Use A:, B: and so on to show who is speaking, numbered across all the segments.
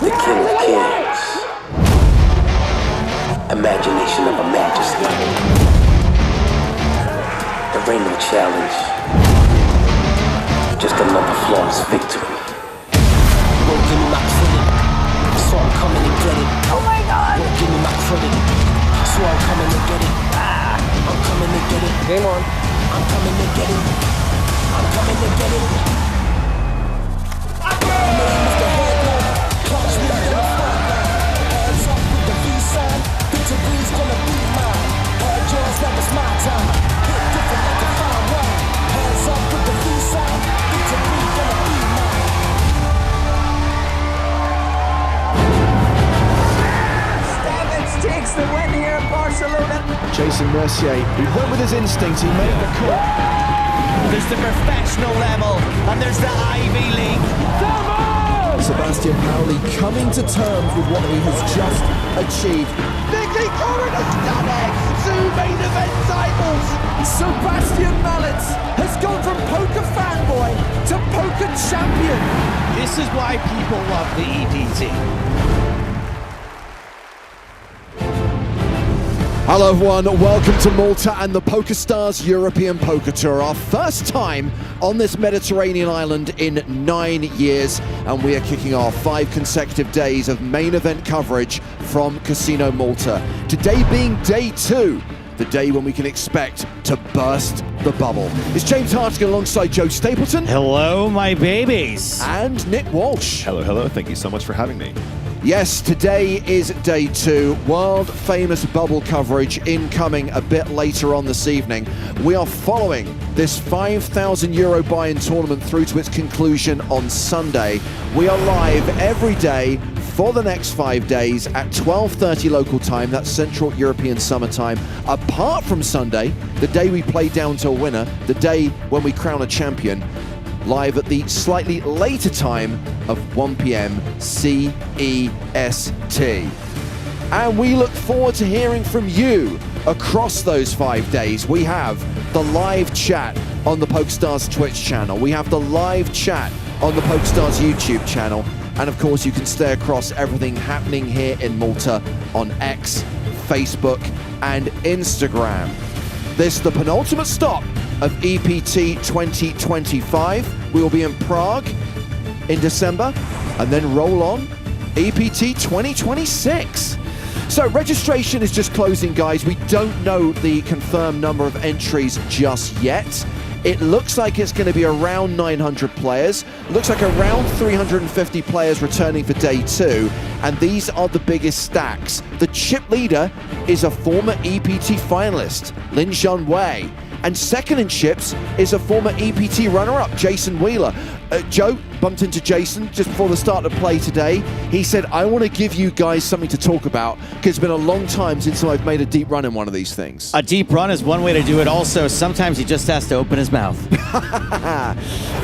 A: The king of kings. Imagination of a majesty. There ain't no challenge. Just another flawless victory. Won't give me my credit, so I'm coming to get it. Oh my God! Won't give me my credit, so I'm coming to get it. I'm coming to get it. Game on. I'm coming to get it. I'm coming to get it. Victory's gonna be mine. Hard yours, that was my time. Hit different like a fine wine. Hands up with the V-sign. Victory's gonna be mine.
B: Stamets takes the win here in Barcelona.
C: Jason Mercier, he went with his instinct, he made the call.
D: There's the professional level, and there's the Ivy League.
C: Sebastian Pauli coming to terms with what he has just achieved.
E: Nicky Corridor stunning! 2 main event titles!
B: Sebastian Mallet has gone from poker fanboy to poker champion.
D: This is why people love the EPT.
C: Hello everyone, welcome to Malta and the PokerStars European Poker Tour. Our first time on this Mediterranean island in 9 years, and we are kicking off 5 consecutive days of main event coverage from Casino Malta. Today being day 2, the day when we can expect to burst the bubble. It's James Hartigan alongside Joe Stapleton.
D: Hello, my babies.
C: And Nick Walsh.
F: Hello, hello. Thank you so much for having me.
C: Yes, today is day 2, world famous bubble coverage incoming a bit later on this evening. We are following this €5,000 buy-in tournament through to its conclusion on Sunday. We are live every day for the next 5 days at 12:30 local time, that's Central European Summer Time. Apart from Sunday, the day we play down to a winner, the day when we crown a champion, live at the slightly later time of 1 p.m. CEST. And we look forward to hearing from you across those 5 days. We have the live chat on the PokerStars Twitch channel. We have the live chat on the PokerStars YouTube channel. And of course, you can stay across everything happening here in Malta on X, Facebook, and Instagram. This is the penultimate stop of EPT 2025. We will be in Prague in December and then roll on EPT 2026. So registration is just closing, guys. We don't know the confirmed number of entries just yet. It looks like it's going to be around 900 players. It looks like around 350 players returning for day 2. And these are the biggest stacks. The chip leader is a former EPT finalist, Lin Junwei. And second in chips is a former EPT runner-up, Jason Wheeler. Joe bumped into Jason just before the start of play today. He said, I want to give you guys something to talk about because it's been a long time since I've made a deep run in one of these things.
D: A deep run is one way to do it. Also, sometimes he just has to open his mouth.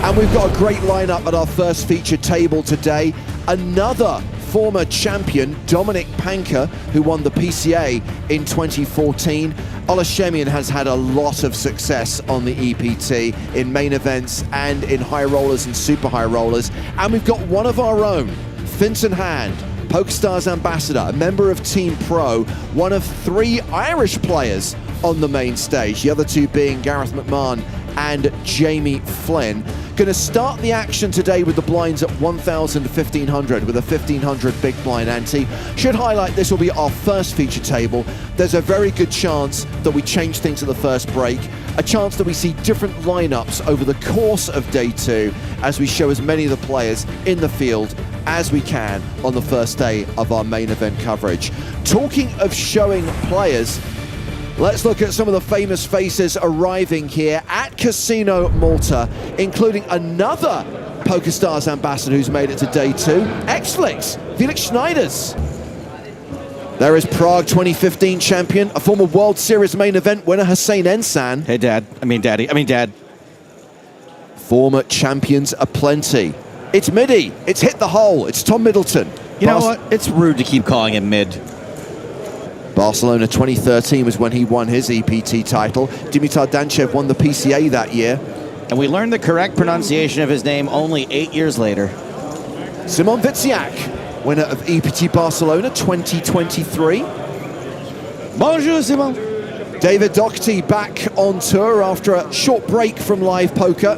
C: And we've got a great lineup at our first featured table today. Another former champion, Dominic Panker, who won the PCA in 2014. Olashemian has had a lot of success on the EPT in main events and in high rollers and super high rollers. And we've got one of our own, Fintan Hand, PokerStars ambassador, a member of Team Pro, one of 3 Irish players on the main stage, the other 2 being Gareth McMahon and Jamie Flynn. Going to start the action today with the blinds at 1,000 to 1,500 with a 1,500 big blind ante. Should highlight this will be our first feature table. There's a very good chance that we change things at the first break, a chance that we see different lineups over the course of day 2 as we show as many of the players in the field as we can on the first day of our main event coverage. Talking of showing players, let's look at some of the famous faces arriving here at Casino Malta, including another PokerStars ambassador who's made it to day 2, X-Flix, Felix Schneiders. There is Prague 2015 champion, a former World Series main event winner, Hussein Ensan.
D: Hey, Dad. Dad.
C: Former champions aplenty. It's Midi, it's Hit the Hole, it's Tom Middleton.
D: You know what? It's rude to keep calling him mid.
C: Barcelona 2013 was when he won his EPT title. Dimitar Danchev won the PCA that year.
D: And we learned the correct pronunciation of his name only 8 years later.
C: Simon Witziak winner of EPT Barcelona 2023.
D: Bonjour, Simon.
C: David Doherty back on tour after a short break from live poker.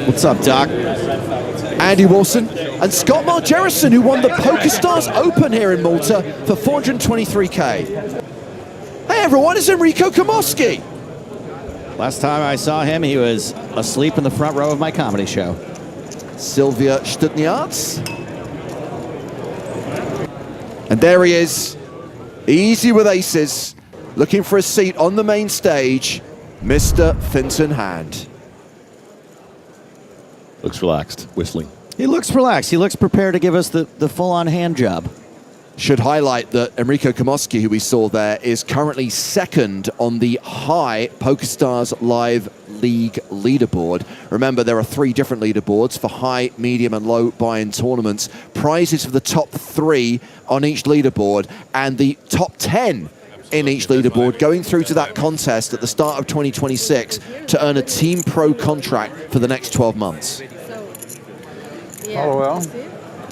D: What's up, Doc?
C: Andy Wilson and Scott Margerison, who won the PokerStars Open here in Malta for 423k. Hey everyone, it's Enrico Komoski.
D: Last time I saw him, he was asleep in the front row of my comedy show.
C: Sylvia Stutniarts. And there he is, easy with aces, looking for a seat on the main stage, Mr. Fintan Hand.
F: Looks relaxed, whistling.
D: He looks relaxed. He looks prepared to give us the full-on hand job.
C: Should highlight that Enrico Komoski, who we saw there, is currently second on the high PokerStars Live League leaderboard. Remember, there are 3 different leaderboards for high, medium, and low buy-in tournaments. Prizes for the top 3 on each leaderboard, and the top 10 in each leaderboard going through to that contest at the start of 2026 to earn a Team Pro contract for the next 12 months.
G: Yeah,
E: Oh, well.
G: see?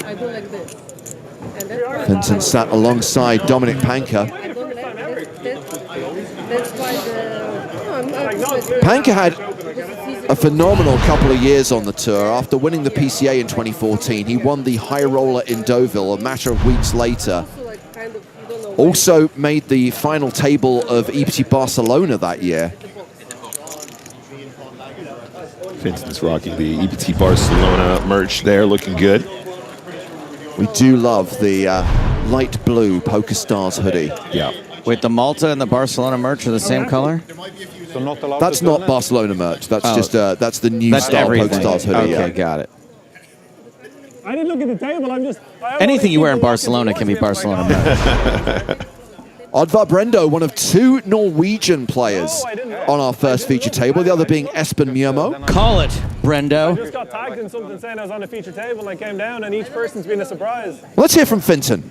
G: I do like this. And that's
C: Fintan sat alongside Dominic Panka.
G: I don't like this. That's why the...
C: Panka had a phenomenal couple of years on the tour. After winning the PCA in 2014, he won the High Roller in Deauville a matter of weeks later. Also made the final table of EPT Barcelona that year.
F: Fintan's rocking the EPT Barcelona merch there, looking good.
C: We do love the light blue PokerStars hoodie.
F: Yeah.
D: Wait, the Malta and the Barcelona merch are the same color?
C: That's not Barcelona merch. That's just that's the new
D: That's
C: style
D: everything.
C: PokerStars hoodie.
D: Okay,
C: Yeah.
D: got it.
H: I didn't look at the table. I'm just...
D: Anything you wear in Barcelona can be Barcelona merch.
C: Oddvar Brendo, one of 2 Norwegian players on our first feature table, the other being Espen Mjømo.
D: Call it,
H: I
D: Brendo.
H: just got tagged in something saying I was on a feature table and I came down and each person's been a surprise.
C: Let's hear from Fintan.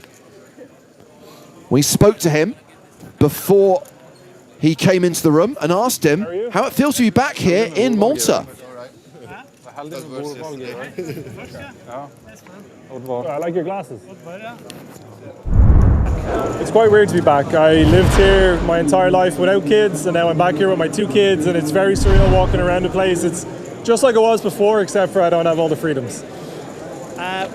C: We spoke to him before he came into the room and asked him how it feels to be back here in Malta.
H: I like your glasses. It's quite weird to be back. I lived here my entire life without kids, and now I'm back here with my 2 kids, and it's very surreal walking around the place. It's just like it was before, except for I don't have all the freedoms.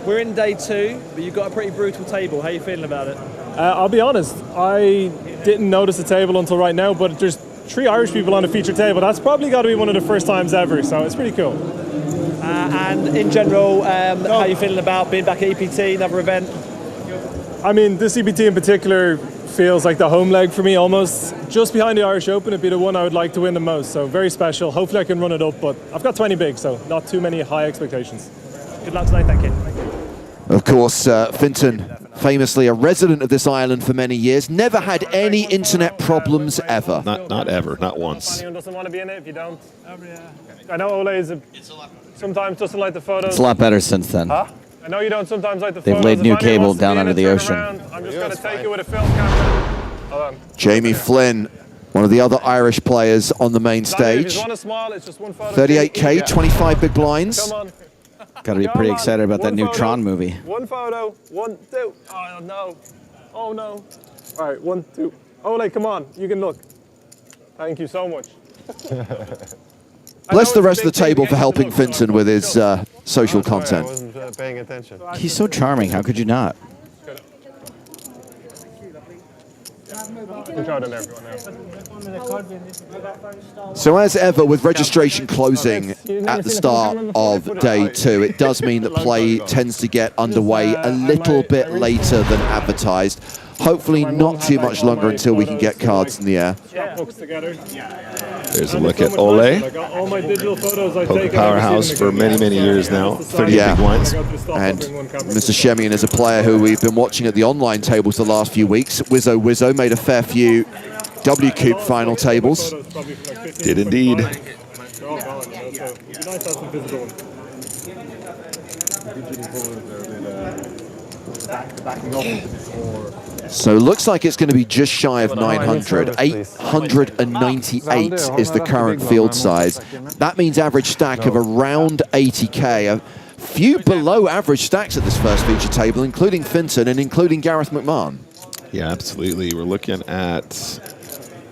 I: We're in day 2, but you've got a pretty brutal table. How are you feeling about it?
H: I'll be honest, I didn't notice the table until right now, but there's 3 Irish people on a feature table. That's probably got to be one of the first times ever, so it's pretty cool.
I: And in general, how are you feeling about being back at EPT, another event?
H: I mean, this EPT in particular feels like the home leg for me almost. Just behind the Irish Open, it'd be the one I would like to win the most, so very special. Hopefully I can run it up, but I've got 20 big, so not too many high expectations.
I: Good luck tonight, thank you.
C: Of course, Fintan, famously a resident of this island for many years, never had any internet problems ever.
F: Not ever, not once.
H: Anyone doesn't want to be in it if you don't. I know Ole sometimes doesn't like the photos.
D: It's a lot better since then.
H: I know you don't sometimes like the
D: They've
H: photos.
D: laid new
H: If anyone
D: cable
H: wants to
D: down
H: be in
D: under
H: it,
D: the
H: turn
D: ocean.
H: around. I'm just going to take it with a film camera. Hold on.
C: Jamie Flynn, one of the other Irish players on the main
H: If you
C: stage.
H: want a small, it's just one photo.
C: 38k, 25 big blinds.
H: Come on.
D: Got to be
H: Come
D: pretty
H: on.
D: excited about that
H: One
D: new
H: photo,
D: Tron movie.
H: One photo, 1, 2. Oh no. Oh no. All right, 1, 2. Ole, come on. You can look. Thank you so much.
C: Bless the rest of the table for helping Fintan with his social content.
E: I wasn't paying attention.
D: He's so charming. How could you not?
H: I'm shouting at everyone now.
C: So as ever, with registration closing at the start of day 2, it does mean that play tends to get underway a little bit later than advertised. Hopefully not too much longer until we can get cards in the air.
H: Scrapbooks together.
F: There's a look at Ole.
H: Like all my digital photos I
F: Poker
H: take.
F: powerhouse for many years now. 38
C: Yeah.
F: big blinds.
C: And Mr. Shemian is a player who we've been watching at the online tables the last few weeks. Wizzo made a fair few W-Coop final tables.
F: Did indeed.
C: So looks like it's going to be just shy of 900. 898 is the current field size. That means average stack of around 80k. few below average stacks at this first feature table, including Finton and including Gareth McMahon.
F: Yeah, absolutely. We're looking at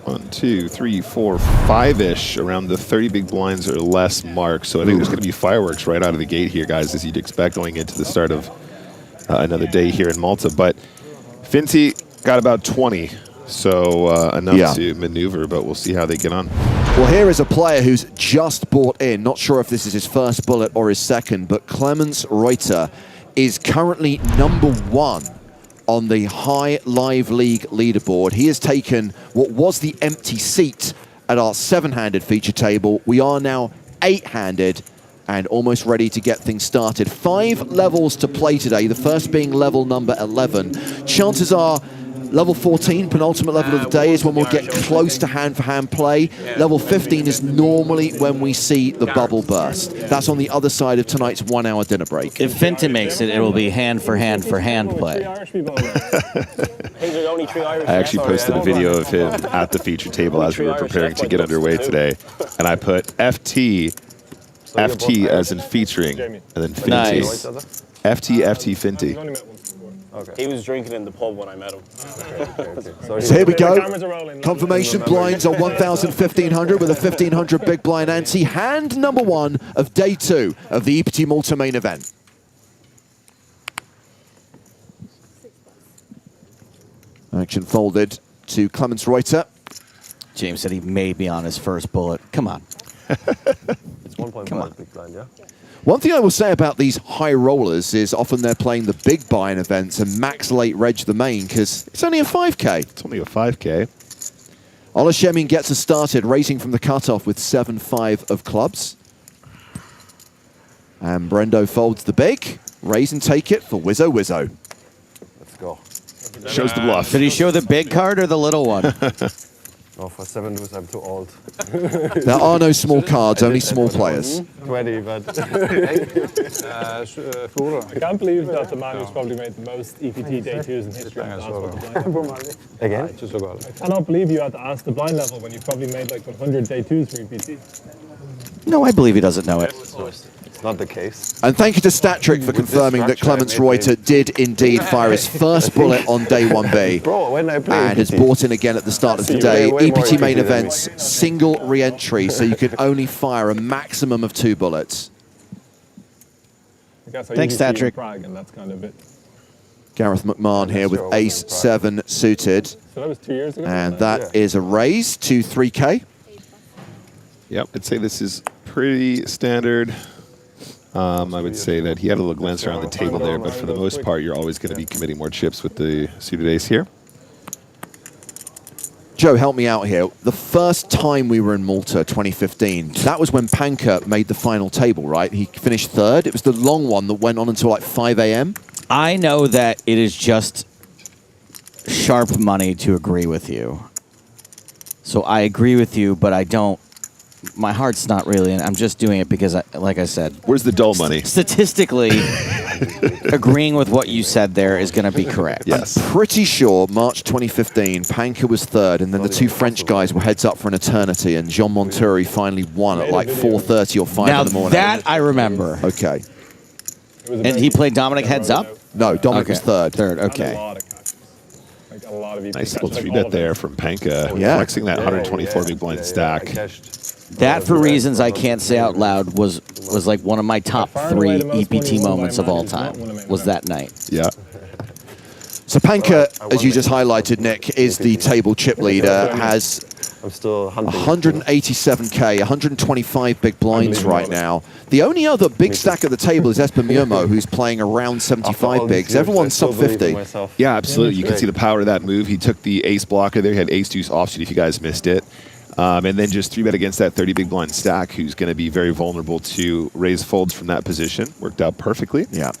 F: 1, 2, 3, 4, 5-ish around the 30 big blinds or less mark. So I think there's going to be fireworks right out of the gate here, guys, as you'd expect going into the start of another day here in Malta. But Finty got about 20, so enough to maneuver, but we'll see how they get on.
C: Well, here is a player who's just bought in. Not sure if this is his first bullet or his second, but Clemens Reuter is currently #1 on the High Live League leaderboard. He has taken what was the empty seat at our 7-handed feature table. We are now 8-handed and almost ready to get things started. 5 levels to play today, the first being level number 11. Chances are level 14, penultimate level of the day, is when we'll get close to hand-for-hand play. Level 15 is normally when we see the bubble burst. That's on the other side of tonight's 1-hour dinner break.
D: If Finton makes it, it will be hand-for-hand play.
F: I actually posted a video of him at the feature table as we were preparing to get underway today, and I put FT as in featuring, and then Finty.
D: Nice.
F: FT Finty.
J: He was drinking in the pub when I met him.
C: So here we go. Confirmation blinds on 1,000, 1,500 with a 1,500 big blind ante. Hand number 1 of day 2 of the EPT Malta main event. Action folded to Clemens Reuter.
D: James said he may be on his first bullet. Come on.
J: It's 1.5 big blind, yeah?
C: One thing I will say about these high rollers is often they're playing the big buy-in events and max late reg the main because it's only a 5K.
F: It's only a 5K.
C: Olashemin gets us started, raising from the cutoff with 7-5 of clubs. And Brendo folds the big. Raise and take it for Wizzo Wizzo.
J: Let's go.
F: Shows the bluff.
D: Did he show the big card or the little one?
J: No, for 7 deuce, I'm too old.
C: There are no small cards, only small players.
J: 20, but...
H: I can't believe that the man who's probably made the most EPT day 2s in history has asked what the blind level.
J: Again?
H: I cannot believe you had to ask the blind level when you probably made like 100 day 2s for EPT.
D: No, I believe he doesn't know it.
J: It's not the case.
C: And thank you to Statric for confirming that Clemens Reuter did indeed fire his first bullet on day 1B.
J: Bro, when I play
C: and has bought in again at the start of the day. EPT main events, single re-entry, so you can only fire a maximum of 2 bullets.
D: Thanks, Statric.
H: And that's kind of it.
C: Gareth McMahon here with ace-7 suited.
H: So that was 2 years ago?
C: And that is a raise to 3K.
F: Yep, I'd say this is pretty standard. I would say that he had a little glance around the table there, but for the most part, you're always going to be committing more chips with the suited ace here.
C: Joe, help me out here. The first time we were in Malta, 2015, that was when Panka made the final table, right? He finished 3rd. It was the long one that went on until like 5 a.m.
D: I know that it is just sharp money to agree with you. So I agree with you, but I don't. My heart's not really, and I'm just doing it because, like I said...
F: Where's the dull money?
D: Statistically, agreeing with what you said there is going to be correct.
F: Yes.
C: I'm pretty sure March 2015, Panka was 3rd, and then the 2 French guys were heads up for an eternity, and Jean Monturi finally won at like 4:30 or 5 in the morning.
D: Now that I remember.
C: Okay.
D: And he played Dominic heads up?
C: No, Dominic was 3rd.
D: 3rd, okay.
F: Nice little 3-bet there from Panka, flexing that 124 big blind stack.
D: That, for reasons I can't say out loud, was like one of my top 3 EPT moments of all time, was that night.
F: Yeah.
C: So Panka, as you just highlighted, Nick, is the table chip leader, has 187K, 125 big blinds right now. The only other big stack at the table is Espamurmo, who's playing around 75 bigs. Everyone's sub 50.
F: Yeah, absolutely. You can see the power of that move. He took the ace blocker there. He had ace-deuce offsuit if you guys missed it. And then just 3-bet against that 30 big blind stack, who's going to be very vulnerable to raise folds from that position. Worked out perfectly.
C: Yeah.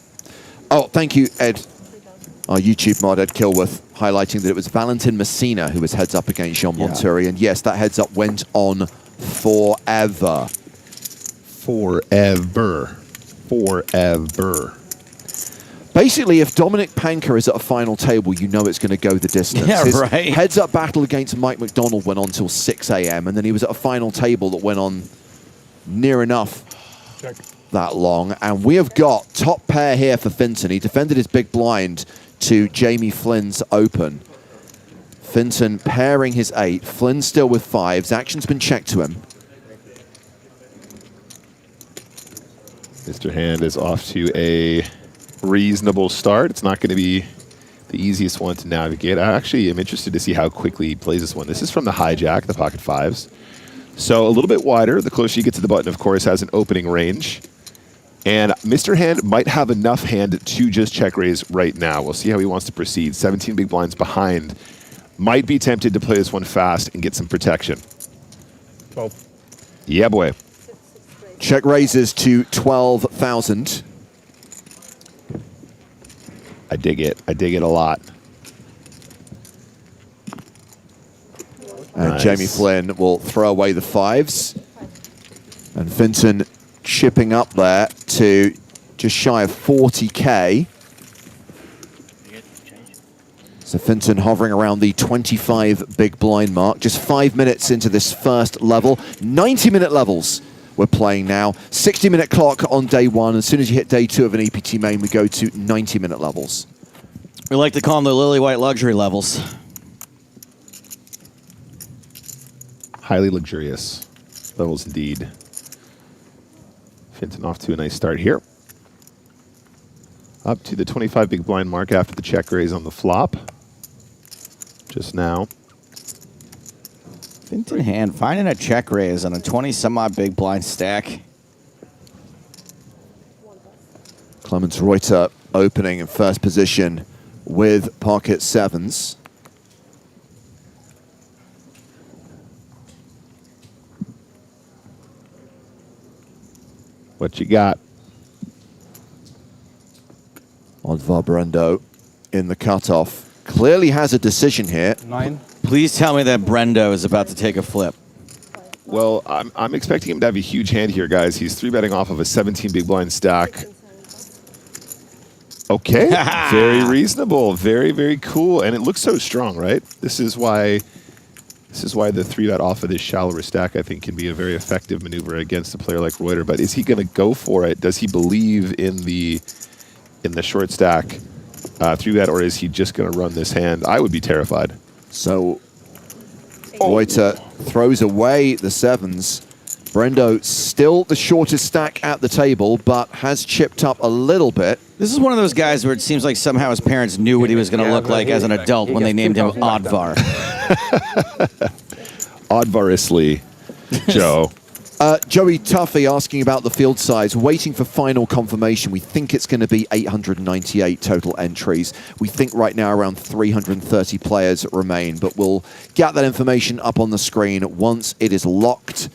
C: Oh, thank you, Ed. Our YouTube mod, Ed Kilworth, highlighting that it was Valentin Messina who was heads up against Jean Monturi. And yes, that heads up went on forever.
F: Forever.
C: Basically, if Dominic Panka is at a final table, you know it's going to go the distance.
D: Yeah,
C: His
D: right.
C: heads-up battle against Mike McDonald went on till 6 a.m., and then he was at a final table that went on near enough that long. And we have got top pair here for Finton. He defended his big blind to Jamie Flynn's open. Finton pairing his 8. Flynn still with 5s. Action's been checked to him.
F: Mr. Hand is off to a reasonable start. It's not going to be the easiest one to navigate. I actually am interested to see how quickly he plays this one. This is from the hijack, the pocket 5s. So a little bit wider. The closer you get to the button, of course, has an opening range. And Mr. Hand might have enough hand to just check raise right now. We'll see how he wants to proceed. 17 big blinds behind. Might be tempted to play this one fast and get some protection.
H: Well,
F: yeah, boy.
C: Check raises to 12,000.
F: I dig it. I dig it a lot.
C: And
F: Nice.
C: Jamie Flynn will throw away the 5s. And Finton chipping up there to just shy of 40K. So Finton hovering around the 25 big blind mark. Just 5 minutes into this first level. 90-minute levels we're playing now. 60-minute clock on day 1. As soon as you hit day 2 of an EPT main, we go to 90-minute levels.
D: We like to call them the Lily White luxury levels.
F: Highly luxurious levels indeed. Finton off to a nice start here. Up to the 25 big blind mark after the check raise on the flop. Just now.
D: Finton Hand finding a check raise on a 20-some-odd big blind stack.
C: Clemens Reuter opening in first position with pocket 7s.
F: What you got?
C: Oddvar Brendo in the cutoff. Clearly has a decision here.
I: 9.
D: Please tell me that Brendo is about to take a flip.
F: Well, I'm expecting him to have a huge hand here, guys. He's 3-betting off of a 17 big blind stack. Okay, very reasonable, very, very cool, and it looks so strong, right? This is why the 3-bet off of this shallower stack, I think, can be a very effective maneuver against a player like Reuter. But is he going to go for it? Does he believe in the short stack 3-bet, or is he just going to run this hand? I would be terrified.
C: So Reuter throws away the 7s. Brendo still the shortest stack at the table, but has chipped up a little bit.
D: This is one of those guys where it seems like somehow his parents knew what he was going to look like as an adult when they named him Oddvar.
F: Oddvarously, Joe.
C: Joey Tuffy asking about the field size, waiting for final confirmation. We think it's going to be 898 total entries. We think right now around 330 players remain, but we'll get that information up on the screen once it is locked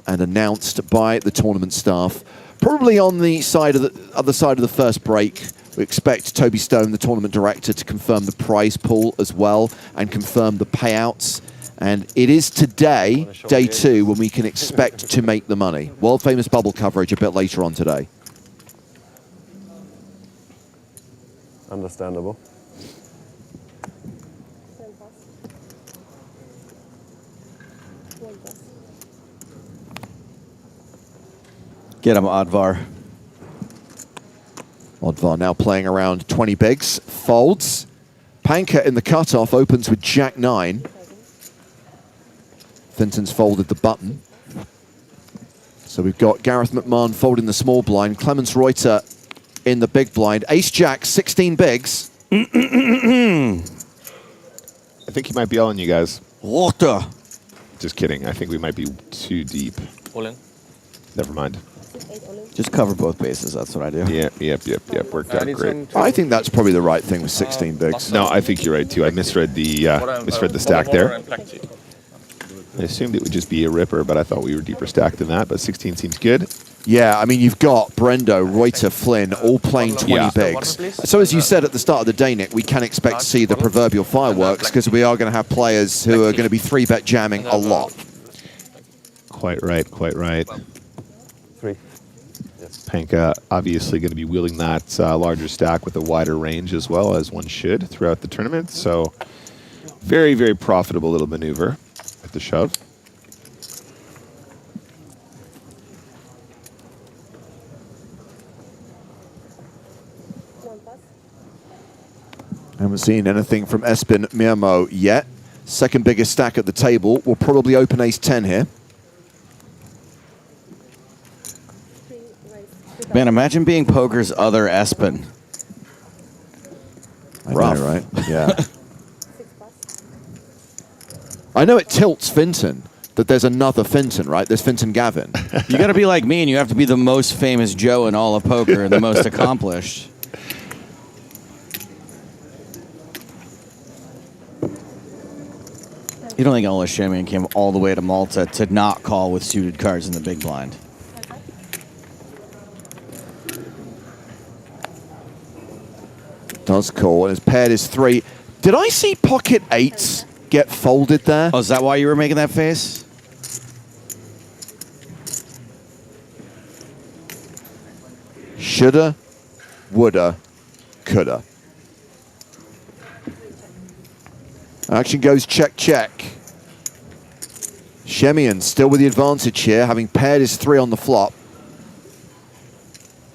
C: and announced by the tournament staff. Probably on the side of the other side of the first break, we expect Toby Stone, the tournament director, to confirm the prize pool as well and confirm the payouts. And it is today, day 2, when we can expect to make the money. World famous bubble coverage a bit later on today.
J: Understandable.
D: Get him, Oddvar.
C: Oddvar now playing around 20 bigs, folds. Panka in the cutoff opens with Jack 9. Finton's folded the button. So we've got Gareth McMahon folding the small blind, Clemens Reuter in the big blind. Ace-Jack, 16 bigs.
F: I think he might be all in you guys.
D: Water.
F: Just kidding. I think we might be too deep.
I: All in.
F: Never mind.
D: Just cover both bases, that's what I do.
F: Yep. Worked out great.
C: I think that's probably the right thing with 16 bigs.
F: No, I think you're right too. I misread the stack there. I assumed it would just be a ripper, but I thought we were deeper stacked than that. But 16 seems good.
C: Yeah, I mean, you've got Brendo, Reuter, Flynn, all playing 20 bigs. So as you said at the start of the day, Nick, we can expect to see the proverbial fireworks because we are going to have players who are going to be 3-bet jamming a lot.
F: Quite right.
J: 3.
F: Panka obviously going to be wielding that larger stack with a wider range as well, as one should throughout the tournament. So very, very profitable little maneuver at the shove.
C: Haven't seen anything from Espen Miermo yet. Second biggest stack at the table. Will probably open ace-10 here.
D: Man, imagine being poker's other Espen.
C: I know, right? Yeah. I know it tilts Finton that there's another Finton, right? There's Finton Gavin.
D: You got to be like me, and you have to be the most famous Joe in all of poker and the most accomplished. You don't think Ola Shemian came all the way to Malta to not call with suited cards in the big blind?
C: Does call, and his paired is 3. Did I see pocket 8s get folded there?
D: Oh, is that why you were making that face?
C: Shoulda, woulda, coulda. Action goes check, check. Shemian still with the advantage here, having paired his 3 on the flop.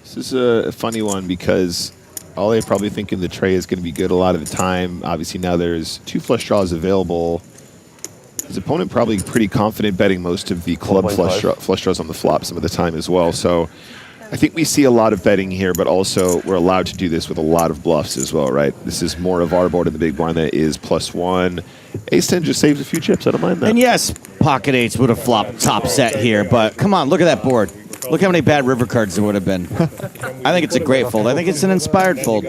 F: This is a funny one because Ole probably thinking the tray is going to be good a lot of the time. Obviously now there's 2 flush draws available. His opponent probably pretty confident betting most of the club flush draws on the flop some of the time as well. So I think we see a lot of betting here, but also we're allowed to do this with a lot of bluffs as well, right? This is more of our board in the big blind that is +1. Ace-10 just saves a few chips. I don't mind that.
D: And yes, pocket 8s would have flopped top set here, but come on, look at that board. Look how many bad river cards there would have been. I think it's a great fold. I think it's an inspired fold.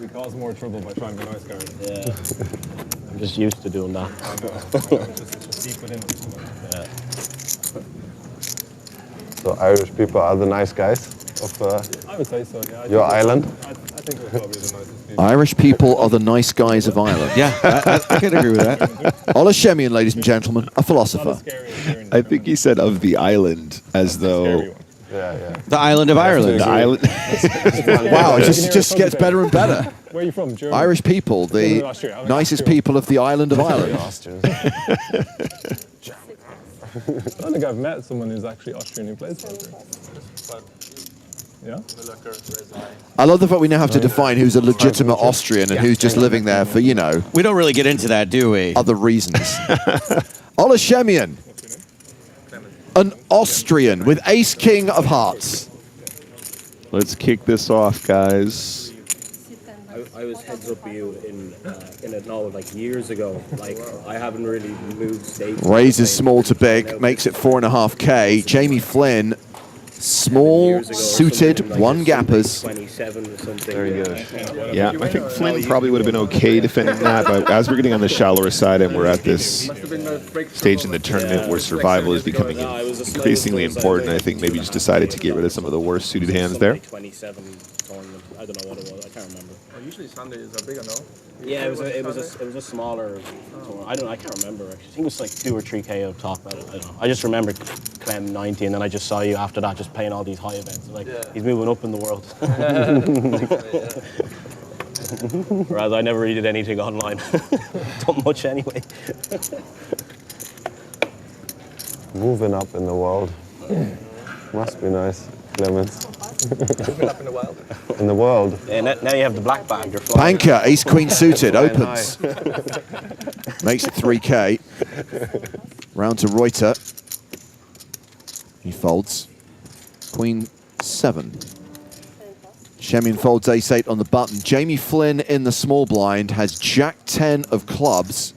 H: We cause more trouble by trying to be nice guys.
J: Yeah. I'm just used to doing that.
H: Just deep within.
J: Yeah.
K: So Irish people are the nice guys of
H: I would say so, yeah.
K: your island?
H: I think we're probably the nicest people.
C: Irish people are the nice guys of Ireland.
D: Yeah, I could agree with that.
C: Ola Shemian, ladies and gentlemen, a philosopher.
F: I think he said of the island as though...
K: Yeah.
D: The island of Ireland.
F: The island.
C: Wow, it just gets better and better.
H: Where are you from? Germany?
C: Irish people, the nicest people of the island of Ireland.
H: I don't think I've met someone who's actually Austrian who plays poker. Yeah?
C: I love the fact we now have to define who's a legitimate Austrian and who's just living there for, you know,
D: We don't really get into that, do we?
C: other reasons. Ola Shemian, an Austrian with ace-king of hearts.
F: Let's kick this off, guys.
J: I was heads up you in it now like years ago. Like I haven't really moved states.
C: Raises small to big, makes it 4.5K. Jamie Flynn, small, suited, one gappers.
J: 27 or something.
K: Very good.
F: Yeah, I think Flynn probably would have been okay defending that, but as we're getting on the shallower side and we're at this stage in the tournament where survival is becoming increasingly important, I think maybe just decided to get rid of some of the worst suited hands there.
J: 27 tournament. I don't know what it was. I can't remember.
H: Usually Sundays are bigger, no?
J: Yeah, it was a smaller tournament. I can't remember actually. I think it was like 2 or 3K up top. I don't know. I just remember Clem 90, and then I just saw you after that just playing all these high events. Like he's moving up in the world. Whereas I never really did anything online. Don't much anyway.
K: Moving up in the world. Must be nice, Clemens.
H: Moving up in the wild.
K: In the world.
J: And now you have the black bag. You're flying.
C: Banker, ace-queen suited, opens. Makes it 3K. Round to Reuter. He folds. Queen 7. Shemian folds ace-8 on the button. Jamie Flynn in the small blind has jack 10 of clubs.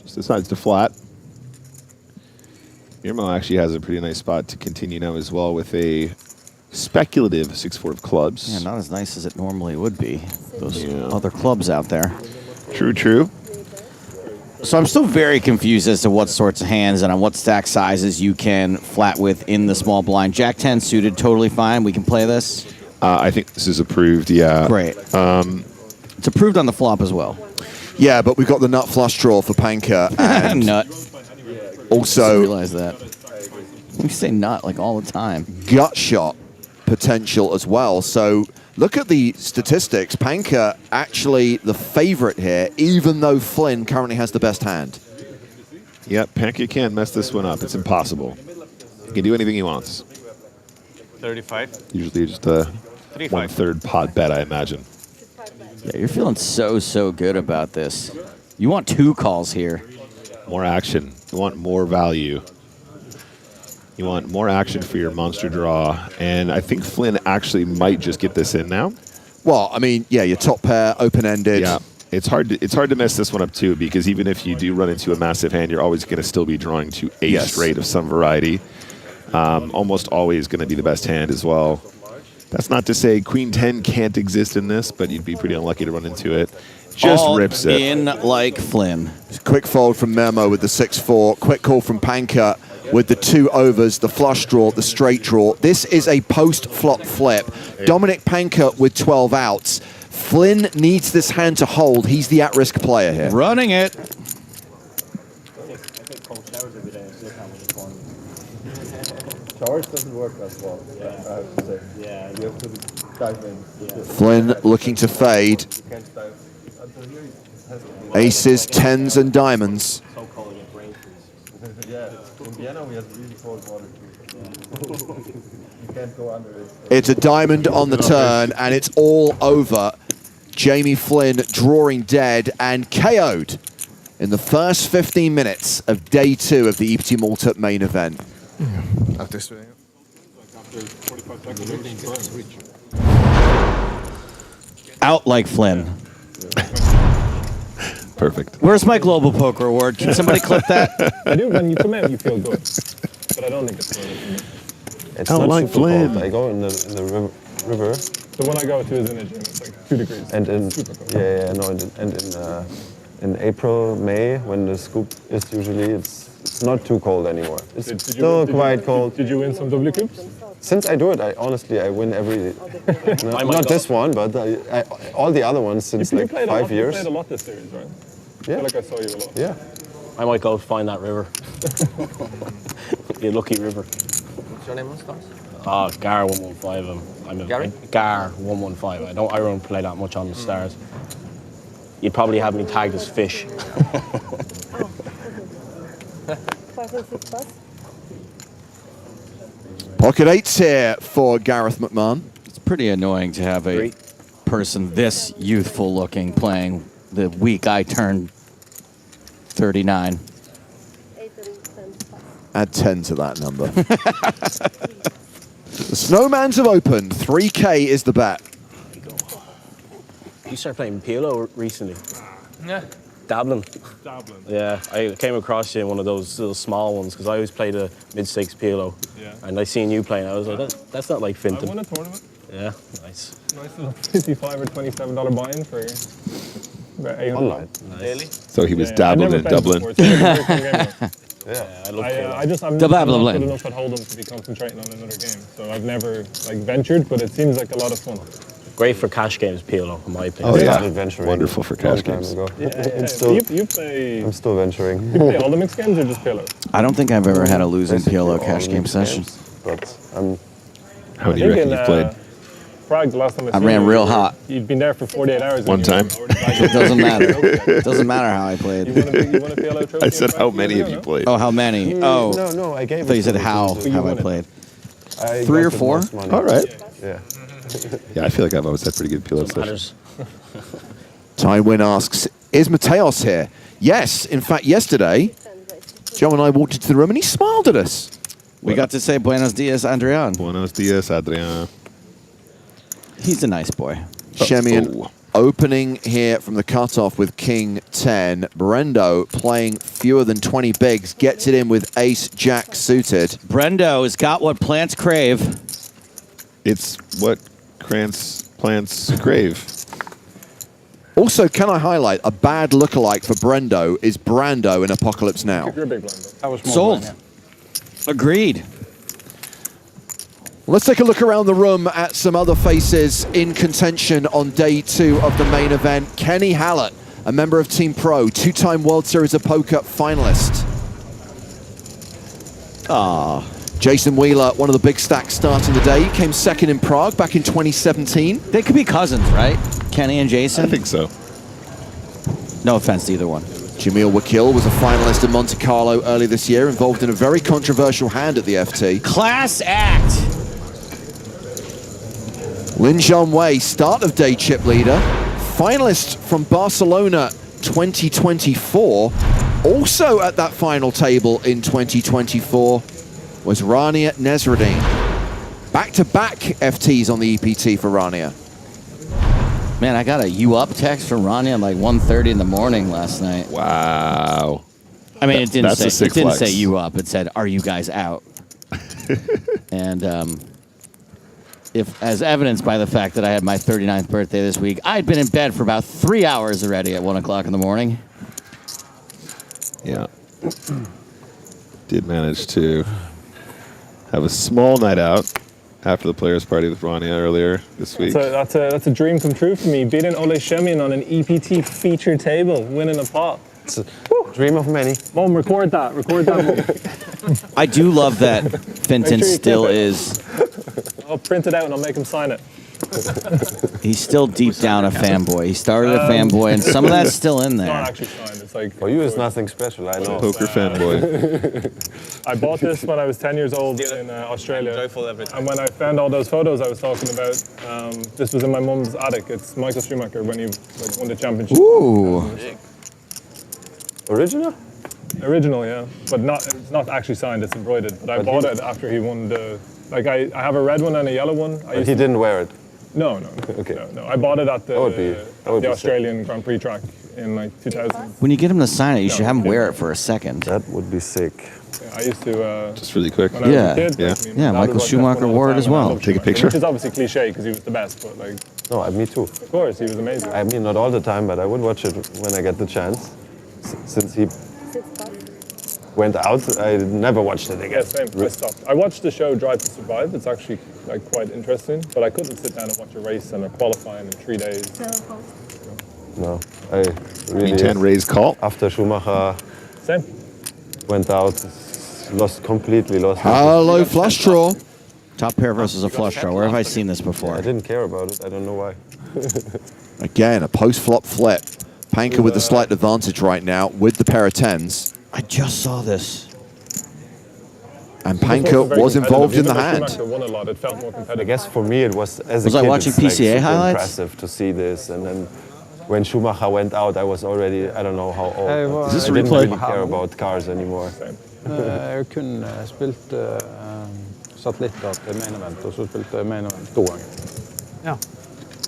F: Just decides to flat. Irmo actually has a pretty nice spot to continue now as well with a speculative 6-4 of clubs.
D: Yeah, not as nice as it normally would be. Those other clubs out there.
F: True.
D: So I'm still very confused as to what sorts of hands and on what stack sizes you can flat with in the small blind. Jack 10 suited, totally fine. We can play this.
F: I think this is approved, yeah.
D: Great. It's approved on the flop as well.
C: Yeah, but we've got the nut flush draw for Panker. And
D: Nut.
C: also,
D: Realize that. We say nut like all the time.
C: gut shot potential as well. So look at the statistics. Panka actually the favorite here, even though Flynn currently has the best hand.
F: Yep, Panka can't mess this one up. It's impossible. He can do anything he wants.
L: 35.
F: Usually just a
L: 3-5.
F: 1/3 pot bet, I imagine.
D: Yeah, you're feeling so good about this. You want 2 calls here.
F: More action. You want more value. You want more action for your monster draw. And I think Flynn actually might just get this in now.
C: Well, I mean, yeah, your top pair, open-ended.
F: Yeah, it's hard to mess this one up too, because even if you do run into a massive hand, you're always going to still be drawing to ace straight of some variety. Almost always going to be the best hand as well. That's not to say Queen 10 can't exist in this, but you'd be pretty unlucky to run into it. Just
D: All
F: rips it.
D: in like Flynn.
C: Quick fold from Memo with the 6-4. Quick call from Panka with the 2 overs, the flush draw, the straight draw. This is a post-flop flip. Dominic Panka with 12 outs. Flynn needs this hand to hold. He's the at-risk player here.
D: Running it.
K: Showers doesn't work as well, I have to say. Yeah. You have to dive in.
C: Flynn looking to fade.
K: You can't dive until here.
C: Aces, 10s, and diamonds.
K: Yeah, in Vienna we have really cold water too. You can't go under it.
C: It's a diamond on the turn, and it's all over. Jamie Flynn drawing dead and KO'd in the first 15 minutes of day 2 of the EPT Malta main event.
D: Out like Flynn.
F: Perfect.
D: Where's my global poker award? Can somebody clip that?
H: I do. When you come out, you feel good. But I don't think it's good.
K: It's
F: not
K: like
F: super Flynn.
K: cold. I go in the river.
H: The one I go to is in a gym. It's like 2 degrees.
K: And in in April, May, when the scoop is usually, it's not too cold anymore. It's still quite cold.
H: Did you win some W coops?
K: Since I do it, I win every. Not this one, but all the other ones since like 5 years.
H: You played a lot this series, right?
K: Yeah.
H: I feel like I saw you a lot.
K: Yeah.
J: I might go find that river. The lucky river.
L: What's your name on Stars?
J: Gar 115. I'm a
L: Gary?
J: Gar 115. I don't play that much on the stars. You'd probably have me tagged as fish.
G: 5 and 6 plus.
C: Pocket 8s here for Gareth McMahon.
D: It's pretty annoying to have a person this youthful looking playing the week I turned 39.
G: 8 and 10 plus.
C: Add 10 to that number. The Snowmans have opened. 3K is the bet.
J: You started playing PLO recently?
L: Yeah.
J: Dabbling.
H: Dabbling.
J: Yeah, I came across you in one of those little small ones because I always play the mid-stakes PLO.
H: Yeah.
J: And I seen you playing. I was like, that's not like
H: I
J: Finton.
H: won a tournament.
J: Yeah, nice.
H: Nice little $55 or $27 buy-in for about 800.
K: Online.
L: Daily?
F: So he was
H: Yeah,
F: dabbling
H: I've
F: in
H: never played
F: Dublin.
H: before, so it's a very fun game, though.
K: Yeah.
J: I love PLO.
H: I'm not good enough at Hold'em to be concentrating on another game, so I've never ventured, but it seems like a lot of fun.
J: Great for cash games, PLO, in my opinion.
F: Oh, yeah.
K: Started venturing
F: Wonderful for cash
K: long time
F: games.
K: ago.
H: Yeah.
K: I'm still venturing.
H: You play all the mixed games or just PLO?
D: I don't think I've ever had a losing
K: Basically
D: PLO
K: all
D: cash
K: the
D: game
K: mixed
D: session.
K: games, But I'm
F: How many do you reckon you played?
H: Prague, the last time
D: I ran real hot.
H: You'd been there for 48 hours.
F: One time.
D: It doesn't matter. It doesn't matter how I played.
H: You won a PLO trophy?
F: I said how many have you played?
D: Oh, how many? Oh,
K: no, I gave
D: I thought you
K: it
D: said
K: to
D: how
K: the-
D: have I
H: won it.
D: played.
K: I
D: 3 or
K: got the
D: 4?
K: most money.
F: All right.
K: Yeah.
F: Yeah, I feel like I've always had pretty good PLO sessions.
J: Matters.
C: Tywin asks, is Mateos here? Yes. In fact, yesterday, Joe and I walked into the room and he smiled at us.
D: We got to say Buenos Dias, Adrian.
F: Buenos dias, Adrian.
D: He's a nice boy.
C: Shemian opening here from the cutoff with King 10. Brendo playing fewer than 20 bigs, gets it in with Ace Jack suited.
D: Brendo has got what plants crave.
F: It's what plants crave.
C: Also, can I highlight a bad lookalike for Brendo is Brando in Apocalypse Now.
H: You're a big blind, though.
L: I was more
D: Sold.
L: blind,
D: Agreed.
C: Let's take a look around the room at some other faces in contention on day 2 of the main event. Kenny Hallett, a member of Team Pro, 2-time World Series of Poker finalist. Jason Wheeler, one of the big stacks starting the day, came second in Prague back in 2017.
D: They could be cousins, right? Kenny and Jason?
F: I think so.
D: No offense to either one.
C: Jamil Wakil was a finalist in Monte Carlo early this year, involved in a very controversial hand at the FT.
D: Class act.
C: Lin Zhongwei, start of day chip leader, finalist from Barcelona 2024. Also at that final table in 2024 was Rania Nesreddin. Back-to-back FTs on the EPT for Rania.
D: Man, I got a "you up" text from Rania at like 1:30 in the morning last night.
F: Wow.
D: I mean, it didn't
F: That's
D: say "you up." It said, "Are you guys out?" And if, as evidenced by the fact that I had my 39th birthday this week, I'd been in bed for about 3 hours already at 1 o'clock in the morning.
F: Yeah. Did manage to have a small night out after the players' party with Rania earlier this week.
H: So that's a dream come true for me. Beating Ole Shemian on an EPT feature table, winning a pot.
K: It's a dream of many.
H: Mom, record that. Record that.
D: I do love that Finton still is.
H: I'll print it out and I'll make him sign it.
D: He's still deep down a fanboy. He started a fanboy, and some of that's still in there.
H: It's not actually signed. It's like
K: For you, it's nothing special, I know.
F: Poker fanboy.
H: I bought this when I was 10 years old in Australia. And when I found all those photos I was talking about, this was in my mum's attic. It's Michael Schumacher when he won the championship.
D: Ooh.
K: Original?
H: Original, yeah. But it's not actually signed, it's embroidered. But I bought it after he won the... Like, I have a red one and a yellow one.
K: But he didn't wear it?
H: No.
K: Okay.
H: No. I bought it at
K: That would
H: the
K: be
H: Australian Grand Prix track in like 2000.
D: When you get him to sign it, you should have him wear it for a second.
K: That would be sick.
H: Yeah, I used to...
F: Just really quick.
H: When I was a kid,
F: Yeah.
H: like, I mean,
D: Yeah,
H: my dad
D: Michael
H: would watch
D: Schumacher
H: F1 all the
D: wore it
H: time
D: as
H: and I
D: well.
H: loved
F: Take a
H: Schumacher,
F: picture?
H: Which is obviously cliche because he was the best, but like...
K: No, me too.
H: Of course, he was amazing.
K: I mean, not all the time, but I would watch it when I get the chance. Since he went out, I never watched it again.
H: Yeah, same. I stopped. I watched the show Drive to Survive. It's actually like quite interesting, but I couldn't sit down and watch a race and a qualifying in 3 days.
K: No, I really...
F: E10 raised call.
K: After Schumacher
H: Same.
K: went out, completely lost.
C: Hello, flush draw.
D: Top pair versus a flush draw. Where have I seen this before?
K: I didn't care about it. I don't know why.
C: Again, a post-flop flip. Panker with the slight advantage right now with the pair of tens.
D: I just saw this.
C: And Panker was involved in the hand.
H: Schumacher won a lot. It felt more competitive.
K: I guess for me it was, as a
D: Was I
K: kid,
D: watching
K: it's, like,
D: PCA
K: super
D: highlights?
K: impressive to see this. And then when Schumacher went out, I was already, I don't know how old.
F: Is this
K: I
F: a
K: didn't
F: replay?
K: really care about cars anymore.
M: Jeg kun spilt satellitter til main event, og så spilte jeg main event 2 ganger. Ja.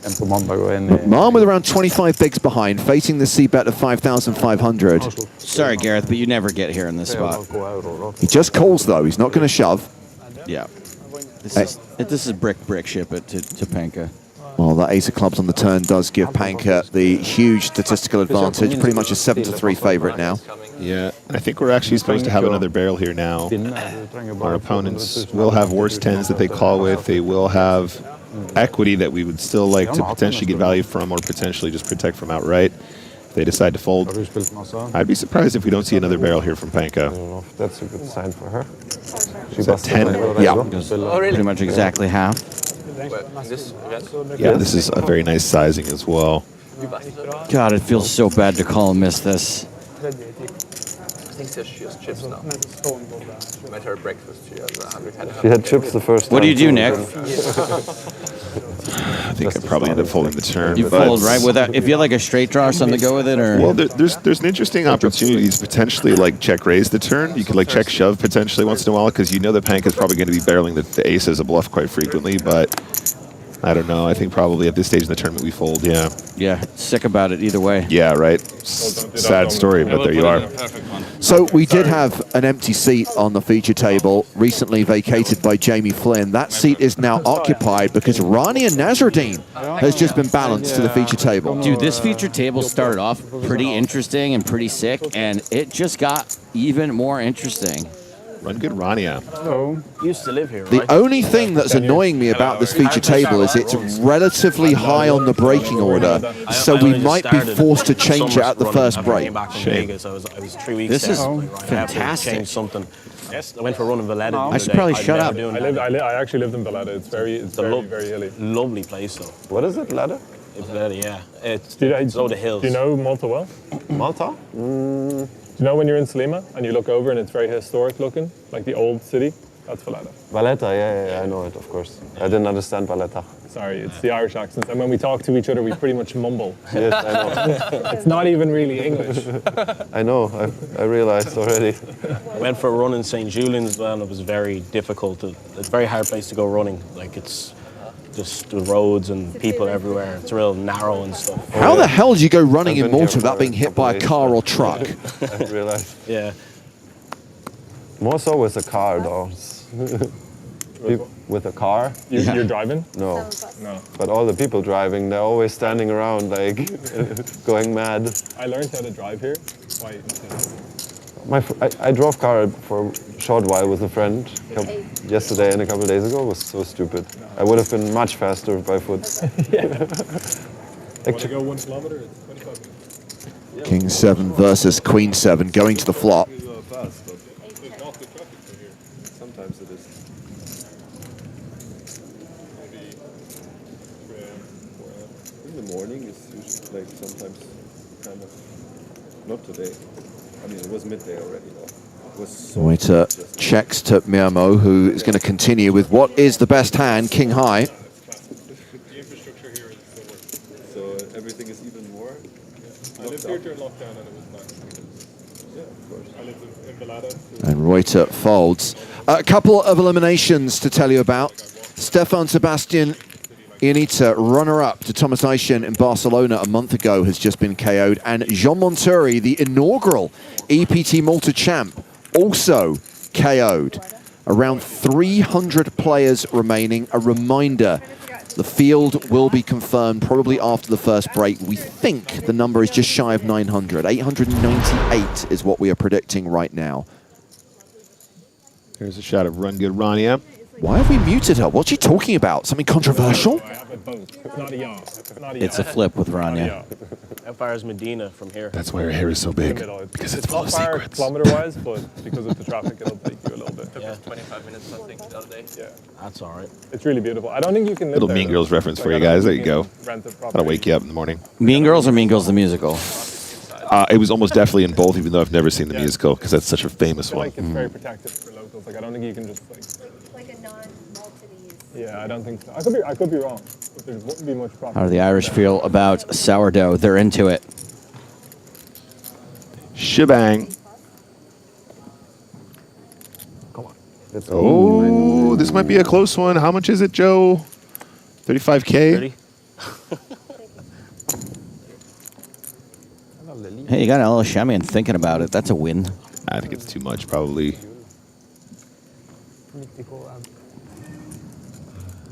M: En på mandag og en i...
C: Marm with around 25 bigs behind, facing the C-bet of 5,500.
D: Sorry, Gareth, but you never get here in this spot.
C: He just calls, though. He's not going to shove.
D: Yeah. This is brick ship it to Panka.
C: Well, that ace of clubs on the turn does give Panker the huge statistical advantage. Pretty much a 7-3 favorite now.
F: Yeah, I think we're actually supposed to have another barrel here now. Our opponents will have worse tens that they call with. They will have equity that we would still like to potentially get value from or potentially just protect from outright if they decide to fold. I'd be surprised if we don't see another barrel here from Panka.
K: I don't know if that's a good sign for her.
F: Is that 10?
C: Yeah.
D: Pretty much exactly half.
F: Yeah, this is a very nice sizing as well.
D: God, it feels so bad to call and miss this.
L: I think she has chips now. Met her breakfast.
K: She had chips the first time.
D: What do you do, Nick?
F: I think I probably end up folding the turn.
D: You fold, right? Without, if you had like a straight draw or something to go with it, or
F: well, there's an interesting opportunity to potentially like check raise the turn. You could like check shove potentially once in a while because you know that Pank is probably going to be barreling the ace as a bluff quite frequently, but I don't know. I think probably at this stage in the tournament we fold. Yeah.
D: Yeah, sick about it either way.
F: Yeah, right. Sad story, but there you are.
C: So we did have an empty seat on the feature table, recently vacated by Jamie Flynn. That seat is now occupied because Rania Nesreddin has just been balanced to the feature table.
D: Dude, this feature table started off pretty interesting and pretty sick, and it just got even more interesting.
F: Run good Rania.
H: Hello.
J: Used to live here, right?
C: The only thing that's annoying me about this feature table is it's relatively high on the breaking order, so we might be forced to change it at the first break.
J: I was 3 weeks
D: This is
J: there.
D: fantastic.
J: Change something. Yes, I went for a run in Valletta.
D: I should probably shut up.
H: I actually lived in Valletta. It's very hilly.
J: Lovely place, though.
K: What is it, Valletta?
J: It's Valletta, yeah. It's low the hills.
H: Do you know Malta well?
K: Malta?
H: Do you know when you're in Slima and you look over and it's very historic looking, like the old city? That's Valletta.
K: Valletta, yeah, I know it, of course. I didn't understand Valletta.
H: Sorry, it's the Irish accent. And when we talk to each other, we pretty much mumble.
K: Yes, I know.
H: It's not even really English.
K: I know, I realized already.
J: I went for a run in St. Julian's as well, and it was very difficult. It's a very hard place to go running. Like, it's just the roads and people everywhere. It's real narrow and stuff.
C: How the hell do you go running in Malta without being hit by a car or truck?
K: I realized.
J: Yeah.
K: More so with a car, though. With a car.
H: You're driving?
K: No. But all the people driving, they're always standing around, like, going mad.
H: I learned how to drive here.
K: I drove car for a short while with a friend yesterday and a couple of days ago. It was so stupid. I would have been much faster by foot.
H: You want to go 1 kilometer? It's 25 minutes.
C: King 7 versus Queen 7 going to the flop.
K: Sometimes it is. In the morning it's usually like sometimes kind of not today. I mean, it was midday already though. It was so
C: Waiter checks to Miamo, who is going to continue with what is the best hand, King High.
H: The infrastructure here is so worse.
K: So everything is even more.
H: I lived here during lockdown and it was nice.
K: Yeah, of course.
H: I lived in Valletta.
C: And Reuter folds. A couple of eliminations to tell you about. Stefan Sebastian Ianita, runner-up to Thomas Eichen in Barcelona a month ago, has just been KO'd. And Jean Monturi, the inaugural EPT Malta champ, also KO'd. Around 300 players remaining. A reminder, the field will be confirmed probably after the first break. We think the number is just shy of 900. 898 is what we are predicting right now.
F: Here's a shot of Run Good Rania.
C: Why have we muted her? What's she talking about? Something controversial?
D: It's a flip with Rania.
J: How far is Medina from here?
F: That's why her hair is so big, because it's full of secrets.
H: Kilometer-wise, but because of the traffic, it'll take you a little bit.
J: Yeah.
L: 25 minutes, I think, the other day.
H: Yeah.
J: That's all right.
H: It's really beautiful. I don't think you can live
F: Little
H: there,
F: Mean
H: though.
F: Girls reference for you guys. There you go. That'll wake you up in the morning.
D: Mean Girls or Mean Girls the musical?
F: It was almost definitely in both, even though I've never seen the musical, because that's such a famous one.
H: Like it's very protected for locals. Like I don't think you can just
G: like a non-Maltese.
H: Yeah, I don't think so. I could be wrong. But there wouldn't be much problem.
D: How do the Irish feel about sourdough? They're into it.
F: Shebang.
K: Come on.
F: Oh, this might be a close one. How much is it, Joe? 35K?
J: 30?
D: Hey, you got a little chamois and thinking about it. That's a win.
F: I think it's too much, probably.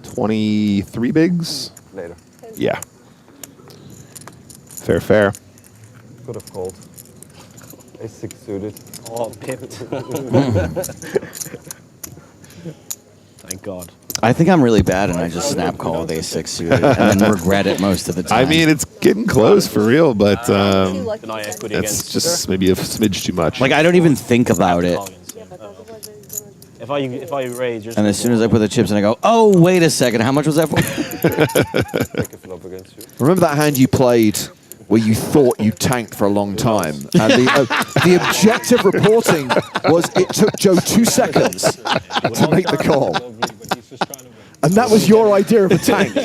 F: 23 bigs?
K: Later.
F: Yeah. Fair.
K: Could have called. A6 suited.
J: Oh, pipped. Thank God.
D: I think I'm really bad and I just snap call with A6 suited and then regret it most of the time.
F: I mean, it's getting close for real, but
J: Deny equity
F: that's
J: against.
F: just maybe a smidge too much.
D: Like, I don't even think about it.
J: If I raise, you're
D: And as soon as I put the chips in, I go, oh, wait a second. How much was that for?
K: Take a flop against you.
C: Remember that hand you played where you thought you tanked for a long time? And the objective reporting was it took Joe 2 seconds to make the call. And that was your idea of a tank.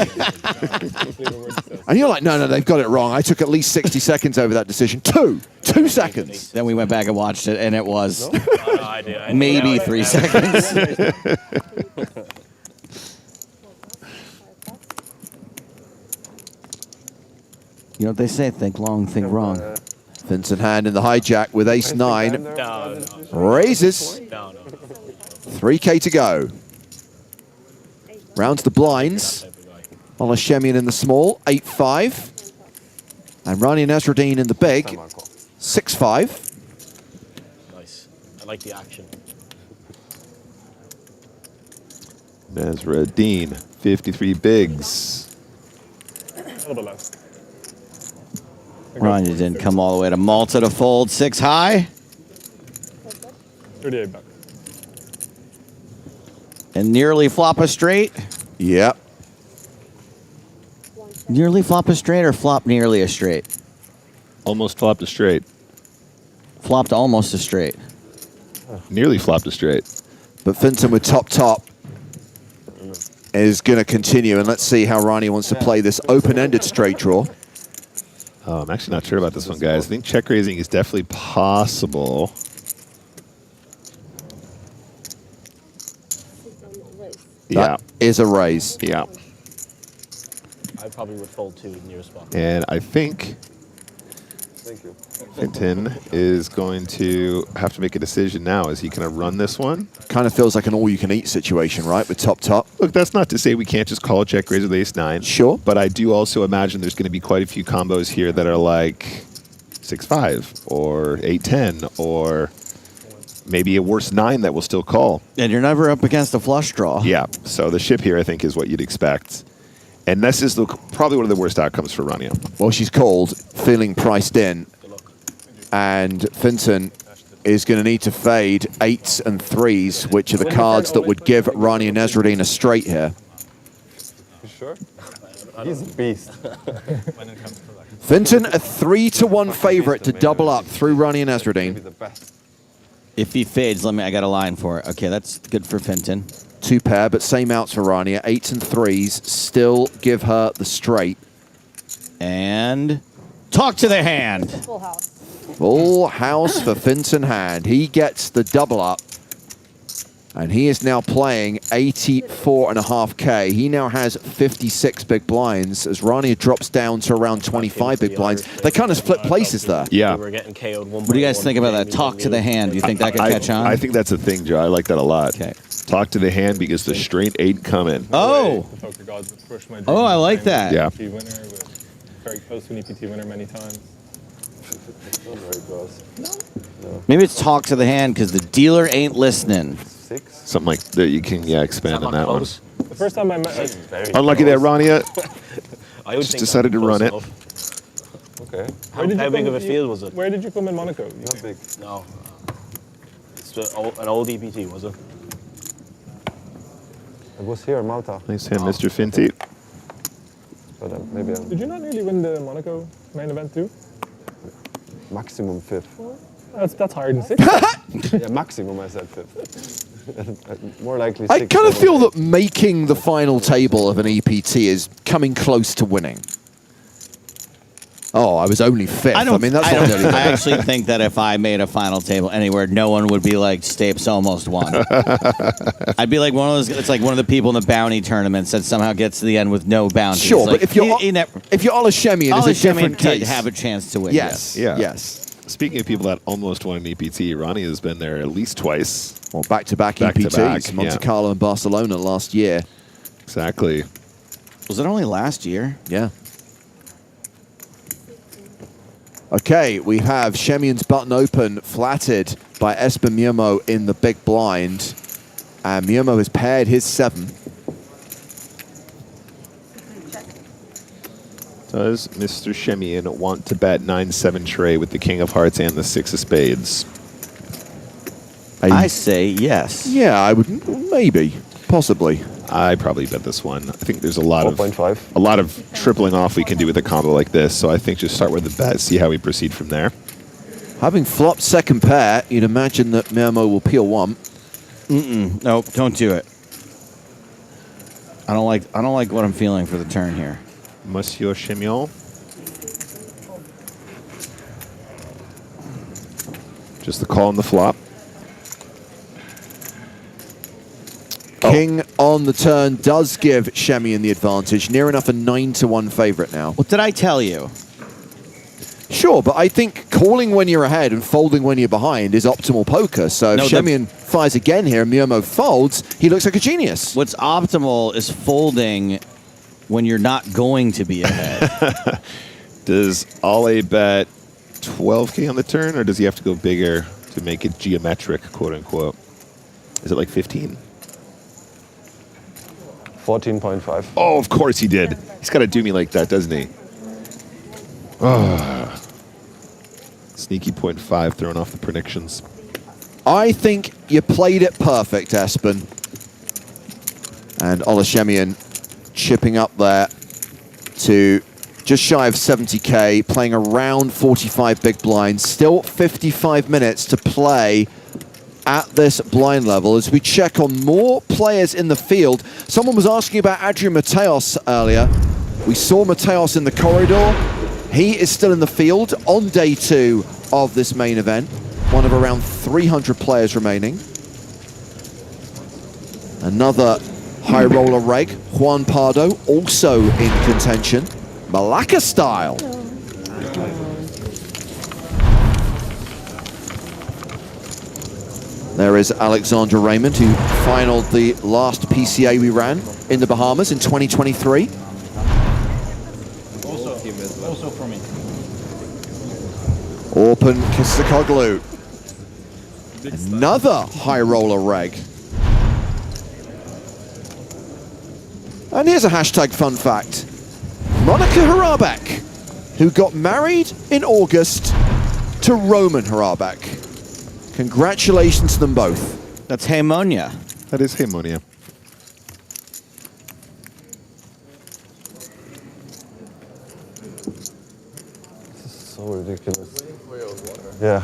C: And you're like, no, they've got it wrong. I took at least 60 seconds over that decision. 2 seconds.
D: Then we went back and watched it, and it was maybe 3 seconds. You know what they say? Think long, think wrong.
C: Vincent Hand in the hijack with ace-9.
J: No.
C: Raises.
J: No.
C: 3K to go. Round to the blinds. Olashemian in the small, 8-5. And Rani Nasruddin in the big, 6-5.
J: Nice. I like the action.
F: Nasruddin, 53 bigs.
H: A little bit less.
D: Ronnie didn't come all the way to Malta to fold 6 high.
H: 38 back.
D: And nearly flop a straight?
C: Yep.
D: Nearly flop a straight or flop nearly a straight?
F: Almost flopped a straight.
D: Flopped almost a straight.
F: Nearly flopped a straight.
C: But Finton with top is going to continue. And let's see how Ronnie wants to play this open-ended straight draw.
F: Oh, I'm actually not sure about this one, guys. I think check raising is definitely possible.
C: That is a raise.
F: Yeah.
J: I probably would fold 2 in your spot.
F: And I think Finton is going to have to make a decision now. Is he going to run this one?
C: Kind of feels like an all-you-can-eat situation, right, with top.
F: Look, that's not to say we can't just call a check raise with ace-9.
C: Sure.
F: But I do also imagine there's going to be quite a few combos here that are like 6-5 or 8-10 or maybe a worse 9 that will still call.
D: And you're never up against a flush draw.
F: Yeah. So the ship here, I think, is what you'd expect. And this is probably one of the worst outcomes for Rania.
C: Well, she's called, feeling priced in. And Finton is going to need to fade 8s and 3s, which are the cards that would give Rania Nasruddin a straight here.
K: You sure? He's a beast.
C: Finton, a 3-1 favorite to double up through Rania Nasruddin.
D: If he fades, I got a line for it. Okay, that's good for Finton.
C: 2 pair, but same outs for Rania. 8s and 3s still give her the straight.
D: And talk to the hand.
G: Full house.
C: Full house for Finton hand. He gets the double up. And he is now playing 84.5K. He now has 56 big blinds as Rania drops down to around 25 big blinds. They kind of split places there.
F: Yeah.
J: We were getting KO'd one.
D: What do you guys think about that? Talk to the hand. Do you think that could catch on?
F: I think that's a thing, Joe. I like that a lot.
D: Okay.
F: Talk to the hand because the straight ain't coming.
D: Oh. Oh, I like that.
F: Yeah.
H: Winner with very close to an EPT winner many times.
D: Maybe it's talk to the hand because the dealer ain't listening.
F: Something like that. You can expand on that one.
H: The first time I met,
F: Unlucky that Rania
J: I would
F: just
J: think
F: decided to run it.
K: Okay.
J: How big of a field was it?
H: Where did you come in Monaco?
K: Not big.
J: No. It's an old EPT, was it?
K: I was here in Malta.
F: Nice hand, Mr. Finty.
K: But maybe I'm
H: Did you not nearly win the Monaco main event too?
K: maximum 5th.
H: That's higher than 6th.
K: Yeah, maximum I said 5th. More likely 6th.
C: I kind of feel that making the final table of an EPT is coming close to winning. Oh, I was only 5th. I mean, that's not really
D: I actually think that if I made a final table anywhere, no one would be like, Stapes almost won. I'd be like one of those, it's like one of the people in the bounty tournaments that somehow gets to the end with no bounty.
C: Sure,
D: like,
C: but if you're Ola Shemian, it's a different case.
D: Have a chance to win.
C: Yes,
F: Yeah.
C: yes.
F: Speaking of people that almost won an EPT, Ronnie has been there at least twice.
C: Well, back-to-back EPTs, Monte Carlo and Barcelona last year.
F: Exactly.
D: Was it only last year?
C: Yeah. Okay, we have Shemian's button open, flattered by Espen Mjømo in the big blind. And Mjømo has paired his 7.
F: Does Mr. Shemian want to bet 9-7 tray with the King of Hearts and the 6 of Spades?
D: I say yes.
C: Yeah, I would maybe, possibly.
F: I probably bet this one. I think there's a lot
K: 4.5.
F: a lot of tripling off we can do with a combo like this. So I think just start with the bet, see how we proceed from there.
C: Having flopped second pair, you'd imagine that Mjømo will peel 1.
D: Nope, don't do it. I don't like what I'm feeling for the turn here.
F: Monsieur Shemian. Just the call on the flop.
C: King on the turn does give Shemian the advantage. Near enough a 9-1 favorite now.
D: What did I tell you?
C: Sure, but I think calling when you're ahead and folding when you're behind is optimal poker. So if Shemian fires again here and Mjømo folds, he looks like a genius.
D: What's optimal is folding when you're not going to be ahead.
F: Does Ale bet 12K on the turn, or does he have to go bigger to make it geometric, quote unquote? Is it like 15?
K: 14.5.
F: Oh, of course he did. He's got to do me like that, doesn't he? Oh. Sneaky 0.5 throwing off the predictions.
C: I think you played it perfect, Espen. And Olashemian chipping up there to just shy of 70k, playing around 45 big blinds. Still 55 minutes to play at this blind level as we check on more players in the field. Someone was asking about Adrian Mateos earlier. We saw Mateos in the corridor. He is still in the field on day 2 of this main event. One of around 300 players remaining. Another high roller reg, Juan Pardo, also in contention. Malacca style. There is Alexander Raymond, who finaled the last PCA we ran in the Bahamas in 2023.
M: Also for me.
C: Orpin Kisakoglu. Another high roller reg. And here's a hashtag fun fact. Monica Harabak, who got married in August to Roman Harabak. Congratulations to them both.
D: That's Haemonia.
F: That is Haemonia.
K: This is so ridiculous. Yeah.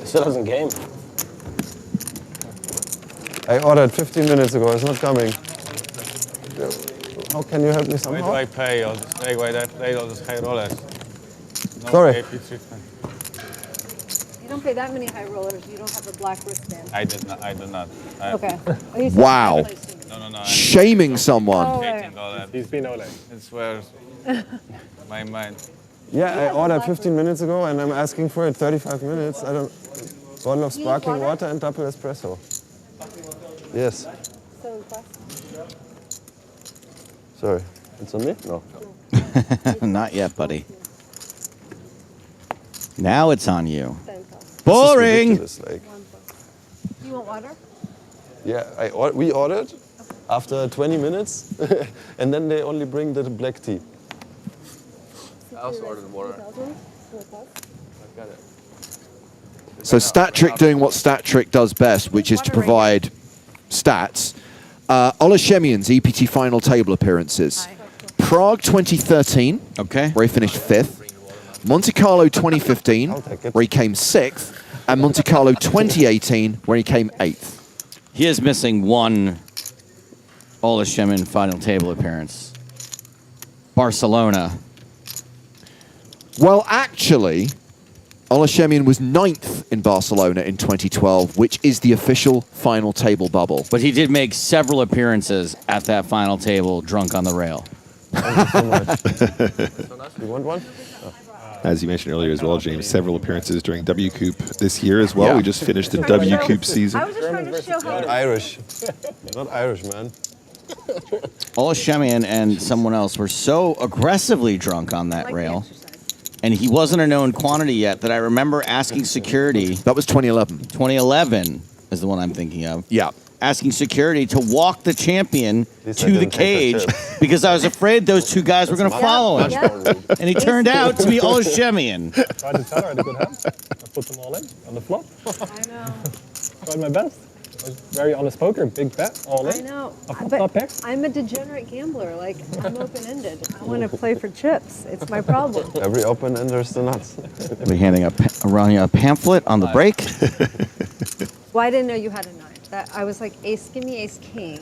J: Still hasn't game.
K: I ordered 15 minutes ago. It's not coming. How can you help me somehow?
M: Where do I pay? I'll just take away that plate, I'll just high rollers. No
K: Sorry.
M: AP treatment.
G: You don't play that many high rollers. You don't have a black wristband.
M: I do not.
G: Okay. Oh, you said
C: Wow.
G: you placed it.
M: No.
C: Shaming someone.
G: Oh, right.
M: $18.
H: He's been Ole.
M: It's where my mind.
K: Yeah, I ordered 15 minutes ago and I'm asking for it 35 minutes. I don't. Bottle of sparkling water and double espresso. Yes.
G: So request.
K: Sorry. It's on me? No.
D: Not yet, buddy. Now it's on you.
G: Fantastic.
D: Boring.
K: This is ridiculous, like,
G: You want water?
K: yeah, we ordered after 20 minutes and then they only bring the black tea.
L: I also ordered water.
K: I've got it.
C: So StatTrick doing what StatTrick does best, which is to provide stats. Olashemian's EPT final table appearances. Prague 2013,
D: Okay.
C: where he finished 5th. Monte Carlo 2015, where he came 6th. And Monte Carlo 2018, where he came 8th.
D: He is missing one Olashemian final table appearance. Barcelona.
C: Well, actually, Olashemian was 9th in Barcelona in 2012, which is the official final table bubble.
D: But he did make several appearances at that final table drunk on the rail.
K: Thank you so much. You want one?
F: As you mentioned earlier as well, James, several appearances during W Coop this year as well.
C: Yeah.
F: We just finished the W Coop season.
G: I was just trying to show how.
K: Not Irish. Not Irish, man.
D: Olashemian and someone else were so aggressively drunk on that
G: Like the
D: rail.
G: exercise.
D: And he wasn't a known quantity yet that I remember asking security.
C: That was 2011.
D: 2011 is the one I'm thinking of.
C: Yeah.
D: Asking security to walk the champion
K: least I
D: to the
K: didn't take
D: cage
K: that chip.
D: because I was afraid those two guys were going to follow him.
G: Yeah.
D: And he turned out to be Olashemian.
H: Tried to tell her I had a good hand. I put them all in on the flop.
G: I know.
H: Tried my best. I was very honest poker, big bet, all
G: I
H: in.
G: know.
H: A flop,
G: But
H: top pair.
G: I'm a degenerate gambler. Like, I'm open-ended. I want to play for chips. It's my problem.
K: Every open ender's the nuts.
D: I'll be handing around you a pamphlet on the break.
G: Well, I didn't know you had a 9. I was like, ace, give me ace king.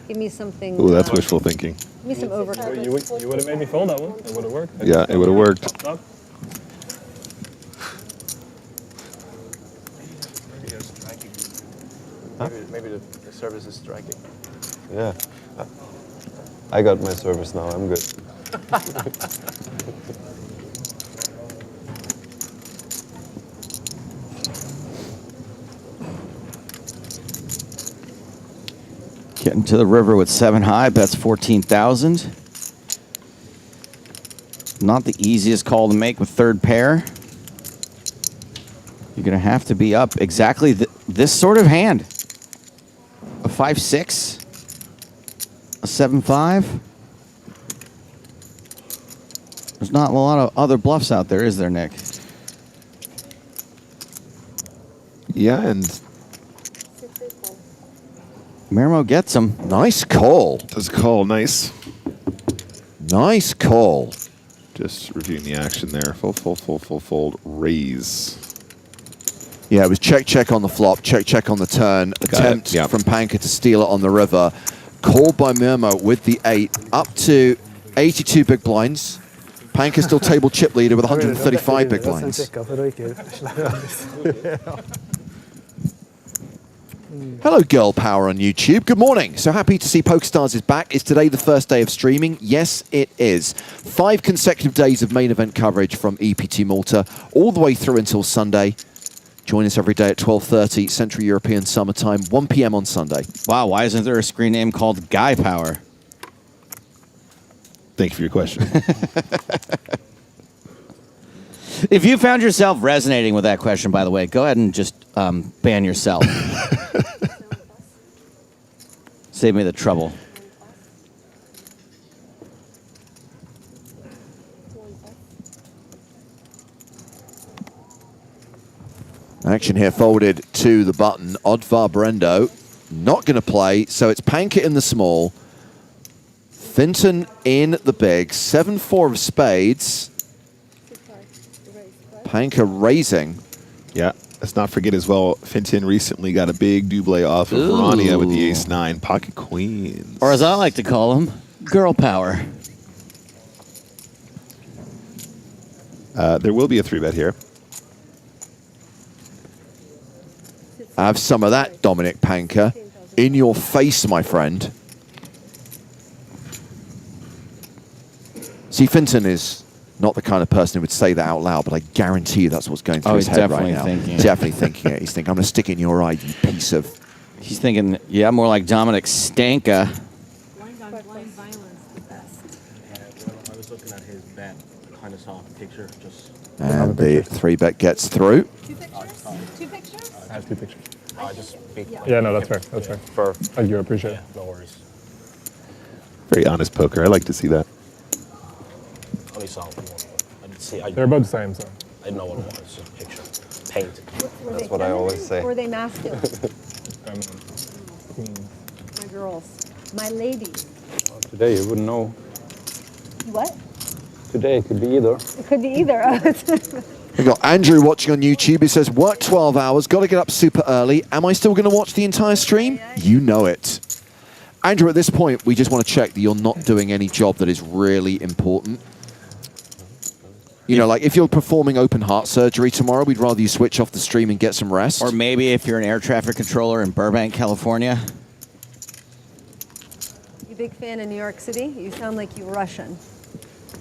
G: Give me something.
F: Ooh, that's wishful thinking.
G: Give me some overcard.
H: You would have made me fold that one. It would have worked.
F: Yeah, it would have worked.
H: Stop.
L: Maybe the service is striking.
K: Yeah. I got my service now. I'm good.
D: Getting to the river with 7 high, bets 14,000. Not the easiest call to make with third pair. You're going to have to be up exactly this sort of hand. A 5-6, a 7-5. There's not a lot of other bluffs out there, is there, Nick?
F: Yeah, and
D: Mirmo gets him.
C: Nice call.
F: Does call. Nice.
C: Nice call.
F: Just reviewing the action there. Fold. Raise.
C: Yeah, it was check on the flop, check on the turn. Attempt from Panker to steal it on the river. Called by Mirmo with the 8. Up to 82 big blinds. Panker still table chip leader with 135 big blinds. Hello, Girl Power on YouTube. Good morning. So happy to see PokerStars is back. Is today the first day of streaming? Yes, it is. 5 consecutive days of main event coverage from EPT Malta, all the way through until Sunday. Join us every day at 12:30 Central European Summer Time, 1 p.m. on Sunday.
D: Wow, why isn't there a screen name called Guy Power?
F: Thank you for your question.
D: If you found yourself resonating with that question, by the way, go ahead and just ban yourself. Save me the trouble.
C: Action here forwarded to the button. Oddvar Brendo not going to play, so it's Panker in the small. Finton in the big. 7-4 of spades. Panker raising.
F: Yeah, let's not forget as well, Finton recently got a big double off of Rania with the ace-9, pocket queens.
D: Or as I like to call them, Girl Power.
F: There will be a 3-bet here.
C: Have some of that, Dominic Panker. In your face, my friend. See, Finton is not the kind of person who would say that out loud, but I guarantee you that's what's going through his head right now. Definitely thinking it. He's thinking, I'm going to stick it in your eye, you piece of...
D: He's thinking, yeah, more like Dominic Stanka.
G: Blind on blind violence, the best.
J: I was looking at his bet. Kind of saw a picture.
C: And the 3-bet gets through.
G: 2 pictures? 2 pictures?
H: I have 2 pictures.
J: Yeah,
H: no, that's fair. That's fair. Thank you, I appreciate it.
J: No worries.
F: Very honest poker. I like to see that.
J: Only saw one. I didn't see.
H: They're about the same, so.
J: I didn't know what it was. Just a picture. Paint.
L: That's what I always say.
G: Or were they masculine?
H: Queen.
G: My girls. My ladies.
M: Today you wouldn't know.
G: What?
M: Today it could be either.
G: It could be either.
C: We've got Andrew watching on YouTube. He says, work 12 hours, got to get up super early. Am I still going to watch the entire stream? You know it. Andrew, at this point, we just want to check that you're not doing any job that is really important. You know, like if you're performing open heart surgery tomorrow, we'd rather you switch off the stream and get some rest.
D: Or maybe if you're an air traffic controller in Burbank, California.
G: You big fan of New York City? You sound like you're Russian.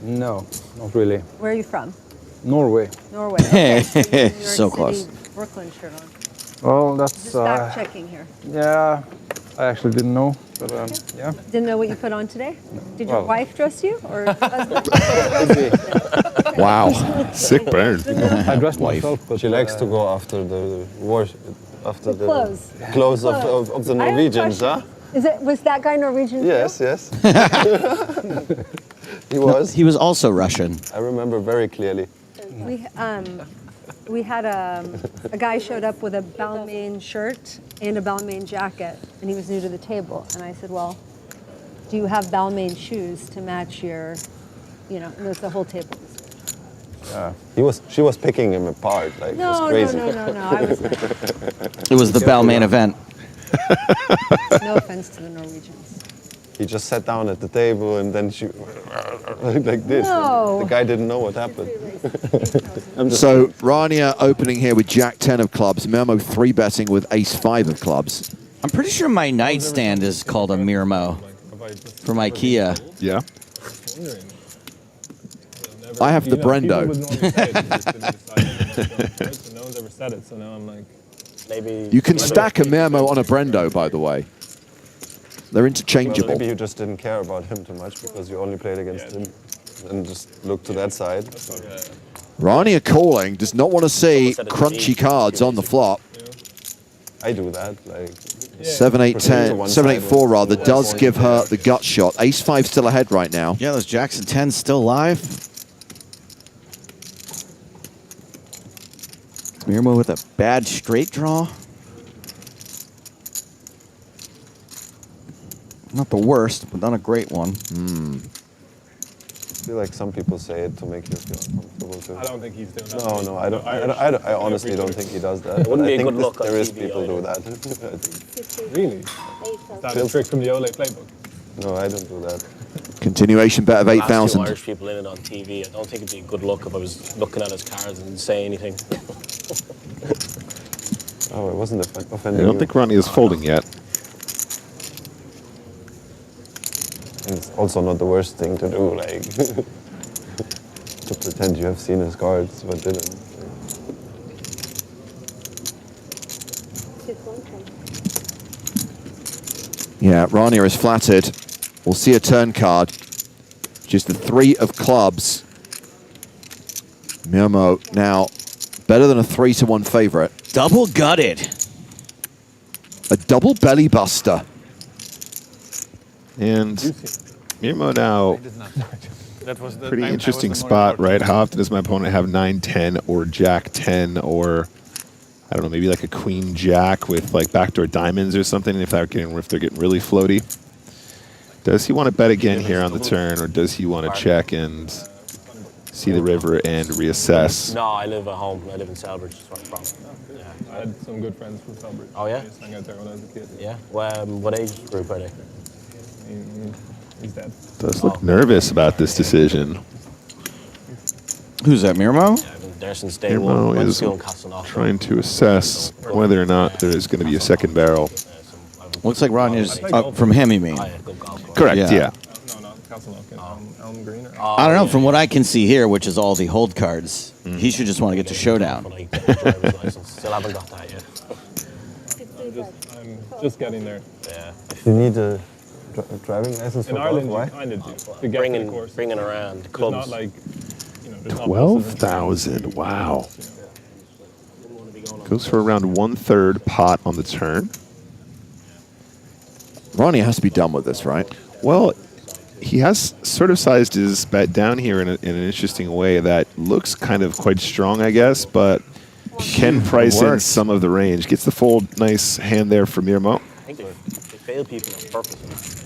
M: No, not really.
G: Where are you from?
M: Norway.
G: Norway. Okay. So, you have a New York
D: So
G: City,
D: close.
G: Brooklyn shirt on.
M: Well, that's...
G: Just fact checking here.
M: Yeah, I actually didn't know, but yeah.
G: Didn't know what you put on today? Did your
M: Well.
G: wife dress you? Or husband?
C: Wow.
F: Sick burn.
M: I dressed myself, but...
L: She likes to go after the after
G: The clothes.
L: clothes of the
G: I have a
L: Norwegians, huh?
G: question. Was that guy Norwegian?
L: Yes,
G: too?
L: yes. He was.
D: He was also Russian.
L: I remember very clearly.
G: We had a guy showed up with a Balmain shirt and a Balmain jacket, and he was new to the table. And I said, well, do you have Balmain shoes to match your, you know, and the whole table was.
L: She was picking him apart, like it was crazy.
G: No. I was not.
D: It was the Balmain event.
G: No offense to the Norwegians.
L: He just sat down at the table and then she like this.
G: No.
L: The guy didn't know what happened.
C: So Rania opening here with Jack 10 of clubs. Mirmo 3-betting with Ace 5 of clubs.
D: I'm pretty sure my nightstand is called a Mirmo from IKEA.
F: Yeah.
C: I have the Brendo.
H: No one's ever said it, so now I'm like...
J: Maybe...
C: You can stack a Mirmo on a Brendo, by the way. They're interchangeable.
L: Maybe you just didn't care about him too much because you only played against him and just looked to that side.
C: Rania calling, does not want to see crunchy cards on the flop.
L: I do that, like...
C: 7-8-4 rather, does give her the gut shot. Ace 5 still ahead right now.
D: Yeah, those Jacks and 10s still live. Mirmo with a bad straight draw. Not the worst, but not a great one.
L: I feel like some people say it to make you feel comfortable too.
H: I don't think he's doing that.
L: No, I don't. I honestly don't think he does that.
J: It wouldn't
L: I
J: be a
L: think
J: good look on
L: there is
J: TV
L: people
J: either.
L: do that. I think.
H: Really? Is that a trick from the Ole playbook?
L: No, I don't do that.
C: Continuation bet of
J: Last two
C: 8,000.
J: Irish people in it on TV. I don't think it'd be a good look if I was looking at his cards and say anything.
L: Oh, it wasn't
F: I
L: offending.
F: don't think Ronnie is folding yet.
L: And it's also not the worst thing to do, like to pretend you have seen his cards but didn't.
C: Yeah, Rania is flattered. We'll see a turn card. Just the 3 of clubs. Mirmo now better than a 3-1 favorite.
D: Double gutted.
C: A double belly buster.
F: And Mirmo now,
M: That was the
F: pretty
M: time-
F: interesting
M: that was the more
F: spot,
M: important
F: right? How often does my opponent have 9-10 or Jack-10 or, I don't know, maybe like a Queen-Jack with like backdoor diamonds or something if they're getting really floaty? Does he want to bet again here on the turn, or does he want to check and see the river and reassess?
J: No, I live at home. I live in Selbridge. That's where I'm from. Yeah.
H: I had some good friends from Selbridge.
J: Oh, yeah?
H: I used to hang out there when I was a kid.
J: Yeah. Well, what age group are they?
H: He's dead.
F: Does look nervous about this decision.
D: Who's that, Mirmo?
J: Yeah, I've been there since day one.
F: Mirmo
J: Went to
F: is
J: school in Castleknock.
F: trying to assess whether or not there is going to be a second barrel.
D: Looks like Rania's from him, you mean?
F: Correct, yeah.
H: No, Castleknock in Elm Green. Or
D: I don't know. From what I can see here, which is all the hold cards, he should just want to get to showdown.
J: Still haven't got that yet.
H: I'm just getting there.
J: Yeah.
L: You need a driving license
H: In
L: for
H: Ireland,
L: golf.
H: you
L: Why?
H: kind of do. To get to the course.
J: Bringing around
H: There's
J: clubs.
H: not like, there's not
F: 12,000, wow. Goes for around 1/3 pot on the turn.
C: Ronnie has to be done with this, right?
F: Well, he has sort of sized his bet down here in an interesting way that looks kind of quite strong, I guess, but can price in some of the range. Gets the fold, nice hand there for Mirmo.
J: I think they fail people on purpose.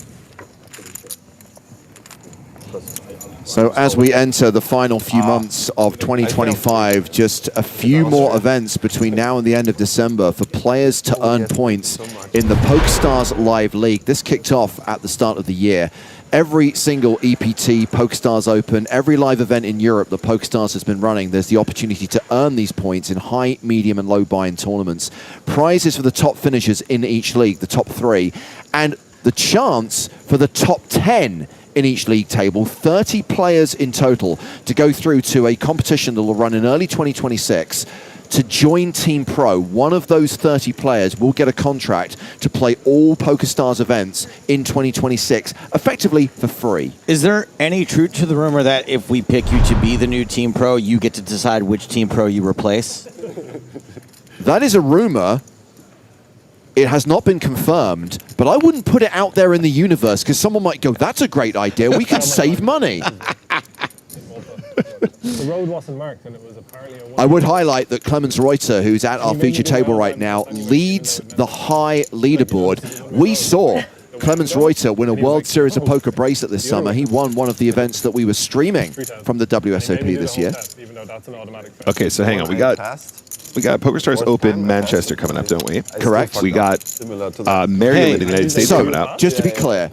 C: So as we enter the final few months of 2025, just a few more events between now and the end of December for players to earn points in the PokerStars Live League. This kicked off at the start of the year. Every single EPT, PokerStars Open, every live event in Europe that PokerStars has been running, there's the opportunity to earn these points in high, medium, and low buy-in tournaments. Prizes for the top finishers in each league, the top 3, and the chance for the top 10 in each league table, 30 players in total to go through to a competition that will run in early 2026 to join Team Pro. One of those 30 players will get a contract to play all PokerStars events in 2026, effectively for free.
D: Is there any truth to the rumor that if we pick you to be the new Team Pro, you get to decide which Team Pro you replace?
C: That is a rumor. It has not been confirmed, but I wouldn't put it out there in the universe because someone might go, that's a great idea. We could save money.
H: The road wasn't marked, and it was apparently a
C: I would highlight that Clemens Reuter, who's at our feature table right now, leads the high leaderboard. We saw Clemens Reuter win a World Series of Poker bracelet this summer. He won one of the events that we were streaming from the WSOP this year.
H: even though that's an automatic.
F: Okay, so hang on. We got PokerStars Open Manchester coming up, don't we?
C: Correct.
F: We got Maryland in the United States coming up.
C: Just to be clear,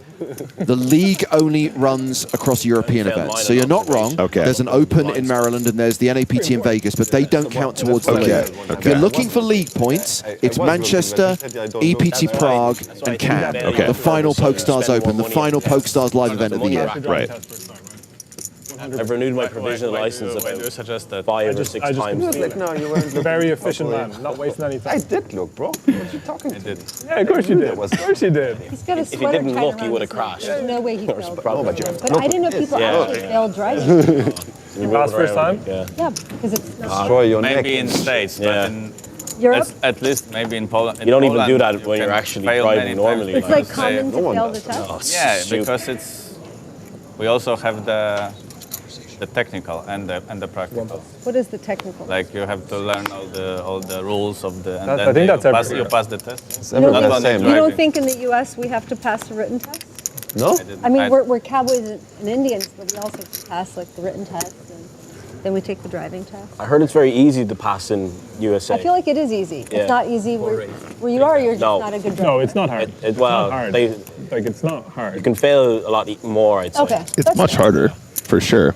C: the league only runs across European events. So you're not wrong.
F: Okay.
C: There's an Open in Maryland and there's the NAPT in Vegas, but they don't count towards the league. If you're looking for league points, it's Manchester, EPT Prague, and Cannes.
F: Okay.
C: The final PokerStars Open, the final Pokestars live event of the year.
F: Right.
J: I've renewed my provisional license about 5 or 6 times.
L: No, you weren't looking.
H: Very efficient man, not wasting any time.
L: I did look, bro. What are you talking to?
H: Yeah, of course you did. Of course you did.
G: He's got a
J: If he
G: sweater
J: didn't
G: tied
J: look, he
G: around
J: would have
G: his neck.
J: crashed.
G: There's no way he failed.
J: Probably.
G: But I didn't know people actually failed driving.
H: You passed first time?
J: Yeah.
G: Yeah, because it's not
L: Destroy your neck.
M: Maybe in States,
J: Yeah.
M: but in
G: Europe.
M: at least maybe in Poland.
J: You don't even do that when you're actually driving normally.
G: It's like common to fail the test.
M: Yeah,
J: Stupid.
M: because we also have the technical and the practical.
G: What is the technical?
M: Like you have to learn all the rules of the. And
H: I
M: then
H: think that's
M: you
H: everywhere.
M: pass the test.
L: It's everywhere
M: Not
L: the
M: only
L: same.
G: You don't
M: driving.
G: think in the U.S. we have to pass a written test?
C: No?
G: I mean, we're cowboys and Indians, but we also have to pass like the written test, and then we take the driving test.
J: I heard it's very easy to pass in USA.
G: I feel like it is easy.
J: Yeah.
G: It's not easy where you are. You're just not a good driver.
H: No, it's not hard.
J: It's not
H: hard. It's not hard.
J: You can fail a lot more, I'd say.
G: Okay.
F: It's much harder, for sure.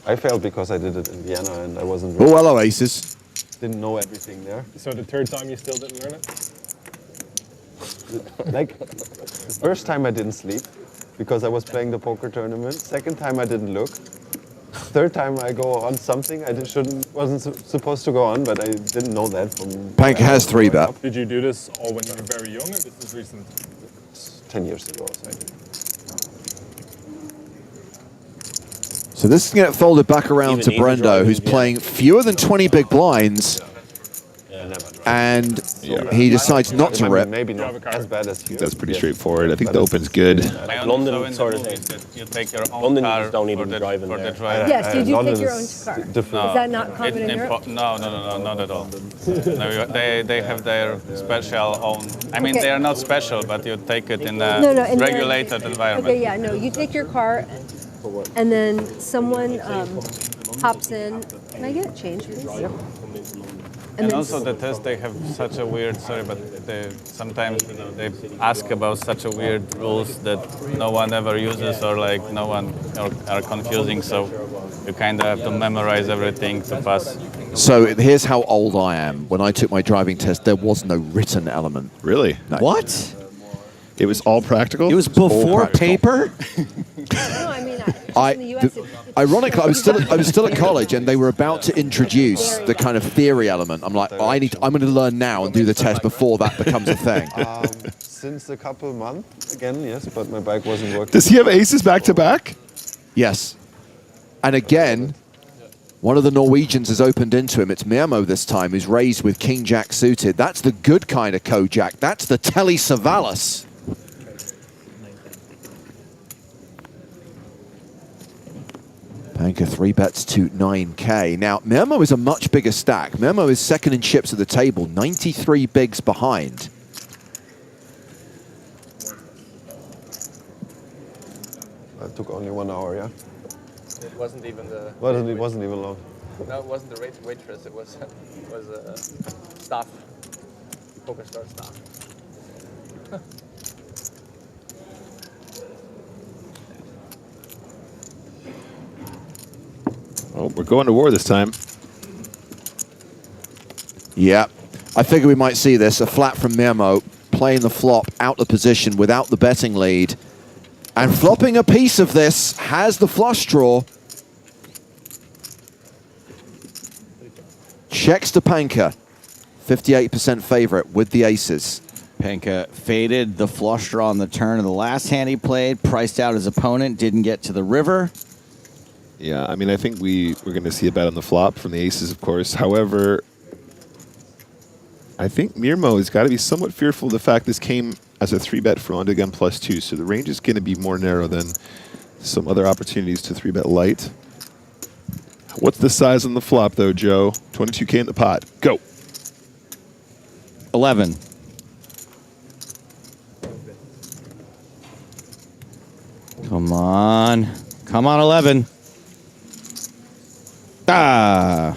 L: I failed because I did it in Vienna and I wasn't.
C: Oh, hello, aces.
L: Didn't know everything there.
H: So the third time you still didn't learn it?
L: Like, the first time I didn't sleep because I was playing the poker tournament. Second time I didn't look. Third time I go on something I wasn't supposed to go on, but I didn't know that from.
C: Panker has 3-bet.
H: Did you do this all when you were very young, or this is recent?
L: 10 years ago, so I did.
C: So this is going to get folded back around
J: Even
C: to
J: easy
C: Brendo,
J: driving,
C: who's playing fewer than 20 big blinds, and he decides not to rip.
L: Maybe not as bad as here.
F: That's pretty straightforward. I think the open's good.
J: Like London sort of thing.
N: You take your own
J: London, you
N: car
J: just don't need
N: for
J: to
N: the,
J: be driving
N: for
J: there.
N: the drive.
G: Yes, you do
L: London
G: take your own
L: is
G: car.
L: different.
G: Is that not common in Europe?
N: No, not at all. No, they have their special own. I mean,
G: Okay.
N: they are not special, but you take it in a
G: No, in the-
N: regulated environment.
G: Okay, yeah, no, you take your car, and then someone hops in. Can I get it changed, please?
N: And
G: then
N: also the test, they have such a weird, sorry, but sometimes they ask about such a weird rules that no one ever uses or like no one are confusing. So you kind of have to memorize everything to pass.
C: So here's how old I am. When I took my driving test, there was no written element.
F: Really?
C: No.
D: What?
F: It was all practical?
D: It was before paper?
G: No, I mean, in the US,
C: Ironically, I was still at college, and they were about to introduce the kind of theory element. I'm like, I'm going to learn now and do the test before that becomes a thing.
L: Since a couple months, again, yes, but my bike wasn't working.
F: Does he have aces back to back?
C: Yes. And again, one of the Norwegians has opened into him. It's Mirmo this time, who's raised with King Jack suited. That's the good kind of Kojak. That's the Telly Savalas. Panker 3-bets to 9K. Now, Mirmo is a much bigger stack. Mirmo is second in chips at the table, 93 bigs behind.
L: That took only 1 hour, yeah?
O: It wasn't even the...
L: It wasn't even long.
O: No, it wasn't the waitress. It was staff. PokerStars staff.
F: Oh, we're going to war this time.
C: Yeah, I figure we might see this. A flat from Mirmo, playing the flop out of position without the betting lead. And flopping a piece of this has the flush draw. Checks to Panker. 58% favorite with the aces.
D: Panker faded the flush draw on the turn of the last hand he played, priced out his opponent, didn't get to the river.
F: Yeah, I mean, I think we're going to see a bet on the flop from the aces, of course. However, I think Mirmo has got to be somewhat fearful of the fact this came as a 3-bet for under gun +2, so the range is going to be more narrow than some other opportunities to 3-bet light. What's the size on the flop, though, Joe? 22K in the pot. Go.
D: 11. Come on. Come on, 11. Ah.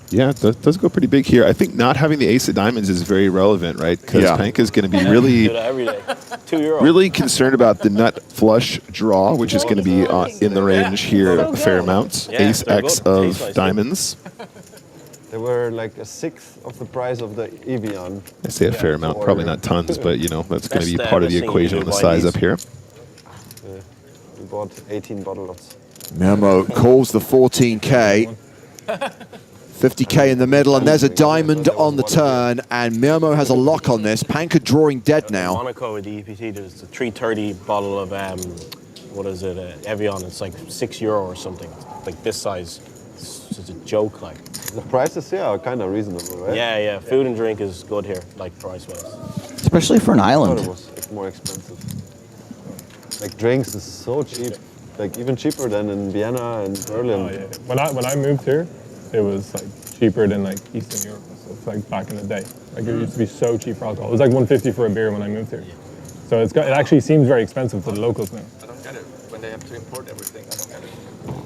F: Yeah, it does go pretty big here. I think not having the ace of diamonds is very relevant, right? Because
C: Yeah.
F: Panka's going to be really,
J: Do that every day. €2.
F: really concerned about the nut flush draw, which is going to be in the range here a fair amount.
J: Yeah,
F: Ace
J: they're
F: X
J: good.
F: of
J: Ace nice,
F: diamonds.
L: They were like a sixth of the price of the Evian.
F: I say a fair amount, probably not tons, but you know that's going to be
J: Best,
F: part of the
J: best thing
F: equation
J: you
F: on the
J: do
F: size
J: buy
F: up here.
L: We bought 18 bottles.
C: Mirmo calls the 14K. 50K in the middle, and there's a diamond on the turn, and Mirmo has a lock on this. Panker drawing dead now.
J: Monaco with the EPT, there's a 330 bottle of, what is it, Evian. It's like €6 or something. Like this size. It's just a joke, like.
L: The prices here are kind of reasonable, right?
J: Yeah, yeah. Food and drink is good here, like price-wise.
D: Especially for an
L: I thought
D: island.
L: it was like, more expensive. Like drinks is so cheap, like even cheaper than in Vienna and Berlin.
H: Oh, yeah. When I moved here, it was like cheaper than like Eastern Europe and stuff, like back in the day. Like it used to be so cheap for alcohol. It was like $150 for a beer when I moved here. So it actually seems very expensive to the locals now.
O: I don't get it. When they have to import everything, I don't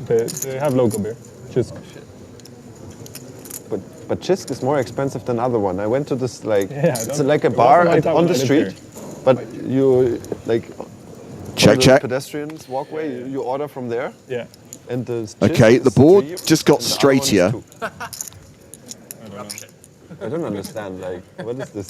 O: get it.
H: They have local beer. Just
L: But Chisk is more expensive than other one. I went to this it's like a
H: it
L: bar
H: wasn't like that
L: on
H: when
L: the
H: I lived
L: street,
H: here.
L: but you like
C: Check,
L: on the
C: check.
L: pedestrians walkway. You order from there.
H: Yeah.
L: And the
C: Okay,
L: Chisk
C: the
L: is
C: board
L: 3
C: just got
L: and the other
C: straight
L: one is
C: here.
L: 2. I don't understand. Like, what is this?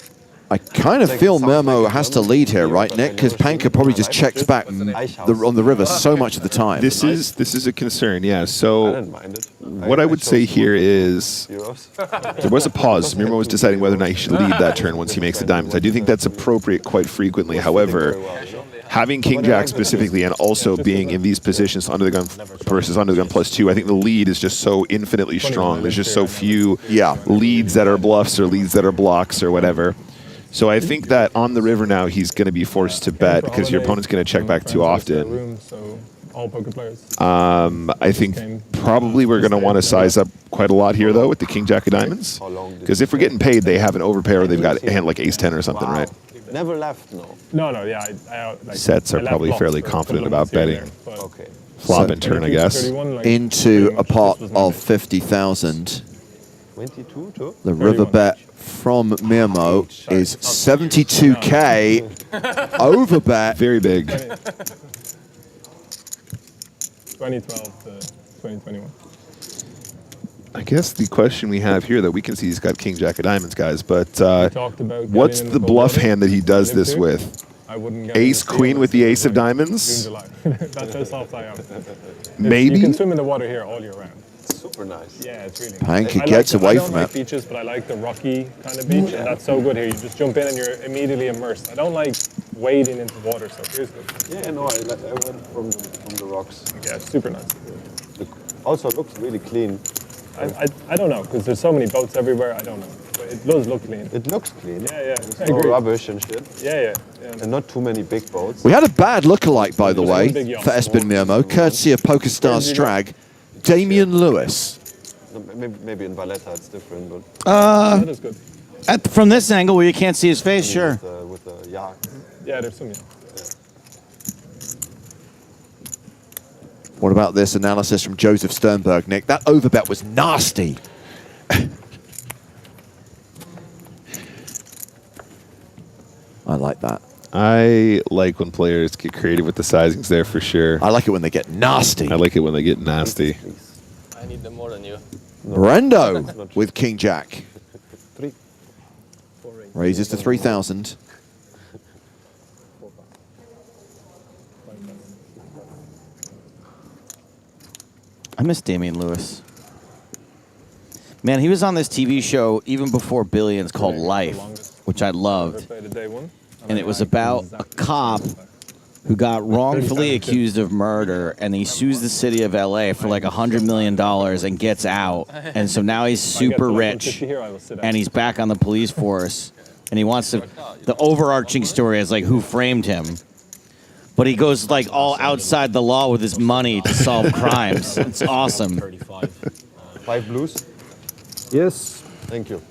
C: I kind of
L: Like,
C: feel
L: sounds
C: Mermo
L: like a
C: has to
L: German
C: lead here,
L: beer,
C: right,
L: but
C: Nick?
L: I
C: Because
L: never seen
C: Panka
L: it.
C: probably just
L: I
C: checks
L: just
C: back
L: was an ice house.
C: on the river so much of the time.
F: This is a concern, yeah. So
L: I didn't mind it.
F: what I would say here is there was a pause. Mirmo was deciding whether or not he should lead that turn once he makes the diamonds. I do think that's appropriate quite frequently. However, having King Jack specifically and also being in these positions under the gun versus under the gun +2, I think the lead is just so infinitely strong. There's just so few leads that are bluffs or leads that are blocks or whatever. So I think that on the river now he's going to be forced to bet because your opponent's going to check back too often.
H: All poker players.
F: I think probably we're going to want to size up quite a lot here, though, with the King Jack of Diamonds. Because if we're getting paid, they have an overpair or they've got a hand like Ace-10 or something, right?
L: Never left, no.
H: No, yeah. I
F: Sets are probably fairly confident about betting.
L: Okay.
F: Flop and turn, I guess.
C: Into a pot of 50,000.
L: 22 too?
C: The river bet from Mirmo is 72K. Over bet.
F: Very big.
H: 2012 to 2021.
F: I guess the question we have here that we can see he's got King Jack of Diamonds, guys, but what's the bluff hand that he does this with? Ace Queen with the Ace of Diamonds?
H: That's how soft I am.
F: Maybe?
H: You can swim in the water here all year round.
L: Super nice.
H: Yeah, it's really
C: Panka
H: nice.
C: gets away
H: I don't
C: from
H: like
C: it.
H: beaches, but I like the rocky kind of beach, and that's so good here. You just jump in and you're immediately immersed. I don't like wading into water, so here's good.
L: Yeah, no, I went from the rocks.
H: Yeah, it's super nice.
L: Also looks really clean.
H: I don't know, because there's so many boats everywhere, I don't know. But it does look clean.
L: It looks clean.
H: Yeah,
L: There's
H: I
L: no
H: agree.
L: rubbish and shit.
H: Yeah.
L: And not too many big boats.
C: We had a bad lookalike, by the
H: There's
C: way,
H: one big yacht.
C: for Espen Mirmo, courtesy of PokerStars Strag, Damian Lewis.
L: No, maybe in Valletta it's different, but
H: That is good.
D: From this angle where you can't see his face, sure.
L: with the yacht.
H: Yeah, there's some.
C: What about this analysis from Joseph Sternberg, Nick? That overbet was nasty. I like that.
F: I like when players get creative with the sizings there for sure.
C: I like it when they get nasty.
F: I like it when they get nasty.
O: I need them more than you.
C: Brendo with King Jack.
L: 3.
C: Raises to 3,000.
D: I miss Damian Lewis. Man, he was on this TV show even before Billions called Life, which I loved. And it was about a cop who got wrongfully accused of murder, and he sues the city of LA for like $100 million and gets out. And so now he's super rich, and he's back on the police force. And he wants to. The overarching story is like who framed him. But he goes like all outside the law with his money to solve crimes. It's awesome.
L: 5 blues?
M: Yes.
L: Thank you.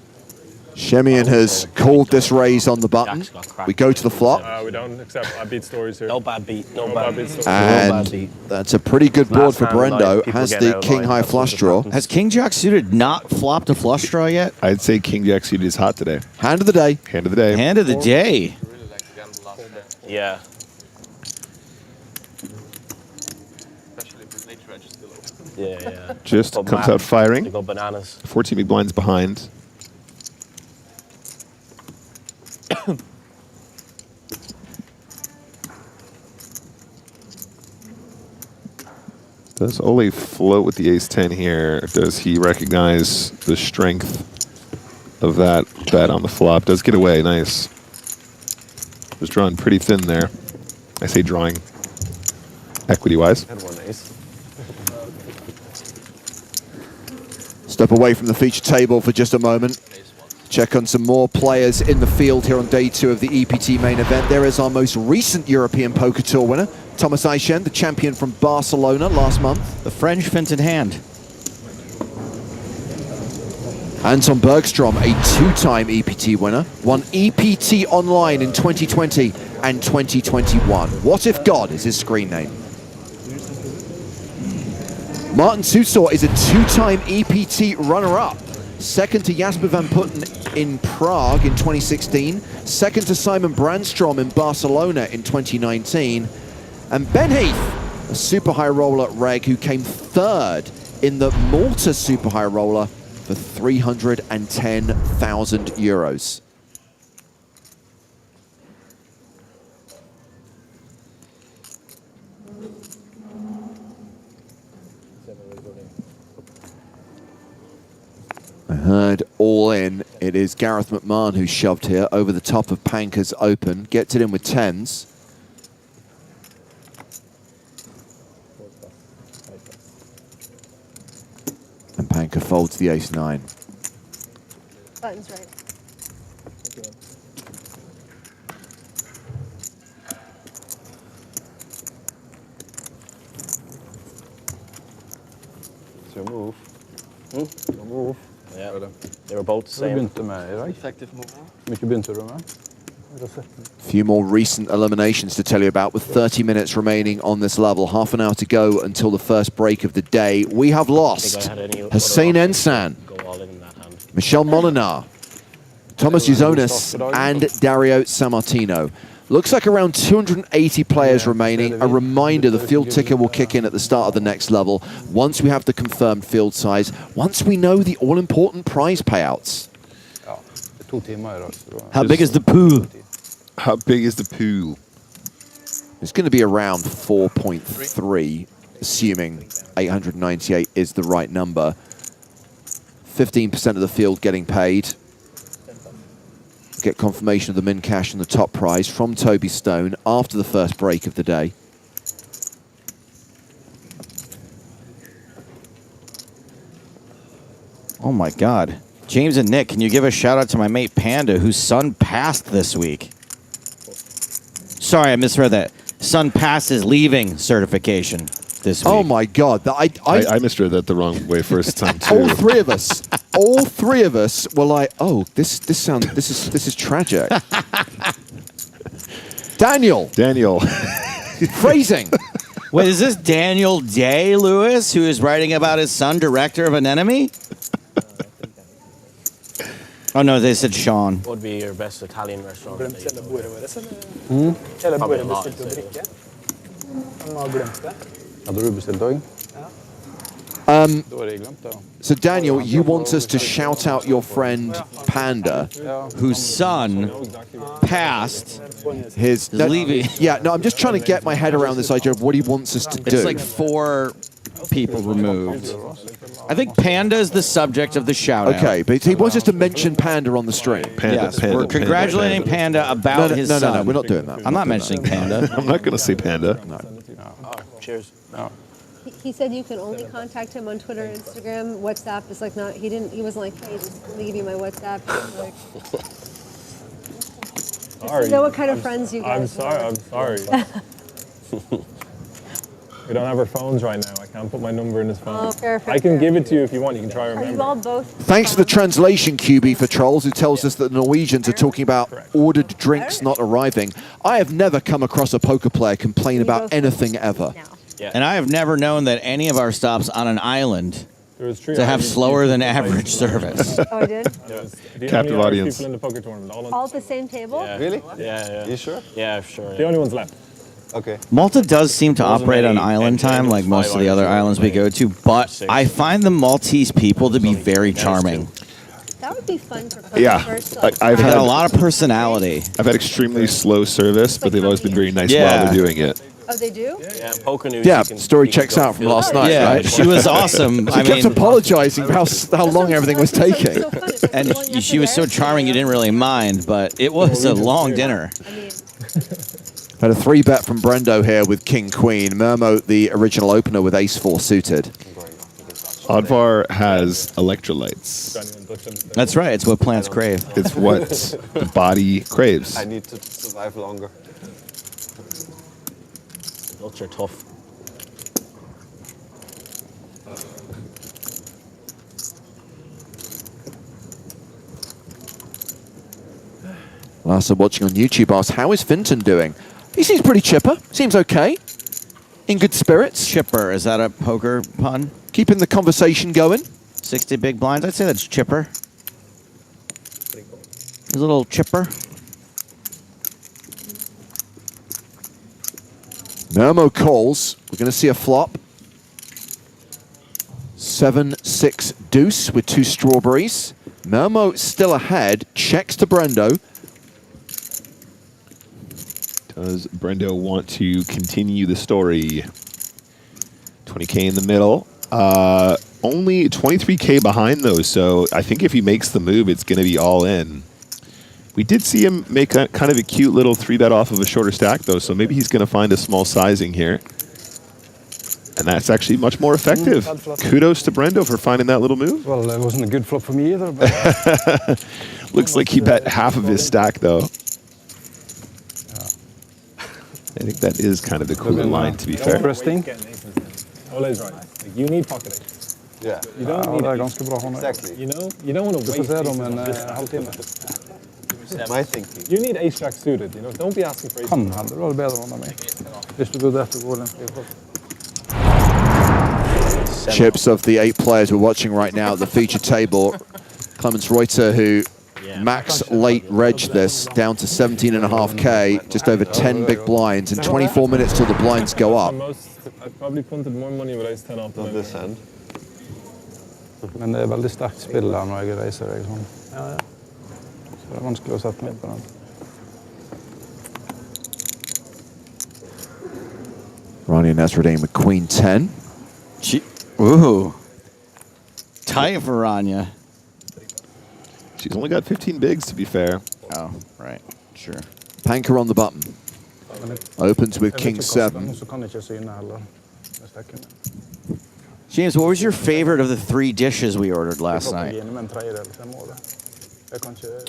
C: Shemian has called this raise on the button. We go to the flop.
H: We don't accept I beat stories here.
J: No bad beat. No bad beat.
H: stories.
C: And that's a pretty good board for
J: Last hand, like,
C: Brendo.
J: people
C: Has
J: get
C: the
J: out
C: king
J: line,
C: high
J: that's
C: flush
J: what
C: draw.
D: Has King Jack suited not flopped a flush draw yet?
F: I'd say King Jack suited is hot today.
C: Hand of the day.
F: Hand of the day.
D: Hand of the day.
J: Yeah.
O: Especially if the nature edge is still open.
J: Yeah.
F: Just
J: Go
F: comes
J: mad.
F: out firing.
J: They go bananas.
F: 14 big blinds behind. Does Ole float with the ace-10 here? Does he recognize the strength of that bet on the flop? Does get away, nice. Was drawn pretty thin there. I say drawing equity-wise.
L: Had 1 ace.
C: Step away from the feature table for just a moment. Check on some more players in the field here on day 2 of the EPT main event. There is our most recent European Poker Tour winner, Thomas Eichen, the champion from Barcelona last month.
D: The French Finted hand.
C: Anton Bergstrom, a 2-time EPT winner, won EPT Online in 2020 and 2021. What If God is his screen name. Martin Susor is a 2-time EPT runner-up. Second to Jasper van Putten in Prague in 2016. Second to Simon Brandstrom in Barcelona in 2019. And Ben Heath, a super high roller at Reg, who came third in the Malta super high roller for 310,000 euros. I heard all in. It is Gareth McMahon who shoved here over the top of Panker's open. Gets it in with 10s. And Panker folds the ace-9.
G: Button's right.
L: It's your move. Your move.
J: Yeah, they were both the same.
O: Effective move.
C: A few more recent eliminations to tell you about with 30 minutes remaining on this level. Half an hour to go until the first break of the day. We have lost Hussein Ensan, Michel Molinar, Thomas Uzonis, and Dario Sammartino. Looks like around 280 players remaining. A reminder, the field ticker will kick in at the start of the next level once we have the confirmed field size, once we know the all-important prize payouts.
D: How big is the pool?
F: How big is the pool?
C: It's going to be around 4.3, assuming 898 is the right number. 15% of the field getting paid. Get confirmation of the min cash and the top prize from Toby Stone after the first break of the day.
D: Oh my God. James and Nick, can you give a shout out to my mate Panda, whose son passed this week? Sorry, I misread that. Son passed his leaving certification this week.
C: Oh my God.
F: I misread that the wrong way first time too.
C: All three of us were like, oh, this is tragic. Daniel. Phrasing.
D: Wait, is this Daniel Day-Lewis, who is writing about his son, director of an enemy? Oh no, they said Sean.
J: What would be your best Italian restaurant?
C: So Daniel, you want us to shout out your friend Panda,
D: whose son passed
C: his
D: leaving.
C: Yeah, no, I'm just trying to get my head around this idea of what he wants us to do.
D: It's like 4 people removed. I think Panda is the subject of the shout out.
C: Okay, but he wants us to mention Panda on the stream.
D: We're congratulating Panda about his son.
C: No, we're not doing that.
D: I'm not mentioning Panda.
F: I'm not going to say Panda.
C: No.
J: Cheers.
L: No.
G: He said you can only contact him on Twitter, Instagram, WhatsApp. It's like not. He wasn't like, hey, just let me give you my WhatsApp. Like,
H: Sorry.
G: Know what kind of friends you guys
H: I'm sorry. We don't have our phones right now. I can't put my number in his phone.
G: Oh, fair.
H: I can give it to you if you want. You can try to
G: Are
H: remember.
G: you all both?
C: Thanks for the translation, QB for Trolls, who tells us that the Norwegians are talking about ordered drinks not arriving. I have never come across a poker player complain about anything ever.
J: Yeah.
D: And I have never known that any of our stops on an island to have slower than average service.
G: Oh, I did?
F: Captive audience.
H: People in the poker tournament.
G: All at the same table?
J: Yeah.
L: Really?
J: Yeah.
L: You sure?
J: Yeah, sure.
H: The only ones left.
L: Okay.
D: Malta does seem to
J: Wasn't
D: operate on
J: many
D: island time like most of the other islands we go to,
J: Like
D: but
J: 6.
D: I find the Maltese people to be very charming.
G: That would be fun for poker
F: Yeah,
G: first.
F: I've
D: They
F: had
D: got a lot of personality.
F: I've had extremely slow service, but they've always been very nice
D: Yeah.
F: while they're doing it.
G: Oh, they do?
J: Yeah, poker news.
C: Yeah,
J: you can-
C: story
J: you can
C: checks
J: go
C: out from
J: field
C: last
J: trip.
C: night,
D: Yeah,
C: right?
D: she was awesome.
C: She
D: I
C: kept
D: mean,
C: apologizing for how long everything was taking.
G: So fun. It's like
D: and
G: going up
D: she was so
G: there.
D: charming you didn't really mind, but it was a long dinner.
G: I mean,
C: Had a 3-bet from Brendo here with King Queen. Mermo, the original opener, with Ace-4 suited.
F: Oddvar has electrolytes.
D: That's right. It's what plants crave.
F: It's what the body craves.
L: I need to survive longer.
J: Adults are tough.
C: Last I'm watching on YouTube asked, how is Finton doing? He seems pretty chipper. Seems okay. In good spirits.
D: Chipper, is that a poker pun?
C: Keeping the conversation going.
D: 60 big blinds, I'd say that's chipper. He's a little chipper.
C: Mermo calls. We're going to see a flop. 7-6 deuce with 2 strawberries. Mermo still ahead. Checks to Brendo.
F: Does Brendo want to continue the story? 20K in the middle. Only 23K behind, though, so I think if he makes the move, it's going to be all in. We did see him make a kind of a cute little 3-bet off of a shorter stack, though, so maybe he's going to find a small sizing here. And that's actually much more effective. Kudos to Brendo for finding that little move.
M: Well, it wasn't a good flop for me either. But
F: Looks like he bet half of his stack, though. I think that is kind of the cooler line, to be fair.
M: Interesting.
H: Ole's right. Like, you need pocket eights.
L: Yeah.
H: You don't need
M: det ganska bra honom.
L: Exactly.
H: You know, you don't want to
M: Du får
H: waste
M: se dem
H: aces
M: en
H: on this
M: halvtimme.
L: My thinking.
H: You need ace jack suited, you know. Don't be asking for ace.
M: Han hade varit bättre än mig. Hvis du borde efter gå den fler.
C: Chips of the 8 players we're watching right now at the feature table. Clemens Reuter, who max late reg this down to 17.5K, just over 10 big blinds in 24 minutes till the blinds go up.
H: I probably punted more money with ace 10 off
L: On this hand.
M: Men det väldigt starkt spill där när jag reiser deg sånn. Ja. Så det vanskelig å sette meg på den.
C: Ronnie Nasruddin with Queen 10.
D: Ooh. Tight for Rania.
F: She's only got 15 bigs, to be fair.
D: Oh, right. Sure.
C: Panker on the button. Opens with King 7.
M: Så kan ikke syne heller.
D: James, what was your favorite of the 3 dishes we ordered last night?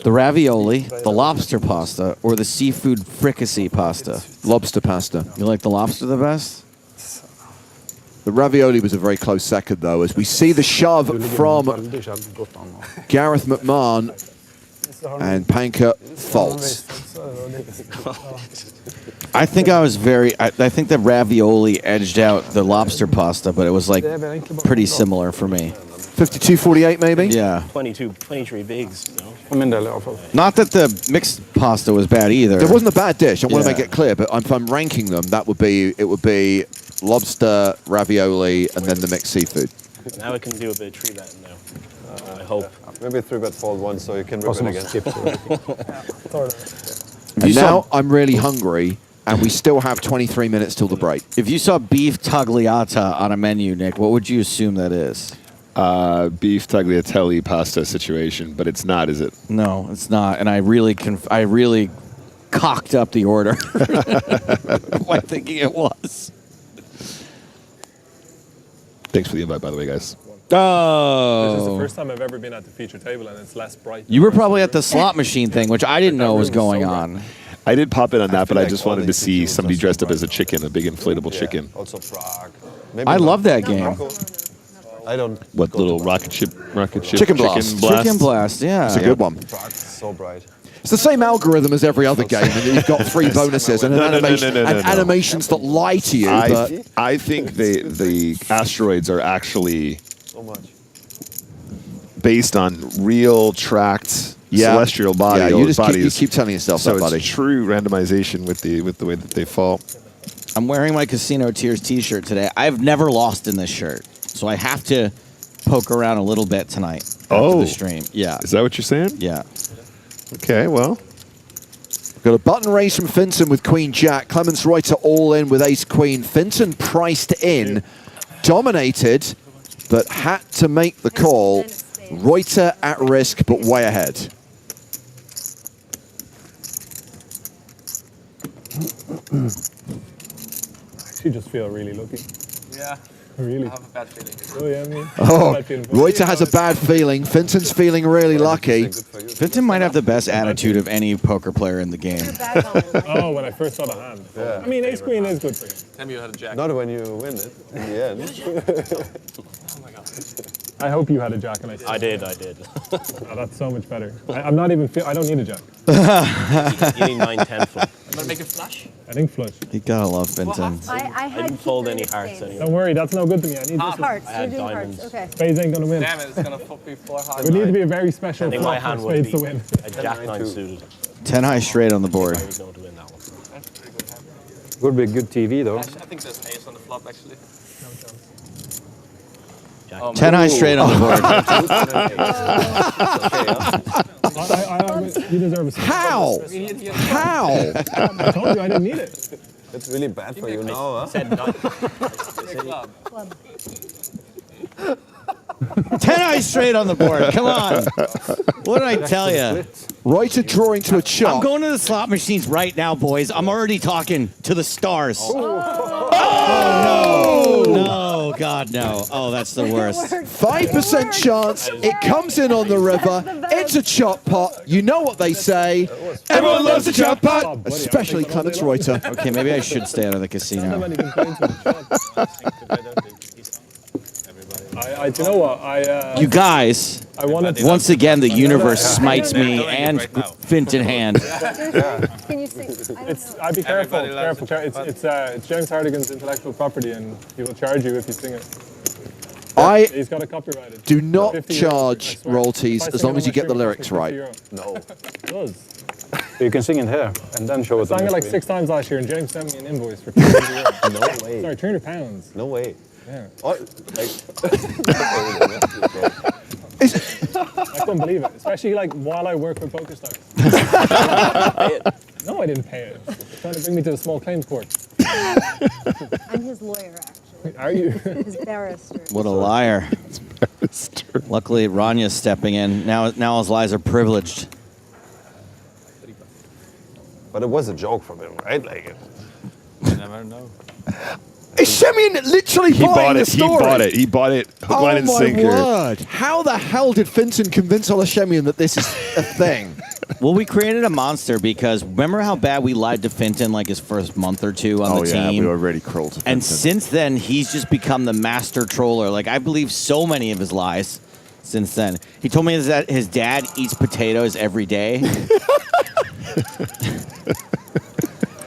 D: The ravioli, the lobster pasta, or the seafood fricassee pasta?
C: Lobster pasta.
D: You like the lobster the best?
C: The ravioli was a very close second, though, as we see the shove from Gareth McMahon, and Panker folds.
D: I think I was I think the ravioli edged out the lobster pasta, but it was like pretty similar for me.
C: 52-48 maybe?
D: Yeah.
J: 23 bigs.
D: Not that the mixed pasta was bad either.
C: It wasn't a bad dish. I want to
D: Yeah.
C: make it clear, but if I'm ranking them, it would be lobster, ravioli, and then the mixed seafood.
J: Now I can do a bit of 3-betting now. I hope.
L: Maybe 3-bet fold once so you can rip it again.
C: And now I'm really hungry, and we still have 23 minutes till the break.
D: If you saw beef tagliata on a menu, Nick, what would you assume that is?
F: Beef tagliatelle pasta situation, but it's not, is it?
D: No, it's not. And I really cocked up the order by thinking it was.
F: Thanks for the invite, by the way, guys.
H: This is the
D: Oh.
H: first time I've ever been at the feature table, and it's less bright.
D: You were probably at the slot machine thing, which I didn't know was going on.
F: I did pop in on that, but I just wanted to see somebody dressed up as a chicken, a big inflatable chicken.
L: Also Prague.
D: I love that game.
L: I don't.
F: What little rocket ship?
C: Chicken Blast.
D: Chicken Blast, yeah.
C: It's a good one.
L: Prague's so bright.
C: It's the same algorithm as every other game, and you've got 3 bonuses and animations that lie to you. But
F: I think the asteroids are actually
L: So much.
F: based on real tracked celestial bodies.
C: Yeah, you keep telling yourself
F: so
C: that, buddy.
F: it's true randomization with the way that they fall.
D: I'm wearing my Casino Tears t-shirt today. I've never lost in this shirt, so I have to poke around a little bit tonight after the stream. Yeah.
F: Is that what you're saying?
D: Yeah.
F: Okay, well.
C: Got a button raise from Finton with Queen Jack. Clemens Reuter all in with Ace Queen. Finton priced in, dominated, but had to make the call. Reuter at risk, but way ahead.
H: I actually just feel really lucky.
O: Yeah.
H: Really?
O: I have a bad feeling.
H: Oh, yeah, me.
C: Oh,
H: Bad feeling.
C: Reuter has a bad feeling. Finton's feeling really lucky.
D: Finton might have the best attitude of any poker player in the game.
H: Oh, when I first saw the hand.
L: Yeah.
H: I mean, ace queen is good for you.
O: Tell me you had a jack.
L: Not when you win it in the end.
O: Oh my god.
H: I hope you had a jack and
J: I did.
H: Oh, that's so much better. I'm not even. I don't need a jack.
J: You need 9-10 flop.
O: I'm gonna make it flush.
H: I think flush.
D: You gotta love Finton.
G: I had
J: didn't fold any hearts anyway.
H: Don't worry, that's no good to me. I need this.
G: Hearts.
J: I had
G: You're doing
J: diamonds.
G: hearts. Okay.
H: Spades ain't gonna win.
O: Damn it, it's gonna flop before
H: It
O: hard.
H: would need to be a very special
J: I think my
H: flop
J: hand
H: for
J: would
H: spades
J: be
H: to win.
J: a jack 9 suited.
D: 10 high straight on the board.
J: I was going to win that one.
M: Would be good TV though.
O: I think there's ace on the flop actually.
D: 10 high straight on the board.
H: You deserve a
C: How? How?
H: I told you I didn't need it.
L: It's really bad for you now, huh?
J: Said not.
G: Club.
D: 10 high straight on the board. Come on. What did I tell you?
C: Reuter drawing to a chop.
D: I'm going to the slot machines right now, boys. I'm already talking to the stars. Oh, no. No, God, no. Oh, that's the worst.
C: 5% chance. It comes in on the river. It's a chop pot. You know what they say. Everyone loves a chop pot, especially Clemens Reuter.
D: Okay, maybe I should stay out of the casino.
H: Do you know what?
D: You guys,
H: I wanted to,
D: once again, the universe smites me and Finton hand.
G: Can you see?
H: I'd be careful. It's James Hardigan's intellectual property, and he will charge you if you sing it. He's got a copyrighted.
C: Do not
H: 50
C: charge
H: euros,
C: royalties as long as you get the lyrics right.
L: No.
H: It does.
M: You can sing it here and then show
H: I
M: it.
H: sang it like 6 times last year, and James sent me an invoice for 200 euros.
L: No way.
H: Sorry, 200 pounds.
L: No way.
H: Yeah.
L: Oh,
H: I couldn't believe it, especially like while I work with PokerStars. No, I didn't pay it. He's trying to bring me to the small claims court.
G: I'm his lawyer, actually.
H: Are you?
G: His barrister.
D: What a liar. Luckily, Ranya's stepping in. Now his lies are privileged.
L: but it was a joke from him, right? Like,
N: You never know.
C: Is Shemian literally buying the story?
F: He bought it. Hook, line, and sinker.
C: Oh my word! How the hell did Finton convince Shemian that this is a thing?
D: Well, we created a monster because remember how bad we lied to Finton like his first month or two on the team?
F: Oh yeah, we were already cruel to Finton.
D: And since then, he's just become the master troller. Like, I believe so many of his lies since then. He told me that his dad eats potatoes every day.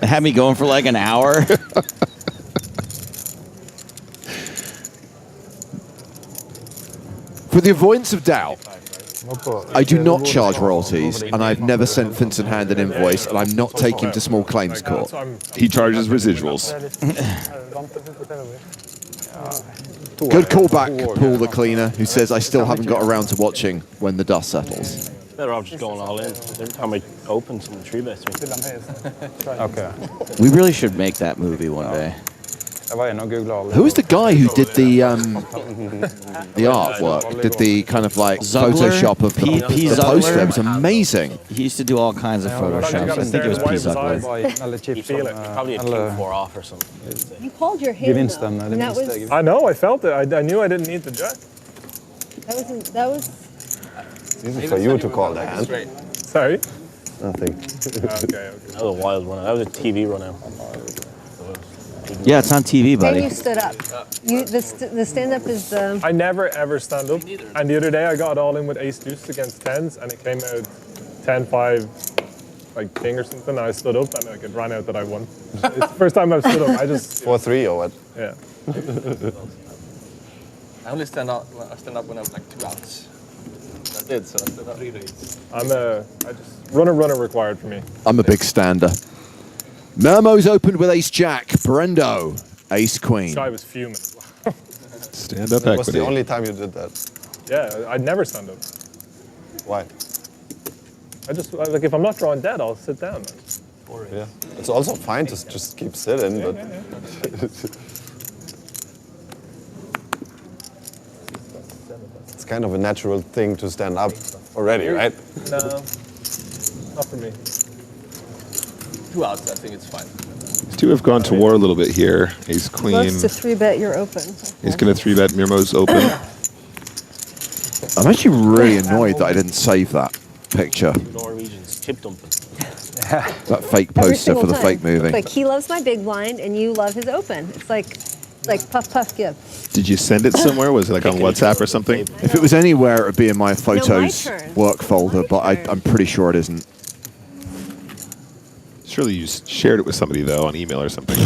D: It had me going for like an hour.
C: For the avoidance of doubt, I do not charge royalties, and I've never sent Finton Hand an invoice, and I'm not taking him to small claims court.
F: He charges residuals.
C: Good callback, Paul the cleaner, who says I still haven't got around to watching when the dust settles.
J: Better off just going all in. Every time I open, someone tree bets me.
M: Okay.
D: We really should make that movie one day.
C: Who was the guy who did the artwork? Did the kind of like
D: Zuggler?
C: Photoshop of the poster? It was amazing.
D: He used to do all kinds of Photoshops. I think it was P. Zuggler.
J: Probably a king 4 off or something.
G: You called your hand, though. And that was
H: I know, I felt it. I knew I didn't need the jack.
G: that was
L: it's easy for you to call the hand.
H: Sorry?
L: Nothing.
H: Okay.
J: That was a wild run. That was a TV run out.
D: Yeah, it's on TV,
G: Then
D: buddy.
G: you stood up. The stand-up is the...
H: I never ever stand up. And the other day I got all in with ace deuce against tens, and it came out 10-5, like king or something. And I stood up, and like, it ran out that I won. It's the first time I've stood up. I just
L: 4-3 or what?
H: Yeah.
O: I only stand up when I'm like 2 outs. That's it. So I stood up 3 days.
H: runner required for me.
C: I'm a big stander. Mermo's opened with ace jack. Brendo, ace queen.
H: This guy was fuming.
F: Stand up
L: That was
F: equity.
L: the only time you did that.
H: Yeah, I'd never stand up.
L: Why?
H: I just, like, if I'm not drawing dead, I'll sit down.
L: Yeah. It's also fine to just keep sitting, but it's kind of a natural thing to stand up already, right?
H: No, not for me.
O: 2 outs, I think it's fine.
F: These two have gone to war a little bit here. Ace queen.
G: Loves to 3-bet your open.
F: He's going to 3-bet Mirmo's open.
C: I'm actually really annoyed that I didn't save that picture.
J: Norwegians tip dumping.
C: That fake
G: Every
C: poster
G: single
C: for the
G: time.
C: fake movie.
G: Like, he loves my big blind, and you love his open. It's like, Like puff, puff, give.
F: Did you send it somewhere? Was it like on WhatsApp or something?
C: If it was anywhere, it would be in my photos
G: turn.
C: work folder, but I'm pretty sure it isn't.
F: Surely you shared it with somebody, though, on email or something.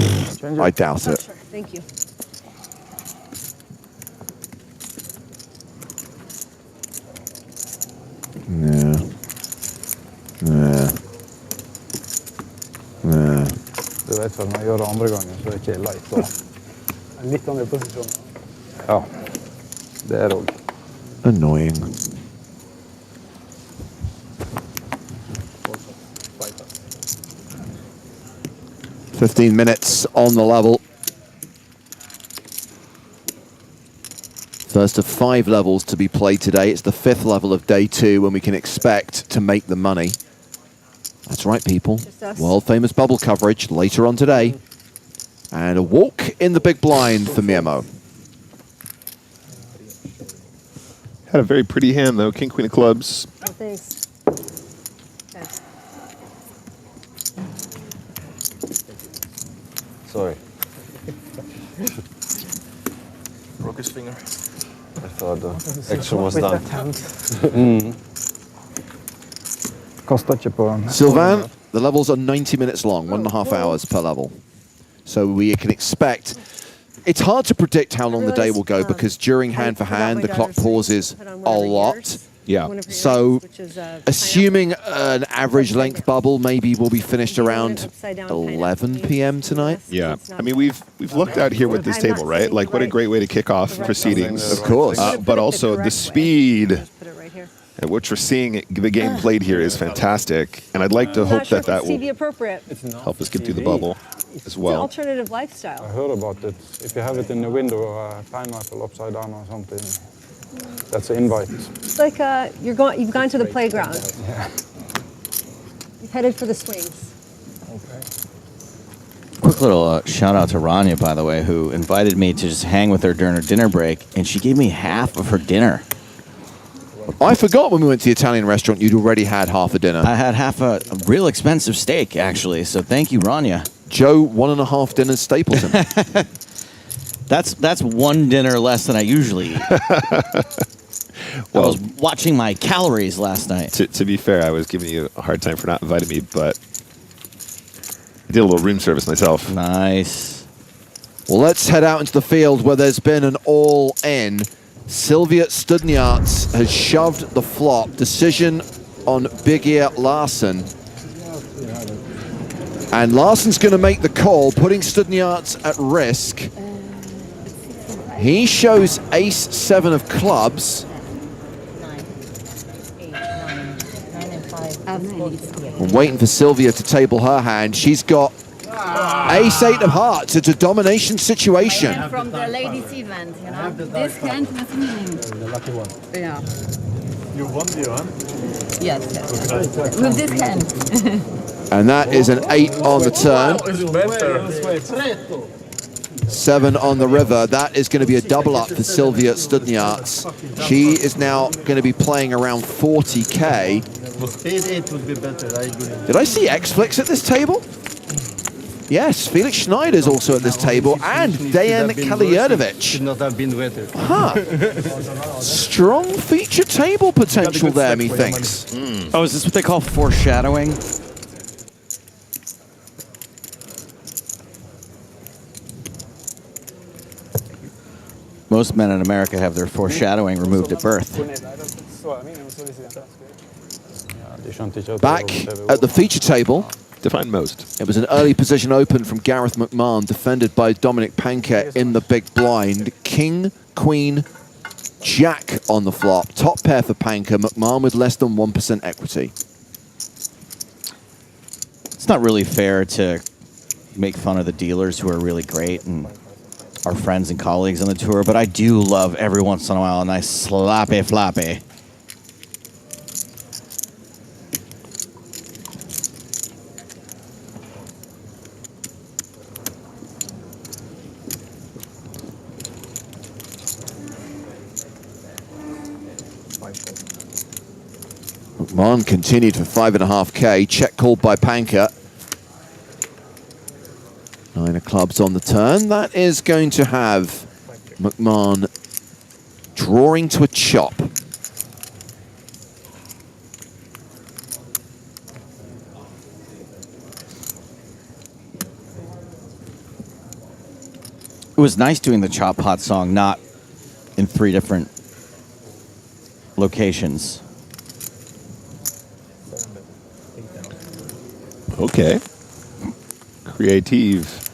C: I doubt
G: Oh,
C: it.
G: sure. Thank you.
C: Yeah. Yeah. Yeah.
M: Du vet vel, når jeg gjør det andre gangen, så er det ikke leit da. Litt andre posisjon. Ja, det er det også.
C: Annoying. "15 minutes on the level. First of 5 levels to be played today. It's the 5th level of day 2 when we can expect to make the money. That's right, people. World famous bubble coverage later on today. And a walk in the big blind for Miemo.
F: Had a very pretty hand, though. King, queen of clubs.
G: Oh, thanks. Okay.
L: Sorry.
O: Broke his finger.
L: I thought the action was done.
M: Kastet ikke på...
C: Sylvain, the levels are 90 minutes long, 1.5 hours per level. So we can expect... It's hard to predict how long the day will go because during hand for hand, the clock pauses a lot.
F: Yeah.
C: So assuming an average length bubble, maybe we'll be finished around 11 p.m. tonight.
F: Yeah. I mean, we've looked out here with this table, right? Like, what a great way to kick off proceedings.
C: Of course.
F: But also the speed at which we're seeing the game played here is fantastic. And I'd like to hope that that will
G: TV appropriate.
F: help us get through the bubble as
G: It's an
F: well.
G: alternative lifestyle.
M: I heard about it. If you have it in the window, pineapple upside down or something, that's an invite.
G: It's like you've gone to the playground.
M: Yeah.
G: You've headed for the swings.
D: Quick little shout out to Rania, by the way, who invited me to just hang with her during her dinner break, and she gave me half of her dinner.
C: I forgot when we went to the Italian restaurant, you'd already had half a dinner.
D: I had half a real expensive steak, actually, so thank you, Rania.
C: Joe, 1.5 dinners Stapleton.
D: That's one dinner less than I usually eat. I was watching my calories last night.
F: To be fair, I was giving you a hard time for not inviting me, but I did a little room service myself.
D: Nice.
C: Well, let's head out into the field where there's been an all-in. Sylvia Studniarts has shoved the flop. Decision on Big Ear Larsen. And Larsen's going to make the call, putting Studniarts at risk. He shows ace-7 of clubs. I'm waiting for Sylvia to table her hand. She's got ace-8 of hearts. It's a domination situation.
P: I am from the ladies' event, you know. This hand has meaning. The lucky one. Yeah.
H: You won the one?
P: Yes, yes. With this hand.
C: And that is an 8 on the turn. 7 on the river. That is going to be a double up for Sylvia Studniarts. She is now going to be playing around 40k.
Q: 8-8 would be better, I agree.
C: Did I see X-Flix at this table? Yes, Felix Schneider's also at this table, and Dejan Kalierdovic.
Q: Should not have been better.
C: Huh. Strong feature table potential there, methinks.
D: Oh, is this what they call foreshadowing? Most men in America have their foreshadowing removed at birth.
C: Back at the feature table.
F: Define most.
C: It was an early position open from Gareth McMahon, defended by Dominic Panker in the big blind. King, Queen, Jack on the flop. Top pair for Panker. McMahon with less than 1% equity.
D: It's not really fair to make fun of the dealers who are really great and our friends and colleagues on the tour, but I do love every once in a while a nice sloppy floppy.
C: McMahon continued for 5.5k. Check called by Panker. 9 of clubs on the turn. That is going to have McMahon drawing to a chop.
D: It was nice doing the Chop Hot song, not in 3 different locations.
F: Okay. Creative.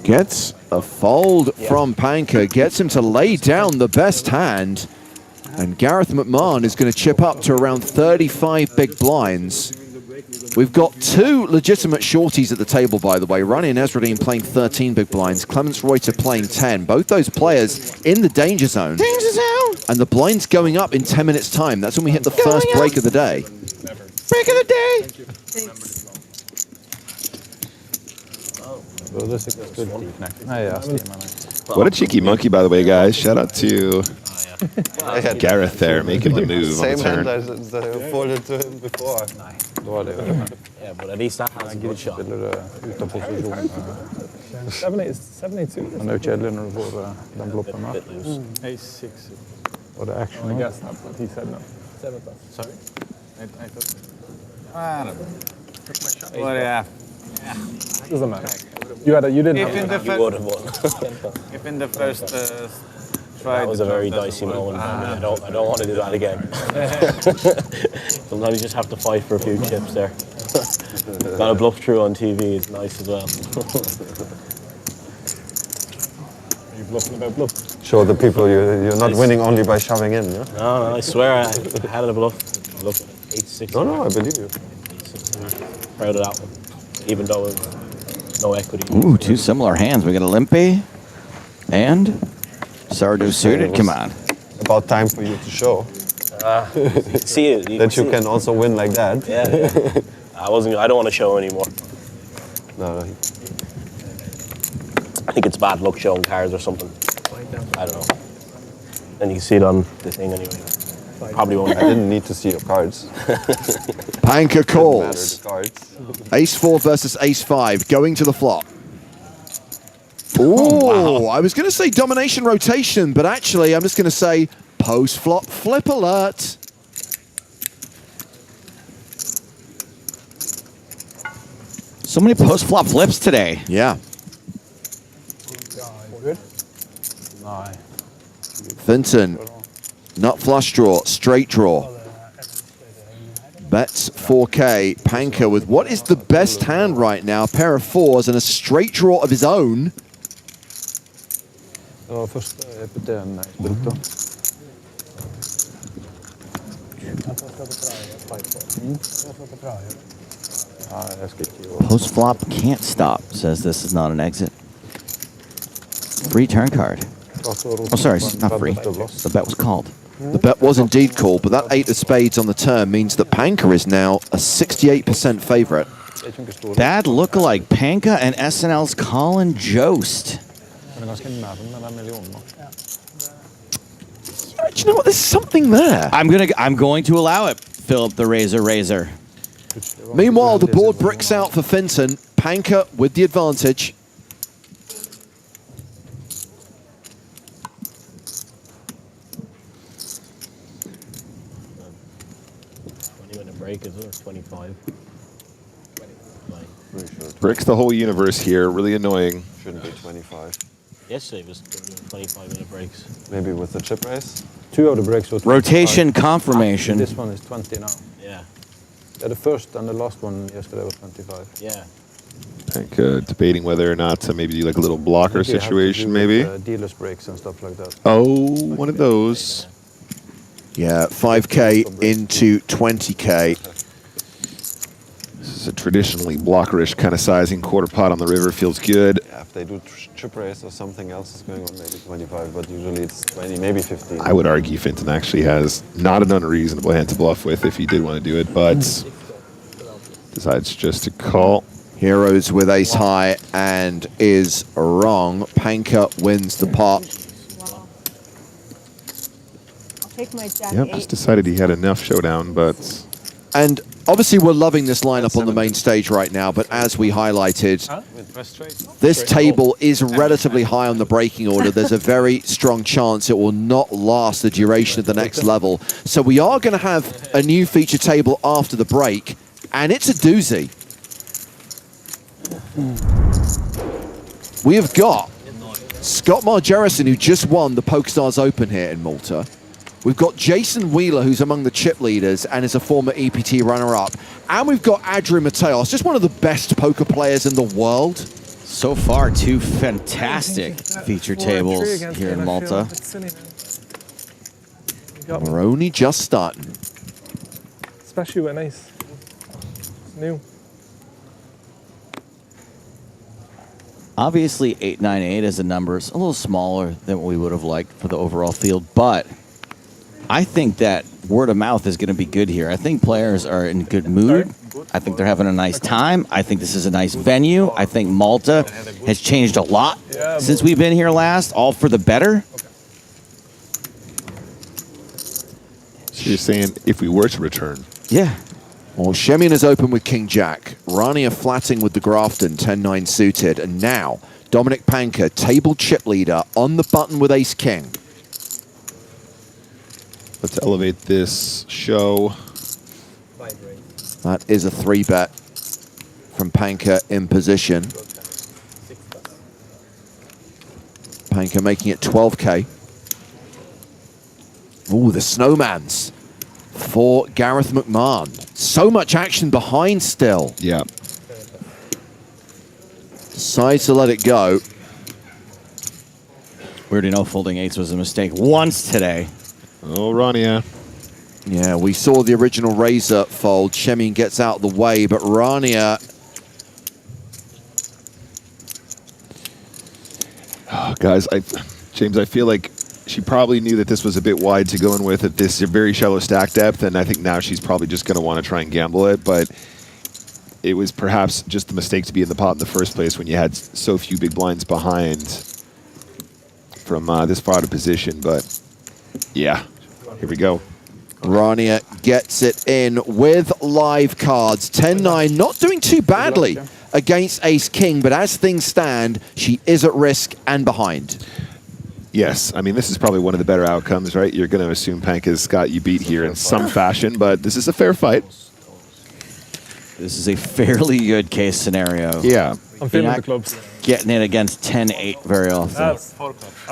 C: Gets a fold from Panker, gets him to lay down the best hand. And Gareth McMahon is going to chip up to around 35 big blinds. We've got 2 legitimate shorties at the table, by the way. Rani and Ezradine playing 13 big blinds. Clemens Reuter playing 10. Both those players in the danger zone.
D: Danger zone!
C: And the blind's going up in 10 minutes' time. That's when we hit the first break of the day.
D: Break of the day!
F: What a cheeky monkey, by the way, guys. Shout out to Gareth there, making the move on the turn.
L: Same hand as I folded to him before.
J: Yeah, but at least that has a good shot.
M: 782. Men det är kjedelig når du får den bloppen her.
N: Ace 6.
M: Og det er action.
N: I guess not, but he said no. 7 plus. Sorry? I thought. I don't know. Took my shot. Well, yeah.
H: Doesn't matter. You didn't
J: have
H: it.
J: You would have won.
N: If in the first try.
J: That was a very dicey moment. I don't want to do that again. Sometimes you just have to fight for a few chips there. Got a bluff through on TV. It's nice as well.
H: Are you bluffing about bluff?
L: Show the people you're not winning only by shoving in, yeah?
J: No, I swear I had a bluff. Look, 8-6.
L: No, I believe you.
J: Proud of that one, even though it was no equity.
D: Ooh, 2 similar hands. We got a Limpy and Sardo suited. Come on.
L: About time for you to show.
J: See it.
L: That you can also win like that.
J: Yeah. I don't want to show anymore.
L: No.
J: I think it's bad luck showing cards or something. I don't know. And you can see it on the thing anyway. Probably won't.
L: I didn't need to see your cards.
C: Panker calls.
L: Cards.
C: Ace 4 versus Ace 5, going to the flop. Ooh, I was going to say domination rotation, but actually I'm just going to say post-flop flip alert.
D: So many post-flop flips today.
C: Yeah.
M: Good? Nej.
C: Finton, nut flush draw, straight draw. Bets 4K. Panker with what is the best hand right now? A pair of 4s and a straight draw of his own.
M: Det var første EPT-en jeg spilte.
D: Post flop can't stop. Says this is not an exit. Free turn card. Oh, sorry, it's not free. The bet was called.
C: The bet was indeed called, but that 8 of spades on the turn means that Panker is now a 68% favorite.
D: Bad lookalike. Panka and SNL's Colin Jost.
C: Do you know what? There's something there.
D: I'm going to allow it. Philip the Razor.
C: Meanwhile, the board bricks out for Finton. Panker with the advantage.
J: Break is it 25?
F: Bricks the whole universe here. Really annoying.
L: Shouldn't be 25.
J: Yesterday was 25-minute breaks.
L: Maybe with the chip race?
M: 2 of the breaks were 25.
D: Rotation confirmation.
M: This one is 20 now.
J: Yeah.
M: Yeah, the first and the last one yesterday was 25.
J: Yeah.
F: I think debating whether or not to maybe do like a little blocker situation, maybe.
M: Dealers breaks and stuff like that.
F: Oh, one of those.
C: Yeah, 5K into 20K.
F: This is a traditionally blockerish kind of sizing. Quarter pot on the river feels good.
L: Yeah, if they do chip race or something else is going on, maybe 25, but usually it's 20, maybe 15.
F: I would argue Finton actually has not an unreasonable hand to bluff with if he did want to do it, but Decides just to call.
C: Heroes with ace high and is wrong. Panka wins the pot.
G: I'll take my jack
F: Yep,
G: 8.
F: just decided he had enough showdown, but...
C: And obviously we're loving this lineup on the main stage right now, but as we highlighted, this table is relatively high on the breaking order. There's a very strong chance it will not last the duration of the next level. So we are going to have a new feature table after the break, and it's a doozy. We have got Scott Margerison, who just won the PokerStars Open here in Malta. We've got Jason Wheeler, who's among the chip leaders and is a former EPT runner-up. And we've got Adrian Mateos, just one of the best poker players in the world.
D: So far, 2 fantastic feature tables here in Malta.
C: We're only just starting.
H: Especially with an ace. It's new.
D: Obviously, 898 as a number is a little smaller than what we would have liked for the overall field, but I think that word of mouth is going to be good here. I think players are in good mood. I think they're having a nice time. I think this is a nice venue. I think Malta has changed a lot since we've been here last, all for the better.
F: So you're saying if we were to return?
C: Yeah. Well, Shemian is open with King Jack. Rania flatting with the Grafton, 10-9 suited. And now, Dominic Panka, table chip leader, on the button with Ace King.
F: Let's elevate this show.
C: That is a 3-bet from Panka in position. Panka making it 12K. Ooh, the Snowmans for Gareth McMahon. So much action behind still.
F: Yeah.
C: Decides to let it go.
D: We already know folding 8s was a mistake once today.
F: Oh, Rania.
C: Yeah, we saw the original Razor fold. Shemian gets out of the way, but Rania...
F: Oh, guys, James, I feel like she probably knew that this was a bit wide to go in with at this very shallow stack depth, and I think now she's probably just going to want to try and gamble it, but it was perhaps just the mistake to be in the pot in the first place when you had so few big blinds behind from this far out of position, but yeah, here we go.
C: Rania gets it in with live cards. 10-9, not doing too badly against Ace King, but as things stand, she is at risk and behind.
F: Yes, I mean, this is probably one of the better outcomes, right? You're going to assume Panka's got you beat here in some fashion, but this is a fair fight.
D: This is a fairly good case scenario.
F: Yeah.
H: I'm feeling the clubs.
D: Getting it against 10-8 very often.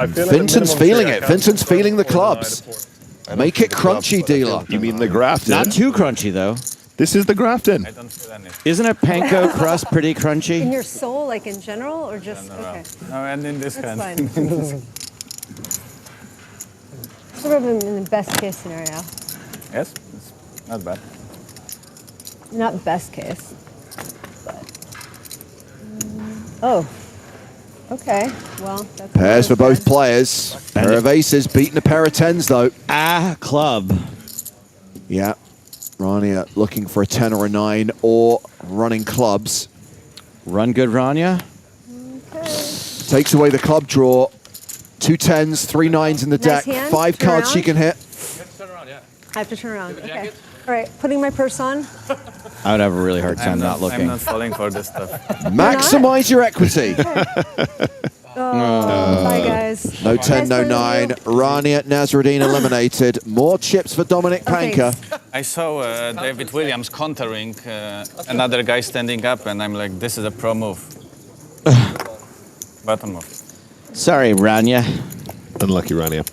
C: Vincent's feeling it. Vincent's feeling the clubs. Make it crunchy, dealer.
F: You mean the Grafton?
D: Not too crunchy, though.
F: This is the Grafton.
D: Isn't a panko crust pretty crunchy?
G: In your soul, like in general, or just, okay.
N: No, and in this
G: That's
N: hand.
G: fine. Sort of in the best case scenario.
N: Yes, it's not bad.
G: Not best case, but... Oh. Okay, well, that's...
C: Pairs for both players. Pair of aces beating a pair of 10s, though.
D: Club.
C: Yeah. Rania looking for a 10 or a 9 or running clubs.
D: Run good, Rania.
G: Okay.
C: Takes away the club draw. 2 10s, 3 9s in the deck.
G: Nice hand.
C: 5
G: Turn
C: cards
G: around.
C: she can hit.
G: I have to turn around, okay. All right, putting my purse on.
D: I would have a really hard time not looking.
N: I'm not falling for this stuff.
C: Maximize your equity.
G: Bye, guys.
C: No 10, no 9. Rania Nasruddin eliminated. More chips for Dominic Panka.
N: I saw David Williams countering another guy standing up, and I'm like, this is a pro move. Button move.
D: Sorry, Rania.
F: Unlucky, Rania.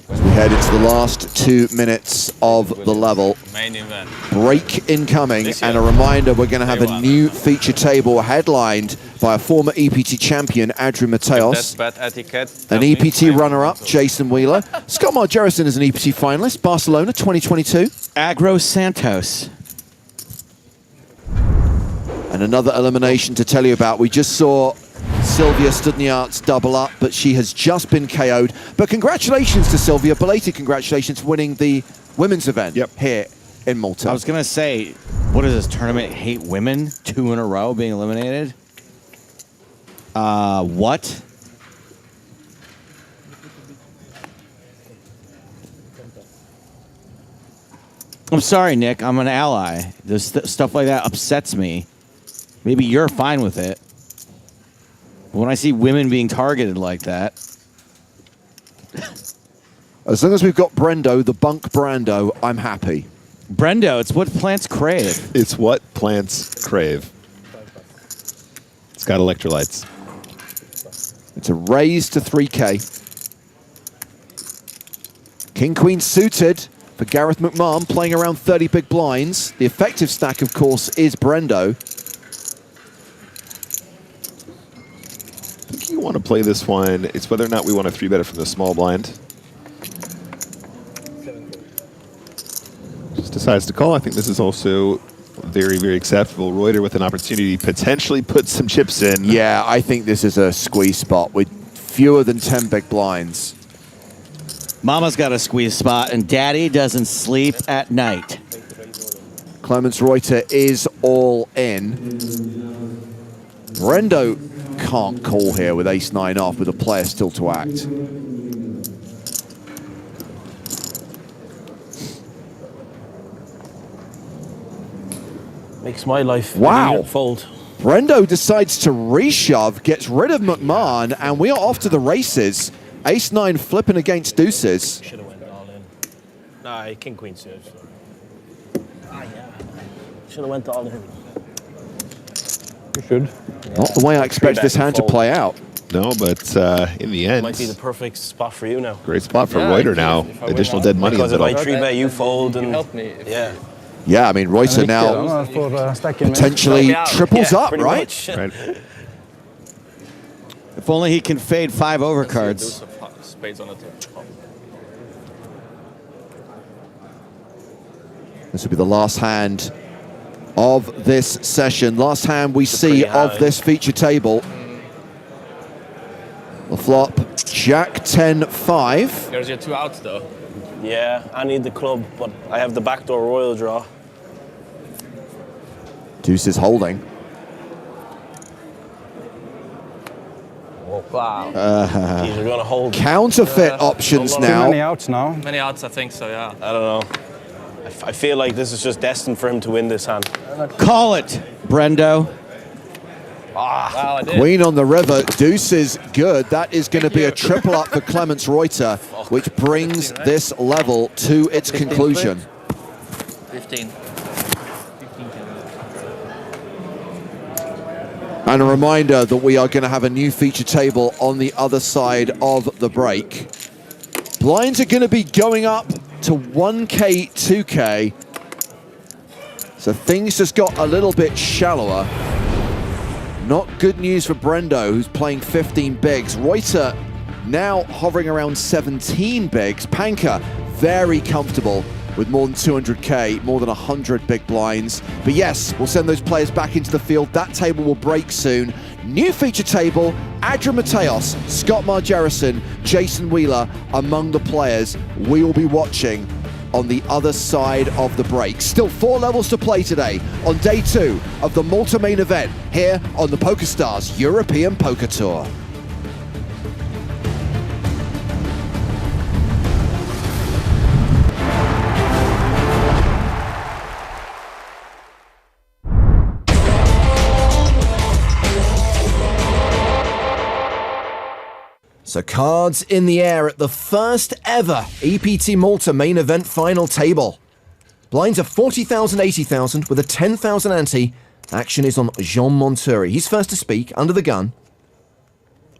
C: We head into the last 2 minutes of the level.
N: Main event.
C: Break incoming, and a reminder, we're going to have a new feature table headlined by a former EPT champion, Adrian Mateos,
N: That's bad etiquette.
C: an EPT runner-up, Jason Wheeler. Scott Margerison is an EPT finalist, Barcelona 2022.
D: Agro Santos.
C: And another elimination to tell you about. We just saw Sylvia Studniart's double up, but she has just been KO'd. But congratulations to Sylvia, belated congratulations for winning the women's event here in Malta.
D: I was going to say, what is this tournament? Hate women? 2 in a row being eliminated? What? I'm sorry, Nick. I'm an ally. This stuff like that upsets me. Maybe you're fine with it. When I see women being targeted like that.
C: As long as we've got Brendo, the bunk Brando, I'm happy.
D: Brendo, it's what plants crave.
F: It's what plants crave. It's got electrolytes.
C: It's a raise to 3K. King Queen suited for Gareth McMahon, playing around 30 big blinds. The effective stack, of course, is Brendo.
F: I think you want to play this one. It's whether or not we want to 3-bet it from the small blind. Just decides to call. I think this is also very, very acceptable. Reuter with an opportunity to potentially put some chips in.
C: Yeah, I think this is a squeeze spot with fewer than 10 big blinds.
D: Mama's got a squeeze spot, and Daddy doesn't sleep at night.
C: Clemens Reuter is all in. Brendo can't call here with ace-9 off with a player still to act.
J: Makes my life
C: Wow.
J: fold.
C: Brendo decides to reshove, gets rid of McMahon, and we are off to the races. Ace-9 flipping against deuces.
J: Should have went all in. Nah, king queen serves. Ah, yeah. Should have went all in.
M: You should.
C: Not the way I expect this hand to play out.
F: No, but in the end,
J: Might be the perfect spot for you now.
F: great spot for Reuter now. Additional dead money in
J: Because
F: the
J: if I
F: middle.
J: 3-bet, you fold and
O: Help me.
J: yeah.
C: Yeah, I mean, Reuter now potentially triples up,
J: pretty
C: right?
J: much.
F: Right.
D: If only he can fade 5 overcards.
O: Spades on the top.
C: This will be the last hand of this session. Last hand we see of this feature table. The flop, Jack 10-5.
O: There's your 2 outs though.
J: Yeah, I need the club, but I have the backdoor royal draw.
C: Deuce is holding.
O: Wow.
J: These are gonna hold.
C: Counterfeit options now.
M: Many outs now.
O: Many outs, I think so, yeah.
J: I don't know. I feel like this is just destined for him to win this hand.
D: Call it, Brendo.
J: Ah,
O: Wow, I did.
C: Queen on the river, deuce is good. That is going to be a triple up for Clemens Reuter, which brings this level to its conclusion.
O: 15.
C: And a reminder that we are going to have a new feature table on the other side of the break. Blinds are going to be going up to 1K, 2K. So things just got a little bit shallower. Not good news for Brendo, who's playing 15 bigs. Reuter now hovering around 17 bigs. Panka very comfortable with more than 200K, more than 100 big blinds. But yes, we'll send those players back into the field. That table will break soon. New feature table, Adrian Mateos, Scott Margerison, Jason Wheeler among the players we will be watching on the other side of the break. Still 4 levels to play today on day 2 of the Malta main event here on the PokerStars European Poker Tour. So cards in the air at the first ever EPT Malta main event final table. Blinds are 40,000, 80,000 with a 10,000 ante. Action is on Jean Monturi. He's first to speak, under the gun.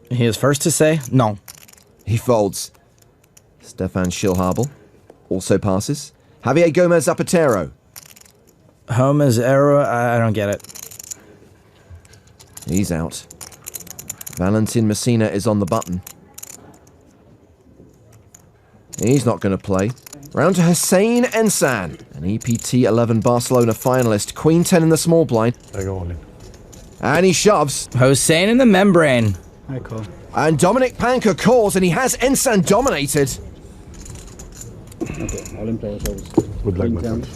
R: He is first to say no.
C: He folds. Stefan Schilhabel also passes. Javier Gomez Zapatero.
R: Home is error. I don't get it.
C: He's out. Valentin Messina is on the button. He's not going to play. Round to Hussein Ensan, an EPT 11 Barcelona finalist. Queen 10 in the small blind.
M: I go all in.
C: And he shoves.
R: Hussein in the membrane.
M: I call.
C: And Dominic Panker calls, and he has Ensan dominated.
Q: Okay, all in players shows.
M: Good luck, my friend.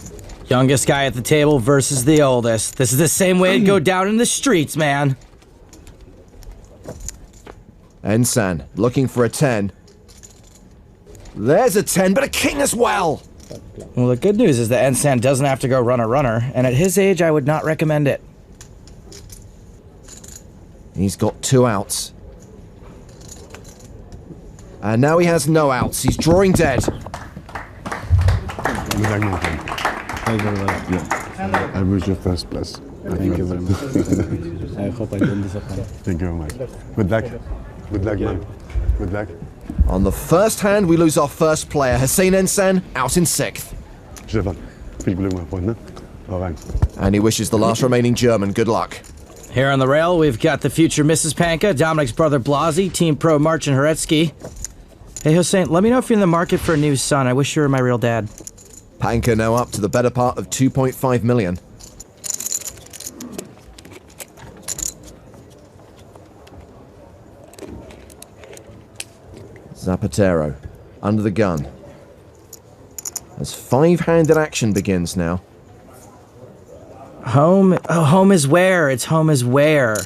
R: Youngest guy at the table versus the oldest. This is the same way it'd go down in the streets, man.
C: Ensan looking for a 10. There's a 10, but a king as well.
R: Well, the good news is that Ensan doesn't have to go runner, and at his age, I would not recommend it.
C: He's got 2 outs. And now he has no outs. He's drawing dead.
S: I wish you first place. Thank you very much.
Q: I hope I don't disappoint.
S: Thank you very much. Good luck. Good luck, man. Good luck.
C: On the first hand, we lose our first player. Hussein Ensan out in 6th.
S: Stefan, viel Glück, mein Freund, ne? Hau rein.
C: And he wishes the last remaining German good luck.
R: Here on the rail, we've got the future Mrs. Panka, Dominic's brother Blasi, Team Pro Marcin Horetsky. Hey Hussein, let me know if you're in the market for a new son. I wish you were my real dad.
C: Panka now up to the better part of 2.5 million. Zapatero under the gun. As 5-handed action begins now.
R: Home? Oh, home is where? It's home is where?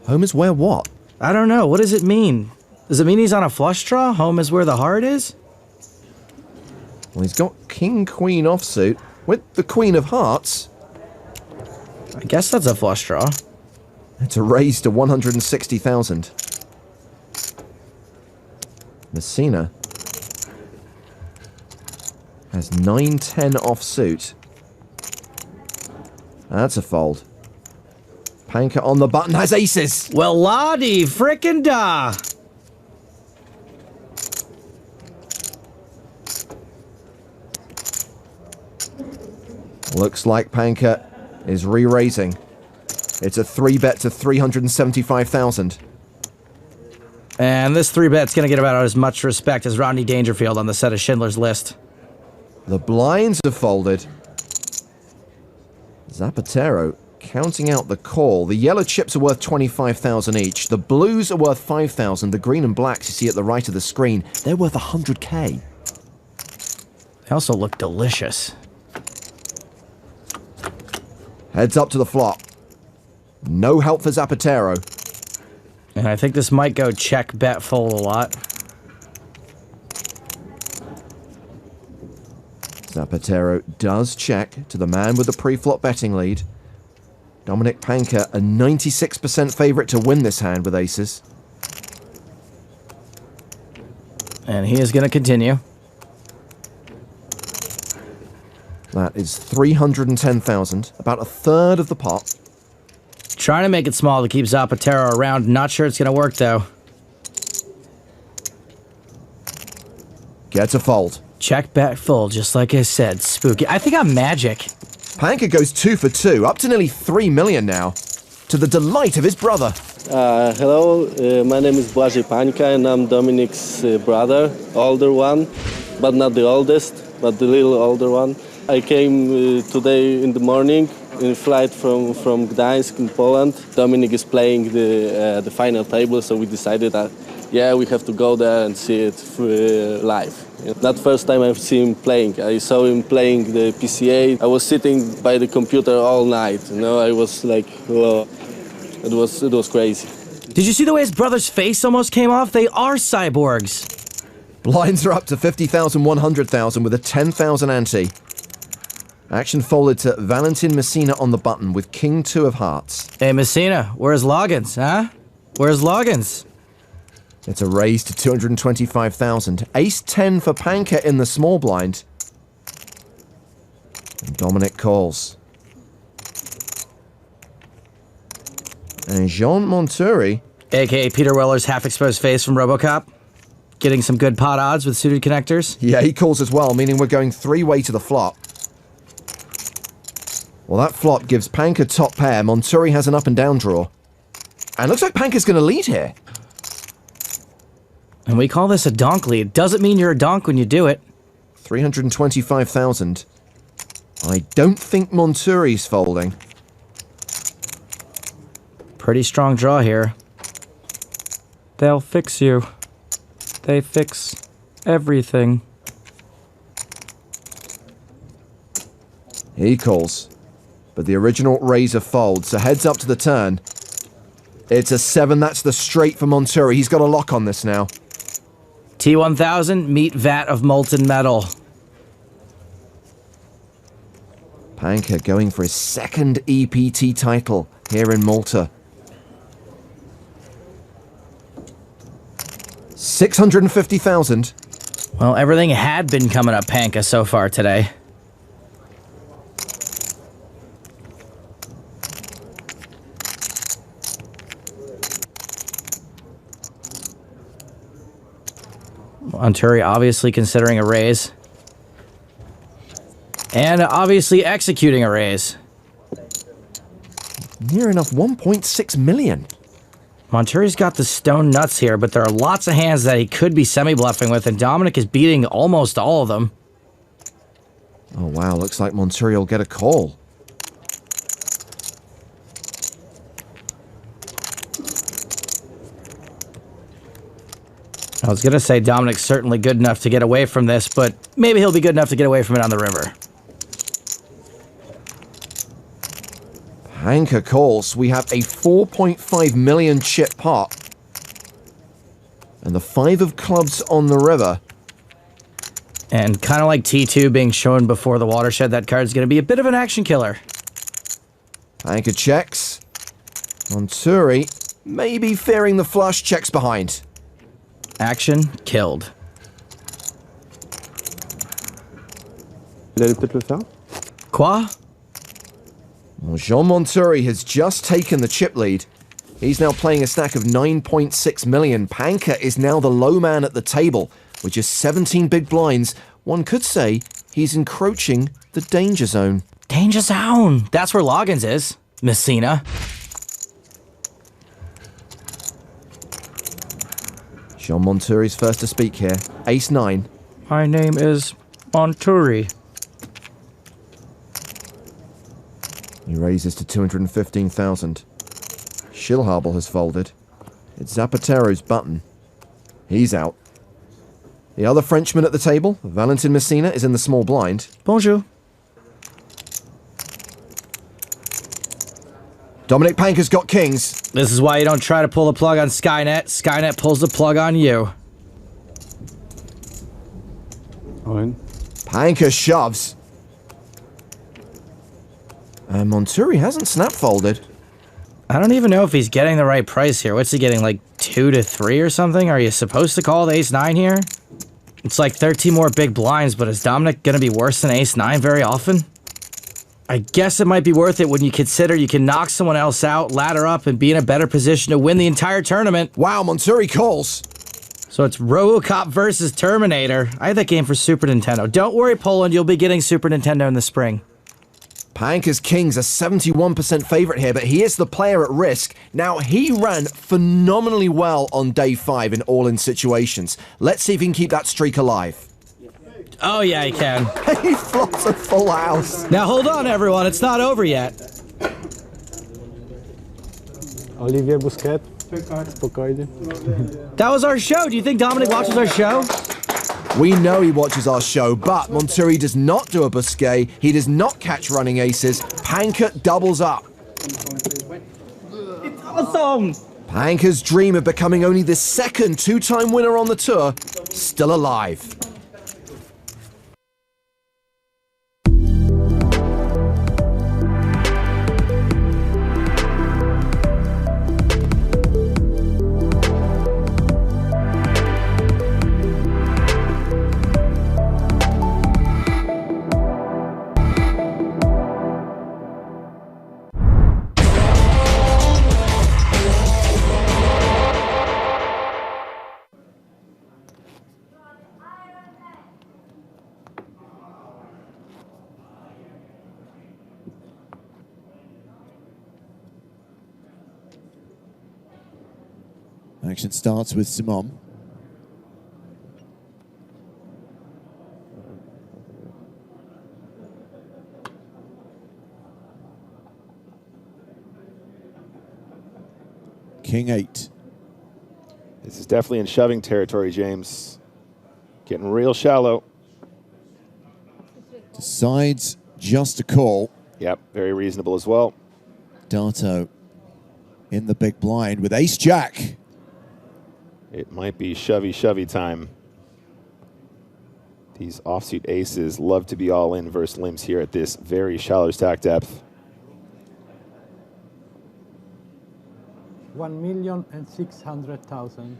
C: Home is where what?
R: I don't know. What does it mean? Does it mean he's on a flush draw? Home is where the heart is?
C: Well, he's got king-queen offsuit with the queen of hearts.
R: I guess that's a flush draw.
C: It's a raise to 160,000. Messina has 9-10 offsuit. That's a fold. Panka on the button has aces.
R: Well, Lottie, frickin' da.
C: Looks like Panka is re-raising. It's a 3-bet to 375,000.
R: And this 3-bet's gonna get about as much respect as Rodney Dangerfield on the set of Schindler's List.
C: The blinds have folded. Zapatero counting out the call. The yellow chips are worth 25,000 each. The blues are worth 5,000. The green and blacks you see at the right of the screen, they're worth 100k.
R: They also look delicious.
C: Heads up to the flop. No help for Zapatero.
R: And I think this might go check, bet, fold a lot.
C: Zapatero does check to the man with the pre-flop betting lead. Dominic Panka, a 96% favourite to win this hand with aces.
R: And he is going to continue.
C: That is 310,000, about a third of the pot.
R: Trying to make it small to keep Zapatero around. Not sure it's going to work, though.
C: Gets a fold.
R: Check, bet, fold, just like I said. Spooky. I think I'm magic.
C: Panka goes 2 for 2, up to nearly 3 million now, to the delight of his brother.
T: Hello, my name is Błażej Pańka and I'm Dominic's brother, older one, but not the oldest, but the little older one. I came today in the morning in a flight from Gdańsk in Poland. Dominic is playing the final table, so we decided that, yeah, we have to go there and see it live. Not first time I've seen him playing. I saw him playing the PCA. I was sitting by the computer all night. You know, I was like, whoa. It was crazy.
R: Did you see the way his brother's face almost came off? They are cyborgs.
C: Blinds are up to 50,000, 100,000 with a 10,000 ante. Action folded to Valentin Messina on the button with King 2 of hearts.
R: Hey, Messina, where's Loggins, huh? Where's Loggins?
C: It's a raise to 225,000. Ace 10 for Panka in the small blind. And Dominic calls. And Jean Monturi,
R: a.k.a. Peter Weller's half-exposed face from RoboCop, getting some good pot odds with suited connectors.
C: Yeah, he calls as well, meaning we're going 3-way to the flop. Well, that flop gives Panka top pair. Monturi has an up and down draw. And looks like Panka's going to lead here.
R: And we call this a donk lead. Doesn't mean you're a donk when you do it.
C: 325,000. I don't think Monturi's folding.
R: Pretty strong draw here. They'll fix you. They fix everything.
C: He calls, but the original razor folds, so heads up to the turn. It's a 7, that's the straight for Monturi. He's got a lock on this now.
R: T1000, meet vat of molten metal.
C: Panka going for his second EPT title here in Malta. 650,000.
R: Well, everything had been coming up Panka so far today. Monturi obviously considering a raise. And obviously executing a raise.
C: Near enough 1.6 million.
R: Monturi's got the stone nuts here, but there are lots of hands that he could be semi-bluffing with, and Dominic is beating almost all of them.
C: Oh wow, looks like Monturi will get a call.
R: I was going to say Dominic's certainly good enough to get away from this, but maybe he'll be good enough to get away from it on the river.
C: Panka calls. We have a 4.5 million chip pot. And the 5 of clubs on the river.
R: And kind of like T2 being shown before the watershed, that card's going to be a bit of an action killer.
C: Panka checks. Monturi, maybe fearing the flush, checks behind.
R: Action killed. Quoi?
C: Well, Jean Monturi has just taken the chip lead. He's now playing a stack of 9.6 million. Panka is now the low man at the table. With just 17 big blinds, one could say he's encroaching the danger zone.
R: Danger zone! That's where Loggins is. Messina.
C: Jean Monturi's first to speak here. Ace-9.
R: My name is Monturi.
C: He raises to 215,000. Schilhabel has folded. It's Zapatero's button. He's out. The other Frenchman at the table, Valentin Messina, is in the small blind.
R: Bonjour.
C: Dominic Panka's got kings.
R: This is why you don't try to pull the plug on Skynet. Skynet pulls the plug on you.
C: Panka shoves. And Monturi hasn't snap folded.
R: I don't even know if he's getting the right price here. What's he getting, like 2 to 3 or something? Are you supposed to call the ace-9 here? It's like 13 more big blinds, but is Dominic going to be worse than ace-9 very often? I guess it might be worth it when you consider you can knock someone else out, ladder up, and be in a better position to win the entire tournament.
C: Wow, Monturi calls.
R: So it's RoboCop versus Terminator. I had that game for Super Nintendo. Don't worry, Poland, you'll be getting Super Nintendo in the spring.
C: Panka's king's a 71% favorite here, but he is the player at risk. Now, he ran phenomenally well on day 5 in all-in situations. Let's see if he can keep that streak alive.
R: Oh, yeah, he can.
C: He flops a full house.
R: Now, hold on, everyone. It's not over yet.
M: Olivier Busquet. Spokojnie.
R: That was our show. Do you think Dominic watches our show?
C: We know he watches our show, but Monturi does not do a Busquet. He does not catch running aces. Panka doubles up.
R: It's awesome!
C: Panka's dream of becoming only the second 2-time winner on the tour, still alive.
U: Action starts with Simon. King 8.
F: This is definitely in shoving territory, James. Getting real shallow.
U: Decides just a call.
F: Yep, very reasonable as well.
U: Dato in the big blind with ace-jack.
F: It might be shovey time. These offsuit aces love to be all in versus limps here at this very shallow stack depth.
Q: 1,600,000.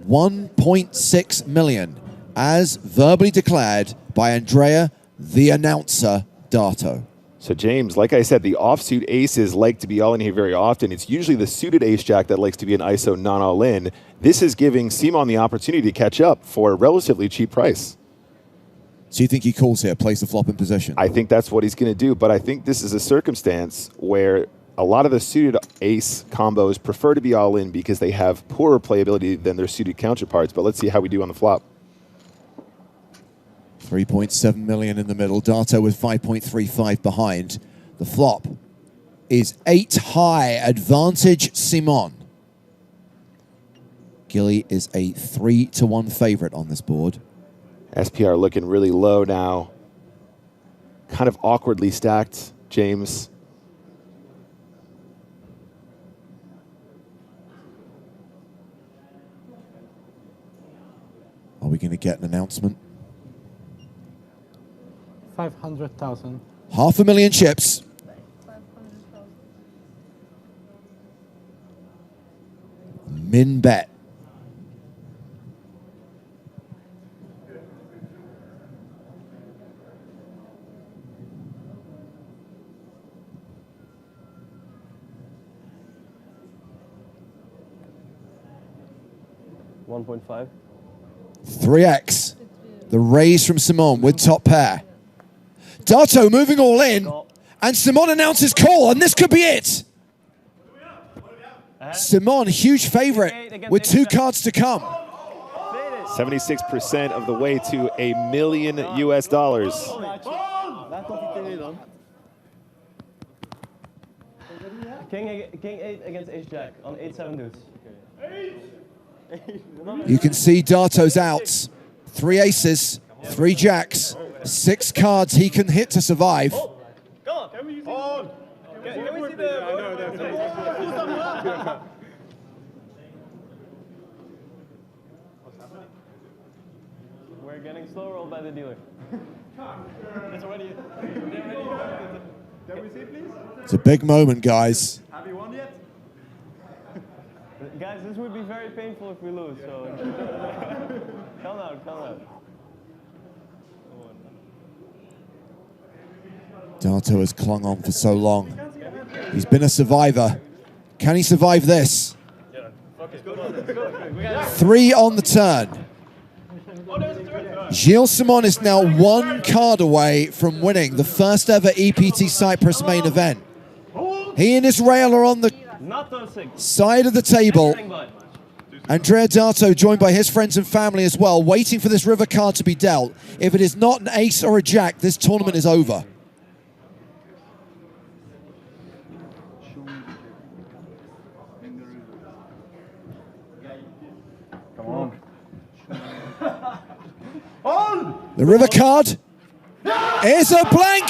U: 1.6 million, as verbally declared by Andrea, the announcer, Dato.
F: So James, like I said, the offsuit aces like to be all in here very often. It's usually the suited ace-jack that likes to be an ISO non-all-in. This is giving Simon the opportunity to catch up for a relatively cheap price.
U: So you think he calls here, plays the flop in position?
F: I think that's what he's going to do, but I think this is a circumstance where a lot of the suited ace combos prefer to be all in because they have poorer playability than their suited counterparts. But let's see how we do on the flop.
U: 3.7 million in the middle. Dato with 5.35 behind. The flop is 8 high. Advantage Simon. Gilly is a 3-1 favorite on this board.
F: SPR looking really low now. Kind of awkwardly stacked, James.
U: Are we going to get an announcement?
Q: 500,000.
U: 500,000 chips. Min bet.
T: $1.5.
U: 3x. The raise from Simon with top pair. Dato moving all in, and Simon announces call, and this could be it. Simon, huge favorite with 2 cards to come.
F: 76% of the way to $1 million US.
T: King 8 against ace jack on 8-7 deuce.
U: You can see Dato's outs. 3 aces, 3 jacks, 6 cards he can hit to survive.
T: Come on. Can we see the... We're getting slow rolled by the dealer. It's already... Can we see, please?
U: It's a big moment, guys.
T: Have you won yet? Guys, this would be very painful if we lose, so... Calm out.
U: Dato has clung on for so long. He's been a survivor. Can he survive this? 3 on the turn. Gilles Simon is now 1 card away from winning the first ever EPT Cyprus main event. He and Israel are on the side of the table. Andrea Dato joined by his friends and family as well, waiting for this river card to be dealt. If it is not an ace or a jack, this tournament is over.
T: Come on.
U: The river card is a blank.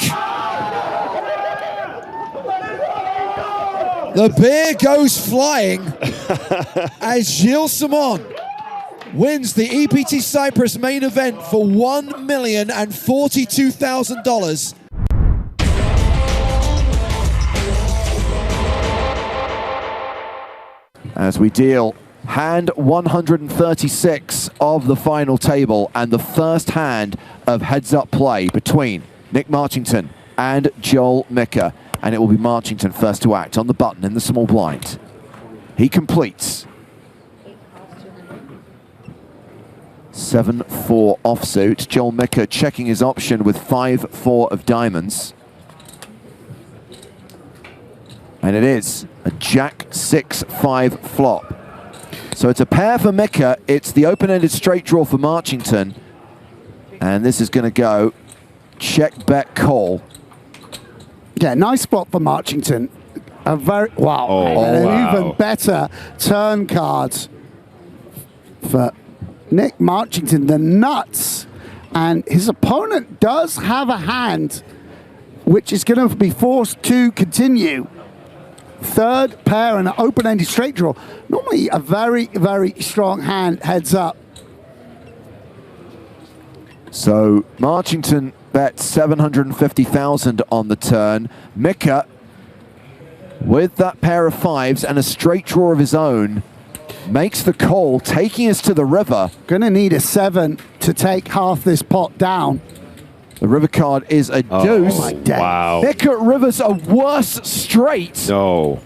U: The beer goes flying as Gilles Simon wins the EPT Cyprus main event for $1,042,000. As we deal hand 136 of the final table and the first hand of heads-up play between Nick Marchington and Joel Mika. And it will be Marchington first to act on the button in the small blind. He completes. 7-4 offsuit. Joel Mika checking his option with 5-4 of diamonds. And it is a jack 6-5 flop. So it's a pair for Mika. It's the open-ended straight draw for Marchington. And this is going to go check, bet, call.
A: Yeah, nice spot for Marchington. A very and an even better turn card for Nick Marchington. The nuts, and his opponent does have a hand which is going to be forced to continue. Third pair and an open-ended straight draw. Normally a very, very strong hand heads up.
C: So Marchington bet 750,000 on the turn. Mika, with that pair of fives and a straight draw of his own, makes the call, taking us to the river.
A: Gonna need a 7 to take half this pot down.
C: The river card is a deuce.
F: Wow.
C: Mika rivers a worse straight.
F: No.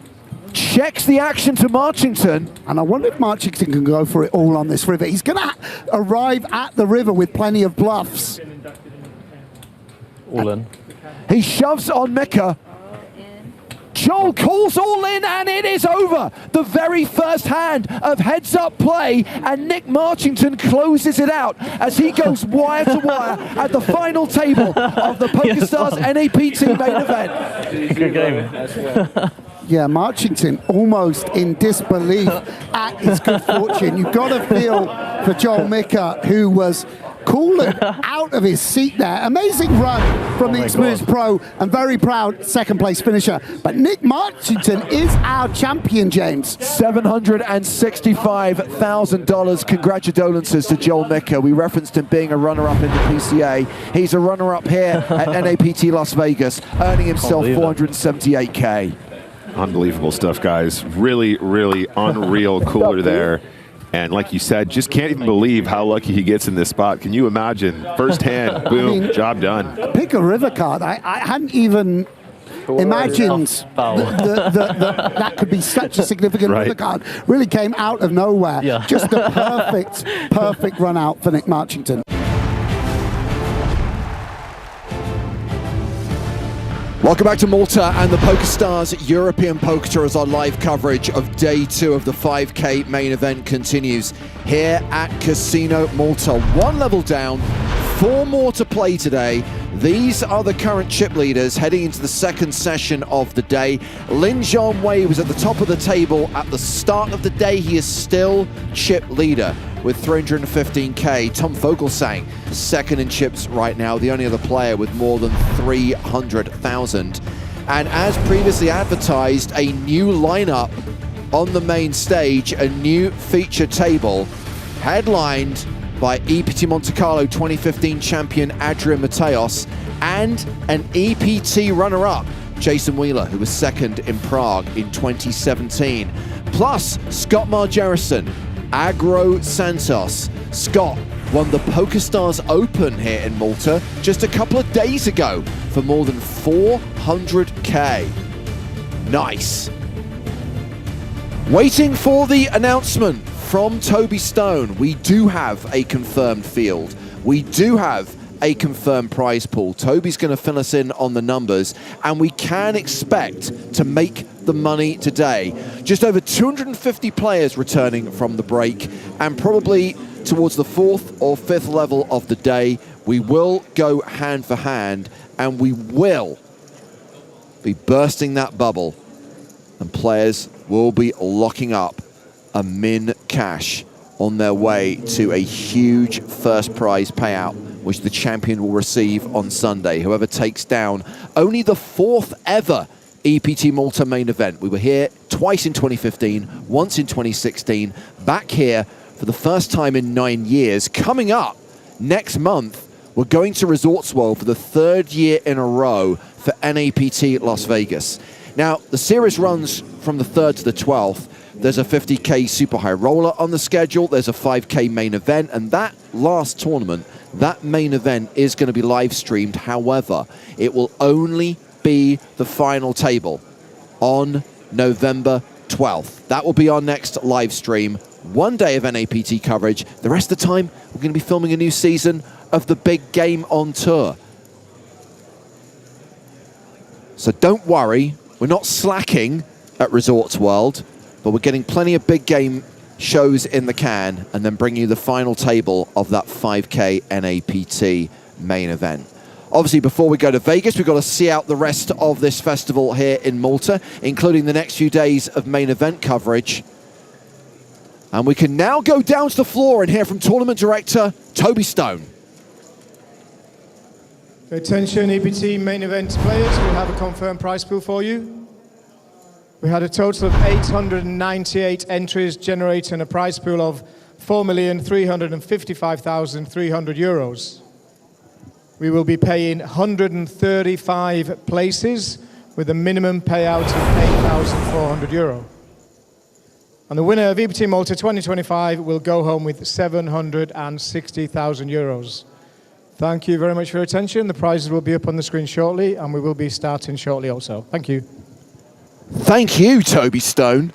C: Checks the action to Marchington.
A: And I wonder if Marchington can go for it all on this river. He's going to arrive at the river with plenty of bluffs.
J: All in.
C: He shoves on Mika. Joel calls all in, and it is over. The very first hand of heads-up play, and Nick Marchington closes it out as he goes wire to wire at the final table of the PokerStars NAPT main event.
J: Good game.
A: Yeah, Marchington almost in disbelief at his good fortune. You've got to feel for Joel Mika, who was cooling out of his seat there. Amazing run from the experienced pro and very proud second place finisher. But Nick Marchington is our champion, James.
C: $765,000. Congratulations to Joel Mika. We referenced him being a runner-up in the PCA. He's a runner-up here at NAPT Las Vegas, earning himself $478K.
F: Unbelievable stuff, guys. Really, really unreal cooler there. And like you said, just can't even believe how lucky he gets in this spot. Can you imagine? First hand, boom, job done.
A: Pick a river card. I hadn't even imagined that could be such a significant river card. Really came out of nowhere. Just a perfect run out for Nick Marchington.
C: Welcome back to Malta and the PokerStars European Poker Tour as our live coverage of day 2 of the 5K main event continues here at Casino Malta. 1 level down, 4 more to play today. These are the current chip leaders heading into the second session of the day. Lin Zhang Wei was at the top of the table at the start of the day. He is still chip leader with 315K. Tom Vogelsang, second in chips right now, the only other player with more than 300,000. And as previously advertised, a new lineup on the main stage, a new feature table, headlined by EPT Monte Carlo 2015 champion Adrian Mateos and an EPT runner-up, Jason Wheeler, who was second in Prague in 2017. Plus, Scott Margerison, Agro Santos. Scott won the PokerStars Open here in Malta just a couple of days ago for more than 400K. Nice. Waiting for the announcement from Toby Stone. We do have a confirmed field. We do have a confirmed prize pool. Toby's going to fill us in on the numbers, and we can expect to make the money today. Just over 250 players returning from the break, and probably towards the 4th or 5th level of the day, we will go hand for hand, and we will be bursting that bubble, and players will be locking up a min cash on their way to a huge first prize payout, which the champion will receive on Sunday. Whoever takes down only the 4th ever EPT Malta main event. We were here twice in 2015, once in 2016, back here for the first time in 9 years. Coming up next month, we're going to Resorts World for the 3rd year in a row for NAPT Las Vegas. Now, the series runs from the 3rd to the 12th. There's a 50K super high roller on the schedule. There's a 5K main event, and that last tournament, that main event is going to be live streamed. However, it will only be the final table on November 12th. That will be our next live stream. 1 day of NAPT coverage. The rest of the time, we're going to be filming a new season of the Big Game on Tour. So don't worry, we're not slacking at Resorts World, but we're getting plenty of big game shows in the can, and then bring you the final table of that 5K NAPT main event. Obviously, before we go to Vegas, we've got to see out the rest of this festival here in Malta, including the next few days of main event coverage. And we can now go down to the floor and hear from tournament director Toby Stone.
B: Attention EPT main event players, we have a confirmed prize pool for you. We had a total of 898 entries, generating a prize pool of €4,355,300. We will be paying 135 places with a minimum payout of €8,400. And the winner of EPT Malta 2025 will go home with €760,000. Thank you very much for your attention. The prizes will be up on the screen shortly, and we will be starting shortly also. Thank you.
C: Thank you, Toby Stone.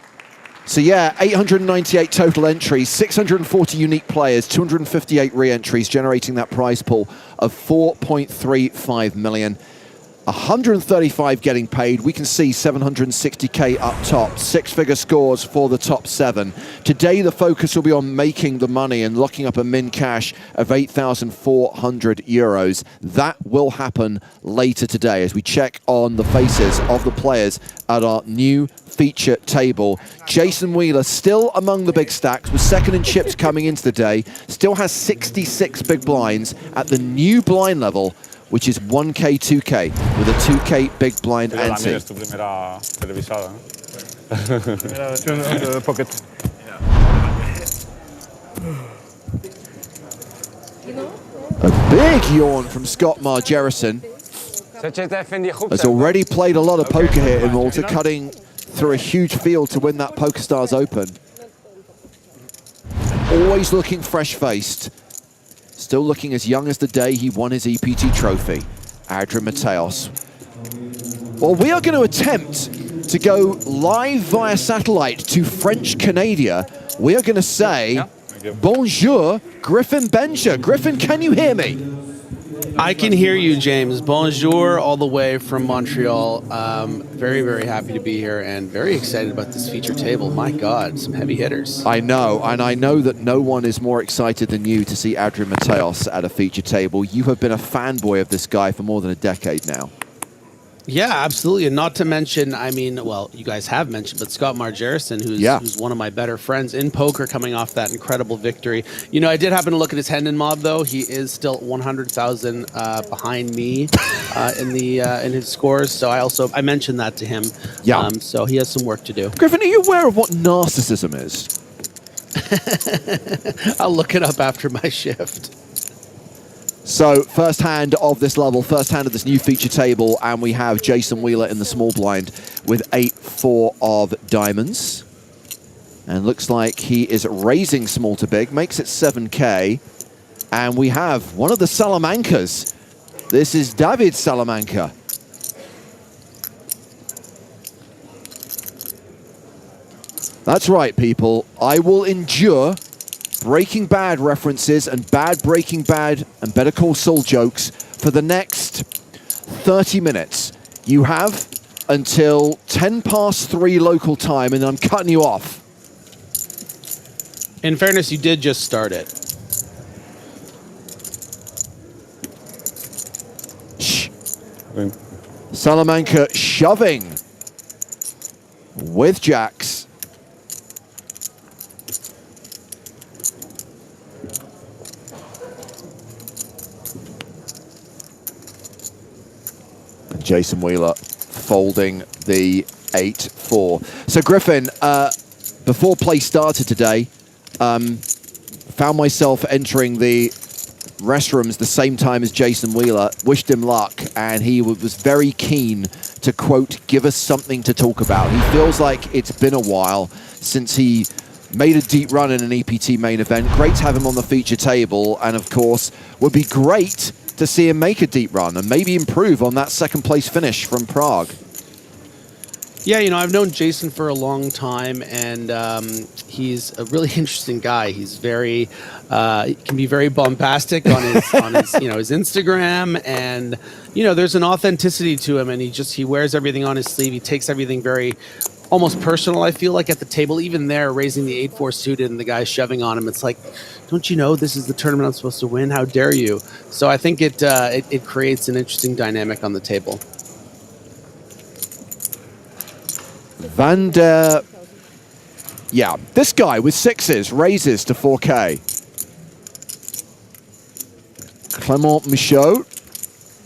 C: So yeah, 898 total entries, 640 unique players, 258 re-entries, generating that prize pool of 4.35 million. 135 getting paid. We can see 760k up top, six-figure scores for the top 7. Today the focus will be on making the money and locking up a min cash of €8,400. That will happen later today as we check on the faces of the players at our new feature table. Jason Wheeler still among the big stacks, with second in chips coming into the day, still has 66 big blinds at the new blind level, which is 1K, 2K, with a 2K big blind ante.
N: Es tu primera televisada, ¿no?
B: Pocket.
C: A big yawn from Scott Margerison. Has already played a lot of poker here in Malta, cutting through a huge field to win that PokerStars Open. Always looking fresh-faced. Still looking as young as the day he won his EPT trophy, Adrian Mateos. Well, we are going to attempt to go live via satellite to French Canada. We are going to say, bonjour, Griffin Bencher. Griffin, can you hear me?
V: I can hear you, James. Bonjour, all the way from Montreal. Very, very happy to be here and very excited about this feature table. My God, some heavy hitters.
C: I know, and I know that no one is more excited than you to see Adrian Mateos at a feature table. You have been a fanboy of this guy for more than a decade now.
V: Yeah, absolutely. And not to mention, I mean, well, you guys have mentioned, but Scott Margerison, who's one of my better friends in poker, coming off that incredible victory. You know, I did happen to look at his Hendon mob, though. He is still 100,000 behind me in his scores. So I mentioned that to him.
C: Yeah.
V: So he has some work to do.
C: Griffin, are you aware of what narcissism is?
V: I'll look it up after my shift.
C: So, first hand of this level, first hand of this new feature table, and we have Jason Wheeler in the small blind with 8-4 of diamonds. And looks like he is raising small to big, makes it 7K. And we have one of the Salamancas. This is David Salamanca. That's right, people. I will endure Breaking Bad references and bad Breaking Bad and Better Call Saul jokes for the next 30 minutes. You have until 3 local time, and then I'm cutting you off.
V: In fairness, you did just start it.
C: Shh. Salamanca shoving with jacks. Jason Wheeler folding the 8-4. So Griffin, before play started today, found myself entering the restrooms the same time as Jason Wheeler, wished him luck, and he was very keen to, quote, give us something to talk about. He feels like it's been a while since he made a deep run in an EPT main event. Great to have him on the feature table, and of course, would be great to see him make a deep run and maybe improve on that second place finish from Prague.
V: Yeah, you know, I've known Jason for a long time, and he's a really interesting guy. He's very, he can be very bombastic on his, his Instagram, and there's an authenticity to him, and he wears everything on his sleeve. He takes everything very, almost personal. I feel like at the table, even there, raising the 8-4 suited and the guy shoving on him, it's like, don't you know this is the tournament I'm supposed to win? How dare you? So I think it creates an interesting dynamic on the table.
C: Yeah, this guy with 6s raises to 4K. Clement Michaud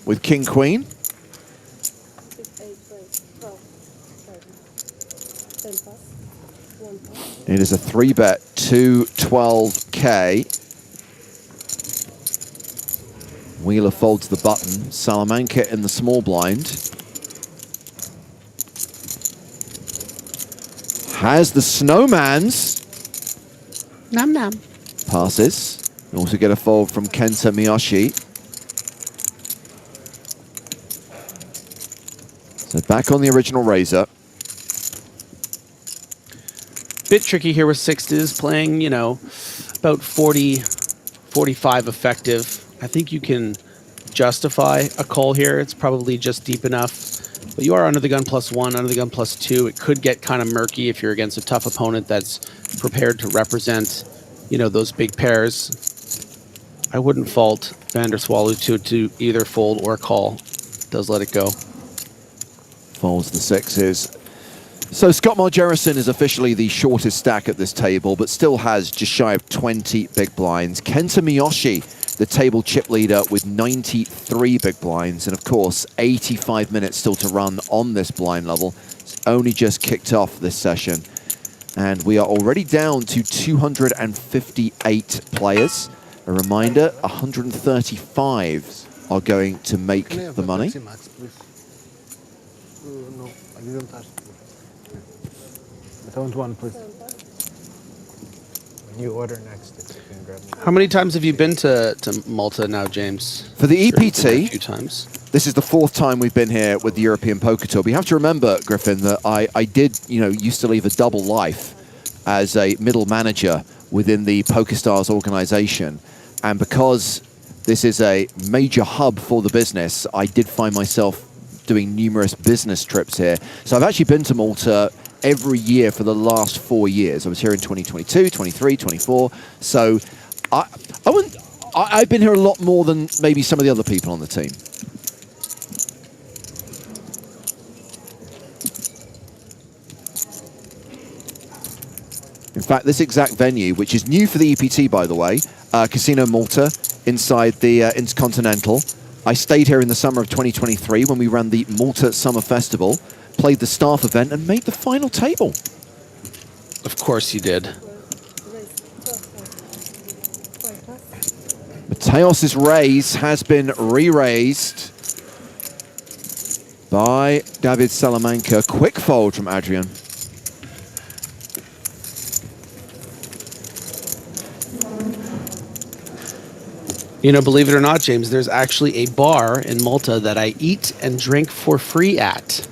C: with King Queen. It is a 3-bet, 212K. Wheeler folds the button. Salamanca in the small blind. Has the Snowmans.
V: Nom nom.
C: Passes. You also get a fold from Kenta Miyoshi. So back on the original razor.
V: Bit tricky here with sixes, playing, you know, about 40, 45 effective. I think you can justify a call here. It's probably just deep enough. But you are under the gun +1, under the gun +2. It could get kind of murky if you're against a tough opponent that's prepared to represent, you know, those big pairs. I wouldn't fault Van der Swallow to either fold or call. Does let it go.
C: Folds the sixes. So Scott Margerison is officially the shortest stack at this table, but still has just shy of 20 big blinds. Kenta Miyoshi, the table chip leader, with 93 big blinds. And of course, 85 minutes still to run on this blind level. It's only just kicked off this session. And we are already down to 258 players. A reminder, 135 are going to make the money.
Q: No, I didn't ask. I don't want, please. When you order next, if you can grab me.
V: How many times have you been to Malta now, James?
C: For the EPT,
V: a few times.
C: This is the 4th time we've been here with the European Poker Tour. But you have to remember, Griffin, that I did, you know, used to lead a double life as a middle manager within the PokerStars organization. And because this is a major hub for the business, I did find myself doing numerous business trips here. So I've actually been to Malta every year for the last 4 years. I was here in 2022, 23, 24. So I've been here a lot more than maybe some of the other people on the team. In fact, this exact venue, which is new for the EPT, by the way, Casino Malta, inside the Intercontinental. I stayed here in the summer of 2023 when we ran the Malta Summer Festival, played the staff event, and made the final table.
V: Of course you did.
C: Mateos's raise has been re-raised by David Salamanca. Quick fold from Adrian.
V: You know, believe it or not, James, there's actually a bar in Malta that I eat and drink for free at.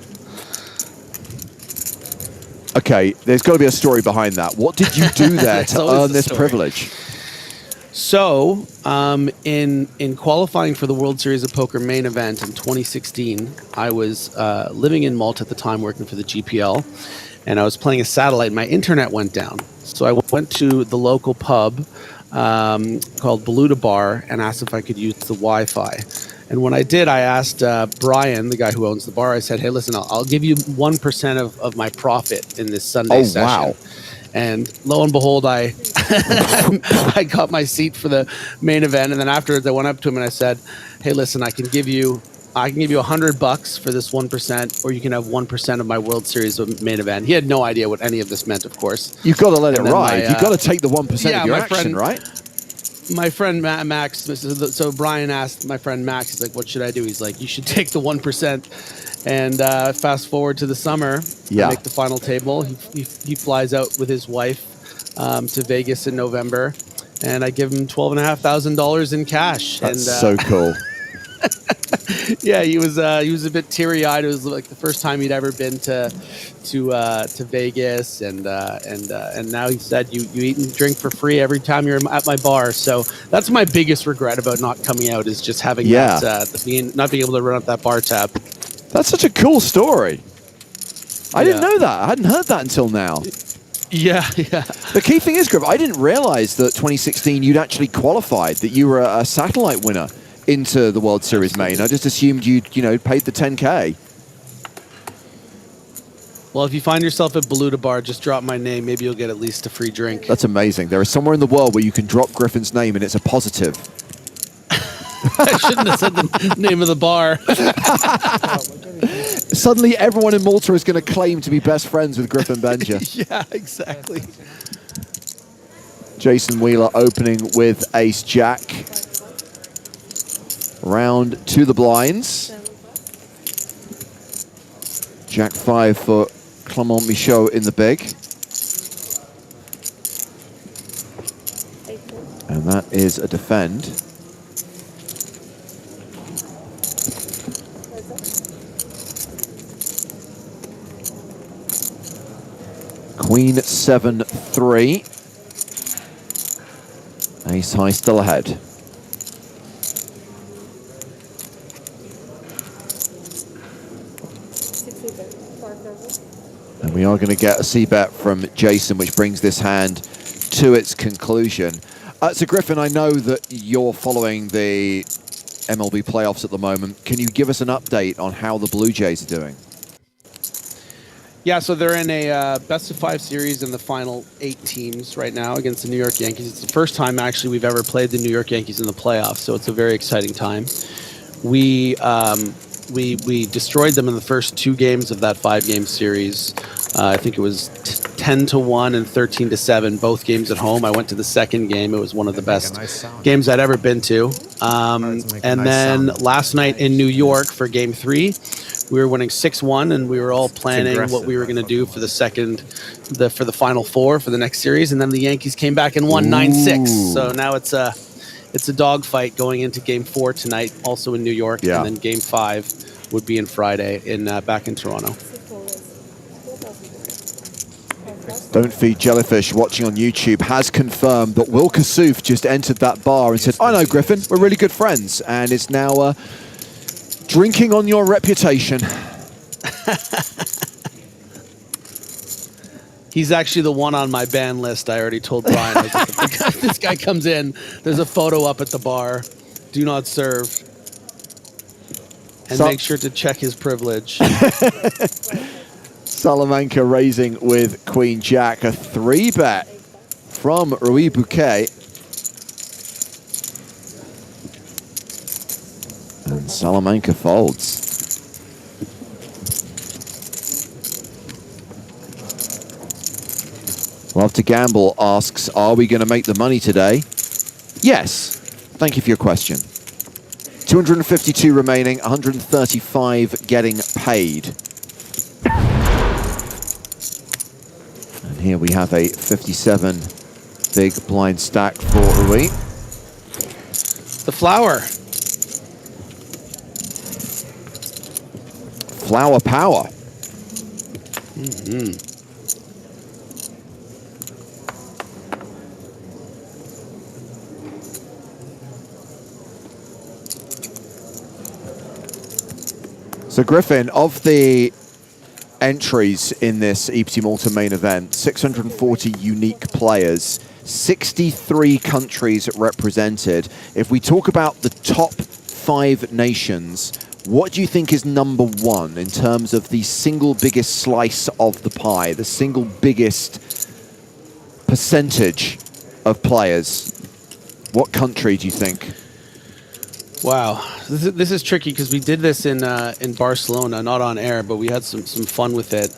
C: Okay, there's got to be a story behind that. What did you do there to earn this privilege?
V: So, in qualifying for the World Series of Poker main event in 2016, I was living in Malta at the time, working for the GPL, and I was playing a satellite. My internet went down, so I went to the local pub called Beluda Bar and asked if I could use the Wi-Fi. And when I did, I asked Brian, the guy who owns the bar, I said, hey, listen, I'll give you 1% of my profit in this Sunday session. Wow. And lo and behold, I I got my seat for the main event. And then afterwards, I went up to him and I said, hey, listen, I can give you $100 for this 1%, or you can have 1% of my World Series main event. He had no idea what any of this meant, of course.
C: You've got to let it ride. You've got to take the 1% of your action, right?
V: My friend Max, so Brian asked my friend Max, he's like, what should I do? He's like, you should take the 1%. And fast forward to the summer, I make the final table. He flies out with his wife to Vegas in November, and I give him $12,500 in cash.
C: That's so cool.
V: Yeah, he was a bit teary-eyed. It was like the first time he'd ever been to Vegas, and now he said you eat and drink for free every time you're at my bar. So that's my biggest regret about not coming out, is just having not being able to run up that bar tab.
C: That's such a cool story. I didn't know that. I hadn't heard that until now.
V: Yeah.
C: The key thing is, Griff, I didn't realize that 2016 you'd actually qualified, that you were a satellite winner into the World Series main. I just assumed you'd, paid the 10K.
V: Well, if you find yourself at Beluda Bar, just drop my name. Maybe you'll get at least a free drink.
C: That's amazing. There is somewhere in the world where you can drop Griffin's name and it's a positive.
V: I shouldn't have said the name of the bar.
C: Suddenly, everyone in Malta is going to claim to be best friends with Griffin Benja.
V: Yeah, exactly.
C: Jason Wheeler opening with ace-jack. Round to the blinds. Jack 5 for Clement Michaud in the big. And that is a defend. Queen 7-3. Ace high still ahead. And we are going to get a c-bet from Jason, which brings this hand to its conclusion. So Griffin, I know that you're following the MLB playoffs at the moment. Can you give us an update on how the Blue Jays are doing?
V: Yeah, so they're in a best-of-5 series in the final 8 teams right now against the New York Yankees. It's the first time, actually, we've ever played the New York Yankees in the playoffs, so it's a very exciting time. We destroyed them in the first 2 games of that 5-game series. I think it was 10-1 and 13-7, both games at home. I went to the second game. It was one of the best games I'd ever been to. And then last night in New York for Game 3, we were winning 6-1, and we were all planning what we were going to do for the Final Four for the next series. And then the Yankees came back and won 9-6. So now it's a dogfight going into Game 4 tonight, also in New York, and then Game 5 would be in Friday back in Toronto.
C: Don't Feed Jellyfish, watching on YouTube, has confirmed that Will Kassouf just entered that bar and said, I know Griffin, we're really good friends, and is now drinking on your reputation.
V: He's actually the one on my ban list. I already told Brian. I was like, if this guy comes in, there's a photo up at the bar. Do not serve. And make sure to check his privilege.
C: Salamanca raising with Queen Jack, a 3-bet from Rui Bouquet. And Salamanca folds. Love to Gamble asks, are we going to make the money today? Yes. Thank you for your question. 252 remaining, 135 getting paid. And here we have a 57 big blind stack for Rui.
V: The flower.
C: Flower power.
V: Mm-hmm.
C: So Griffin, of the entries in this EPT Malta main event, 640 unique players, 63 countries represented. If we talk about the top 5 nations, what do you think is number 1 in terms of the single biggest slice of the pie, the single biggest percentage of players? What country do you think?
V: Wow, this is tricky because we did this in Barcelona, not on air, but we had some fun with it.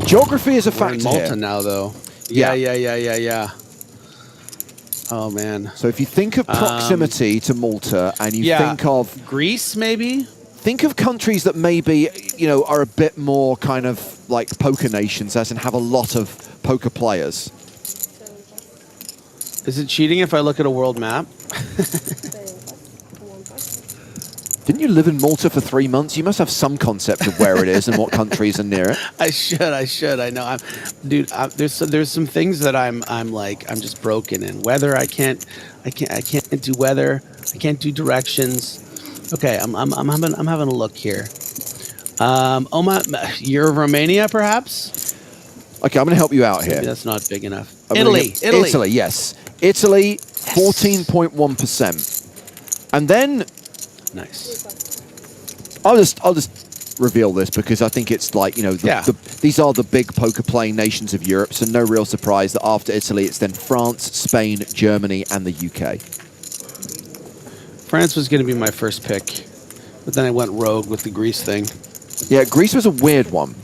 C: Geography is a factor
V: in Malta
C: here.
V: now, though. Yeah. Oh man.
C: So if you think of proximity to Malta, and you think of
V: Greece, maybe.
C: Think of countries that maybe are a bit more kind of like poker nations, as in have a lot of poker players.
V: Is it cheating if I look at a world map?
C: Didn't you live in Malta for 3 months? You must have some concept of where it is and what countries are near it.
V: I should. I know. There's some things that I'm just broken in. Weather, I can't do weather. I can't do directions. Okay, I'm having a look here. You're Romania, perhaps?
C: Okay, I'm going to help you out here.
V: Maybe that's not big enough.
C: Italy, yes. Italy, 14.1%. And then,
V: nice.
C: I'll just reveal this because I think it's like, these are the big poker playing nations of Europe, so no real surprise that after Italy, it's then France, Spain, Germany, and the UK.
V: France was going to be my first pick, but then I went rogue with the Greece thing.
C: Yeah, Greece was a weird one.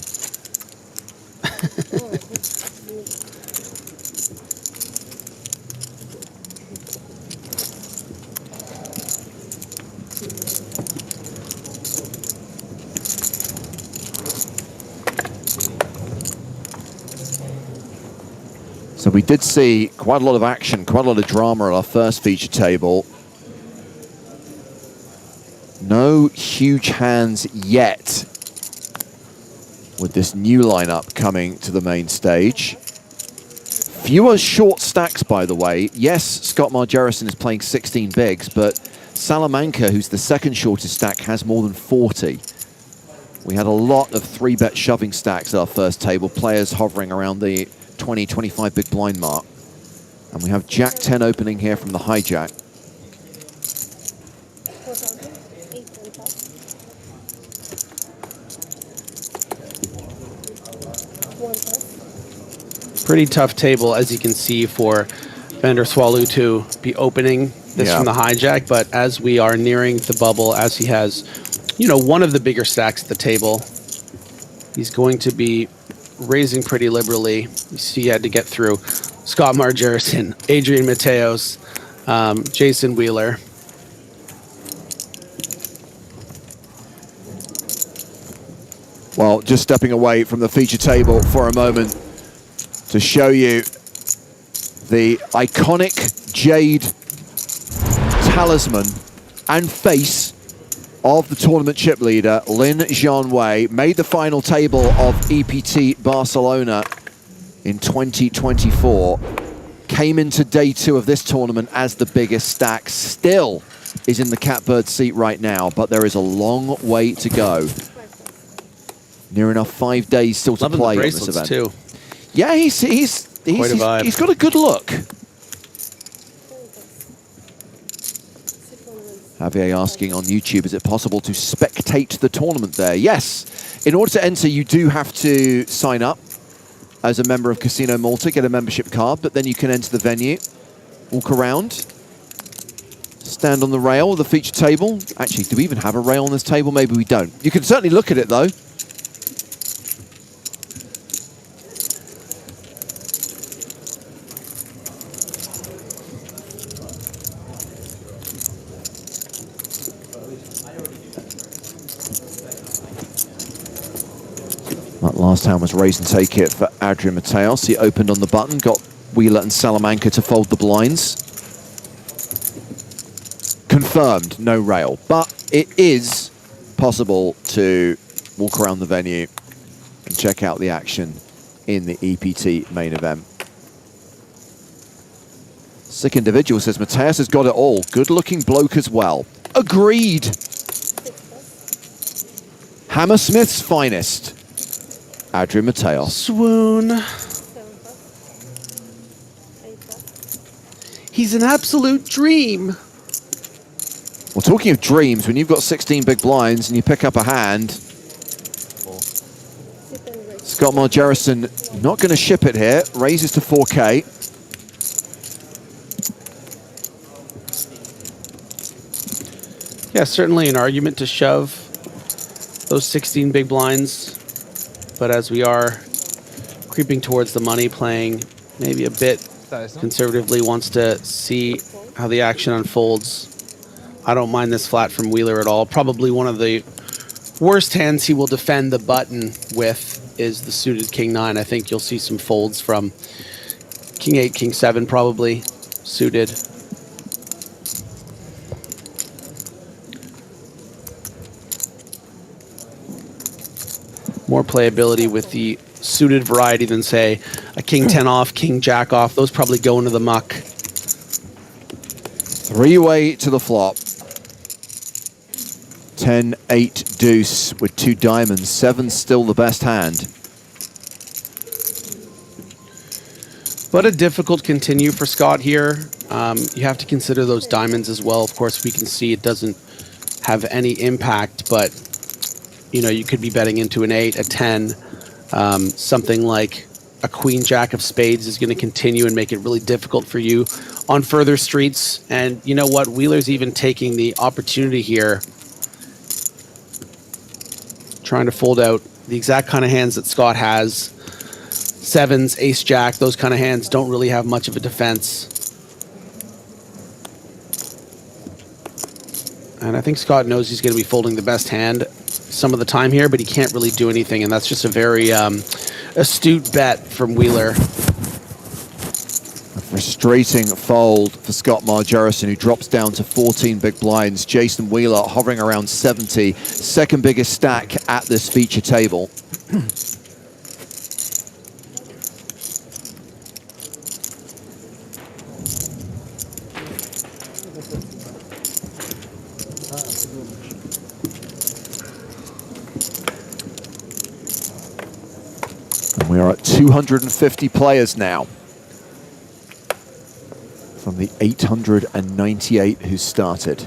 C: So we did see quite a lot of action, quite a lot of drama at our first feature table. No huge hands yet with this new lineup coming to the main stage. Fewer short stacks, by the way. Yes, Scott Margerison is playing 16 bigs, but Salamanca, who's the second shortest stack, has more than 40. We had a lot of 3-bet shoving stacks at our first table, players hovering around the 20, 25 big blind mark. And we have Jack 10 opening here from the hijack.
V: Pretty tough table, as you can see, for Vander Swallow to be opening this from the hijack. But as we are nearing the bubble, as he has, you know, one of the bigger stacks at the table, he's going to be raising pretty liberally. You see, he had to get through Scott Margerison, Adrian Mateos, Jason Wheeler.
C: Well, just stepping away from the feature table for a moment to show you the iconic jade talisman and face of the tournament chip leader, Lin Jianwei, made the final table of EPT Barcelona in 2024. Came into day 2 of this tournament as the biggest stack. Still is in the catbird seat right now, but there is a long way to go. Near enough 5 days still to play on this event.
V: Too.
C: Yeah, he's got a good look. Javier asking on YouTube, is it possible to spectate the tournament there? Yes. In order to enter, you do have to sign up as a member of Casino Malta, get a membership card, but then you can enter the venue, walk around, stand on the rail, the feature table. Actually, do we even have a rail on this table? Maybe we don't. You can certainly look at it, though. That last hand was raise and take it for Adrian Mateos. He opened on the button, got Wheeler and Salamanca to fold the blinds. Confirmed, no rail. But it is possible to walk around the venue and check out the action in the EPT main event. Sick Individual says, Mateos has got it all. Good-looking bloke as well. Agreed. Hammersmith's finest. Adrian Mateos.
V: Swoon. He's an absolute dream.
C: Well, talking of dreams, when you've got 16 big blinds and you pick up a hand, Scott Margerison not going to ship it here. Raises to 4K.
V: Yeah, certainly an argument to shove those 16 big blinds. But as we are creeping towards the money, playing maybe a bit conservatively, wants to see how the action unfolds. I don't mind this flat from Wheeler at all. Probably one of the worst hands he will defend the button with is the suited King 9. I think you'll see some folds from King 8, King 7 probably suited. More playability with the suited variety than, say, a King 10 off, King Jack off. Those probably go into the muck.
C: 3-way to the flop. 10, 8, deuce with 2 diamonds. 7's still the best hand.
V: But a difficult continue for Scott here. You have to consider those diamonds as well. Of course, we can see it doesn't have any impact, but you know, you could be betting into an 8, a 10, something like a queen jack of spades is going to continue and make it really difficult for you on further streets. And you know what? Wheeler's even taking the opportunity here, trying to fold out the exact kind of hands that Scott has. Sevens, ace jack, those kind of hands don't really have much of a defense. And I think Scott knows he's going to be folding the best hand some of the time here, but he can't really do anything, and that's just a very astute bet from Wheeler.
C: A frustrating fold for Scott Margerison, who drops down to 14 big blinds. Jason Wheeler hovering around 70, second biggest stack at this feature table. We are at 250 players now from the 898 who started.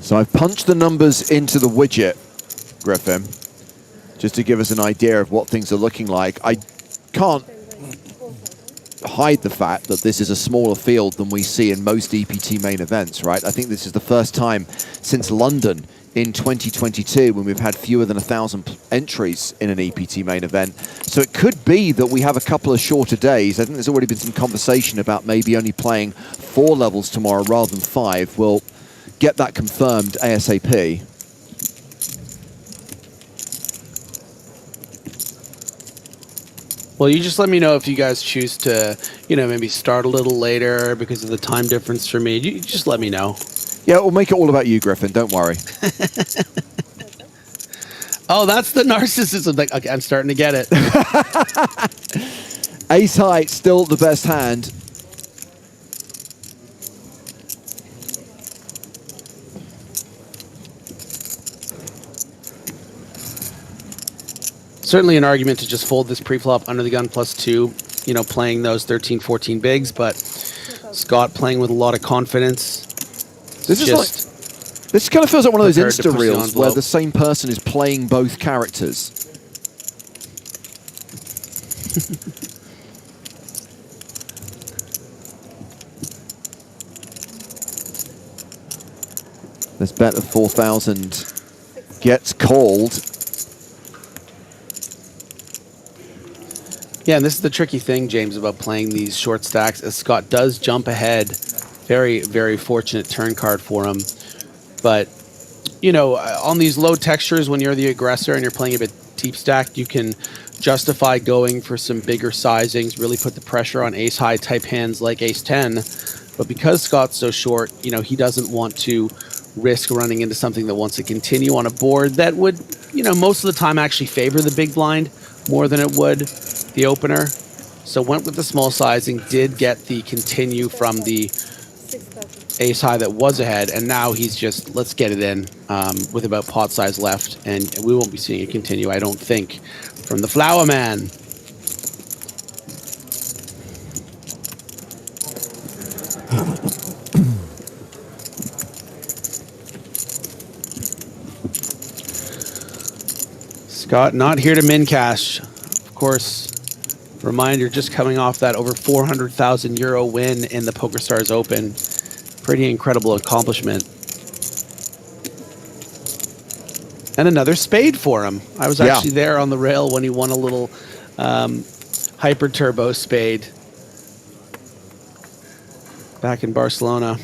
C: So I've punched the numbers into the widget, Griffin, just to give us an idea of what things are looking like. I can't hide the fact that this is a smaller field than we see in most EPT main events, right? I think this is the first time since London in 2022 when we've had fewer than 1,000 entries in an EPT main event. So it could be that we have a couple of shorter days. I think there's already been some conversation about maybe only playing 4 levels tomorrow rather than 5. We'll get that confirmed ASAP.
V: Well, you just let me know if you guys choose to, you know, maybe start a little later because of the time difference for me. You just let me know.
C: Yeah, we'll make it all about you, Griffin. Don't worry.
V: Oh, that's the narcissism. Like, okay, I'm starting to get it.
C: Ace high, still the best hand.
V: Certainly an argument to just fold this pre-flop under the gun +2, you know, playing those 13, 14 bigs, but Scott playing with a lot of confidence.
C: This is like, this kind of feels like one of those Insta reels where the same person is playing both characters. This bet of 4,000 gets called.
V: Yeah, and this is the tricky thing, James, about playing these short stacks, as Scott does jump ahead. Very, very fortunate turn card for him. But, you know, on these low textures, when you're the aggressor and you're playing a bit deep stacked, you can justify going for some bigger sizings, really put the pressure on ace-high type hands like ace-10. But because Scott's so short, you know, he doesn't want to risk running into something that wants to continue on a board that would, you know, most of the time actually favor the big blind more than it would the opener. So went with the small sizing, did get the continue from the ace high that was ahead, and now he's just, let's get it in with about pot size left, and we won't be seeing it continue, I don't think, from the Flower Man. Scott not here to min cash. Of course, reminder, just coming off that over 400,000 euro win in the PokerStars Open. Pretty incredible accomplishment. And another spade for him. I was actually there on the rail when he won a little hyper turbo spade back in Barcelona.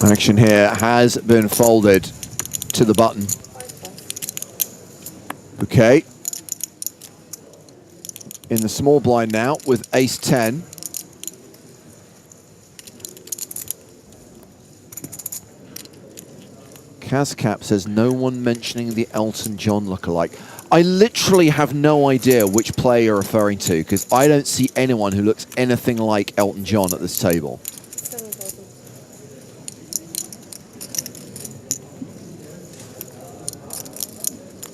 C: Action here has been folded to the button. Okay. In the small blind now with ace-10. Kazcap says no one mentioning the Elton John lookalike. I literally have no idea which player you're referring to because I don't see anyone who looks anything like Elton John at this table.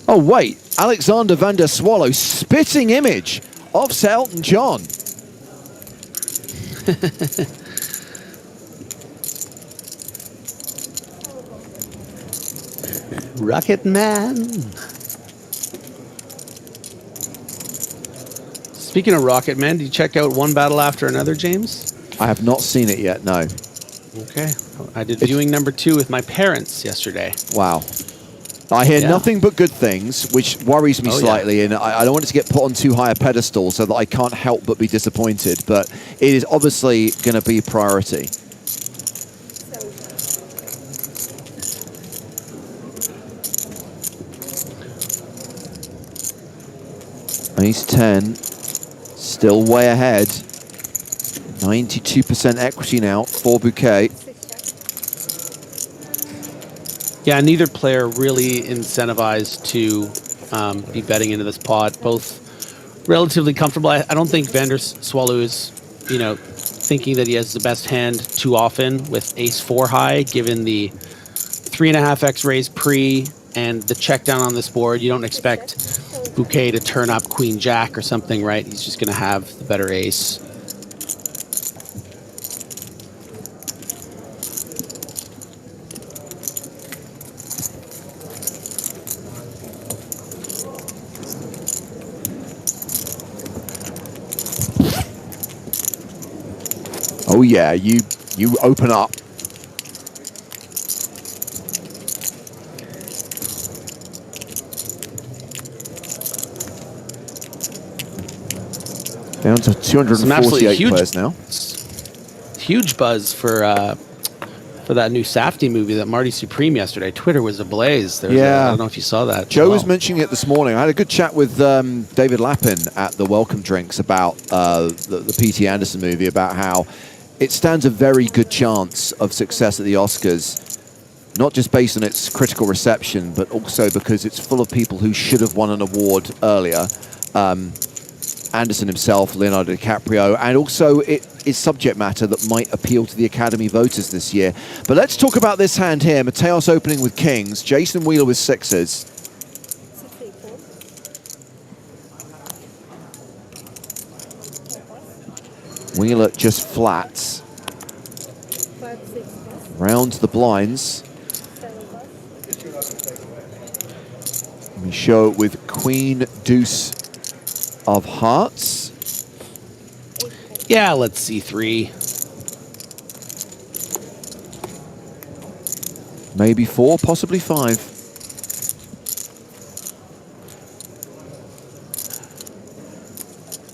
C: Oh wait, Alexander van der Swallow, spitting image of Sir Elton John.
V: Rocket Man. Speaking of Rocket Man, did you check out One Battle After Another, James?
C: I have not seen it yet, no.
V: Okay. I did viewing number 2 with my parents yesterday.
C: Wow. I hear nothing but good things, which worries me slightly, and I don't want it to get put on too high a pedestal so that I can't help but be disappointed, but it is obviously going to be a priority. Ace 10, still way ahead. 92% equity now for Bouquet.
V: Yeah, neither player really incentivized to be betting into this pot. Both relatively comfortable. I don't think van der Swallow is, thinking that he has the best hand too often with ace 4 high, given the 3.5x raise pre and the check down on this board. You don't expect Bouquet to turn up queen jack or something, right? He's just going to have the better ace.
C: Oh yeah, you open up. Down to 248 players now.
V: Huge buzz for that new Safdie movie that Marty Supreme yesterday. Twitter was ablaze. I don't know if you saw that.
C: Joe was mentioning it this morning. I had a good chat with David Lappin at the Welcome Drinks about the P.T. Anderson movie, about how it stands a very good chance of success at the Oscars, not just based on its critical reception, but also because it's full of people who should have won an award earlier. Anderson himself, Leonardo DiCaprio, and also it is subject matter that might appeal to the Academy voters this year. But let's talk about this hand here. Mateos opening with kings, Jason Wheeler with sixes. Wheeler just flats. Round the blinds. We show it with queen, deuce of hearts.
V: Yeah, let's see 3.
C: Maybe 4, possibly 5.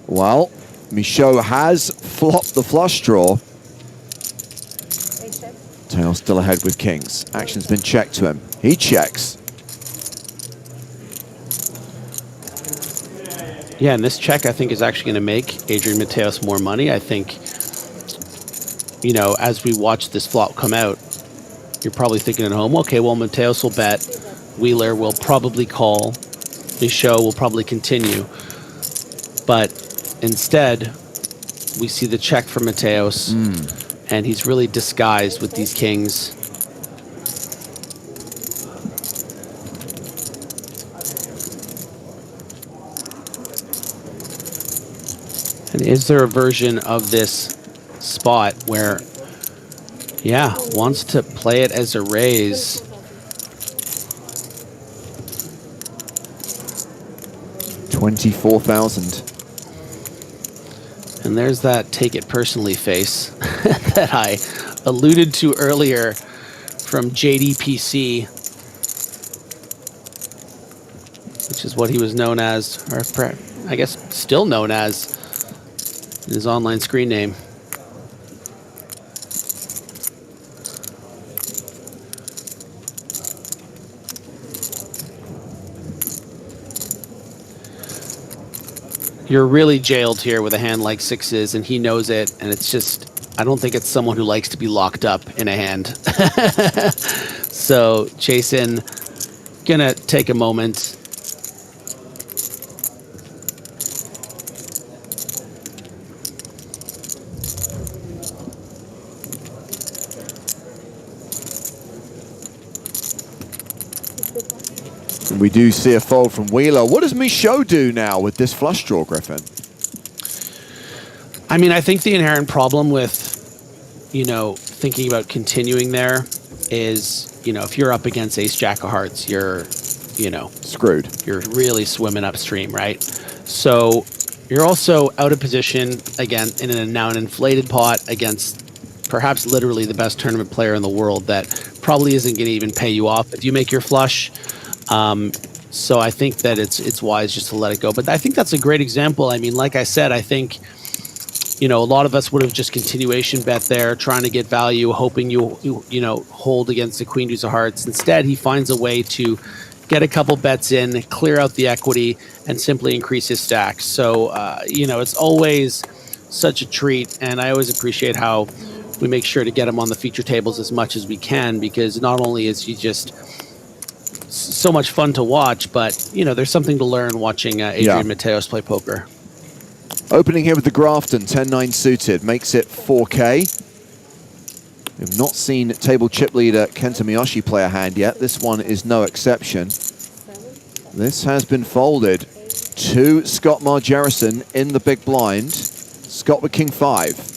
C: Well, Michaud has flopped the flush draw. Tail still ahead with kings. Action's been checked to him. He checks.
V: Yeah, and this check I think is actually going to make Adrian Mateos more money. I think, as we watch this flop come out, you're probably thinking at home, okay, well, Mateos will bet, Wheeler will probably call, Michaud will probably continue. But instead, we see the check from Mateos, and he's really disguised with these kings. And is there a version of this spot where, wants to play it as a raise? $24,000. And there's that take it personally face that I alluded to earlier from JDPC, which is what he was known as, or I guess still known as, in his online screen name. You're really jailed here with a hand like sixes, and he knows it, and it's just, I don't think it's someone who likes to be locked up in a hand. So Jason gonna take a moment
C: And we do see a fold from Wheeler. What does Michaud do now with this flush draw, Griffin?
V: I mean, I think the inherent problem with, you know, thinking about continuing there is, you know, if you're up against ace jack of hearts, you're, you know,
C: screwed.
V: You're really swimming upstream, right? So you're also out of position again in now an inflated pot against perhaps literally the best tournament player in the world that probably isn't going to even pay you off if you make your flush. So I think that it's wise just to let it go. But I think that's a great example. I mean, like I said, I think, you know, a lot of us would have just continuation bet there, trying to get value, hoping you know, hold against the queen deuce of hearts. Instead, he finds a way to get a couple bets in, clear out the equity, and simply increase his stacks. So, you know, it's always such a treat, and I always appreciate how we make sure to get him on the feature tables as much as we can, because not only is he just so much fun to watch, but, you know, there's something to learn watching Adrian Mateos play poker.
C: Opening here with the Grafton, 10-9 suited, makes it 4K. We've not seen table chip leader Kenta Miyoshi play a hand yet. This one is no exception. This has been folded to Scott Margerison in the big blind. Scott with king 5.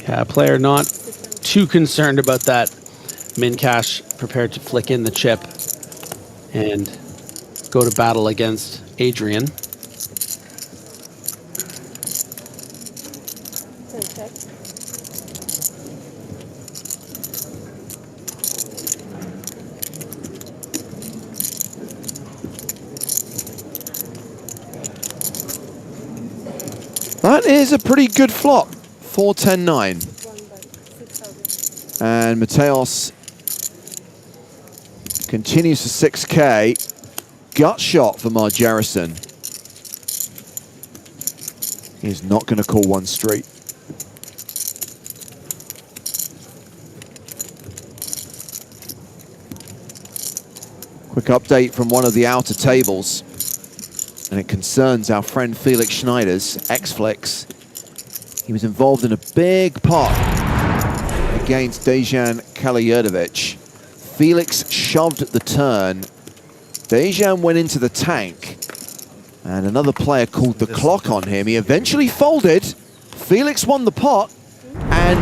V: Yeah, a player not too concerned about that min cash, prepared to flick in the chip and go to battle against Adrian.
C: That is a pretty good flop. 4-10-9. And Mateos continues to 6K. Gut shot for Margerison. He's not going to call one straight. Quick update from one of the outer tables. And it concerns our friend Felix Schneider's X-Flix. He was involved in a big pot against Dejan Kalayurdovic. Felix shoved at the turn. Dejan went into the tank. And another player called the clock on him. He eventually folded. Felix won the pot. And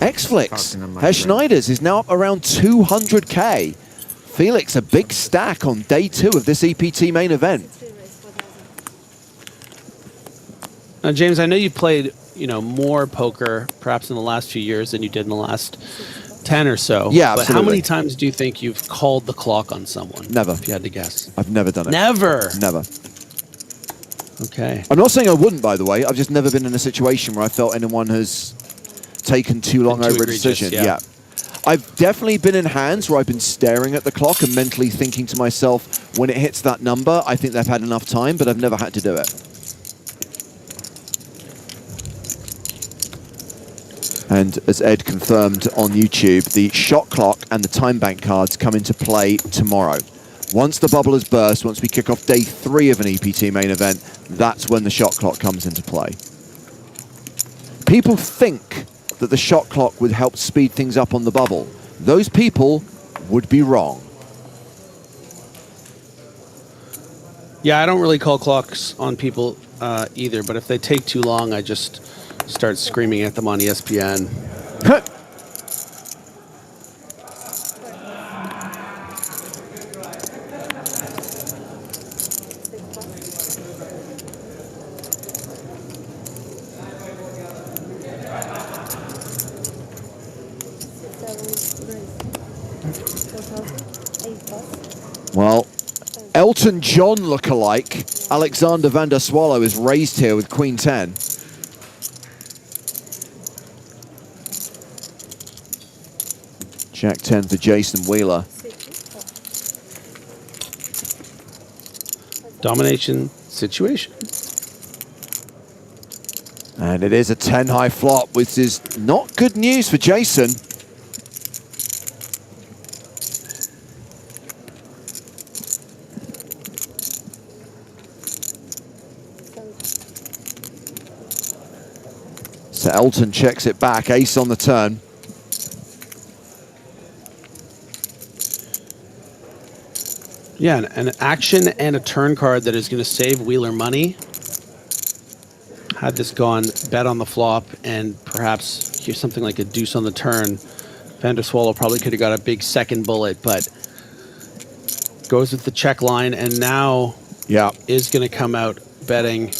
C: X-Flix, Herr Schneider's, is now up around 200K. Felix, a big stack on day 2 of this EPT main event.
V: Now, James, I know you played, you know, more poker perhaps in the last few years than you did in the last 10 or so.
C: Yeah,
V: but
C: absolutely.
V: how many times do you think you've called the clock on someone?
C: Never.
V: If you had to guess.
C: I've never done it.
V: Never?
C: Never.
V: Okay.
C: I'm not saying I wouldn't, by the way. I've just never been in a situation where I felt anyone has taken too long over a decision. Yeah. I've definitely been in hands where I've been staring at the clock and mentally thinking to myself, when it hits that number, I think they've had enough time, but I've never had to do it. And as Ed confirmed on YouTube, the shot clock and the time bank cards come into play tomorrow. Once the bubble has burst, once we kick off day 3 of an EPT main event, that's when the shot clock comes into play. People think that the shot clock would help speed things up on the bubble. Those people would be wrong.
V: Yeah, I don't really call clocks on people either, but if they take too long, I just start screaming at them on ESPN.
C: Well, Elton John lookalike Alexander van der Swallow is raised here with Queen 10. Jack 10 for Jason Wheeler.
V: Domination situation.
C: And it is a 10 high flop, which is not good news for Jason. So Elton checks it back, ace on the turn.
V: Yeah, an action and a turn card that is going to save Wheeler money. Had this gone bet on the flop and perhaps here's something like a deuce on the turn, Van der Swallow probably could have got a big second bullet, but goes with the check line and now is going to come out betting.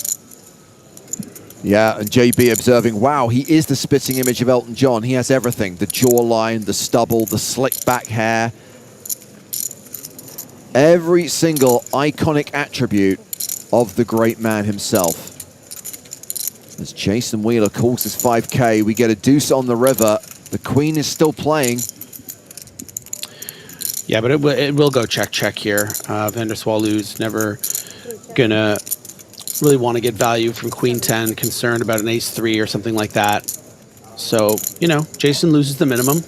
C: Yeah, and JB observing, wow, he is the spitting image of Elton John. He has everything, the jawline, the stubble, the slick back hair. Every single iconic attribute of the great man himself. As Jason Wheeler calls his 5K, we get a deuce on the river. The queen is still playing.
V: Yeah, but it will go check here. Van der Swallo's never gonna really want to get value from queen 10, concerned about an ace 3 or something like that. So, you know, Jason loses the minimum.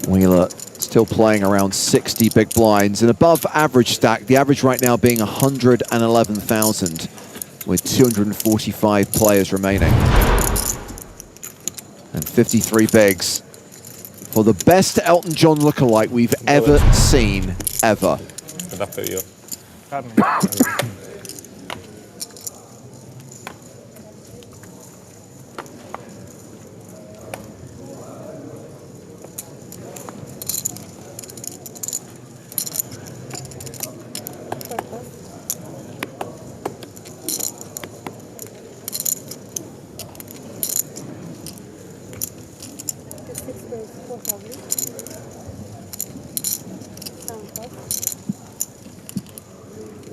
C: Wheeler still playing around 60 big blinds, an above average stack, the average right now being 111,000 with 245 players remaining. And 53 bigs for the best Elton John lookalike we've ever seen, ever.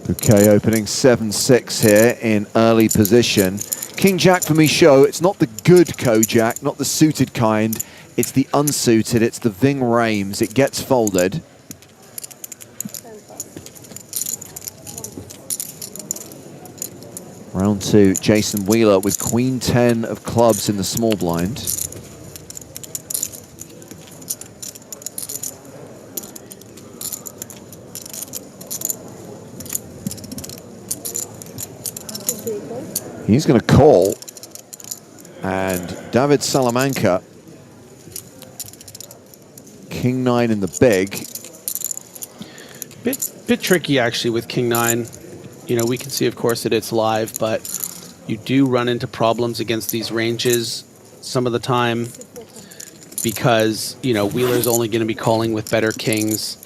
C: Bouquet opening 7-6 here in early position. King Jack for me show, it's not the good Kojak, not the suited kind, it's the unsuited, it's the Ving Rames, it gets folded. Round 2, Jason Wheeler with queen 10 of clubs in the small blind. He's going to call, and David Salamanca, king 9 in the big.
V: Bit tricky actually with king 9. You know, we can see, of course, that it's live, but you do run into problems against these ranges some of the time because, you know, Wheeler's only going to be calling with better kings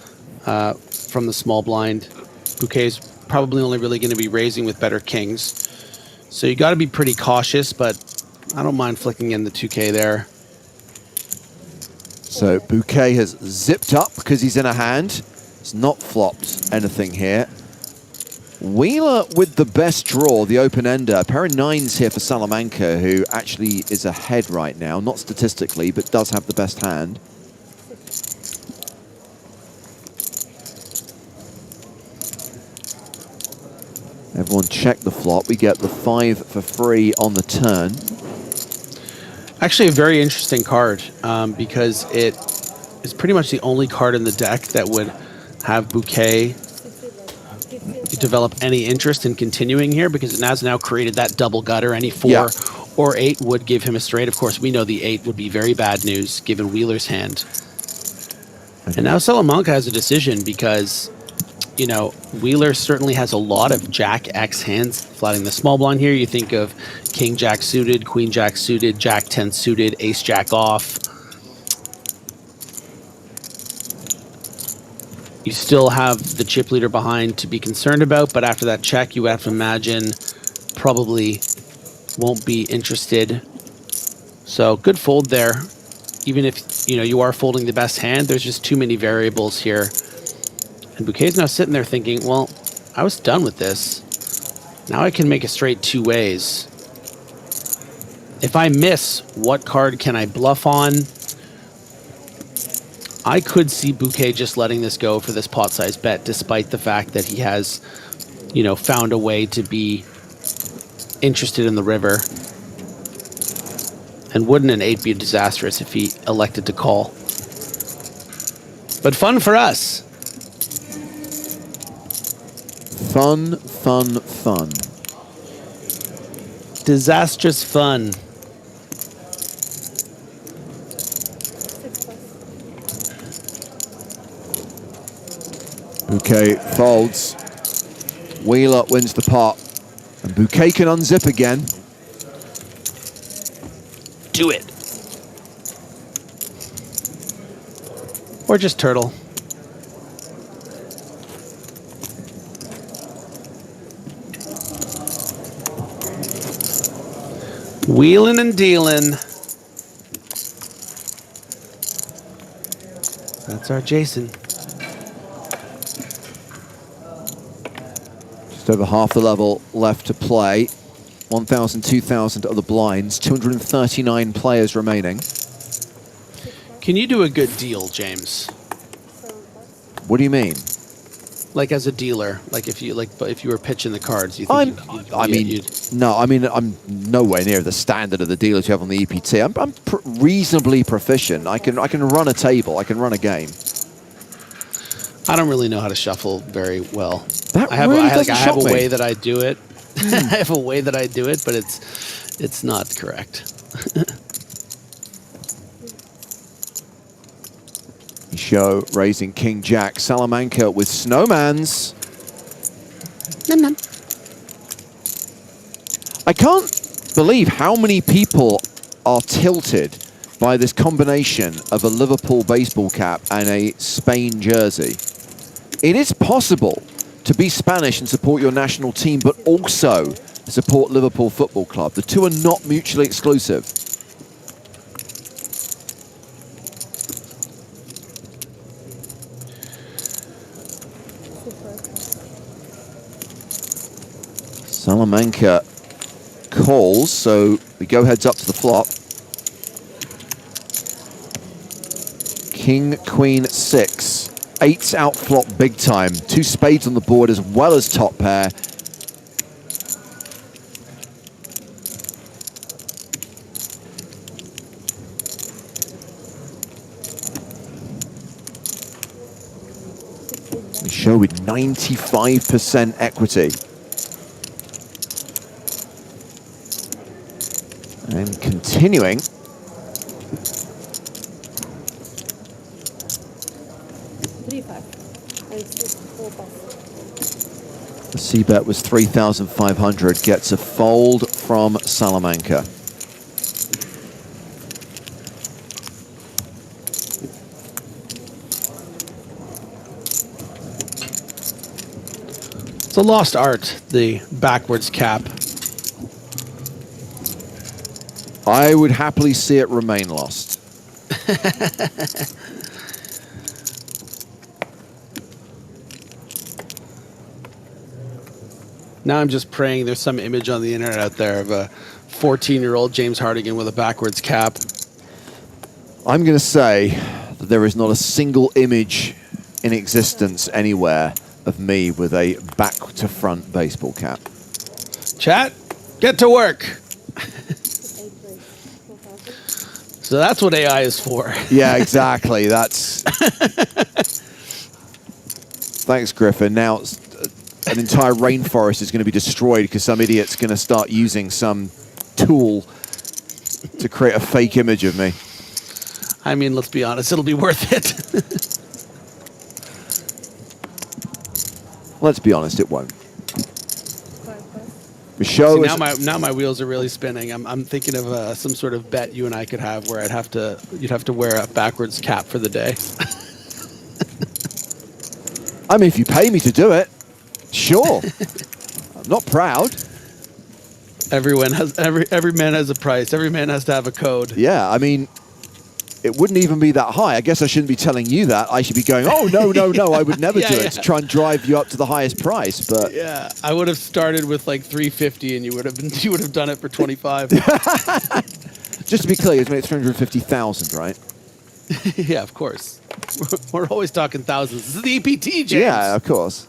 V: from the small blind. Bouquet's probably only really going to be raising with better kings. So you got to be pretty cautious, but I don't mind flicking in the 2K there.
C: So Bouquet has zipped up because he's in a hand. It's not flopped anything here. Wheeler with the best draw, the open-ender. A pair of 9s here for Salamanca, who actually is ahead right now. Not statistically, but does have the best hand. Everyone check the flop. We get the 5 for free on the turn.
V: Actually, a very interesting card because it is pretty much the only card in the deck that would have Bouquet develop any interest in continuing here because it has now created that double gutter. Any 4 or 8 would give him a straight. Of course, we know the 8 would be very bad news given Wheeler's hand. And now Salamanca has a decision because, you know, Wheeler certainly has a lot of Jack X hands flatting the small blind here. You think of King Jack suited, Queen Jack suited, Jack 10 suited, Ace Jack off. You still have the chip leader behind to be concerned about, but after that check, you would have to imagine probably won't be interested. So good fold there. Even if, you know, you are folding the best hand, there's just too many variables here. And Bouquet's now sitting there thinking, well, I was done with this. Now I can make a straight 2 ways. If I miss, what card can I bluff on? I could see Bouquet just letting this go for this pot size bet, despite the fact that he has, you know, found a way to be interested in the river. And wouldn't an 8 be disastrous if he elected to call? But fun for us.
C: Fun, fun, fun.
V: Disastrous fun.
C: Bouquet folds. Wheeler wins the pot. And Bouquet can unzip again.
V: Do it. Or just turtle. Wheeling and dealing. That's our Jason.
C: Just over half the level left to play. 1,000, 2,000 other blinds. 239 players remaining.
V: Can you do a good deal, James?
C: What do you mean?
V: Like as a dealer, like if you were pitching the cards, you think
C: I'm nowhere near the standard of the dealers you have on the EPT. I'm reasonably proficient. I can run a table. I can run a game.
V: I don't really know how to shuffle very well.
C: That
V: I have
C: really
V: I
C: doesn't
V: have
C: shock
V: a
C: me.
V: way that I do it. I have a way that I do it, but it's not correct.
C: Show raising King Jack. Salamanca with snowmans. I can't believe how many people are tilted by this combination of a Liverpool baseball cap and a Spain jersey. It is possible to be Spanish and support your national team, but also support Liverpool Football Club. The two are not mutually exclusive. Salamanca calls, so we go heads up to the flop. King, Queen, 6. 8's out flop big time. 2 spades on the board as well as top pair. We show with 95% equity. And continuing. The C-bet was 3,500, gets a fold from Salamanca.
V: It's a lost art, the backwards cap.
C: I would happily see it remain lost.
V: Now I'm just praying there's some image on the internet out there of a 14-year-old James Hardigan with a backwards cap.
C: I'm going to say that there is not a single image in existence anywhere of me with a back-to-front baseball cap.
V: Chat, get to work. So that's what AI is for.
C: Yeah, exactly. That's... Thanks, Griffin. Now an entire rainforest is going to be destroyed because some idiot's going to start using some tool to create a fake image of me.
V: I mean, let's be honest, it'll be worth it.
C: Let's be honest, it won't. Michelle
V: See, now my wheels are really spinning. I'm thinking of some sort of bet you and I could have where you'd have to wear a backwards cap for the day.
C: I mean, if you pay me to do it, sure. I'm not proud.
V: Every man has a price. Every man has to have a code.
C: Yeah, I mean, it wouldn't even be that high. I guess I shouldn't be telling you that. I should be going, oh, no, I would never do it to try and drive you up to the highest price. But
V: yeah, I would have started with like 350 and you would have done it for 25.
C: Just to be clear, it's made 350,000, right?
V: Yeah, of course. We're always talking thousands. This is the EPT, James.
C: Yeah, of course.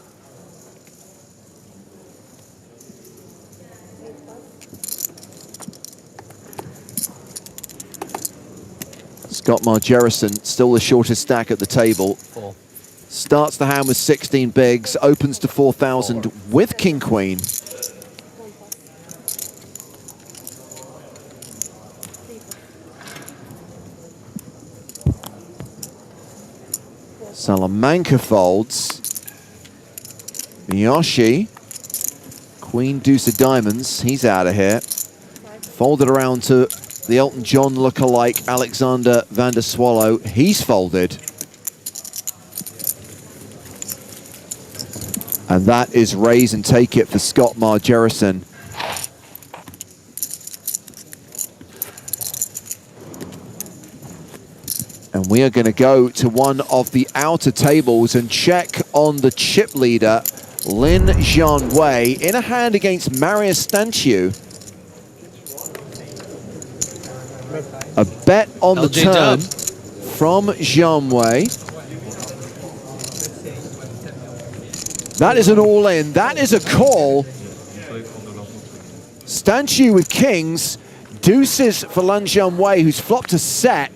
C: Scott Margerison, still the shortest stack at the table. Starts the hand with 16 bigs, opens to 4,000 with King Queen. Salamanca folds. Miyoshi, Queen Deuce of Diamonds, he's out of here. Folded around to the Elton John lookalike Alexander van der Swallow, he's folded. And that is raise and take it for Scott Margerison. And we are going to go to one of the outer tables and check on the chip leader, Lin Zhan Wei, in a hand against Marius Stanciu. A bet on the
V: LJ
C: turn
V: Dub.
C: from Zhan Wei. That is an all-in. That is a call. Stanciu with kings. Deuces for Lin Zhan Wei, who's flopped a set.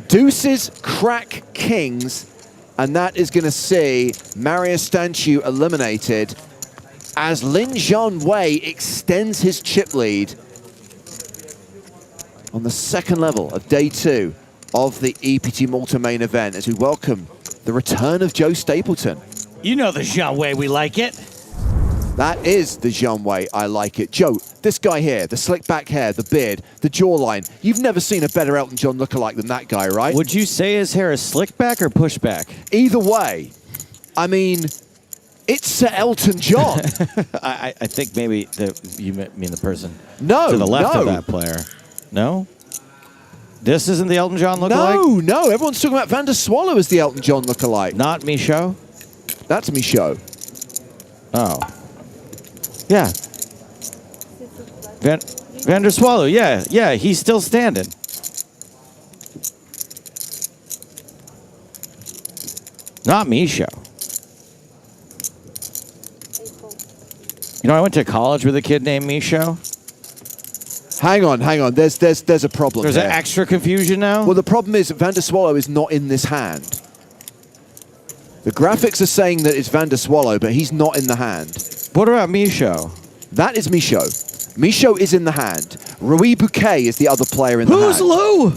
C: Deuces, crack, kings, and that is going to see Marius Stanciu eliminated as Lin Zhan Wei extends his chip lead on the second level of day 2 of the EPT Malta main event as we welcome the return of Joe Stapleton.
D: You know the Zhan Wei, we like it.
C: That is the Zhan Wei, I like it. Joe, this guy here, the slick back hair, the beard, the jawline. You've never seen a better Elton John lookalike than that guy, right?
D: Would you say his hair is slick back or push back?
C: Either way, I mean, it's Sir Elton John.
D: I think maybe you mean the person
C: No,
D: to the left of
C: no.
D: that player. No? This isn't the Elton John lookalike?
C: No, everyone's talking about Van der Swallow as the Elton John lookalike.
D: Not Michaud?
C: That's Michaud.
D: Oh. Yeah. Van der Swallow, yeah, he's still standing. Not Michaud. You know, I went to college with a kid named Michaud.
C: Hang on. There's a problem.
D: There's
C: here.
D: an extra confusion now?
C: Well, the problem is Van der Swallow is not in this hand. The graphics are saying that it's Van der Swallow, but he's not in the hand.
D: What about Michaud?
C: That is Michaud. Michaud is in the hand. Rui Bouquet is the other player in the hand.
D: Who's Lou?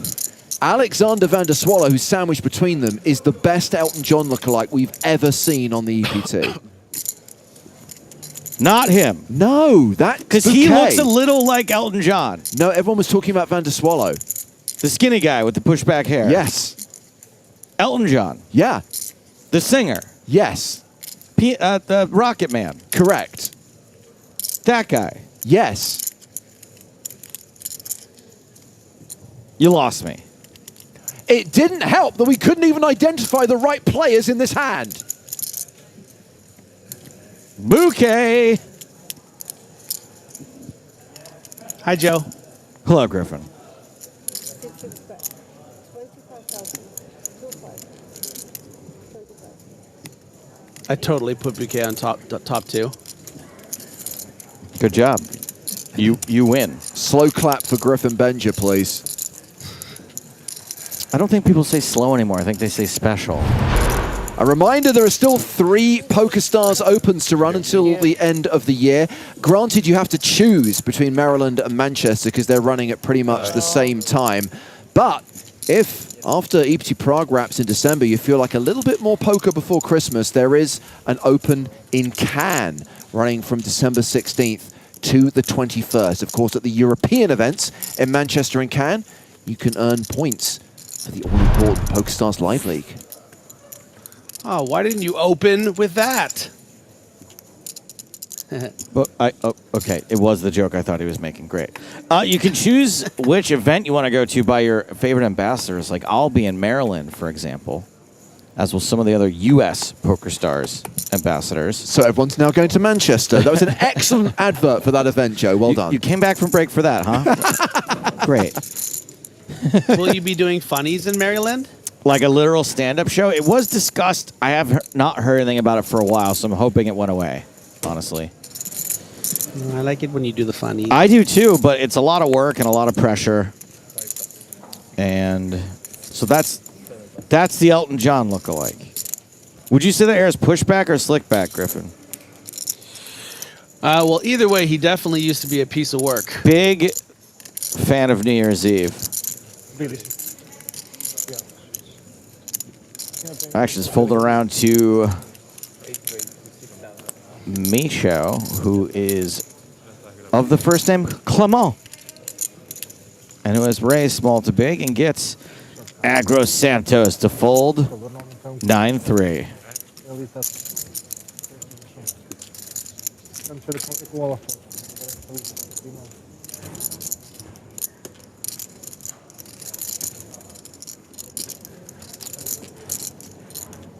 C: Alexander van der Swallow, who's sandwiched between them, is the best Elton John lookalike we've ever seen on the EPT.
D: Not him.
C: No, that's
D: because he looks a little like Elton John.
C: No, everyone was talking about Van der Swallow.
D: The skinny guy with the pushback hair.
C: Yes.
D: Elton John.
C: Yeah.
D: The singer.
C: Yes.
D: The Rocket Man.
C: Correct.
D: That guy.
C: Yes.
D: You lost me.
C: It didn't help that we couldn't even identify the right players in this hand.
D: Bouquet.
V: Hi, Joe.
D: Hello, Griffin.
V: I totally put Bouquet on top 2.
D: Good job. You win.
C: Slow clap for Griffin Benja, please.
D: I don't think people say slow anymore. I think they say special.
C: A reminder, there are still 3 PokerStars Opens to run until the end of the year. Granted, you have to choose between Maryland and Manchester because they're running at pretty much the same time. But if after EPT Prague wraps in December, you feel like a little bit more poker before Christmas, there is an Open in Cannes running from December 16th to the 21st. Of course, at the European events in Manchester and Cannes, you can earn points for the all-important PokerStars Live League.
V: Oh, why didn't you open with that?
D: But okay, it was the joke I thought he was making. Great. You can choose which event you want to go to by your favorite ambassadors. Like I'll be in Maryland, for example, as will some of the other U.S. PokerStars ambassadors.
C: So everyone's now going to Manchester. That was an excellent advert for that event, Joe. Well done.
D: You came back from break for that, huh? Great.
V: Will you be doing funnies in Maryland?
D: Like a literal stand-up show? It was discussed. I have not heard anything about it for a while, so I'm hoping it went away, honestly.
V: I like it when you do the funnies.
D: I do too, but it's a lot of work and a lot of pressure. And so that's the Elton John lookalike. Would you say that air is pushback or slickback, Griffin?
V: Well, either way, he definitely used to be a piece of work.
D: Big fan of New Year's Eve. Actually, it's folded around to Micho, who is of the first name Clement, and who has raised small to big and gets Agro Santos to fold 9-3.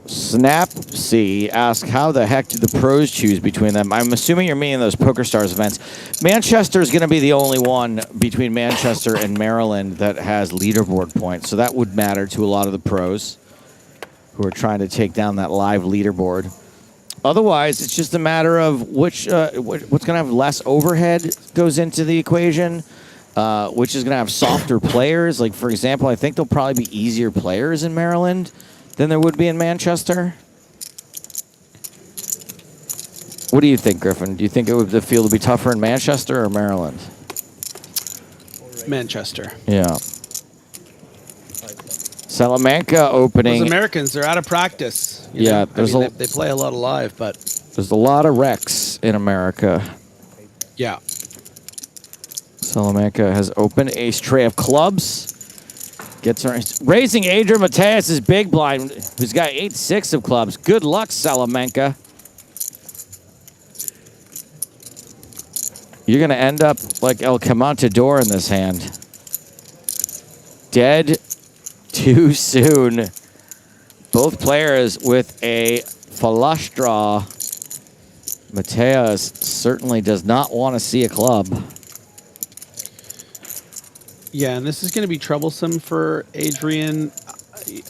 D: Snapsy asks, how the heck do the pros choose between them? I'm assuming you're meaning those PokerStars events. Manchester is going to be the only one between Manchester and Maryland that has leaderboard points, so that would matter to a lot of the pros who are trying to take down that live leaderboard. Otherwise, it's just a matter of what's going to have less overhead goes into the equation, which is going to have softer players. Like, for example, I think there'll probably be easier players in Maryland than there would be in Manchester. What do you think, Griffin? Do you think the field would be tougher in Manchester or Maryland?
V: Manchester.
D: Yeah. Salamanca opening.
V: Those Americans, they're out of practice.
D: Yeah,
V: they play a lot of live, but
D: there's a lot of wrecks in America.
V: yeah.
D: Salamanca has opened ace tray of clubs. Gets her raising Adrian Mateus' big blind, who's got 8-6 of clubs. Good luck, Salamanca. You're going to end up like El Camantador in this hand. Dead too soon. Both players with a flush draw. Mateus certainly does not want to see a club.
V: Yeah, and this is going to be troublesome for Adrian.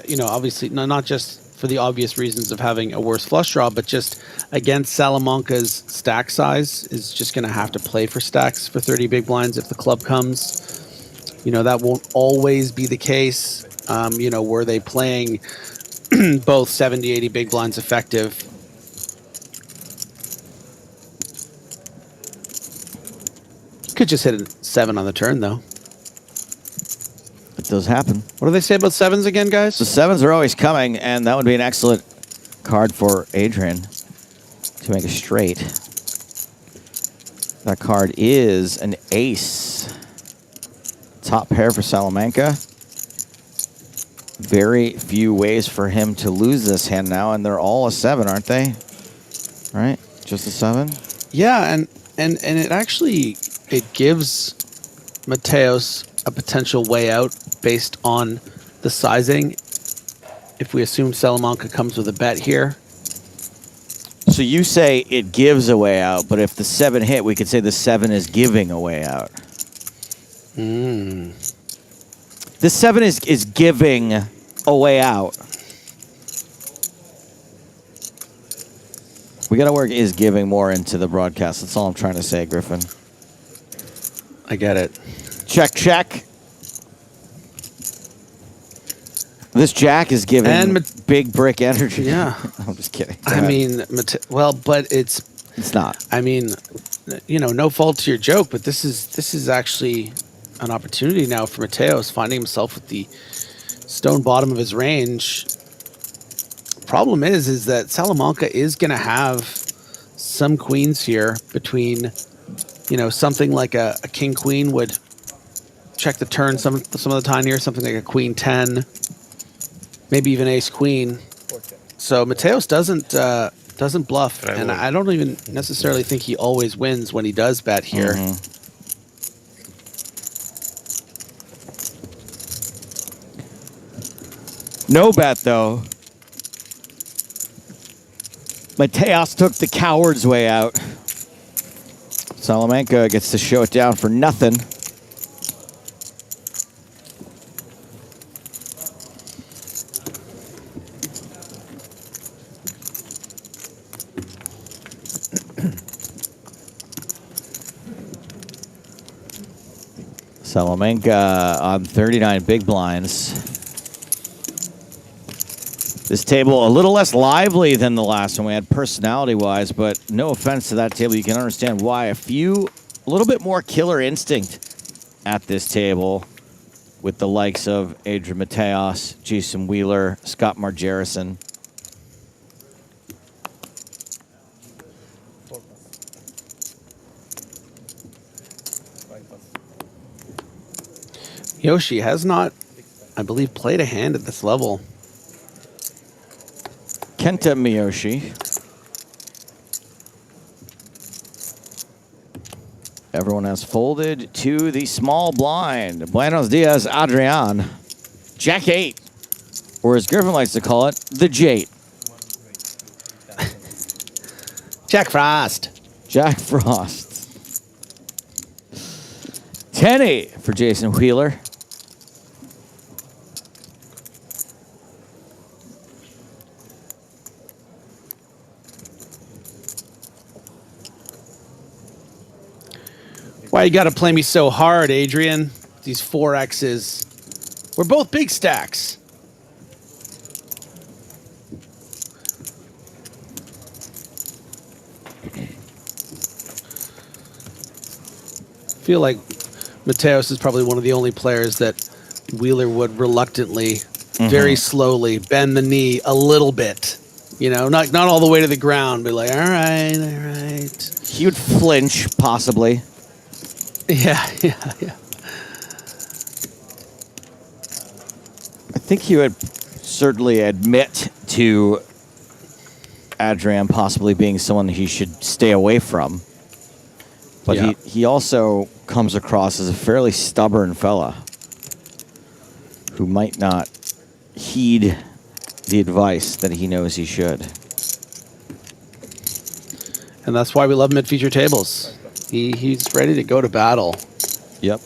V: You know, obviously, not just for the obvious reasons of having a worse flush draw, but just against Salamanca's stack size is just going to have to play for stacks for 30 big blinds if the club comes. You know, that won't always be the case. You know, were they playing both 70, 80 big blinds effective? Could just hit a 7 on the turn, though.
D: It does happen.
V: What do they say about 7s again, guys?
D: The 7s are always coming, and that would be an excellent card for Adrian to make a straight. That card is an ace. Top pair for Salamanca. Very few ways for him to lose this hand now, and they're all a 7, aren't they? Right? Just a 7?
V: Yeah, and it actually, it gives Mateos a potential way out based on the sizing. If we assume Salamanca comes with a bet here.
D: So you say it gives a way out, but if the 7 hit, we could say the 7 is giving a way out. The 7 is giving a way out. We got to work is giving more into the broadcast. That's all I'm trying to say, Griffin.
V: I get it.
D: Check, check. This jack is giving big brick energy.
V: Yeah.
D: I'm just kidding.
V: I mean, well, but it's
D: not.
V: I mean, you know, no fault to your joke, but this is actually an opportunity now for Mateos, finding himself with the stone bottom of his range. Problem is that Salamanca is going to have some queens here between, you know, something like a king queen would check the turn some of the time here, something like a queen 10, maybe even ace queen. So Mateos doesn't bluff, and I don't even necessarily think he always wins when he does bet here.
D: No bet, though. Mateos took the coward's way out. Salamanca gets to show it down for nothing. Salamanca on 39 big blinds. This table a little less lively than the last one we had personality-wise, but no offense to that table. You can understand why. A little bit more killer instinct at this table with the likes of Adrian Mateos, Jason Wheeler, Scott Margerison.
V: Yoshi has not, I believe, played a hand at this level.
D: Kenta Miyoshi. Everyone has folded to the small blind. Buenos dias, Adrian. Jack 8, or as Griffin likes to call it, the Jate.
V: Jack Frost.
D: Jack Frost. 10-8 for Jason Wheeler.
V: Why you got to play me so hard, Adrian? These 4Xs. We're both big stacks. I feel like Mateos is probably one of the only players that Wheeler would reluctantly, very slowly bend the knee a little bit. You know, not all the way to the ground, but like, all right.
D: He would flinch, possibly.
V: Yeah.
D: I think he would certainly admit to Adrian possibly being someone he should stay away from. But he also comes across as a fairly stubborn fella who might not heed the advice that he knows he should.
V: And that's why we love mid-feature tables. He's ready to go to battle.
D: Yep.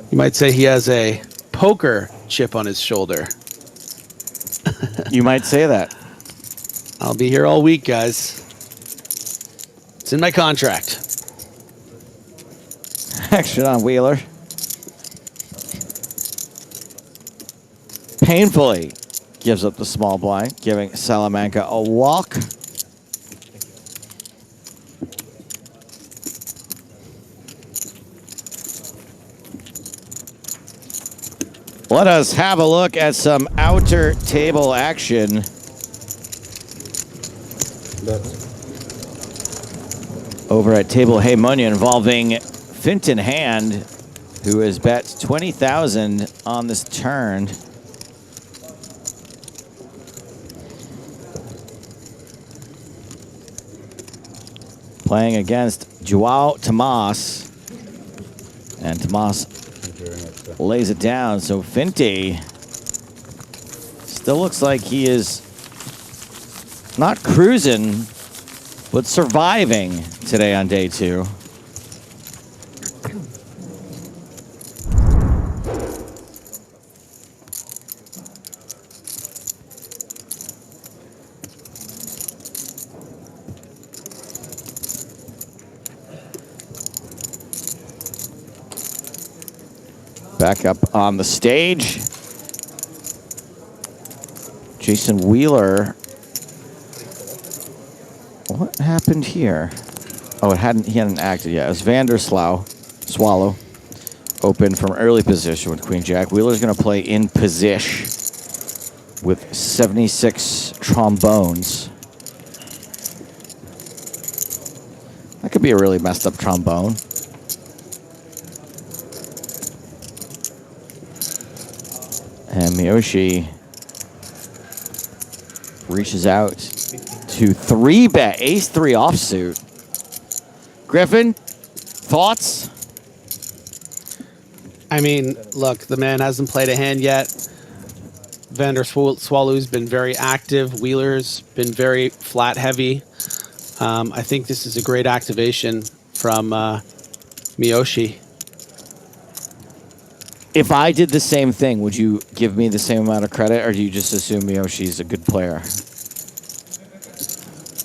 V: You might say he has a poker chip on his shoulder.
D: You might say that.
V: I'll be here all week, guys. It's in my contract.
D: Action on Wheeler. Painfully gives up the small blind, giving Salamanca a walk. Let us have a look at some outer table action. Over at Table Hey Munya involving Finton Hand, who has bet 20,000 on this turn. Playing against Joao Tomas. And Tomas lays it down. So Finty still looks like he is not cruising, but surviving today on day 2. Back up on the stage, Jason Wheeler. What happened here? Oh, he hadn't acted yet. It was Swallow open from early position with Queen Jack. Wheeler's going to play in position with 76 trombones. That could be a really messed up trombone. And Miyoshi reaches out to 3-bet, ace-3 offsuit. Griffin, thoughts?
V: I mean, look, the man hasn't played a hand yet. Vander Swallow's been very active. Wheeler's been very flat heavy. I think this is a great activation from Miyoshi.
D: If I did the same thing, would you give me the same amount of credit, or do you just assume Miyoshi's a good player?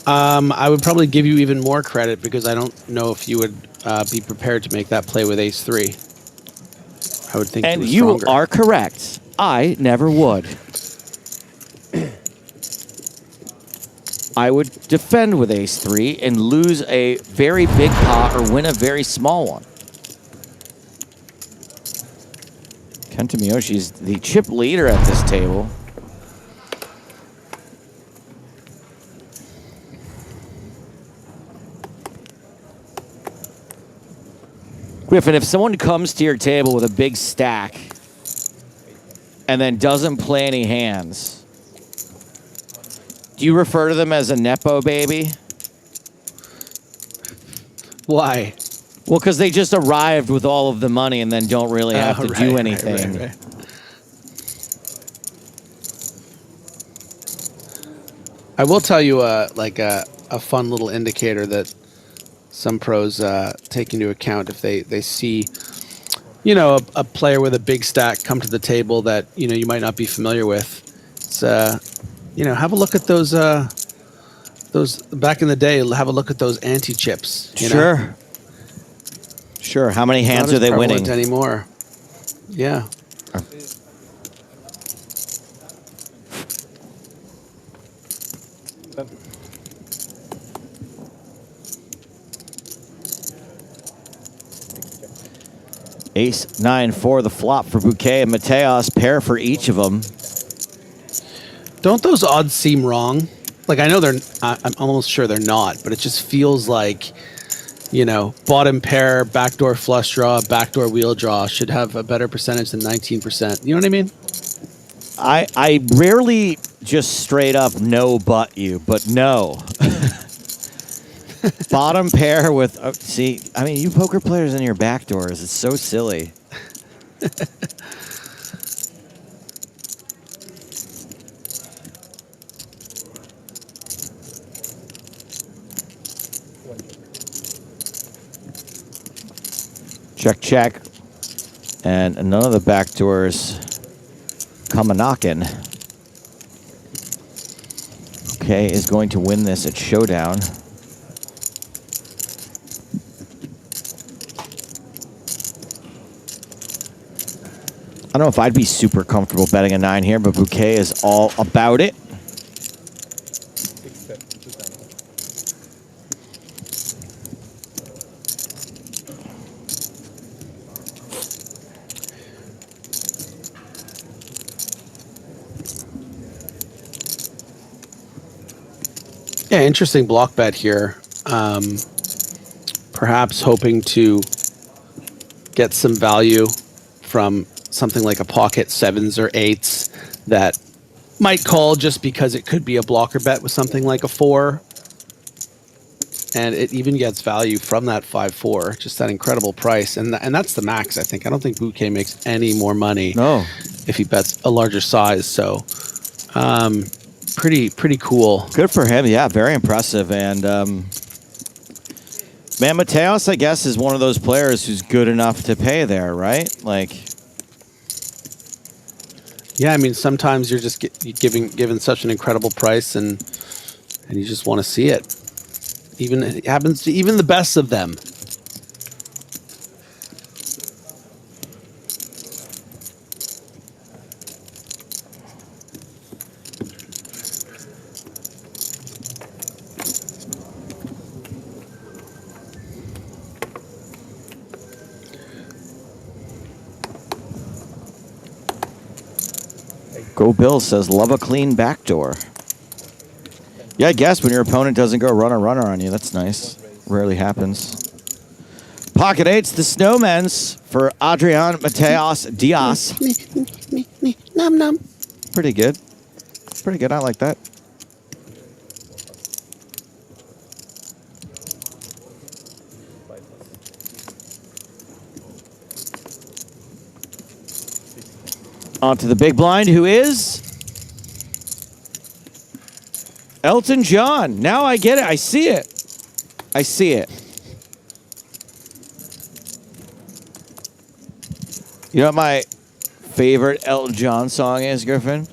V: I would probably give you even more credit because I don't know if you would be prepared to make that play with ace 3. I would think
D: And
V: was
D: you
V: stronger.
D: are correct. I never would. I would defend with ace 3 and lose a very big pot or win a very small one. Kenta Miyoshi's the chip leader at this table. Griffin, if someone comes to your table with a big stack and then doesn't play any hands, do you refer to them as a Nepo baby?
V: Why?
D: Well, because they just arrived with all of the money and then don't really have to do anything.
V: Right. I will tell you like a fun little indicator that some pros take into account if they see, you know, a player with a big stack come to the table that, you know, you might not be familiar with. It's, you know, have a look at those back in the day, have a look at those anti-chips.
D: Sure. Sure. How many hands are they winning?
V: Anymore. Yeah.
D: Ace 9 for the flop for Bouquet and Mateos, pair for each of them.
V: Don't those odds seem wrong? Like, I know I'm almost sure they're not, but it just feels like, you know, bottom pair, backdoor flush draw, backdoor wheel draw should have a better percentage than 19%. You know what I mean?
D: I rarely just straight up no but you, but no. Bottom pair with, see, I mean, you poker players in your backdoors, it's so silly. Check, check. And none of the backdoors come a knocking. Okay, is going to win this at Showdown. I don't know if I'd be super comfortable betting a 9 here, but Bouquet is all about it.
V: Yeah, interesting block bet here. Perhaps hoping to get some value from something like a pocket 7s or 8s that might call just because it could be a blocker bet with something like a 4. And it even gets value from that 5-4, just that incredible price. And that's the max, I think. I don't think Bouquet makes any more money if he bets a larger size. So pretty cool.
D: Good for him. Yeah, very impressive. And man, Mateos, I guess, is one of those players who's good enough to pay there, right? Like,
V: yeah, I mean, sometimes you're just given such an incredible price, and you just want to see it. Even it happens to even the best of them.
D: Go Bill says, love a clean backdoor. Yeah, I guess when your opponent doesn't go runner on you, that's nice. Rarely happens. Pocket 8's the Snowmen's for Adrian Mateos Diaz.
V: Num num.
D: Pretty good. Pretty good. I like that. On to the big blind, who is Elton John. Now I get it. I see it. I see it. You know what my favorite Elton John song is, Griffin?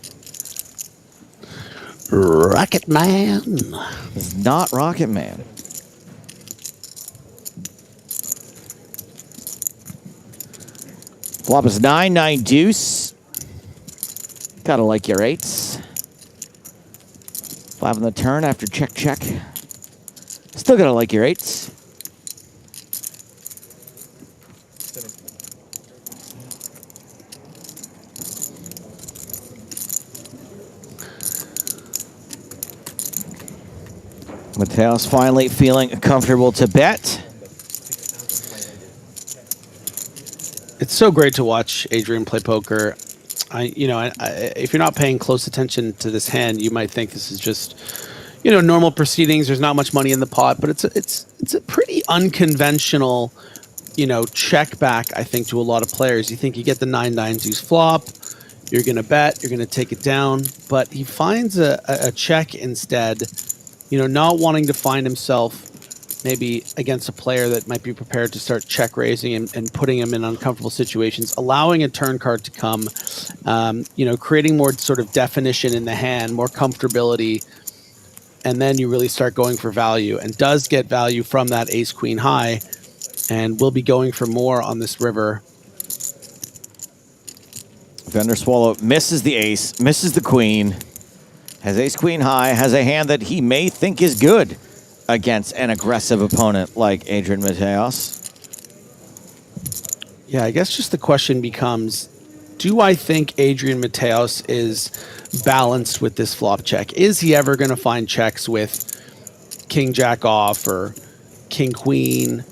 V: Rocket Man.
D: It's not Rocket Man. Flop is 9-9 deuce. Gotta like your 8s. 5 on the turn after check. Still gotta like your 8s. Mateos finally feeling comfortable to bet.
V: It's so great to watch Adrian play poker. If you're not paying close attention to this hand, you might think this is just, normal proceedings. There's not much money in the pot, but it's a pretty unconventional, check back, I think, to a lot of players. You think you get the 9-9 deuce flop, you're going to bet, you're going to take it down, but he finds a check instead, not wanting to find himself maybe against a player that might be prepared to start check raising and putting him in uncomfortable situations, allowing a turn card to come, creating more sort of definition in the hand, more comfortability, and then you really start going for value, and does get value from that ace queen high, and will be going for more on this river.
D: Vendor Swallow misses the ace, misses the queen, has ace queen high, has a hand that he may think is good against an aggressive opponent like Adrian Mateos.
V: Yeah, I guess just the question becomes, do I think Adrian Mateos is balanced with this flop check? Is he ever going to find checks with king jack off or king queen,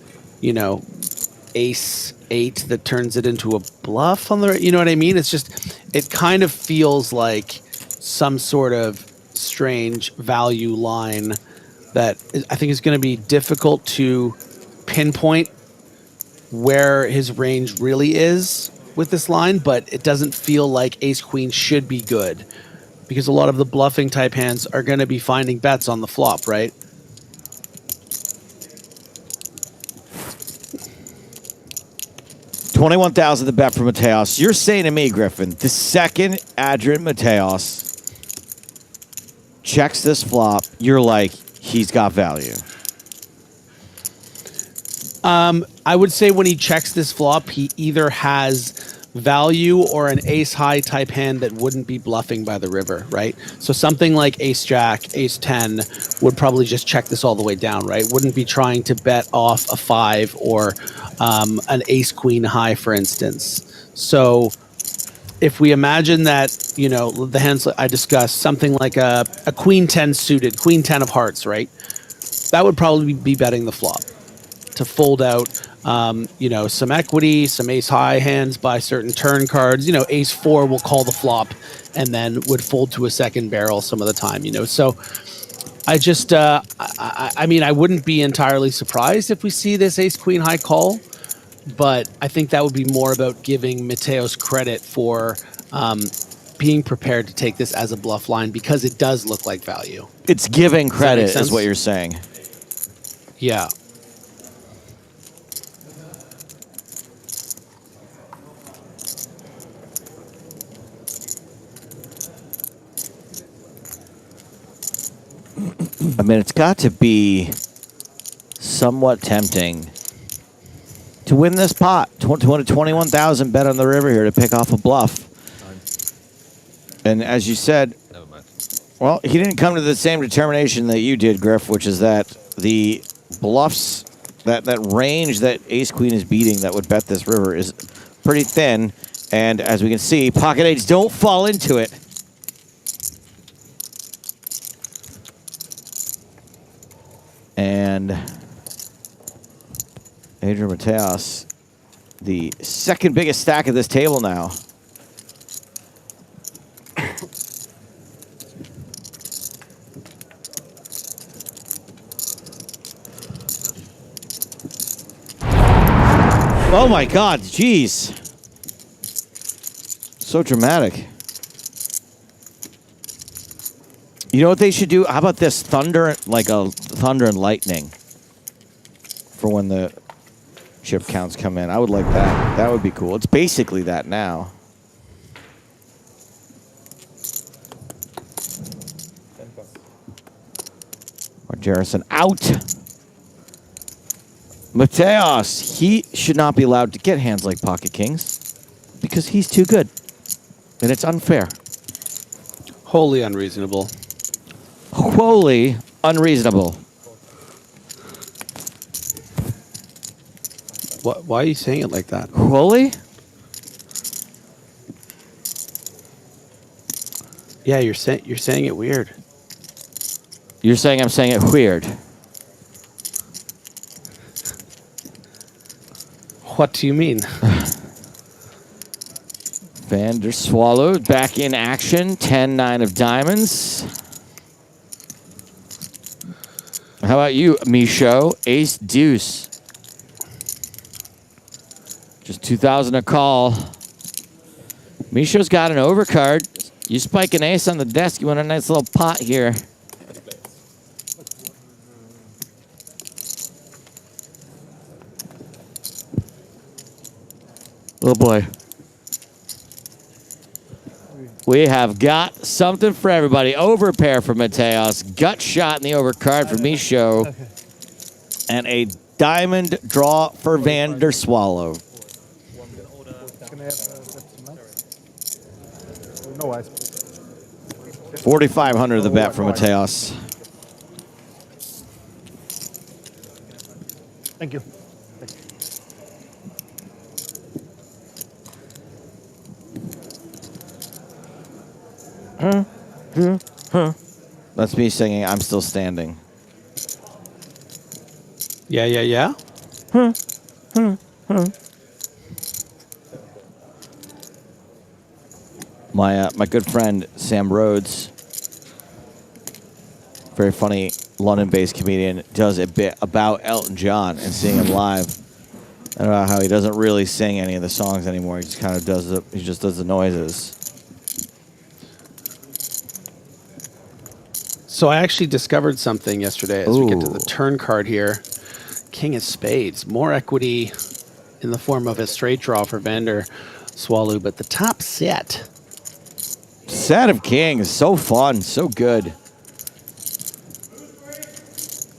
V: ace 8 that turns it into a bluff on the, you know what I mean? It's just, it kind of feels like some sort of strange value line that I think is going to be difficult to pinpoint where his range really is with this line, but it doesn't feel like ace queen should be good because a lot of the bluffing type hands are going to be finding bets on the flop, right?
D: $21,000 the bet for Mateos. You're saying to me, Griffin, the second Adrian Mateos checks this flop, you're like, he's got value.
V: I would say when he checks this flop, he either has value or an ace high type hand that wouldn't be bluffing by the river, right? So something like ace jack, ace 10 would probably just check this all the way down, right? Wouldn't be trying to bet off a 5 or an ace queen high, for instance. So if we imagine that, the hands I discussed, something like a queen 10 suited, queen 10 of hearts, right? That would probably be betting the flop to fold out, some equity, some ace high hands by certain turn cards. Ace 4 will call the flop and then would fold to a second barrel some of the time, So I just, I wouldn't be entirely surprised if we see this ace queen high call, but I think that would be more about giving Mateos credit for being prepared to take this as a bluff line because it does look like value.
D: It's giving credit is what you're saying.
V: Yeah.
D: I mean, it's got to be somewhat tempting to win this pot. 21,000 bet on the river here to pick off a bluff. And as you said, well, he didn't come to the same determination that you did, Griff, which is that the bluffs, that range that ace queen is beating that would bet this river is pretty thin. And as we can see, pocket eights don't fall into it. And Adrian Mateos, the second biggest stack of this table now. Oh my God, jeez. So dramatic. You know what they should do? How about this thunder, like a thunder and lightning for when the chip counts come in? I would like that. That would be cool. It's basically that now. Jerison out. Mateos, he should not be allowed to get hands like pocket kings because he's too good. And it's unfair.
V: Wholly unreasonable.
D: Wholly unreasonable.
V: Why are you saying it like that?
D: Wholly?
V: Yeah, you're saying it weird.
D: You're saying I'm saying it weird.
V: What do you mean?
D: Vander swallowed back in action. 10-9 of diamonds. How about you, Micho? Ace deuce. Just 2,000 a call. Micho's got an overcard. You spike an ace on the desk. You want a nice little pot here. Oh boy. We have got something for everybody. Overpair for Mateos. Gut shot in the overcard for Micho. And a diamond draw for Vander Swallow. 4,500 the bet for Mateos.
Q: Thank you.
D: That's me singing I'm Still Standing.
V: Yeah.
D: My good friend Sam Rhodes, very funny London-based comedian, does a bit about Elton John and seeing him live. I don't know how he doesn't really sing any of the songs anymore. He just kind of does it. He just does the noises.
V: So I actually discovered something yesterday as we get to the turn card here. King of Spades, more equity in the form of a straight draw for Vander Swallow, but the top set.
D: Set of kings, so fun, so good.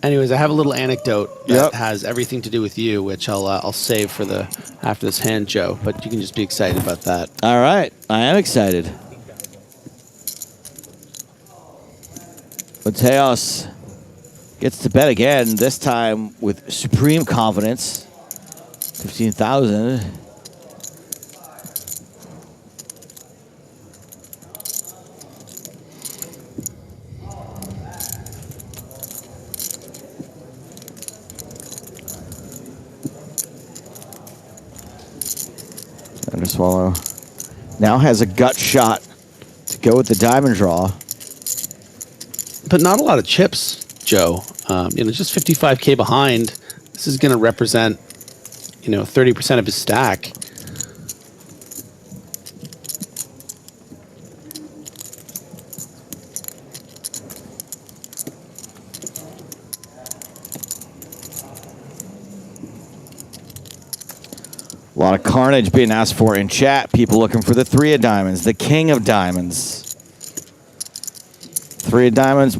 V: Anyways, I have a little anecdote that has everything to do with you, which I'll save for the after this hand, Joe. But you can just be excited about that.
D: All right, I am excited. Mateos gets to bet again, this time with supreme confidence. 15,000. Vander Swallow now has a gut shot to go with the diamond draw.
V: But not a lot of chips, Joe. Just 55K behind. This is going to represent, 30% of his stack.
D: A lot of carnage being asked for in chat. People looking for the 3 of diamonds, the king of diamonds. 3 of diamonds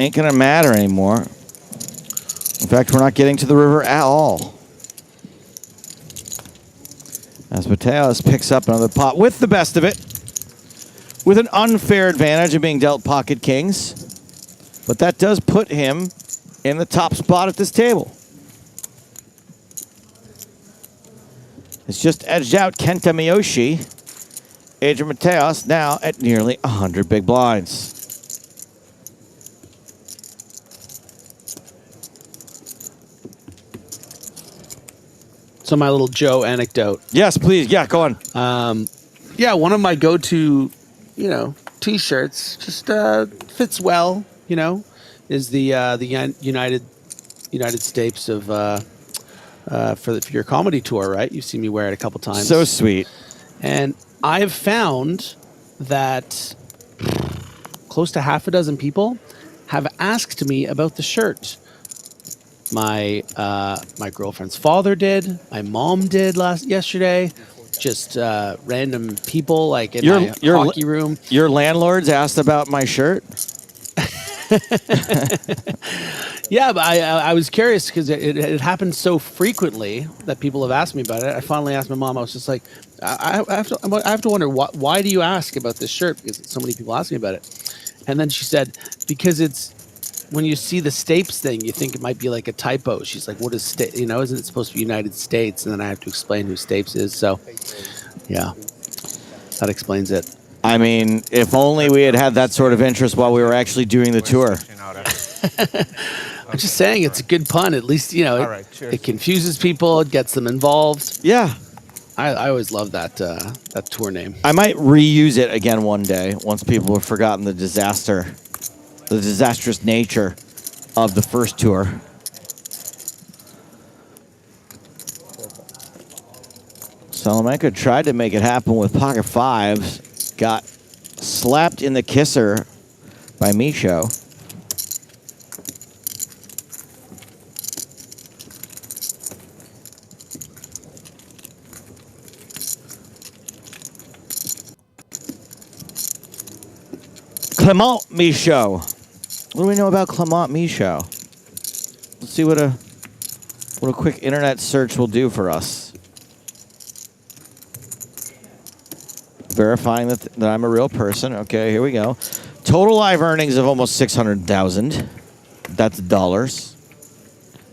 D: ain't going to matter anymore. In fact, we're not getting to the river at all. As Mateos picks up another pot with the best of it. With an unfair advantage of being dealt pocket kings. But that does put him in the top spot at this table. It's just edged out Kenta Miyoshi. Adrian Mateos now at nearly 100 big blinds.
V: So my little Joe anecdote.
D: Yes, please. Yeah, go on.
V: One of my go-to, T-shirts just fits well. Is the United States of for your comedy tour, right? You've seen me wear it a couple times.
D: So sweet.
V: And I've found that close to half a dozen people have asked me about the shirt. My girlfriend's father did. My mom did yesterday. Just random people like in my hockey room.
D: Your landlords asked about my shirt?
V: Yeah, but I was curious because it happened so frequently that people have asked me about it. I finally asked my mom. I was just like, I have to wonder why do you ask about this shirt, because so many people ask me about it. And then she said, because it's when you see the Stapes thing, you think it might be like a typo. She's like, what is Stapes? You know, isn't it supposed to be United States? And then I have to explain who Stapes is. So, yeah, that explains it.
D: I mean, if only we had had that sort of interest while we were actually doing the tour.
V: I'm just saying it's a good pun. At least, you know, it confuses people. It gets them involved.
D: Yeah.
V: I always love that that tour name.
D: I might reuse it again one day once people have forgotten the disastrous nature of the first tour. Salamanca tried to make it happen with pocket fives, got slapped in the kisser by Micho. Clement Michaud. What do we know about Clement Michaud? Let's see what a quick internet search will do for us. Verifying that I'm a real person. Okay, here we go. Total live earnings of almost 600,000. That's dollars.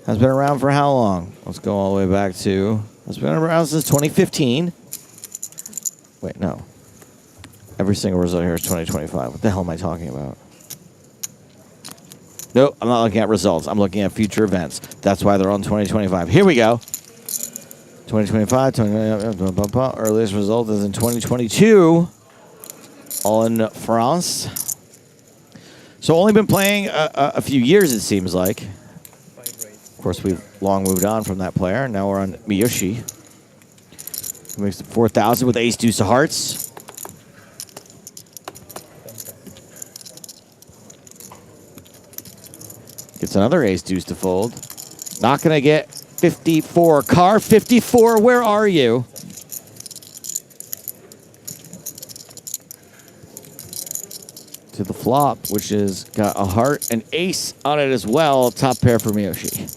D: Has been around for how long? Let's go all the way back to. Has been around since 2015. Wait, no. Every single result here is 2025. What the hell am I talking about? Nope, I'm not looking at results. I'm looking at future events. That's why they're on 2025. Here we go. 2025, earliest result is in 2022. All in France. So only been playing a few years, it seems like. Of course, we've long moved on from that player. Now we're on Miyoshi. Who makes it 4,000 with ace deuce of hearts. Gets another ace deuce to fold. Not going to get 54. Car 54, where are you? To the flop, which has got a heart and ace on it as well. Top pair for Miyoshi.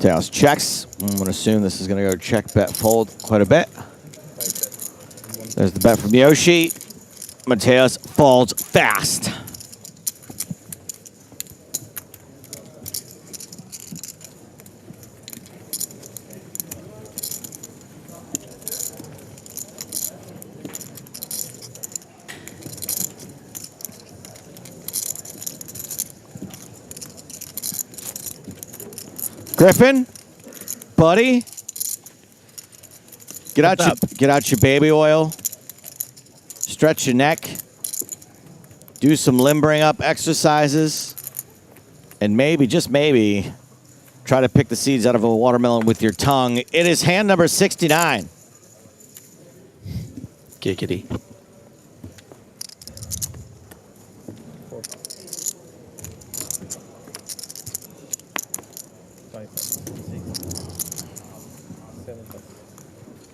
D: Mateos checks. I'm going to assume this is going to go check, bet, fold quite a bit. There's the bet from Yoshi. Mateos folds fast. Griffin, buddy, get out your baby oil, stretch your neck, do some limbering up exercises, and maybe, just maybe, try to pick the seeds out of a watermelon with your tongue. It is hand number 69.
V: Giggity.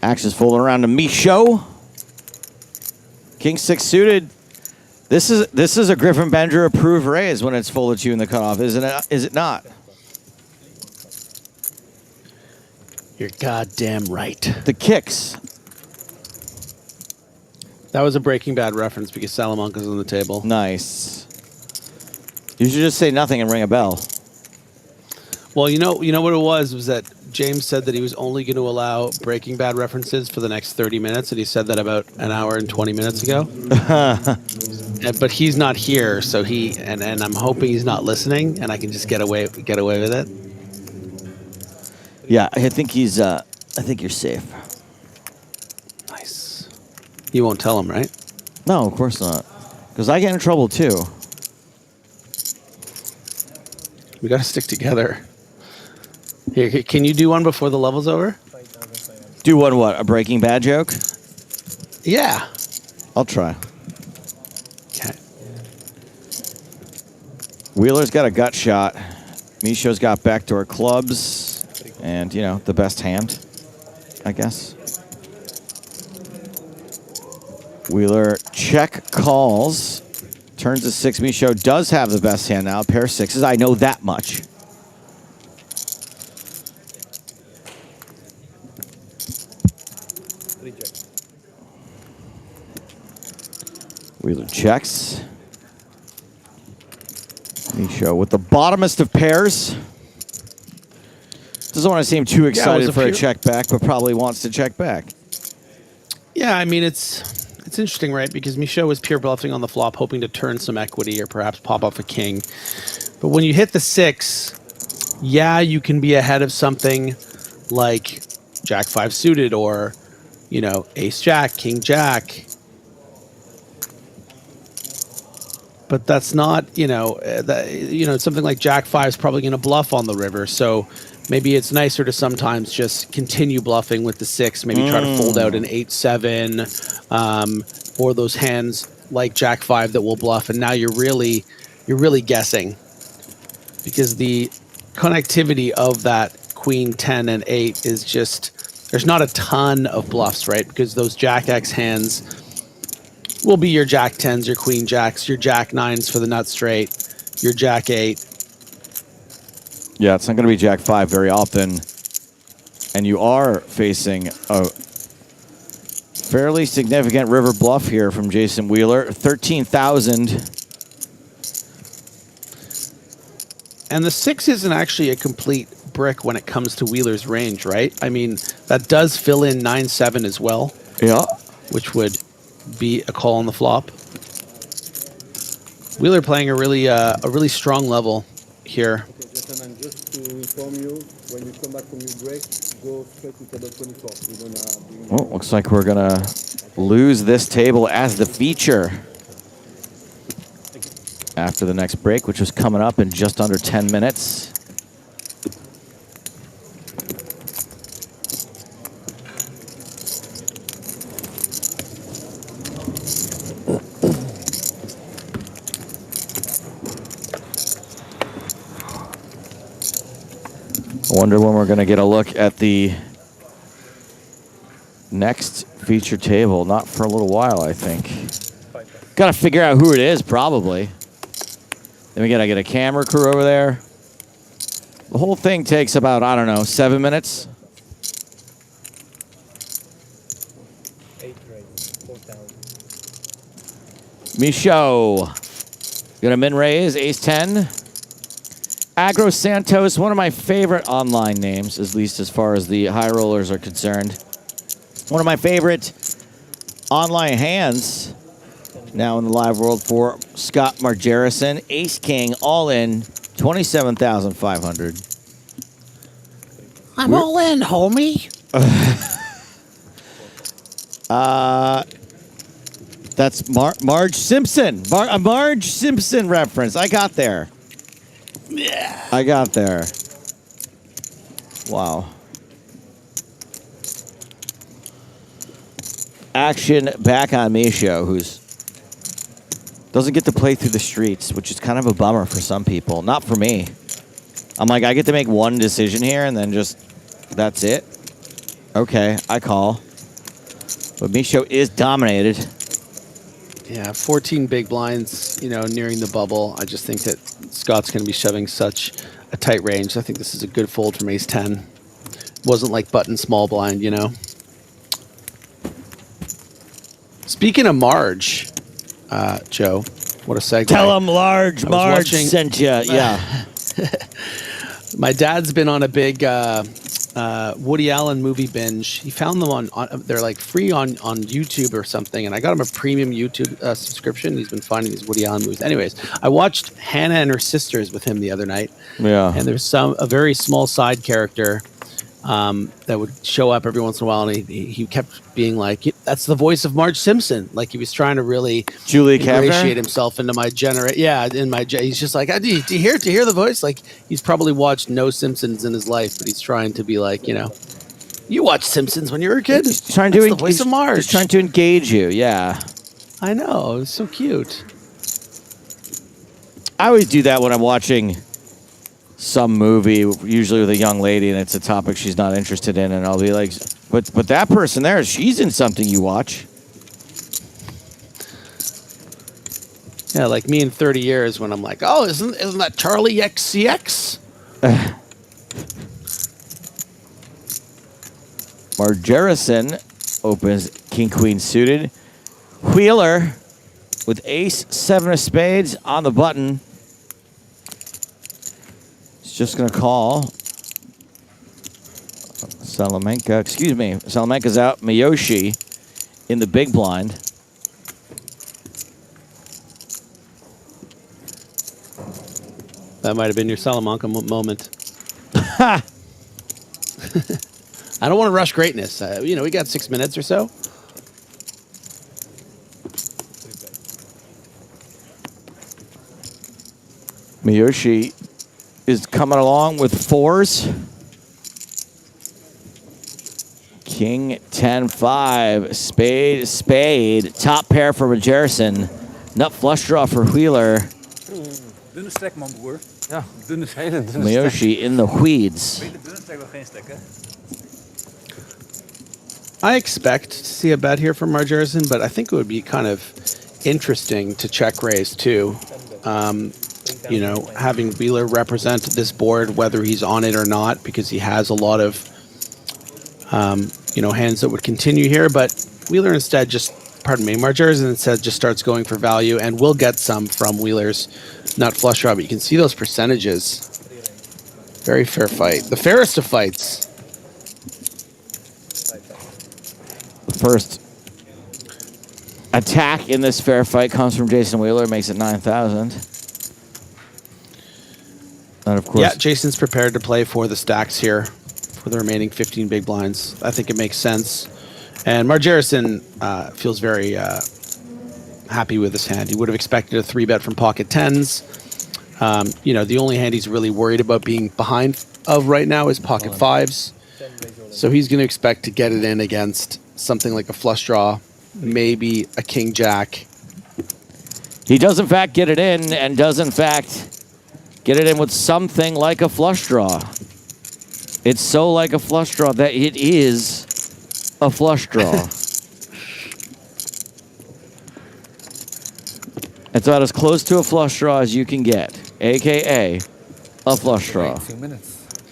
D: Action's folding around to Michaud. King 6 suited. This is a Griffin Bender approved raise when it's folded to you in the cutoff, isn't it? Is it not?
V: You're goddamn right.
D: The kicks.
V: That was a Breaking Bad reference because Salamanca's on the table.
D: Nice. You should just say nothing and ring a bell.
V: Well, you know what it was that James said that he was only going to allow Breaking Bad references for the next 30 minutes, and he said that about an hour and 20 minutes ago. But he's not here, so and I'm hoping he's not listening, and I can just get away with it.
D: Yeah, I think he's. I think you're safe.
V: Nice. You won't tell him, right?
D: No, of course not. Because I get in trouble too.
V: We got to stick together. Here, can you do one before the level's over?
D: Do one what? A Breaking Bad joke?
V: Yeah.
D: I'll try.
V: Okay.
D: Wheeler's got a gut shot. Micho's got backdoor clubs. And, you know, the best hand, I guess. Wheeler check calls. Turns to 6. Michaud does have the best hand now. Pair of 6s. I know that much. Wheeler checks. Michaud with the bottomest of pairs. Doesn't want to seem too excited for a check back, but probably wants to check back.
V: Yeah, I mean, it's interesting, right? Because Michaud was pure bluffing on the flop, hoping to turn some equity or perhaps pop off a king. But when you hit the 6, yeah, you can be ahead of something like Jack 5 suited or, you know, Ace Jack, King Jack. But that's not, something like Jack 5 is probably going to bluff on the river. So maybe it's nicer to sometimes just continue bluffing with the 6. Maybe try to fold out an 8-7, or those hands like Jack 5 that will bluff. And now you're really guessing, because the connectivity of that Queen 10 and 8 is just, there's not a ton of bluffs, right? Because those Jack X hands will be your Jack 10s, your Queen Jacks, your Jack 9s for the nut straight, your Jack 8.
D: Yeah, it's not going to be Jack 5 very often. And you are facing a fairly significant river bluff here from Jason Wheeler. 13,000.
V: And the 6 isn't actually a complete brick when it comes to Wheeler's range, right? I mean, that does fill in 9-7 as well.
D: Yeah.
V: Which would be a call on the flop. Wheeler playing a really strong level here.
K: Okay, gentlemen, just to inform you, when you come back from your break, go straight to table 24. We're gonna bring
D: Well, looks like we're going to lose this table as the feature after the next break, which was coming up in just under 10 minutes. I wonder when we're going to get a look at the next feature table. Not for a little while, I think. Got to figure out who it is, probably. Then we got to get a camera crew over there. The whole thing takes about, I don't know, 7 minutes.
K: 8 raise, 4,000.
D: Michaud. Gonna min raise, ace 10. Agro Santos, one of my favorite online names, at least as far as the high rollers are concerned. One of my favorite online hands now in the live world for Scott Margerison. Ace King, all in, 27,500.
V: I'm all in, homie.
D: That's Marge Simpson. A Marge Simpson reference. I got there.
V: Yeah.
D: I got there. Wow. Action back on Michaud, who's doesn't get to play through the streets, which is kind of a bummer for some people. Not for me. I'm like, I get to make one decision here and then just, that's it. Okay, I call. But Michaud is dominated.
V: Yeah, 14 big blinds, nearing the bubble. I just think that Scott's going to be shoving such a tight range. I think this is a good fold from ace 10. Wasn't like button small blind, Speaking of Marge, Joe, what a segue.
D: Tell him Marge sent you. Yeah.
V: My dad's been on a big Woody Allen movie binge. He found them on they're like free on YouTube or something, and I got him a premium YouTube subscription. He's been finding these Woody Allen movies. Anyways, I watched Hannah and Her Sisters with him the other night.
D: Yeah.
V: And there's a very small side character that would show up every once in a while, and he kept being like, "That's the voice of Marge Simpson." Like he was trying to really
D: Julie
V: ingratiate himself into my he's just like, do you hear the voice? Like he's probably watched no Simpsons in his life, but he's trying to be like, you watched Simpsons when you were a kid.
D: He's trying to
V: the voice of Marge.
D: Just trying to engage you. Yeah.
V: I know. It's so cute.
D: I always do that when I'm watching some movie, usually with a young lady, and it's a topic she's not interested in, and I'll be like, but that person there, she's in something you watch.
V: Yeah, like me in 30 years when I'm like, oh, isn't that Charlie XCX?
D: Margerison opens King Queen suited. Wheeler with Ace 7 of spades on the button. He's just going to call. Salamanca, excuse me. Salamanca's out. Miyoshi in the big blind.
V: That might have been your Salamanca moment. I don't want to rush greatness. You know, we got 6 minutes or so.
D: Miyoshi is coming along with 4s. King 10-5, spade, top pair for Majerison. Nut flush draw for Wheeler.
E: Dunne stek, man, broer.
M: Ja, hele dunne
D: Miyoshi in the weeds.
E: Dunne stek wel geen stek, hè?
V: I expect to see a bet here from Margerison, but I think it would be kind of interesting to check raise too. You know, having Wheeler represent this board, whether he's on it or not, because he has a lot of, you know, hands that would continue here. But Wheeler instead Margerison instead just starts going for value and will get some from Wheeler's nut flush draw. But you can see those percentages. Very fair fight. The fairest of fights.
D: The first attack in this fair fight comes from Jason Wheeler, makes it 9,000. And of course,
V: yeah, Jason's prepared to play for the stacks here for the remaining 15 big blinds. I think it makes sense. And Margerison feels very happy with this hand. He would have expected a 3-bet from pocket 10s. You know, the only hand he's really worried about being behind of right now is pocket 5s. So he's going to expect to get it in against something like a flush draw, maybe a king jack.
D: He does in fact get it in, and does in fact get it in with something like a flush draw. It's so like a flush draw that it is a flush draw. It's about as close to a flush draw as you can get, a.k.a. a flush draw.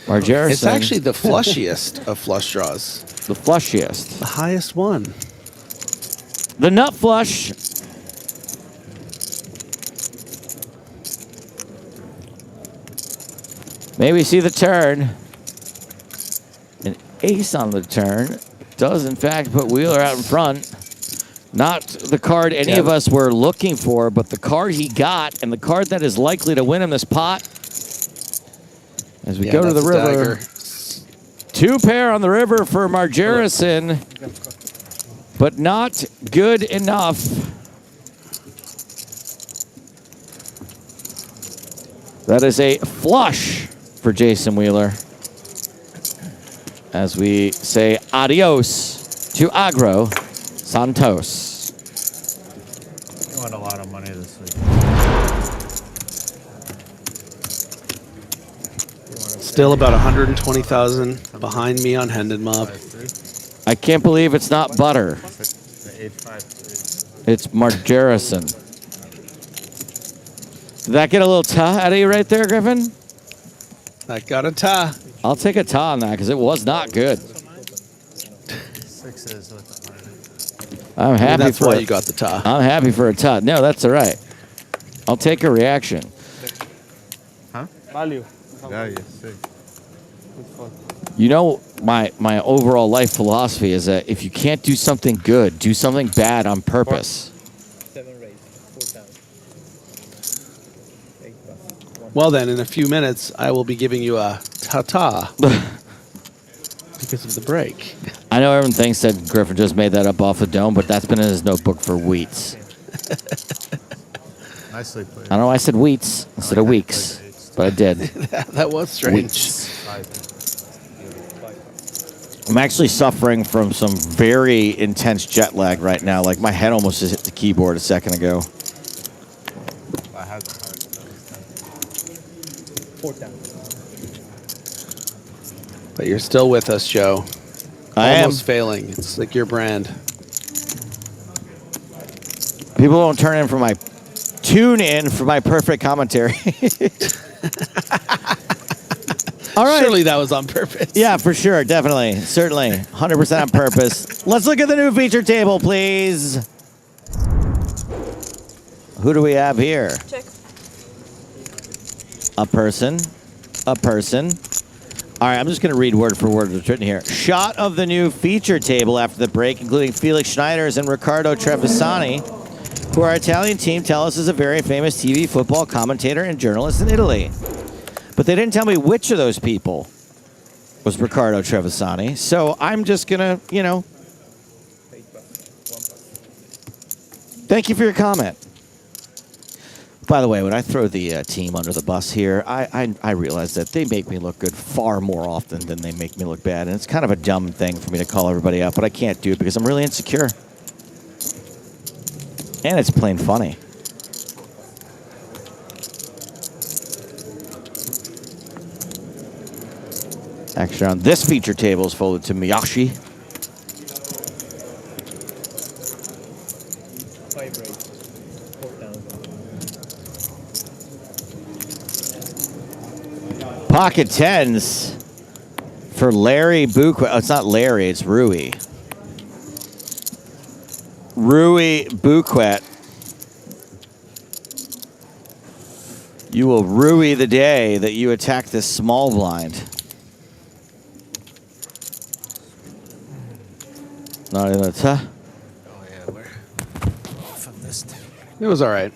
D: Margerison.
V: It's actually the flushiest of flush draws.
D: The flushiest.
V: The highest one.
D: The nut flush. Maybe see the turn. An ace on the turn does in fact put Wheeler out in front. Not the card any of us were looking for, but the card he got, and the card that is likely to win him this pot. As we go to the river. 2 pair on the river for Margerison, but not good enough. That is a flush for Jason Wheeler. As we say adios to Agro Santos.
N: You won a lot of money this week.
V: Still about 120,000 behind me on Hendon Mob.
D: I can't believe it's not butter. It's Margerison. Did that get a little ta out of you right there, Griffin?
V: That got a ta.
D: I'll take a ta on that because it was not good. I'm happy
V: that's
D: for
V: why
D: it.
V: you got the ta.
D: I'm happy for a ta. No, that's all right. I'll take a reaction.
E: Huh?
V: Value.
E: Yeah, yes.
D: You know, my overall life philosophy is that if you can't do something good, do something bad on purpose.
V: Well then, in a few minutes, I will be giving you a ta-ta because of the break.
D: I know everyone thinks that Griffin just made that up off the dome, but that's been in his notebook for weeks.
E: Nicely played.
D: I don't know why I said weeks instead of weeks, but I did.
V: That was strange.
D: I'm actually suffering from some very intense jet lag right now. Like my head almost just hit the keyboard a second ago.
V: But you're still with us, Joe.
D: I
V: Almost
D: am.
V: failing. It's like your brand.
D: People don't tune in for my perfect commentary. All right.
V: Surely that was on purpose.
D: Yeah, for sure. Definitely. Certainly. 100% on purpose. Let's look at the new feature table, please. Who do we have here?
I: Check.
D: A person. A person. All right, I'm just going to read word for word what's written here. Shot of the new feature table after the break, including Felix Schneiders and Riccardo Trevisani, who our Italian team tell us is a very famous TV football commentator and journalist in Italy. But they didn't tell me which of those people was Riccardo Trevisani. So I'm just going to, thank you for your comment. By the way, when I throw the team under the bus here, I realize that they make me look good far more often than they make me look bad. And it's kind of a dumb thing for me to call everybody out, but I can't do it because I'm really insecure. And it's plain funny. Action on this feature table is folded to Miyashi. Pocket tens for Larry Buquet. Oh, it's not Larry, it's Rui. Rui Buquet. You will Rui the day that you attack this small blind. Not in the
V: Oh, yeah, we're from this too. It was all right.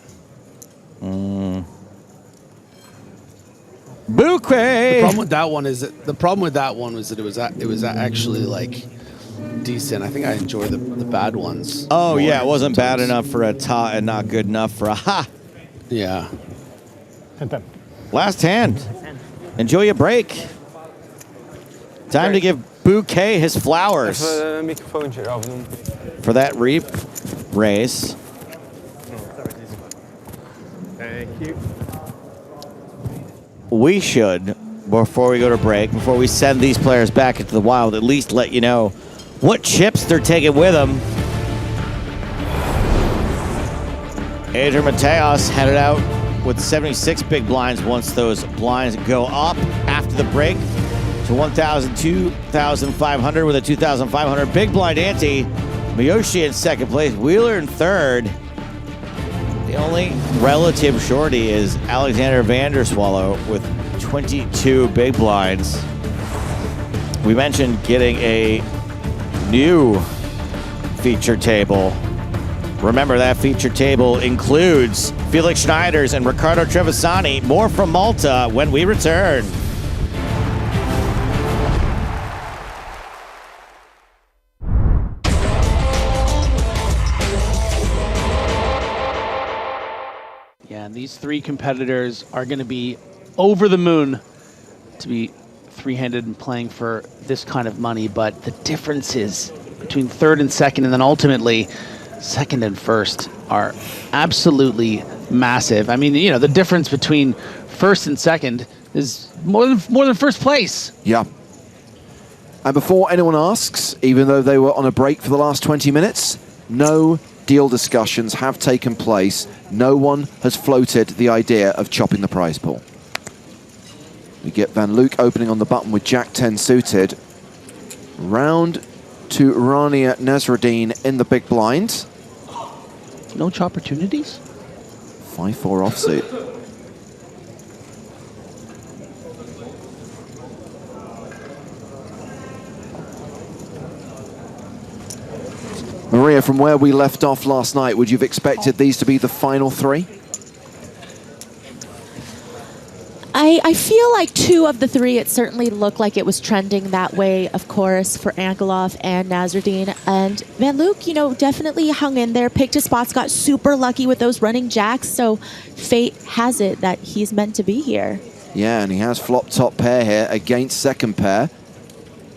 D: Bouquet.
V: The problem with that one was that it was actually like decent. I think I enjoy the bad ones.
D: Oh yeah, it wasn't bad enough for a ta and not good enough for a ha.
V: Yeah.
D: Last hand. Enjoy your break. Time to give Bouquet his flowers for that reap race.
E: Thank you.
D: We should, before we go to break, before we send these players back into the wild, at least let you know what chips they're taking with them. Adrian Mateos headed out with 76 big blinds once those blinds go up after the break to 1,000, 2,500 with a 2,500 big blind ante. Miyoshi in second place, Wheeler in third. The only relative shorty is Alexander Vanderswallow with 22 big blinds. We mentioned getting a new feature table. Remember, that feature table includes Felix Schneiders and Riccardo Trevisani. More from Malta when we return.
V: Yeah, and these three competitors are going to be over the moon to be three-handed and playing for this kind of money, but the differences between third and second, and then ultimately second and first, are absolutely massive. I mean, the difference between first and second is more than first place.
C: Yeah. And before anyone asks, even though they were on a break for the last 20 minutes, no deal discussions have taken place. No one has floated the idea of chopping the prize pool. We get Van Luke opening on the button with Jack 10 suited. Round to Rania Nasruddin in the big blind.
V: No opportunities?
C: 5-4 offsuit. Maria, from where we left off last night, would you have expected these to be the final three?
P: I feel like two of the three, it certainly looked like it was trending that way, of course, for Angelov and Nasruddin. And Van Luke, definitely hung in there, picked his spots, got super lucky with those running jacks. So fate has it that he's meant to be here.
C: Yeah, and he has flop top pair here against second pair.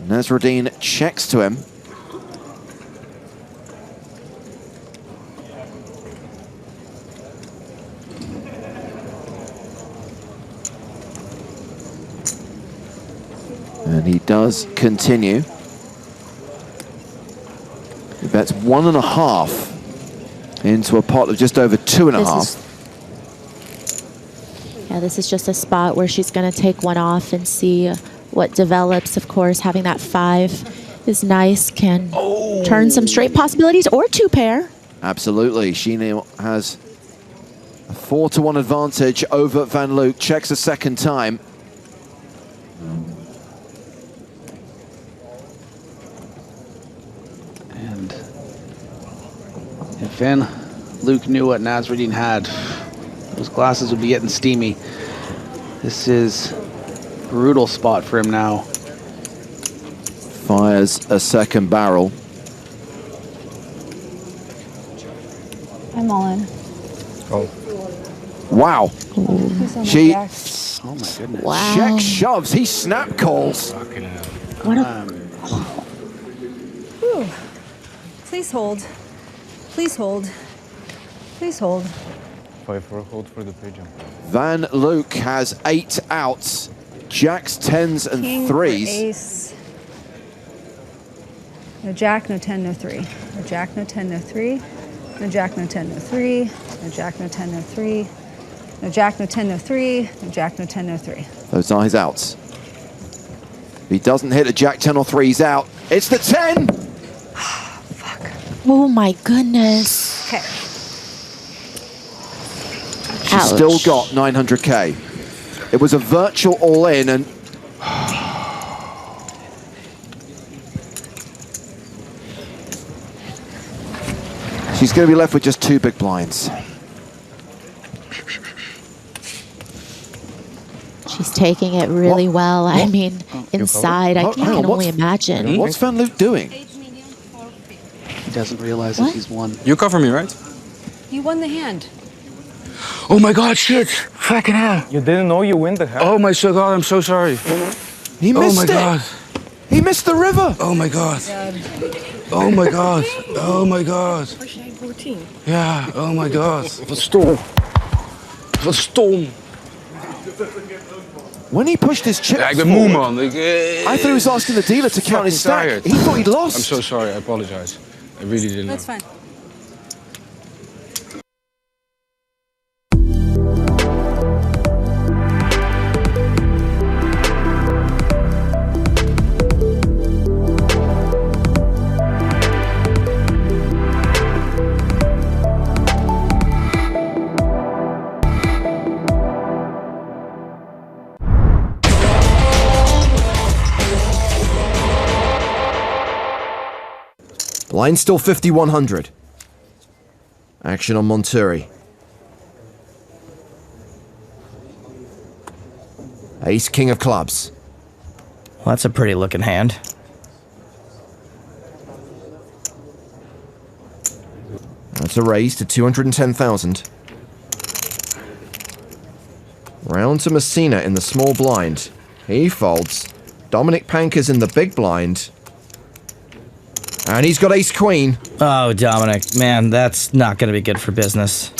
C: Nasruddin checks to him. And he does continue. He bets 1.5 into a pot of just over 2.5.
P: Yeah, this is just a spot where she's going to take one off and see what develops. Of course, having that 5 is nice. Can turn some straight possibilities or 2 pair.
C: Absolutely. She now has a 4-1 advantage over Van Luke. Checks a second time.
V: And if Van Luke knew what Nasruddin had, those glasses would be getting steamy. This is a brutal spot for him now.
C: Fires a second barrel.
G: I'm all in.
C: Wow. She
V: Oh my goodness.
P: Wow.
C: check shoves. He snap calls.
P: What a
G: Whew. Please hold. Please hold. Please hold.
N: 5 for a hold for the pigeon.
C: Van Luke has 8 outs. Jacks, 10s, and
G: King for
C: 3s.
G: ace. No jack, no 10, no 3. No jack, no 10, no 3. No jack, no 10, no 3. No jack, no 10, no 3. No jack, no 10, no 3. No jack, no 10, no 3.
C: Those are his outs. If he doesn't hit a jack, 10 or 3, he's out. It's the 10!
P: Oh my goodness.
G: Okay.
C: She's still got 900k. It was a virtual all-in, and she's going to be left with just 2 big blinds.
P: She's taking it really well. I mean, inside, I can only imagine.
C: What's Van Luke doing?
V: He doesn't realize that he's won.
I: You cover me, right?
G: You won the hand.
I: Oh my God, shit! Fucking hell!
N: You didn't know you win the hand?
I: Oh my God, I'm so sorry.
C: He
I: Oh
C: missed
I: my
C: it.
I: God!
C: He missed the river.
I: Oh my God! Oh my God! Oh my God! Yeah, oh my God! Wat stom! Wat stom!
C: When he pushed his chips
I: Ja, ik ben moe,
C: forward,
I: man.
C: I thought he was asking the dealer to count his stack.
I: Tired.
C: He thought he'd lost.
I: I'm so sorry, I apologize. I really didn't know.
G: That's fine.
C: Line still 5,100. Action on Monturi. Ace, king of clubs.
R: Well, that's a pretty looking hand.
C: That's a raise to 210,000. Round to Messina in the small blind. He folds. Dominic Panker's in the big blind. And he's got ace queen.
R: Oh, Dominic, man, that's not going to be good for business.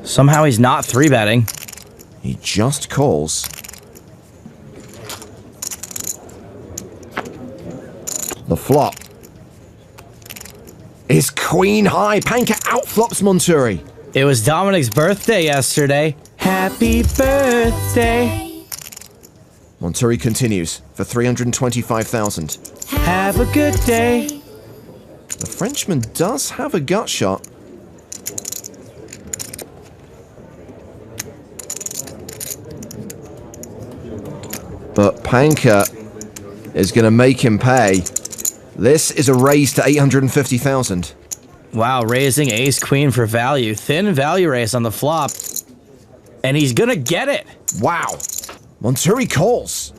R: Somehow he's not 3-betting.
C: He just calls. The flop is queen high. Panker outflops Monturi.
R: It was Dominic's birthday yesterday. Happy birthday.
C: Monturi continues for 325,000.
R: Have a good day.
C: The Frenchman does have a gut shot. But Panker is going to make him pay. This is a raise to 850,000.
R: Wow, raising ace queen for value. Thin value raise on the flop. And he's going to get it.
C: Wow. Monturi calls.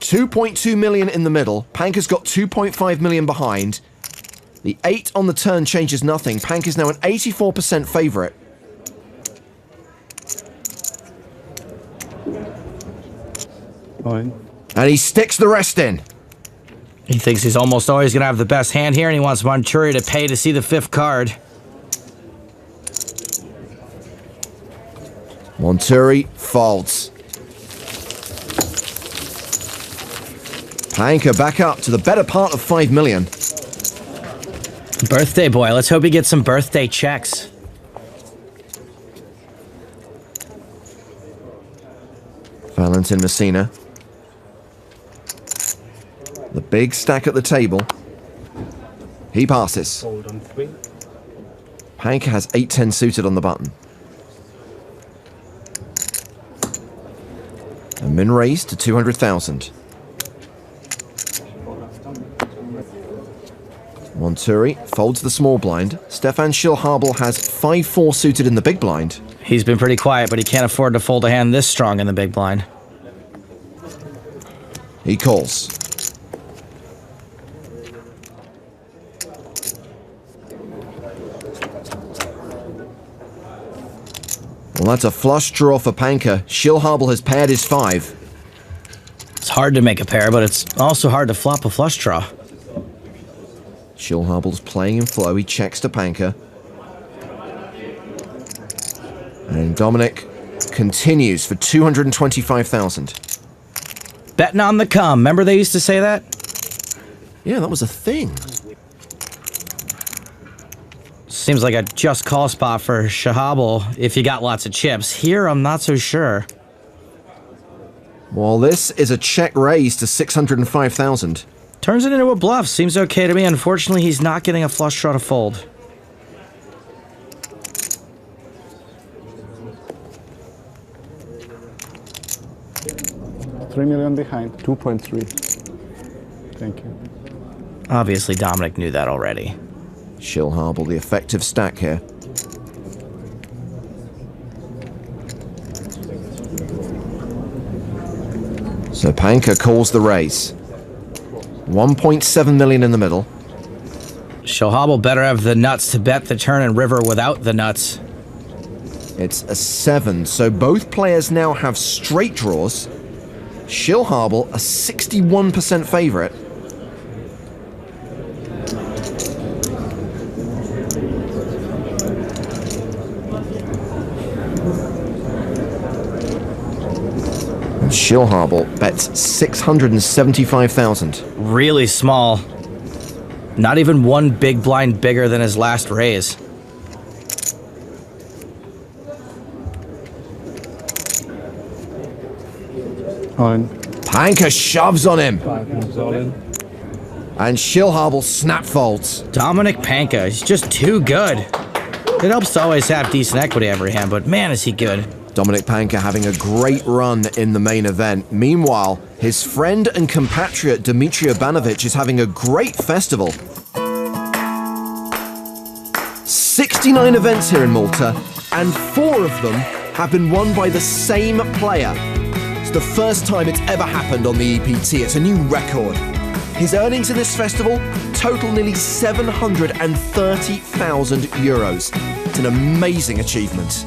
C: 2.2 million in the middle. Panker's got 2.5 million behind. The 8 on the turn changes nothing. Panker's now an 84% favorite.
I: Fine.
C: And he sticks the rest in.
R: He thinks he's almost always going to have the best hand here, and he wants Monturi to pay to see the 5th card.
C: Monturi folds. Panka back up to the better part of 5 million.
R: Birthday boy, let's hope he gets some birthday checks.
C: Valentin Messina. The big stack at the table. He passes.
J: Hold on 3.
C: Panka has 8-10 suited on the button. A min raise to 200,000. Monturi folds the small blind. Stefan Schilhabel has 5-4 suited in the big blind.
R: He's been pretty quiet, but he can't afford to fold a hand this strong in the big blind.
C: He calls. Well, that's a flush draw for Panka. Schilhabel has paired his 5.
R: It's hard to make a pair, but it's also hard to flop a flush draw.
C: Schilhabel's playing in flow. He checks to Panka. And Dominic continues for 225,000.
R: Betting on the come. Remember they used to say that?
C: Yeah, that was a thing.
R: Seems like a just call spot for Schilhabel if you got lots of chips. Here, I'm not so sure.
C: Well, this is a check raise to 605,000.
R: Turns it into a bluff. Seems okay to me. Unfortunately, he's not getting a flush draw to fold.
M: $3 million behind. 2.3. Thank you.
R: Obviously, Dominic knew that already.
C: Schilhabel, the effective stack here. So Panka calls the raise. 1.7 million in the middle.
R: Schilhabel better have the nuts to bet the turn and river without the nuts.
C: It's a 7, so both players now have straight draws. Schilhabel, a 61% favorite. And Schilhabel bets 675,000.
R: Really small. Not even one big blind bigger than his last raise.
C: Panka shoves on him.
M: All in.
C: And Schilhabel snap folds.
R: Dominic Panka, he's just too good. It helps to always have decent equity every hand, but man, is he good.
C: Dominic Panka having a great run in the main event. Meanwhile, his friend and compatriot Dmitry Urbanovich is having a great festival. 69 events here in Malta, and 4 of them have been won by the same player. It's the first time it's ever happened on the EPT. It's a new record. His earnings in this festival total nearly 730,000 euros. It's an amazing achievement.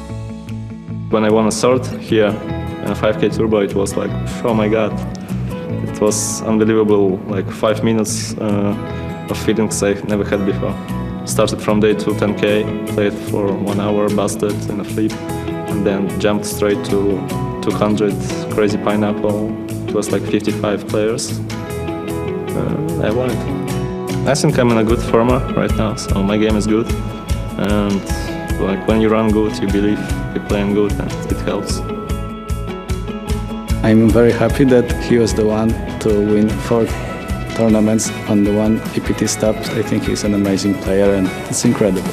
K: When I won a sword here in a 5K turbo, it was like, oh my god. It was unbelievable, like 5 minutes of feelings I never had before. Started from day 2 10K, played for 1 hour, busted in a flip, and then jumped straight to 200, crazy pineapple. It was like 55 players. I won it. I think I'm in a good form right now, so my game is good. And like when you run good, you believe you're playing good, and it helps.
H: I'm very happy that he was the one to win 4 tournaments on the one EPT stops. I think he's an amazing player, and it's incredible.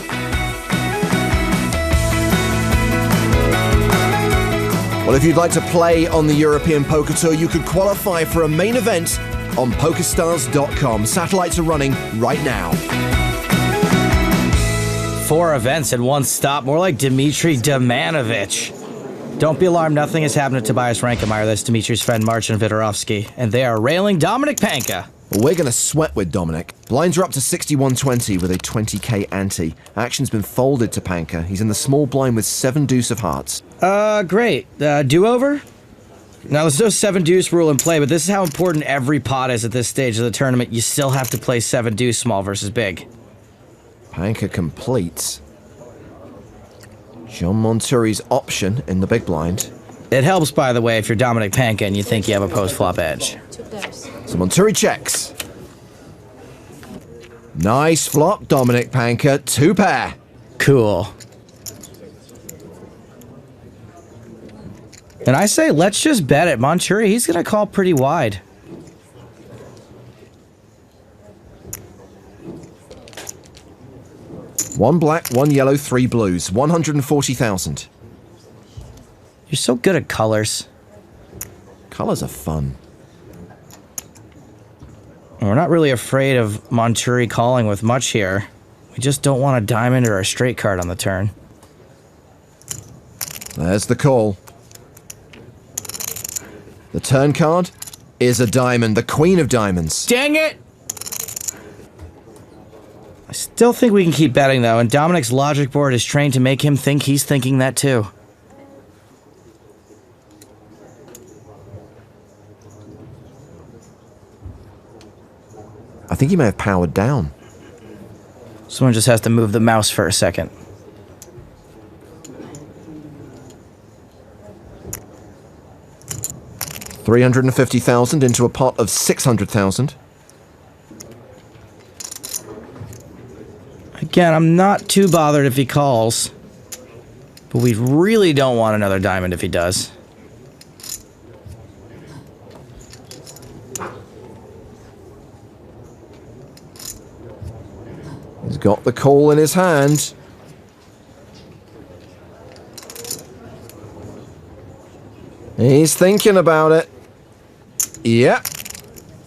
C: Well, if you'd like to play on the European Poker Tour, you could qualify for a main event on PokerStars.com. Satellites are running right now.
R: 4 events in 1 stop, more like Dmitry Domanovic. Don't be alarmed, nothing has happened to Tobias Rankemeyer. That's Dimitri's friend Marcin Vidorovsky, and they are railing Dominic Panka.
C: Well, we're going to sweat with Dominic. Blinds are up to 61.20 with a 20k ante. Action's been folded to Panka. He's in the small blind with 7 deuce of hearts.
R: Great. Do-over? Now, there's no 7 deuce rule in play, but this is how important every pot is at this stage of the tournament. You still have to play 7 deuce small versus big.
C: Panka completes. John Monturi's option in the big blind.
R: It helps, by the way, if you're Dominic Panka and you think you have a post-flop edge.
C: So Monturi checks. Nice flop, Dominic Panka, 2 pair.
R: Cool. And I say, let's just bet it. Monturi, he's going to call pretty wide.
C: One black, 1 yellow, 3 blues. 140,000.
R: You're so good at colors.
C: Colors are fun.
R: We're not really afraid of Monturi calling with much here. We just don't want a diamond or a straight card on the turn.
C: There's the call. The turn card is a diamond, the queen of diamonds.
R: Dang it! I still think we can keep betting, though, and Dominic's logic board is trained to make him think he's thinking that, too.
C: I think he may have powered down.
R: Someone just has to move the mouse for a second.
C: $350,000 into a pot of 600,000.
R: Again, I'm not too bothered if he calls, but we really don't want another diamond if he does.
C: He's got the call in his hand. He's thinking about it. Yeah.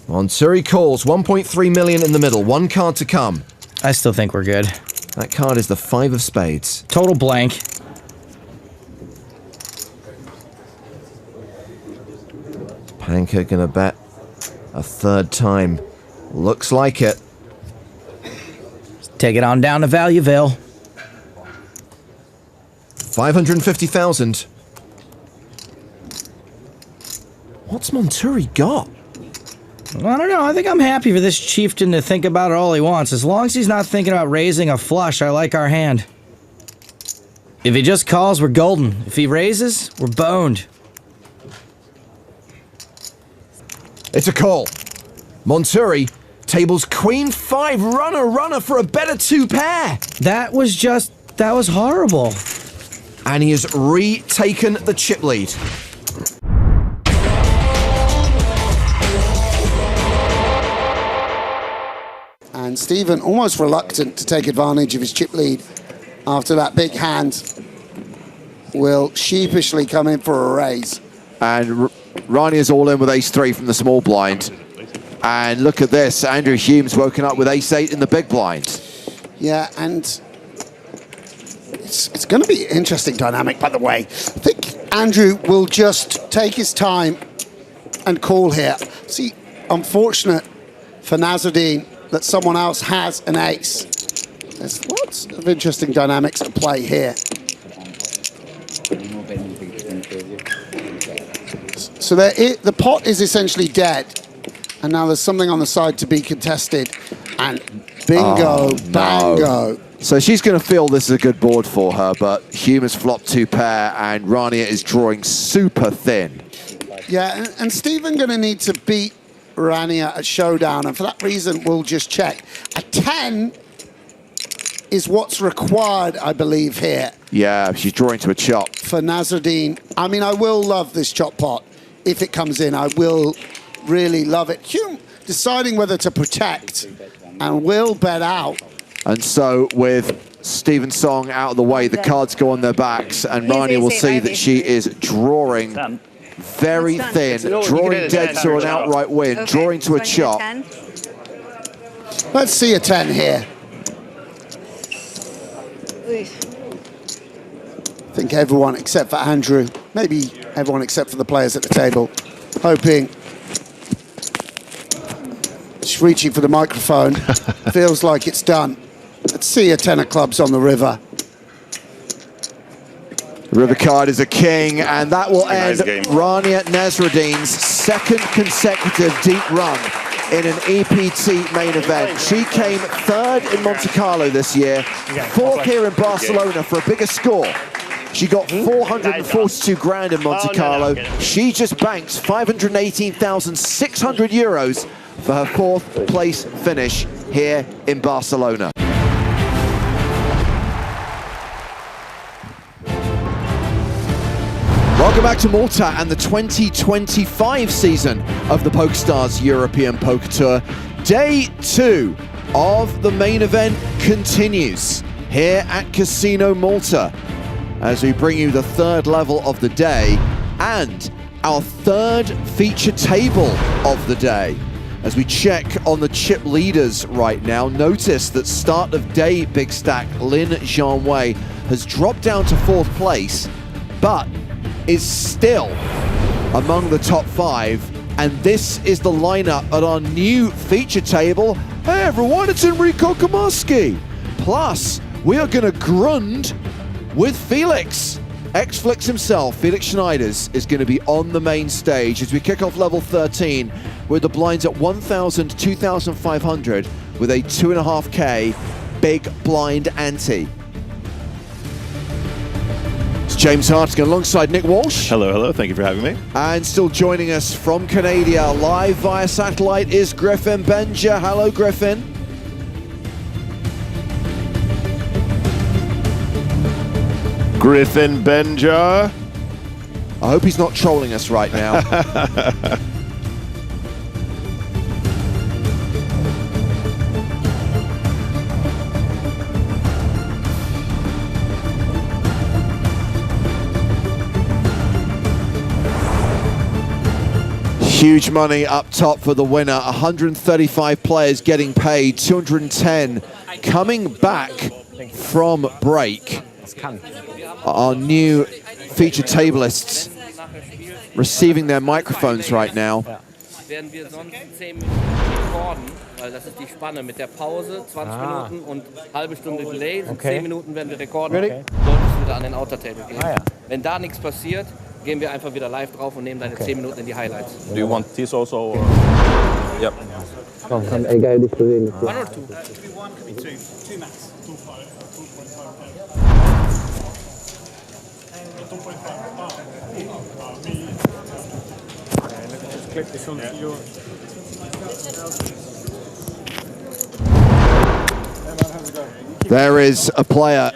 C: Monturi calls. 1.3 million in the middle. 1 card to come.
R: I still think we're good.
C: That card is the 5 of spades.
R: Total blank.
C: Panka gonna bet a 3rd time. Looks like it.
R: Take it on down to Valueville.
C: 550,000. What's Monturi got?
R: I don't know. I think I'm happy for this chieftain to think about it all he wants. As long as he's not thinking about raising a flush, I like our hand. If he just calls, we're golden. If he raises, we're boned.
C: It's a call. Monturi tables queen 5 runner for a better 2 pair.
R: That was horrible.
C: And he has retaken the chip lead.
A: And Stephen almost reluctant to take advantage of his chip lead after that big hand will sheepishly come in for a raise.
C: And Rani is all in with ace-3 from the small blind. And look at this, Andrew Hume's woken up with ace-8 in the big blind.
A: Yeah, and it's going to be an interesting dynamic, by the way. I think Andrew will just take his time and call here. See, unfortunate for Nasruddin that someone else has an ace. There's lots of interesting dynamics at play here. So the pot is essentially dead, and now there's something on the side to be contested, and bingo, bango.
C: No. So she's going to feel this is a good board for her, but Hume has flopped 2 pair, and Rania is drawing super thin.
A: Yeah, and Stephen going to need to beat Rania at showdown, and for that reason, we'll just check. A 10 is what's required, I believe, here.
C: Yeah, she's drawing to a chop.
A: For Nasruddin. I mean, I will love this chop pot. If it comes in, I will really love it. Hume deciding whether to protect and will bet out.
C: And so with Stephen Song out of the way, the cards go on their backs, and Rania will see that she is drawing very thin, drawing dead to an outright win, drawing to a chop.
A: Let's see a 10 here. I think everyone except for Andrew, maybe everyone except for the players at the table, hoping, just reaching for the microphone, feels like it's done. Let's see a 10 of clubs on the river.
C: The river card is a king, and that will end Rania Nasruddin's 2nd consecutive deep run in an EPT main event. She came 3rd in Monte Carlo this year, 4th here in Barcelona for a bigger score. She got 442 grand in Monte Carlo. She just banks 518,600 euros for her 4th place finish here in Barcelona. Welcome back to Malta and the 2025 season of the PokerStars European Poker Tour. Day 2 of the main event continues here at Casino Malta as we bring you the 3rd level of the day and our 3rd feature table of the day. As we check on the chip leaders right now, notice that start of day big stack Lin Zhangwei has dropped down to 4th place, but is still among the top 5. And this is the lineup at our new feature table. Hey everyone, it's Enrico Komarski. Plus, we are gonna grund with Felix. X-Flix himself, Felix Schneiders, is gonna be on the main stage as we kick off level 13 with the blinds at 1,000, 2,500 with a 2.5K big blind ante. It's James Hartigan alongside Nick Walsh.
F: Hello, hello. Thank you for having me.
C: And still joining us from Canada, live via satellite, is Griffin Benja. Hello, Griffin.
F: Griffin Benja.
C: I hope he's not trolling us right now. Huge money up top for the winner. 135 players getting paid, 210 coming back from break. Our new featured tablists receiving their microphones right now.
L: Werden wir sonst 10 Minuten recorden, weil das ist die Spanne mit der Pause, 20 Minuten und halbe Stunde Delay, 10 Minuten werden wir rekorden, solltest du wieder an den Outer-Table gehen. Wenn da nichts passiert, gehen wir einfach wieder live drauf und nehmen deine 10 Minuten in die Highlights.
K: Do you want this also? Or? Yep.
L: One or two?
O: One, could be two. Two max. 2.5. Click this onto your...
C: There is a player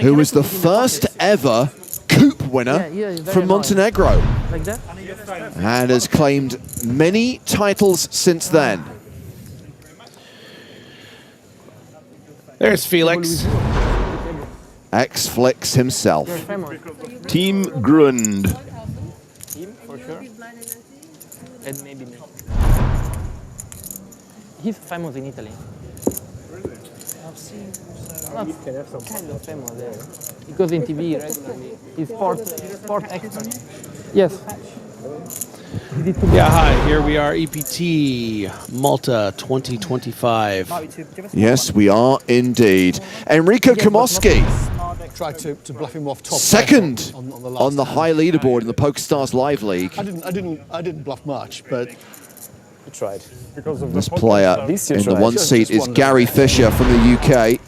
C: who was the first ever Coupe winner from Montenegro and has claimed many titles since then.
V: There's Felix.
C: X-Flix himself.
F: Team Grund.
L: Team, for sure. And maybe me. He's famous in Italy. I've seen kind of famous there. He goes in TV regularly. He's sport expert. Yes.
V: Yeah, hi, here we are, EPT Malta 2025.
C: Yes, we are indeed. Enrico Komarski,
W: Tried to bluff him off top.
C: second on the
W: hand.
C: high leaderboard in the PokerStars Live League.
W: I didn't bluff much, but
O: You tried. Because of
C: This player in the one seat is Gary Fisher from the UK.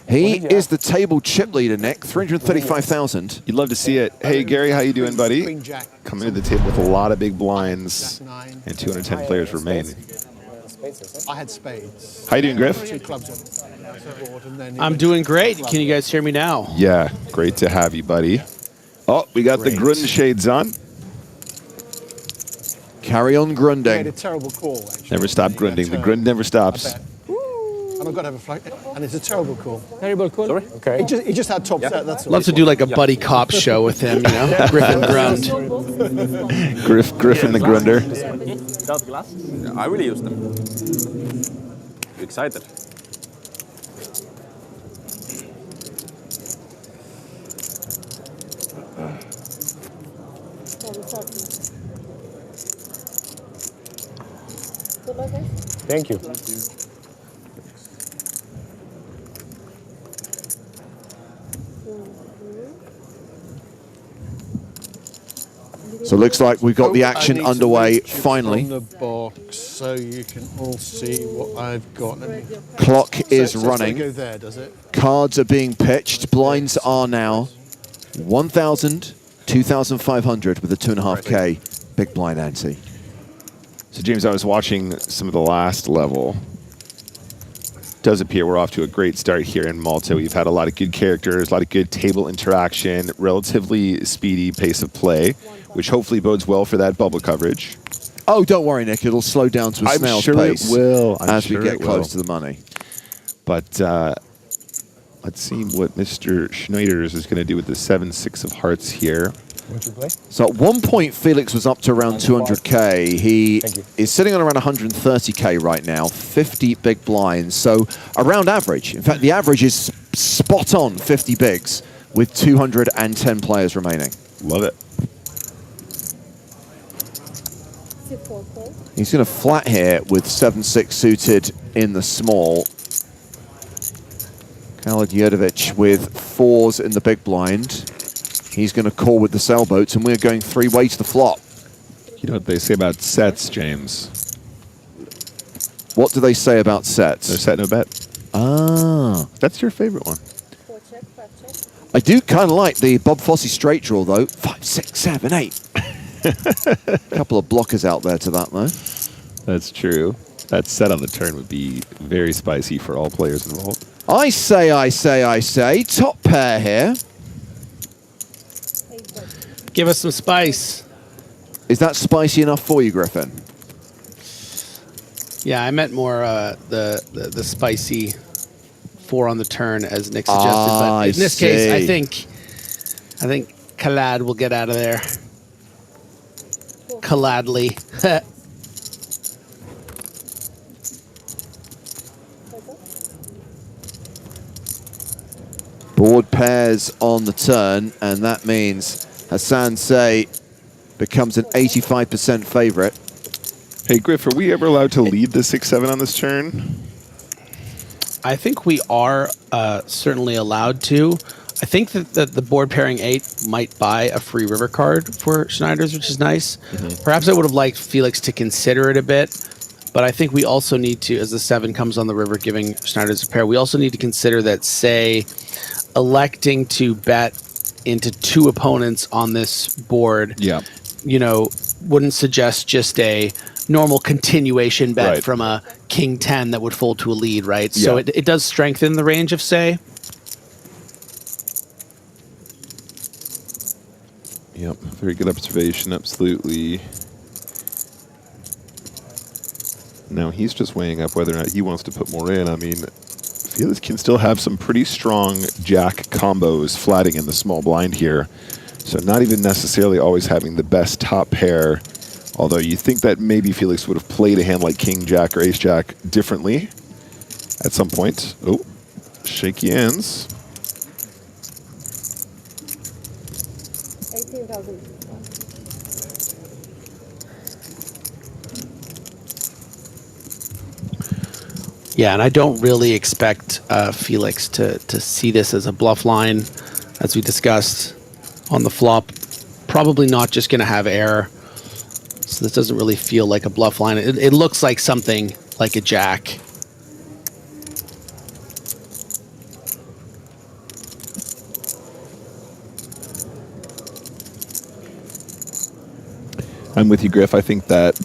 C: He is the table chip leader, Nick, 335,000.
F: You'd love to see it. Hey, Gary, how you doing, buddy? Coming to the table with a lot of big blinds, and 210 players remain.
W: I had spades.
F: How you doing, Griff?
W: 2 clubs on the board, and then
V: I'm doing great. Can you guys hear me now?
F: Yeah, great to have you, buddy. Oh, we got the Grund shades on.
C: Carry on
W: he made
C: grunding.
W: a terrible call. Actually.
F: Never stop grunding. The Grund never stops.
W: And I've got to have a flag, and it's a terrible call.
L: Terrible call?
O: Sorry? Okay.
W: He just had top set. That's all.
V: Love to do like a buddy cop show with him, you know, Griffin Grund.
F: Griffin the Grunder.
K: Without glasses? Yeah, I really use them. You excited?
O: Thank you.
C: So it looks like we've got the action
W: I need to
C: underway
W: move chips
C: finally.
W: from the box so you can all see what I've got.
C: Clock is
W: So it
C: running.
W: go there, does it?
C: Cards are being pitched. Blinds are now 1,000, 2,500 with a 2.5K big blind ante.
F: So James, I was watching some of the last level. Does appear we're off to a great start here in Malta. We've had a lot of good characters, a lot of good table interaction, relatively speedy pace of play, which hopefully bodes well for that bubble coverage.
C: Oh, don't worry, Nick. It'll slow down to a snail's pace.
F: It will.
C: As we get close to the money.
F: But let's see what Mr. Schneiders is going to do with the 7-6 of hearts here.
C: So at one point, Felix was up to around 200K. He is sitting on around 130K right now, 50 big blinds. So around average. In fact, the average is spot on 50 bigs with 210 players remaining.
F: Love it.
C: He's going to flat here with 7-6 suited in the small. Khalid Yurdovic with 4s in the big blind. He's going to call with the sailboats, and we're going 3-way to the flop.
F: You know what they say about sets, James?
C: What do they say about sets?
F: No set, no bet.
C: Ah.
F: That's your favorite one.
C: I do kind of like the Bob Fosse straight draw, though. 5, 6, 7, 8. A couple of blockers out there to that, though.
F: That's true. That set on the turn would be very spicy for all players involved.
C: I say. Top pair here.
V: Give us some spice.
C: Is that spicy enough for you, Griffin?
V: Yeah, I meant more the spicy 4 on the turn as Nick suggested. But in this case, I think Khalad will get out of there. Khaladly.
C: Board pairs on the turn, and that means Hassan Say becomes an 85% favorite.
F: Hey, Griff, are we ever allowed to lead the 6-7 on this turn?
V: I think we are certainly allowed to. I think that the board pairing 8 might buy a free river card for Schneiders, which is nice. Perhaps I would have liked Felix to consider it a bit, but I think we also need to, as the 7 comes on the river, giving Schneiders a pair, we also need to consider that, say, electing to bet into 2 opponents on this board, you know, wouldn't suggest just a normal continuation bet from a king 10 that would fold to a lead, right? So it does strengthen the range of Say.
F: Yep, very good observation, absolutely. Now he's just weighing up whether or not he wants to put more in. I mean, Felix can still have some pretty strong jack combos flatting in the small blind here. So not even necessarily always having the best top pair, although you think that maybe Felix would have played a hand like king jack or ace jack differently at some point. Oh, shaky ends.
G: 18,000.
V: Yeah, and I don't really expect Felix to see this as a bluff line, as we discussed on the flop. Probably not just going to have air, so this doesn't really feel like a bluff line. It looks like something like a jack.
F: I'm with you, Griff. I think that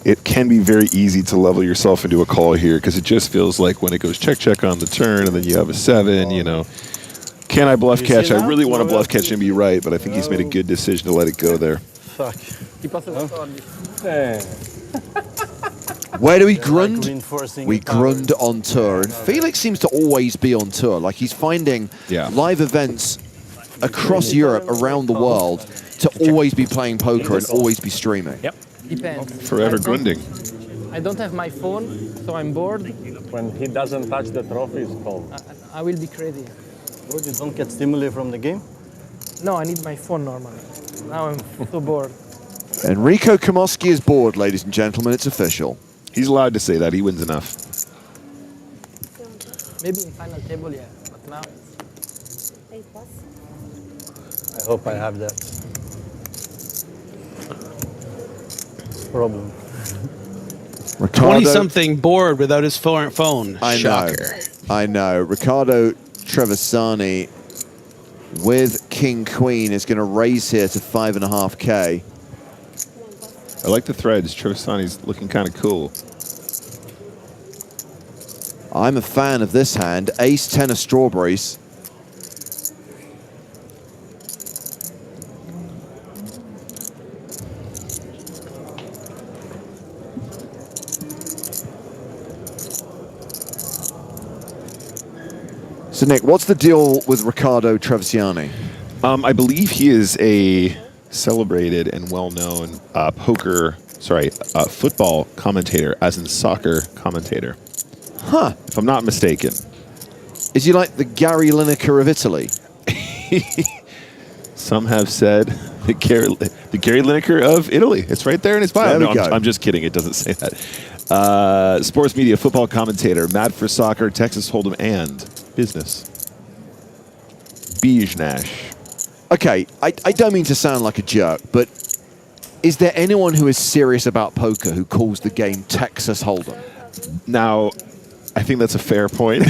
F: it can be very easy to level yourself into a call here because it just feels like when it goes check on the turn and then you have a 7, you know, can I bluff catch? I really want to bluff catch and be right, but I think he's made a good decision to let it go there.
I: Fuck.
C: Where do we grund? We grund on tour. And Felix seems to always be on tour. Like he's finding live events across Europe, around the world, to always be playing poker and always be streaming.
S: Yep. Depends.
F: Forever grunding.
S: I don't have my phone, so I'm bored.
O: When he doesn't touch the trophy, it's called.
S: I will be crazy.
O: Bro, you don't get stimuli from the game?
S: No, I need my phone normally. Now I'm so bored.
C: Enrico Komoski is bored, ladies and gentlemen. It's official.
F: He's allowed to say that. He wins enough.
S: Maybe in final table, yeah. But now it's
O: 8+. I hope I have that problem.
V: 20-something bored without his phone.
C: I
V: Shocker.
C: know. Riccardo Trevisani with King Queen is going to raise here to 5.5K.
F: I like the threads. Trevisani's looking kind of cool.
C: I'm a fan of this hand. Ace 10 of strawberries. So Nick, what's the deal with Riccardo Trevisani?
F: I believe he is a celebrated and well-known football commentator, as in soccer commentator.
C: Huh.
F: If I'm not mistaken.
C: Is he like the Gary Lineker of Italy?
F: Some have said the Gary Lineker of Italy. It's right there in his bio.
C: There we go.
F: I'm just kidding. It doesn't say that. Sports media football commentator, mad for soccer, Texas Hold'em, and business. Bijnash.
C: Okay, I don't mean to sound like a jerk, but is there anyone who is serious about poker who calls the game Texas Hold'em?
F: Now, I think that's a fair point.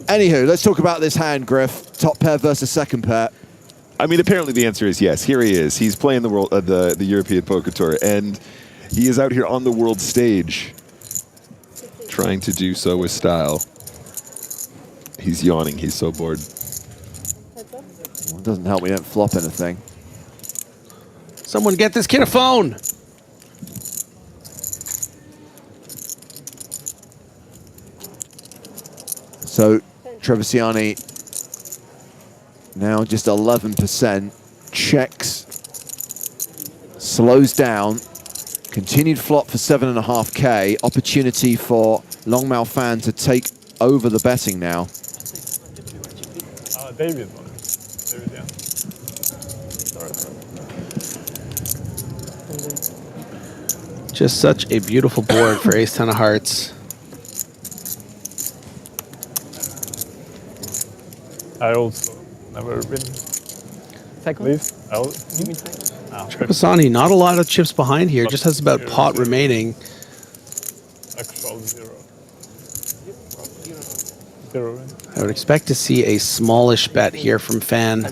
C: Anywho, let's talk about this hand, Griff. Top pair versus second pair.
F: I mean, apparently the answer is yes. Here he is. He's playing the European Poker Tour, and he is out here on the world stage, trying to do so with style. He's yawning. He's so bored.
C: Well, it doesn't help we don't flop anything.
V: Someone get this kid a phone.
C: So Trevisani now just 11%, checks, slows down, continued flop for 7.5K, opportunity for Longmouth fan to take over the betting now.
K: David, yeah.
V: Just such a beautiful board for ace 10 of hearts.
K: I also never been
S: second.
V: Trevisani, not a lot of chips behind here. Just has about pot remaining.
K: Actual zero.
V: I would expect to see a smallish bet here from Fan.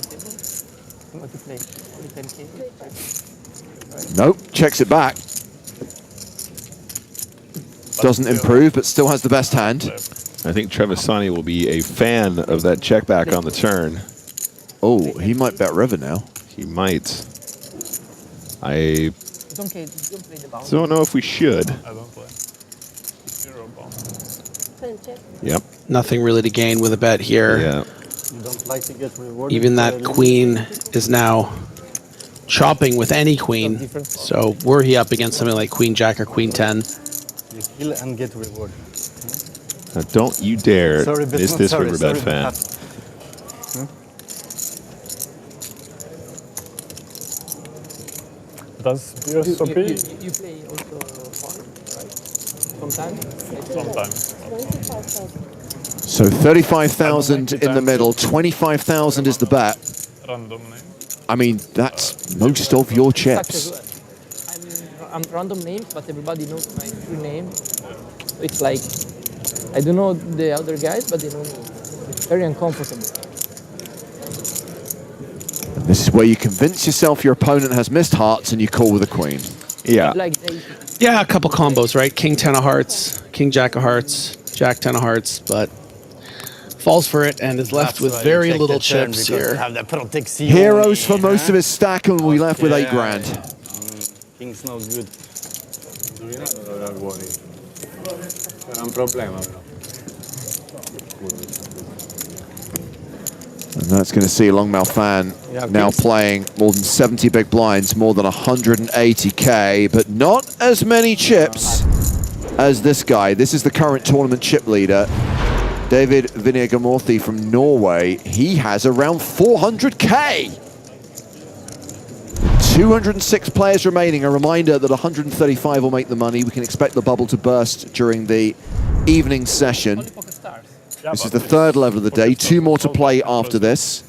C: Nope, checks it back. Doesn't improve, but still has the best hand.
F: I think Trevisani will be a fan of that check back on the turn.
C: Oh, he might bet river now.
F: He might. I
S: Don't play the ball.
F: don't know if we should.
K: I don't play. Zero bomb.
F: Yep.
V: Nothing really to gain with a bet here.
F: Yeah.
O: You don't like to get rewarded.
V: Even that queen is now chopping with any queen. So were he up against something like queen jack or queen 10.
O: You kill and get rewarded.
F: Now don't you dare miss this riverbed fan.
K: Does BSOP?
S: You play also hard, right? Sometimes?
K: Sometimes.
C: So 35,000 in the middle, 25,000 is the bet.
K: Random name.
C: I mean, that's most of your chips.
S: I'm random names, but everybody knows my true name. It's like, I don't know the other guys, but they know me. It's very uncomfortable.
C: This is where you convince yourself your opponent has missed hearts and you call with a queen.
F: Yeah.
V: Yeah, a couple combos, right? King 10 of hearts, king jack of hearts, jack 10 of hearts, but falls for it and is left with very little chips here.
C: Heroes for most of his stack and we left with 8 grand.
O: King's no good.
C: And that's going to see Longmouth fan now playing more than 70 big blinds, more than 180K, but not as many chips as this guy. This is the current tournament chip leader, David Vinjegamorthi from Norway. He has around 400K. 206 players remaining. A reminder that 135 will make the money. We can expect the bubble to burst during the evening session. This is the third level of the day. 2 more to play after this.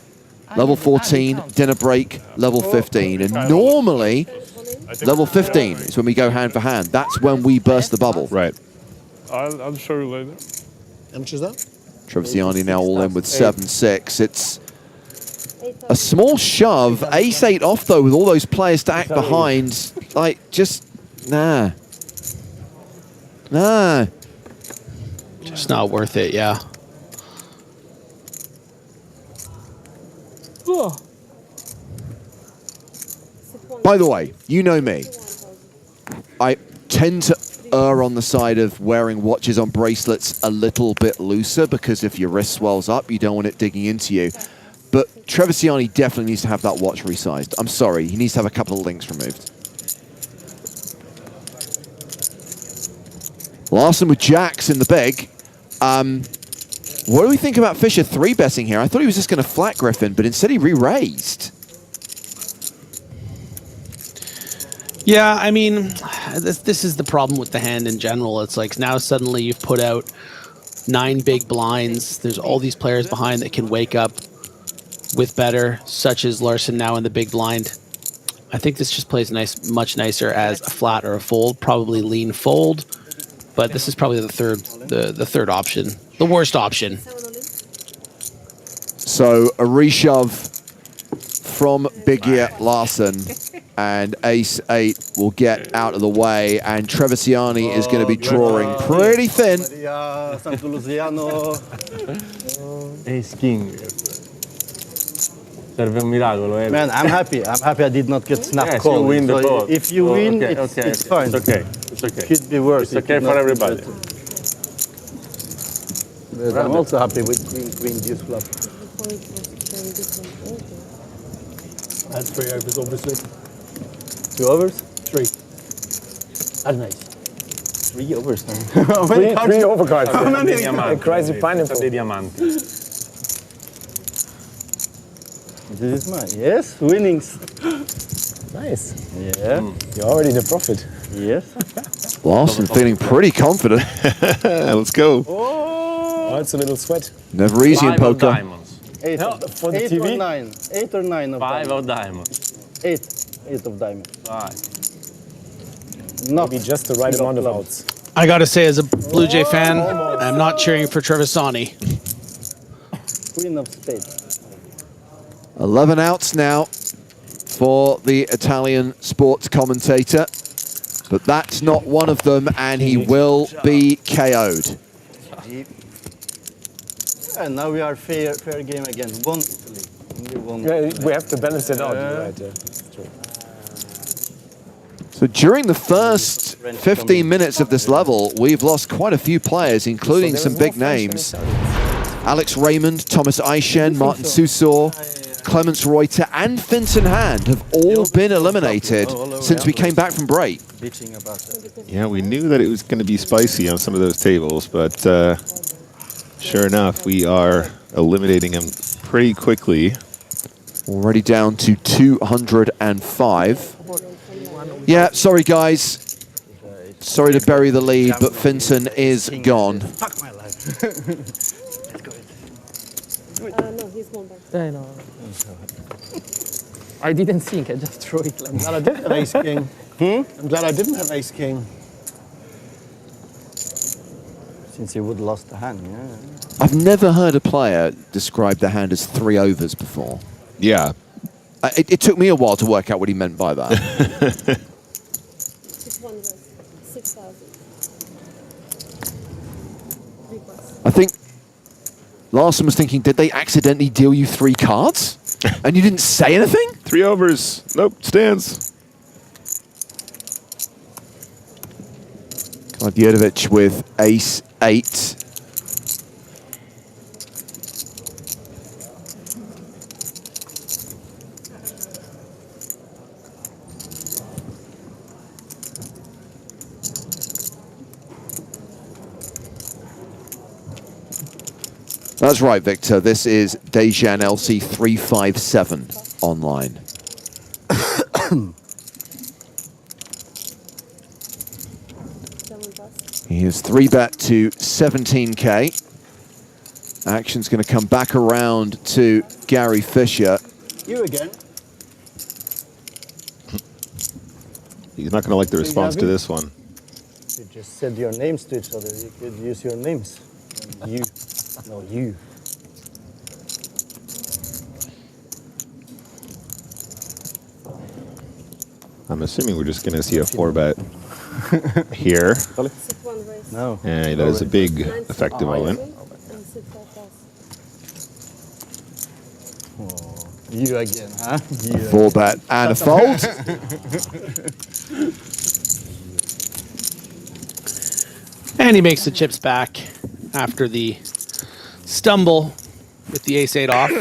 C: Level 14, dinner break, level 15. And normally, level 15 is when we go hand for hand. That's when we burst the bubble.
F: Right.
K: I'll show you later.
V: How much is that?
C: Trevigiani now all in with 7-6. It's a small shove. Ace-8 off, though, with all those players stacked behind. Like, just, nah. Nah.
V: Just not worth it, yeah.
C: By the way, you know me. I tend to err on the side of wearing watches on bracelets a little bit looser because if your wrist swells up, you don't want it digging into you. But Trevigiani definitely needs to have that watch resized. I'm sorry, he needs to have a couple of links removed. Larson with jacks in the big. What do we think about Fischer 3-betting here? I thought he was just going to flat Griffin, but instead he re-raised.
V: Yeah, I mean, this is the problem with the hand in general. It's like now suddenly you've put out 9 big blinds. There's all these players behind that can wake up with better, such as Larson now in the big blind. I think this just plays much nicer as a flat or a fold, probably lean fold. But this is probably the third option, the worst option.
C: So a reshove from Big Ear Larson, and Ace-8 will get out of the way, and Trevigiani is going to be drawing pretty thin.
O: Ace-King. Man, I'm happy. I'm happy I did not get snap call.
K: You win the boat.
O: If you win, it's fine.
K: It's okay. It's okay.
O: Could be worse.
K: It's okay for everybody.
O: But I'm also happy with queen deuce flop. I had 3 overs, obviously. 2 overs? 3. That's nice. 3 overs, man.
K: 3 overcards.
O: How many?
K: A crazy pineapple.
O: This is mine. Yes, winnings.
K: Nice.
O: Yeah.
K: You're already the prophet.
O: Yes.
C: Larson feeling pretty confident.
F: Let's go.
K: Oh, it's a little sweat.
C: Never easy in poker.
K: Diamonds.
O: 8
K: for the TV?
O: or 9. 8 or 9 of
K: 5 of diamonds.
O: 8 of diamonds.
K: 5.
O: Not
K: Maybe just the right amount of outs.
V: I gotta say, as a Blue Jay fan, I'm not cheering for Trevigiani.
O: Queen of spades.
C: 11 outs now for the Italian sports commentator, but that's not one of them, and he will be KO'd.
O: And now we are fair game again. One Italy.
K: We have to balance it out. Right, yeah. True.
C: So during the first 15 minutes of this level, we've lost quite a few players, including some big names. Alex Raymond, Thomas Aishen, Martin Susor, Clemens Reuter, and Finton Hand have all been eliminated since we came back from break.
F: Yeah, we knew that it was going to be spicy on some of those tables, but sure enough, we are eliminating them pretty quickly.
C: Already down to 205. Yeah, sorry guys. Sorry to bury the lead, but Finton is gone.
O: Fuck my life.
S: No, he's gone back. I know. I didn't think, I just threw it like
O: I'm glad I didn't have ace king. I'm glad I didn't have ace king. Since you would have lost the hand, yeah.
C: I've never heard a player describe the hand as 3 overs before.
F: Yeah.
C: It took me a while to work out what he meant by that. I think Larson was thinking, did they accidentally deal you 3 cards? And you didn't say anything?
F: 3 overs. Nope, stands.
C: Kladiovic with ace-8. That's right, Victor. This is Dejan LC 357 online. He is 3-bet to 17K. Action's going to come back around to Gary Fischer.
O: You again.
F: He's not going to like the response to this one.
O: You just said your names to each other. You could use your names. You. No, you.
F: I'm assuming we're just going to see a 4-bet here.
O: No.
F: And that is a big effective all-in.
O: You again, huh? You.
C: 4-bet and a fold.
V: And he makes the chips back after the stumble with the ace-8 off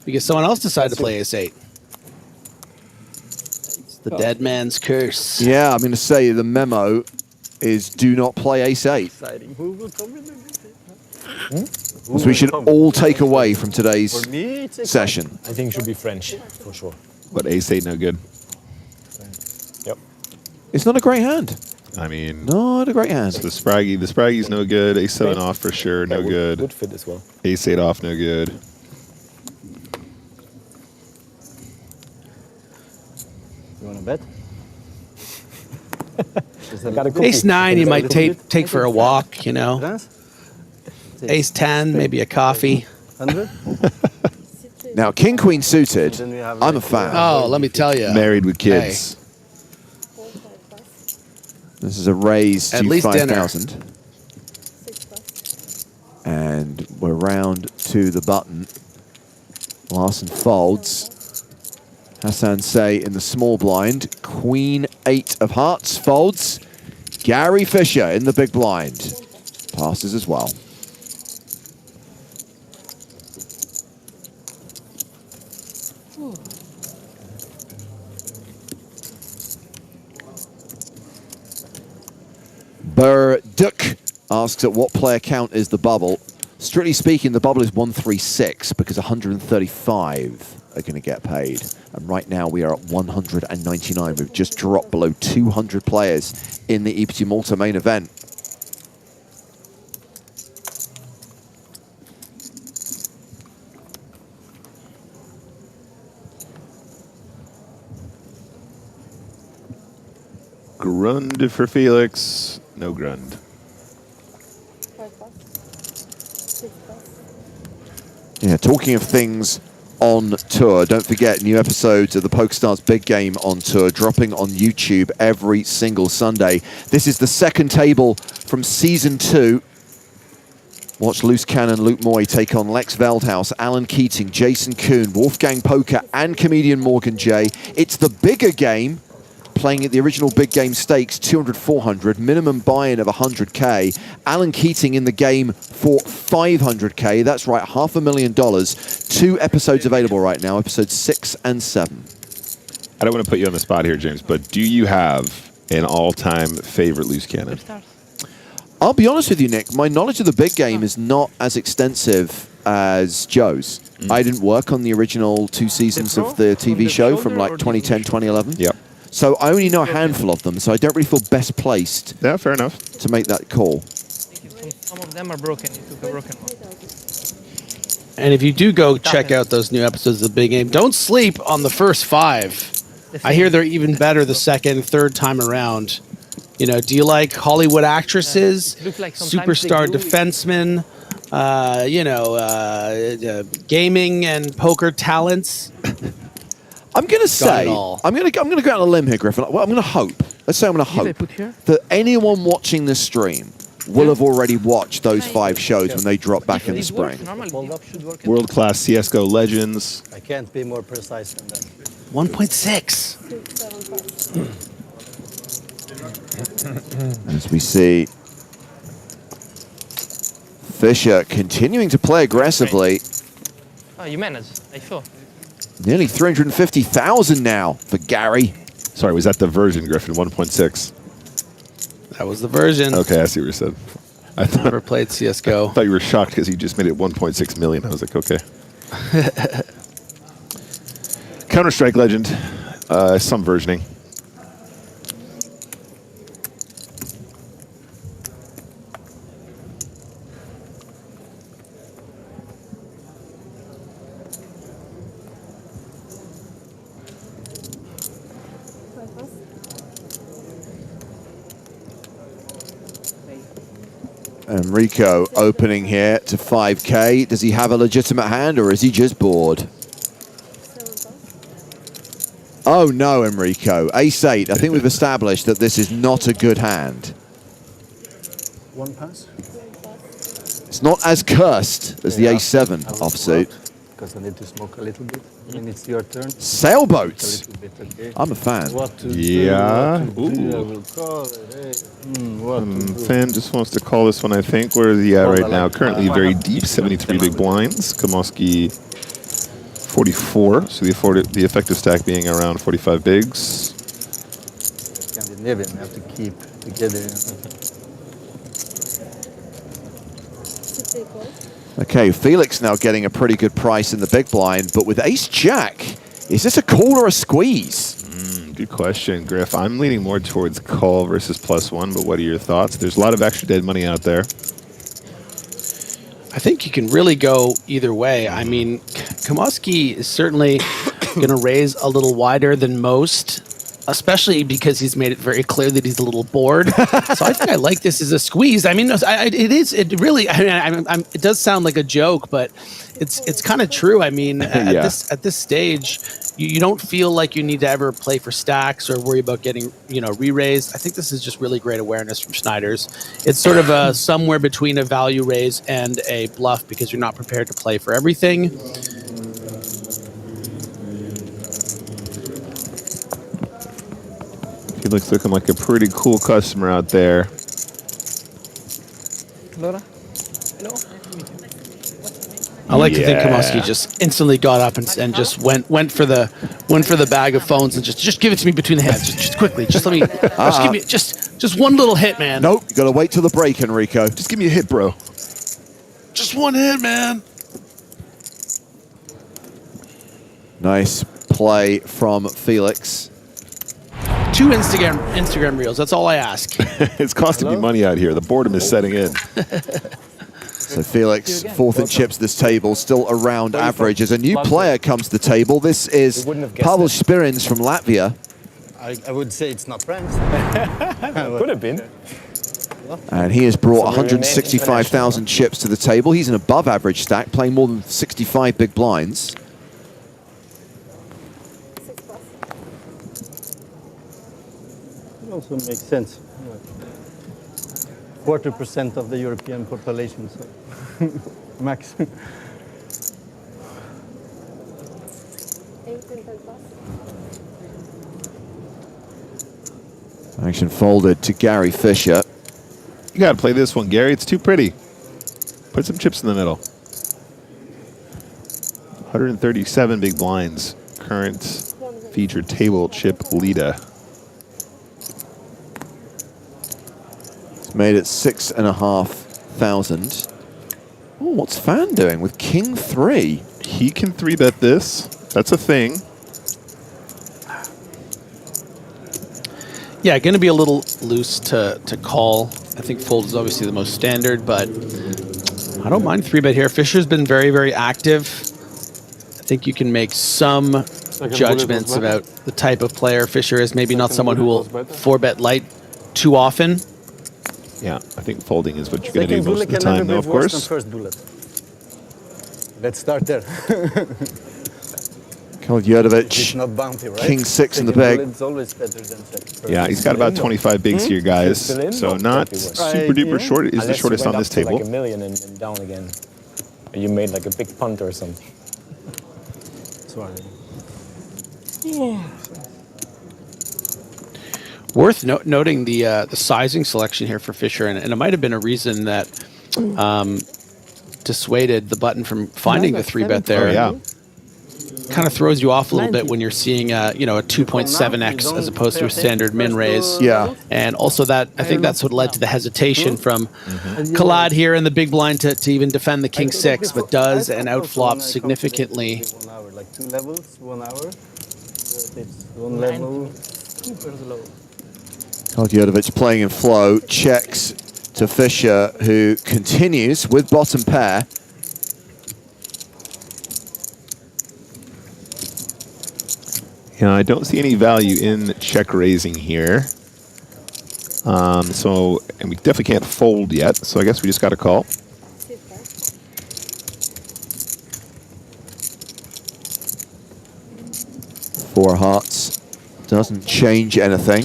V: because someone else decided to play ace-8. It's the dead man's curse.
C: Yeah, I'm going to say the memo is do not play ace-8.
O: Who will come in?
C: So we should all take away from today's session.
O: I think it should be French, for sure.
F: But ace-8 no good.
O: Yep.
C: It's not a great hand.
F: I mean,
C: not a great hand.
F: The Spraggy's no good. Ace-7 off for sure, no good.
O: Would fit as well.
F: Ace-8 off, no good.
O: You want to bet?
V: Ace-9 you might take for a walk, you know. Ace-10, maybe a coffee.
O: 100?
C: Now, King-Queen suited, I'm a fan.
V: Oh, let me tell you.
C: Married with kids. This is a raise to
V: At least
C: 5,000. And we're round to the button. Larson folds. Hassan Say in the small blind. Queen 8 of hearts folds. Gary Fisher in the big blind. Passes as well. Burduck asks at what player count is the bubble. Strictly speaking, the bubble is 136 because 135 are going to get paid. And right now we are at 199. We've just dropped below 200 players in the EPT Malta main event.
F: Grund for Felix. No Grund.
C: Yeah, talking of things on tour, don't forget new episodes of the PokerStars Big Game on tour dropping on YouTube every single Sunday. This is the second table from season 2. Watch Loose Cannon Luke Moy take on Lex Veldhouse, Alan Keating, Jason Kuhn, Wolfgang Poker, and comedian Morgan J. It's the bigger game, playing at the original Big Game stakes, 200, 400, minimum buy-in of 100K. Alan Keating in the game for 500K. That's right, $500,000. 2 episodes available right now, episodes 6 and 7.
F: I don't want to put you on the spot here, James, but do you have an all-time favorite loose cannon?
C: I'll be honest with you, Nick. My knowledge of the Big Game is not as extensive as Joe's. I didn't work on the original 2 seasons of the TV show from like 2010, 2011.
F: Yep.
C: So I only know a handful of them, so I don't really feel best placed.
F: Yeah, fair enough.
C: To make that call.
S: Some of them are broken. You took a broken one.
V: And if you do go check out those new episodes of the Big Game, don't sleep on the first 5. I hear they're even better the second, third time around. You know, do you like Hollywood actresses, superstar defensemen, gaming and poker talents?
C: I'm going to say, I'm going to go out on a limb here, Griffin. Well, I'm going to hope. Let's say I'm going to hope that anyone watching this stream will have already watched those 5 shows when they drop back in the spring.
F: World-class CSGO legends.
O: I can't be more precise than that.
V: 1.6.
C: As we see Fisher continuing to play aggressively.
S: Oh, you managed. I saw.
C: Nearly 350,000 now for Gary.
F: Sorry, was that the version, Griffin? 1.6.
V: That was the version.
F: Okay, I see what you said. I thought,
V: never played CSGO.
F: I thought you were shocked because you just made it 1.6 million. I was like, okay. Counter-Strike legend. Some versioning.
C: Enrico opening here to 5K. Does he have a legitimate hand or is he just bored? Oh no, Enrico. Ace-8. I think we've established that this is not a good hand.
W: One pass.
C: It's not as cursed as the Ace-7 offsuit.
W: Because I need to smoke a little bit. When it's your turn.
C: Sailboats.
W: Okay.
C: I'm a fan.
W: What to
F: Yeah.
W: do, what to do, I will call it. Hey.
F: Fan just wants to call this one, I think. Where is he at right now? Currently very deep, 73 big blinds. Kamoski 44, so the effective stack being around 45 bigs.
W: Scandinavian, you have to keep together.
C: Okay, Felix now getting a pretty good price in the big blind, but with Ace-Jack, is this a call or a squeeze?
F: Good question, Griff. I'm leaning more towards call versus +1, but what are your thoughts? There's a lot of extra dead money out there.
V: I think you can really go either way. I mean, Kamoski is certainly going to raise a little wider than most, especially because he's made it very clear that he's a little bored. So I think I like this as a squeeze. I mean, it really, it does sound like a joke, but it's kind of true. I mean, at this stage, you don't feel like you need to ever play for stacks or worry about getting, re-raised. I think this is just really great awareness from Schneiders. It's sort of somewhere between a value raise and a bluff because you're not prepared to play for everything.
F: He looks looking like a pretty cool customer out there.
S: Laura? Hello?
V: I like to think Kamoski just instantly got up and just went for the bag of phones and just give it to me between the heads, just quickly, just let me, just give me just one little hit, man.
C: Nope, you got to wait till the break, Enrico.
F: Just give me a hit, bro.
V: Just one hit, man.
C: Nice play from Felix.
V: 2 Instagram reels. That's all I ask.
F: It's costing me money out here. The boredom is setting in.
C: So Felix, 4th in chips this table, still around average. As a new player comes to the table, this is Pavel Spirins from Latvia.
W: I would say it's not French.
E: Could have been.
C: And he has brought 165,000 chips to the table. He's an above average stack, playing more than 65 big blinds.
W: It also makes sense. 40% of the European population, so max.
C: Action folded to Gary Fisher.
F: You got to play this one, Gary. It's too pretty. Put some chips in the middle. 137 big blinds. Current featured table chip leader.
C: Made it 6,500. Oh, what's Fan doing with King 3?
F: He can 3-bet this. That's a thing.
V: Yeah, going to be a little loose to call. I think fold is obviously the most standard, but I don't mind 3-bet here. Fisher's been very, very active. I think you can make some judgments about the type of player Fisher is. Maybe not someone who will 4-bet light too often.
F: Yeah, I think folding is what you're going to do most of the time, though, of course.
W: First bullet. Let's start there.
C: Koldjurdovic,
W: not bounty, right?
C: King 6 in the
W: Second
C: bag.
W: bullet's always better than second.
F: Yeah, he's got about 25 bigs here, guys. So not super duper short. It is the shortest on this table.
E: Like $1 million and down again. You made like a big punt or something.
W: Sorry.
V: Worth noting the sizing selection here for Fisher, and it might have been a reason that dissuaded the button from finding the 3-bet there.
F: Oh, yeah.
V: Kind of throws you off a little bit when you're seeing a 2.7x as opposed to a standard min raise.
C: Yeah.
V: And also that I think that's what led to the hesitation from Khalad here in the big blind to even defend the King 6, but does and outflops significantly.
W: 1 hour, like 2 levels, 1 hour. It's 1 level.
C: Koldjurdovic playing in flow, checks to Fisher, who continues with bottom pair.
F: Yeah, I don't see any value in check raising here. And we definitely can't fold yet, so I guess we just got to call.
C: 4 hearts doesn't change anything.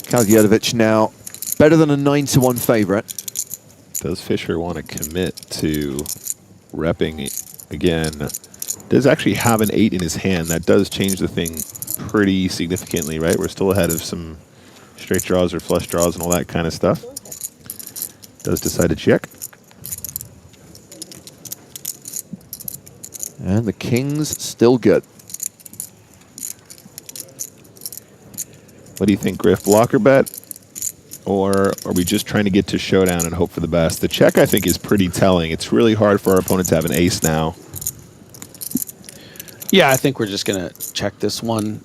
C: Kaljetovic now better than a 9-1 favorite.
F: Does Fischer want to commit to repping again? Does actually have an 8 in his hand. That does change the thing pretty significantly, right? We're still ahead of some straight draws or flush draws and all that kind of stuff. Does decide to check.
C: And the king's still good.
F: What do you think, Griff? Blocker bet? Or are we just trying to get to showdown and hope for the best? The check, I think, is pretty telling. It's really hard for our opponent to have an ace now.
V: Yeah, I think we're just going to check this one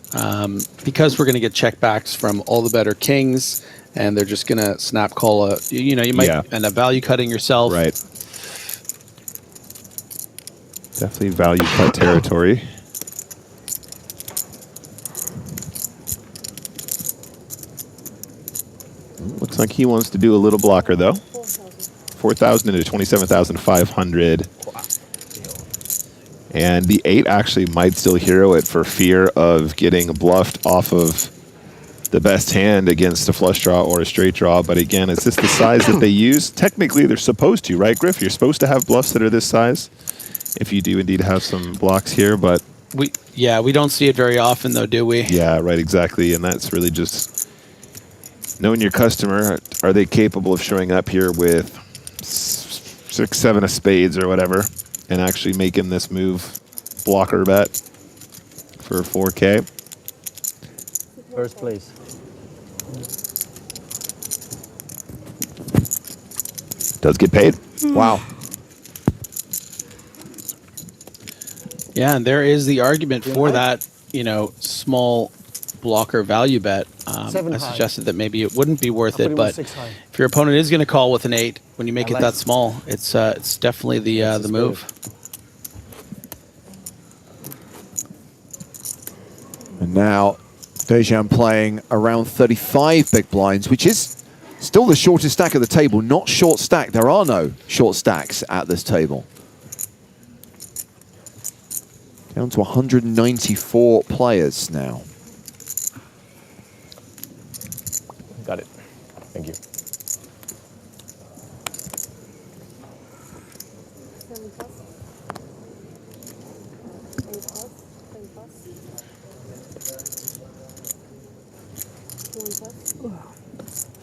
V: because we're going to get checkbacks from all the better kings, and they're just going to snap call a. You know, you might end up value cutting yourself.
F: Right. Definitely value cut territory. Looks like he wants to do a little blocker, though. 4,000 into 27,500. And the 8 actually might still hero it for fear of getting bluffed off of the best hand against a flush draw or a straight draw. But again, is this the size that they use? Technically, they're supposed to, right, Griff? You're supposed to have bluffs that are this size if you do indeed have some blocks here, but...
V: we don't see it very often, though, do we?
F: Yeah, right, exactly. And that's really just knowing your customer. Are they capable of showing up here with 6, 7 of spades or whatever and actually making this move blocker bet for 4K?
W: First place.
F: Does get paid.
C: Wow.
V: Yeah, and there is the argument for that, you know, small blocker value bet. I suggested that maybe it wouldn't be worth it, but if your opponent is going to call with an 8 when you make it that small, it's definitely the move.
C: And now Dejan playing around 35 big blinds, which is still the shortest stack at the table. Not short stack. There are no short stacks at this table. Down to 194 players now.
E: Got it. Thank you.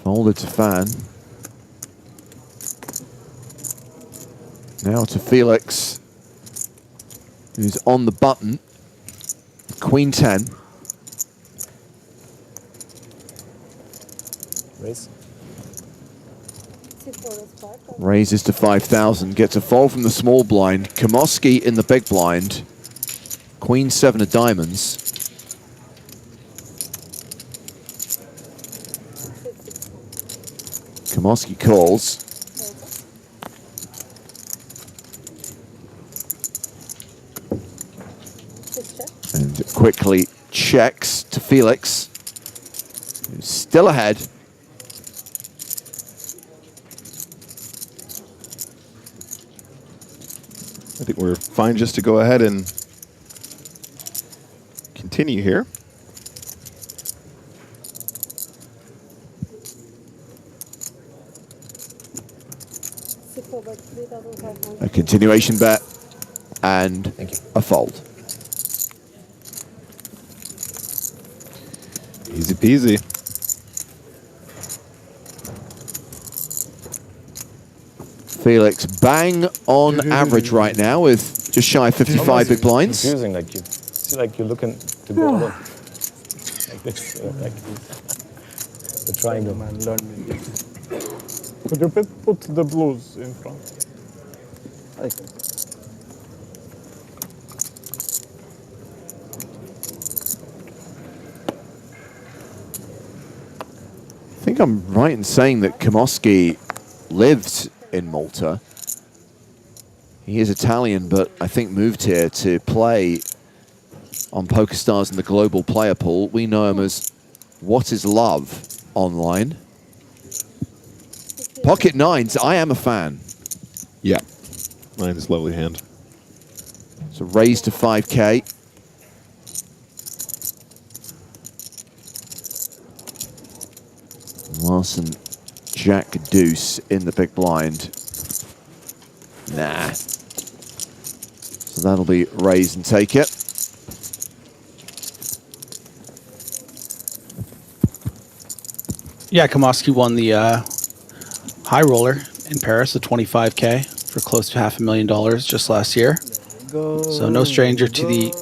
C: Folded to Fan. Now to Felix, who's on the button. Queen 10.
E: Raise.
C: Raises to 5,000. Gets a fold from the small blind. Kamoski in the big blind. Queen 7 of diamonds. Kamoski calls. And quickly checks to Felix, who's still ahead.
F: I think we're fine just to go ahead and continue here.
C: A continuation bet and a fold.
F: Easy peasy.
C: Felix bang on average right now with just shy of 55 big blinds.
E: Confusing, like you see, like you're looking to go along. Like this, like the triangle. Man, learn me. Could you put the blues in front? I
C: think I'm right in saying that Kamoski lives in Malta. He is Italian, but I think moved here to play on PokerStars in the global player pool. We know him as What is Love online. Pocket nines, I am a fan.
F: Yeah. 9 is a lovely hand.
C: So raise to 5K. Larson, Jack deuce in the big blind. Nah. So that'll be raise and take it.
V: Yeah, Kamosky won the high roller in Paris, the 25K, for close to $500,000 just last year. So no stranger to the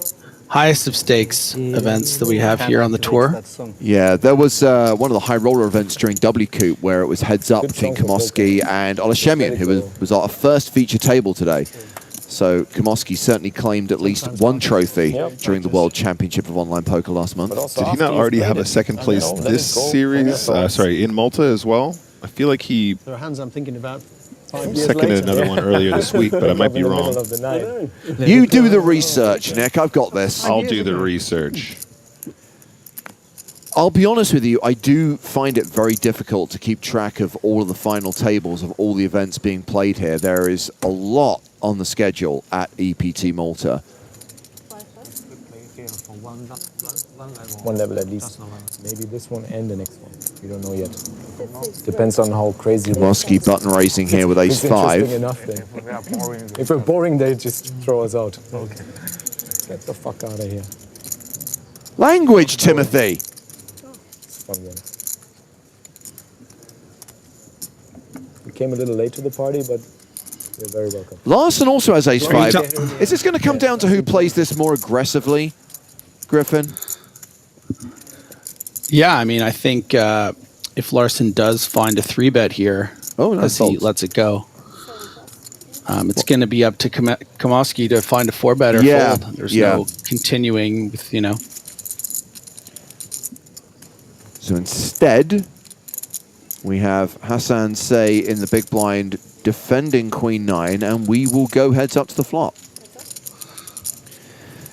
V: highest of stakes events that we have here on the tour.
C: Yeah, there was one of the high roller events during W Coop where it was heads up between Kamosky and Olashemian, who was our first feature table today. So Kamosky certainly claimed at least one trophy during the World Championship of Online Poker last month.
F: Did he not already have a second place this series? Sorry, in Malta as well? I feel like he
O: There are hands I'm thinking about. 5 years
F: seconded
O: later.
F: another one earlier this week, but I might be wrong.
C: You do the research, Nick. I've got this.
F: I'll do the research.
C: I'll be honest with you, I do find it very difficult to keep track of all of the final tables of all the events being played here. There is a lot on the schedule at EPT Malta.
E: One level at least. Maybe this one and the next one. We don't know yet. Depends on how crazy.
C: Kamosky button raising here with ace
E: It's
C: 5.
E: interesting enough then. If we're boring, they just throw us out. Okay. Get the fuck out of here.
C: Language, Timothy.
E: It's fun then. We came a little late to the party, but you're very welcome.
C: Larson also has ace 5. Is this going to come down to who plays this more aggressively, Griffin?
V: Yeah, I mean, I think if Larson does find a 3-bet here, as he lets it go, it's going to be up to Kamosky to find a 4-bet or fold. There's no continuing with, you know.
C: So instead, we have Hassan Say in the big blind defending Queen 9, and we will go heads up to the flop.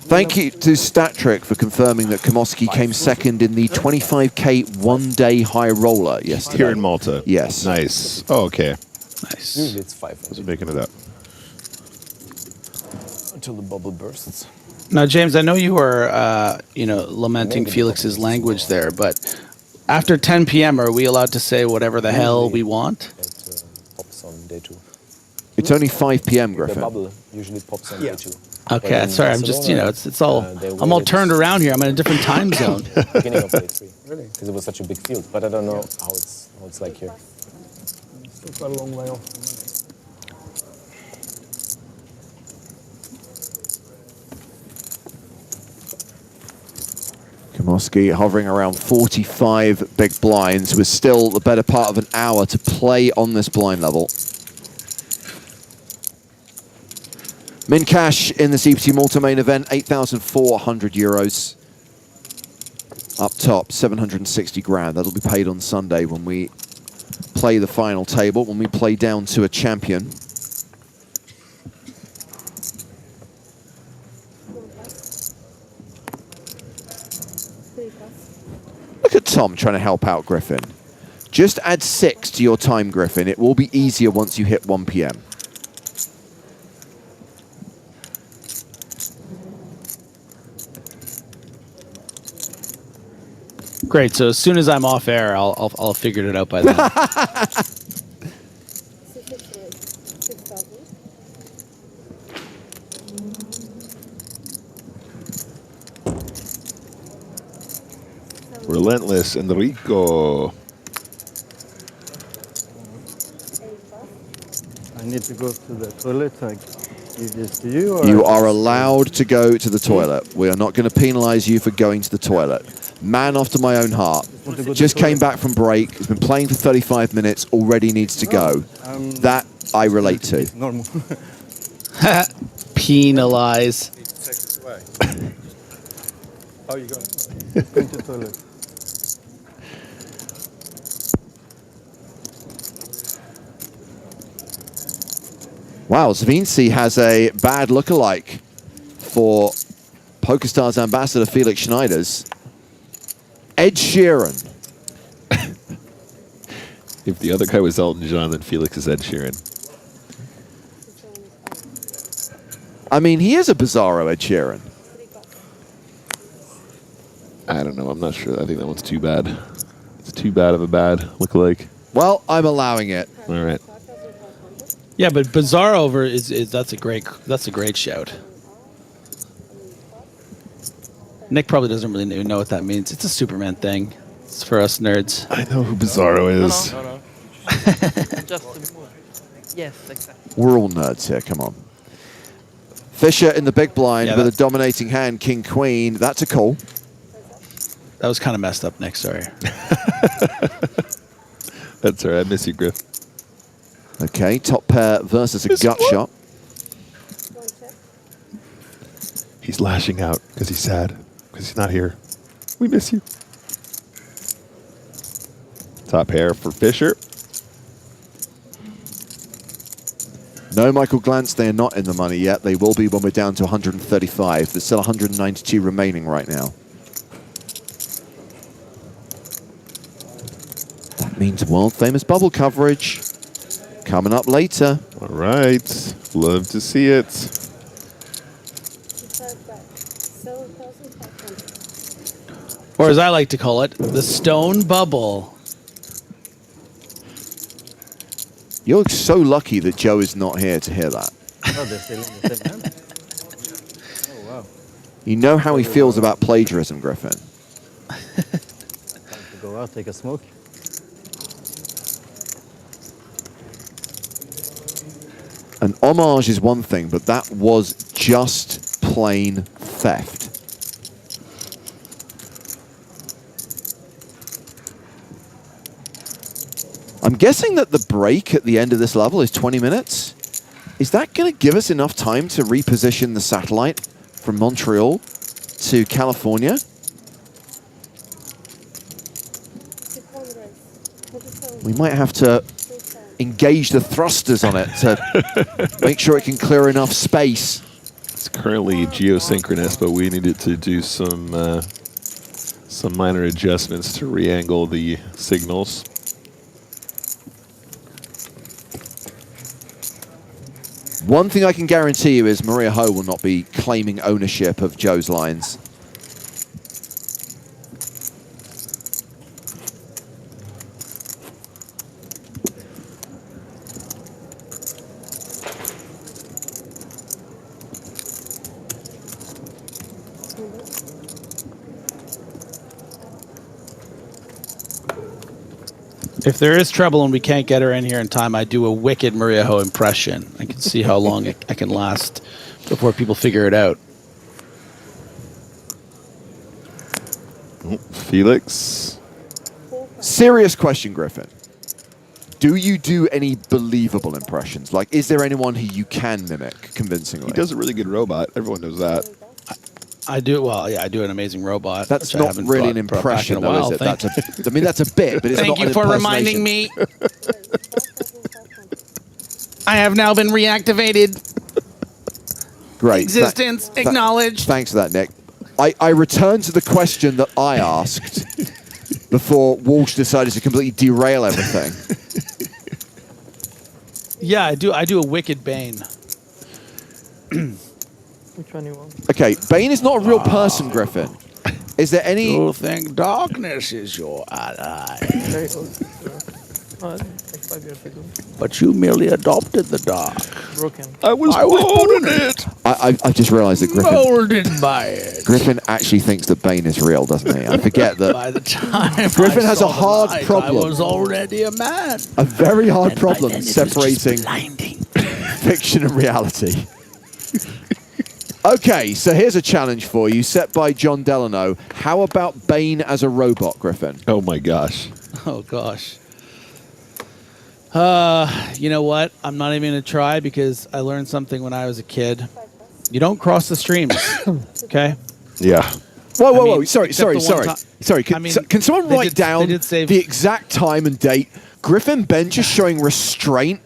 C: Thank you to StatTrick for confirming that Kamosky came second in the 25K one-day high roller yesterday.
F: Here in Malta?
C: Yes.
F: Nice. Oh, okay.
V: Nice.
E: Usually it's 5.
F: I was making it up.
E: Until the bubble bursts.
V: Now, James, I know you were, you know, lamenting Felix's language there, but after 10 p.m., are we allowed to say whatever the hell we want?
E: It pops on day 2.
C: It's only 5 p.m., Griffin.
E: The bubble usually pops on day 2.
V: Okay, sorry, I'm just, you know, it's all, I'm all turned around here. I'm in a different time zone.
E: Beginning of day 3. Really? Because it was such a big field, but I don't know how it's like here.
O: Still quite a long way off.
C: Kamosky hovering around 45 big blinds with still the better part of an hour to play on this blind level. Min cash in this EPT Malta main event, 8,400 euros. Up top, 760 grand. That'll be paid on Sunday when we play the final table, when we play down to a champion. Look at Tom trying to help out Griffin. Just add 6 to your time, Griffin. It will be easier once you hit 1 p.m.
V: Great. So as soon as I'm off air, I'll have figured it out by then.
F: Relentless Enrico.
Q: I need to go to the toilet. I give this to you. Or
C: You are allowed to go to the toilet. We are not going to penalize you for going to the toilet. Man after my own heart. Just came back from break. Has been playing for 35 minutes. Already needs to go. That I relate to.
Q: Normal.
V: Penalize.
Q: How are you going? Going to the toilet.
C: Wow, Zvinci has a bad lookalike for PokerStars ambassador Felix Schneider's. Ed Sheeran.
F: If the other guy was Elton John, then Felix is Ed Sheeran.
C: I mean, he is a bizarro Ed Sheeran.
F: I don't know. I'm not sure. I think that one's too bad. It's too bad of a bad lookalike.
C: Well, I'm allowing it.
F: All right.
V: Yeah, but Bizarro over is that's a great shout. Nick probably doesn't really even know what that means. It's a Superman thing. It's for us nerds.
F: I know who Bizarro is.
L: No. Just yes, exactly.
C: We're all nerds here. Come on. Fisher in the big blind
V: Yeah,
C: with a dominating hand, King Queen. That's a call.
V: That was kind of messed up, Nick. Sorry.
F: That's all right. I miss you, Griff.
C: Okay, top pair versus a gut shot.
F: He's lashing out because he's sad because he's not here. We miss you. Top pair for Fisher.
C: No Michael Glantz, they are not in the money yet. They will be when we're down to 135. There's still 192 remaining right now. That means world famous bubble coverage coming up later.
F: All right. Love to see it.
V: Or as I like to call it, the stone bubble.
C: You're so lucky that Joe is not here to hear that.
Q: Oh, they're still in the same hand. Oh, wow.
C: You know how he feels about plagiarism, Griffin.
Q: Time to go out, take a smoke.
C: An homage is one thing, but that was just plain theft. I'm guessing that the break at the end of this level is 20 minutes. Is that going to give us enough time to reposition the satellite from Montreal to California? We might have to engage the thrusters on it to make sure it can clear enough space.
F: It's currently geosynchronous, but we needed to do some minor adjustments to re-angle the signals.
C: One thing I can guarantee you is Maria Ho will not be claiming ownership of Joe's lines.
V: If there is trouble and we can't get her in here in time, I do a wicked Maria Ho impression. I can see how long I can last before people figure it out.
F: Felix.
C: Serious question, Griffin. Do you do any believable impressions? Like, is there anyone who you can mimic convincingly?
F: He does a really good robot. Everyone knows that.
V: I do, well, yeah, I do an amazing robot.
C: That's not really an impression, though, is it? That's I mean, that's a bit, but it's not an impersonation.
V: Thank you for reminding me. I have now been reactivated.
C: Great.
V: Existence acknowledged.
C: Thanks for that, Nick. I return to the question that I asked before Walsh decided to completely derail everything.
V: Yeah, I do a wicked Bane.
S: Which one you want?
C: Okay, Bane is not a real person, Griffin. Is there any...
V: You think darkness is your ally.
S: Very old. Like 5 years ago.
V: But you merely adopted the dark.
S: Broken.
F: I was born in it.
C: I just realized that Griffin...
V: Molded by it.
C: Griffin actually thinks that Bane is real, doesn't he? I forget that...
V: By the time
C: Griffin
V: I
C: has
V: saw
C: a hard
V: the light,
C: problem.
V: I was already a man.
C: A very hard
V: And by
C: problem
V: then it was just
C: separating
V: blinding.
C: fiction and reality. Okay, so here's a challenge for you, set by John Delano. How about Bane as a robot, Griffin?
F: Oh my gosh.
V: Oh gosh. You know what? I'm not even gonna try because I learned something when I was a kid. You don't cross the streams, okay?
F: Yeah.
C: Whoa. Sorry.
V: except the one
C: Sorry, can someone write down the exact time and date? Griffin Ben just showing restraint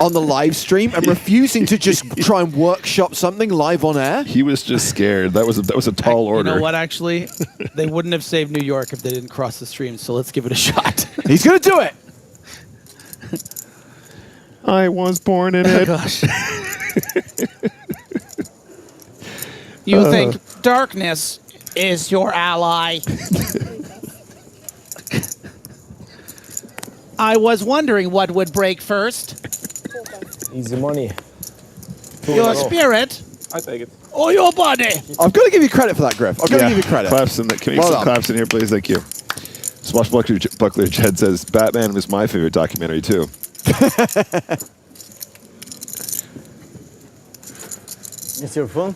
C: on the live stream and refusing to just try and workshop something live on air?
F: He was just scared. That was a tall order.
V: You know what, actually? They wouldn't have saved New York if they didn't cross the streams, so let's give it a shot.
C: He's going to do it.
F: I was born in it.
B: Gosh. You think darkness is your ally? I was wondering what would break first.
E: Easy money.
B: Your spirit
E: I take it.
B: or your body?
C: I've got to give you credit for that, Griff. I've got to give you credit.
F: Claps in the, can we get
C: Well
F: some
C: done.
F: claps in here, please? Thank you. Buckler Jed says, Batman was my favorite documentary, too.
Q: It's your phone?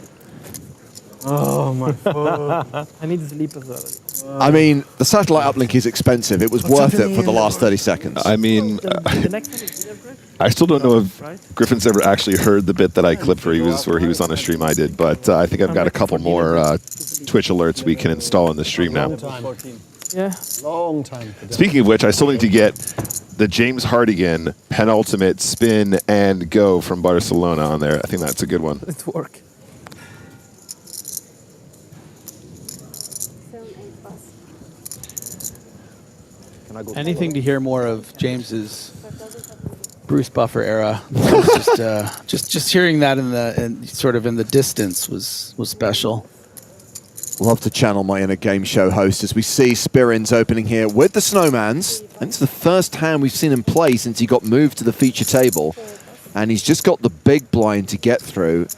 Q: Oh, my phone. I need to sleep as well.
C: I mean, the satellite uplink is expensive. It was worth it for the last 30 seconds.
F: I mean,
Q: The next one is video, Griff?
F: I still don't know if Griffin's ever actually heard the bit that I clipped where he was on a stream I did, but I think I've got a couple more Twitch alerts we can install in the stream now.
Q: Yeah. Long time.
F: Speaking of which, I still need to get the James Hardigan penultimate spin and go from Barcelona on there. I think that's a good one.
Q: It's work.
B: Anything to hear more of James's Bruce Buffer era. Just hearing that in the distance was special.
C: Love to channel my inner game show host as we see Spirins opening here with the Snowmans. And it's the first hand we've seen him play since he got moved to the feature table. And he's just got the big blind to get through.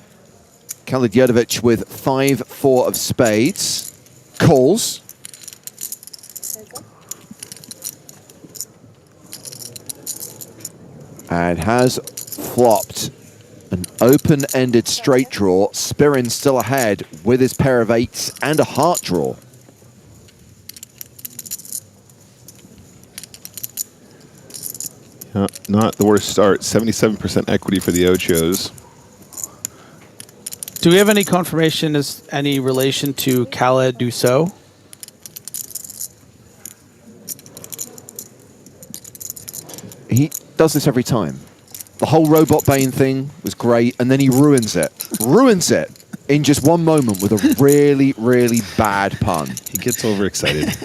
C: Khalid Yurdovic with 5-4 of spades. Calls. And has flopped an open-ended straight draw. Spirin still ahead with his pair of eights and a heart draw.
F: Not the worst start. 77% equity for the Ochos.
B: Do we have any confirmation as any relation to Khaled Dussault?
C: He does this every time. The whole Robot Bane thing was great, and then he ruins it. Ruins it in just one moment with a really, really bad pun.
F: He gets overexcited.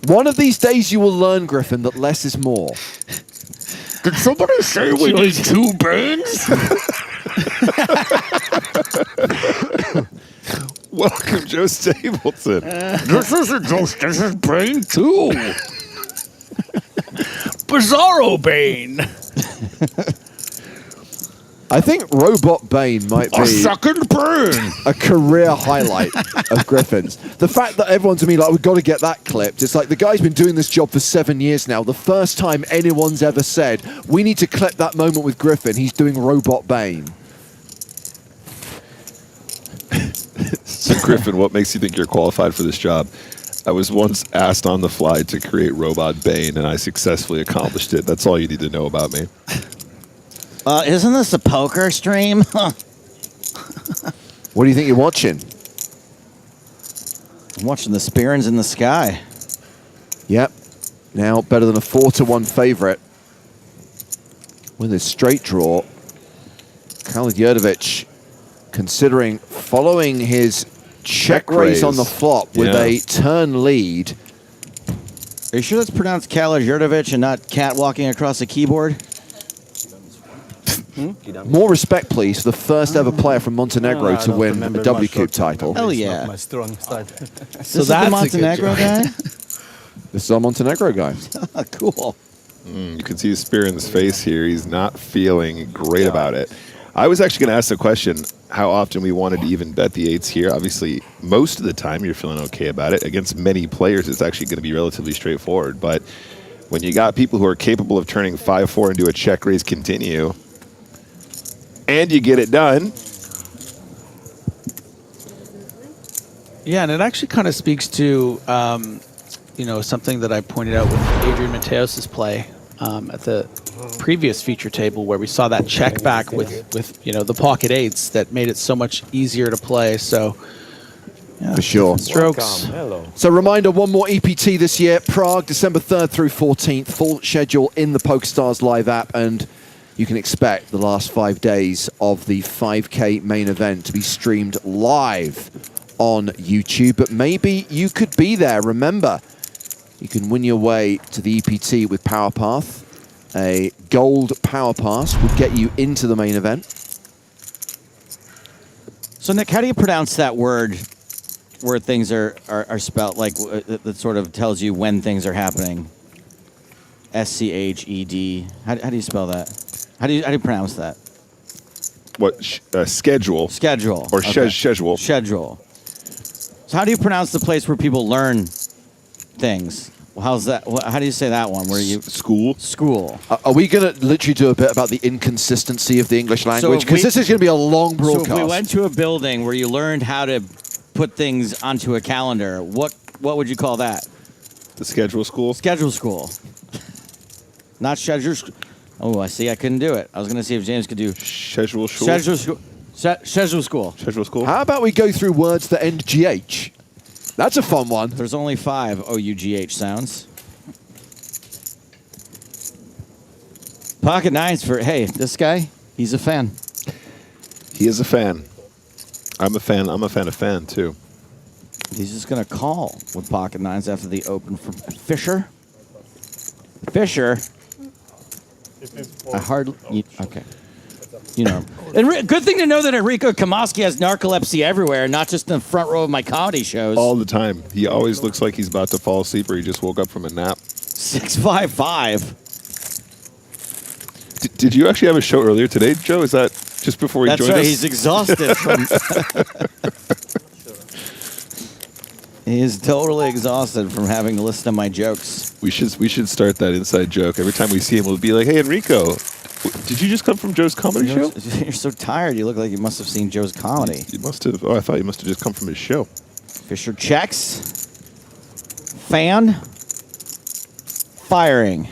C: One of these days you will learn, Griffin, that less is more.
B: Did somebody say we need 2 Banes?
F: Welcome, Joe Stapleton.
B: This isn't just, this is Bane 2. Bizarro Bane.
C: I think Robot Bane might be
B: A second Bane.
C: a career highlight of Griffin's. The fact that everyone's to me like, we've got to get that clipped. It's like the guy's been doing this job for 7 years now. The first time anyone's ever said, we need to clip that moment with Griffin, he's doing Robot Bane.
F: So, Griffin, what makes you think you're qualified for this job? I was once asked on the fly to create Robot Bane, and I successfully accomplished it. That's all you need to know about me.
D: Isn't this a poker stream?
C: What do you think you're watching?
D: I'm watching the Spirins in the sky.
C: Yep. Now better than a 4-1 favorite. With his straight draw, Khalid Yurdovic considering following his check raise on the flop with a turn lead.
D: Are you sure that's pronounced Khalid Yurdovic and not catwalking across a keyboard?
C: More respect, please, for the first ever player from Montenegro to win a W Coupe title.
D: Hell yeah.
Q: My strong side.
D: So that's the Montenegro guy?
C: This is our Montenegro guy.
D: Cool.
F: You can see Spirin's face here. He's not feeling great about it. I was actually going to ask the question how often we wanted to even bet the eights here. Obviously, most of the time you're feeling okay about it. Against many players, it's actually going to be relatively straightforward. But when you got people who are capable of turning 5-4 into a check raise continue, and you get it done.
B: Yeah, and it actually kind of speaks to, something that I pointed out with Adrian Mateos' play at the previous feature table, where we saw that check back with the pocket eights that made it so much easier to play. So, yeah,
C: for sure.
B: Strokes.
C: So reminder, one more EPT this year, Prague, December 3rd through 14th. Full schedule in the PokerStars live app, and you can expect the last 5 days of the 5K main event to be streamed live on YouTube. But maybe you could be there. Remember, You can win your way to the EPT with Power Path. A gold Power Pass would get you into the main event.
D: So, Nick, how do you pronounce that word where things are spelled, like that sort of tells you when things are happening? SCHED. How do you spell that? How do you pronounce that?
F: What? Schedule.
D: Schedule.
F: Or
D: Okay.
F: schedule.
D: Schedule. So how do you pronounce the place where people learn things? How's that? How do you say that one? Where you
F: school?
D: School.
C: Are we going to literally do a bit about the inconsistency of the English language? Because this is going to be a long broadcast.
D: So if we went to a building where you learned how to put things onto a calendar, what would you call that?
F: The schedule school?
D: Schedule school. Not schedule school. Oh, I see. I couldn't do it. I was going to see if James could do
F: schedule school.
D: Schedule school. Schedule school.
F: Schedule school.
C: How about we go through words that end GH? That's a fun one.
D: There's only 5 OUGH sounds. Pocket nines for, hey, this guy, he's a fan.
F: He is a fan. I'm a fan of fan, too.
D: He's just going to call with pocket nines after the open from Fisher. Fisher. I hardly... Okay. You know. And good thing to know that Enrico Kamaski has narcolepsy everywhere, not just in the front row of my comedy shows.
F: All the time. He always looks like he's about to fall asleep or he just woke up from a nap.
D: 655.
F: Did you actually have a show earlier today, Joe? Is that just before he
D: That's
F: joined
D: right.
F: us?
D: He's exhausted from... He is totally exhausted from having to listen to my jokes.
F: We should start that inside joke. Every time we see him, we'll be like, hey, Enrico, did you just come from Joe's comedy show?
D: You're so tired. You look like you must have seen Joe's comedy.
F: You must have. Oh, I thought you must have just come from his show.
D: Fisher checks. Fan. Firing.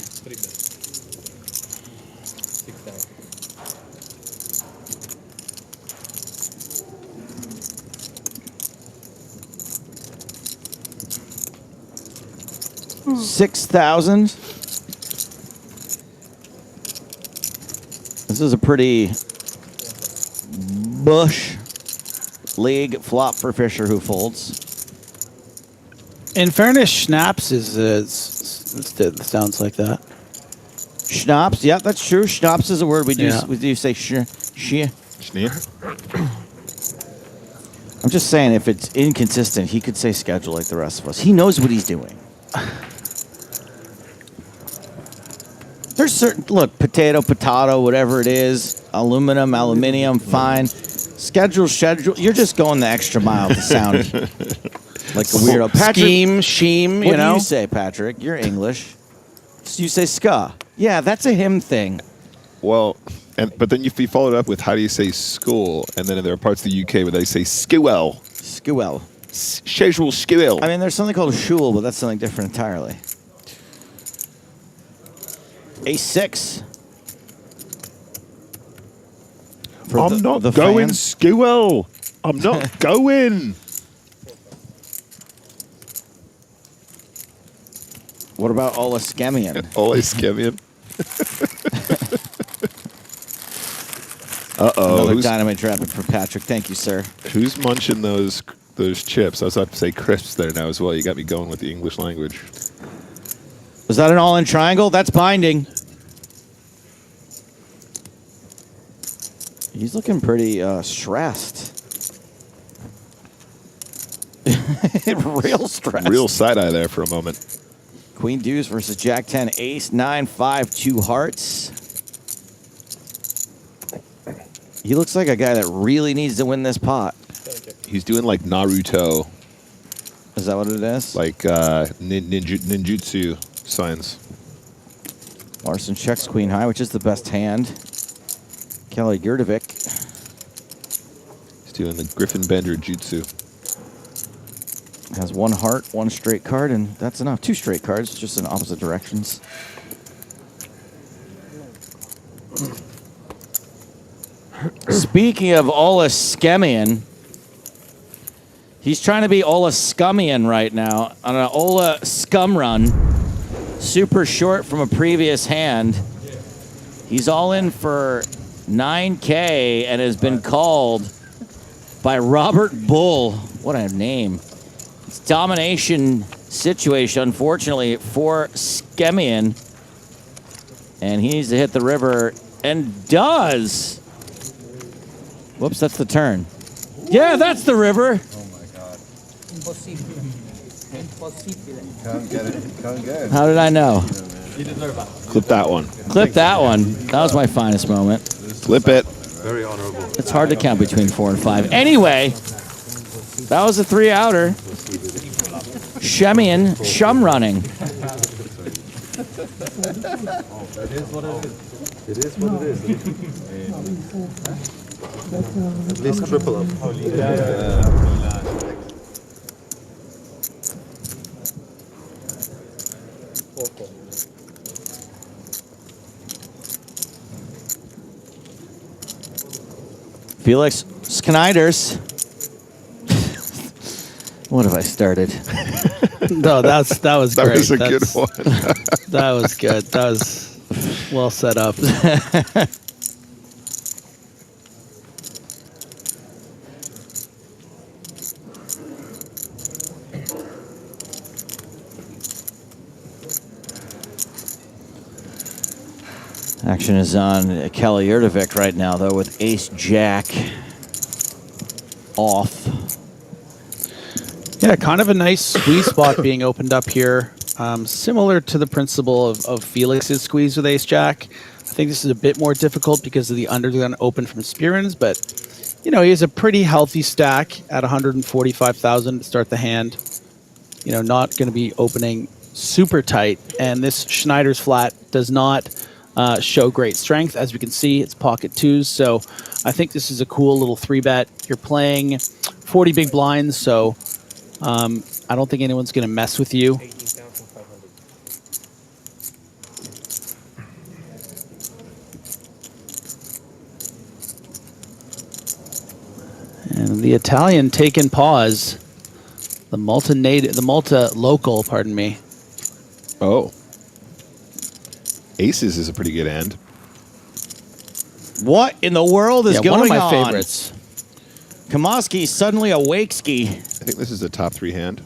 D: $6,000. This is a pretty bush league flop for Fisher, who folds.
B: In fairness, schnapps it sounds like that.
D: Schnapps, yeah, that's true. Schnapps is a word we do.
B: Yeah.
D: We do say
F: Schneer.
D: I'm just saying, if it's inconsistent, he could say schedule like the rest of us. He knows what he's doing. There's certain, look, potato, whatever it is, aluminium, fine. Schedule. You're just going the extra mile to sound like a weirdo. Patrick,
B: Sheem,
D: what do you say, Patrick? You're English. So you say ska. Yeah, that's a him thing.
F: Well, but then if you follow it up with how do you say school, and then there are parts of the UK where they say skewel.
D: Skewel.
F: Schedule skewel.
D: I mean, there's something called a shul, but that's something different entirely. A6.
F: I'm not going skewel. I'm not going.
D: What about Ola Skemian?
F: Ola Skemian. Uh-oh.
D: Another dynamite traffic for Patrick. Thank you, sir.
F: Who's munching those chips? I was about to say crisps there now as well. You got me going with the English language.
D: Was that an all-in triangle? That's binding. He's looking pretty stressed. Real stressed.
F: Real side-eye there for a moment.
D: Queen deuce versus Jack 10, ace 9, 5, 2 hearts. He looks like a guy that really needs to win this pot.
F: He's doing like Naruto.
D: Is that what it is?
F: Like ninjutsu signs.
D: Larson checks queen high, which is the best hand. Kelly Yurdovic.
F: He's doing the Griffin Bender jutsu.
D: Has 1 heart, 1 straight card, and that's enough. 2 straight cards, just in opposite directions. Speaking of Ola Skemian, he's trying to be Ola Scummian right now on an Ola Scum run. Super short from a previous hand. He's all in for 9K and has been called by Robert Bull. What a name. It's Domination situation, unfortunately, for Skemian. And he needs to hit the river, and does. Whoops, that's the turn. Yeah, that's the river.
S: Impossibile. Impossibile.
I: Can't get it. Can't get it.
D: How did I know?
S: You deserve it.
F: Clip that one.
D: Clip that one. That was my finest moment.
F: Clip it.
I: Very honorable.
D: It's hard to count between 4 and 5. Anyway, that was a 3-outer. Shemian shum running.
I: It is what it is. It is what it is. At least triple up.
D: Felix Schneiders. What have I started?
B: No, that was
F: That
B: great.
F: was a good one.
B: That was good. That was well set up.
D: Action is on Kelly Erdovic right now, though, with Ace-Jack off.
B: Yeah, kind of a nice squeeze spot being opened up here. Similar to the principle of Felix's squeeze with Ace-Jack. I think this is a bit more difficult because of the undergun open from Spearins, but, you know, he has a pretty healthy stack at 145,000 to start the hand. You know, not going to be opening super tight, and this Schneider's flat does not show great strength. As we can see, it's pocket twos, so I think this is a cool little 3-bet. You're playing 40 big blinds, so I don't think anyone's going to mess with you. And the Italian taking pause. The Malta local, pardon me.
F: Oh. Aces is a pretty good hand.
D: What in the world is going on?
B: One of my favorites.
D: Kamoski suddenly awake ski.
F: I think this is a top 3 hand.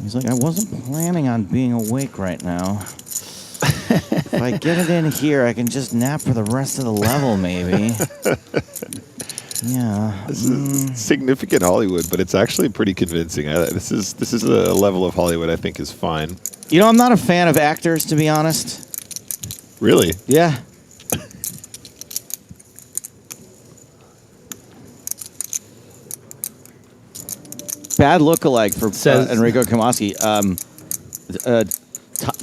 D: He's like, I wasn't planning on being awake right now. If I get it in here, I can just nap for the rest of the level, maybe. Yeah.
F: This is significant Hollywood, but it's actually pretty convincing. This is a level of Hollywood I think is fine.
D: You know, I'm not a fan of actors, to be honest.
F: Really?
D: Yeah. Bad lookalike for Enrico Kamoski.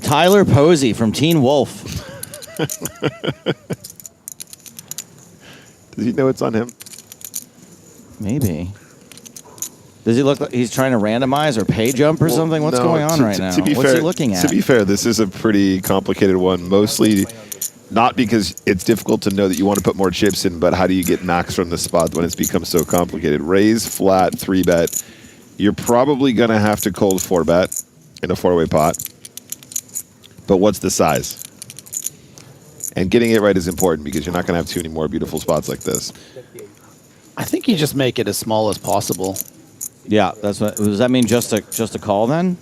D: Tyler Posey from Teen Wolf.
F: Does he know it's on him?
D: Maybe. Does he look like he's trying to randomize or pay jump or something? What's going on right now? What's he looking at?
F: To be fair, this is a pretty complicated one, mostly not because it's difficult to know that you want to put more chips in, but how do you get max from the spot when it's become so complicated? Raise, flat, 3-bet. You're probably going to have to cold 4-bet in a 4-way pot. But what's the size? And getting it right is important because you're not going to have too many more beautiful spots like this.
B: I think you just make it as small as possible.
D: Yeah, that's what. Does that mean just a call then?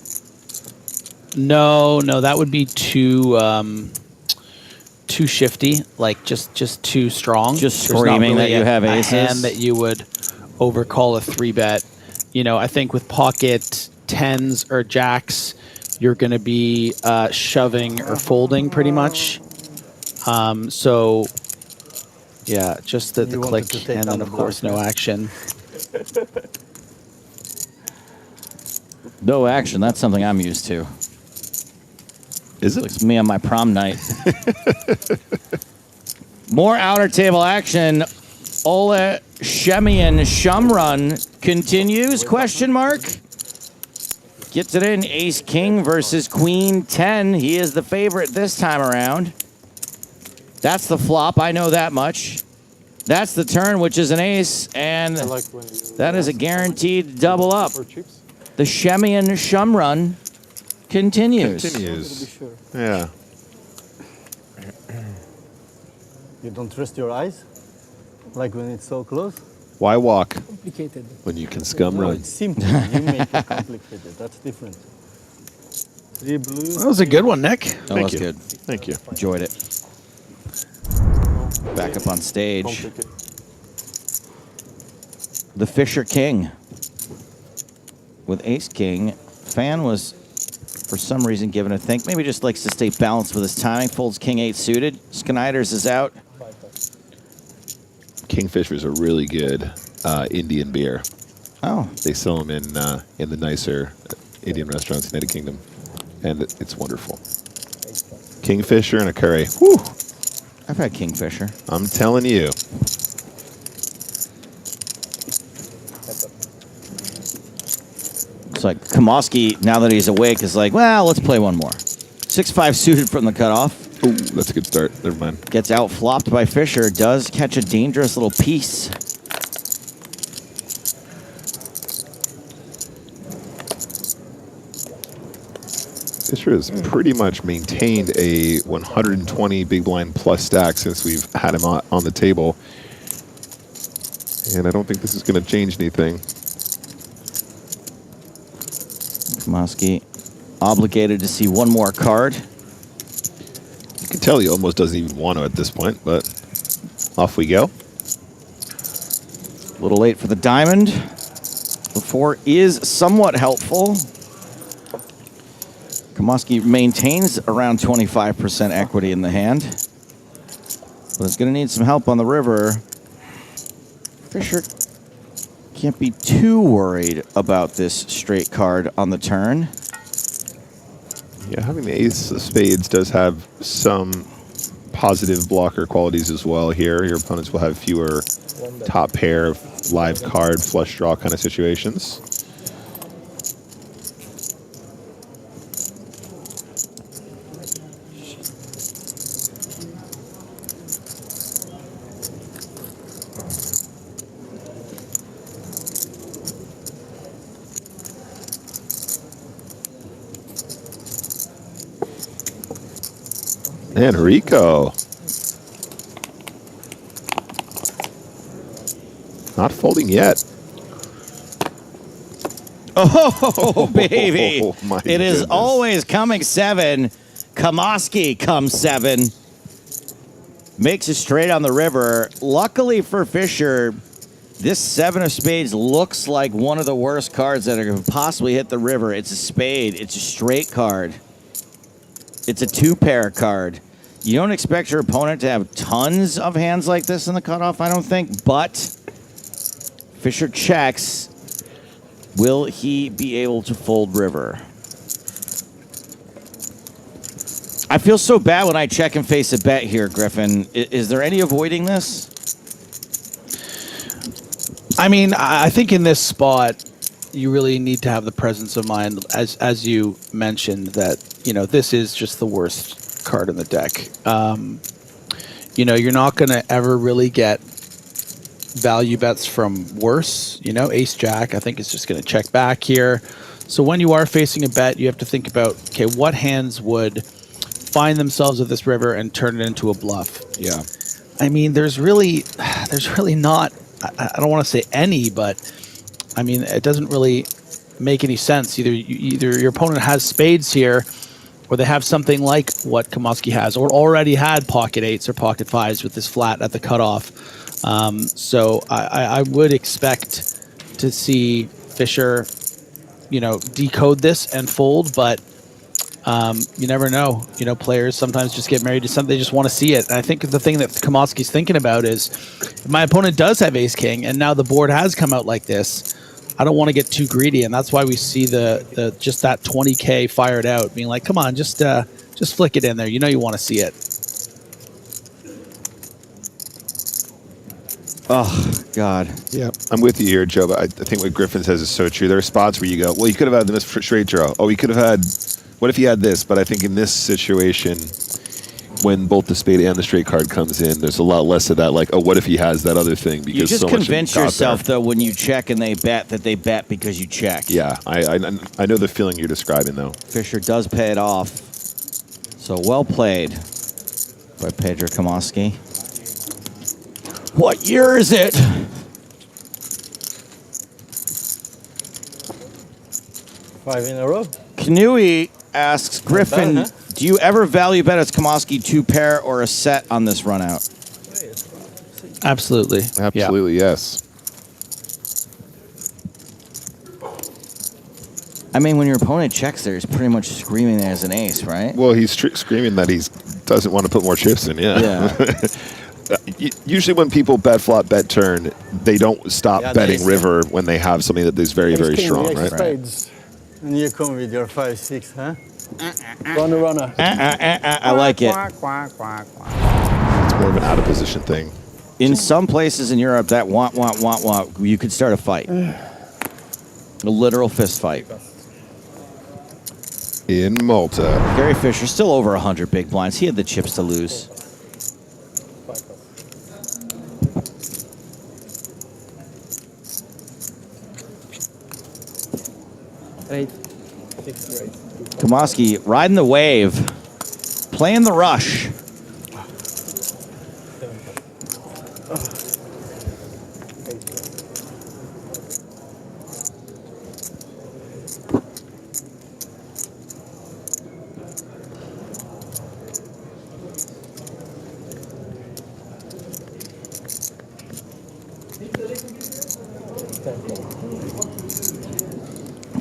B: No, that would be too shifty. Like just too strong.
D: Just screaming that you have aces.
B: A hand that you would overcall a 3-bet. You know, I think with pocket 10s or jacks, you're going to be shoving or folding pretty much. So, yeah, just the click and then, of course, no action.
D: No action. That's something I'm used to.
F: Is it?
D: It's me on my prom night. More outer table action. Ole Shemian Shumrun continues, question mark. Gets it in, Ace King versus Queen 10. He is the favorite this time around. That's the flop, I know that much. That's the turn, which is an ace, and that is a guaranteed double up. The Shemian Shumrun continues.
F: Yeah.
O: You don't trust your eyes? Like when it's so close?
F: Why walk
O: Complicated.
F: when you can scum
O: No,
F: run?
O: it's simple. You make it complicated. That's different. 3 blues.
B: That was a good one, Nick.
D: That
F: Thank
D: was
F: you.
D: good.
F: Thank you.
D: Enjoyed it. Back up on stage. The Fisher King. With Ace King, Fan was, for some reason, given a think. Maybe just likes to stay balanced with his timing. Folds King 8 suited. Skiniders is out.
F: Kingfisher's a really good Indian beer.
D: Oh.
F: They sell them in the nicer Indian restaurants in the United Kingdom, and it's wonderful. Kingfisher and a curry. Whew.
D: I've had Kingfisher.
F: I'm telling you.
D: It's like Kamoski, now that he's awake, is like, well, let's play one more. 6-5 suited from the cutoff.
F: Ooh, that's a good start. Never mind.
D: Gets out flopped by Fisher. Does catch a dangerous little piece.
F: Fisher has pretty much maintained a 120 big blind plus stack since we've had him on the table. And I don't think this is going to change anything.
D: Kamoski obligated to see one more card.
F: You can tell he almost doesn't even want to at this point, but off we go.
D: A little late for the diamond. The 4 is somewhat helpful. Kamoski maintains around 25% equity in the hand. But it's going to need some help on the river. Fisher can't be too worried about this straight card on the turn.
F: Yeah, having the ace of spades does have some positive blocker qualities as well here. Your opponents will have fewer top pair, live card, flush draw kind of situations. Enrico. Not folding yet.
D: Oh, baby.
F: Oh, my
D: It is
F: goodness.
D: always coming 7. Kamoski comes 7. Makes it straight on the river. Luckily for Fisher, this 7 of spades looks like one of the worst cards that could possibly hit the river. It's a spade. It's a straight card. It's a 2-pair card. You don't expect your opponent to have tons of hands like this in the cutoff, I don't think, but Fisher checks. Will he be able to fold river? I feel so bad when I check and face a bet here, Griffin. Is there any avoiding this?
B: I mean, I think in this spot, you really need to have the presence of mind, as you mentioned, that, you know, this is just the worst card in the deck. You know, you're not going to ever really get value bets from worse. You know, ace jack, I think, is just going to check back here. So when you are facing a bet, you have to think about, okay, what hands would find themselves at this river and turn it into a bluff?
D: Yeah.
B: I mean, there's really not, I don't want to say any, but I mean, it doesn't really make any sense. Either your opponent has spades here, or they have something like what Kamoski has, or already had pocket 8s or pocket 5s with this flat at the cutoff. So I would expect to see Fisher, you know, decode this and fold, but you never know. You know, players sometimes just get married to something. They just want to see it. And I think the thing that Kamoski's thinking about is, if my opponent does have ace king, and now the board has come out like this, I don't want to get too greedy, and that's why we see the just that 20K fired out, being like, come on, just flick it in there. You know you want to see it.
D: Oh, God.
F: Yeah, I'm with you here, Joe, but I think what Griffin says is so true. There are spots where you go, well, you could have had this straight draw. Oh, you could have had, what if you had this? But I think in this situation, when both the spade and the straight card comes in, there's a lot less of that, like, oh, what if he has that other thing? Because
D: You just
F: so much
D: convince
F: got
D: yourself,
F: there.
D: though, when you check and they bet because you check.
F: Yeah, I know the feeling you're describing, though.
D: Fisher does pay it off. So well played by Pedro Kamoski. What year is it?
O: 5 in a row.
D: Kanui asks, Griffin,
O: bad, huh?
D: do you ever value bet as Kamoski 2-pair or a set on this run out?
B: Absolutely.
F: Absolutely, yes.
D: I mean, when your opponent checks there, he's pretty much screaming there as an ace, right?
F: Well, he's screaming that he doesn't want to put more chips in, yeah. Usually when people bet flop, bet turn, they don't stop betting river when they have something that is very, very strong, right?
O: Spades. And you come with your 5-6, huh? Runner.
D: I like it.
F: It's more of an out of position thing.
D: In some places in Europe, that want, you could start a fight. A literal fist fight.
F: In Malta.
D: Gary Fisher still over 100 big blinds. He had the chips to lose. Kamoski riding the wave, playing the rush.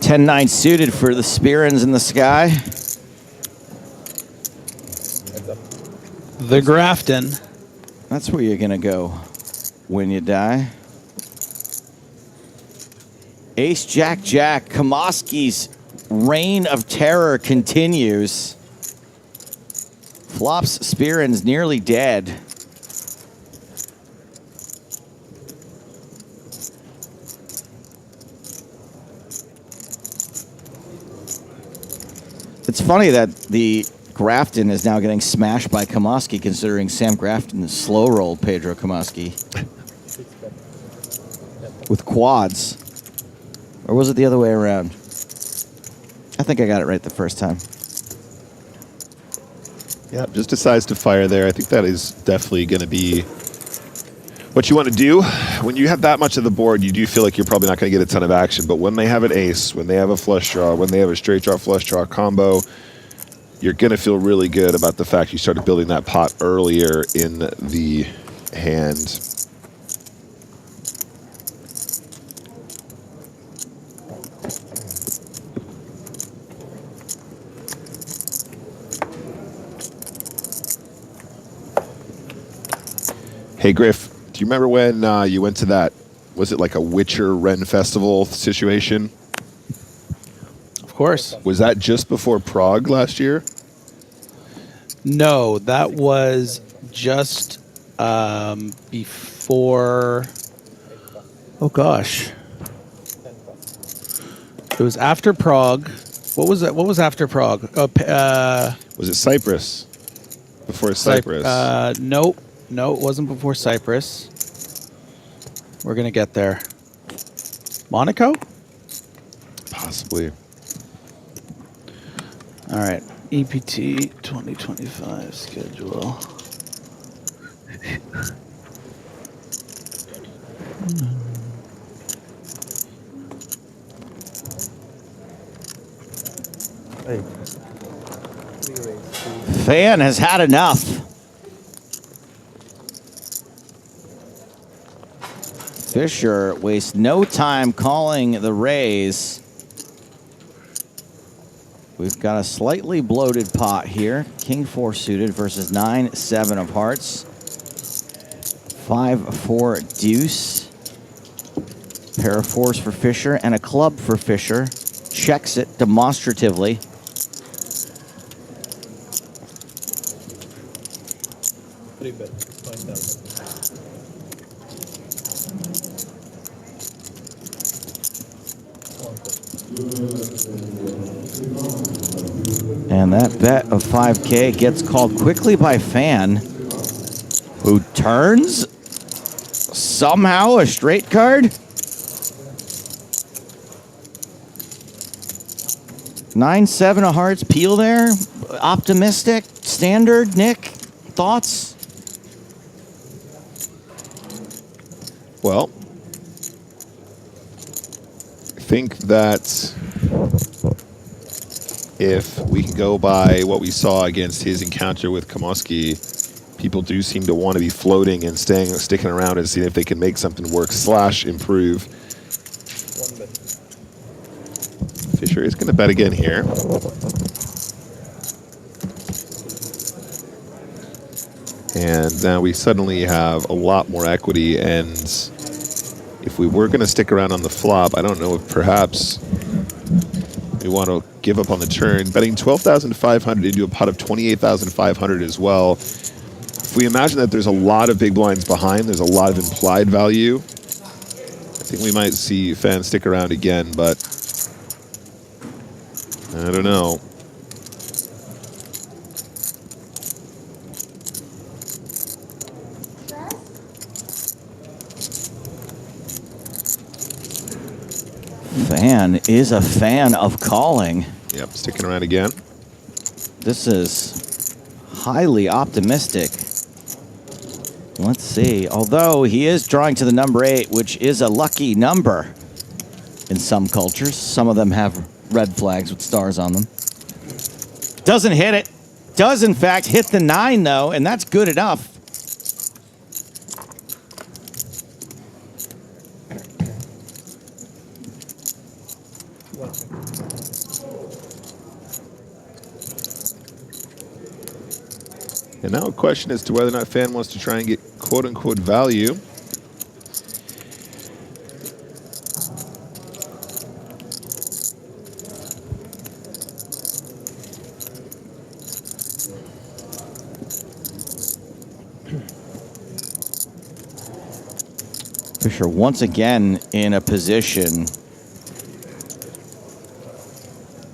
D: Ten-9 suited for the Spearins in the sky.
B: The Grafton.
D: That's where you're going to go when you die. Ace, Jack, Jack. Kamoski's reign of terror continues. Flops Spearins nearly dead. It's funny that the Grafton is now getting smashed by Kamoski, considering Sam Grafton slow rolled Pedro Kamoski with quads. Or was it the other way around? I think I got it right the first time.
F: Yeah, just decides to fire there. I think that is definitely going to be what you want to do. When you have that much of the board, you do feel like you're probably not going to get a ton of action. But when they have an ace, when they have a flush draw, when they have a straight draw, flush draw combo, you're going to feel really good about the fact you started building that pot earlier in the hand. Hey, Griff, do you remember when you went to that, was it like a Witcher Ren Festival situation?
B: Of course.
F: Was that just before Prague last year?
B: No, that was just before. Oh gosh, it was after Prague. What was that? What was after Prague?
F: Was it Cyprus? Before Cyprus?
B: Nope. No, it wasn't before Cyprus. We're gonna get there. Monaco?
F: Possibly.
B: All right. EPT 2025 schedule.
D: Fan has had enough. Fisher wastes no time calling the raise. We've got a slightly bloated pot here. King 4 suited versus 9-7 of hearts. 5-4 deuce. Pair of fours for Fisher and a club for Fisher. Checks it demonstratively. And that bet of 5K gets called quickly by Fan, who turns somehow a straight card. 9-7 of hearts, peel there. Optimistic, standard. Nick, thoughts?
F: Well, I think that if we can go by what we saw against his encounter with Kamoski, people do seem to want to be floating and sticking around and seeing if they can make something work / improve. Fisher is going to bet again here. And now we suddenly have a lot more equity, and if we were going to stick around on the flop, I don't know if perhaps we want to give up on the turn. Betting 12,500 into a pot of 28,500 as well. If we imagine that there's a lot of big blinds behind, there's a lot of implied value, I think we might see fans stick around again, but I don't know.
D: Fan is a fan of calling.
F: Yep, sticking around again.
D: This is highly optimistic. Let's see. Although he is drawing to the number 8, which is a lucky number in some cultures. Some of them have red flags with stars on them. Doesn't hit it. Does, in fact, hit the 9, though, and that's good enough.
F: And now a question as to whether or not fan wants to try and get quote-unquote value.
D: Fisher once again in a position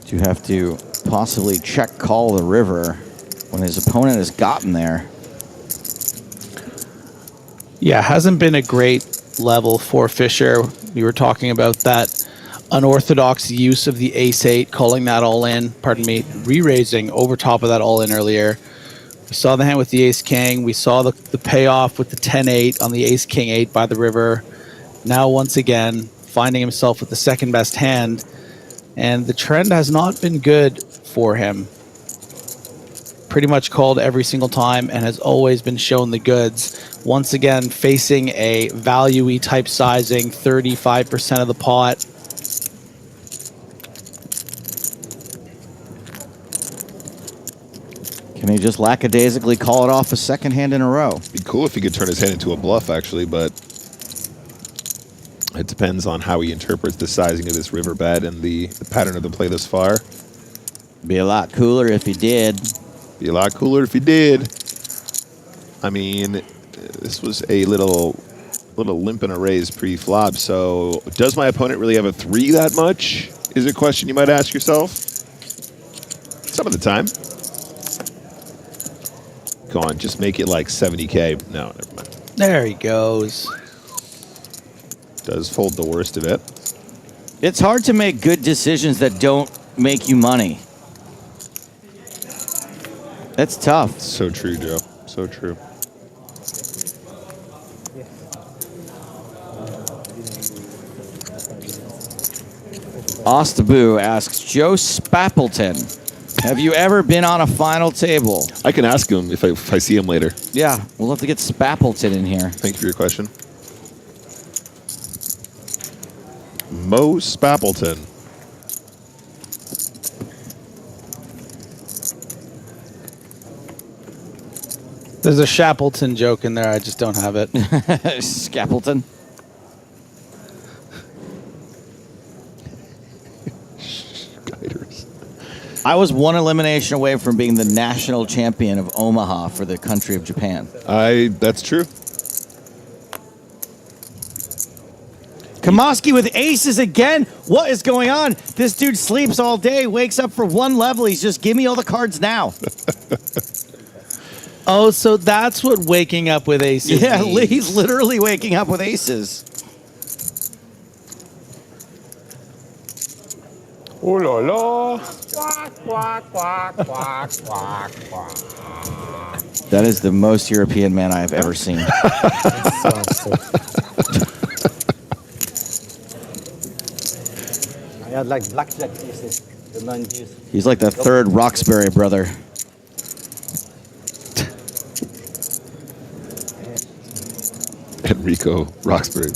D: to have to possibly check call the river when his opponent has gotten there.
B: Yeah, hasn't been a great level for Fisher. We were talking about that unorthodox use of the ace-8, calling that all in, pardon me, re-raising over top of that all in earlier. We saw the hand with the ace-king. We saw the payoff with the 10-8 on the ace-king-8 by the river. Now, once again, finding himself with the second best hand. And the trend has not been good for him. Pretty much called every single time and has always been shown the goods. Once again, facing a value-y type sizing, 35% of the pot.
D: Can he just lackadaisically call it off a second hand in a row?
F: Be cool if he could turn his hand into a bluff, actually, but it depends on how he interprets the sizing of this river bet and the pattern of the play thus far.
D: Be a lot cooler if he did.
F: Be a lot cooler if he did. I mean, this was a little limp and a raise pre-flop, so does my opponent really have a 3 that much? Is a question you might ask yourself. Some of the time. Go on, just make it like 70K. No, never mind.
B: There he goes.
F: Does fold the worst of it.
D: It's hard to make good decisions that don't make you money. That's tough.
F: So true, Joe. So true.
D: Ostaboo asks, Joe Spappleton, have you ever been on a final table?
F: I can ask him if I see him later.
D: Yeah, we'll have to get Spappleton in here.
F: Thank you for your question. Mo Spappleton.
B: There's a Shappleton joke in there. I just don't have it.
D: Scapleton. I was one elimination away from being the national champion of Omaha for the country of Japan.
F: That's true.
D: Kamoski with aces again. What is going on? This dude sleeps all day, wakes up for one level. He's just, give me all the cards now.
B: Oh, so that's what waking up with aces
D: Yeah,
B: means.
D: he's literally waking up with aces.
E: Oh la la.
D: That is the most European man I have ever seen.
O: I had like blackjack aces.
W: The 9 deuce.
D: He's like the third Roxbury brother.
F: Enrico Roxbury.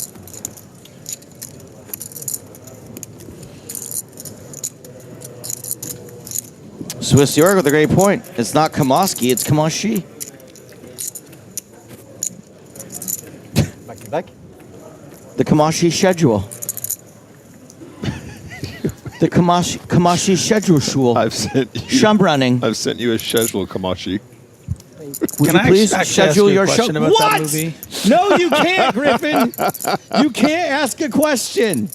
D: Swiss York with a great point. It's not Kamoski, it's Kamashi.
W: Back to back.
D: The Kamashi schedule. The Kamashi schedule.
F: I've sent you.
D: Shumrunning.
F: I've sent you a schedule, Kamashi.
D: Would you please schedule your show?
B: About that movie?
D: No, you can't, Griffin. You can't ask a question.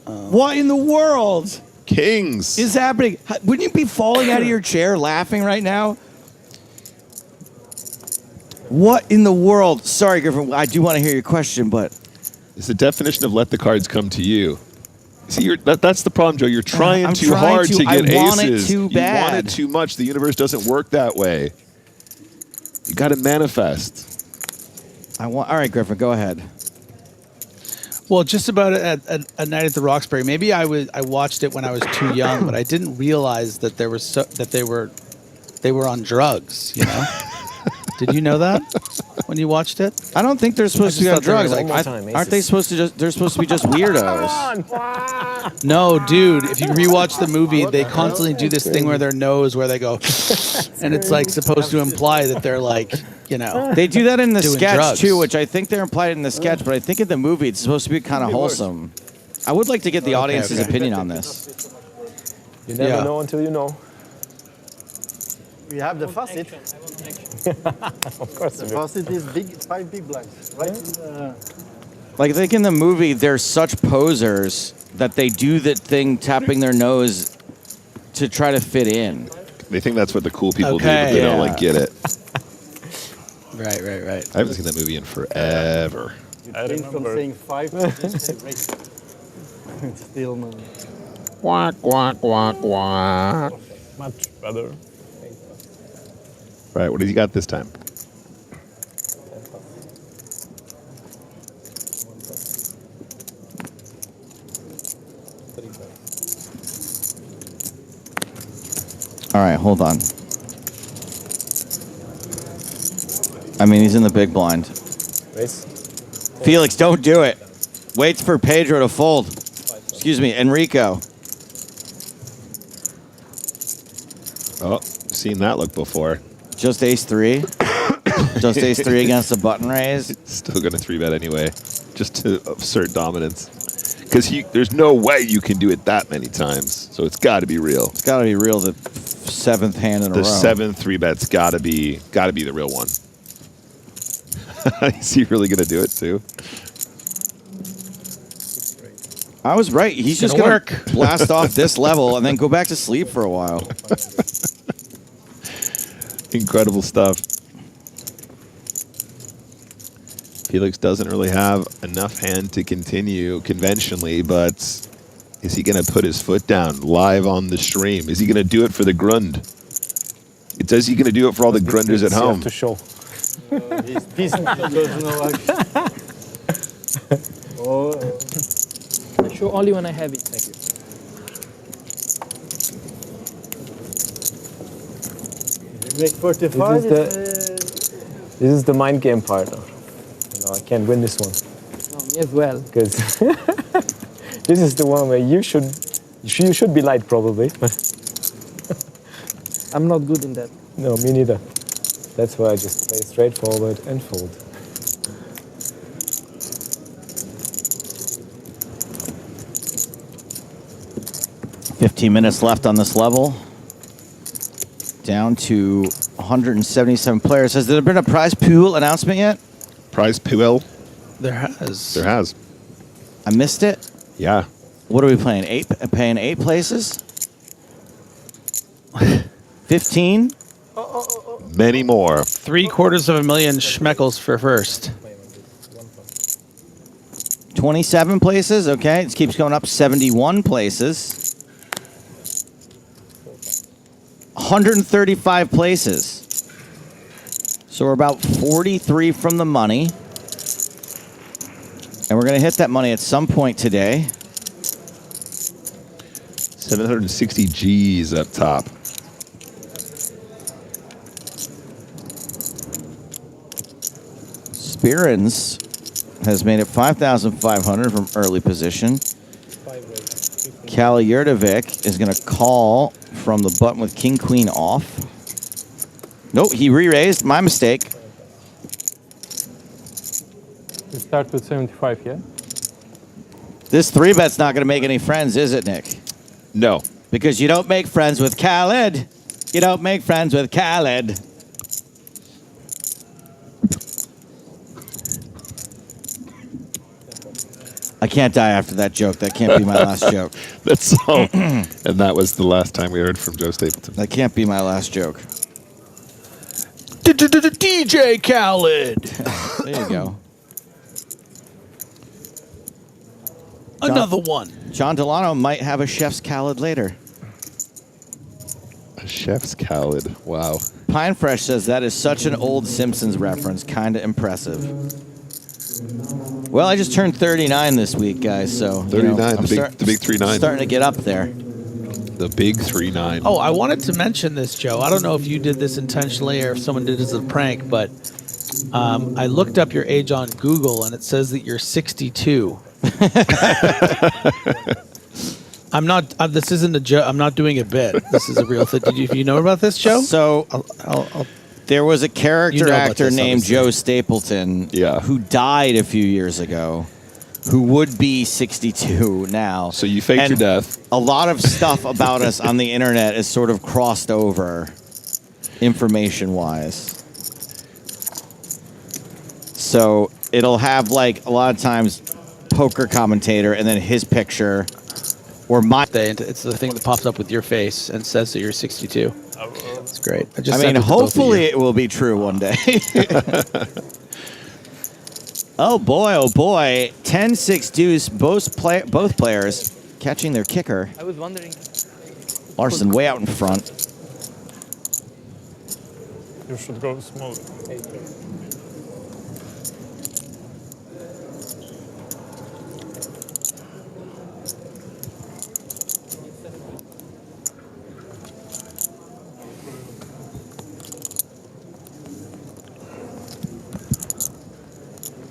D: What in the world?
F: Kings
D: is happening? Wouldn't you be falling out of your chair laughing right now? What in the world? Sorry, Griffin. I do want to hear your question, but
F: it's the definition of let the cards come to you. See, that's the problem, Joe. You're trying too hard to get aces.
D: Want it too bad.
F: You want it too much. The universe doesn't work that way. You got to manifest.
D: All right, Griffin. Go ahead.
B: Well, just about a night at the Roxbury. Maybe I watched it when I was too young, but I didn't realize that they were on drugs. You know? Did you know that when you watched it?
D: I don't think they're supposed to be on drugs.
B: Aren't
D: they supposed to just? They're supposed to be just weirdos.
B: No, dude. If you rewatch the movie, they constantly do this thing where their nose, where they go, and it's like supposed to imply that they're like, you know.
D: They do that in the
B: doing
D: sketch
B: drugs.
D: too, which I think they're implied in the sketch, but I think in the movie it's supposed to be kind of wholesome. I would like to get the audience's opinion on this.
E: You never know until you know.
W: We have the faucet.
E: Of course.
W: The faucet is big, 5 big blinds, right?
D: Like I think in the movie they're such posers that they do the thing tapping their nose to try to fit in.
F: They think that's what the cool people do, but they don't like get it.
B: Right.
F: I haven't seen that movie in forever.
W: You change from saying 5 to just say race. It's still no.
F: Quack, quack, quack, quack.
E: Much better.
F: Right, what have you got this time?
D: All right, hold on. I mean, he's in the big blind.
E: Race.
D: Felix, don't do it. Waits for Pedro to fold. Excuse me, Enrico.
F: Oh, seen that look before.
D: Just ace-3. Just ace-3 against a button raise.
F: Still going to 3-bet anyway, just to assert dominance. Because there's no way you can do it that many times, so it's got to be real.
D: It's got to be real. The 7th hand in a row.
F: The 7th 3-bet's got to be the real one. Is he really going to do it too?
D: I was right. He's just going to blast off this level and then go back to sleep for a while.
F: Incredible stuff. Felix doesn't really have enough hand to continue conventionally, but is he going to put his foot down live on the stream? Is he going to do it for the grund? Is he going to do it for all the grunders at home?
E: To show.
W: He's pissed because no
S: I show only when I have it. Thank you.
W: Make 45.
E: This is the mind game part. I can't win this one.
S: Me as well.
E: Because this is the one where you should be light probably, but
S: I'm not good in that.
E: No, me neither. That's why I just play straightforward and fold.
D: $15 minutes left on this level. Down to 177 players. Has there been a prize pool announcement yet?
F: Prize pool?
B: There has.
F: There has.
D: I missed it?
F: Yeah.
D: What are we playing? Paying 8 places? 15?
F: Many more.
B: 750,000 schmeckles for first.
D: 27 places. Okay, it keeps going up. 71 places. 135 places. So we're about 43 from the money. And we're going to hit that money at some point today.
F: 760 G's up top.
D: Spirins has made it 5,500 from early position. Kalyurdovic is going to call from the button with king queen off. Nope, he re-raised. My mistake.
E: You start with 75, yeah?
D: This 3-bet's not going to make any friends, is it, Nick?
F: No.
D: Because you don't make friends with Khaled. You don't make friends with Khaled. I can't die after that joke. That can't be my last joke.
F: That's all. And that was the last time we heard from Joe Stapleton.
D: That can't be my last joke.
B: DJ Khaled.
D: There you go.
B: Another one.
D: John Delano might have a chef's Khaled later.
F: A chef's Khaled. Wow.
D: Pine Fresh says that is such an old Simpsons reference. Kind of impressive. Well, I just turned 39 this week, guys. So
F: 39, the big 39.
D: Starting to get up there.
F: The big 39.
B: Oh, I wanted to mention this, Joe. I don't know if you did this intentionally or if someone did this as a prank, but I looked up your age on Google and it says that you're 62. I'm not. This isn't a joke. I'm not doing a bit. This is a real thing. Did you know about this, Joe?
D: So there was a character actor named
B: obviously.
D: Joe Stapleton who died a few years ago, who would be 62 now.
F: So you faked your death.
D: A lot of stuff about us on the internet is sort of crossed over, information-wise. So it'll have, like, a lot of times poker commentator and then his picture or my.
B: It's the thing that pops up with your face and says that you're 62. It's great.
D: I mean, hopefully it will be true one day. Oh boy, 10-6 deuce. Both players catching their kicker.
S: I was wondering.
D: Larson way out in front.
E: You should go smaller.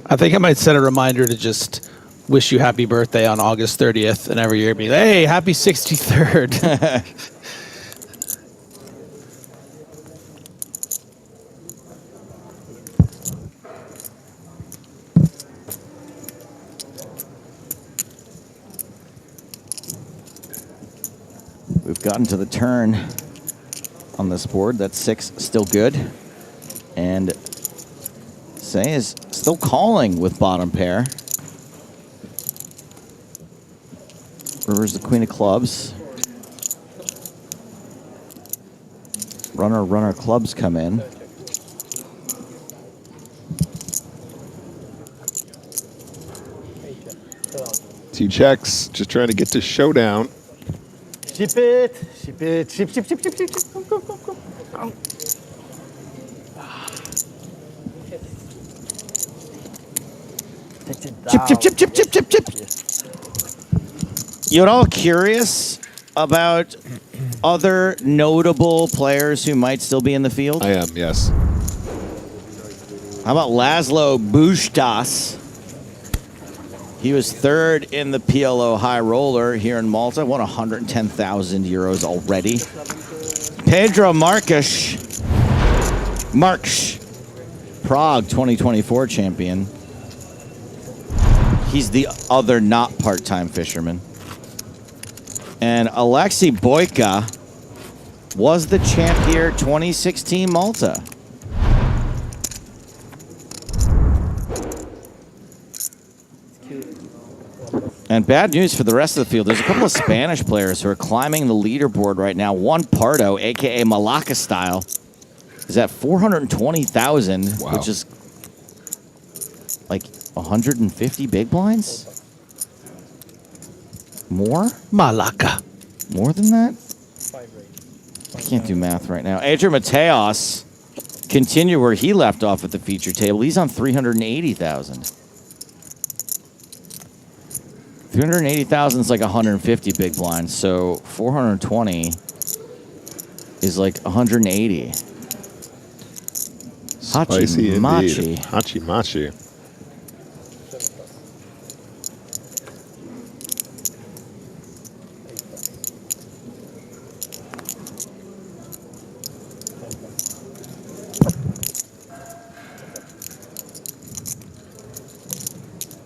B: I think I might set a reminder to just wish you happy birthday on August 30th and every year be like, hey, happy 63rd.
D: We've gotten to the turn on this board. That's 6 still good. And Say is still calling with bottom pair. River's the queen of clubs. Runner, clubs come in.
F: Two checks, just trying to get to showdown.
O: Ship it, ship. Come.
D: Chip. You're all curious about other notable players who might still be in the field?
F: I am, yes.
D: How about Laszlo Bushtas? He was third in the PLO High Roller here in Malta. Won 110,000 euros already. Pedro Marques, Prague 2024 champion. He's the other not part-time fisherman. And Alexei Boyka was the champ here 2016 Malta. And bad news for the rest of the field. There's a couple of Spanish players who are climbing the leaderboard right now. Juan Pardo, a.k.a. Malacca Style, is at 420,000, which is like 150 big blinds? More?
B: Malacca.
D: More than that? I can't do math right now. Adrian Mateos continue where he left off at the feature table. He's on 380,000. 380,000 is like 150 big blinds, so 420 is like 180.
F: Spicy indeed.
D: Hachi-machi.
F: Hachi-machi.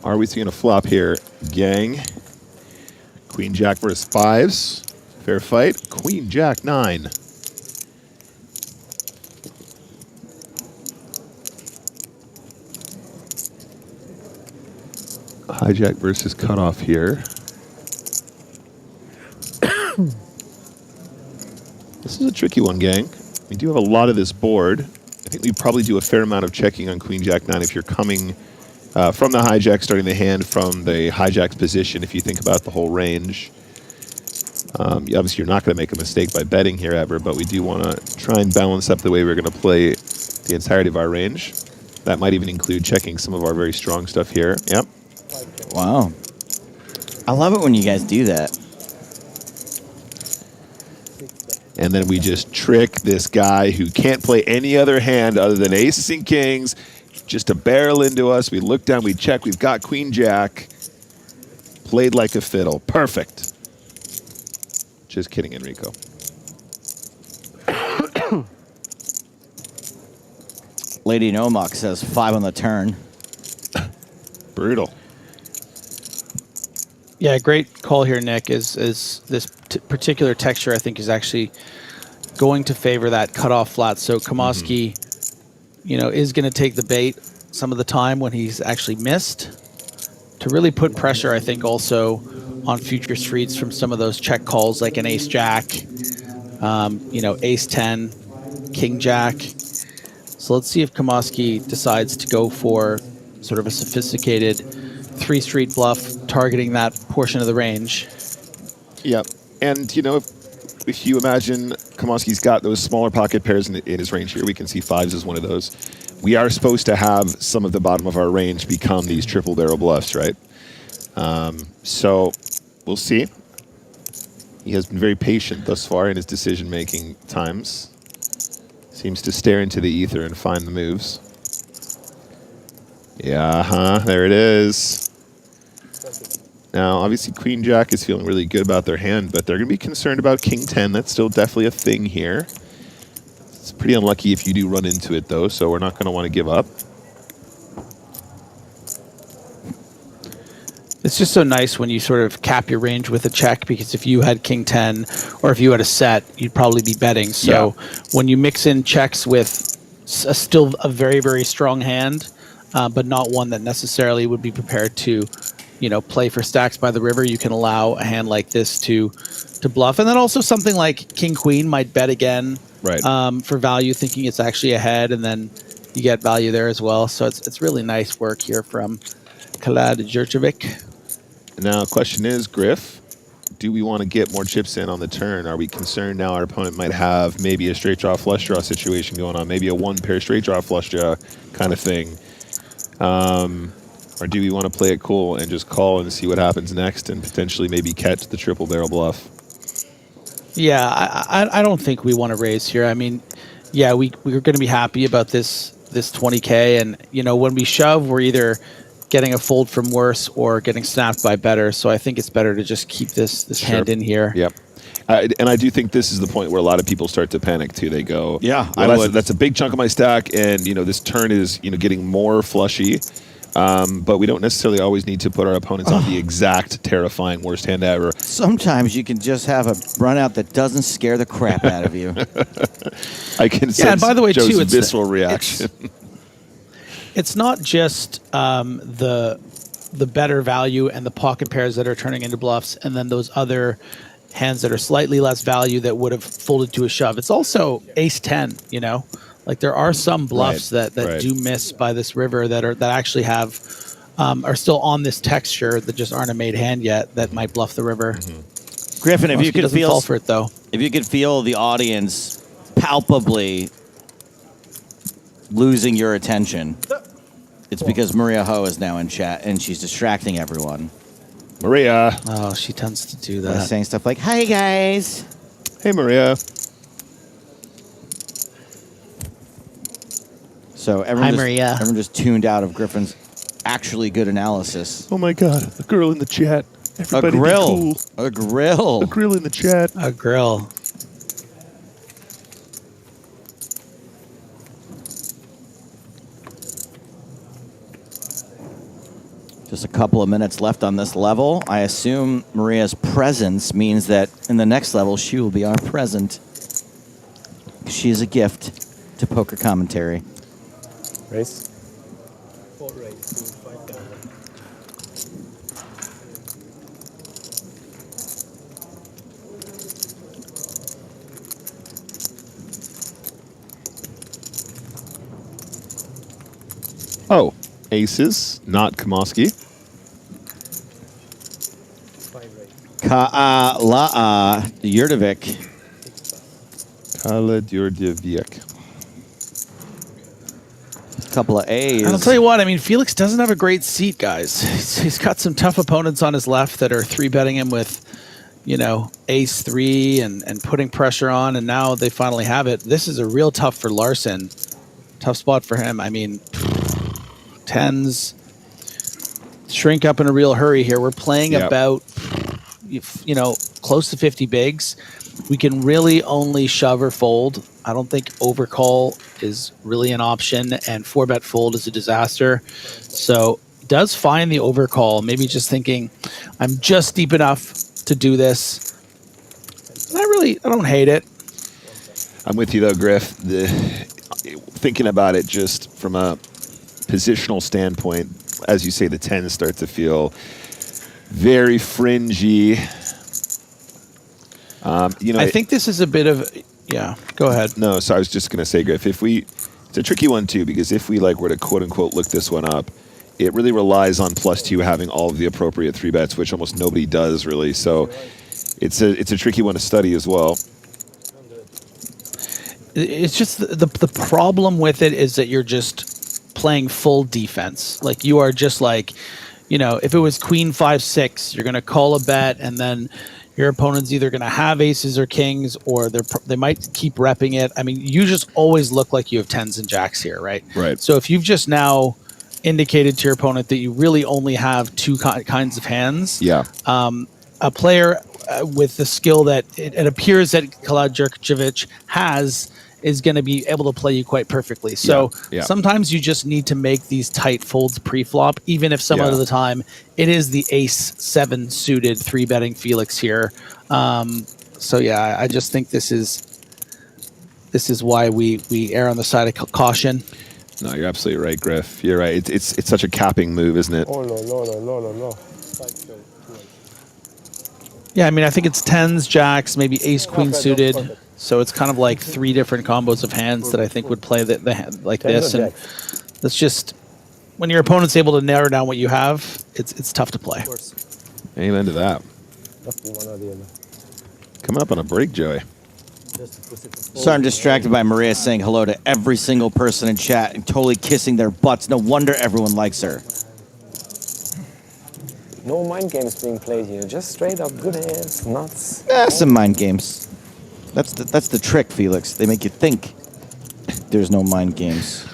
F: Are we seeing a flop here, gang? Queen Jack versus fives. Fair fight. Queen Jack 9. Hijack versus cutoff here. This is a tricky one, gang. We do have a lot of this board. I think we probably do a fair amount of checking on Queen Jack 9 if you're coming from the hijack, starting the hand from the hijack's position. If you think about the whole range, obviously you're not going to make a mistake by betting here ever, but we do want to try and balance up the way we're going to play the entirety of our range. That might even include checking some of our very strong stuff here. Yep.
D: Wow. I love it when you guys do that.
F: And then we just trick this guy who can't play any other hand other than aces and kings just to barrel into us. We look down, we check, we've got Queen Jack. Played like a fiddle. Perfect. Just kidding, Enrico.
D: Lady Nomok says 5 on the turn.
F: Brutal.
B: Yeah, great call here, Nick. Is this particular texture, I think, is actually going to favor that cutoff flat. So Kamoski, is going to take the bait some of the time when he's actually missed to really put pressure, I think, also on future streets from some of those check calls like an ace-jack, ace-10, king-jack. So let's see if Kamoski decides to go for sort of a sophisticated 3-street bluff targeting that portion of the range.
F: Yep. And, if you imagine Kamoski's got those smaller pocket pairs in his range here, we can see fives as one of those. We are supposed to have some of the bottom of our range become these triple barrel bluffs, right? So we'll see. He has been very patient thus far in his decision-making times. Seems to stare into the ether and find the moves. Yeah, there it is. Now, obviously, Queen Jack is feeling really good about their hand, but they're going to be concerned about King 10. That's still definitely a thing here. It's pretty unlucky if you do run into it, though, so we're not going to want to give up.
B: It's just so nice when you sort of cap your range with a check, because if you had King 10 or if you had a set, you'd probably be betting. So when you mix in checks with still a very, very strong hand, but not one that necessarily would be prepared to play for stacks by the river, you can allow a hand like this to bluff. And then also something like King Queen might bet again for value, thinking it's actually ahead, and then you get value there as well. So it's really nice work here from Kalad Jurcevic.
F: Now, question is, Griff, do we want to get more chips in on the turn? Are we concerned now our opponent might have maybe a straight draw, flush draw situation going on, maybe a one-pair straight draw, flush draw kind of thing? Or do we want to play it cool and just call and see what happens next and potentially maybe catch the triple barrel bluff?
B: Yeah, I don't think we want to raise here. I mean, yeah, we're going to be happy about this 20K, and when we shove, we're either getting a fold from worse or getting snapped by better. So I think it's better to just keep this hand in here.
F: Yep. And I do think this is the point where a lot of people start to panic too. They go,
D: yeah,
F: well, that's a big chunk of my stack, and this turn is getting more flushy. But we don't necessarily always need to put our opponents on the exact terrifying worst hand ever.
D: Sometimes you can just have a run out that doesn't scare the crap out of you.
F: I can sense
B: and by the way,
F: Joe's
B: too,
F: visceral reaction.
B: It's not just the better value and the pocket pairs that are turning into bluffs, and then those other hands that are slightly less value that would have folded to a shove. It's also ace 10, Like there are some bluffs that do miss by this river that actually have are still on this texture that just aren't a made hand yet that might bluff the river.
D: Griffin, if you could
B: fall for it though.
D: If you could feel the audience palpably losing your attention, it's because Maria Ho is now in chat and she's distracting everyone.
F: Maria.
B: Oh, she tends to do
D: By
B: that.
D: saying stuff like, "Hi guys."
F: Hey, Maria.
D: So everyone just tuned out of Griffin's actually good analysis.
F: Oh my God, a girl in the chat. Everybody
D: a grill.
F: Be cool.
D: A grill.
F: A grill in the chat.
B: A grill.
D: Just a couple of minutes left on this level. I assume Maria's presence means that in the next level, she will be our present. She is a gift to poker commentary.
E: Race.
F: Oh, aces, not Kamoski.
D: Ka'ala'a Yurdovic.
F: Kala Djurdjevic.
D: Couple of A's.
B: And I'll tell you what, I mean, Felix doesn't have a great seat, guys. He's got some tough opponents on his left that are 3-betting him with, you know, ace 3 and putting pressure on, and now they finally have it. This is a real tough for Larson. Tough spot for him. I mean, tens shrink up in a real hurry here. We're playing about, you know, close to 50 bigs. We can really only shove or fold. I don't think overcall is really an option, and 4-bet fold is a disaster. So does find the overcall, maybe just thinking, I'm just deep enough to do this. I don't hate it.
F: I'm with you though, Griff. Thinking about it just from a positional standpoint, as you say, the 10s start to feel very fringy. You know,
B: I think this is a bit of, yeah, go ahead.
F: No, so I was just going to say, Griff, it's a tricky one too, because if we were to quote unquote look this one up, it really relies on +2 having all of the appropriate 3-bets, which almost nobody does really. So it's a tricky one to study as well.
B: It's just the problem with it is that you're just playing full defense. Like you are just like, you know, if it was queen 5-6, you're going to call a bet, and then your opponent's either going to have aces or kings, or they might keep repping it. I mean, you just always look like you have 10s and jacks here, right?
F: Right.
B: So if you've just now indicated to your opponent that you really only have 2 kinds of hands, a player with the skill that it appears that Kala Djurdjevic has is going to be able to play you quite perfectly. So sometimes you just need to make these tight folds pre-flop, even if some of the time it is the ace 7 suited 3-betting Felix here. So yeah, I just think this is why we err on the side of caution.
F: No, you're absolutely right, Griff. You're right. It's such a capping move, isn't it?
E: Oh, no.
B: Yeah, I mean, I think it's 10s, jacks, maybe ace queen suited. So it's kind of like 3 different combos of hands that I think would play the hand like this. And that's just, when your opponent's able to narrow down what you have, it's tough to play.
F: Amen to that. Coming up on a break, Joey.
D: So I'm distracted by Maria saying hello to every single person in chat and totally kissing their butts. No wonder everyone likes her.
W: No mind games being played here. Just straight up good hands, nuts.
D: Some mind games. That's the trick, Felix. They make you think there's no mind games.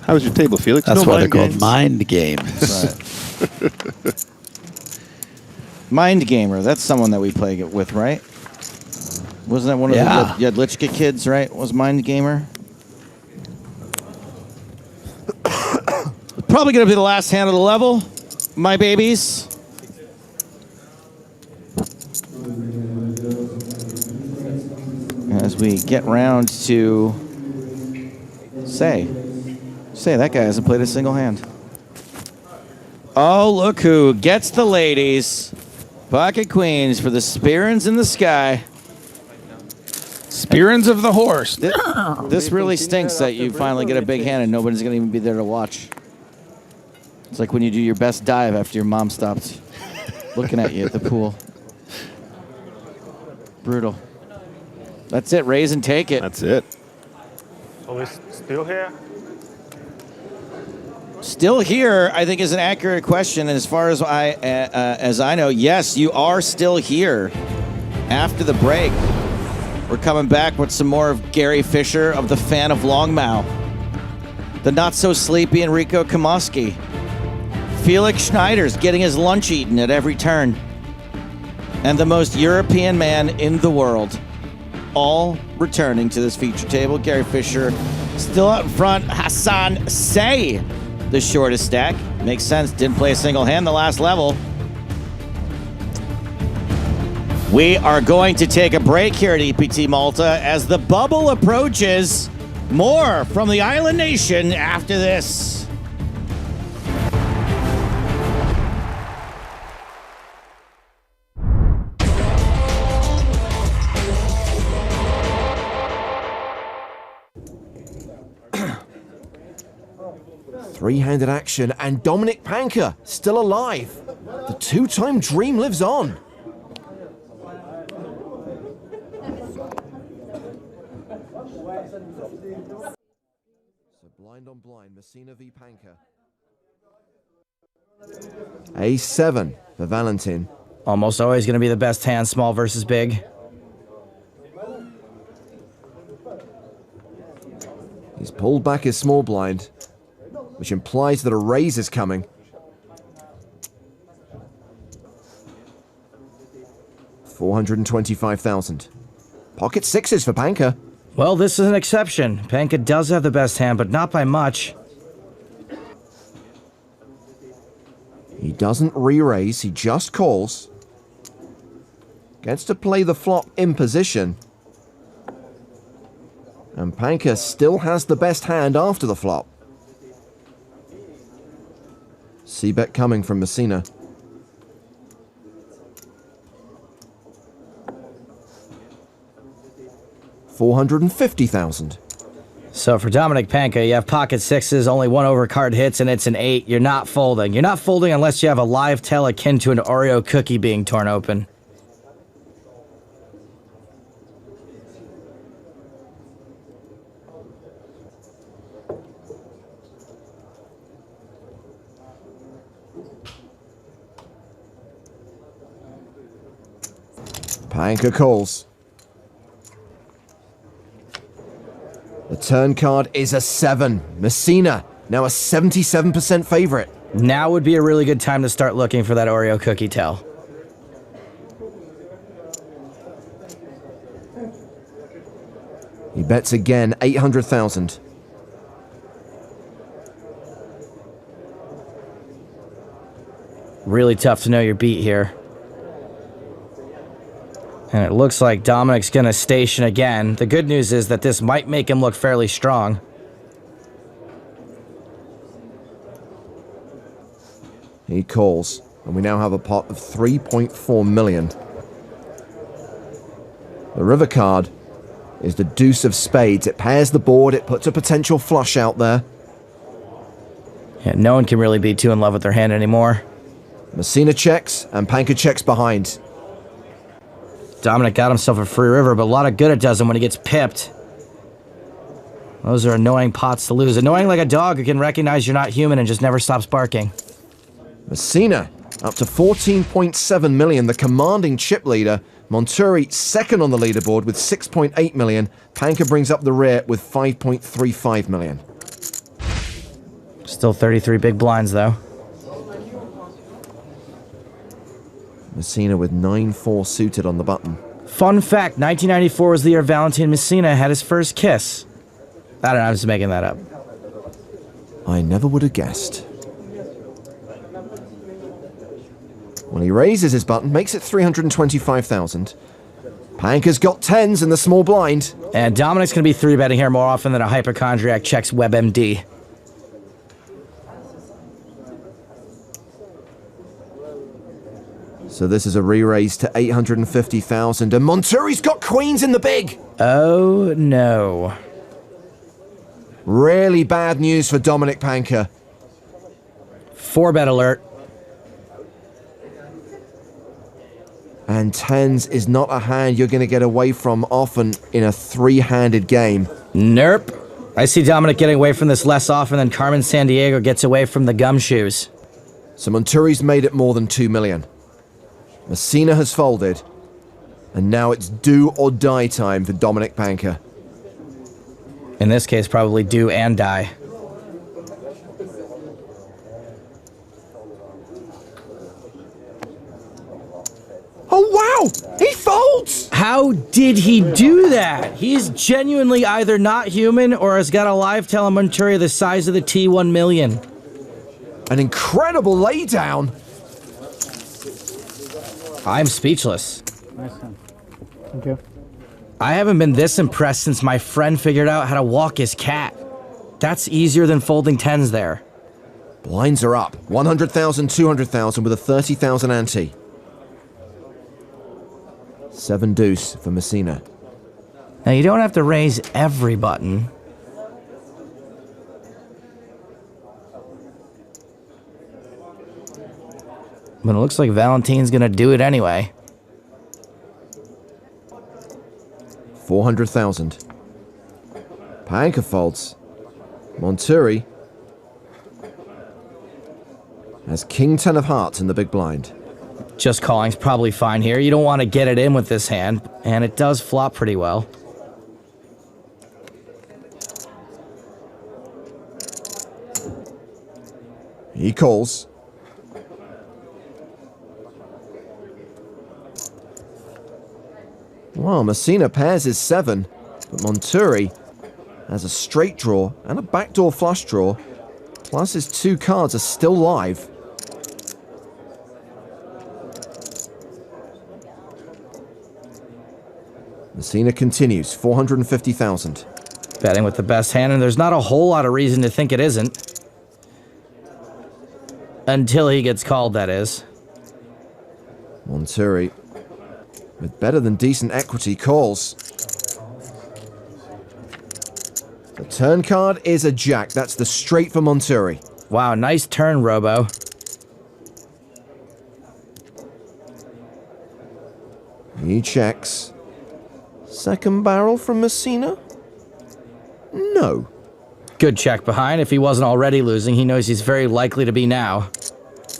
F: How was your table, Felix?
B: That's
F: no
B: why they're
F: games?
B: called mind games.
D: Right. Mind Gamer. That's someone that we play with, right? Wasn't that one of the Yadlichka kids, right? Was Mind Gamer? Probably going to be the last hand of the level, my babies. As we get round to say that guy hasn't played a single hand. Oh, look who gets the ladies. Pocket queens for the Spearins in the sky.
B: Spearins of the horse.
D: This really stinks that you finally get a big hand and nobody's going to even be there to watch. It's like when you do your best dive after your mom stopped looking at you at the pool. Brutal. That's it. Raise and take it.
F: That's it.
E: So we're still here?
D: Still here, I think, is an accurate question. And as far as I know, yes, you are still here. After the break, we're coming back with some more of Gary Fisher of the Fan of Longmouth, the not-so-sleepy Enrico Kamoski, Felix Schneider's getting his lunch eaten at every turn, and the most European man in the world, all returning to this feature table. Gary Fisher still out in front. Hassan Say, the shortest stack. Makes sense, didn't play a single hand the last level. We are going to take a break here at EPT Malta as the bubble approaches. More from the Island Nation after this.
C: Three-handed action, and Dominic Panker still alive. The two-time dream lives on. So blind on blind, Messina v Panker. A7 for Valentin.
R: Almost always going to be the best hand, small versus big.
C: He's pulled back his small blind, which implies that a raise is coming. $425,000. Pocket sixes for Panker.
R: Well, this is an exception. Panker does have the best hand, but not by much.
C: He doesn't re-raise, he just calls. Gets to play the flop in position. And Panker still has the best hand after the flop. C-bet coming from Messina. $450,000.
R: So for Dominic Panker, you have pocket sixes, only one overcard hits, and it's an 8. You're not folding. You're not folding unless you have a live tell akin to an Oreo cookie being torn open.
C: Panker calls. The turn card is a 7. Messina, now a 77% favorite.
R: Now would be a really good time to start looking for that Oreo cookie tell.
C: He bets again, 800,000.
R: Really tough to know your beat here. And it looks like Dominic's going to station again. The good news is that this might make him look fairly strong.
C: He calls, and we now have a pot of 3.4 million. The river card is the deuce of spades. It pairs the board, it puts a potential flush out there.
R: Yeah, no one can really be too in love with their hand anymore.
C: Messina checks, and Panker checks behind.
R: Dominic got himself a free river, but a lot of good it does him when he gets pipped. Those are annoying pots to lose. Annoying like a dog who can recognize you're not human and just never stops barking.
C: Messina up to 14.7 million, the commanding chip leader. Monturi second on the leaderboard with 6.8 million. Panker brings up the rear with 5.35 million.
R: Still 33 big blinds, though.
C: Messina with 9-4 suited on the button.
R: Fun fact, 1994 was the year Valentin Messina had his first kiss. I don't know, I'm just making that up.
C: I never would have guessed. Well, he raises his button, makes it 325,000. Panker's got 10s in the small blind.
R: And Dominic's going to be 3-betting here more often than a hypochondriac checks WebMD.
C: So this is a re-raise to 850,000, and Monturi's got queens in the big!
R: Oh, no.
C: Really bad news for Dominic Panker.
R: 4-bet alert.
C: And 10s is not a hand you're going to get away from often in a three-handed game.
R: Nope. I see Dominic getting away from this less often than Carmen Sandiego gets away from the gumshoes.
C: So Monturi's made it more than 2 million. Messina has folded. And now it's do or die time for Dominic Panker.
R: In this case, probably do and die.
C: Oh, wow! He folds!
R: How did he do that? He's genuinely either not human or has got a live telemonturia the size of the T1 million.
C: An incredible laydown.
R: I'm speechless.
W: Nice hand. Thank you.
R: I haven't been this impressed since my friend figured out how to walk his cat. That's easier than folding tens there.
C: Blinds are up. 100,000, 200,000 with a 30,000 ante. 7 deuce for Messina.
R: Now you don't have to raise every button. But it looks like Valentine's gonna do it anyway.
C: 400,000. Panker folds. Monturi has King 10 of hearts in the big blind.
R: Just calling's probably fine here. You don't want to get it in with this hand, and it does flop pretty well.
C: He calls. Well, Messina pairs his 7, but Monturi has a straight draw and a backdoor flush draw, plus his 2 cards are still live. Messina continues, 450,000.
R: Betting with the best hand, and there's not a whole lot of reason to think it isn't. Until he gets called, that is.
C: Monturi, with better than decent equity, calls. The turn card is a jack. That's the straight for Monturi.
R: Wow, nice turn, Robo.
C: He checks. Second barrel from Messina? No.
R: Good check behind. If he wasn't already losing, he knows he's very likely to be now.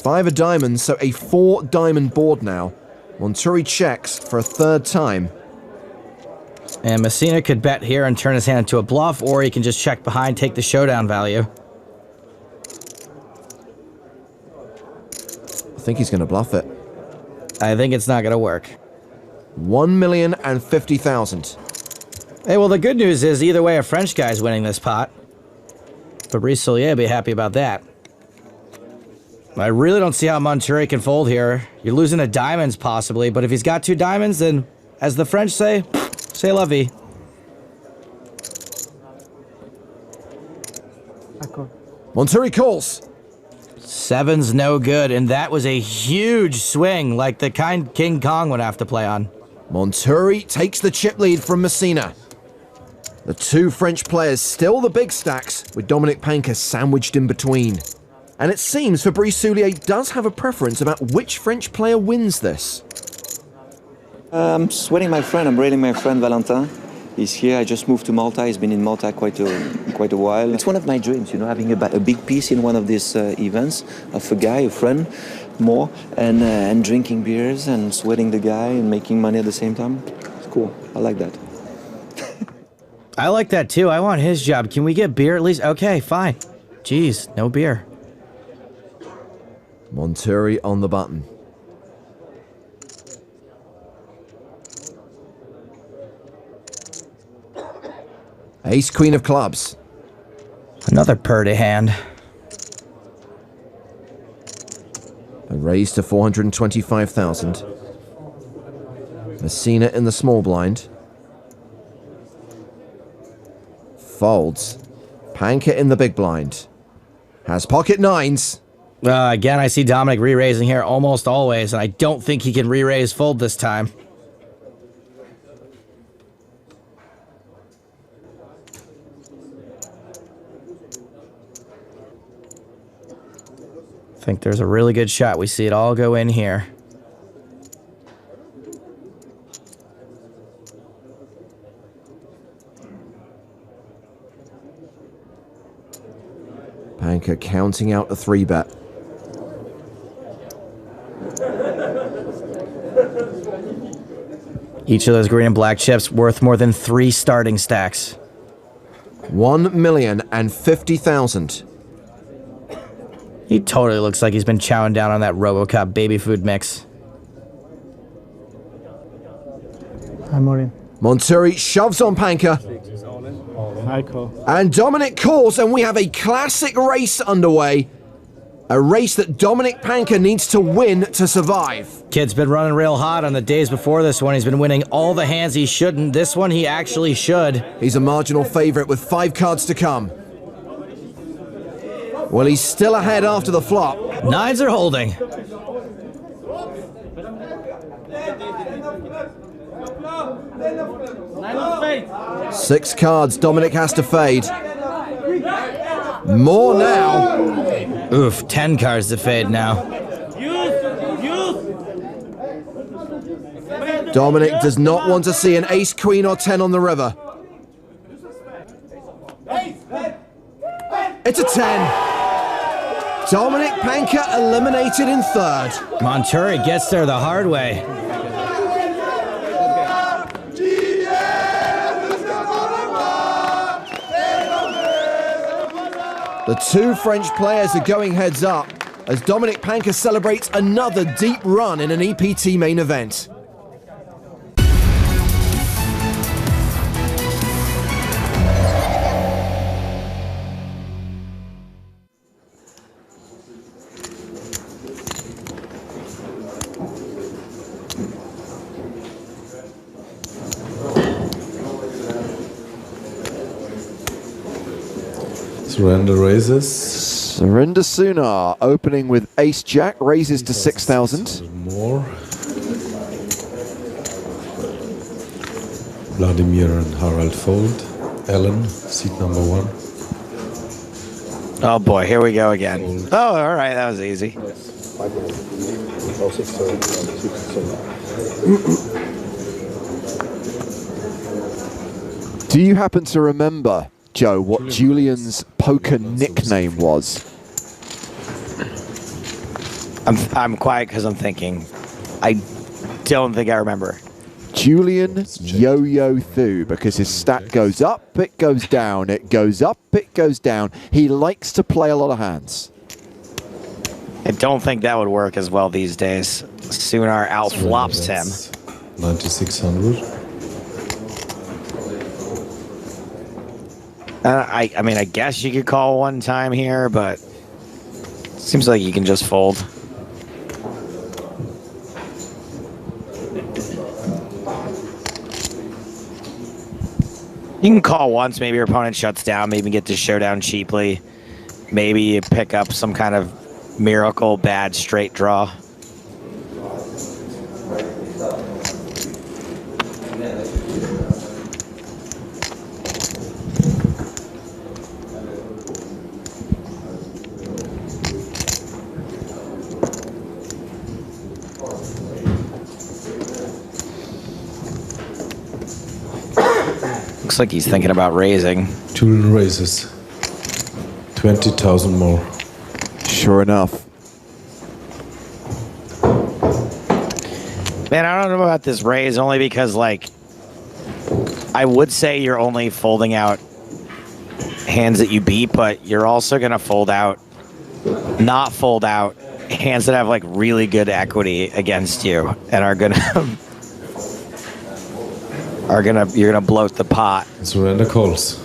C: 5 of diamonds, so a 4 diamond board now. Monturi checks for a 3rd time.
R: And Messina could bet here and turn his hand into a bluff, or he can just check behind, take the showdown value.
C: I think he's going to bluff it.
R: I think it's not going to work.
C: 1,050,000.
R: Hey, well, the good news is either way, a French guy's winning this pot. Fabrice Soulier will be happy about that. I really don't see how Monturi can fold here. You're losing to diamonds, possibly, but if he's got 2 diamonds, then, as the French say, c'est la vie.
C: Monturi calls.
R: 7's no good, and that was a huge swing, like the kind King Kong would have to play on.
C: Monturi takes the chip lead from Messina. The 2 French players still the big stacks, with Dominic Panker sandwiched in between. And it seems Fabrice Soulier does have a preference about which French player wins this.
P: I'm sweating my friend. I'm rating my friend Valentin. He's here. I just moved to Malta. He's been in Malta quite a while. It's one of my dreams, you know, having a big piece in one of these events of a guy, a friend, more, and drinking beers and sweating the guy and making money at the same time. It's cool. I like that.
R: I like that too. I want his job. Can we get beer at least? Okay, fine. Jeez, no beer.
C: Monturi on the button. Ace, Queen of clubs.
R: Another purdy hand.
C: A raise to 425,000. Messina in the small blind. Folds. Panker in the big blind. Has pocket 9s.
R: Again, I see Dominic re-raising here almost always, and I don't think he can re-raise fold this time. I think there's a really good shot. We see it all go in here.
C: Panker counting out a 3-bet.
R: Each of those green and black chips worth more than 3 starting stacks.
C: 1,050,000.
R: He totally looks like he's been chowing down on that RoboCop baby food mix.
W: Hi, Maureen.
C: Monturi shoves on Panker.
W: Hi, Cole.
C: And Dominic calls, and we have a classic race underway. A race that Dominic Panker needs to win to survive.
R: Kid's been running real hot on the days before this one. He's been winning all the hands he shouldn't. This one he actually should.
C: He's a marginal favorite with 5 cards to come. Well, he's still ahead after the flop.
R: 9s are holding.
C: Six cards Dominic has to fade. More now.
R: Oof, 10 cards to fade now.
C: Dominic does not want to see an ace, queen, or 10 on the river. It's a 10. Dominic Panker eliminated in third.
R: Monturi gets there the hard way.
C: The two French players are going heads up as Dominic Panker celebrates another deep run in an EPT main event.
N: Surrender raises.
C: Surrender Sunar opening with Ace Jack, raises to 6,000.
N: More. Vladimir and Harald fold. Ellen, seat number 1.
R: Oh boy, here we go again. Oh, all right, that was easy.
C: Do you happen to remember, Joe, what Julian's poker nickname was?
R: I'm quiet because I'm thinking. I don't think I remember.
C: Julian Yo-Yo Thu, because his stat goes up, it goes down, it goes up, it goes down. He likes to play a lot of hands.
R: I don't think that would work as well these days. Sunar outflops him.
N: 9,600.
R: I mean, I guess you could call one time here, but seems like you can just fold. You can call once, maybe your opponent shuts down, maybe get to showdown cheaply. Maybe you pick up some kind of miracle bad straight draw. Looks like he's thinking about raising.
N: Julian raises. 20,000 more.
C: Sure enough.
R: Man, I don't know about this raise only because, like, I would say you're only folding out hands that you beat, but you're also going to fold out, not fold out hands that have, like, really good equity against you and are going to... you're gonna bloat the pot.
N: Surrender calls.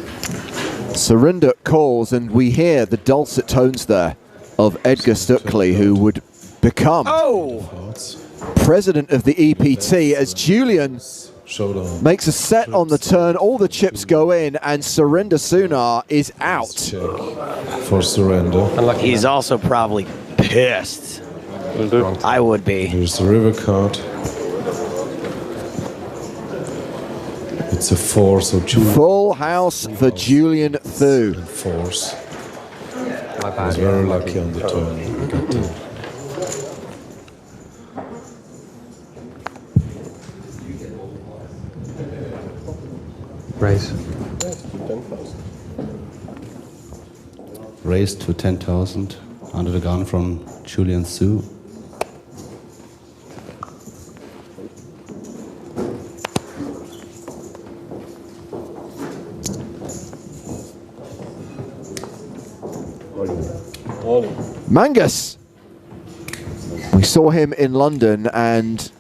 C: Surrender calls, and we hear the dulcet tones there of Edgar Stuckley, who would become president of the EPT as Julian makes a set on the turn. All the chips go in, and Surrender Sunar is out.
N: For surrender.
R: He's also probably pissed. I would be.
N: Here's the river card. It's a 4, so Julian.
C: Full house for Julian Thu.
N: Force. I was very lucky on the turn. I got 10.
M: Raise.
J: raised to 10,000 under the gun from Julian Su.
C: Mangus. We saw him in London and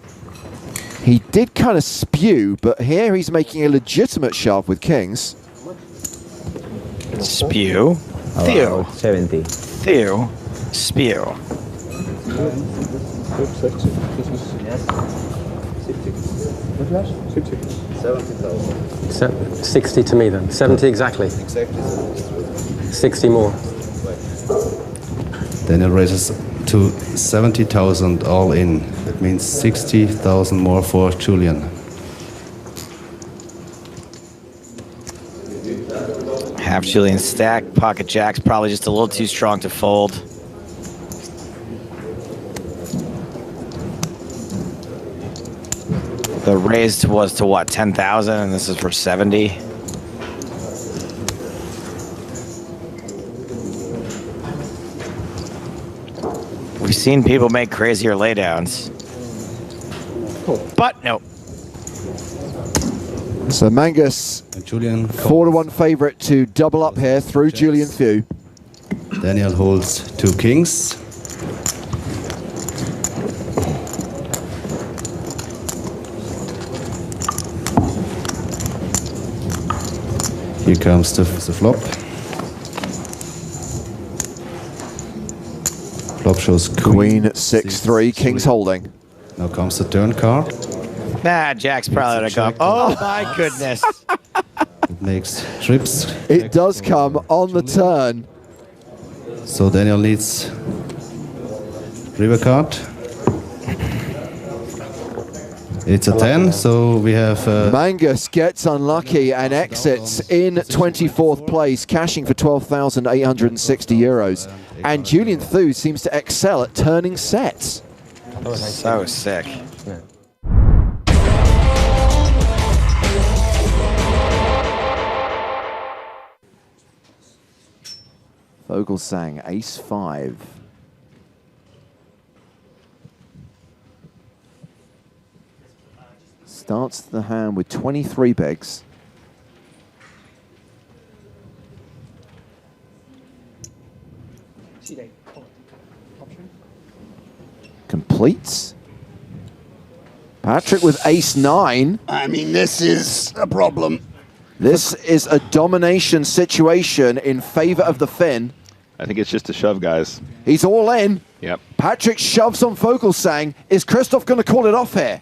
C: he did kind of spew, but here he's making a legitimate shove with kings.
R: Spew? Theo.
W: 70.
R: Theo. Spew.
W: 60 to me then. 70 exactly. 60 more.
J: Daniel raises to 70,000 all in. That means 60,000 more for Julian.
R: Half Julian stack. Pocket jack's probably just a little too strong to fold. The raised was to what, 10,000, and this is for 70. We've seen people make crazier laydowns. But no.
C: So Mangus,
J: Julian
C: 4-1 favorite to double up here through Julian Few.
J: Daniel holds 2 kings. Here comes the flop. Flop shows
C: Queen 6-3, kings holding.
J: Now comes the turn card.
R: Nah, Jack's probably gonna come. Oh my goodness.
J: It makes trips.
C: It does come on the turn.
J: So Daniel needs river card. It's a 10, so we have...
C: Mangus gets unlucky and exits in 24th place, cashing for 12,860 euros. And Julian Thu seems to excel at turning sets.
R: So sick.
C: Vogelsang, ace-5. Starts the hand with 23 bigs. Completes. Patrick with ace-9.
A: I mean, this is a problem.
C: This is a domination situation in favor of the Finn.
F: I think it's just a shove, guys.
C: He's all in.
F: Yep.
C: Patrick shoves on Vogelsang. Is Christoph going to call it off here?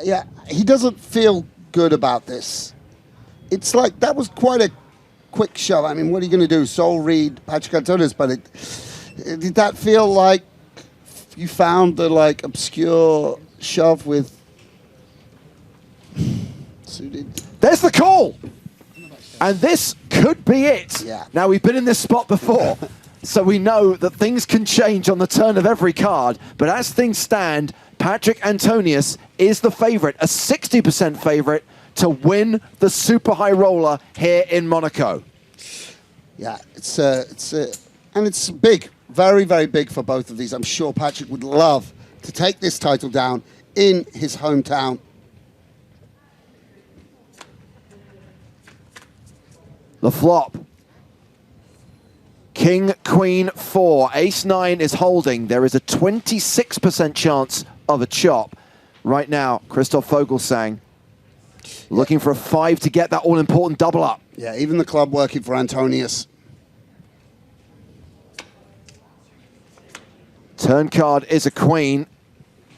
A: Yeah, he doesn't feel good about this. It's like, that was quite a quick shove. I mean, what are you going to do? Soul read Patrick Antonius, but did that feel like you found the like obscure shove with suited?
C: There's the call! And this could be it.
A: Yeah.
C: Now, we've been in this spot before, so we know that things can change on the turn of every card, but as things stand, Patrick Antonius is the favorite, a 60% favorite to win the super high roller here in Monaco.
A: Yeah, and it's big, very, very big for both of these. I'm sure Patrick would love to take this title down in his hometown.
C: The flop. King, Queen, 4. Ace-9 is holding. There is a 26% chance of a chop. Right now, Christoph Vogelsang looking for a 5 to get that all-important double up.
A: Yeah, even the club working for Antonius.
C: Turn card is a queen.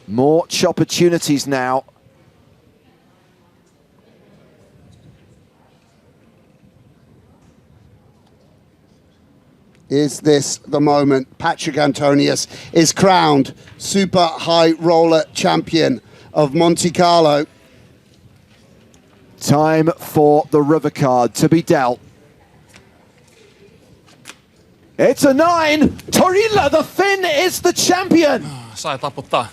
C: More chop opportunities now.
A: Is this the moment? Patrick Antonius is crowned super high roller champion of Monte Carlo.
C: Time for the river card to be dealt. It's a 9. Torilla, the Finn, is the champion.
H: Sai taputtaa.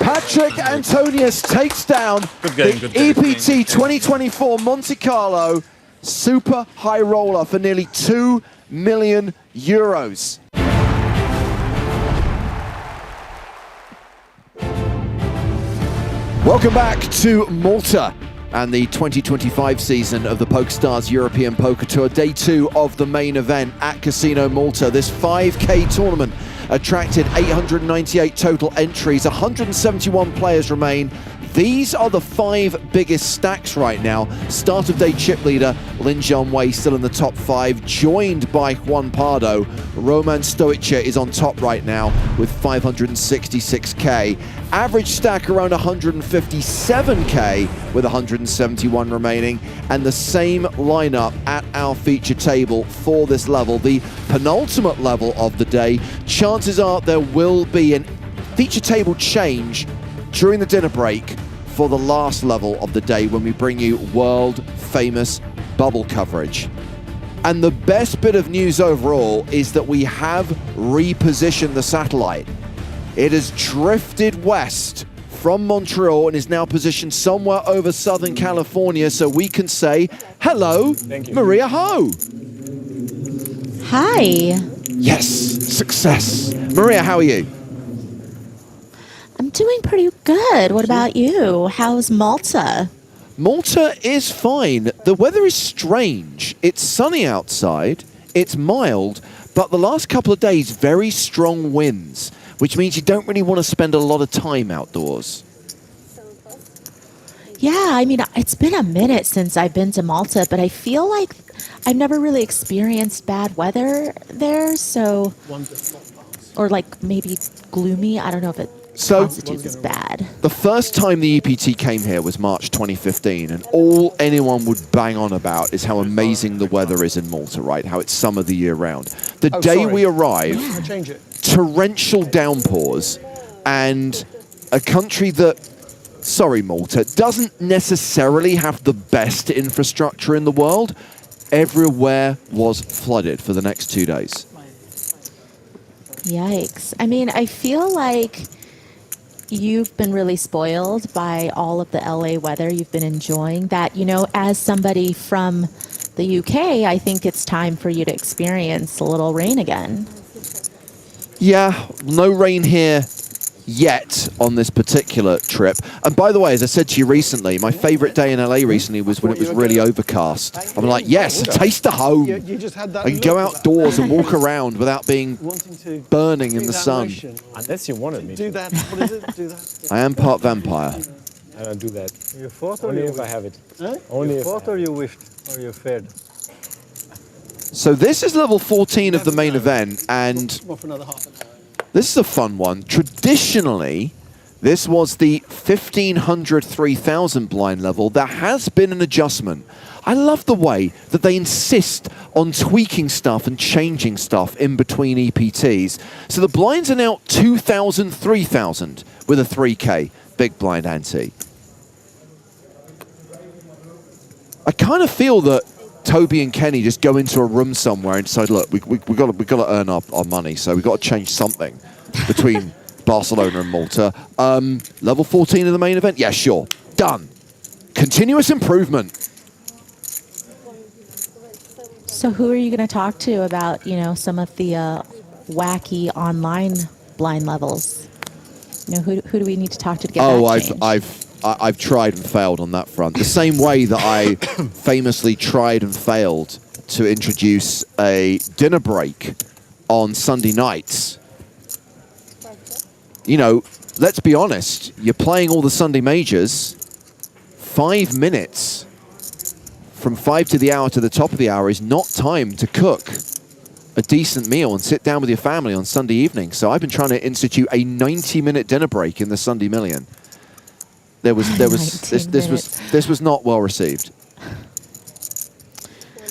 C: Patrick Antonius takes down the EPT 2024 Monte Carlo super high roller for nearly €2 million. Welcome back to Malta and the 2025 season of the PokerStars European Poker Tour, day 2 of the main event at Casino Malta. This 5K tournament attracted 898 total entries, 171 players remain. These are the 5 biggest stacks right now. Start of day chip leader Lin Jianwei still in the top 5, joined by Juan Pardo. Roman Stoica is on top right now with 566k. Average stack around 157k with 171 remaining, and the same lineup at our feature table for this level, the penultimate level of the day. Chances are there will be a feature table change during the dinner break for the last level of the day when we bring you world famous bubble coverage. And the best bit of news overall is that we have repositioned the satellite. It has drifted west from Montreal and is now positioned somewhere over Southern California, so we can say hello, Maria Ho.
T: Hi.
C: Yes, success. Maria, how are you?
T: I'm doing pretty good. What about you? How's Malta?
C: Malta is fine. The weather is strange. It's sunny outside, it's mild, but the last couple of days, very strong winds, which means you don't really want to spend a lot of time outdoors.
T: Yeah, I mean, it's been a minute since I've been to Malta, but I feel like I've never really experienced bad weather there, so... Or like maybe gloomy. I don't know if it constitutes as bad.
C: The first time the EPT came here was March 2015, and all anyone would bang on about is how amazing the weather is in Malta, right? How it's summer the year round. The day we arrived, torrential downpours, and a country that, sorry Malta, doesn't necessarily have the best infrastructure in the world. Everywhere was flooded for the next 2 days.
T: Yikes. I mean, I feel like you've been really spoiled by all of the LA weather. You've been enjoying that. You know, as somebody from the UK, I think it's time for you to experience a little rain again.
C: Yeah, no rain here yet on this particular trip. And by the way, as I said to you recently, my favorite day in LA recently was when it was really overcast. I'm like, yes, a taste of home. I can go outdoors and walk around without being burning in the sun.
E: Unless you wanted me to.
W: Do that. What is it? Do that.
C: I am part vampire.
E: I don't do that.
W: You fought or
E: Only
W: you
E: if I
W: wished?
E: have it.
W: Huh?
E: Only
W: You
E: if I
W: fought or you wished? Or you feared?
C: So this is level 14 of the main event, and
W: More for another half an hour.
C: this is a fun one. Traditionally, this was the 1,500, 3,000 blind level. There has been an adjustment. I love the way that they insist on tweaking stuff and changing stuff in between EPTs. So the blinds are now 2,000, 3,000 with a 3K big blind ante. I kind of feel that Toby and Kenny just go into a room somewhere and decide, look, we got to earn our money, so we've got to change something between Barcelona and Malta. Level 14 of the main event? Yeah, sure. Done. Continuous improvement.
T: So who are you going to talk to about, you know, some of the wacky online blind levels? You know, who do we need to talk to get that changed?
C: I've tried and failed on that front. The same way that I famously tried and failed to introduce a dinner break on Sunday nights. You know, let's be honest, you're playing all the Sunday majors, 5 minutes from 5 to the hour to the top of the hour is not time to cook a decent meal and sit down with your family on Sunday evening. So I've been trying to institute a 90-minute dinner break in the Sunday Million. This was not well received.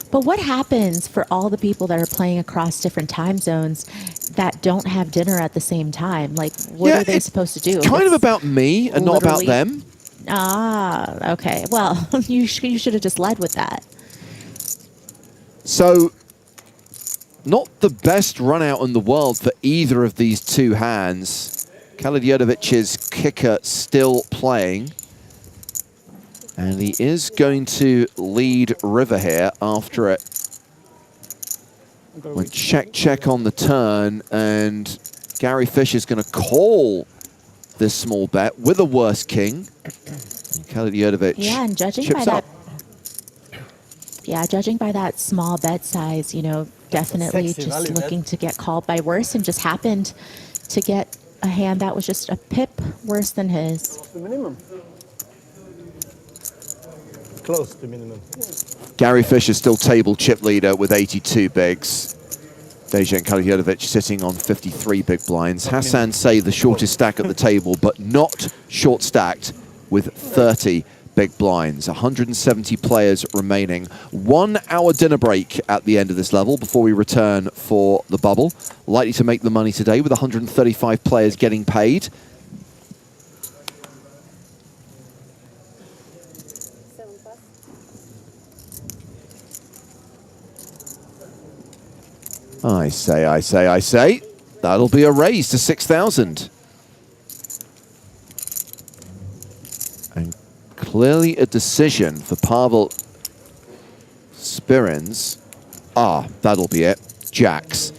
T: But what happens for all the people that are playing across different time zones that don't have dinner at the same time? Like, what are they supposed to do?
C: Kind of about me and not about them.
T: Ah, okay. Well, you should have just led with that.
C: So Not the best run out in the world for either of these two hands. Khalidjodovic's kicker still playing. And he is going to lead river here after it. Went check on the turn, and Gary Fisher's going to call this small bet with a worse king. Khalidjodovic
T: Yeah, and judging by that, judging by that small bet size, you know, definitely just looking to get called by worse, and just happened to get a hand that was just a pip worse than his.
O: The minimum. Close to minimum.
C: Gary Fisher still table chip leader with 82 bigs. Dejan Khalidjodovic sitting on 53 big blinds. Hassan Say the shortest stack at the table, but not short stacked with 30 big blinds. 170 players remaining. 1 hour dinner break at the end of this level before we return for the bubble. Likely to make the money today with 135 players getting paid. I say. That'll be a raise to 6,000. And clearly a decision for Pavel Spirins. That'll be it. Jacks.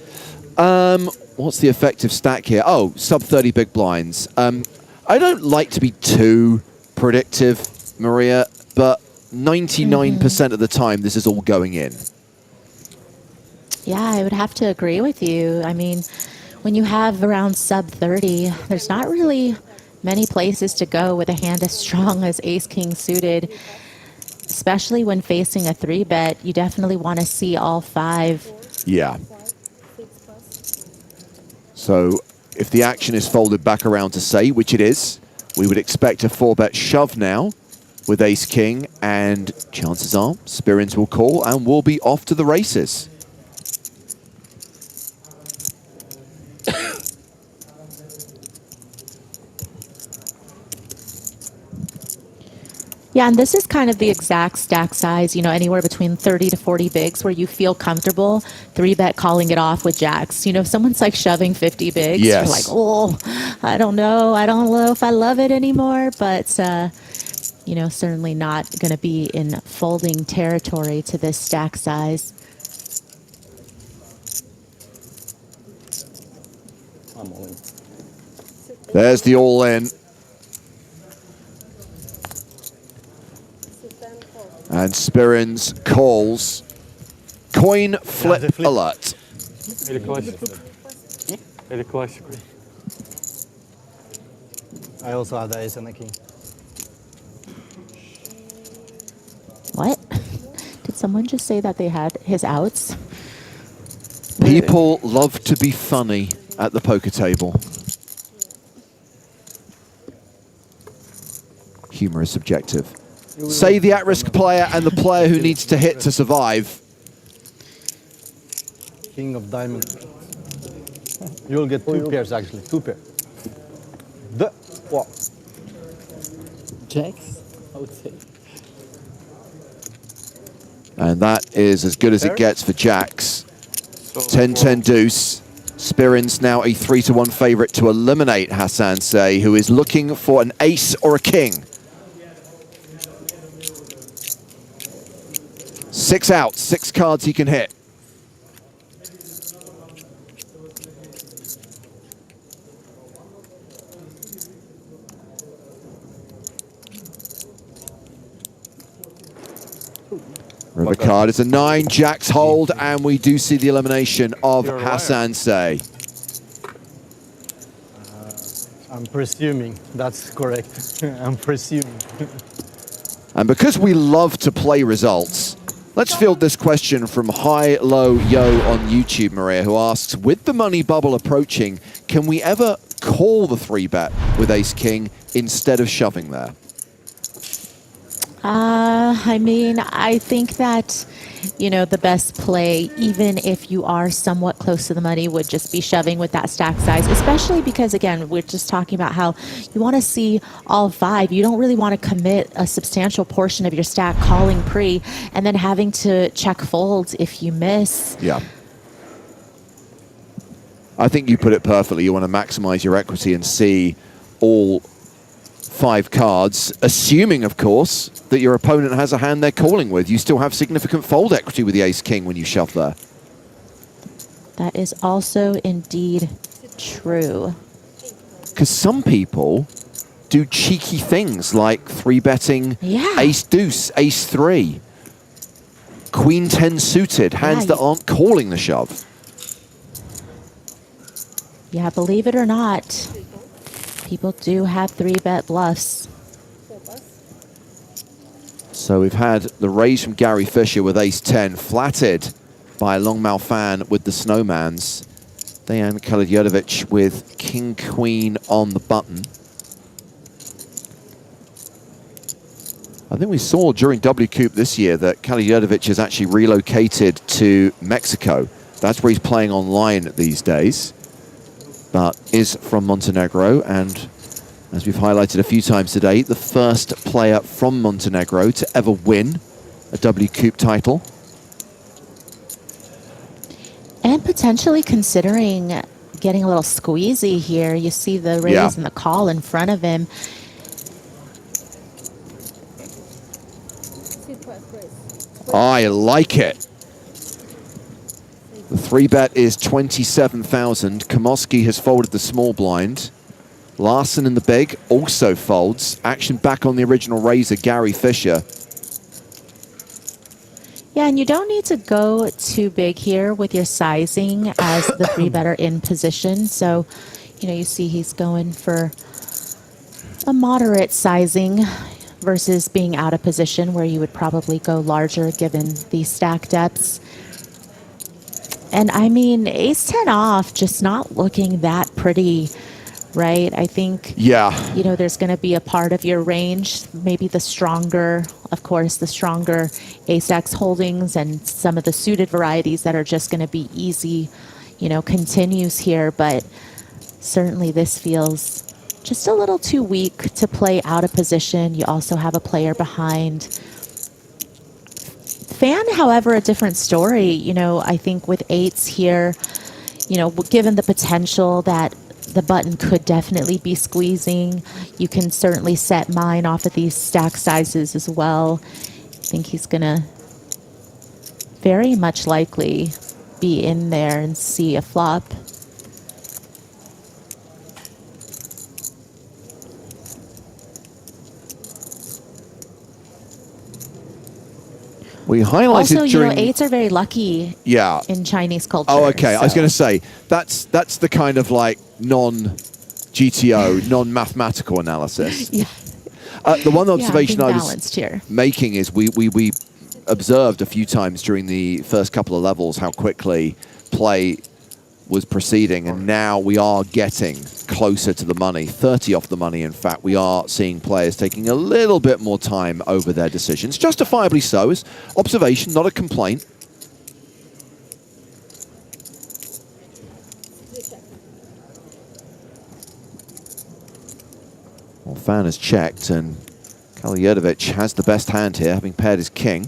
C: What's the effective stack here? Oh, sub 30 big blinds. I don't like to be too predictive, Maria, but 99% of the time this is all going in.
T: Yeah, I would have to agree with you. I mean, when you have around sub 30, there's not really many places to go with a hand as strong as ace-king suited, especially when facing a 3-bet. You definitely want to see all 5.
C: Yeah. So if the action is folded back around to Say, which it is, we would expect a 4-bet shove now with ace-king, and chances are Spirins will call and we'll be off to the races.
T: Yeah, and this is kind of the exact stack size, you know, anywhere between 30 to 40 bigs where you feel comfortable 3-bet calling it off with jacks. You know, if someone's like shoving 50 bigs,
C: yes,
T: you're like, oh, I don't know if I love it anymore, but, you know, certainly not going to be in folding territory to this stack size.
O: I'm all in.
C: There's the all-in. And Spirins calls. Coin flip alert.
M: Very classical. Very classical.
O: I also have the ace and a king.
T: What? Did someone just say that they had his outs?
C: People love to be funny at the poker table. Humor is subjective. Say the at-risk player and the player who needs to hit to survive.
O: King of diamond. You'll get 2 pairs actually. 2 pairs.
Q: Jacks, I would say.
C: And that is as good as it gets for jacks. 10-10 deuce. Spirins now a 3-1 favorite to eliminate Hassan Say, who is looking for an ace or a king. 6 outs, 6 cards he can hit. River card is a 9, jacks hold, and we do see the elimination of Hassan Say.
O: I'm presuming that's correct. I'm presuming.
C: And because we love to play results, let's field this question from High Low Yo on YouTube, Maria, who asks, with the money bubble approaching, can we ever call the 3-bet with ace-king instead of shoving there?
T: I mean, I think that, you know, the best play, even if you are somewhat close to the money, would just be shoving with that stack size, especially because, again, we're just talking about how you want to see all 5. You don't really want to commit a substantial portion of your stack calling pre and then having to check folds if you miss.
C: Yeah. I think you put it perfectly. You want to maximize your equity and see all 5 cards, assuming, of course, that your opponent has a hand they're calling with. You still have significant fold equity with the ace-king when you shove there.
T: That is also indeed true.
C: Because some people do cheeky things like 3-betting ace-deuce, ace-3, queen-10 suited, hands that aren't calling the shove.
T: Yeah, believe it or not, people do have 3-bet bluffs.
C: So we've had the raise from Gary Fisher with ace-10, flatted by Longmouth fan with the Snowmans. Dejan Karađorđević with king-queen on the button. I think we saw during WCOOP this year that Karađorđević has actually relocated to Mexico. That's where he's playing online these days, but is from Montenegro, and as we've highlighted a few times today, the first player from Montenegro to ever win a WCOOP title.
T: And potentially considering getting a little squeezy here. You see the raise and the call in front of him.
C: I like it. The 3-bet is 27,000. Kamoski has folded the small blind. Larson in the big also folds. Action back on the original raiser, Gary Fisher.
T: Yeah, and you don't need to go too big here with your sizing as the 3-better in position. So, you know, you see he's going for a moderate sizing versus being out of position where you would probably go larger given the stack depths. And I mean, ace-10 off, just not looking that pretty, right? I think, you know, there's going to be a part of your range, maybe the stronger, of course, the stronger ace-x holdings and some of the suited varieties that are just going to be easy, you know, continues here. But certainly this feels just a little too weak to play out of position. You also have a player behind. Fan, however, a different story. You know, I think with eights here, you know, given the potential that the button could definitely be squeezing, you can certainly set mine off of these stack sizes as well. I think he's going to very much likely be in there and see a flop.
C: We highlighted
T: also, you
C: during...
T: know, eights are very lucky in Chinese culture.
C: Oh, okay.
T: So.
C: I was going to say, that's the kind of like non-GTO, non-mathematical analysis. The one observation I was making is we observed a few times during the first couple of levels how quickly play was proceeding, and now we are getting closer to the money, 30 off the money. In fact, we are seeing players taking a little bit more time over their decisions, justifiably so. As observation, not a complaint. Well, fan has checked, and Karađorđević has the best hand here, having paired his king.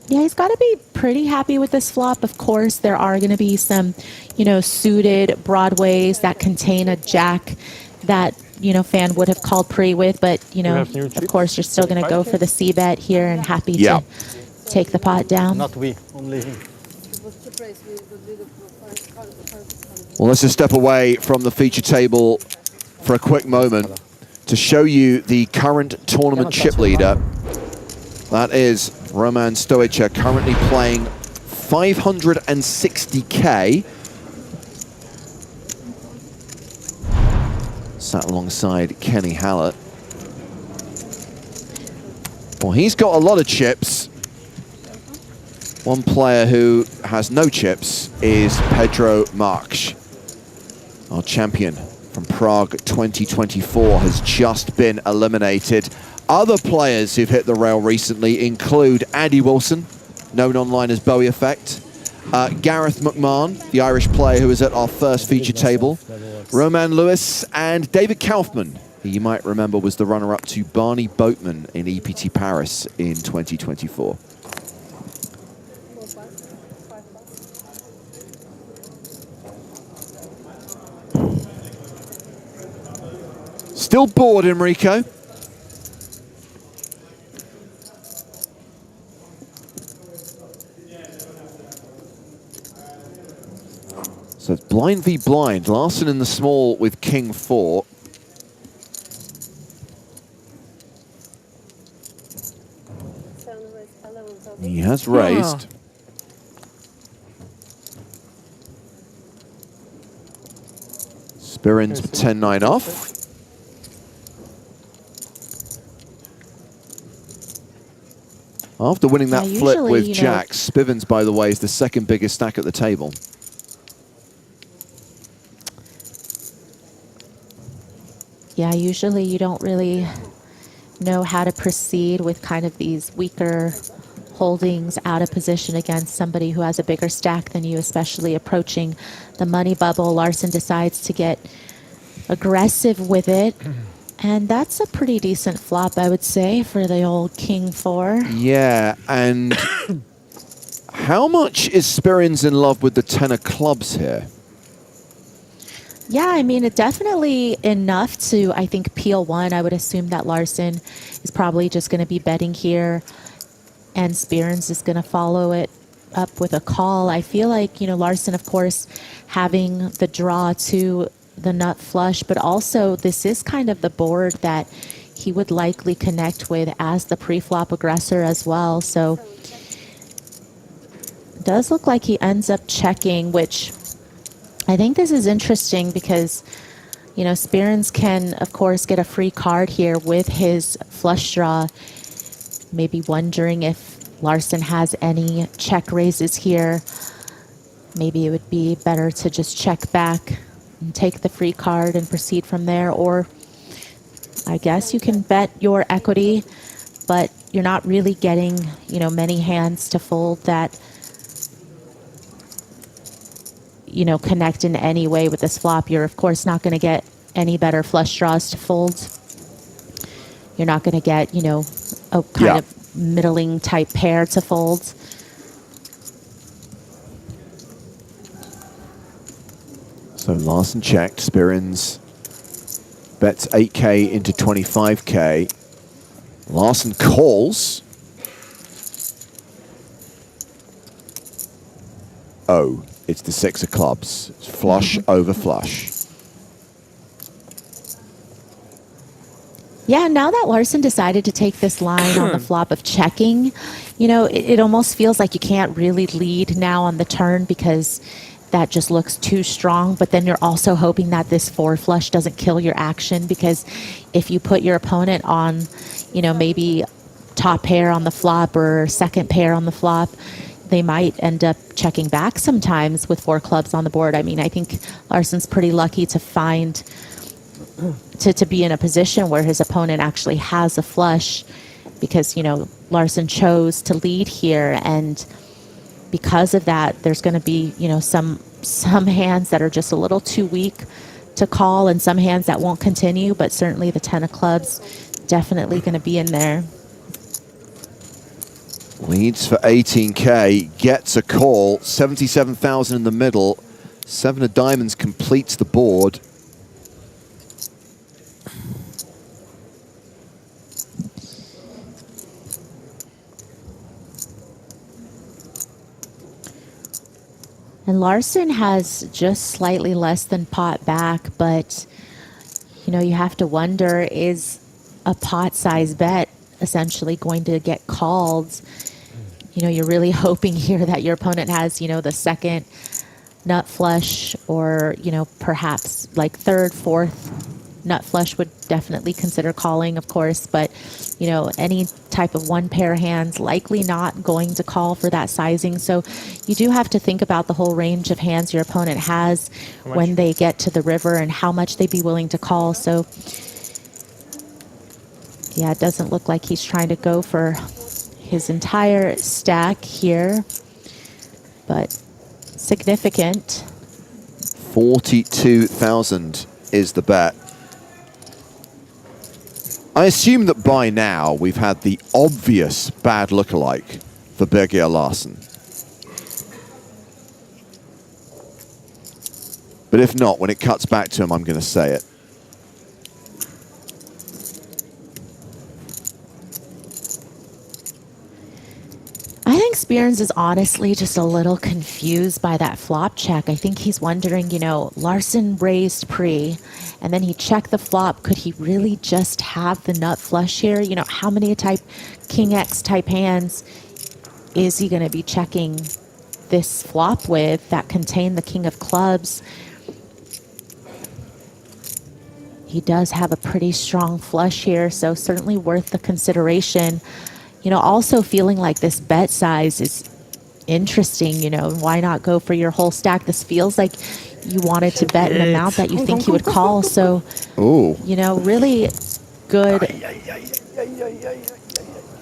T: Yeah, he's got to be pretty happy with this flop. Of course, there are going to be some, you know, suited broadways that contain a jack that, you know, fan would have called pre with, but, you know, of course, you're still going to go for the C-bet here and happy to take the pot down.
O: Not we, only him.
C: Well, let's just step away from the feature table for a quick moment to show you the current tournament chip leader. That is Roman Stoica, currently playing 560K. Sat alongside Kenny Hallett. Well, he's got a lot of chips. One player who has no chips is Pedro Marques. Our champion from Prague 2024 has just been eliminated. Other players who've hit the rail recently include Andy Wilson, known online as Bowie Effect, Gareth McMahon, the Irish player who was at our first feature table, Roman Lewis, and David Kaufman, who you might remember was the runner-up to Barney Boatman in EPT Paris in 2024. Still bored, Enrico. So it's blind v blind. Larson in the small with king 4. He has raised. Spirins 10-9 off. After winning that flip with jacks, Spivens, by the way, is the second biggest stack at the table.
T: Yeah, usually you don't really know how to proceed with kind of these weaker holdings out of position against somebody who has a bigger stack than you, especially approaching the money bubble. Larson decides to get aggressive with it. And that's a pretty decent flop, I would say, for the old king 4.
C: Yeah, and how much is Spirins in love with the 10 of clubs here?
T: Yeah, I mean, it definitely enough to, I think, peel one. I would assume that Larson is probably just going to be betting here, and Spirins is going to follow it up with a call. I feel like, you know, Larson, of course, having the draw to the nut flush, but also this is kind of the board that he would likely connect with as the pre-flop aggressor as well. So it does look like he ends up checking, which I think this is interesting because, you know, Spirins can, of course, get a free card here with his flush draw. Maybe wondering if Larson has any check raises here. Maybe it would be better to just check back and take the free card and proceed from there. Or I guess you can bet your equity, but you're not really getting, you know, many hands to fold that, you know, connect in any way with this flop. You're, of course, not going to get any better flush draws to fold. You're not going to get, you know, a kind of middling type pair to fold.
C: So Larson checked, Spirins bets 8K into 25K. Larson calls. Oh, it's the 6 of clubs. It's flush over flush.
T: Yeah, now that Larson decided to take this line on the flop of checking, you know, it almost feels like you can't really lead now on the turn because that just looks too strong. But then you're also hoping that this 4 flush doesn't kill your action, because if you put your opponent on, you know, maybe top pair on the flop or second pair on the flop, they might end up checking back sometimes with 4 clubs on the board. I mean, I think Larson's pretty lucky to find, to be in a position where his opponent actually has a flush, because, you know, Larson chose to lead here, and because of that, there's going to be, you know, some hands that are just a little too weak to call, and some hands that won't continue, but certainly the 10 of clubs definitely going to be in there.
C: Leads for 18K, gets a call, 77,000 in the middle. 7 of diamonds completes the board.
T: And Larson has just slightly less than pot back, but, you know, you have to wonder, is a pot size bet essentially going to get called? You know, you're really hoping here that your opponent has, you know, the second nut flush, or, you know, perhaps like third, fourth nut flush would definitely consider calling, of course, but, you know, any type of 1 pair hands likely not going to call for that sizing. So you do have to think about the whole range of hands your opponent has when they get to the river and how much they'd be willing to call. So yeah, it doesn't look like he's trying to go for his entire stack here, but significant.
C: 42,000 is the bet. I assume that by now we've had the obvious bad lookalike for Birger Larsen. But if not, when it cuts back to him, I'm going to say it.
T: I think Spearns is honestly just a little confused by that flop check. I think he's wondering, you know, Larson raised pre, and then he checked the flop. Could he really just have the nut flush here? You know, how many type King X type hands is he going to be checking this flop with that contain the King of Clubs? He does have a pretty strong flush here, so certainly worth the consideration. You know, also feeling like this bet size is interesting, you know, why not go for your whole stack? This feels like you wanted to bet an amount that you think he would call, so, you know, really good.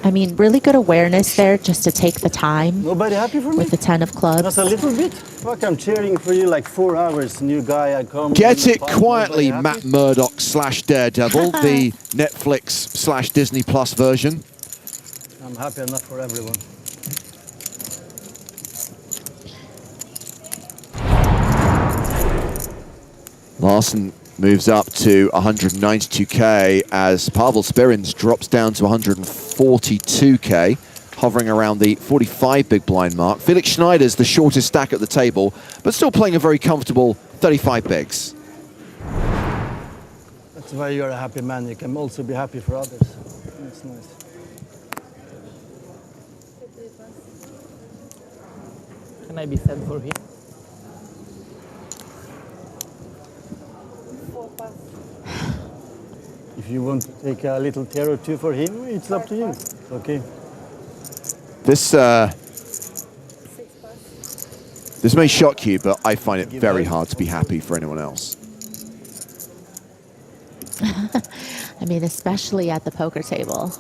T: I mean, really good awareness there just to take the time.
O: Nobody happy for me?
T: With the 10 of clubs.
O: Just a little bit. Fuck, I'm cheering for you like 4 hours. New guy, I come.
C: Get it quietly, Matt Murdock / Daredevil, the Netflix / Disney Plus version.
O: I'm happy enough for everyone.
C: Larson moves up to 192k as Pavel Spirins drops down to 142k, hovering around the 45 big blind mark. Felix Schneider's the shortest stack at the table, but still playing a very comfortable 35 bigs.
O: That's why you're a happy man. You can also be happy for others. That's nice.
S: Can I be sad for him?
O: If you want to take a little tear or two for him, it's up to you. It's okay.
C: This may shock you, but I find it very hard to be happy for anyone else.
T: I mean, especially at the poker table.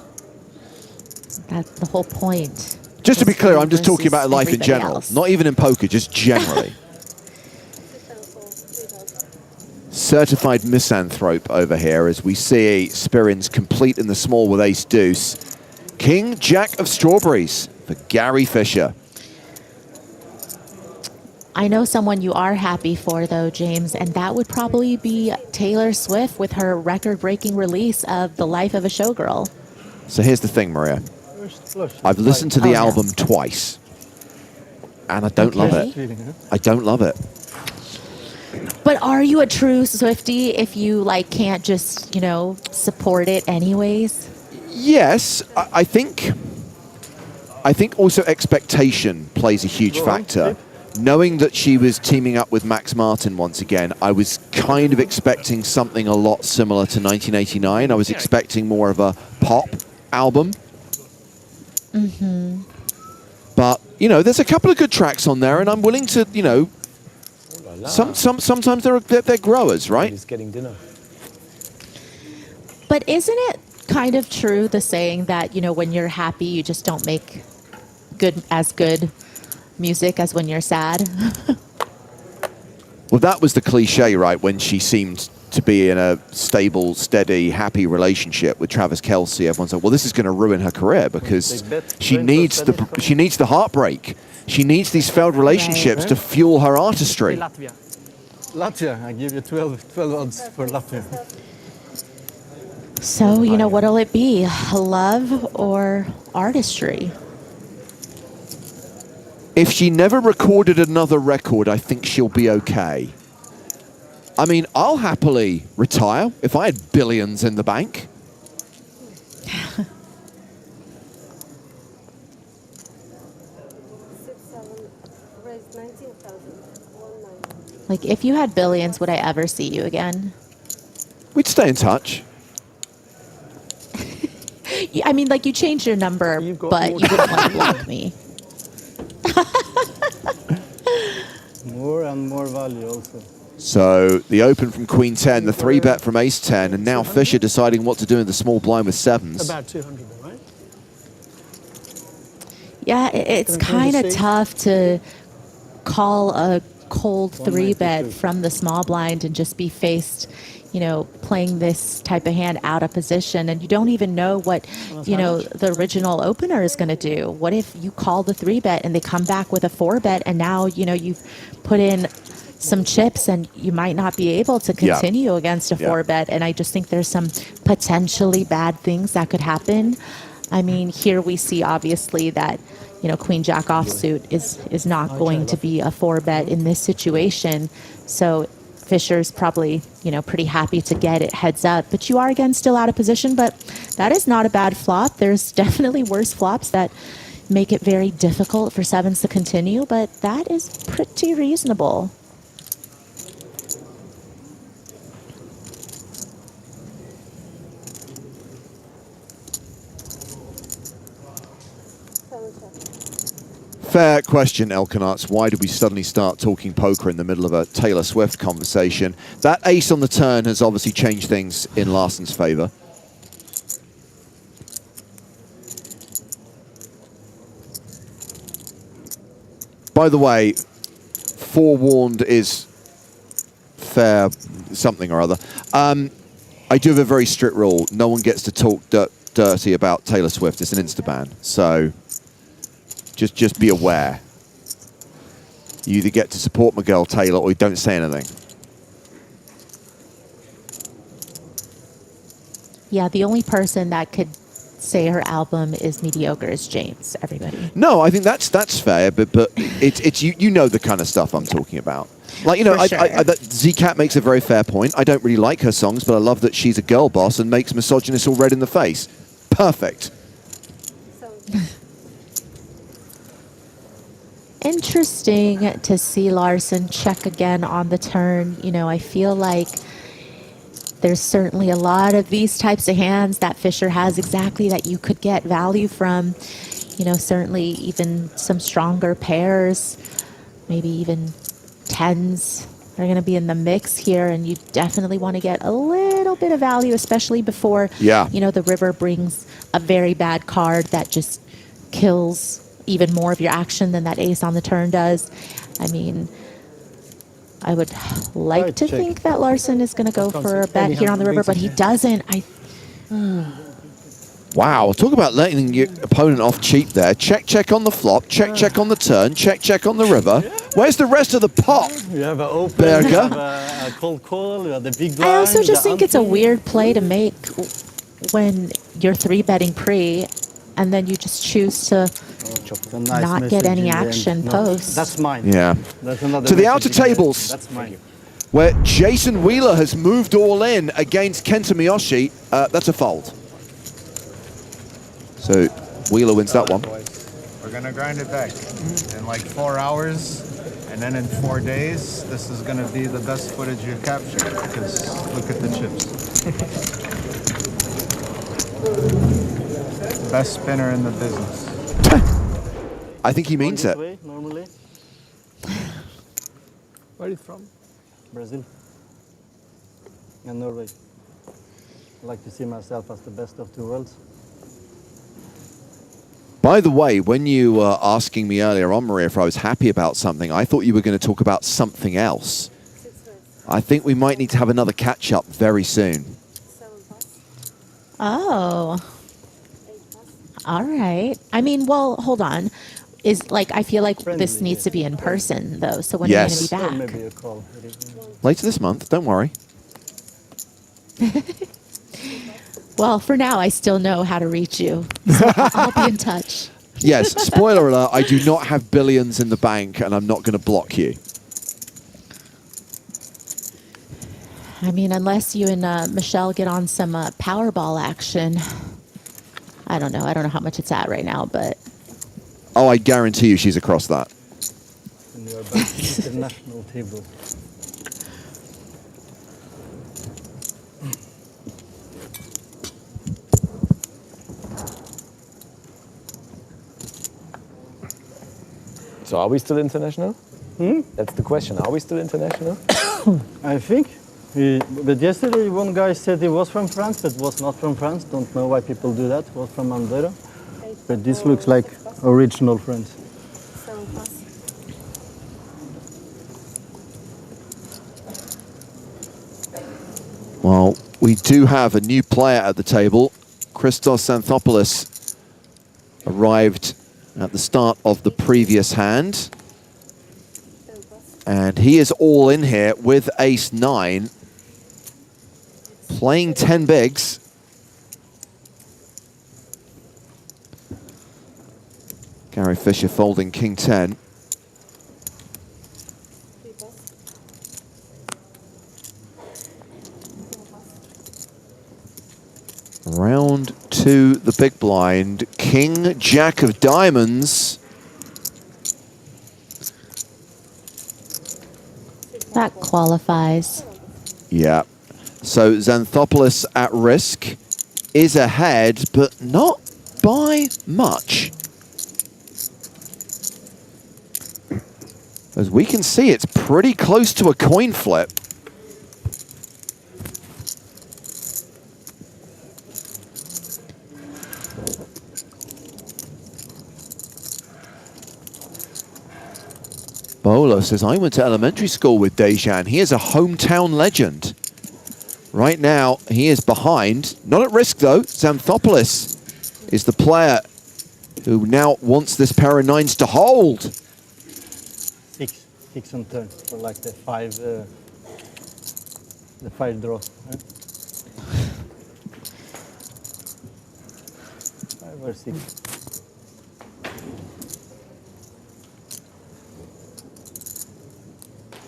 T: That's the whole point.
C: Just to be clear, I'm just talking about life in general, not even in poker, just generally. Certified misanthrope over here as we see Spirins complete in the small with ace deuce. King Jack of strawberries for Gary Fisher.
T: I know someone you are happy for, though, James, and that would probably be Taylor Swift with her record-breaking release of The Life of a Showgirl.
C: So here's the thing, Maria. I've listened to the album twice, and I don't love it. I don't love it.
T: But are you a true Swiftie if you, like, can't just, you know, support it anyways?
C: Yes, I think also expectation plays a huge factor. Knowing that she was teaming up with Max Martin once again, I was kind of expecting something a lot similar to 1989. I was expecting more of a pop album.
T: Mm-hmm.
C: But, you know, there's a couple of good tracks on there, and I'm willing to, you know, sometimes they're growers, right?
O: He's getting dinner.
T: But isn't it kind of true, the saying that, you know, when you're happy, you just don't make good music as when you're sad?
C: Well, that was the cliche, right? When she seemed to be in a stable, steady, happy relationship with Travis Kelce, everyone's like, well, this is going to ruin her career because she needs the heartbreak. She needs these failed relationships to fuel her artistry.
O: Latvia, I give you 12 odds for Latvia.
T: So, you know, what'll it be? Love or artistry?
C: If she never recorded another record, I think she'll be okay. I mean, I'll happily retire if I had billions in the bank.
T: Like, if you had billions, would I ever see you again?
C: We'd stay in touch.
T: I mean, like, you changed your number, but you wouldn't want to block me.
O: More and more value also.
C: So the open from Queen 10, the 3-bet from Ace 10, and now Fisher deciding what to do in the small blind with sevens.
O: About 200, right?
T: Yeah, it's kind of tough to call a cold 3-bet from the small blind and just be faced, you know, playing this type of hand out of position, and you don't even know what, you know, the original opener is going to do. What if you call the 3-bet and they come back with a 4-bet, and now, you know, you've put in some chips and you might not be able to continue against a 4-bet. And I just think there's some potentially bad things that could happen. I mean, here we see obviously that, you know, Queen Jack offsuit is not going to be a 4-bet in this situation. So Fischer's probably, you know, pretty happy to get it heads up. But you are, again, still out of position. But that is not a bad flop. There's definitely worse flops that make it very difficult for sevens to continue. But that is pretty reasonable.
C: Fair question, Elkanarts. Why did we suddenly start talking poker in the middle of a Taylor Swift conversation? That ace on the turn has obviously changed things in Larsson's favor. By the way, forewarned is fair something or other. I do have a very strict rule. No one gets to talk dirty about Taylor Swift. It's an insta-ban. So just be aware. You either get to support my girl Taylor or you don't say anything.
T: Yeah, the only person that could say her album is mediocre is James, everybody.
C: No, I think that's fair, but it's you know the kind of stuff I'm talking about. Like, you know, Z-Cat makes a very fair point. I don't really like her songs, but I love that she's a girl boss and makes misogynists all red in the face. Perfect.
T: Interesting to see Larsson check again on the turn. You know, I feel like there's certainly a lot of these types of hands that Fischer has exactly that you could get value from. You know, certainly even some stronger pairs, maybe even tens are going to be in the mix here, and you definitely want to get a little bit of value, especially before, you know, the river brings a very bad card that just kills even more of your action than that ace on the turn does. I mean, I would like to think that Larsson is going to go for a bet here on the river, but he doesn't.
C: Wow, talk about letting your opponent off cheap there. Check on the flop, check on the turn, check on the river. Where's the rest of the pot?
W: You have an open,
C: Berger.
W: you have a cold call, you have the big blind.
T: I also just think it's a weird play to make when you're 3-betting pre and then you just choose to not get any action post.
W: That's mine.
C: Yeah.
W: That's another
C: To the
W: message
C: outer
W: again.
C: tables,
W: That's mine.
C: where Jason Wheeler has moved all in against Kenta Miyoshi. That's a fold. So Wheeler wins that one.
G: We're gonna grind it back in like 4 hours, and then in 4 days, this is gonna be the best footage you captured, because look at the chips. Best spinner in the business.
C: I think he means it.
W: Normally.
Q: Where are you from?
W: Brazil and Norway. I like to see myself as the best of two worlds.
C: By the way, when you were asking me earlier on, Maria, if I was happy about something, I thought you were going to talk about something else. I think we might need to have another catch-up very soon.
T: Oh. All right. I mean, well, hold on. I feel like this needs to be in person, though. So when are you going to be back?
W: Maybe a call.
C: Later this month, don't worry.
T: Well, for now, I still know how to reach you. So I'll be in touch.
C: Yes, spoiler alert, I do not have billions in the bank, and I'm not going to block you.
T: I mean, unless you and Michelle get on some Powerball action. I don't know. I don't know how much it's at right now, but...
C: Oh, I guarantee you she's across that.
W: And you are back to the international table.
H: So are we still international? That's the question. Are we still international?
W: I think. But yesterday one guy said he was from France, but was not from France. Don't know why people do that. Was from Andorra. But this looks like original France.
C: Well, we do have a new player at the table. Christos Xanthopoulos arrived at the start of the previous hand. And he is all in here with ace-9, playing 10 bigs. Gary Fisher folding king-10. Round 2, the big blind. King, Jack of diamonds.
T: That qualifies.
C: Yeah. So Xanthopoulos at risk is ahead, but not by much. As we can see, it's pretty close to a coin flip. Bola says, I went to elementary school with Dejan. He is a hometown legend. Right now, he is behind. Not at risk, though. Xanthopoulos is the player who now wants this pair of 9s to hold.
W: 6 on turn for like the 5 draw. Huh? 5 or 6.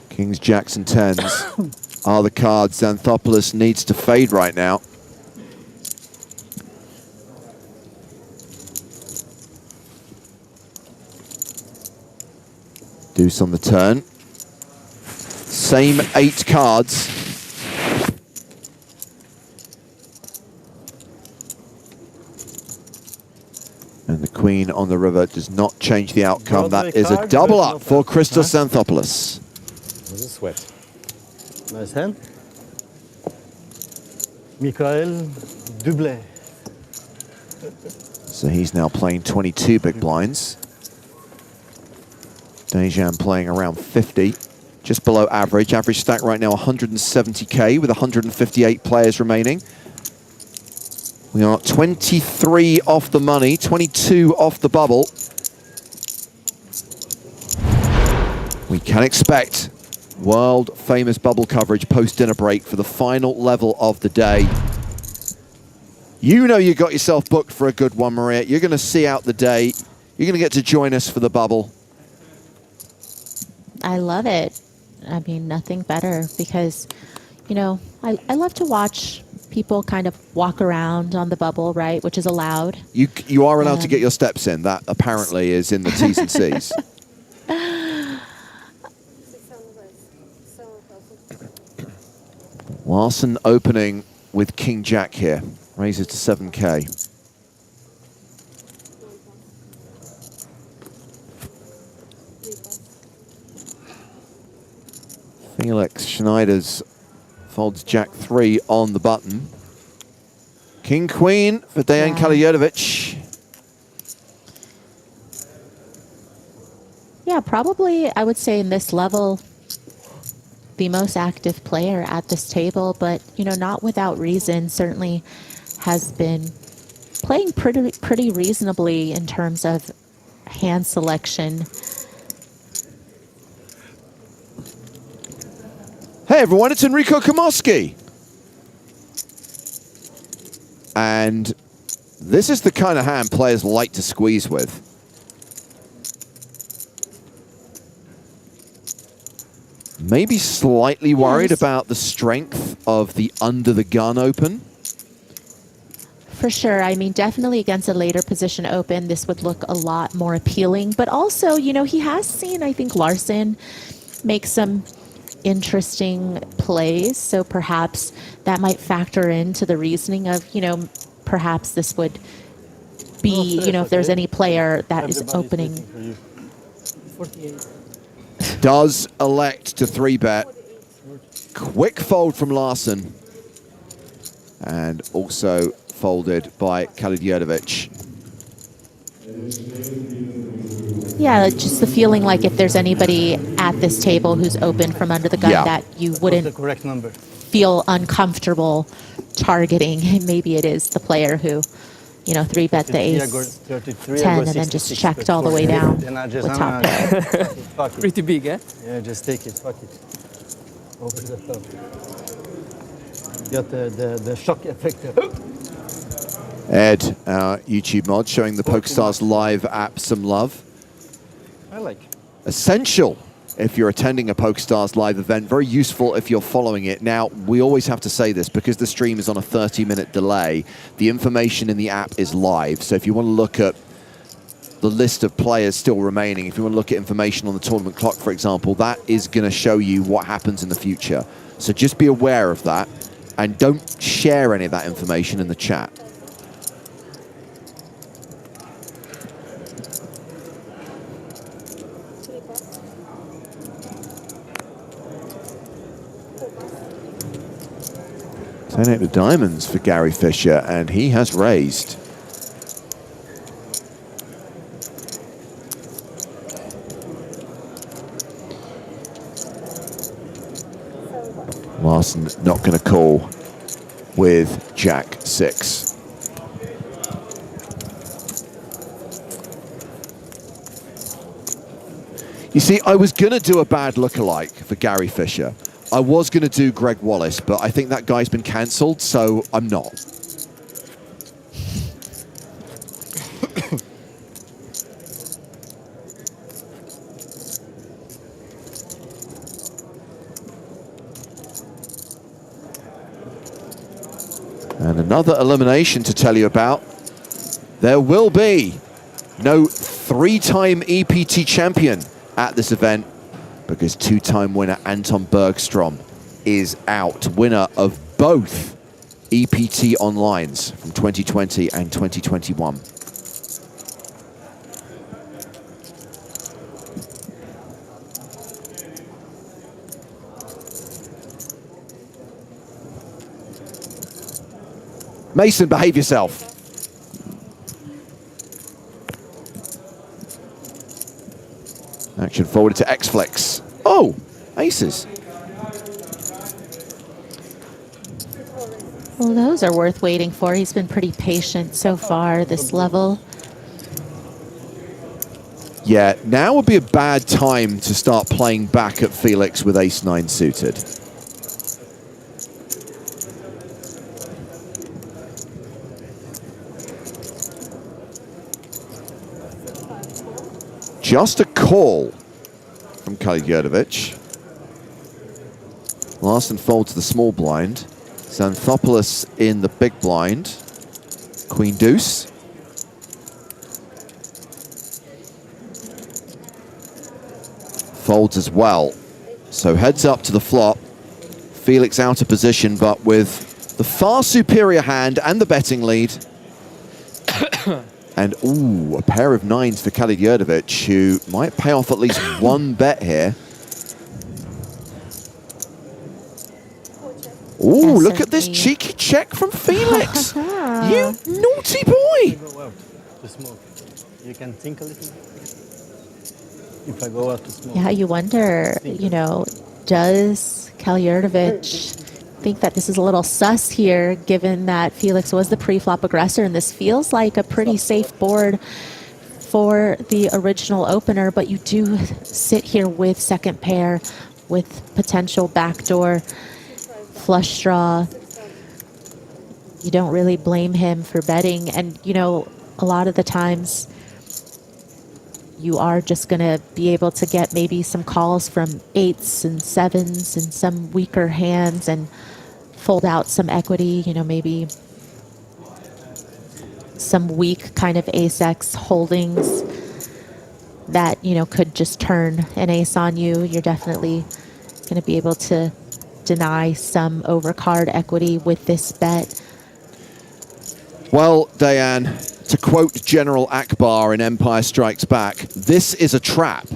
C: Kings, Jacks, and 10s are the cards Xanthopoulos needs to fade right now. Deuce on the turn. Same 8 cards. And the queen on the river does not change the outcome. That is a double up for Christos Xanthopoulos.
H: It was a sweat.
W: Nice hand. Mikhail Dublé.
C: So he's now playing 22 big blinds. Dejan playing around 50, just below average. Average stack right now 170k with 158 players remaining. We are 23 off the money, 22 off the bubble. We can expect world famous bubble coverage post-dinner break for the final level of the day. You know you got yourself booked for a good one, Maria. You're going to see out the day. You're going to get to join us for the bubble.
T: I love it. I mean, nothing better because, you know, I love to watch people kind of walk around on the bubble, right, which is allowed.
C: You are allowed to get your steps in. That apparently is in the T's and C's. Larson opening with King Jack here. Raises to 7k. Felix Schneider's folds Jack 3 on the button. King Queen for Dejan Karađorđević.
T: Yeah, probably I would say in this level the most active player at this table, but you know, not without reason. Certainly has been playing pretty reasonably in terms of hand selection.
C: Hey everyone, it's Enrico Komorski. And this is the kind of hand players like to squeeze with. Maybe slightly worried about the strength of the under the gun open.
T: For sure. I mean, definitely against a later position open, this would look a lot more appealing. But also, you know, he has seen, I think, Larson make some interesting plays. So perhaps that might factor into the reasoning of, you know, perhaps this would be, you know, if there's any player that is opening.
S: 48.
C: Does elect to 3-bet. Quick fold from Larson. And also folded by Karađorđević.
T: Yeah, just the feeling like if there's anybody at this table who's open from under the gun that you wouldn't feel uncomfortable targeting, maybe it is the player who you know, 3-bet the ace 10 and then just checked all the way down with top pair.
S: Pretty big, eh?
W: Yeah, just take it, fuck it. Over the top. Got the shock effect there.
C: Ed, our YouTube mod, showing the PokerStars Live app some love.
W: I like.
C: Essential if you're attending a PokerStars Live event. Very useful if you're following it. Now, we always have to say this, because the stream is on a 30-minute delay, the information in the app is live. So if you want to look at the list of players still remaining, if you want to look at information on the tournament clock, for example, that is going to show you what happens in the future. So just be aware of that, and don't share any of that information in the chat. Ten out of diamonds for Gary Fisher, and he has raised. Larson not going to call with Jack 6. You see, I was going to do a bad lookalike for Gary Fisher. I was going to do Greg Wallace, but I think that guy's been cancelled, so I'm not. And another elimination to tell you about. There will be no 3-time EPT champion at this event, because 2-time winner Anton Bergstrom is out, winner of both EPT Onlines from 2020 and 2021. Mason, behave yourself. Action forwarded to X-Flex. Oh, aces.
T: Well, those are worth waiting for. He's been pretty patient so far this level.
C: Yeah, now would be a bad time to start playing back at Felix with ace-9 suited. Just a call from Kaligurdovic. Larson folds to the small blind. Xanthopoulos in the big blind. Queen deuce. Folds as well. So heads up to the flop. Felix out of position, but with the far superior hand and the betting lead. And, ooh, a pair of nines for Kaligurdovic, who might pay off at least one bet here. Ooh, look at this cheeky check from Felix. You naughty boy.
W: Go out to smoke. You can think a little. If I go out to smoke.
T: Yeah, you wonder, you know, does Kaligurdovic think that this is a little sus here, given that Felix was the pre-flop aggressor, and this feels like a pretty safe board for the original opener, but you do sit here with second pair, with potential backdoor flush draw. You don't really blame him for betting, and you know, a lot of the times you are just going to be able to get maybe some calls from 8s and 7s and some weaker hands and fold out some equity, you know, maybe some weak kind of ace-X holdings that, you know, could just turn an ace on you. You're definitely going to be able to deny some overcard equity with this bet.
C: Well, Diane, to quote General Akbar in Empire Strikes Back, this is a trap.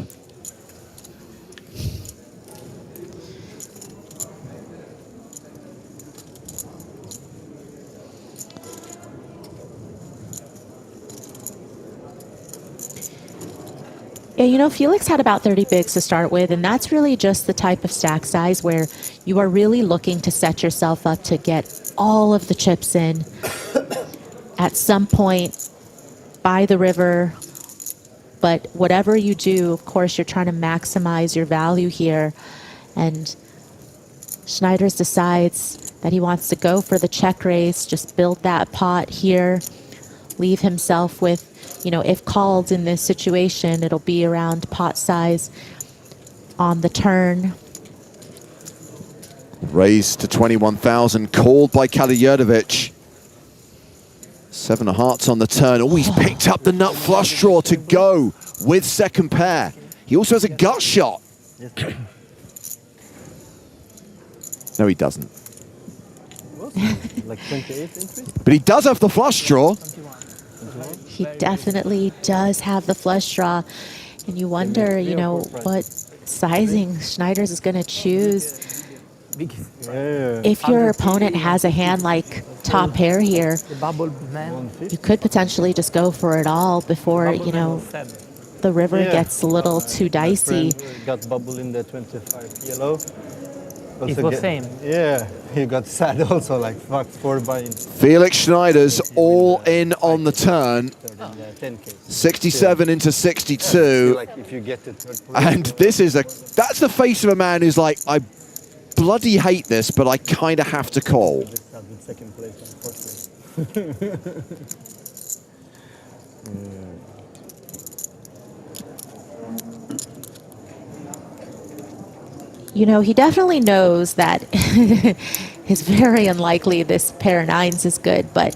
T: Yeah, you know, Felix had about 30 bigs to start with, and that's really just the type of stack size where you are really looking to set yourself up to get all of the chips in. at some point by the river. But whatever you do, of course, you're trying to maximize your value here. And Schneiders decides that he wants to go for the check raise, just build that pot here, leave himself with, you know, if called in this situation, it'll be around pot size on the turn.
C: Raised to 21,000, called by Kalayurdovic. 7 of hearts on the turn. Oh, he's picked up the nut flush draw to go with second pair. He also has a gut shot. No, he doesn't.
W: Like 28 entry?
C: But he does have the flush draw.
T: He definitely does have the flush draw. And you wonder, you know, what sizing Schneiders is going to choose. If your opponent has a hand like top pair here, you could potentially just go for it all before, you know, the river gets a little too dicey.
W: Got bubble in the 25 yellow.
S: It was same.
W: Yeah, he got sad also, like fucked 4 buy-ins.
C: Felix Schneiders all in on the turn. 67 into 62.
W: Like if you get it,
C: And this is that's the face of a man who's like, I bloody hate this, but I kind of have to call.
W: Second place, unfortunately.
T: You know, he definitely knows that it's very unlikely this pair of nines is good, but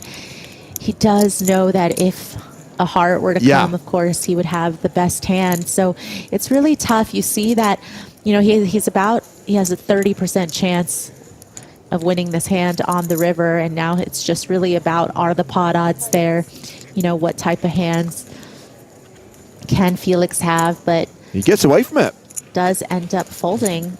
T: he does know that if a heart were to come, of course, he would have the best hand. So it's really tough. You see that, you know, he has a 30% chance of winning this hand on the river, and now it's just really about, are the pot odds there? You know, what type of hands can Felix have? But
C: he gets away from it.
T: Does end up folding.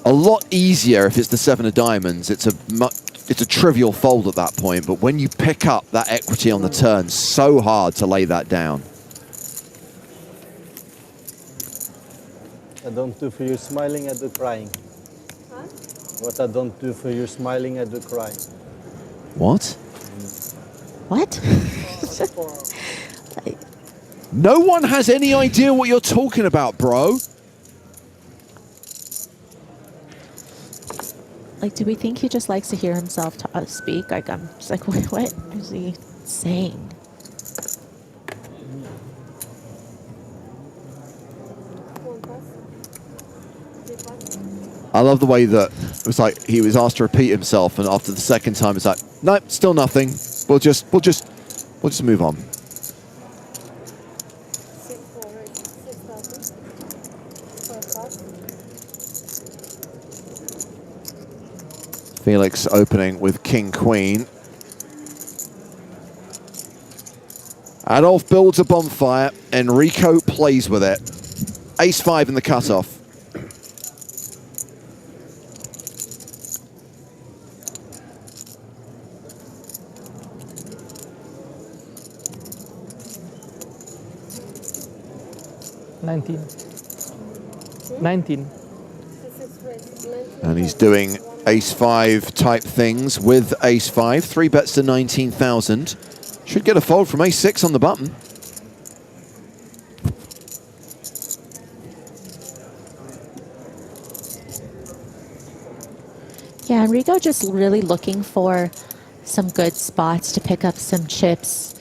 C: A lot easier if it's the 7 of diamonds. It's a trivial fold at that point, but when you pick up that equity on the turn, so hard to lay that down.
W: I don't do for you smiling, I do crying. What I don't do for you smiling, I do crying.
C: What?
T: What?
C: No one has any idea what you're talking about, bro.
T: Like, do we think he just likes to hear himself speak? Like, I'm just like, what is he saying?
C: I love the way that it was like he was asked to repeat himself, and after the second time, it's like, no, still nothing. We'll just move on. Felix opening with King Queen. Adolf builds a bonfire. Enrico plays with it. Ace-5 in the cutoff.
S: Nineteen.
C: And he's doing Ace-5 type things with Ace-5. 3 bets to 19,000. Should get a fold from Ace-6 on the button.
T: Yeah, Enrico just really looking for some good spots to pick up some chips.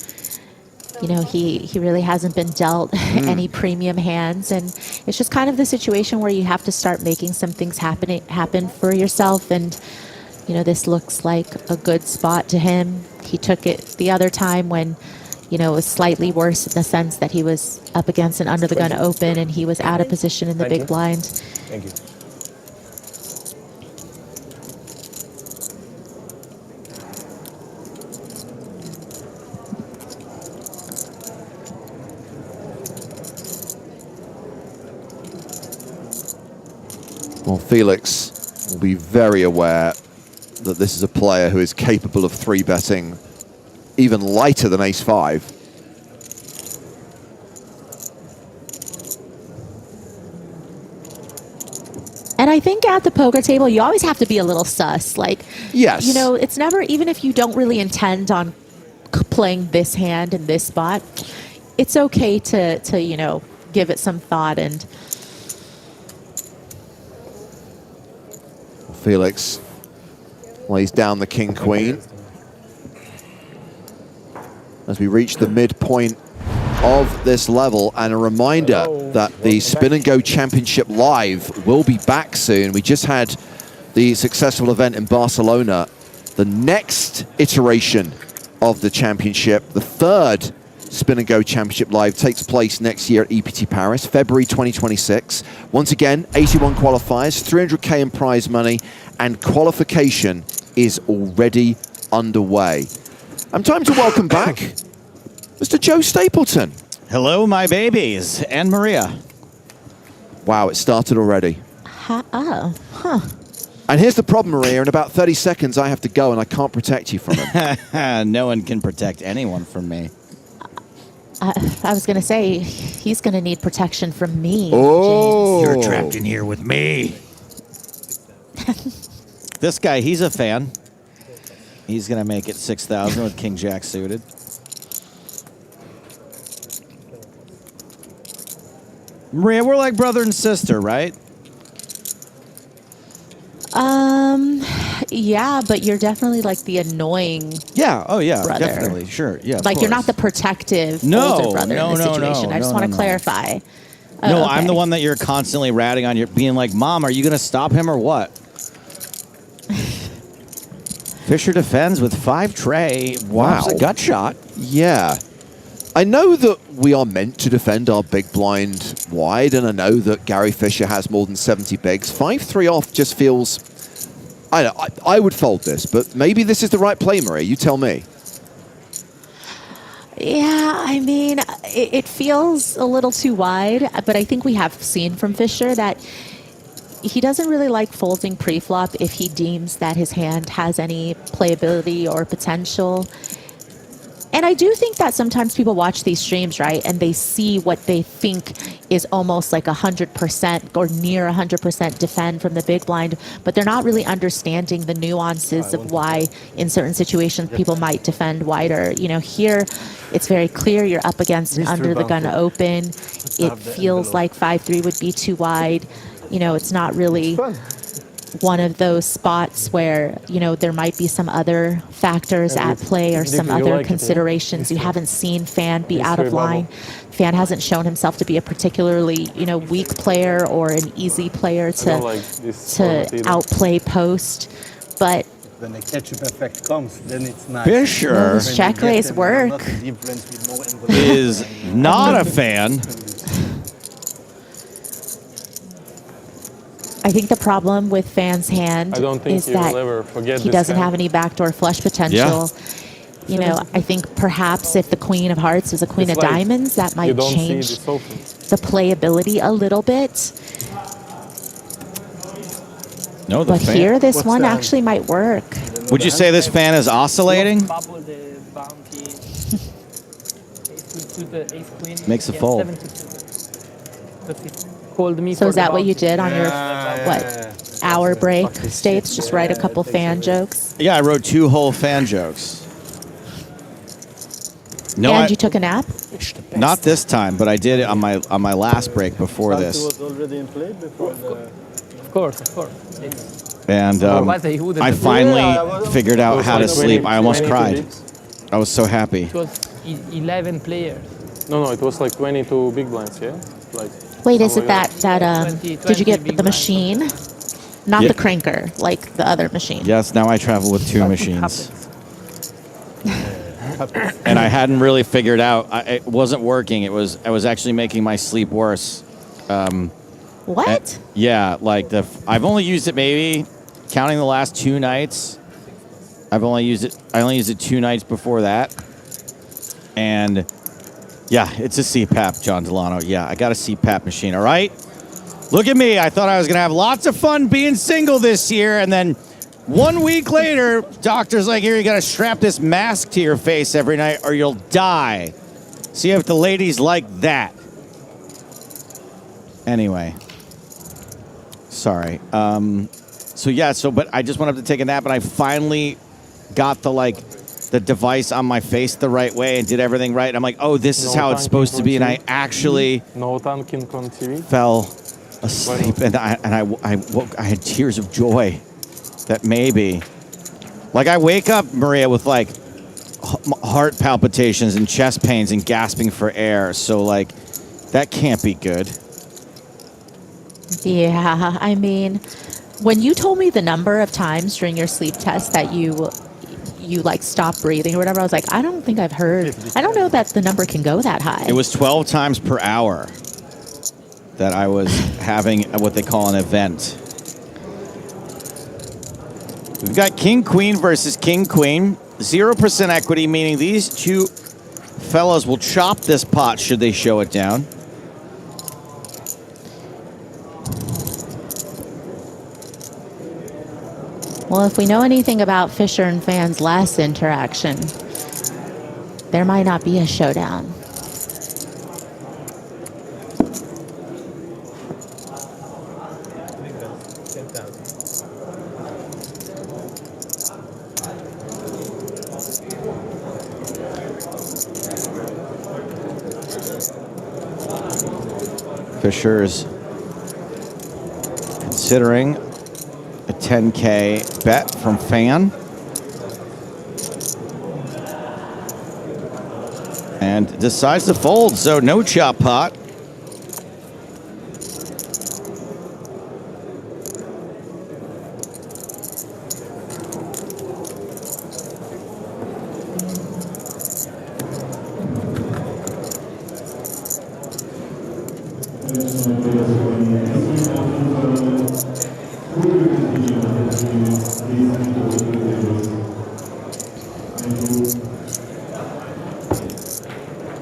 T: You know, he really hasn't been dealt any premium hands, and it's just kind of the situation where you have to start making some things happen for yourself. And you know, this looks like a good spot to him. He took it the other time when, you know, it was slightly worse in the sense that he was up against an under the gun open and he was out of position in the big blind.
H: Thank you.
C: Well, Felix will be very aware that this is a player who is capable of 3-betting even lighter than Ace-5.
T: And I think at the poker table, you always have to be a little sus. Like,
C: yes,
T: you know, it's never, even if you don't really intend on playing this hand in this spot, it's okay to you know, give it some thought. And
C: Felix lays down the king queen as we reach the midpoint of this level, and a reminder that the Spin and Go Championship Live will be back soon. We just had the successful event in Barcelona. The next iteration of the championship, the third Spin and Go Championship Live, takes place next year at EPT Paris, February 2026. Once again, 81 qualifiers, 300K in prize money, and qualification is already underway. Time to welcome back Mr. Joe Stapleton.
D: Hello, my babies, and Maria.
C: Wow, it started already.
T: oh, huh.
C: And here's the problem, Maria. In about 30 seconds, I have to go, and I can't protect you from him.
D: No one can protect anyone from me.
T: I was going to say, he's going to need protection from me.
C: Oh.
D: You're trapped in here with me. This guy, he's a fan. He's going to make it 6,000 with King Jack suited. Maria, we're like brother and sister, right?
T: Yeah, but you're definitely like the annoying.
D: Yeah. Oh, yeah.
T: Brother.
D: Definitely. Sure. Yeah.
T: Like you're not the protective older brother in this situation. I just want to clarify.
D: No,
T: okay.
D: I'm the one that you're constantly ratting on. You're being like, Mom, are you going to stop him or what? Fisher defends with 5 tray.
C: Wow.
D: A gut shot.
C: Yeah. I know that we are meant to defend our big blind wide, and I know that Gary Fisher has more than 70 bigs. 5-3 off just feels... I would fold this, but maybe this is the right play, Maria. You tell me.
T: Yeah, I mean, it feels a little too wide, but I think we have seen from Fisher that he doesn't really like folding pre-flop if he deems that his hand has any playability or potential. And I do think that sometimes people watch these streams, right, and they see what they think is almost like 100% or near 100% defend from the big blind, but they're not really understanding the nuances of why in certain situations people might defend wider. You know, here it's very clear you're up against an under the gun open. It feels like 5-3 would be too wide. You know, it's not really one of those spots where, you know, there might be some other factors at play or some other considerations. You haven't seen Fan be out of line. Fan hasn't shown himself to be a particularly, you know, weak player or an easy player to outplay post. But
W: when the ketchup effect comes, then it's nice.
D: Fisher
T: those check raise work.
D: Is not a fan.
T: I think the problem with Fan's hand is that he doesn't have any backdoor flush potential.
D: Yeah.
T: You know, I think perhaps if the Queen of Hearts was a Queen of Diamonds, that might change the playability a little bit.
D: No, the
T: but
D: fan.
T: here, this one actually might work.
D: Would you say this fan is oscillating? Makes a fold.
T: So is that what you did on your, hour break, Stapes? Just write a couple fan jokes?
D: Yeah, I wrote 2 whole fan jokes. No,
T: and you took a nap?
D: Not this time, but I did it on my last break before this.
W: Was already in play before the...
S: Of course.
D: And I finally figured out how to sleep. I almost cried. I was so happy.
S: It was 11 players.
E: No, it was like 22 big blinds, yeah? Like.
T: Wait, is it that did you get the machine? Not the cranker, like the other machine.
D: Yes, now I travel with 2 machines. And I hadn't really figured out, it wasn't working. I was actually making my sleep worse.
T: What?
D: Yeah, like I've only used it maybe, counting the last 2 nights. I only used it 2 nights before that. And yeah, it's a CPAP, John Delano. Yeah, I got a CPAP machine, all right? Look at me. I thought I was going to have lots of fun being single this year, and then 1 week later, doctor's like, here, you got to strap this mask to your face every night or you'll die. See if the ladies like that. Anyway. Sorry. But I just went up to take a nap, and I finally got the device on my face the right way and did everything right. I'm like, oh, this is how it's supposed to be, and I actually fell asleep, and I had tears of joy that maybe, I wake up, Maria, with heart palpitations and chest pains and gasping for air. So that can't be good.
T: Yeah, I mean, when you told me the number of times during your sleep test that you stopped breathing or whatever, I was like, I don't think I've heard. I don't know that the number can go that high.
D: It was 12 times per hour that I was having what they call an event. We've got King Queen versus King Queen. 0% equity, meaning these two fellas will chop this pot should they show it down.
T: Well, if we know anything about Fisher and Fan's last interaction, there might not be a showdown.
D: Fisher's considering a 10K bet from Fan. And decides to fold, so no chop pot.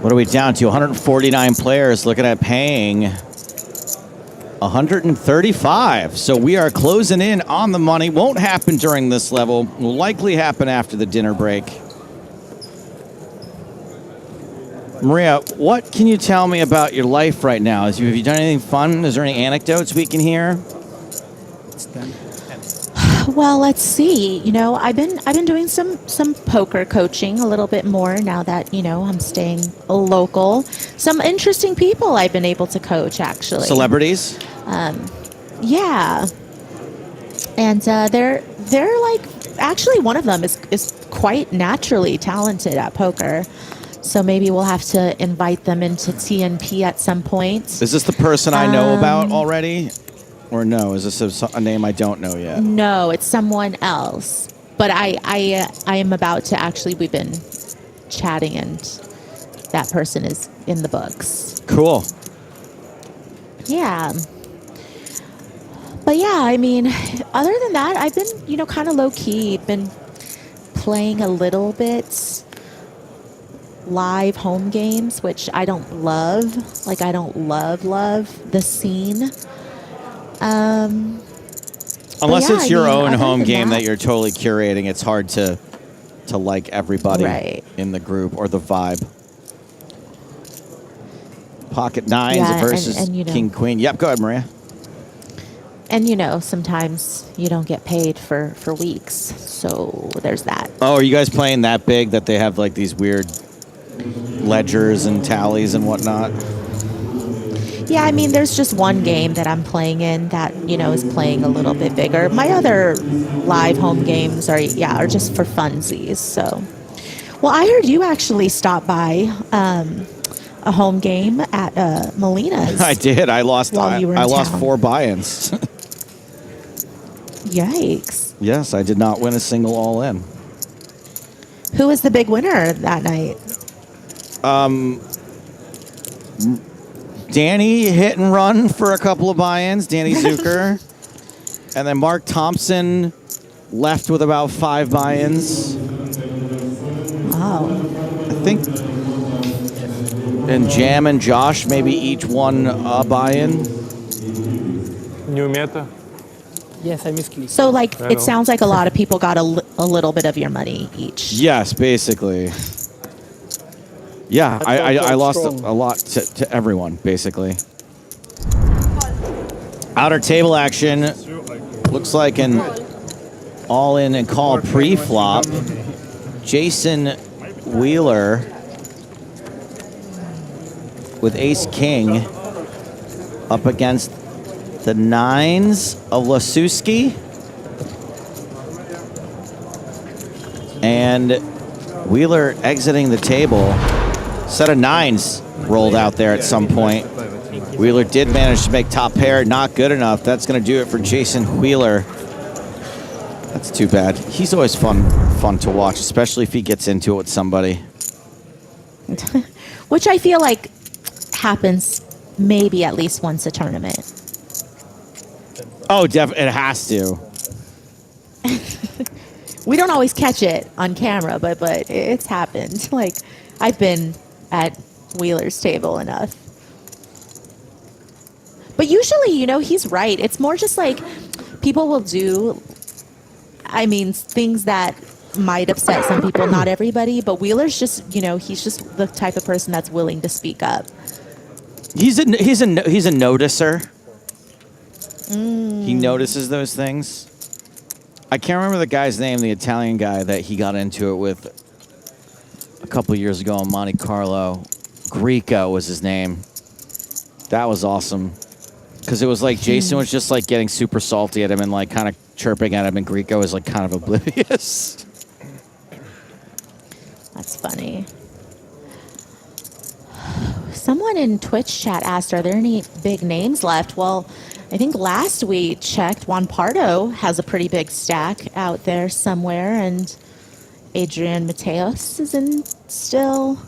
D: What are we down to? 149 players looking at paying 135. So we are closing in on the money. Won't happen during this level. Will likely happen after the dinner break. Maria, what can you tell me about your life right now? Have you done anything fun? Is there any anecdotes we can hear?
T: Well, let's see. You know, I've been doing some poker coaching a little bit more now that, you know, I'm staying local. Some interesting people I've been able to coach, actually.
D: Celebrities?
T: Yeah. And they're like, actually one of them is quite naturally talented at poker. So maybe we'll have to invite them into TNP at some point.
D: Is this the person I know about already? Or no? Is this a name I don't know yet?
T: No, it's someone else. But I am about to actually, we've been chatting and that person is in the books.
D: Cool.
T: Yeah. But yeah, I mean, other than that, I've been, you know, kind of low key, been playing a little bit live home games, which I don't love. Like, I don't love the scene.
D: Unless
T: yeah,
D: it's your own
T: other
D: home
T: than
D: game that you're totally curating, it's hard to like everybody in the group or the vibe. Pocket nines versus
T: and, you know,
D: King Queen. Yep, go ahead, Maria.
T: And you know, sometimes you don't get paid for weeks, so there's that.
D: Oh, are you guys playing that big that they have like these weird ledgers and tallies and whatnot?
T: Yeah, I mean, there's just one game that I'm playing in that, you know, is playing a little bit bigger. My other live home games are just for funsies. So, well, I heard you actually stop by a home game at Molina's.
D: I did. I lost. I lost 4 buy-ins.
T: Yikes!
D: Yes, I did not win a single all-in.
T: Who was the big winner that night?
D: Danny hit and run for a couple of buy-ins, Danny Zucker. And then Mark Thompson left with about 5 buy-ins.
T: Wow.
D: I think. And Jam and Josh maybe each won a buy-in.
E: New meta?
S: Yes, I misclicked.
T: So, like, it sounds like a lot of people got a little bit of your money each.
D: Yes, basically. Yeah, I lost a lot to everyone, basically. Outer table action looks like an all-in and call pre-flop. Jason Wheeler with ace-king up against the nines of Lasuski. And Wheeler exiting the table. Set of nines rolled out there at some point. Wheeler did manage to make top pair. Not good enough. That's going to do it for Jason Wheeler. That's too bad. He's always fun to watch, especially if he gets into it with somebody.
T: Which I feel like happens maybe at least once a tournament.
D: Oh, it has to.
T: We don't always catch it on camera, but it's happened. Like, I've been at Wheeler's table enough. But usually, you know, he's right. It's more just like people will do, I mean, things that might upset some people, not everybody, but Wheeler's just, you know, he's just the type of person that's willing to speak up.
D: He's a noticer. He notices those things. I can't remember the guy's name, the Italian guy that he got into it with a couple years ago in Monte Carlo. Greco was his name. That was awesome. Because it was like Jason was just like getting super salty at him and like kind of chirping at him, and Greco was like kind of oblivious.
T: That's funny. Someone in Twitch chat asked, are there any big names left? Well, I think last we checked, Juan Pardo has a pretty big stack out there somewhere, and Adrian Mateos is in still.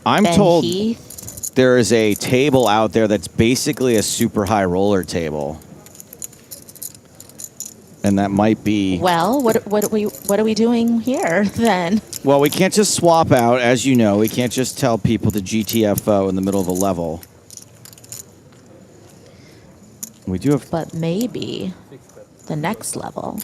D: I'm
T: Ben
D: told
T: Heath.
D: there is a table out there that's basically a super high roller table. And that might be...
T: Well, what are we doing here then?
D: Well, we can't just swap out, as you know. We can't just tell people to GTFO in the middle of a level. We do have...
T: But maybe the next level.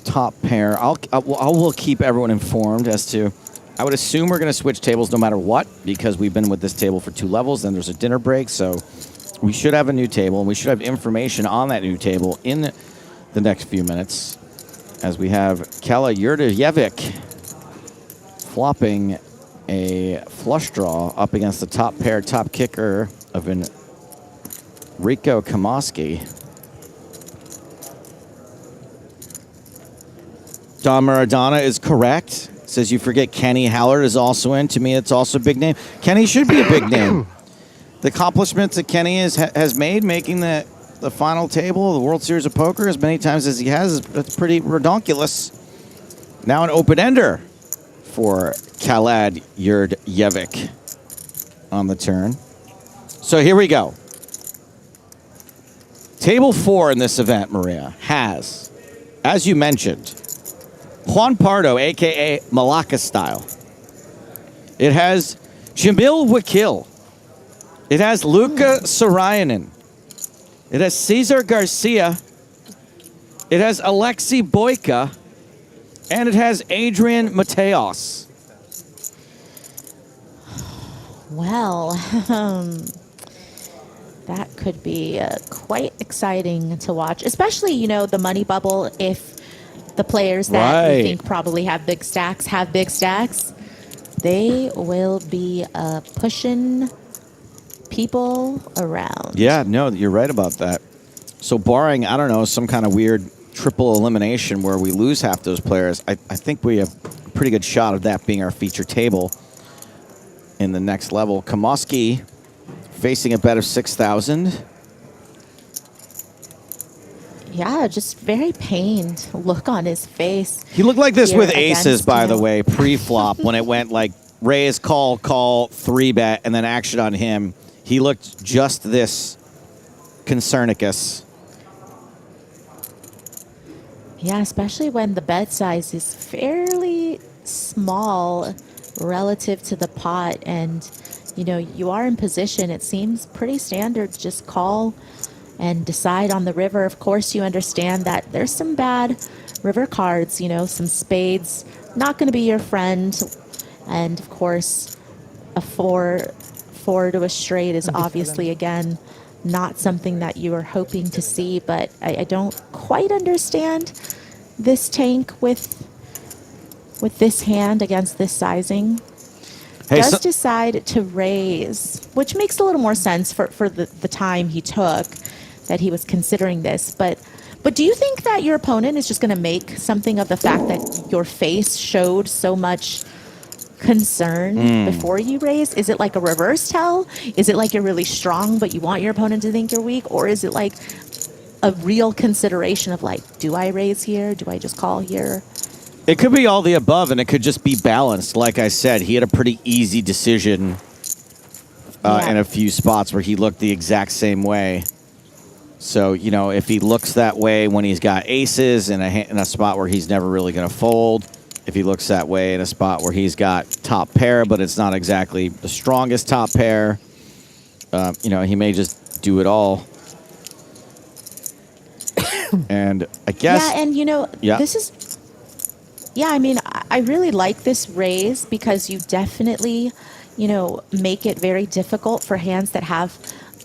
D: Top pair. We'll keep everyone informed as to... I would assume we're going to switch tables no matter what, because we've been with this table for 2 levels, then there's a dinner break, so we should have a new table, and we should have information on that new table in the next few minutes, as we have Kala Yurdajevic flopping a flush draw up against the top pair, top kicker of Enrico Kamoski. Don Maradona is correct. Says you forget Kenny Howard is also in. To me, it's also a big name. Kenny should be a big name. The accomplishments that Kenny has made, making the final table of the World Series of Poker as many times as he has, that's pretty redonkulous. Now an open-ender for Khaled Yurdajevic on the turn. So here we go. Table 4 in this event, Maria, has, as you mentioned, Juan Pardo, a.k.a. Malacca style. It has Jamil Wakil. It has Luca Sarayanin. It has Cesar Garcia. It has Alexei Boyka. And it has Adrian Mateos.
T: Well, that could be quite exciting to watch, especially, you know, the money bubble. If the players that we think probably have big stacks, they will be pushing people around.
D: Yeah, no, you're right about that. So barring, I don't know, some kind of weird triple elimination where we lose half those players, I think we have a pretty good shot of that being our feature table in the next level. Kamoski facing a bet of 6,000.
T: Yeah, just very pained look on his face.
D: He looked like this with aces,
T: against,
D: by the way, pre-flop, when it went like raise, call, 3-bet, and then action on him. He looked just this concernicus.
T: Yeah, especially when the bet size is fairly small relative to the pot, and you know, you are in position. It seems pretty standard. Just call and decide on the river. Of course, you understand that there's some bad river cards, you know, some spades, not going to be your friend. And of course, a four to a straight is obviously, again, not something that you were hoping to see, but I don't quite understand this tank with this hand against this sizing.
D: Hey,
T: Does decide to raise, which makes a little more sense for the time he took that he was considering this. But do you think that your opponent is just going to make something of the fact that your face showed so much concern before you raise? Is it like a reverse tell? Is it like you're really strong but you want your opponent to think you're weak? Or is it like a real consideration of like, do I raise here? Do I just call here?
D: It could be all the above, and it could just be balanced. Like I said, he had a pretty easy decision in a few spots where he looked the exact same way. So, you know, if he looks that way when he's got aces in a spot where he's never really going to fold, if he looks that way in a spot where he's got top pair, but it's not exactly the strongest top pair, you know, he may just do it all. And I guess...
T: Yeah, and, you know, this is... Yeah, I mean, I really like this raise because you definitely, you know, make it very difficult for hands that have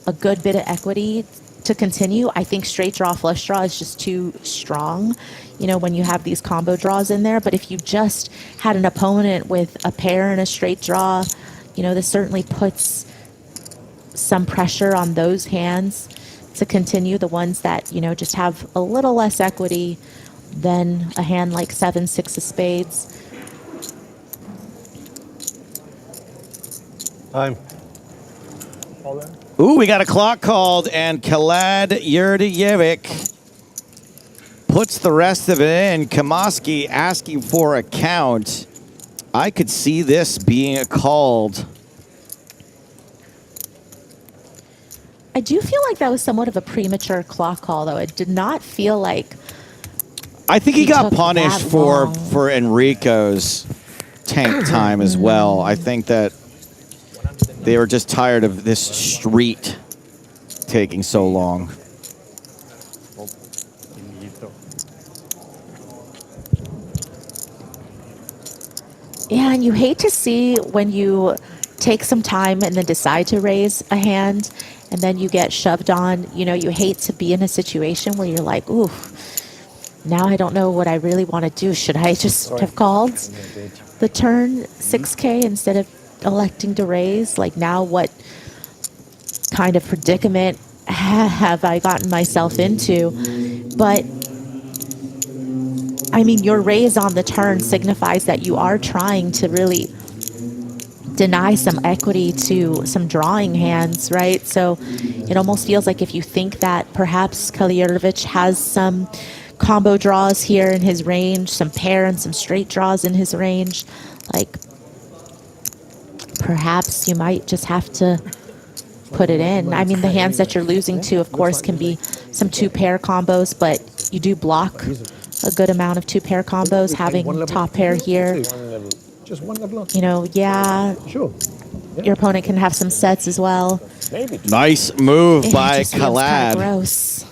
T: a good bit of equity to continue. I think straight draw, flush draw is just too strong, you know, when you have these combo draws in there. But if you just had an opponent with a pair and a straight draw, you know, this certainly puts some pressure on those hands to continue, the ones that, you know, just have a little less equity than a hand like 7-6 of spades.
W: Time.
D: Ooh, we got a clock called, and Khaled Yurdijevic puts the rest of it in. Kamaski asking for a count. I could see this being called.
T: I do feel like that was somewhat of a premature clock call, though. It did not feel like...
D: I think he got punished for Enrico's tank time as well. I think that they were just tired of this street taking so long.
T: Yeah, and you hate to see when you take some time and then decide to raise a hand and then you get shoved on. You know, you hate to be in a situation where you're like, ooh, now I don't know what I really want to do. Should I just have called the turn 6K instead of electing to raise? Like, now what kind of predicament have I gotten myself into? But I mean, your raise on the turn signifies that you are trying to really deny some equity to some drawing hands, right? So it almost feels like if you think that perhaps Kaljerovic has some combo draws here in his range, some pair and some straight draws in his range, like perhaps you might just have to put it in. I mean, the hands that you're losing to, of course, can be some two-pair combos, but you do block a good amount of two-pair combos, having top pair here.
E: Just one level up.
T: You know, yeah.
E: Sure. Yeah.
T: Your opponent can have some sets as well.
E: Maybe.
D: Nice move
T: It
D: by
T: just feels kinda
D: Khaled.
T: gross.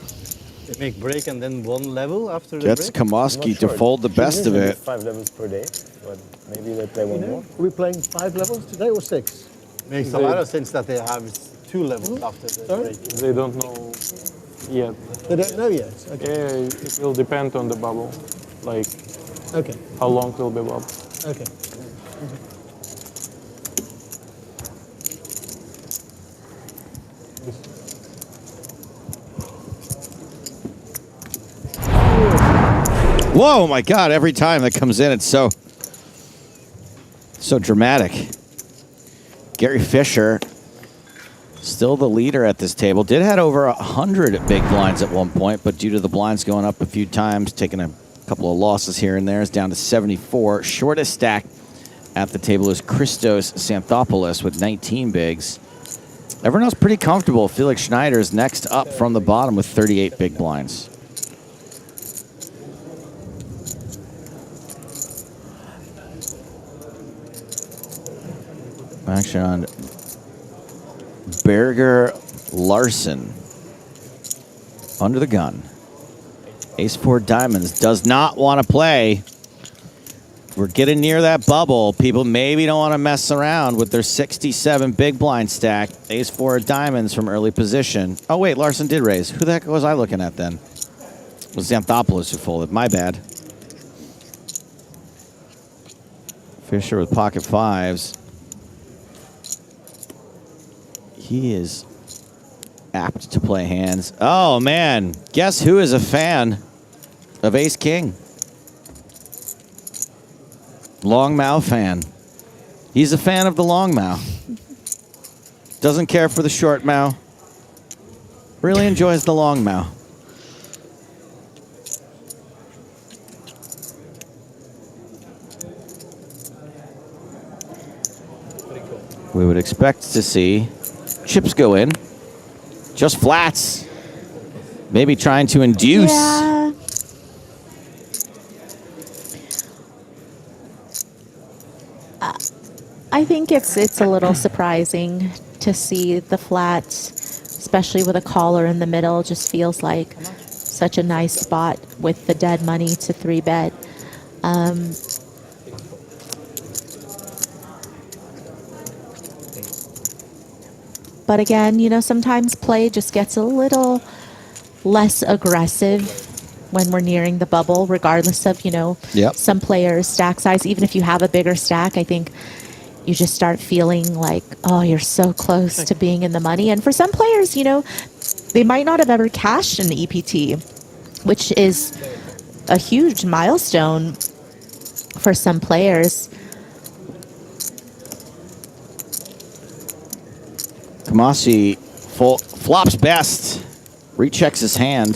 W: They make break and then one level after the
D: Gets
W: break?
D: Kamaski to fold the best of it.
E: 5 levels per day, but maybe they play one more. Are we playing 5 levels today or 6?
W: Makes a lot of sense that they have 2 levels after the break.
M: They don't know yet.
E: They don't know yet? Okay.
M: Yeah, it will depend on the bubble. Like, how long will be bubble.
E: Okay.
D: Whoa, my God, every time that comes in, it's so dramatic. Gary Fisher, still the leader at this table. Did had over 100 big blinds at one point, but due to the blinds going up a few times, taking a couple of losses here and there, is down to 74. Shortest stack at the table is Christos Xanthopoulos with 19 bigs. Everyone else pretty comfortable. Felix Schneider is next up from the bottom with 38 big blinds. Action on Berger Larson. Under the gun. Ace-4 diamonds does not want to play. We're getting near that bubble. People maybe don't want to mess around with their 67 big blind stack. Ace 4 of diamonds from early position. Oh, wait, Larson did raise. Who the heck was I looking at then? It was Xanthopoulos who folded. My bad. Fisher with pocket fives. He is apt to play hands. Oh, man. Guess who is a fan of Ace King? Long Mao fan. He's a fan of the long Mao. Doesn't care for the short Mao. Really enjoys the long Mao. We would expect to see chips go in. Just flats. Maybe trying to induce.
T: Yeah. I think it's a little surprising to see the flats, especially with a caller in the middle. Just feels like such a nice spot with the dead money to 3-bet. But again, you know, sometimes play just gets a little less aggressive when we're nearing the bubble, regardless of, you know, some players' stack size. Even if you have a bigger stack, I think you just start feeling like, oh, you're so close to being in the money. And for some players, you know, they might not have ever cashed an EPT, which is a huge milestone for some players.
D: Kamasi flops best. Rechecks his hand.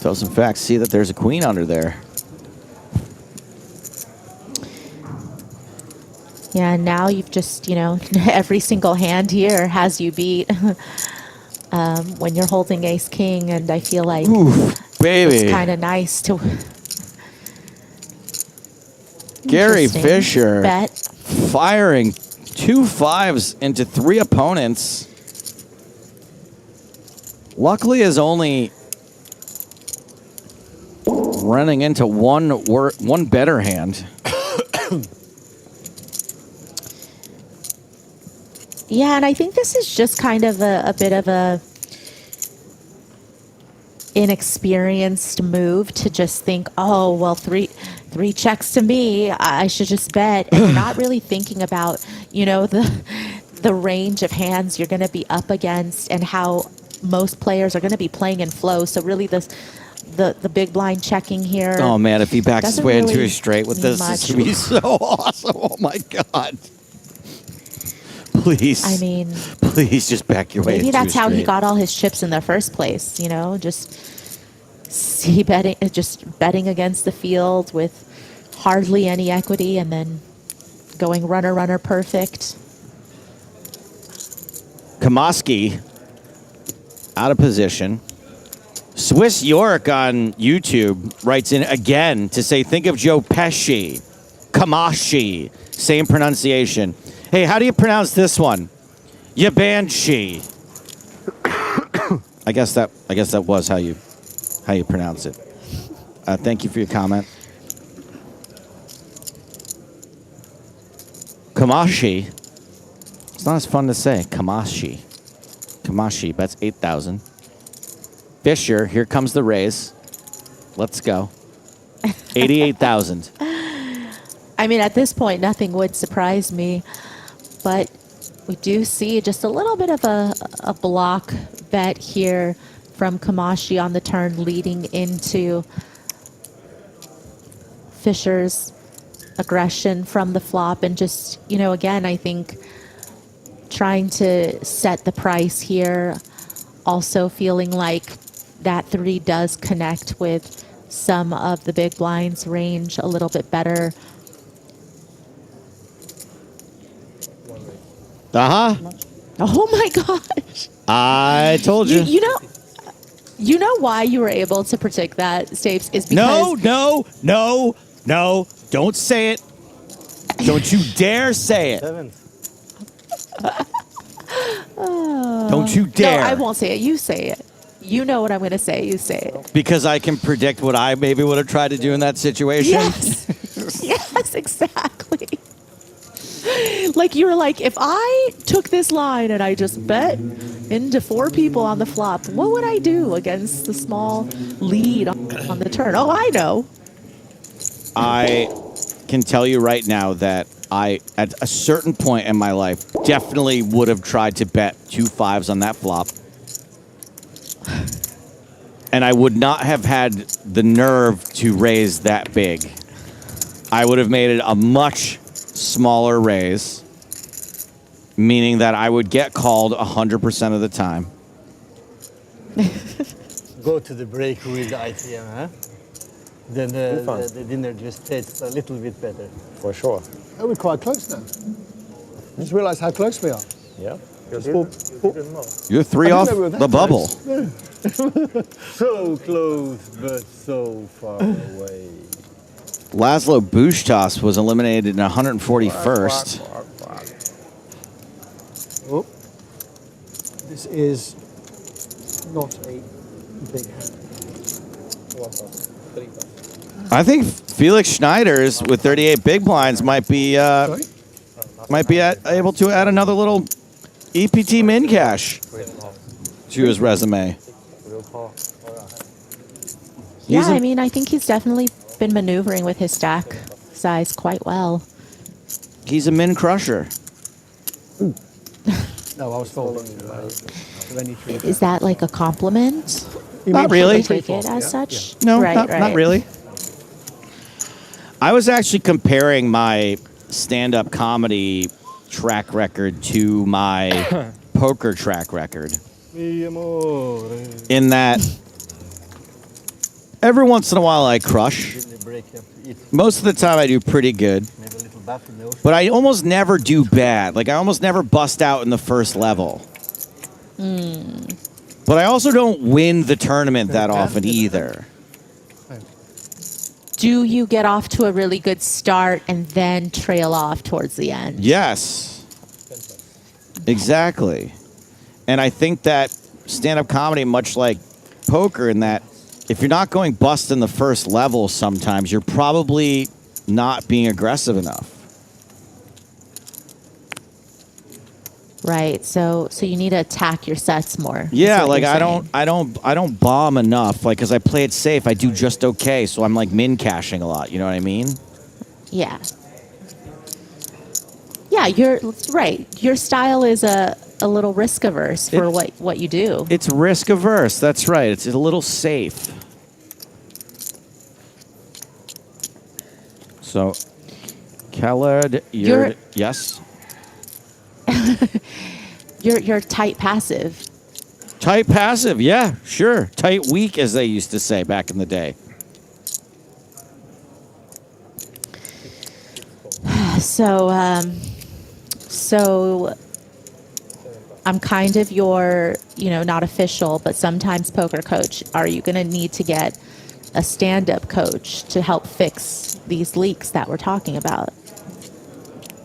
D: Does in fact see that there's a queen under there.
T: Yeah, now you've just, you know, every single hand here has you beat when you're holding ace king, and I feel like
D: baby,
T: it's kind of nice to.
D: Gary
T: Interesting.
D: Fisher
T: Bet.
D: firing 2 5s into 3 opponents. Luckily is only running into one better hand.
T: Yeah, and I think this is just kind of a bit of a inexperienced move to just think, oh, well, three checks to me, I should just bet. And you're not really thinking about, you know, the range of hands you're going to be up against and how most players are going to be playing in flow. So really the big blind checking here.
D: Oh, man, if he backs his
T: doesn't
D: way into
T: really
D: a straight with this,
T: mean
D: this would be so awesome. Oh, my God. Please.
T: I mean,
D: please just back your way into
T: maybe that's
D: a
T: how he
D: straight.
T: got all his chips in the first place, you know, just betting against the field with hardly any equity and then going runner perfect.
D: Kamaski out of position. Swiss York on YouTube writes in again to say, think of Joe Pesci. Kamashi. Same pronunciation. Hey, how do you pronounce this one? Yabanshi. I guess that was how you pronounce it. Thank you for your comment. Kamashi. It's not as fun to say. Kamashi. Kamashi bets 8,000. Fisher, here comes the raise. Let's go. 88,000.
T: I mean, at this point, nothing would surprise me, but we do see just a little bit of a block bet here from Kamashi on the turn, leading into Fisher's aggression from the flop. And just, you know, again, I think trying to set the price here, also feeling like that 3 does connect with some of the big blinds range a little bit better.
D: Uh-huh.
T: Oh my gosh.
D: I told you.
T: You know why you were able to predict that, Stapes, is because
D: No. Don't say it. Don't you dare say it. Don't you dare.
T: No, I won't say it. You say it. You know what I'm going to say. You say it.
D: Because I can predict what I maybe would have tried to do in that situation.
T: Yes. Yes, exactly. Like you were like, if I took this line and I just bet into 4 people on the flop, what would I do against the small lead on the turn? Oh, I know.
D: I can tell you right now that I, at a certain point in my life, definitely would have tried to bet 2 5s on that flop. And I would not have had the nerve to raise that big. I would have made it a much smaller raise, meaning that I would get called 100% of the time.
W: Go to the break with ITM, huh? Then the dinner just tastes a little bit better.
H: For sure.
K: Oh, we're quite close now. I just realised how close we are.
H: Yeah.
D: You're 3 off the bubble.
W: So close, but so far away.
D: Laszlo Bushtas was eliminated in 141st.
K: Oh. This is not a big hand.
D: I think Felix Schneider's with 38 big blinds might be able to add another little EPT min cash to his resume.
T: Yeah, I mean, I think he's definitely been maneuvering with his stack size quite well.
D: He's a min crusher.
K: No, I was following.
T: Is that like a compliment?
D: Not really.
T: Take it as such?
D: No,
T: right,
D: not really. I was actually comparing my stand-up comedy track record to my poker track record. In that, every once in a while I crush. Most of the time I do pretty good. But I almost never do bad. Like I almost never bust out in the first level. But I also don't win the tournament that often either.
T: Do you get off to a really good start and then trail off towards the end?
D: Yes. Exactly. And I think that stand-up comedy, much like poker, in that if you're not going bust in the first level sometimes, you're probably not being aggressive enough.
T: Right. So you need to attack your sets more.
D: Yeah, like I don't bomb enough. Like, cause I play it safe, I do just okay. So I'm like min cashing a lot. You know what I mean?
T: Yeah. Yeah, you're right. Your style is a little risk averse for what you do.
D: It's risk averse. That's right. It's a little safe. So, Khaled, yes.
T: You're tight passive.
D: Tight passive, yeah, sure. Tight weak, as they used to say back in the day.
T: So I'm kind of your, not official, but sometimes poker coach. Are you going to need to get a stand-up coach to help fix these leaks that we're talking about?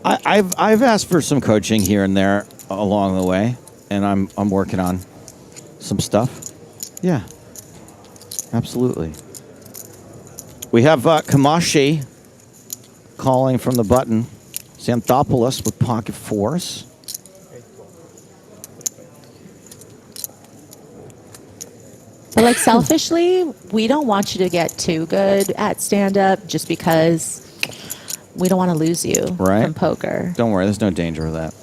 D: I've asked for some coaching here and there along the way, and I'm working on some stuff. Yeah, absolutely. We have Kamashi calling from the button. Xanthopoulos with pocket fours.
T: But like selfishly, we don't want you to get too good at stand-up just because we don't want to lose you from poker.
D: Don't worry, there's no danger of that.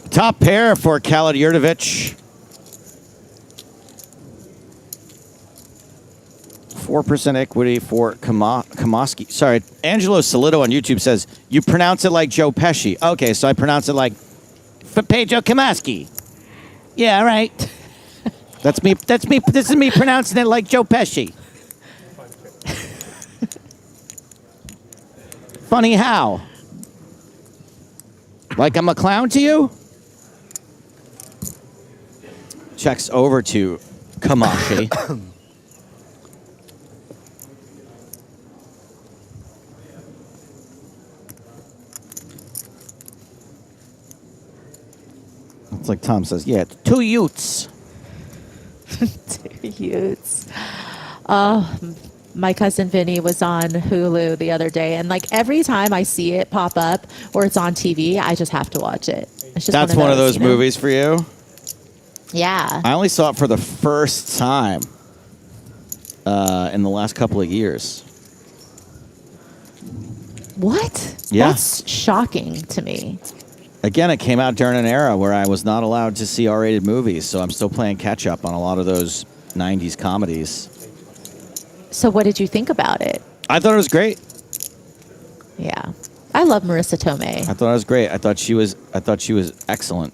D: Top pair for Khaled Yurdovic. 4% equity for Kamaski. Sorry, Angelo Solido on YouTube says, you pronounce it like Joe Pesci. Okay, so I pronounce it like Pedro Kamaski. Yeah, all right. That's me. This is me pronouncing it like Joe Pesci. Funny how? Like I'm a clown to you? Checks over to Kamashi. It's like Tom says, yeah, 2 Utes.
T: Utes. Oh, my cousin Vinny was on Hulu the other day, and like every time I see it pop up or it's on TV, I just have to watch it. It's just
D: That's one of those movies for you?
T: Yeah.
D: I only saw it for the first time in the last couple of years.
T: What?
D: Yeah.
T: That's shocking to me.
D: Again, it came out during an era where I was not allowed to see R-rated movies, so I'm still playing catch-up on a lot of those 90s comedies.
T: So what did you think about it?
D: I thought it was great.
T: Yeah. I love Marissa Tomei.
D: I thought it was great. I thought she was excellent.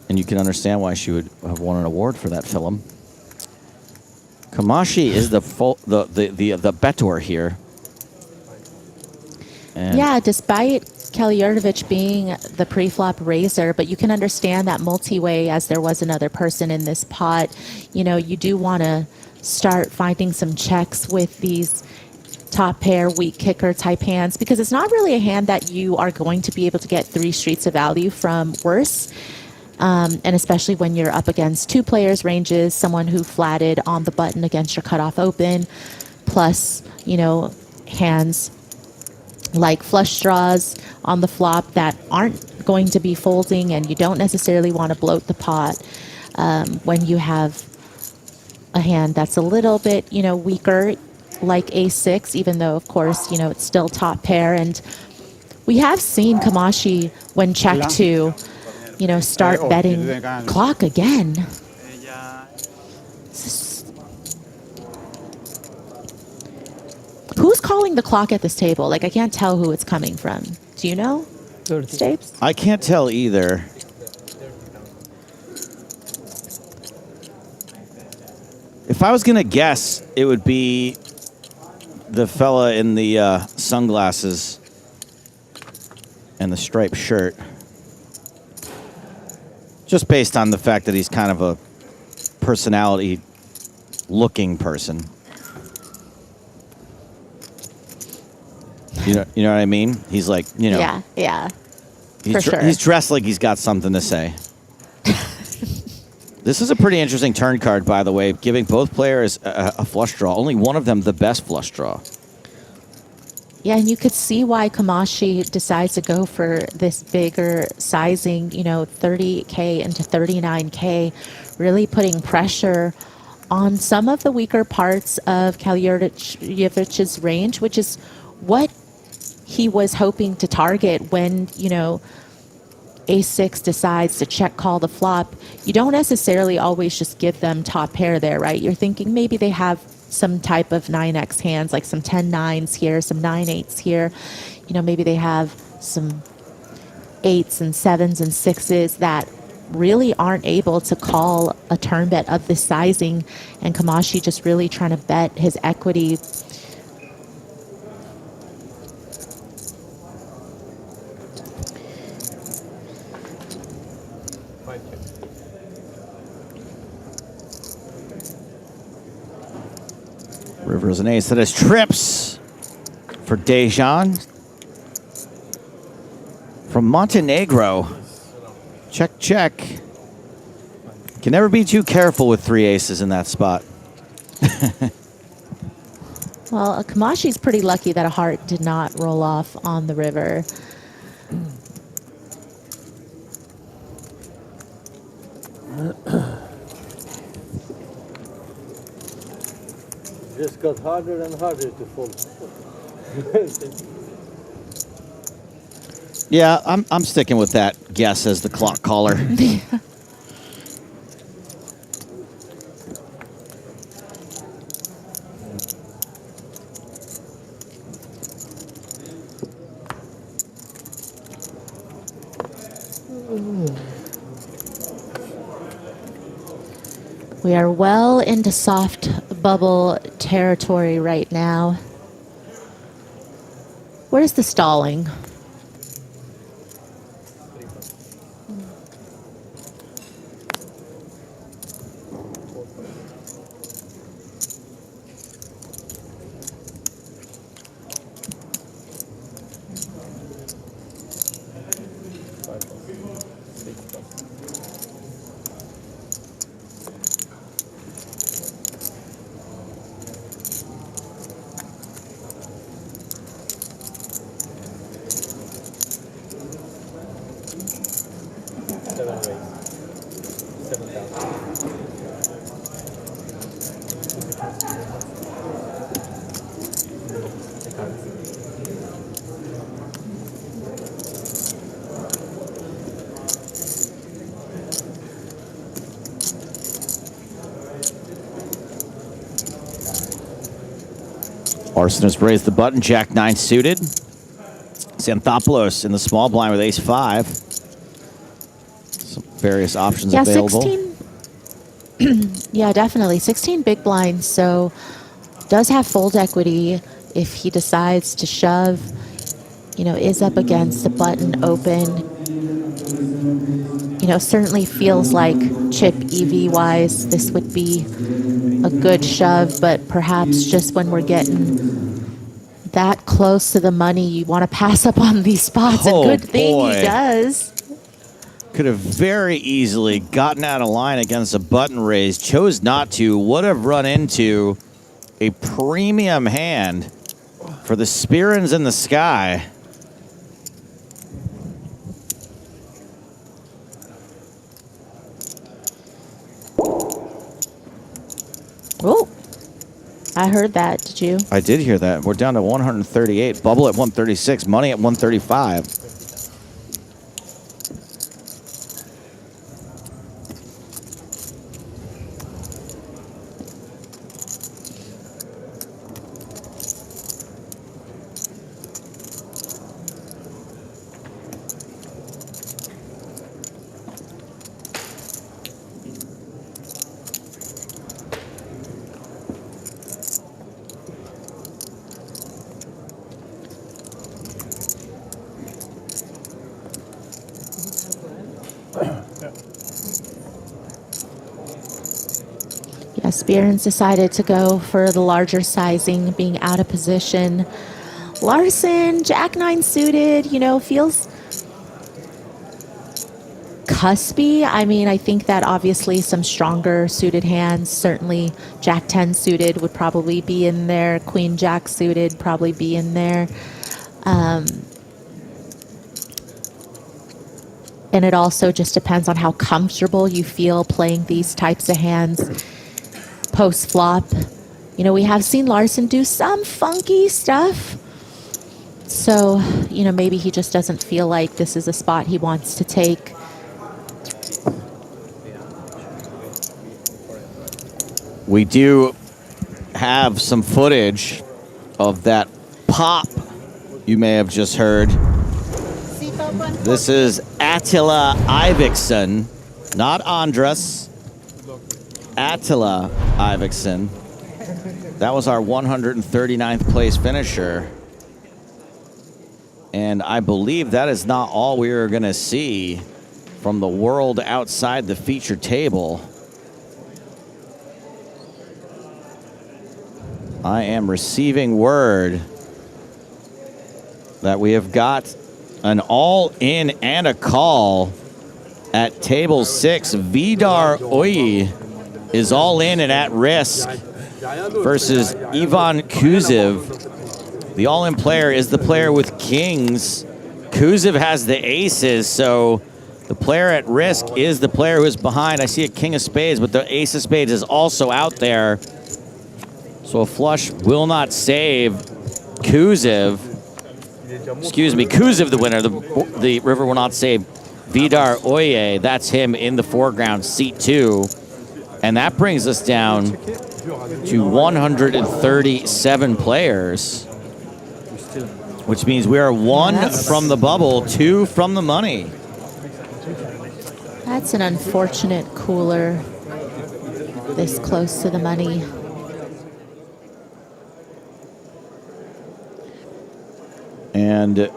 D: And you can understand why she would have won an award for that film. Kamashi is the bettor here. And
T: Yeah, despite Kalyarodovich being the pre-flop raiser, but you can understand that multi-way as there was another person in this pot. You know, you do want to start finding some checks with these top pair, weak kicker type hands, because it's not really a hand that you are going to be able to get 3 streets of value from worse. And especially when you're up against 2 players' ranges, someone who flatted on the button against your cutoff open, plus, you know, hands like flush draws on the flop that aren't going to be folding, and you don't necessarily want to bloat the pot when you have a hand that's a little bit, you know, weaker, like ace-6, even though, of course, you know, it's still top pair. And we have seen Kamashi, when check 2, you know, start betting clock again. Who's calling the clock at this table? Like, I can't tell who it's coming from. Do you know, Stapes?
D: I can't tell either. If I was going to guess, it would be the fella in the sunglasses and the striped shirt. Just based on the fact that he's kind of a personality-looking person. You know what I mean? He's like, you know.
T: Yeah, yeah.
D: He's
T: For sure.
D: He's dressed like he's got something to say. This is a pretty interesting turn card, by the way, giving both players a flush draw. Only one of them the best flush draw.
T: Yeah, and you could see why Kamashi decides to go for this bigger sizing, you know, 30K into 39K, really putting pressure on some of the weaker parts of Kalyarovich's range, which is what he was hoping to target when, you know, ace-6 decides to check call the flop. You don't necessarily always just give them top pair there, right? You're thinking maybe they have some type of 9x hands, like some 10-9s here, some 9-8s here. You know, maybe they have some 8s and 7s and 6s that really aren't able to call a turn bet of this sizing, and Kamashi just really trying to bet his equity.
D: River's an ace that has trips for Dejan from Montenegro. Check, check. Can never be too careful with 3 aces in that spot.
T: Well, Kamashi's pretty lucky that a heart did not roll off on the river.
W: Just got harder and harder to fold.
D: Yeah, I'm sticking with that guess as the clock caller.
T: We are well into soft bubble territory right now. Where's the stalling?
D: Larson has raised the button, Jack 9 suited. Xanthopoulos in the small blind with ace 5. Some various options available.
T: 16. Yeah, definitely. 16 big blinds, so does have fold equity if he decides to shove. You know, is up against the button open. You know, certainly feels like chip EV-wise, this would be a good shove, but perhaps just when we're getting that close to the money, you want to pass up on these spots.
D: Oh,
T: and good thing
D: boy.
T: he does.
D: Could have very easily gotten out of line against a button raise, chose not to, would have run into a premium hand for the Spearins in the sky.
T: Oh, I heard that. Did you?
D: I did hear that. We're down to 138. Bubble at 136. Money at 135.
T: Yeah, Spearins decided to go for the larger sizing, being out of position. Larson, Jack 9 suited, you know, feels cuspy. I mean, I think that obviously some stronger suited hands, certainly Jack 10 suited would probably be in there. Queen Jack suited probably be in there. And it also just depends on how comfortable you feel playing these types of hands post-flop. You know, we have seen Larson do some funky stuff. So, you know, maybe he just doesn't feel like this is a spot he wants to take.
D: We do have some footage of that pop you may have just heard. This is Attila Iviksson, not Andras. Attila Iviksson. That was our 139th place finisher. And I believe that is not all we are going to see from the world outside the feature table. I am receiving word that we have got an all-in and a call at table 6. Vidar Oyi is all in and at risk versus Ivan Kuzev. The all-in player is the player with kings. Kuzev has the aces, so the player at risk is the player who is behind. I see a king of spades, but the ace of spades is also out there. So a flush will not save Kuzev. Excuse me, Kuzev the winner. The river will not save Vidar Oye. That's him in the foreground, seat 2. And that brings us down to 137 players, which means we are 1 from the bubble, 2 from the money.
T: That's an unfortunate cooler this close to the money.
D: And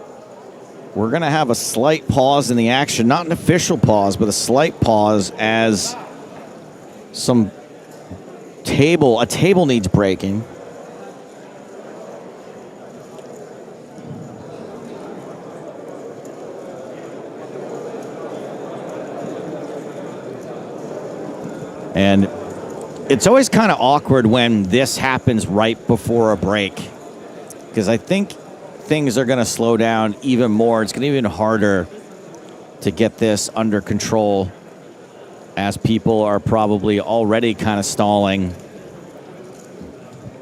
D: we're going to have a slight pause in the action, not an official pause, but a slight pause as a table needs breaking. And it's always kind of awkward when this happens right before a break, because I think things are going to slow down even more. It's going to be even harder to get this under control, as people are probably already kind of stalling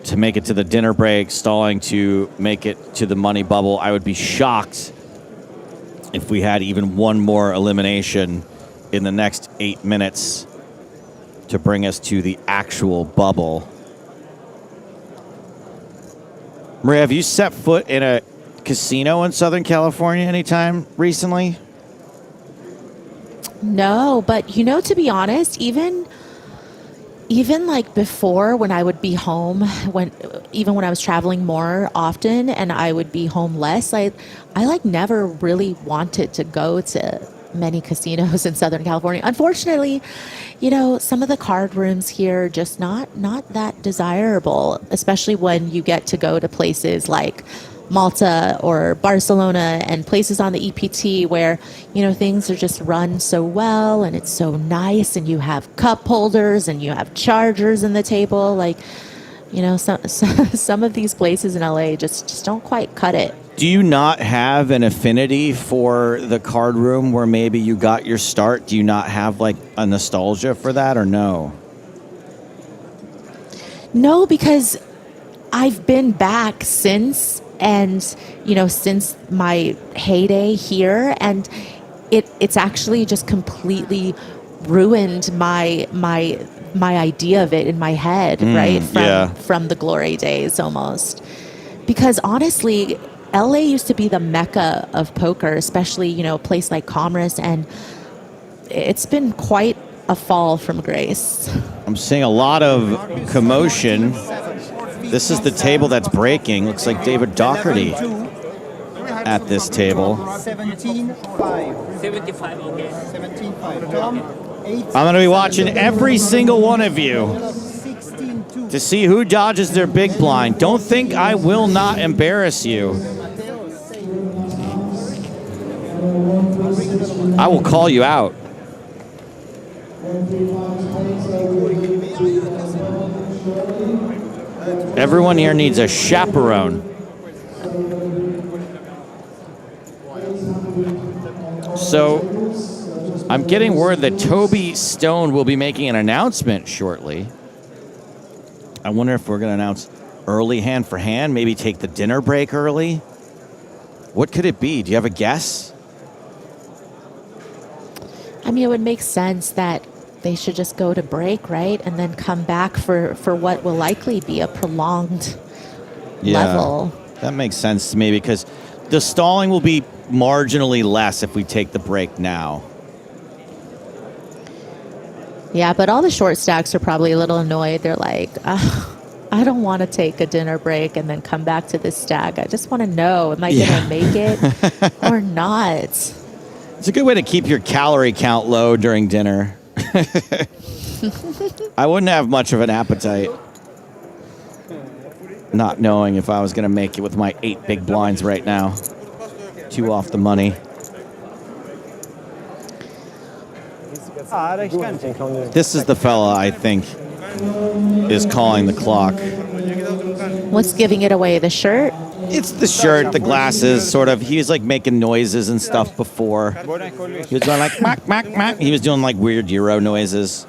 D: to make it to the dinner break, stalling to make it to the money bubble. I would be shocked if we had even one more elimination in the next 8 minutes to bring us to the actual bubble. Maria, have you set foot in a casino in Southern California anytime recently?
T: No, but you know, to be honest, even like before, when I would be home, even when I was traveling more often and I would be home less, I like never really wanted to go to many casinos in Southern California. Unfortunately, you know, some of the card rooms here are just not that desirable, especially when you get to go to places like Malta or Barcelona and places on the EPT where, you know, things are just run so well and it's so nice and you have cup holders and you have chargers in the table. Like, you know, some of these places in LA just don't quite cut it.
D: Do you not have an affinity for the card room where maybe you got your start? Do you not have like a nostalgia for that or no?
T: No, because I've been back since, and, you know, since my heyday here, and it's actually just completely ruined my idea of it in my head, right? From the glory days almost. Because honestly, LA used to be the mecca of poker, especially, you know, a place like Commerce, and it's been quite a fall from grace.
D: I'm seeing a lot of commotion. This is the table that's breaking. Looks like David Doherty at this table.
L: 17-5. 75, okay. 17-5. Tom, 8.
D: I'm going to be watching every single one of you to see who dodges their big blind. Don't think I will not embarrass you. I will call you out. Everyone here needs a chaperone. So, I'm getting word that Toby Stone will be making an announcement shortly. I wonder if we're going to announce early hand for hand, maybe take the dinner break early. What could it be? Do you have a guess?
T: I mean, it would make sense that they should just go to break, right? And then come back for what will likely be a prolonged level.
D: That makes sense to me because the stalling will be marginally less if we take the break now.
T: Yeah, but all the short stacks are probably a little annoyed. They're like, I don't want to take a dinner break and then come back to this stack. I just want to know, am I going to make it or not?
D: It's a good way to keep your calorie count low during dinner. I wouldn't have much of an appetite, not knowing if I was going to make it with my 8 big blinds right now. 2 off the money. This is the fella I think is calling the clock.
T: What's giving it away? The shirt?
D: It's the shirt, the glasses, sort of. He was like making noises and stuff before. He was going like, mack, mack, mack. He was doing like weird Euro noises.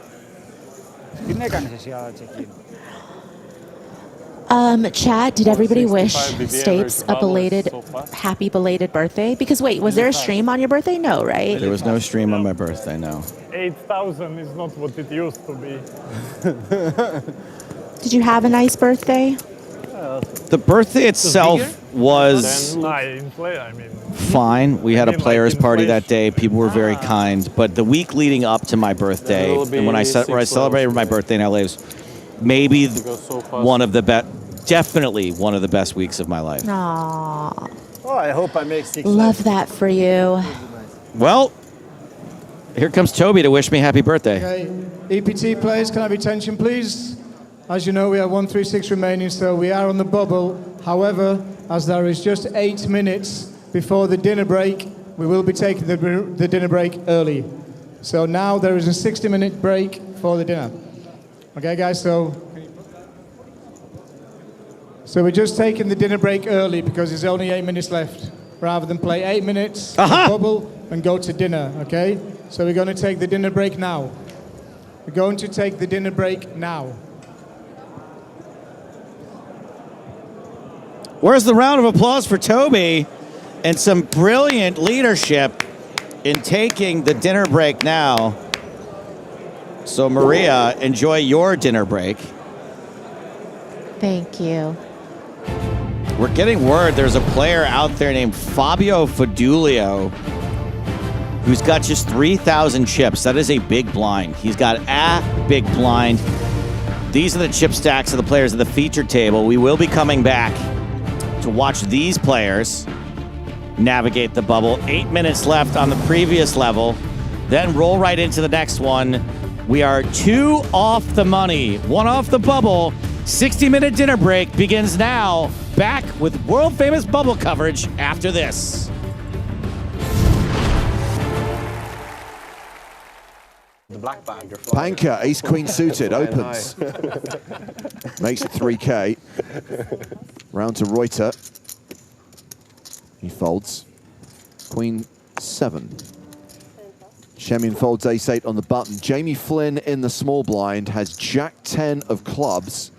T: Chat, did everybody wish Stapes a happy belated birthday? Because wait, was there a stream on your birthday? No, right?
D: There was no stream on my birthday, no.
E: 8,000 is not what it used to be.
T: Did you have a nice birthday?
D: The birthday itself was fine. We had a players' party that day. People were very kind. But the week leading up to my birthday, and when I celebrated my birthday in LA, was maybe one of the best, definitely one of the best weeks of my life.
T: Aww.
W: Oh, I hope I make 6.
T: Love that for you.
D: Well, here comes Toby to wish me happy birthday.
U: Okay, EPT players, can I have your attention, please? As you know, we have 136 remaining, so we are on the bubble. However, as there is just 8 minutes before the dinner break, we will be taking the dinner break early. So now there is a 60-minute break for the dinner. Okay, guys, so we're just taking the dinner break early because there's only 8 minutes left, rather than play 8 minutes, bubble, and go to dinner, okay? So we're going to take the dinner break now. We're going to take the dinner break now.
D: Where's the round of applause for Toby and some brilliant leadership in taking the dinner break now? So Maria, enjoy your dinner break.
T: Thank you.
D: We're getting word there's a player out there named Fabio Fidulio who's got just 3,000 chips. That is a big blind. He's got a big blind. These are the chip stacks of the players at the feature table. We will be coming back to watch these players navigate the bubble. 8 minutes left on the previous level. Then roll right into the next one. We are 2 off the money, 1 off the bubble. 60-minute dinner break begins now. Back with world-famous bubble coverage after this.
H: The black bag.
C: Panker, ace-queen suited, opens. Makes it 3K. Round to Reuter. He folds. Queen 7. Shemian folds ace-8 on the button. Jamie Flynn in the small blind has jack 10 of clubs.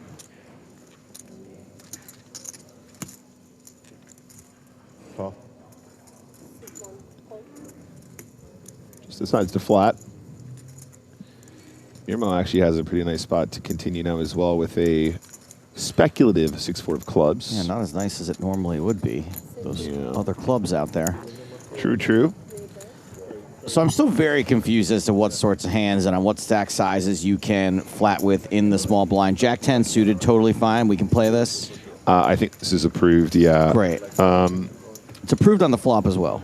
F: Just decides to flat. Irmo actually has a pretty nice spot to continue now as well with a speculative 6-4 of clubs.
D: Yeah, not as nice as it normally would be. Those other clubs out there.
F: True, true.
D: So I'm still very confused as to what sorts of hands and on what stack sizes you can flat with in the small blind. Jack 10 suited, totally fine. We can play this.
F: I think this is approved, yeah.
D: Great. It's approved on the flop as well.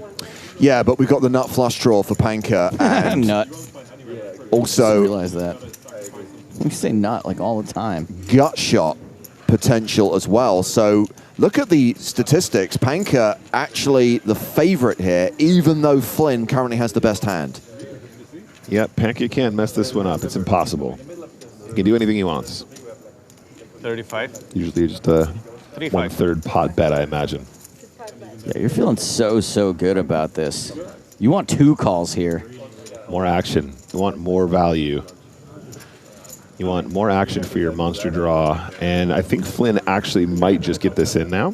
C: Yeah, but we've got the nut flush draw for Panker. And
D: nut.
C: Also,
D: I realize that. We say nut like all the time.
C: Gut shot potential as well. So look at the statistics. Panker actually the favorite here, even though Flynn currently has the best hand.
F: Yep, Panker can't mess this one up. It's impossible. He can do anything he wants.
E: 35.
F: Usually just a
E: 35.
F: 1/3 pot bet, I imagine.
D: Yeah, you're feeling so good about this. You want 2 calls here.
F: More action. You want more value. You want more action for your monster draw. And I think Flynn actually might just get this in now.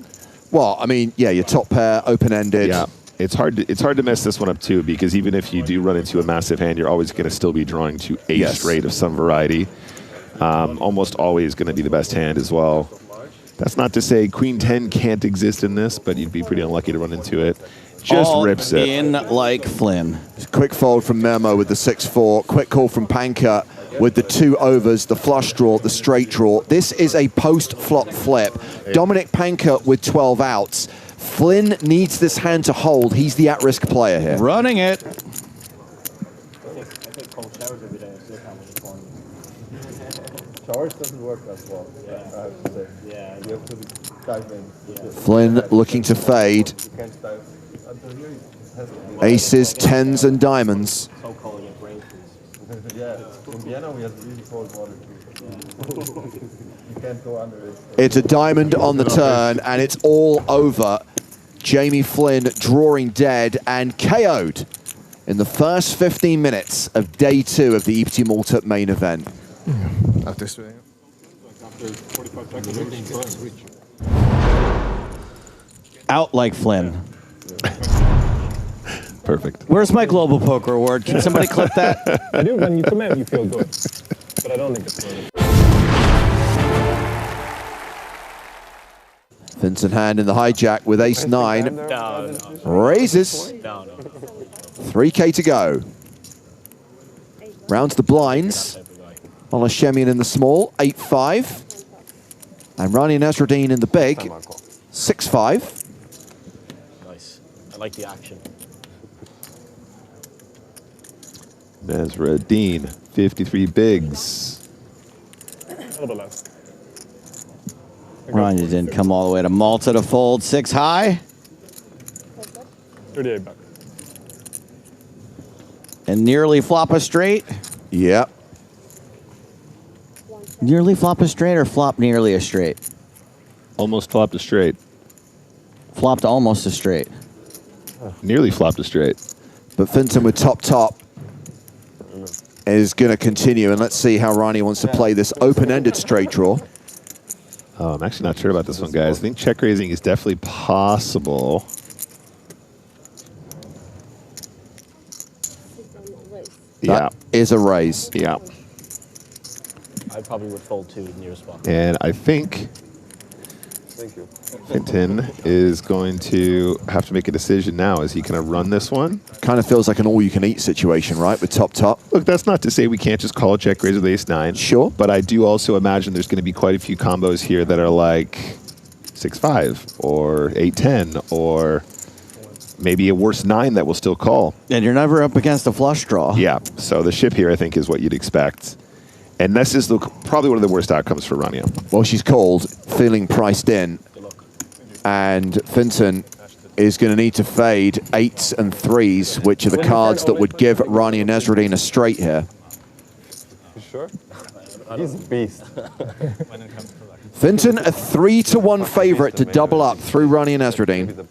C: Well, I mean, yeah, your top pair, open-ended.
F: Yeah, it's hard to mess this one up too, because even if you do run into a massive hand, you're always going to still be drawing to ace straight of some variety. Almost always going to be the best hand as well. That's not to say Queen 10 can't exist in this, but you'd be pretty unlucky to run into it. Just
D: all
F: rips it.
D: in like Flynn.
C: Quick fold from Memo with the 6-4. Quick call from Panker with the 2 overs, the flush draw, the straight draw. This is a post-flop flip. Dominic Panker with 12 outs. Flynn needs this hand to hold. He's the at-risk player here.
D: Running it.
N: Showers doesn't work as well, I have to say. Yeah, you have to dive in.
C: Flynn looking to fade.
N: You can't dive until here.
C: Aces, 10s, and diamonds.
N: Yeah, in Vienna we have really cold water too. You can't go under it.
C: It's a diamond on the turn, and it's all over. Jamie Flynn drawing dead and KO'd in the first 15 minutes of day 2 of the EPT Malta main event.
D: Out like Flynn.
F: Perfect.
D: Where's my global poker award? Can somebody clip that?
E: I do, when you come out, you feel good. But I don't think it's good.
C: Vincent Hand in the hijack with ace-9. Raises. 3K to go. Rounds the blinds. Ola Shemian in the small, 8-5. And Rani Nasruddin in the big, 6-5.
O: Nice. I like the action.
F: Nasruddin, 53 bigs.
E: A little bit less.
D: Ronnie didn't come all the way to Malta to fold 6 high.
E: 38 back.
D: And nearly flop a straight.
C: Yep.
D: Nearly flop a straight or flop nearly a straight?
F: Almost flopped a straight.
D: Flopped almost a straight.
F: Nearly flopped a straight.
C: But Finton with top is going to continue, and let's see how Ronnie wants to play this open-ended straight draw.
F: Oh, I'm actually not sure about this one, guys. I think check raising is definitely possible.
C: That is a raise.
N: Thank you.
F: Finton is going to have to make a decision now. Is he going to run this one?
C: Kind of feels like an all-you-can-eat situation, right, with top.
F: Look, that's not to say we can't just call check raise with ace-9.
C: Sure.
F: But I do also imagine there's going to be quite a few combos here that are like 6-5 or 8-10 or maybe a worse 9 that will still call.
D: And you're never up against a flush draw.
F: Yeah, so the ship here I think is what you'd expect. And this is probably one of the worst outcomes for Rania.
C: Well, she's called, feeling priced in. And Finton is going to need to fade 8s and 3s, which are the cards that would give Rania Nasruddin a straight here.
N: You sure? He's a beast.
C: Finton, a 3-1 favorite to double up through Rania Nasruddin.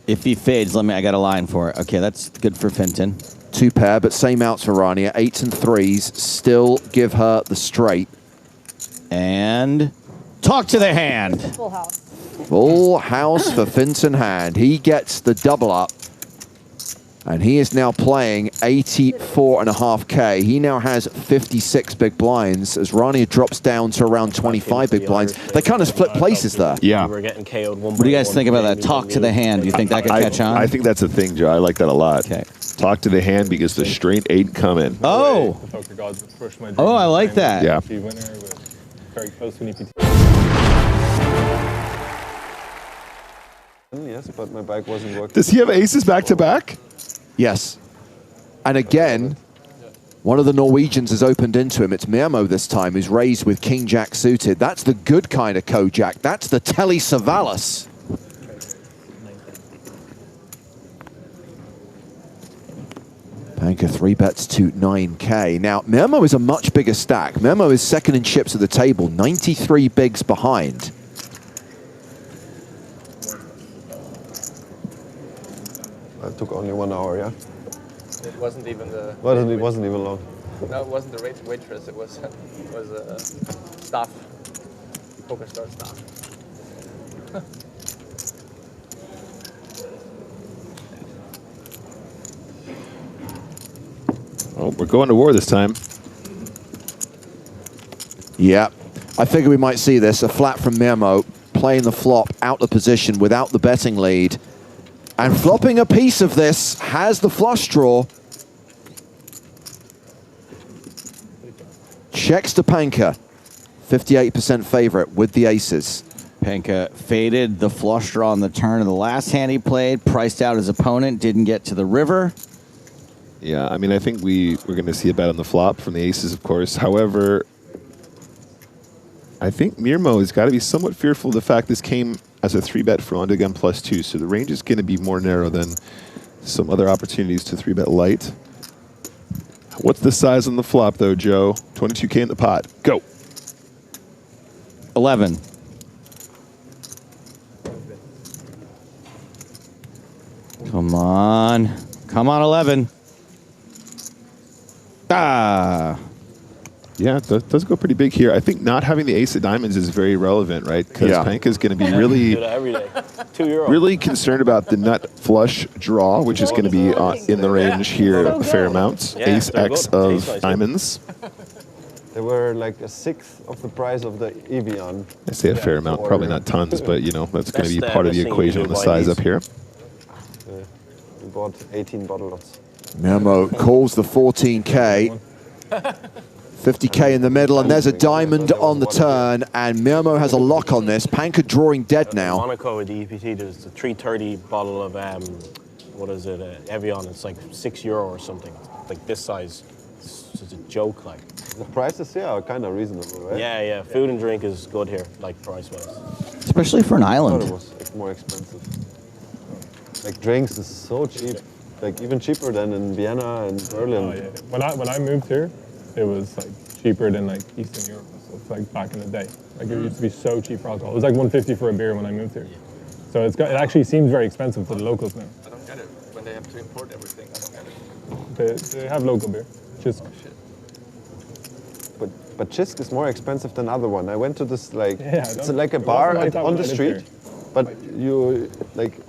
D: If he fades, I got a line for it. Okay, that's good for Finton.
C: 2 pair, but same outs for Rania. 8s and 3s still give her the straight.
D: And talk to the hand.
B: Full house.
C: Full house for Finton Hand. He gets the double up. And he is now playing 84.5K. He now has 56 big blinds as Rania drops down to around 25 big blinds. They kind of split places there.
F: Yeah.
O: We're getting KO'd one.
D: What do you guys think about that? Talk to the hand. Do you think that could catch on?
F: I think that's a thing, Joe. I like that a lot.
D: Okay.
F: Talk to the hand because the straight ain't coming.
D: Oh. Oh, I like that.
F: Yeah.
E: Very close to an EPT.
N: Yes, but my bike wasn't working.
F: Does he have aces back to back?
C: Yes. And again, one of the Norwegians has opened into him. It's Mirmo this time, who's raised with King Jack suited. That's the good kind of Kojak. That's the Telly Savalas. Panka 3-bets to 9K. Now, Mirmo is a much bigger stack. Mirmo is second in chips at the table, 93 bigs behind.
N: It took only 1 hour, yeah?
I: It wasn't even the...
N: It wasn't even long.
I: No, it wasn't the waitress. It was staff. PokerStars staff.
F: Oh, we're going to war this time.
C: Yeah, I figure we might see this. A flat from Mirmo, playing the flop out of position without the betting lead. And flopping a piece of this has the flush draw. Checks to Panka, 58% favorite with the aces.
D: Panka faded the flush draw on the turn of the last hand he played, priced out his opponent, didn't get to the river.
F: Yeah, I mean, I think we're going to see a bet on the flop from the aces, of course. However, I think Mirmo has got to be somewhat fearful of the fact this came as a 3-bet for under gun +2, so the range is going to be more narrow than some other opportunities to 3-bet light. What's the size on the flop, though, Joe? 22K in the pot. Go.
D: 11. Come on. Come on, 11. Ah.
F: Yeah, it does go pretty big here. I think not having the ace of diamonds is very relevant, right? Because Panka's going to be really, really concerned about the nut flush draw, which is going to be in the range here a fair amount. Ace X of diamonds.
N: They were like a sixth of the price of the Evian.
F: I say a fair amount, probably not tons, but you know that's going to be part of the equation on the size up here.
N: We bought 18 bottles.
C: Mirmo calls the 14K. 50K in the middle, and there's a diamond on the turn, and Mirmo has a lock on this. Panka drawing dead now.
O: Monaco with the EPT, there's a 330 bottle of, what is it, Evian. It's like €6 or something, like this size. It's just a joke, like.
N: The prices here are kind of reasonable, right?
O: Yeah, yeah, food and drink is good here, like price-wise.
D: Especially for an island.
N: I thought it was more expensive. Like drinks is so cheap, like even cheaper than in Vienna and Berlin.
E: Oh, yeah. When I moved here, it was like cheaper than like Eastern Europe and stuff, like back in the day. Like it used to be so cheap for alcohol. It was like $1.50 for a beer when I moved here. So it actually seems very expensive to the locals now.
I: I don't get it. When they have to import everything, I don't get it.
E: They have local beer. Just
N: But Chisk is more expensive than other one. I went to this like it's like a
E: it
N: bar
E: wasn't like that
N: on
E: when
N: the
E: I lived
N: street,
E: here.
N: but you like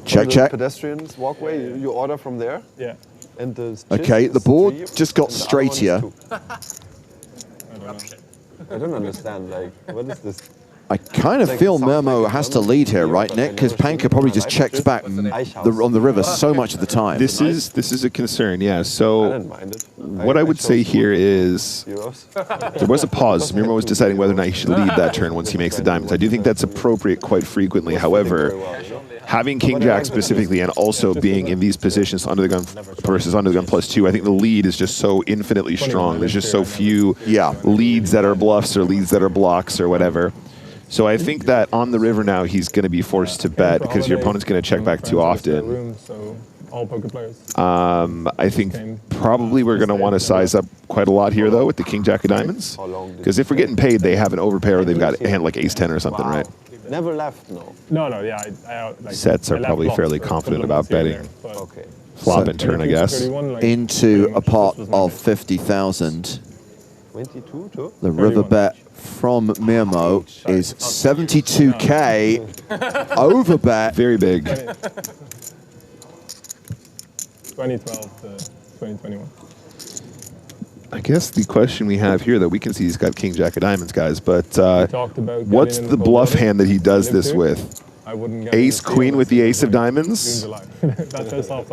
C: Check,
N: on the
C: check.
N: pedestrians walkway. You order from there.
E: Yeah.
N: And the
C: Okay,
N: Chisk
C: the
N: is
C: board
N: 3,
C: just got
N: and the other
C: straight
N: one is
C: here.
N: 2. I don't understand. Like, what is this?
C: I kind of feel Mermo has to lead here, right, Nick? Because Panka probably just checks back on the river so much of the time.
F: This is a concern, yeah. So what I would say here is there was a pause. Mermo was deciding whether or not he should lead that turn once he makes the diamonds. I do think that's appropriate quite frequently. However, having King Jack specifically and also being in these positions under the gun versus under the gun +2, I think the lead is just so infinitely strong. There's just so few leads that are bluffs or leads that are blocks or whatever. So I think that on the river now, he's going to be forced to bet because your opponent's going to check back too often.
E: All poker players.
F: I think probably we're going to want to size up quite a lot here, though, with the King Jack of diamonds. Because if we're getting paid, they have an overpair or they've got a hand like ace-10 or something, right?
N: Never left, no.
E: No, yeah. Like,
F: Sets are probably fairly confident about betting. Flop and turn, I guess.
C: Into a pot of 50,000.
N: 22 too?
C: The river bet from Mermo is 72K. Over bet.
F: Very big.
E: 2012 to 2021.
F: I guess the question we have here, though, we can see he's got King Jack of diamonds, guys, but what's the bluff hand that he does this with? Ace Queen with the Ace of diamonds?
E: That's just off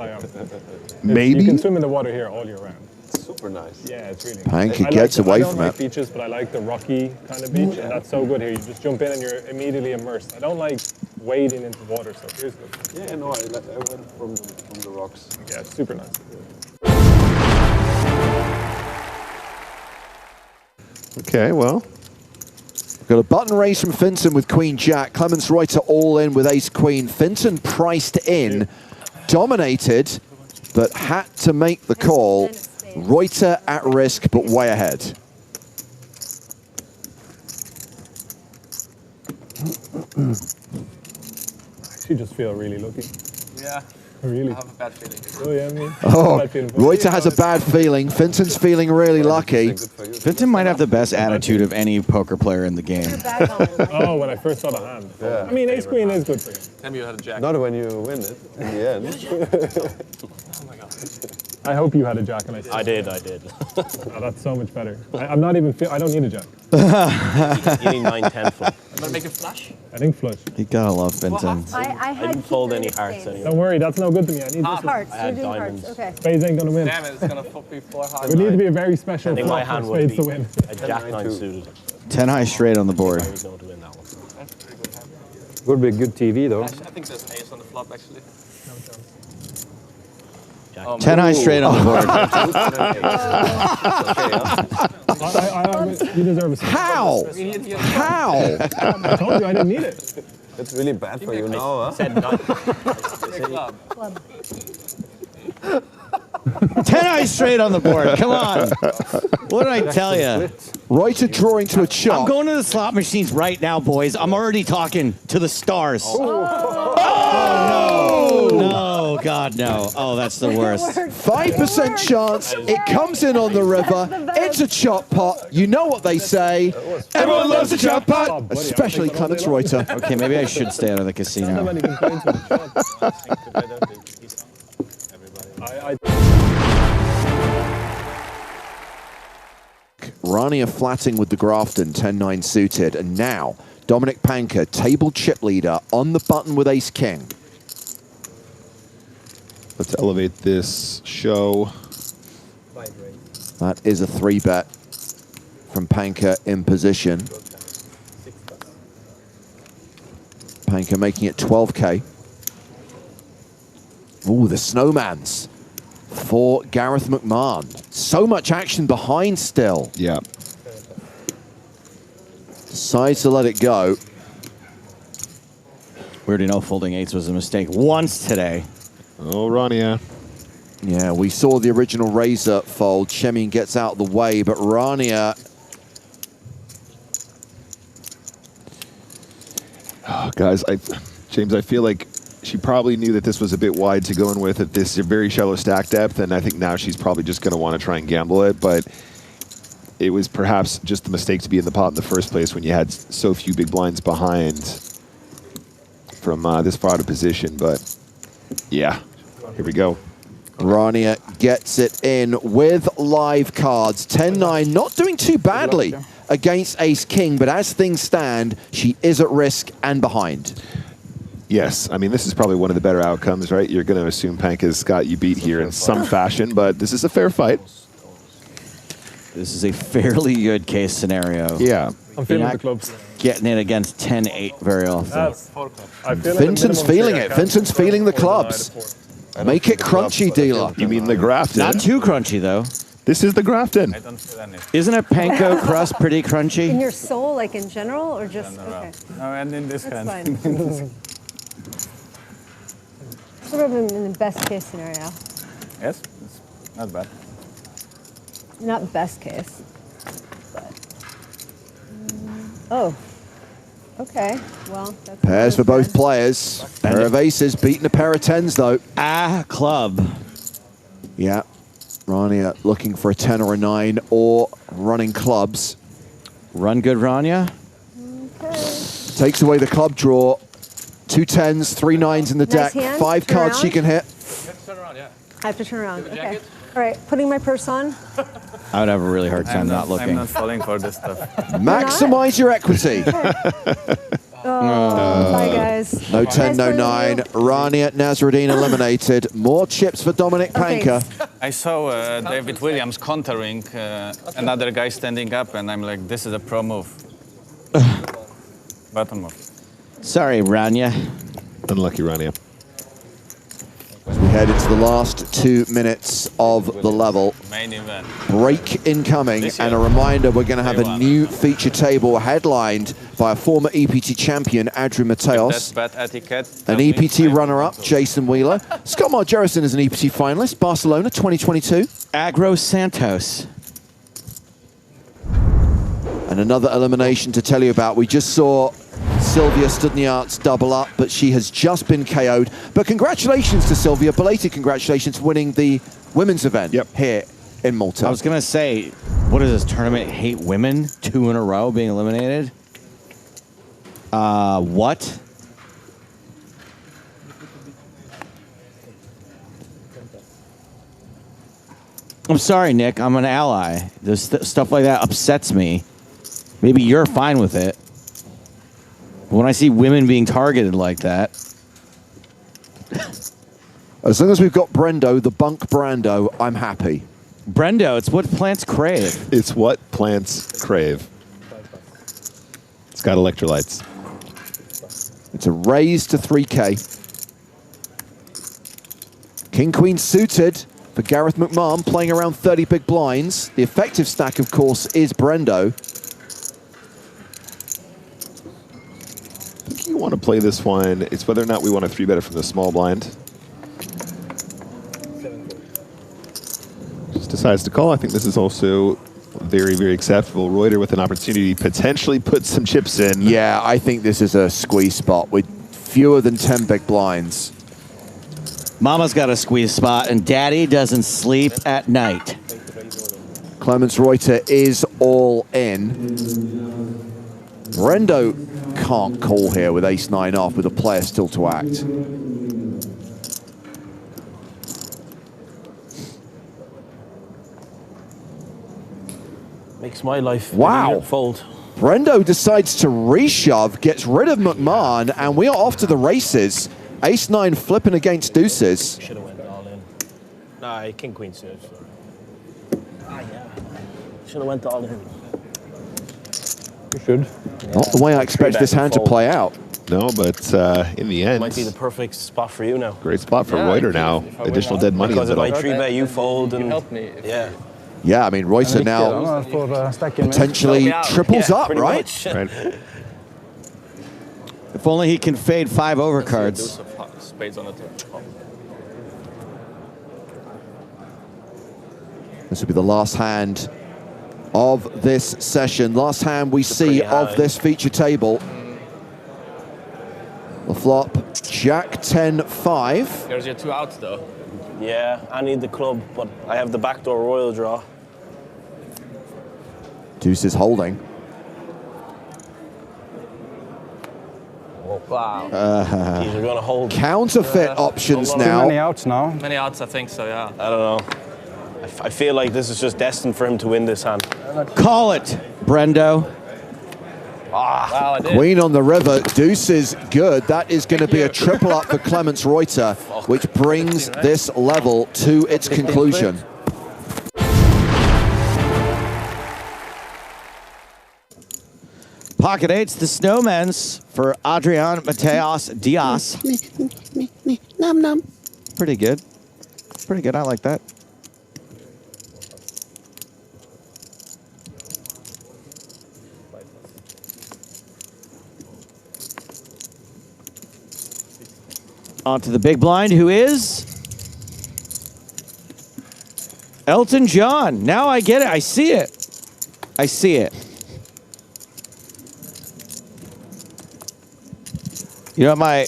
F: Maybe?
E: You can swim in the water here all year round.
N: Super nice.
E: Yeah, it's really
C: Panka gets away from
E: I don't like
C: it.
E: beaches, but I like the rocky kind of beach, and that's so good here. You just jump in and you're immediately immersed. I don't like wading into water, so here's good.
N: Yeah, no, I went from the rocks.
E: Yeah, it's super nice.
F: Okay, well.
C: Got a button raise from Finton with Queen Jack. Clemens Reuter all in with Ace Queen. Finton priced in, dominated, but had to make the call. Reuter at risk, but way ahead.
E: I actually just feel really lucky.
I: Yeah.
E: Really?
I: I have a bad feeling.
E: Oh, yeah, me.
C: Oh, Reuter has a bad feeling. Finton's feeling really lucky.
D: Finton might have the best attitude of any poker player in the game.
E: Oh, when I first saw the hand.
N: Yeah.
E: I mean, Ace Queen is good for you.
I: Tell me you had a jack.
N: Not when you win it, in the end.
I: Oh my god.
E: I hope you had a jack and I
O: did.
E: Oh, that's so much better. I'm not even, I don't need a jack.
O: You need 9-10 flop.
I: I'm gonna make a flush.
E: I think flush.
D: You gotta love Finton.
B: I
O: didn't fold any hearts anyway.
E: Don't worry, that's no good to me. I need this.
B: Hearts.
O: I had
B: You're doing
O: diamonds.
B: hearts. Okay.
E: Spades ain't gonna win.
I: Damn it, it's gonna flop me 4 hearts.
E: It would need to be a very special
O: I think my
E: flop
O: hand
E: for
O: would
E: spades
O: be
E: to win.
O: a jack-9 suited.
D: 10 high straight on the board.
O: I would know to win that one.
I: That's pretty good hand.
M: Would be a good TV, though.
I: I think there's ace on the flop actually. No chance.
D: 10 high straight on the board.
E: You deserve a spade.
C: How? How?
E: I told you I didn't need it.
N: It's really bad for you now, huh?
O: Said not.
D: 10 high straight on the board. Come on. What did I tell you?
C: Reuter drawing to a chop.
D: I'm going to the slot machines right now, boys. I'm already talking to the stars. Oh, no. No, God, no. Oh, that's the worst.
C: 5% chance. It comes in on the river. It's a chop pot. You know what they say. Everyone loves a chop pot, especially Clemens Reuter.
D: Okay, maybe I should stay out of the casino.
C: Rania flatting with the Grafton, 10-9 suited. And now, Dominic Panka, table chip leader, on the button with Ace-King.
F: Let's elevate this show.
C: That is a 3-bet from Panka in position. Panka making it 12K. Ooh, the Snowmans for Gareth McMahon. So much action behind still.
F: Yeah.
C: Decides to let it go.
D: We already know folding eights was a mistake once today.
F: Oh, Rania.
C: Yeah, we saw the original Razor fold. Shemin gets out of the way, but Rania...
F: Oh, guys, James, I feel like she probably knew that this was a bit wide to go in with at this very shallow stack depth, and I think now she's probably just going to want to try and gamble it, but it was perhaps just a mistake to be in the pot in the first place when you had so few big blinds behind from this far out of position, but yeah, here we go.
C: Rania gets it in with live cards. 10-9, not doing too badly against Ace-King, but as things stand, she is at risk and behind.
F: Yes, I mean, this is probably one of the better outcomes, right? You're going to assume Panka's got you beat here in some fashion, but this is a fair fight.
D: This is a fairly good case scenario.
F: Yeah.
E: I'm feeling the clubs.
D: Getting it against 10-8 very often.
E: That's
C: Vincent's feeling it. Vincent's feeling the clubs. Make it crunchy, dealer.
F: You mean the Grafton?
D: Not too crunchy, though.
F: This is the Grafton.
D: Isn't a panko crust pretty crunchy?
B: In your soul, like in general, or just okay?
E: No, and in this
B: That's
E: kind.
B: fine. Sort of in the best case scenario.
E: Yes, it's not bad.
B: Not best case, but oh, okay. Well, that's
C: Pairs for both players. Pair of aces beating a pair of tens, though.
D: Club.
C: Yeah. Rania looking for a 10 or a 9 or running clubs.
D: Run good, Rania.
B: Okay.
C: Takes away the club draw. 2 10s, 3 9s in the
B: Nice
C: deck.
B: hand.
C: 5
B: Turn
C: cards she
B: around.
C: can hit.
B: I have to turn around. Okay. All right. Putting my purse on.
D: I would have a really hard time not looking.
E: I'm not falling for this stuff.
C: Maximize your equity.
B: Bye, guys.
C: No 10, no 9. Rania Nasruddin eliminated. More chips for Dominic Panka.
E: I saw David Williams countering another guy standing up, and I'm like, this is a pro move. Button move.
D: Sorry, Rania.
F: Unlucky, Rania.
C: As we head into the last 2 minutes of the level.
E: Main event.
C: Break incoming, and a reminder, we're going to have a new feature table headlined by a former EPT champion, Adrian Mateos,
E: That's bad etiquette.
C: an EPT runner-up, Jason Wheeler, Scott Margerison is an EPT finalist, Barcelona 2022.
D: Agro Santos.
C: And another elimination to tell you about. We just saw Sylvia Studniart's double up, but she has just been KO'd. But congratulations to Sylvia, belated congratulations for winning the women's event here in Malta.
D: I was going to say, what is this tournament? Hate women? 2 in a row being eliminated? What? I'm sorry, Nick. I'm an ally. This stuff like that upsets me. Maybe you're fine with it. But when I see women being targeted like that...
C: As long as we've got Brendo, the bunk Brando, I'm happy.
D: Brendo, it's what plants crave.
F: It's what plants crave. It's got electrolytes.
C: It's a raise to 3K. King Queen suited for Gareth McMahon, playing around 30 big blinds. The effective stack, of course, is Brendo.
F: I think you want to play this one. It's whether or not we want to 3-bet it from the small blind. Just decides to call. I think this is also very, very acceptable. Reuter with an opportunity to potentially put some chips in.
C: Yeah, I think this is a squeeze spot with fewer than 10 big blinds.
D: Mama's got a squeeze spot, and Daddy doesn't sleep at night.
C: Clemens Reuter is all in. Brendo can't call here with ace-9 off with a player still to act.
O: Makes my life
C: Wow.
O: fold.
C: Brendo decides to reshove, gets rid of McMahon, and we are off to the races. Ace-9 flipping against deuces.
O: Should have went all in. Nah, king queen serves. Yeah. Should have went all in.
E: You should.
C: Not the way I expect this hand to play out.
F: No, but in the end...
O: Might be the perfect spot for you now.
F: Great spot for Reuter now. Additional dead money in the
O: Because if I
F: middle.
O: 3-bet, you fold and...
I: You help me.
O: Yeah.
C: Yeah, I mean, Reuter now potentially triples up, right?
F: Right.
D: If only he can fade 5 overcards.
I: Spades on the turn.
C: This will be the last hand of this session. Last hand we see of this feature table. The flop, Jack 10-5.
I: There's your 2 outs, though.
O: Yeah, I need the club, but I have the backdoor royal draw.
C: Deuce is holding.
I: Wow.
C: Uh,
N: You're gonna hold
C: counterfeit options
N: Too
C: now.
N: many
M: outs now.
I: Many outs, I think so, yeah.
N: I don't know. I feel like this is just destined for him to win this hand.
D: Call it, Brendo.
I: Wow, I did.
C: Queen on the river, deuce is good. That is going to be a triple up for Clemens Reuter, which brings this level to its conclusion.
D: Pocket eights, the Snowmen's for Adrian Mateos Diaz.
A: Num num.
D: Pretty good. Pretty good. I like that. On to the big blind, who is Elton John. Now I get it. I see it. I see it. You know what my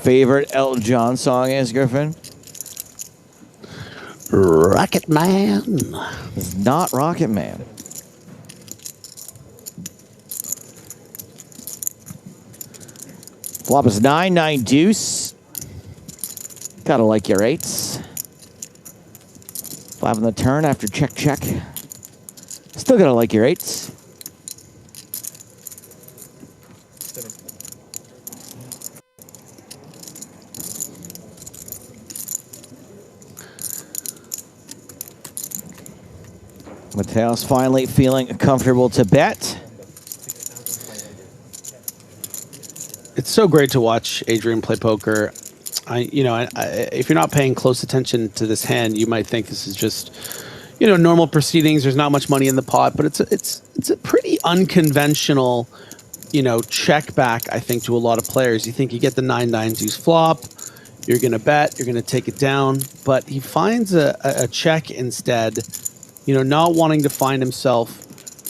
D: favorite Elton John song is, Griffin?
A: Rocket Man.
D: It's not Rocket Man. Flop is 9-9 deuce. Gotta like your eights. 5 on the turn after check, check. Still gotta like your eights. Mateos finally feeling comfortable to bet.
Q: It's so great to watch Adrian play poker. If you're not paying close attention to this hand, you might think this is just, normal proceedings. There's not much money in the pot, but it's a pretty unconventional, check back, I think, to a lot of players. You think you get the 9-9 deuce flop, you're going to bet, you're going to take it down, but he finds a check instead, not wanting to find himself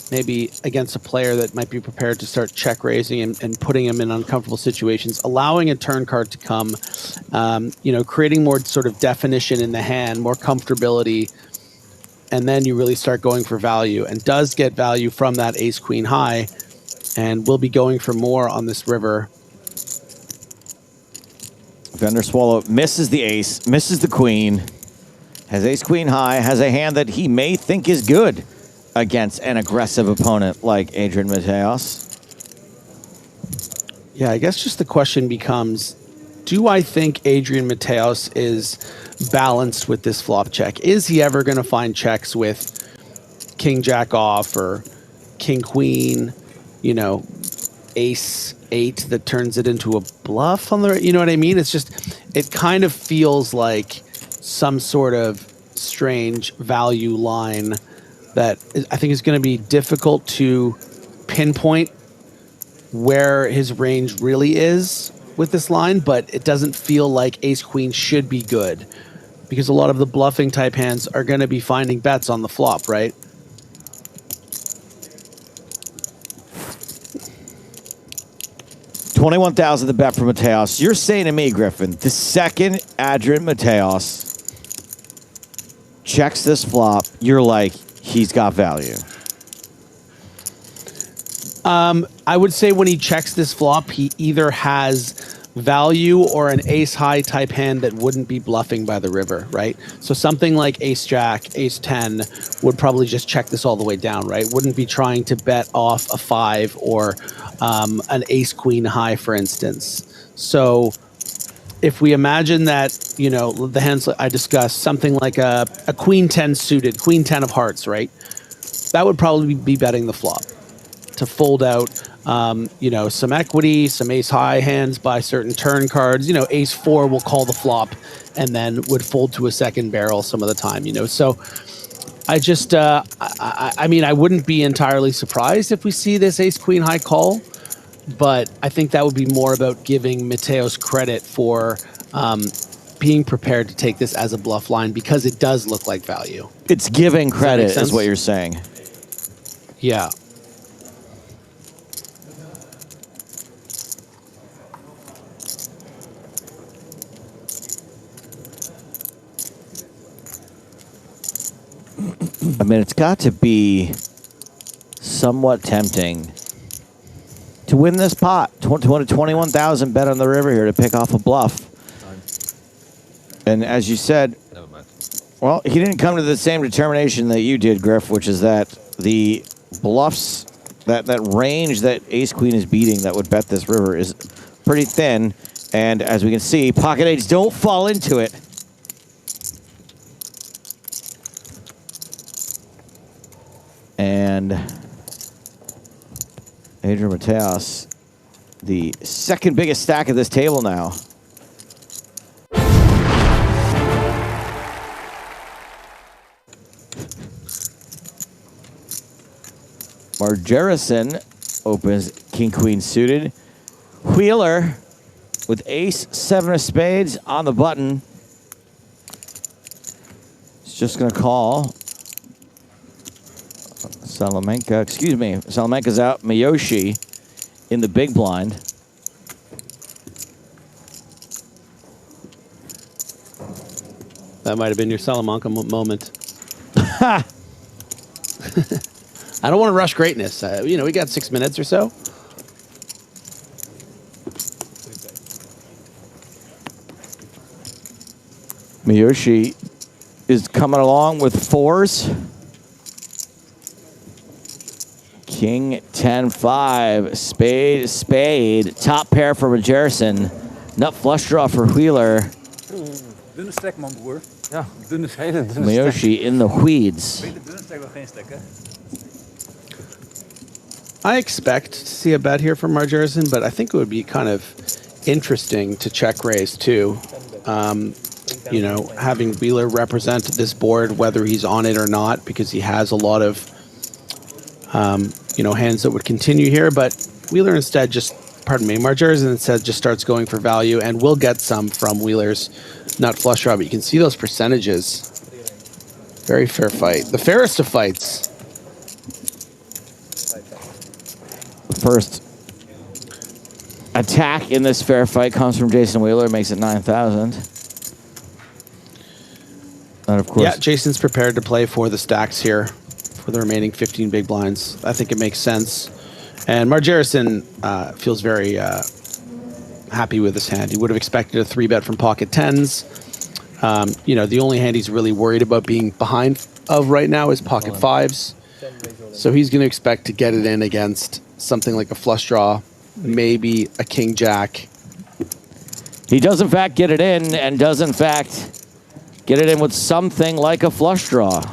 Q: maybe against a player that might be prepared to start check raising and putting him in uncomfortable situations, allowing a turn card to come, creating more sort of definition in the hand, more comfortability, and then you really start going for value, and does get value from that ace queen high, and will be going for more on this river.
D: Fender Swallow misses the ace, misses the queen, has ace queen high, has a hand that he may think is good against an aggressive opponent like Adrian Mateos.
Q: Yeah, I guess just the question becomes, do I think Adrian Mateos is balanced with this flop check? Is he ever going to find checks with king jack off or king queen, ace 8 that turns it into a bluff on the, you know what I mean? It's just, it kind of feels like some sort of strange value line that I think is going to be difficult to pinpoint where his range really is with this line, but it doesn't feel like ace queen should be good because a lot of the bluffing type hands are going to be finding bets on the flop, right?
D: $21,000 the bet for Mateos. You're saying to me, Griffin, the second Adrian Mateos checks this flop, you're like, he's got value.
Q: I would say when he checks this flop, he either has value or an ace high type hand that wouldn't be bluffing by the river, right? So something like ace jack, ace 10 would probably just check this all the way down, right? Wouldn't be trying to bet off a 5 or an ace queen high, for instance. So if we imagine that, the hands I discussed, something like a queen 10 suited, queen 10 of hearts, right? That would probably be betting the flop to fold out, some equity, some ace high hands by certain turn cards. Ace 4 will call the flop and then would fold to a second barrel some of the time, So I just, I wouldn't be entirely surprised if we see this ace queen high call, but I think that would be more about giving Mateos credit for being prepared to take this as a bluff line because it does look like value.
D: It's giving credit is what you're saying.
Q: Yeah.
D: I mean, it's got to be somewhat tempting to win this pot. 21,000 bet on the river here to pick off a bluff. And as you said, well, he didn't come to the same determination that you did, Griff, which is that the bluffs, that range that ace-queen is beating that would bet this river is pretty thin. And as we can see, pocket eights don't fall into it. And Adrian Mateos, the second biggest stack of this table now. Margerison opens king-queen suited. Wheeler with ace-7 of spades on the button. He's just going to call. Salamanca, excuse me. Salamanca's out. Miyoshi in the big blind.
Q: That might have been your Salamanca moment. I don't want to rush greatness. You know, we got 6 minutes or so.
D: Miyoshi is coming along with fours. King 10-5, spade, spade. Top pair for Majerison. Nut flush draw for Wheeler.
J: Dunne stek, man, broer.
H: Ja, hele dunne
D: Miyoshi in the weeds.
J: Beter dunne stek dan geen stek, hè?
Q: I expect to see a bet here from Margerison, but I think it would be kind of interesting to check raise too. You know, having Wheeler represent this board, whether he's on it or not, because he has a lot of, you know, hands that would continue here. But Wheeler instead just, pardon me, Margerison instead just starts going for value, and we'll get some from Wheeler's nut flush draw. But you can see those percentages. Very fair fight. The fairest of fights.
D: First attack in this fair fight comes from Jason Wheeler, makes it 9,000. And of course,
Q: yeah, Jason's prepared to play for the stacks here for the remaining 15 big blinds. I think it makes sense. And Margerison feels very happy with his hand. He would have expected a 3-bet from pocket tens. You know, the only hand he's really worried about being behind of right now is pocket fives. So he's going to expect to get it in against something like a flush draw, maybe a king jack.
D: He does in fact get it in, and does in fact get it in with something like a flush draw.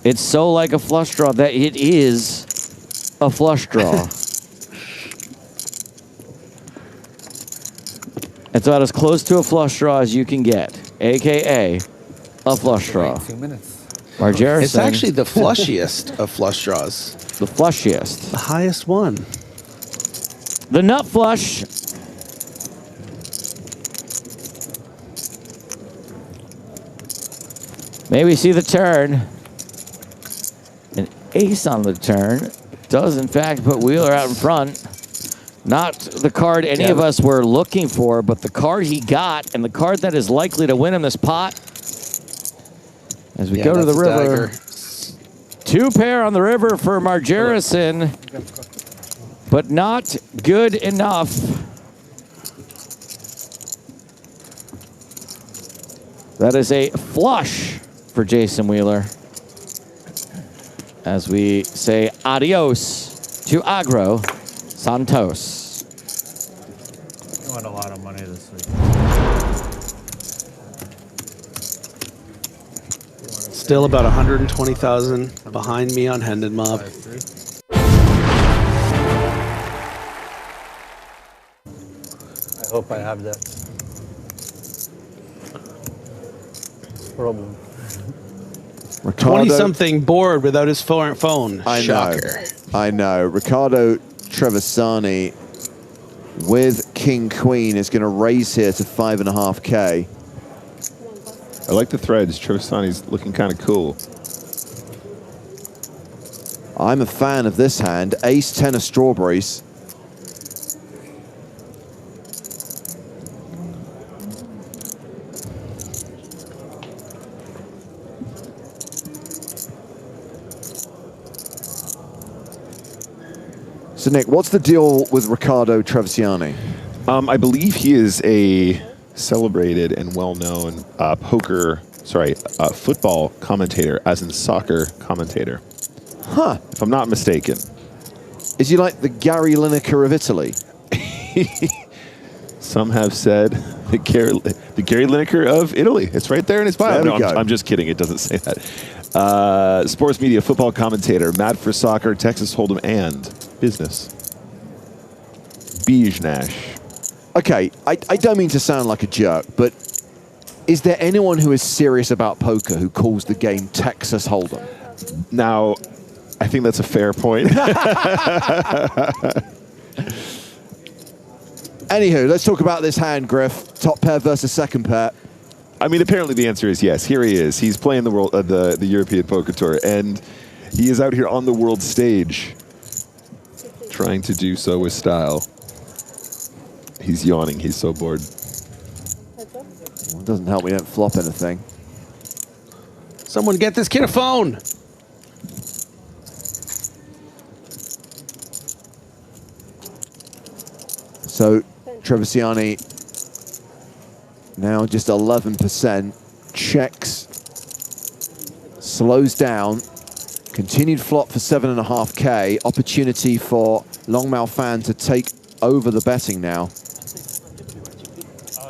D: It's so like a flush draw that it is a flush draw. It's about as close to a flush draw as you can get, aka a flush draw.
J: 2 minutes.
D: Margerison.
Q: It's actually the flushiest of flush draws.
D: The flushiest.
Q: The highest one.
D: The nut flush. Maybe see the turn. An ace on the turn does in fact put Wheeler out in front. Not the card any of us were looking for, but the card he got, and the card that is likely to win him this pot. As we go to the river. 2 pair on the river for Margerison, but not good enough. That is a flush for Jason Wheeler. As we say adios to Agro Santos.
J: You won a lot of money this week.
Q: Still about 120,000 behind me on Hendon Mob.
W: I hope I have that. Problem.
Q: 20-something bored without his phone.
C: I
Q: Shocker.
C: know. I know. Ricardo Trevisani with King Queen is going to raise here to 5.5K.
F: I like the threads. Trevisani's looking kind of cool.
C: I'm a fan of this hand. Ace 10 of strawberries. So, Nick, what's the deal with Riccardo Trevisani?
F: I believe he is a celebrated and well-known football commentator, as in soccer commentator.
C: Huh.
F: If I'm not mistaken.
C: Is he like the Gary Lineker of Italy?
F: Some have said the Gary Lineker of Italy. It's right there in his bio.
C: There we go.
F: I'm just kidding. It doesn't say that. Sports media football commentator, mad for soccer, Texas Hold'em, and business. Bijnash.
C: Okay, I don't mean to sound like a jerk, but is there anyone who is serious about poker who calls the game Texas Hold'em?
F: Now, I think that's a fair point.
C: Anywho, let's talk about this hand, Griff. Top pair versus second pair.
F: I mean, apparently the answer is yes. Here he is. He's playing the European Poker Tour, and he is out here on the world stage, trying to do so with style. He's yawning. He's so bored.
C: Well, it doesn't help we don't flop anything.
Q: Someone get this kid a phone.
C: So Trevisani now just 11%, checks, slows down, continued flop for 7.5K, opportunity for Longmao Fan to take over the betting now.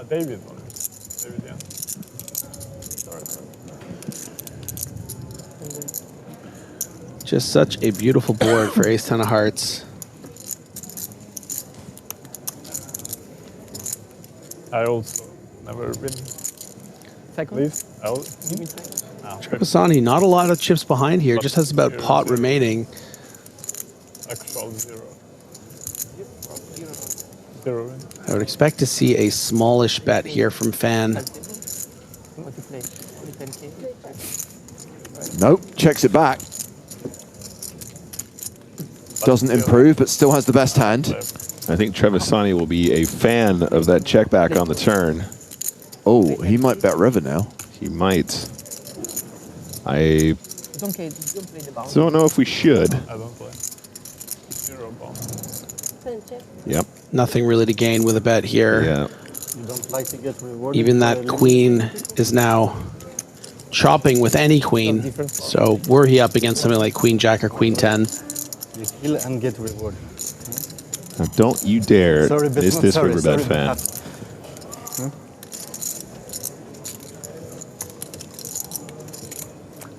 E: David, yeah.
Q: Just such a beautiful board for ace 10 of hearts.
E: I also never been.
S: Second?
E: Least.
Q: Trevisani, not a lot of chips behind here, just has about pot remaining.
E: Actual zero. Zero.
Q: I would expect to see a smallish bet here from Fan.
C: Nope, checks it back. Doesn't improve, but still has the best hand.
F: I think Trevisani will be a fan of that check back on the turn.
C: Oh, he might bet river now.
F: He might. I
S: Don't play the bounce.
F: don't know if we should.
E: I don't play. Zero bomb.
F: Yep.
Q: Nothing really to gain with a bet here.
F: Yeah.
W: You don't like to get rewarded.
Q: Even that queen is now chopping with any queen. So were he up against something like queen jack or queen 10.
W: You kill and get rewarded.
F: Now don't you dare miss this riverbed fan.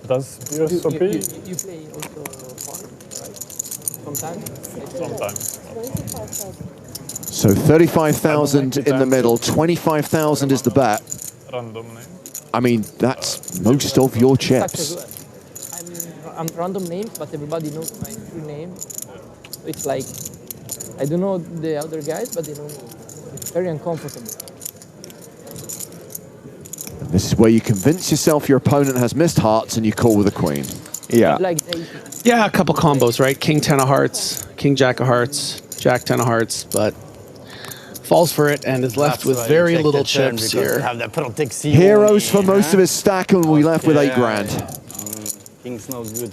E: Does PSOP?
S: You play also farm, right? Sometimes?
E: Sometimes.
C: So 35,000 in the middle, 25,000 is the bet.
E: Random name.
C: I mean, that's most of your chips.
S: I'm random names, but everybody knows my true name. So it's like, I don't know the other guys, but they know me. It's very uncomfortable.
C: And this is where you convince yourself your opponent has missed hearts and you call with a queen.
F: Yeah.
Q: Yeah, a couple combos, right? King 10 of hearts, king jack of hearts, jack 10 of hearts, but falls for it and is left with very little chips here.
C: Heroes for most of his stack and we left with 8 grand.
W: King's no good.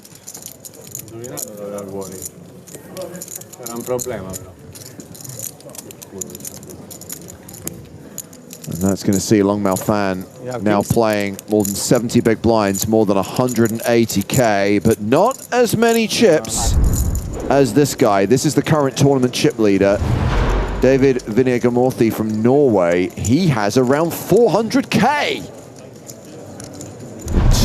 C: And that's going to see Longmao Fan now playing more than 70 big blinds, more than 180K, but not as many chips as this guy. This is the current tournament chip leader, David Vinnegamorthi from Norway. He has around 400K.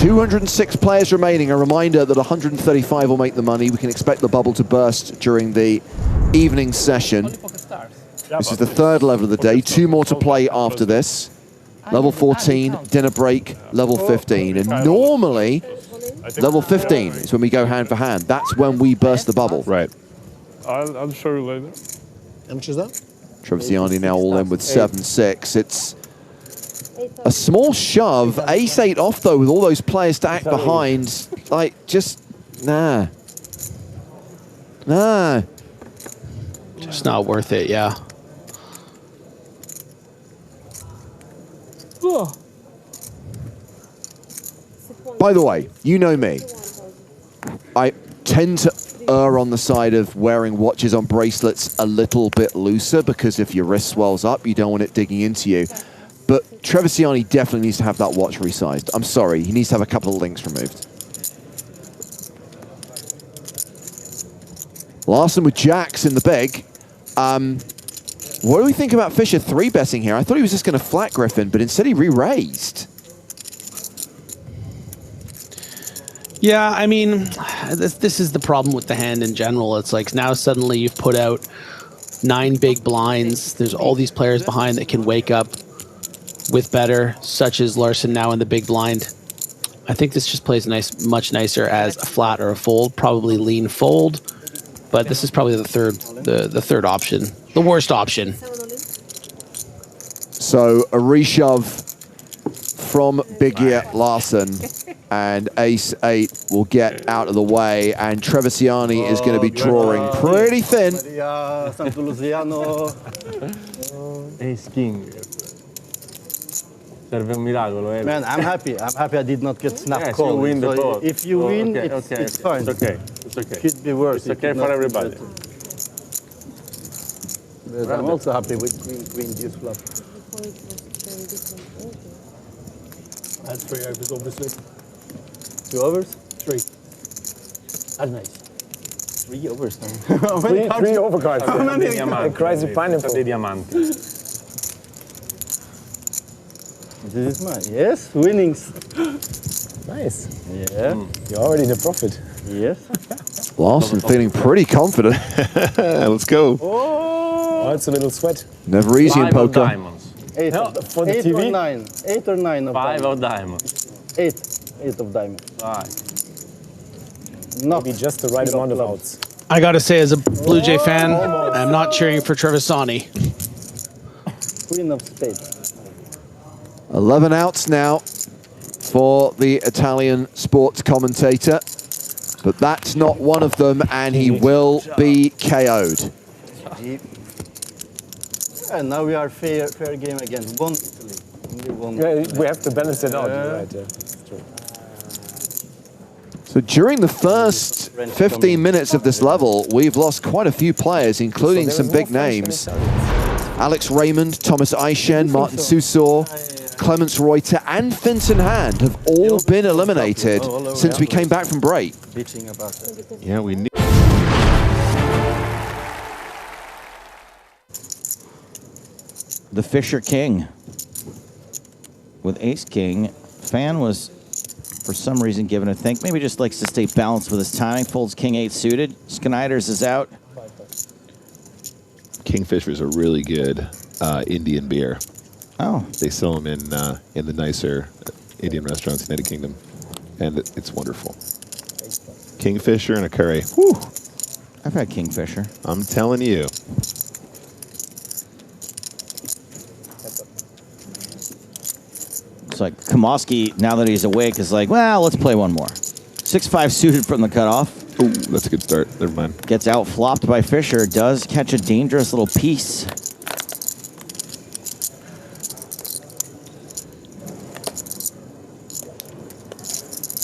C: 206 players remaining. A reminder that 135 will make the money. We can expect the bubble to burst during the evening session. This is the third level of the day. 2 more to play after this. Level 14, dinner break, level 15. And normally, level 15 is when we go hand for hand. That's when we burst the bubble.
F: Right.
E: I'll show you later.
K: How much is that?
C: Trevisani now all in with 7-6. It's a small shove. Ace-8 off, though, with all those players stacked behind. Like, just, nah. Nah.
Q: Just not worth it, yeah.
C: By the way, you know me. I tend to err on the side of wearing watches on bracelets a little bit looser, because if your wrist swells up, you don't want it digging into you. But Trevigiani definitely needs to have that watch resized. I'm sorry, he needs to have a couple of links removed. Larson with jacks in the big. What do we think about Fischer 3-betting here? I thought he was just going to flat Griffin, but instead he re-raised.
Q: Yeah, I mean, this is the problem with the hand in general. It's like now suddenly you've put out 9 big blinds. There's all these players behind that can wake up with better, such as Larson now in the big blind. I think this just plays much nicer as a flat or a fold, probably lean fold. But this is probably the third option, the worst option.
C: So a reshove from Big Ear Larson, and Ace-8 will get out of the way, and Trevigiani is going to be drawing pretty thin.
N: Ace-King. Serve un miracolo, eh?
W: Man, I'm happy. I'm happy I did not get snap
N: yes,
W: call.
N: you win the
W: So
N: call.
W: if you win, it's fine.
N: It's okay. It's okay.
W: Could be worse.
N: It's okay for everybody.
W: But I'm also happy with queen, deuce flop.
O: I had 3 overs, obviously.
W: 2 overs?
O: 3.
W: That's nice.
H: 3 overs.
W: How many cards?
H: 3 overcards.
W: How many?
H: A crazy pineapple.
W: This is mine. Yes, winnings.
H: Nice.
W: Yeah.
H: You're already the prophet.
W: Yes.
C: Larson feeling pretty confident. Let's go.
H: Oh, it's a little sweat.
C: Never easy in poker.
W: 8
H: No, for the
W: 8
H: TV?
W: or 9. 8 or 9 of
H: 5
W: diamonds.
H: of diamonds.
W: 8 of diamonds.
H: Not maybe just the right amount of outs.
Q: I got to say, as a Blue Jay fan, I'm not cheering for Trevigiani.
W: Queen of spades.
C: 11 outs now for the Italian sports commentator, but that's not one of them, and he will be KO'd.
W: And now we are fair game again. One Italy. Only one.
H: Yeah, we have to balance it out. Right, yeah. True.
C: So during the first 15 minutes of this level, we've lost quite a few players, including some big names. Alex Raymond, Thomas Aishen, Martin Susor, Clemens Reuter, and Finton Hand have all been eliminated since we came back from break.
F: Yeah, we knew.
D: The Fischer King with Ace King. Fan was, for some reason, given a think. Maybe just likes to stay balanced with his timing. Folds King 8 suited. Skenaiters is out.
F: Kingfisher is a really good Indian beer.
D: Oh.
F: They sell them in the nicer Indian restaurants in the United Kingdom, and it's wonderful. Kingfisher and a curry. Whew.
D: I've had Kingfisher.
F: I'm telling you.
D: It's like Kamoski, now that he's awake, is like, well, let's play one more. 6-5 suited from the cutoff.
F: Ooh, that's a good start. Never mind.
D: Gets out flopped by Fischer. Does catch a dangerous little piece.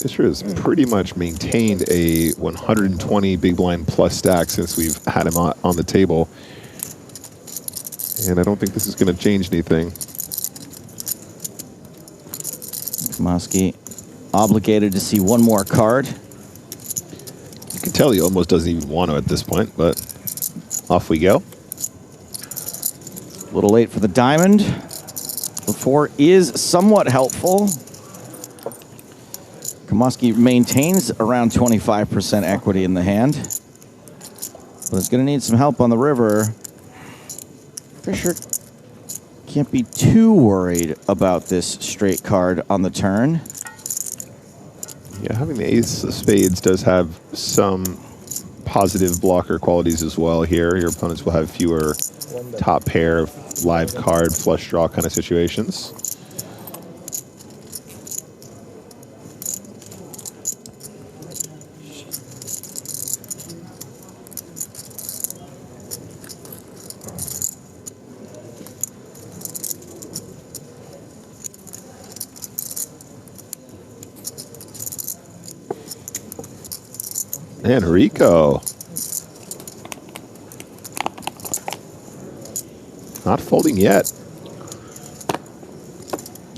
F: Fischer has pretty much maintained a 120 big blind plus stack since we've had him on the table. And I don't think this is going to change anything.
D: Kamoski obligated to see one more card.
F: You can tell he almost doesn't even want to at this point, but off we go.
D: A little late for the diamond. The 4 is somewhat helpful. Kamoski maintains around 25% equity in the hand, but it's going to need some help on the river. Fischer can't be too worried about this straight card on the turn.
F: Yeah, having the ace of spades does have some positive blocker qualities as well here. Your opponents will have fewer top pair, live card, flush draw kind of situations. Enrico. Not folding yet.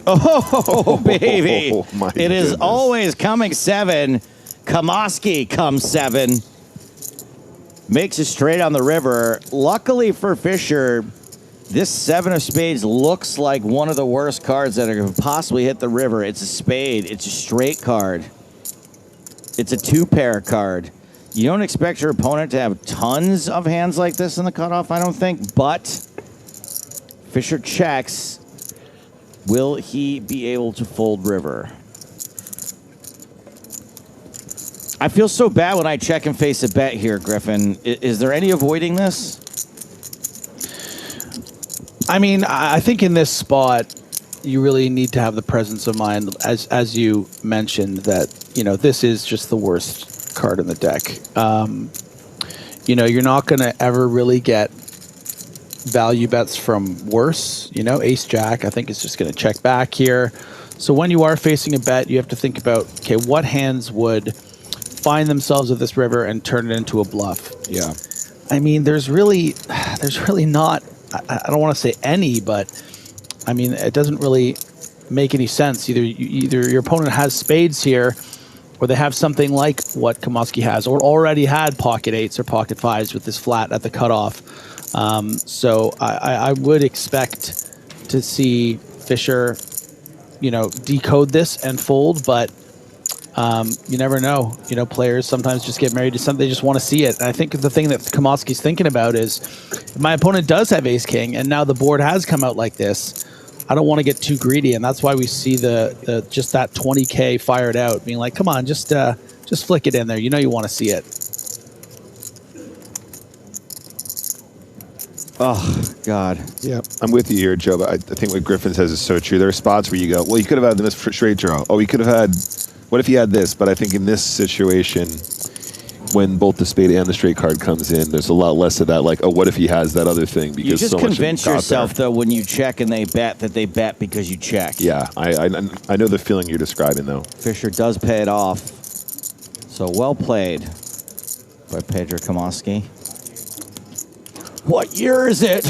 D: Oh, baby.
F: Oh, my
D: It is
F: goodness.
D: always coming 7. Kamoski comes 7. Makes it straight on the river. Luckily for Fisher, this 7 of spades looks like one of the worst cards that could possibly hit the river. It's a spade. It's a straight card. It's a 2-pair card. You don't expect your opponent to have tons of hands like this in the cutoff, I don't think, but Fisher checks. Will he be able to fold river? I feel so bad when I check and face a bet here, Griffin. Is there any avoiding this?
Q: I mean, I think in this spot, you really need to have the presence of mind, as you mentioned, that, you know, this is just the worst card in the deck. You know, you're not going to ever really get value bets from worse. You know, ace-jack, I think, is just going to check back here. So when you are facing a bet, you have to think about, okay, what hands would find themselves at this river and turn it into a bluff?
D: Yeah.
Q: I mean, there's really not, I don't want to say any, but I mean, it doesn't really make any sense. Either your opponent has spades here, or they have something like what Kamoski has, or already had pocket 8s or pocket 5s with this flat at the cutoff. So I would expect to see Fisher, you know, decode this and fold, but you never know. You know, players sometimes just get married to something. They just want to see it. And I think the thing that Kamoski's thinking about is, if my opponent does have ace-king, and now the board has come out like this, I don't want to get too greedy. And that's why we see the just that 20K fired out, being like, come on, just flick it in there. You know you want to see it.
D: Oh, God.
F: Yeah, I'm with you here, Joe, but I think what Griffin says is so true. There are spots where you go, well, you could have had this straight draw. Oh, he could have had, what if he had this? But I think in this situation, when both the spade and the straight card comes in, there's a lot less of that, like, oh, what if he has that other thing? Because
D: You just
F: so much
D: convince
F: got
D: yourself,
F: there.
D: though, when you check and they bet, that they bet because you check.
F: Yeah, I know the feeling you're describing, though.
D: Fisher does pay it off. So well played by Pedro Kamoski. What year is it?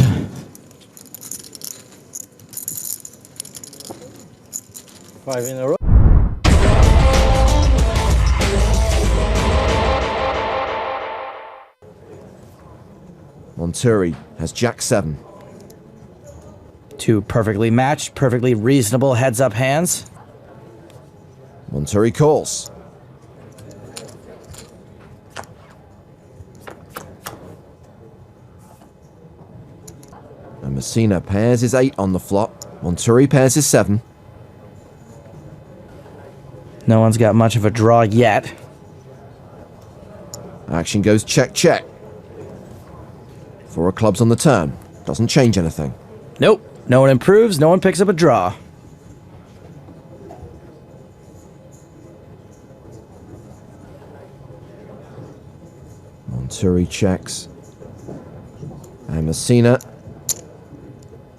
W: Five in a row.
C: Monturi has Jack 7.
P: 2 perfectly matched, perfectly reasonable heads-up hands.
C: Monturi calls. And Messina pairs his 8 on the flop. Monturi pairs his 7.
P: No one's got much of a draw yet.
C: Action goes check, check. 4 of clubs on the turn. Doesn't change anything.
P: Nope. No one improves, no one picks up a draw.
C: Monturi checks. And Messina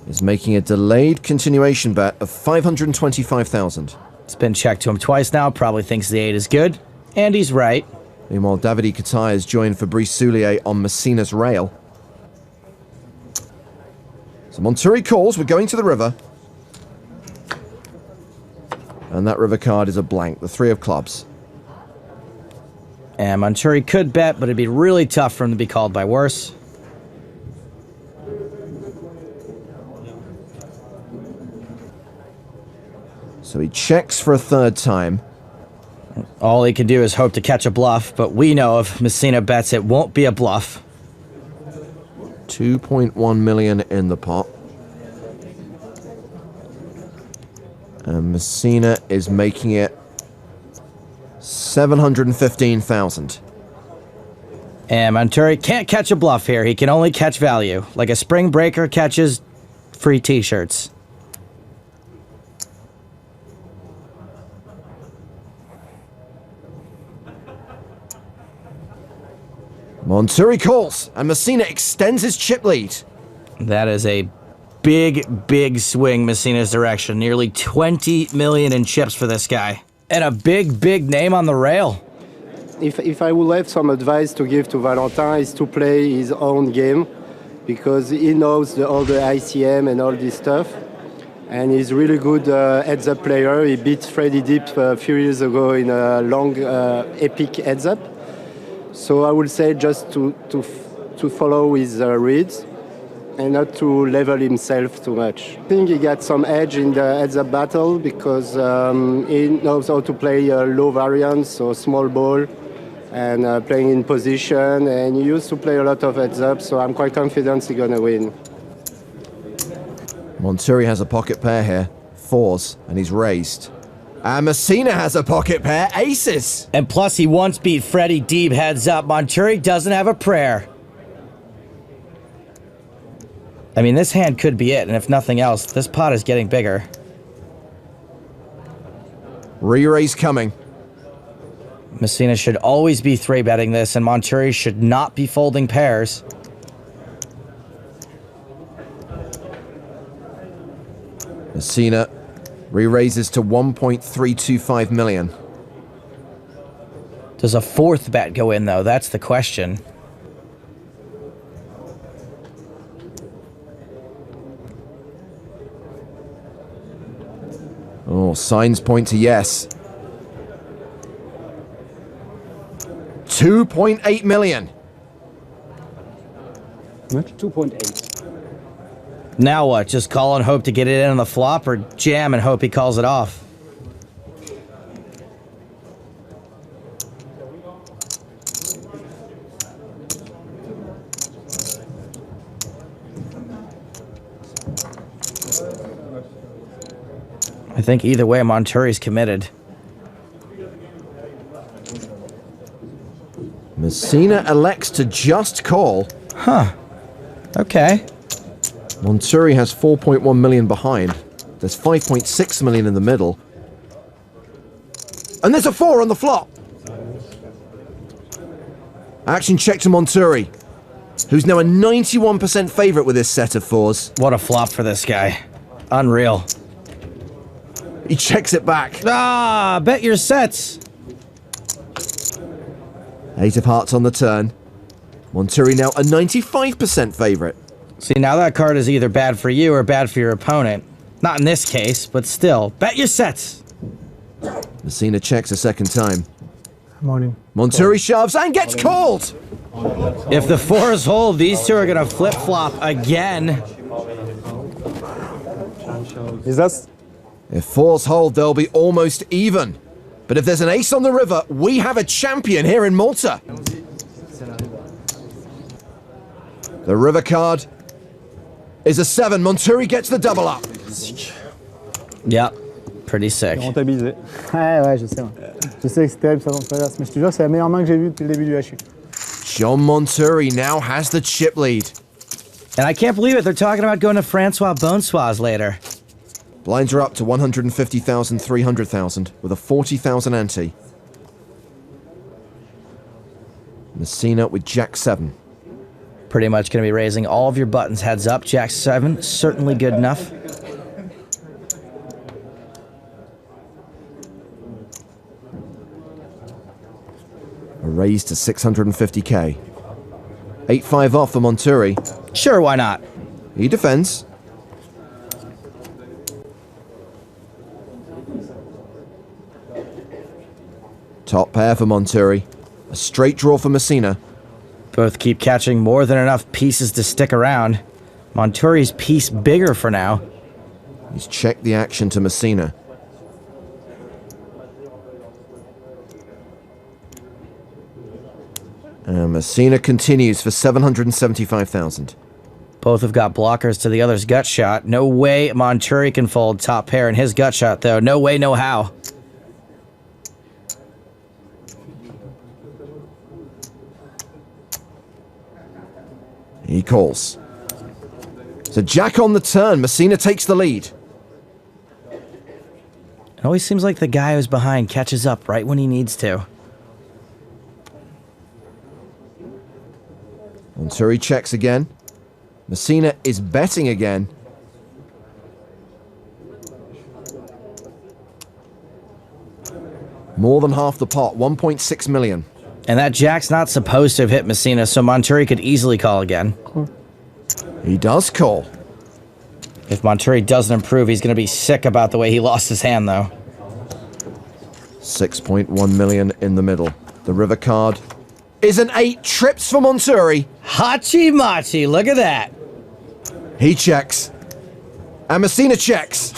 C: is making a delayed continuation bet of 525,000.
P: It's been checked to him twice now, probably thinks the 8 is good. And he's right.
C: Meanwhile, Davide Katai has joined Fabrice Soulier on Messina's rail. So Monturi calls, we're going to the river. And that river card is a blank, the 3 of clubs.
P: And Monturi could bet, but it'd be really tough for him to be called by worse.
C: So he checks for a 3rd time.
P: All he can do is hope to catch a bluff, but we know if Messina bets, it won't be a bluff.
C: 2.1 million in the pot. And Messina is making it 715,000.
P: And Monturi can't catch a bluff here. He can only catch value, like a spring breaker catches free t-shirts.
C: Monturi calls, and Messina extends his chip lead.
P: That is a big, big swing Messina's direction. Nearly 20 million in chips for this guy. And a big, big name on the rail.
R: If I would have some advice to give to Valentin is to play his own game
G: because he knows all the ICM and all this stuff. And he's really good heads-up player. He beat Freddy Deep a few years ago in a long, epic heads-up. So I would say just to follow his reads and not to level himself too much. I think he got some edge in the heads-up battle because he knows how to play low variance, so small ball, and playing in position. And he used to play a lot of heads-up, so I'm quite confident he's going to win.
C: Monturi has a pocket pair here, fours, and he's raised. And Messina has a pocket pair, aces.
P: And plus, he once beat Freddie Deeb heads up. Monturi doesn't have a prayer. I mean, this hand could be it, and if nothing else, this pot is getting bigger.
C: Re-raise coming.
P: Messina should always be 3-betting this, and Monturi should not be folding pairs.
C: Messina re-raises to 1.325 million.
P: Does a fourth bet go in, though? That's the question.
C: Oh, signs point to yes. 2.8 million.
O: How much? 2.8.
P: Now what? Just call and hope to get it in on the flop, or jam and hope he calls it off? I think either way, Monturi's committed.
C: Messina elects to just call.
P: Huh. Okay.
C: Monturi has 4.1 million behind. There's 5.6 million in the middle. And there's a 4 on the flop. Action check to Monturi, who's now a 91% favorite with this set of 4s.
P: What a flop for this guy. Unreal.
C: He checks it back.
P: Ah, bet your sets.
C: 8 of hearts on the turn. Monturi now a 95% favorite.
P: See, now that card is either bad for you or bad for your opponent. Not in this case, but still. Bet your sets.
C: Messina checks a second time.
O: Morning.
C: Monturi shoves and gets called.
P: If the 4s hold, these two are going to flip-flop again.
E: Is that?
C: If 4s hold, they'll be almost even. But if there's an ace on the river, we have a champion here in Malta. The river card is a 7. Monturi gets the double up.
P: Yeah, pretty sick.
O: Rentabilisé. Ouais, je sais. Je sais que c'est terrible ça dans ce podcast, mais je te jure, c'est la meilleure main que j'ai vue depuis le début du HU.
C: John Monturi now has the chip lead.
P: And I can't believe it. They're talking about going to Francois Bonsoir's later.
C: Blinds are up to 150,000, 300,000 with a 40,000 ante. Messina with Jack 7.
P: Pretty much going to be raising all of your buttons heads up. Jack 7, certainly good enough.
C: A raise to 650k. 8-5 off for Monturi.
P: Sure, why not?
C: He defends. Top pair for Monturi. A straight draw for Messina.
P: Both keep catching more than enough pieces to stick around. Monturi's piece bigger for now.
C: He's checked the action to Messina. And Messina continues for 775,000.
P: Both have got blockers to the other's gut shot. No way Monturi can fold top pair in his gut shot, though. No way, no how.
C: He calls. So Jack on the turn. Messina takes the lead.
P: It always seems like the guy who's behind catches up right when he needs to.
C: Monturi checks again. Messina is betting again. More than half the pot, 1.6 million.
P: And that Jack's not supposed to have hit Messina, so Monturi could easily call again.
C: He does call.
P: If Monturi doesn't improve, he's going to be sick about the way he lost his hand, though.
C: 6.1 million in the middle. The river card is an 8. Trips for Monturi.
P: Hachi Machi, look at that.
C: He checks. And Messina checks.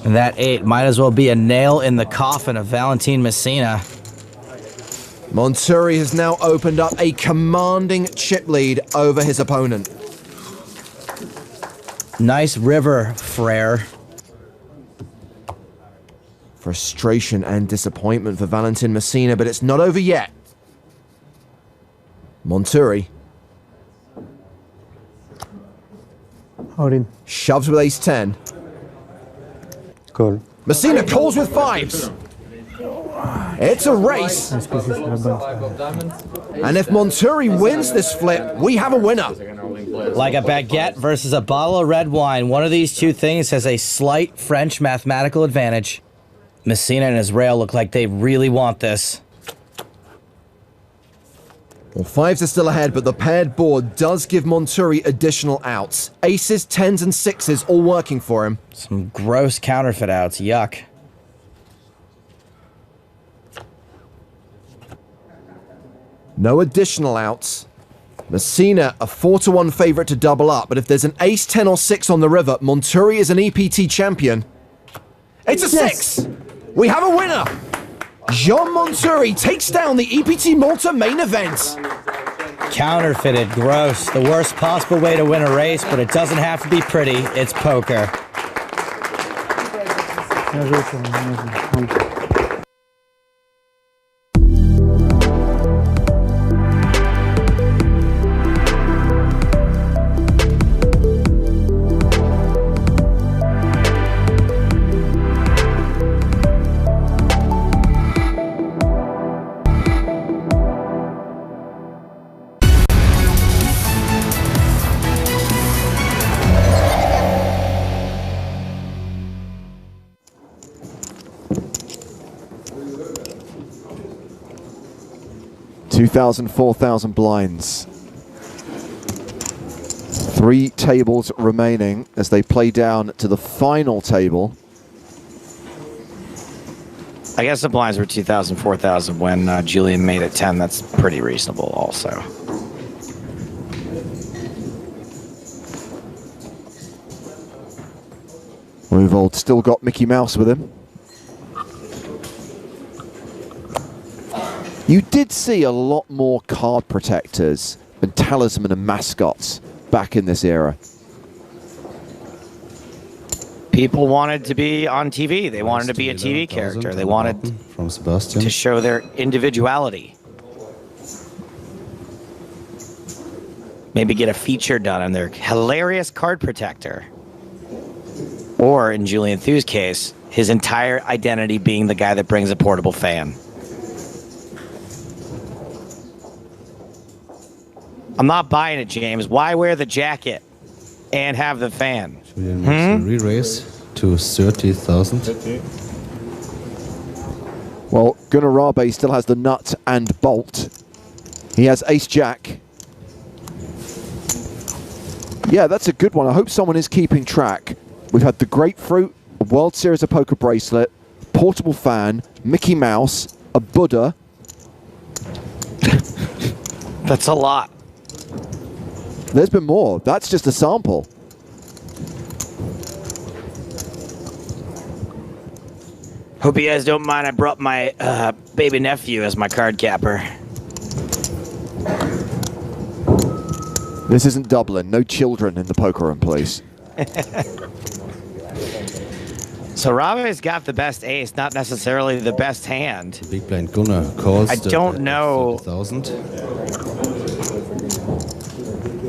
P: And that 8 might as well be a nail in the coffin of Valentin Messina.
C: Monturi has now opened up a commanding chip lead over his opponent.
P: Nice river, Frere.
C: Frustration and disappointment for Valentin Messina, but it's not over yet. Monturi shoves with ace-10.
W: Call.
C: Messina calls with 5s. It's a race. And if Monturi wins this flip, we have a winner.
P: Like a baguette versus a bottle of red wine, one of these two things has a slight French mathematical advantage. Messina and his rail look like they really want this.
C: Well, 5s are still ahead, but the paired board does give Monturi additional outs. Aces, 10s, and 6s all working for him.
P: Some gross counterfeit outs, yuck.
C: No additional outs. Messina, a 4-1 favorite to double up, but if there's an ace, 10, or 6 on the river, Monturi is an EPT champion. It's a 6! We have a winner! Jean Monturi takes down the EPT Malta main event.
P: Counterfeited, gross. The worst possible way to win a race, but it doesn't have to be pretty. It's poker.
C: 2,000, 4,000 blinds. 3 tables remaining as they play down to the final table.
P: I guess the blinds were 2,000, 4,000 when Julian made it 10. That's pretty reasonable also.
C: We've still got Mickey Mouse with him. You did see a lot more card protectors and talisman and mascots back in this era.
P: People wanted to be on TV. They wanted to be a TV character. They wanted
N: from Sebastian
P: to show their individuality. Maybe get a feature done on their hilarious card protector. Or, in Julian Thu's case, his entire identity being the guy that brings a portable fan. I'm not buying it, James. Why wear the jacket and have the fan?
N: Julian makes a re-raise to 30,000.
C: Well, Gunarabe still has the nut and bolt. He has ace-jack. Yeah, that's a good one. I hope someone is keeping track. We've had the grapefruit, a World Series of Poker bracelet, portable fan, Mickey Mouse, a Buddha.
P: That's a lot.
C: There's been more. That's just a sample.
P: Hope you guys don't mind I brought my baby nephew as my card capper.
C: This isn't Dublin. No children in the poker room, please.
P: So Rave's got the best ace, not necessarily the best hand.
N: Big blind Gunnar calls.
P: I don't know.
N: 30,000.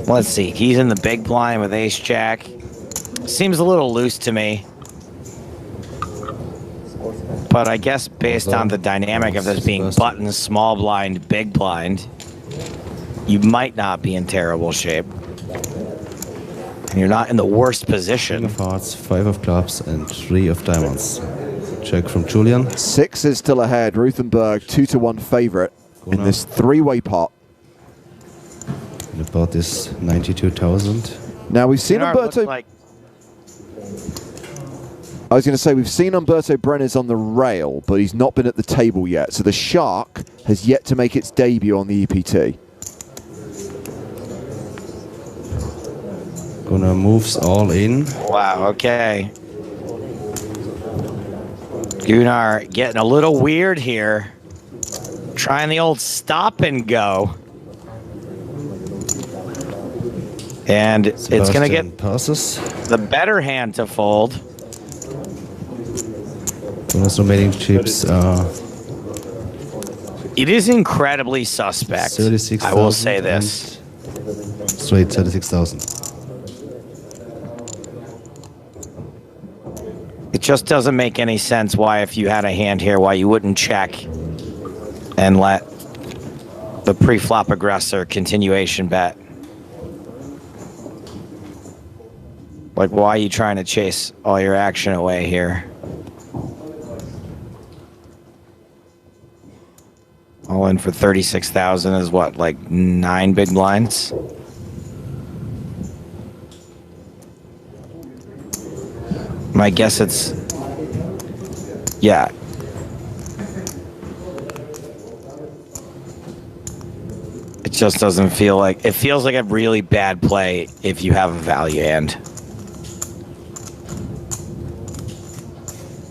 P: Let's see. He's in the big blind with ace jack. Seems a little loose to me. But I guess based on the dynamic of this being button, small blind, big blind, you might not be in terrible shape. And you're not in the worst position.
N: 10 of hearts, 5 of clubs, and 3 of diamonds. Check from Julian.
C: 6 is still ahead. Ruthenberg, 2-1 favorite in this 3-way pot.
N: And about this 92,000.
C: Now we've seen
P: Pinar
C: Umberto.
P: looked like
C: I was going to say, we've seen Umberto Brenes on the rail, but he's not been at the table yet. So the Shark has yet to make its debut on the EPT.
L: Gonna moves all in.
P: Wow, okay. Gunnar getting a little weird here. Trying the old stop and go. And it's going to get
L: passes.
P: the better hand to fold.
L: Gunar's remaining chips are
P: It is incredibly suspect.
L: 36,000.
P: I will say this.
L: Straight 36,000.
P: It just doesn't make any sense why, if you had a hand here, why you wouldn't check and let the pre-flop aggressor continuation bet. Like, why are you trying to chase all your action away here? All in for 36,000 is what, like 9 big blinds? My guess it's, yeah. It just doesn't feel like, it feels like a really bad play if you have a value hand.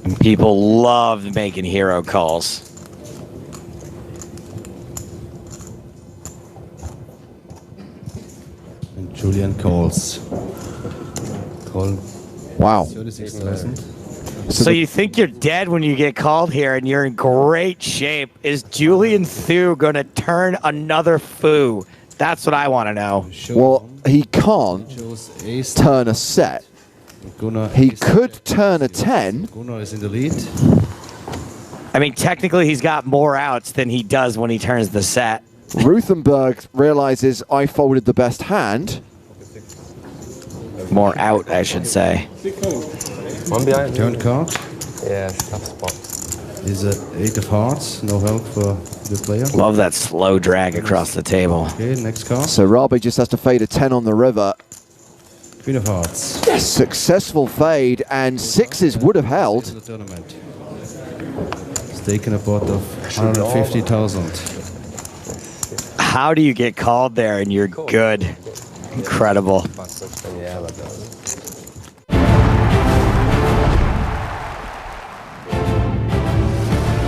P: And people love making hero calls.
L: And Julian calls. Call.
C: Wow.
L: 36,000.
P: So you think you're dead when you get called here and you're in great shape. Is Julian Thu going to turn another foo? That's what I want to know.
C: Well, he can't turn a set. He could turn a 10.
L: Gunnar is in the lead.
P: I mean, technically he's got more outs than he does when he turns the set.
C: Ruthenberg realizes I folded the best hand.
P: More out, I should say.
H: One behind.
L: Turn card.
H: Yeah, tough spot.
L: Is a 8 of hearts. No help for the player.
P: Love that slow drag across the table.
L: Okay, next card.
C: So Rabi just has to fade a 10 on the river.
L: Queen of hearts.
C: Yes, successful fade, and sixes would have held.
L: The tournament. It's taken a pot of 150,000.
P: How do you get called there and you're good? Incredible.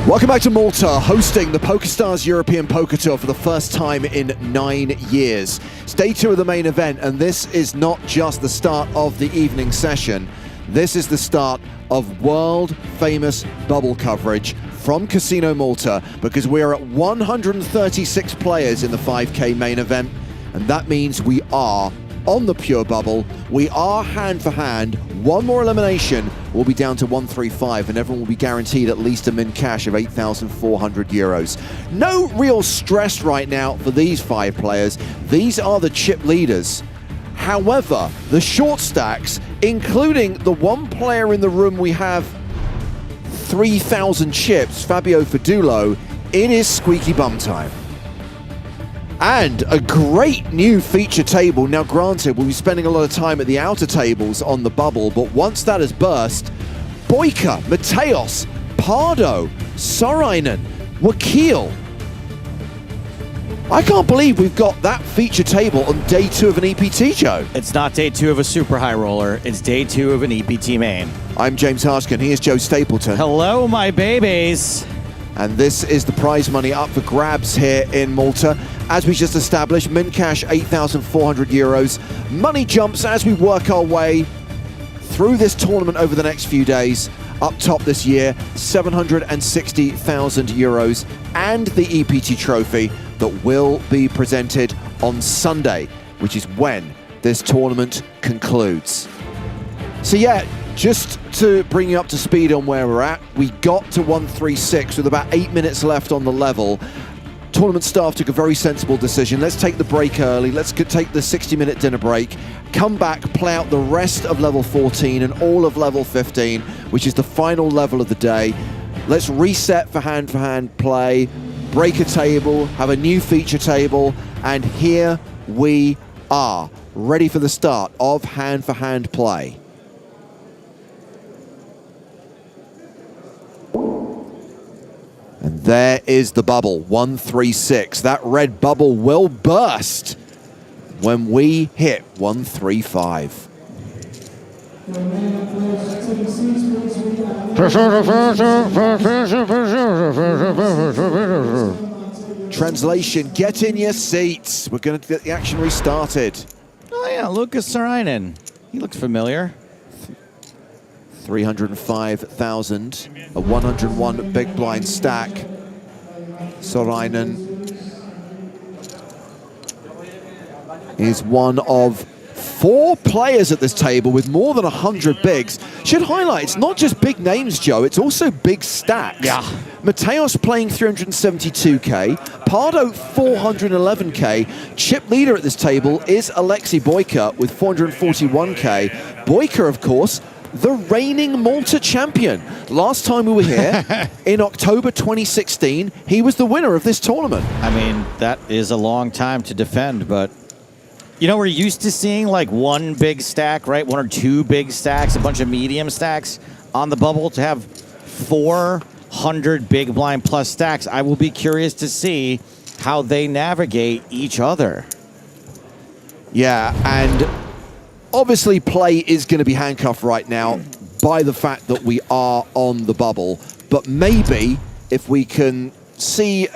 C: Welcome back to Malta, hosting the PokerStars European Poker Tour for the first time in 9 years. It's day 2 of the main event, and this is not just the start of the evening session. This is the start of world-famous bubble coverage from Casino Malta, because we're at 136 players in the 5K main event, and that means we are on the pure bubble. We are hand for hand. One more elimination, we'll be down to 135, and everyone will be guaranteed at least a min cash of 8,400 euros. No real stress right now for these 5 players. These are the chip leaders. However, the short stacks, including the one player in the room we have 3,000 chips, Fabio Fadulo, it is squeaky bum time. And a great new feature table. Now granted, we'll be spending a lot of time at the outer tables on the bubble, but once that has burst, Boyka, Mateos, Pardo, Sorainen, Wakil. I can't believe we've got that feature table on day 2 of an EPT, Joe.
D: It's not day 2 of a super high roller, it's day 2 of an EPT main.
C: I'm James Harskin, he is Joe Stapleton.
D: Hello, my babies.
C: And this is the prize money up for grabs here in Malta. As we just established, min cash 8,400 euros. Money jumps as we work our way through this tournament over the next few days. Up top this year, 760,000 euros and the EPT trophy that will be presented on Sunday, which is when this tournament concludes. So yeah, just to bring you up to speed on where we're at, we got to 136 with about 8 minutes left on the level. Tournament staff took a very sensible decision. Let's take the break early. Let's take the 60-minute dinner break, come back, play out the rest of level 14 and all of level 15, which is the final level of the day. Let's reset for hand play, break a table, have a new feature table, and here we are. ready for the start of hand-for-hand play. And there is the bubble, 136. That red bubble will burst when we hit 135. Translation, get in your seats. We're going to get the action restarted.
D: Oh yeah, Lucas Sarainen. He looks familiar.
C: 305,000, a 101 big blind stack. Sorainen is one of 4 players at this table with more than 100 bigs. Should highlight, it's not just big names, Joe, it's also big stacks.
D: Yeah.
C: Mateos playing 372k, Pardo 411k. Chip leader at this table is Alexei Boyka with 441k. Boyka, of course, the reigning Malta champion. Last time we were here, in October 2016, he was the winner of this tournament.
D: I mean, that is a long time to defend, but you know, we're used to seeing like one big stack, right? 1 or 2 big stacks, a bunch of medium stacks on the bubble. To have 400 big blind plus stacks, I will be curious to see how they navigate each other.
C: Yeah, and obviously play is going to be handcuffed right now by the fact that we are on the bubble. But maybe if we can see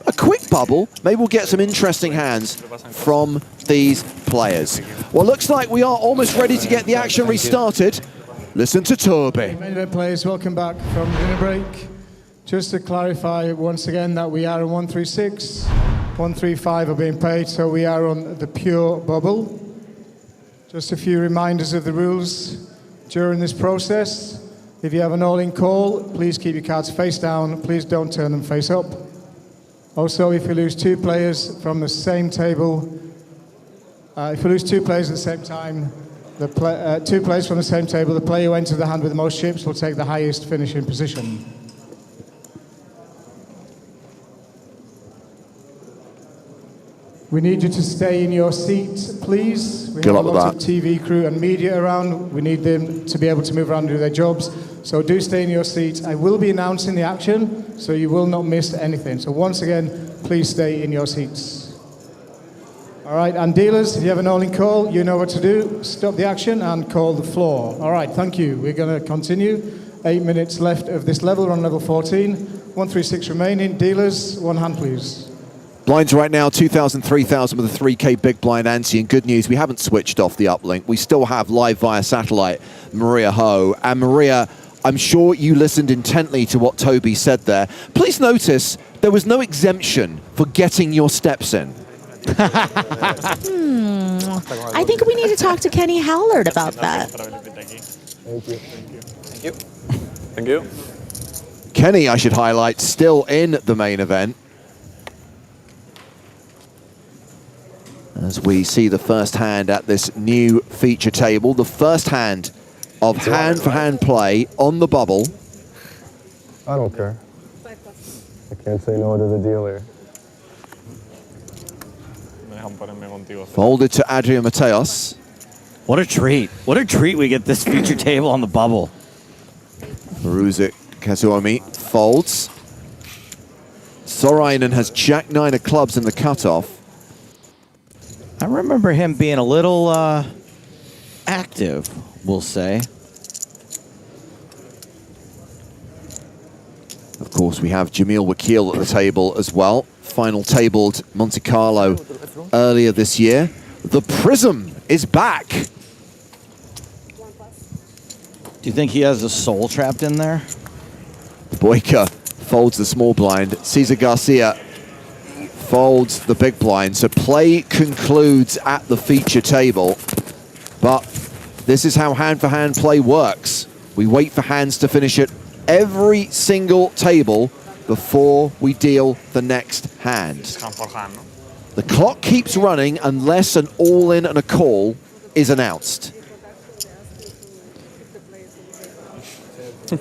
C: a quick bubble, maybe we'll get some interesting hands from these players. Well, looks like we are almost ready to get the action restarted. Listen to Toby.
R: Main event players, welcome back from dinner break. Just to clarify once again that we are on 136, 135 are being paid, so we are on the pure bubble. Just a few reminders of the rules during this process. If you have an all-in call, please keep your cards face down. Please don't turn them face up. Also, if you lose 2 players from the same table, if you lose 2 players at the same time, 2 players from the same table, the player who enters the hand with the most chips will take the highest finishing position. We need you to stay in your seat, please. We have a lot of TV crew and media around. We need them to be able to move around and do their jobs. So do stay in your seats. I will be announcing the action, so you will not miss anything. So once again, please stay in your seats. All right, and dealers, if you have an all-in call, you know what to do. Stop the action and call the floor. All right, thank you. We're going to continue. 8 minutes left of this level. We're on level 14. 136 remaining. Dealers, 1 hand, please.
C: Blinds right now, 2,000, 3,000 with a 3K big blind ante. And good news, we haven't switched off the uplink. We still have live via satellite Maria Ho. And Maria, I'm sure you listened intently to what Toby said there. Please notice there was no exemption for getting your steps in.
T: I think we need to talk to Kenny Howlard about that.
E: Thank you. Thank you. Thank you.
C: Kenny, I should highlight, still in the main event. As we see the first hand at this new feature table, the first hand of hand-for-hand play on the bubble.
E: I don't care. I can't say no to the dealer.
C: Folded to Adrian Mateos.
D: What a treat. What a treat we get this feature table on the bubble.
C: Maruzik Kazuomi folds. Sorainen has Jack-9 of clubs in the cutoff.
D: I remember him being a little active, we'll say.
C: Of course, we have Jamil Wakil at the table as well. Final tabled Monte Carlo earlier this year. The Prism is back.
D: Do you think he has a soul trapped in there?
C: Boyka folds the small blind. Cesar Garcia folds the big blind. So play concludes at the feature table. But this is how hand-for-hand play works. We wait for hands to finish at every single table before we deal the next hand. The clock keeps running unless an all-in and a call is announced.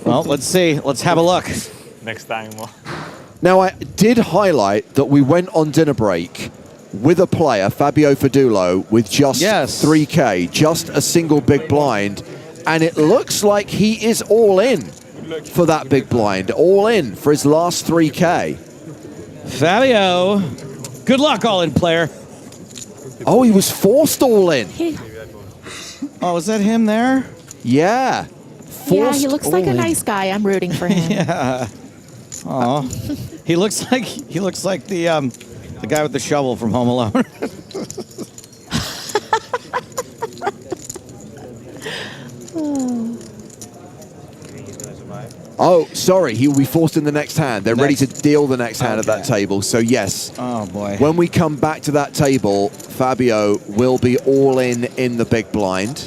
D: Well, let's see. Let's have a look.
E: Next time.
C: Now, I did highlight that we went on dinner break with a player, Fabio Fadulo, with just 3K, just a single big blind, and it looks like he is all in for that big blind, all in for his last 3K.
D: Fabio, good luck, all-in player.
C: Oh, he was forced all in.
D: Oh, is that him there?
C: Yeah.
T: Yeah, he looks like a nice guy. I'm rooting for him.
D: Yeah. Oh, he looks like the guy with the shovel from Home Alone.
C: Oh, sorry, he will be forced in the next hand. They're ready to deal the next hand at that table. So yes.
D: Oh boy.
C: When we come back to that table, Fabio will be all in the big blind.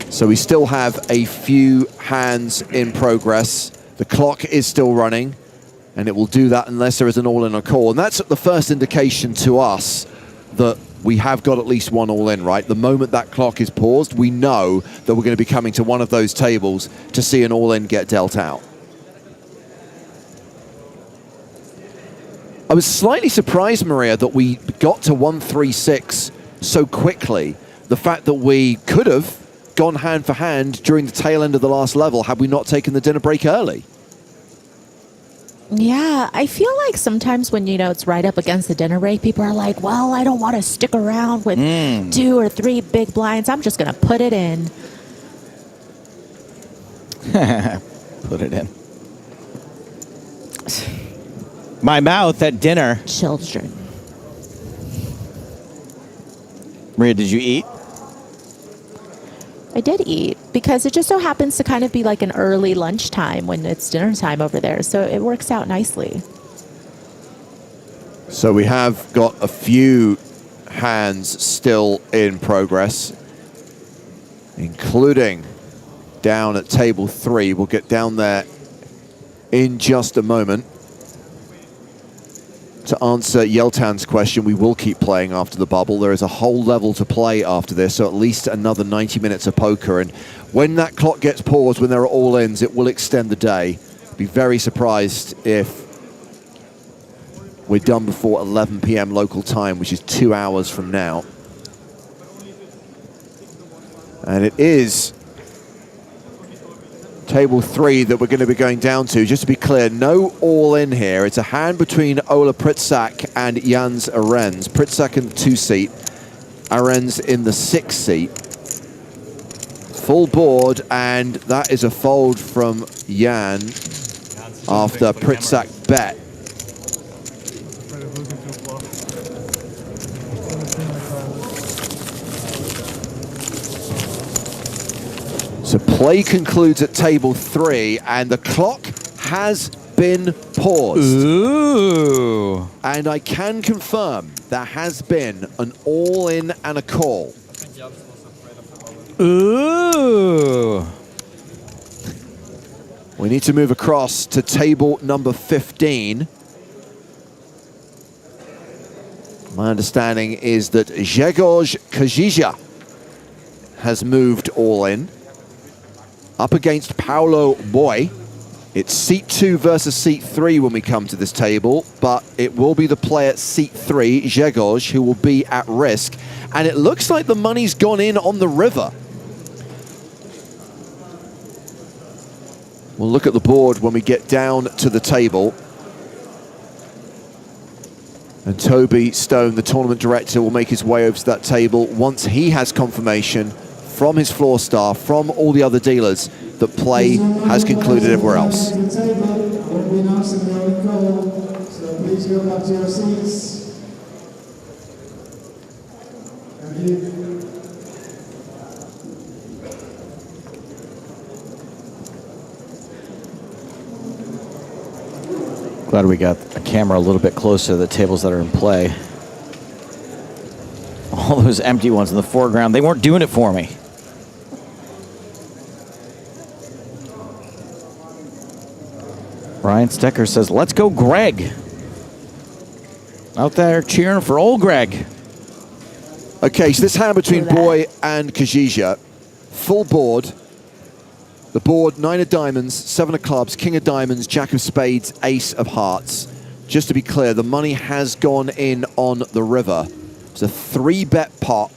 C: So we still have a few hands in progress. The clock is still running, and it will do that unless there is an all-in or call. And that's the first indication to us that we have got at least one all-in, right? The moment that clock is paused, we know that we're going to be coming to one of those tables to see an all-in get dealt out. I was slightly surprised, Maria, that we got to 136 so quickly. The fact that we could have gone hand for hand during the tail end of the last level had we not taken the dinner break early.
T: Yeah, I feel like sometimes when, it's right up against the dinner break, people are like, well, I don't want to stick around with 2 or 3 big blinds. I'm just going to put it in.
D: Put it in. My mouth at dinner.
T: Children.
D: Maria, did you eat?
T: I did eat because it just so happens to kind of be like an early lunchtime when it's dinner time over there. So it works out nicely.
C: So we have got a few hands still in progress, including down at table 3. We'll get down there in just a moment. To answer Yeltan's question, we will keep playing after the bubble. There is a whole level to play after this, so at least another 90 minutes of poker. And when that clock gets paused, when there are all-ins, it will extend the day. Be very surprised if we're done before 11 p.m. local time, which is 2 hours from now. And it is table 3 that we're going to be going down to. Just to be clear, no all-in here. It's a hand between Ola Pritsak and Jans Arens. Pritsak in the 2-seat, Arens in the 6-seat. Full board, and that is a fold from Jan after Pritsak bet. So play concludes at table 3, and the clock has been paused.
D: Ooh.
C: And I can confirm there has been an all-in and a call.
D: Ooh.
C: We need to move across to table number 15. My understanding is that Grzegorz Kazija has moved all in. Up against Paulo Boy. It's seat 2 versus seat 3 when we come to this table, but it will be the player seat 3, Grzegorz, who will be at risk. And it looks like the money's gone in on the river. We'll look at the board when we get down to the table. And Toby Stone, the tournament director, will make his way over to that table once he has confirmation from his floor staff, from all the other dealers, that play has concluded everywhere else.
D: Glad we got a camera a little bit closer to the tables that are in play. All those empty ones in the foreground, they weren't doing it for me. Brian Stecker says, let's go Greg. Out there cheering for old Greg.
C: Okay, so this hand between Boy and Kazija, full board. The board, 9 of diamonds, 7 of clubs, King of diamonds, Jack of spades, Ace of hearts. just to be clear, the money has gone in on the river. It's a 3-bet pot.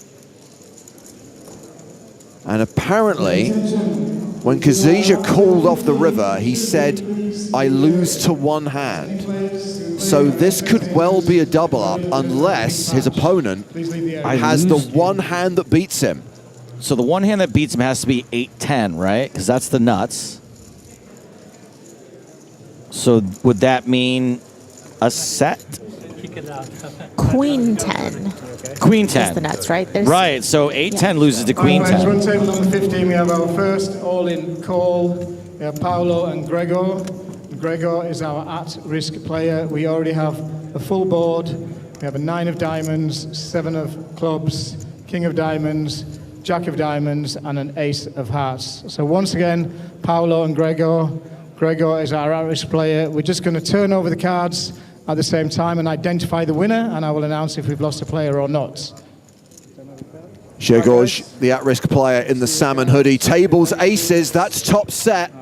C: And apparently, when Kazija called off the river, he said, I lose to one hand. So this could well be a double up unless his opponent has the one hand that beats him.
D: So the one hand that beats him has to be 8-10, right? Because that's the nuts. So would that mean a set?
T: Queen 10.
D: Queen 10.
T: Is the nuts, right? There's,
D: right, so 8-10 loses to Queen
R: Right,
D: 10.
R: run table number 15, we have our first all-in call. We have Paolo and Gregor. Gregor is our at-risk player. We already have a full board. We have a 9 of diamonds, 7 of clubs, king of diamonds, jack of diamonds, and an ace of hearts. So once again, Paolo and Gregor. Gregor is our at-risk player. We're just going to turn over the cards at the same time and identify the winner, and I will announce if we've lost a player or not.
C: Grzegorz, the at-risk player in the salmon hoodie. Tables, aces, that's top set.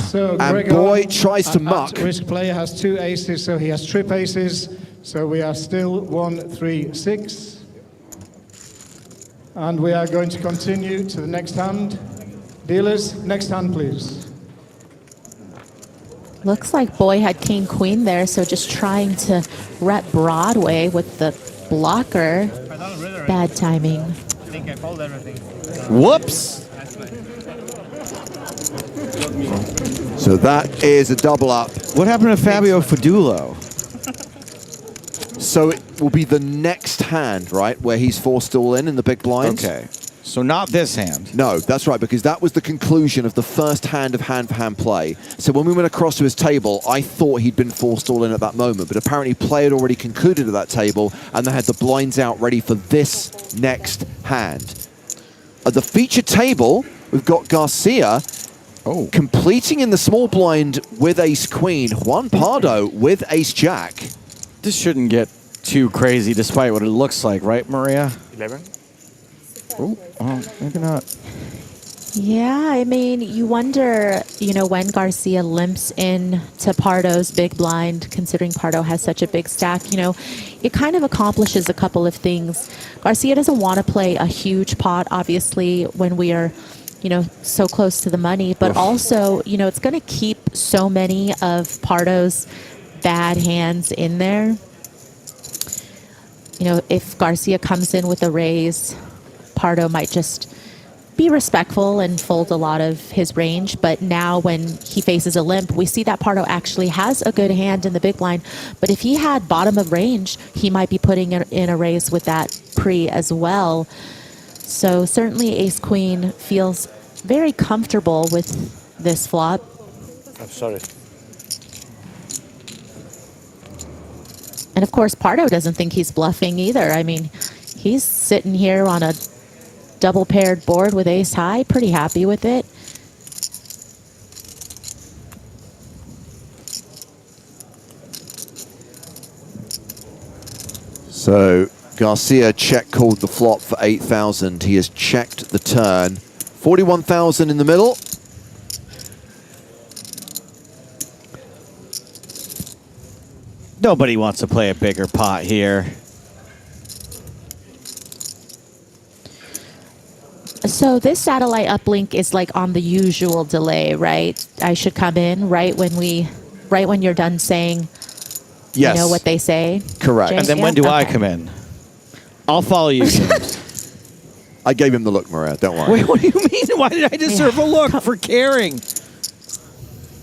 R: So
C: and
R: Gregor,
C: Boy tries to muck.
R: At-risk player has 2 aces, so he has trip aces. So we are still 1, 3, 6. And we are going to continue to the next hand. Dealers, next hand, please.
T: Looks like Boy had king queen there, so just trying to rep Broadway with the blocker. Bad timing.
J: I think I fold everything.
D: Whoops!
C: So that is a double up.
D: What happened to Fabio Fadulo?
C: So it will be the next hand, right, where he's forced all in the big blinds?
D: Okay. So not this hand.
C: No, that's right, because that was the conclusion of the first hand of hand-for-hand play. So when we went across to his table, I thought he'd been forced all in at that moment, but apparently play had already concluded at that table, and they had the blinds out ready for this next hand. At the feature table, we've got Garcia completing in the small blind with ace-queen, Juan Pardo with ace-jack.
D: This shouldn't get too crazy despite what it looks like, right, Maria?
I: 11?
D: Oh, maybe not.
T: Yeah, I mean, you wonder, when Garcia limps in to Pardo's big blind, considering Pardo has such a big stack, it kind of accomplishes a couple of things. Garcia doesn't want to play a huge pot, obviously, when we are, so close to the money, but also, it's going to keep so many of Pardo's bad hands in there. If Garcia comes in with a raise, Pardo might just be respectful and fold a lot of his range. But now when he faces a limp, we see that Pardo actually has a good hand in the big blind. But if he had bottom of range, he might be putting in a raise with that pre as well. So certainly ace-queen feels very comfortable with this flop.
I: I'm sorry.
T: And of course, Pardo doesn't think he's bluffing either. I mean, he's sitting here on a double paired board with ace high, pretty happy with it.
C: So Garcia check called the flop for 8,000. He has checked the turn. 41,000 in the middle.
D: Nobody wants to play a bigger pot here.
T: So this satellite uplink is like on the usual delay, right? I should come in right when you're done saying,
C: Yes.
T: what they say.
C: Correct.
D: And then when do I come in? I'll follow you.
C: I gave him the look, Maria. Don't worry.
D: Wait, what do you mean? Why did I deserve a look for caring?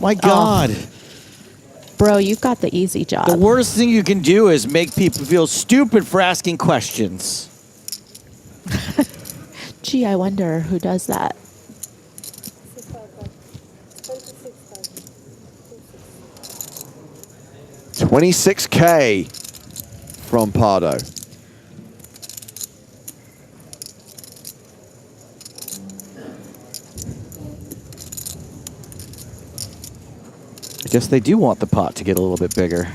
D: My God.
T: Bro, you've got the easy job.
D: The worst thing you can do is make people feel stupid for asking questions.
T: Gee, I wonder who does that.
C: $26K from Pardo.
D: I guess they do want the pot to get a little bit bigger.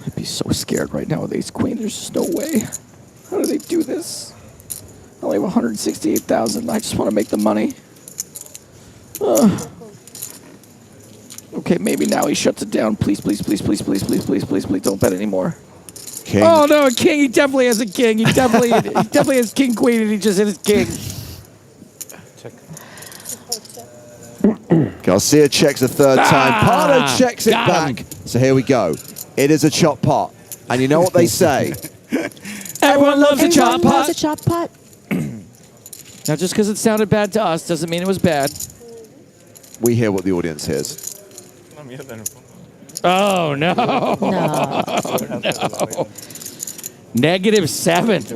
D: I'd be so scared right now with ace queen. There's just no way. How do they do this? I only have 168,000. I just want to make the money. Okay, maybe now he shuts it down. Please, please, please, please, please, please, please, please, please, don't bet anymore.
C: King.
D: Oh no, a king! He definitely has a king. He definitely has king queen, and he just hit his king.
C: Garcia checks a third time. Pardo checks it back. So here we go. It is a chop pot, and you know what they say.
D: Everyone loves a chop pot.
T: Loves a chop pot.
D: Now, just because it sounded bad to us doesn't mean it was bad.
C: We hear what the audience hears.
D: Oh no!
T: No.
D: No. -7.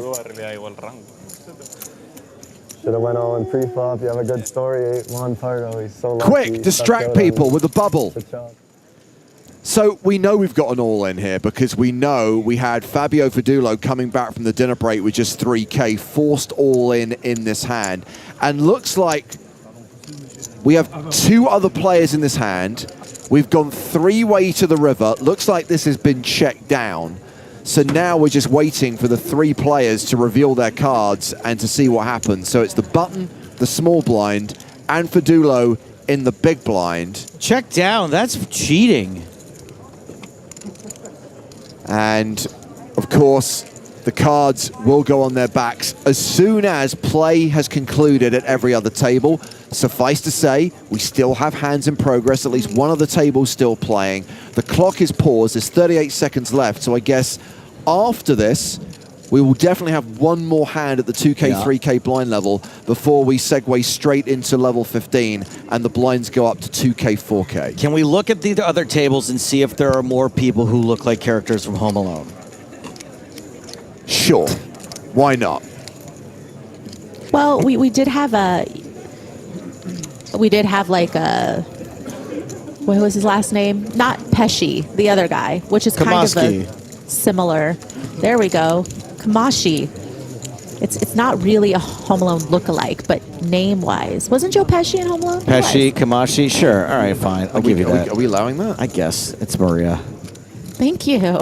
W: Should have went on pre-flop. You have a good story. 8-1 Pardo. He's so lucky.
C: Quick, distract people with the bubble. So we know we've got an all-in here because we know we had Fabio Fadulo coming back from the dinner break with just 3K, forced all-in this hand. And looks like we have 2 other players in this hand. We've gone 3-way to the river. Looks like this has been checked down. So now we're just waiting for the 3 players to reveal their cards and to see what happens. So it's the button, the small blind, and Fadulo in the big blind.
D: Check down. That's cheating.
C: And, of course, the cards will go on their backs as soon as play has concluded at every other table. Suffice to say, we still have hands in progress. At least one of the tables still playing. The clock is paused. There's 38 seconds left. So I guess after this, we will definitely have one more hand at the 2K, 3K blind level before we segue straight into level 15 and the blinds go up to 2K, 4K.
D: Can we look at the other tables and see if there are more people who look like characters from Home Alone?
C: Sure. Why not?
T: Well, we did have like a, what was his last name? Not Pesci, the other guy, which is kind of a similar. There we go. Kamashi. It's not really a Home Alone lookalike, but name-wise. Wasn't Joe Pesci in Home Alone?
D: Pesci, Kamashi, sure. All right, fine. I'll give you that.
C: Are we allowing that?
D: I guess. It's Maria.
T: Thank you.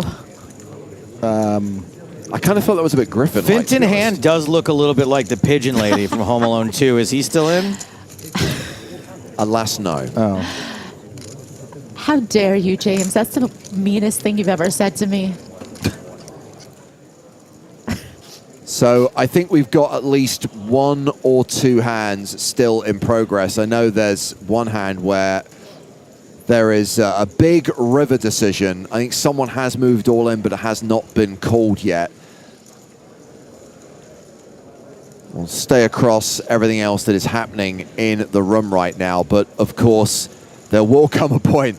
C: I kind of thought that was a bit Griffin.
D: Finton Hand does look a little bit like the pigeon lady from Home Alone 2. Is he still in?
C: Alas, no.
D: Oh.
T: How dare you, James? That's the meanest thing you've ever said to me.
C: So I think we've got at least 1 or 2 hands still in progress. I know there's one hand where there is a big river decision. I think someone has moved all in, but it has not been called yet. We'll stay across everything else that is happening in the room right now. But of course, there will come a point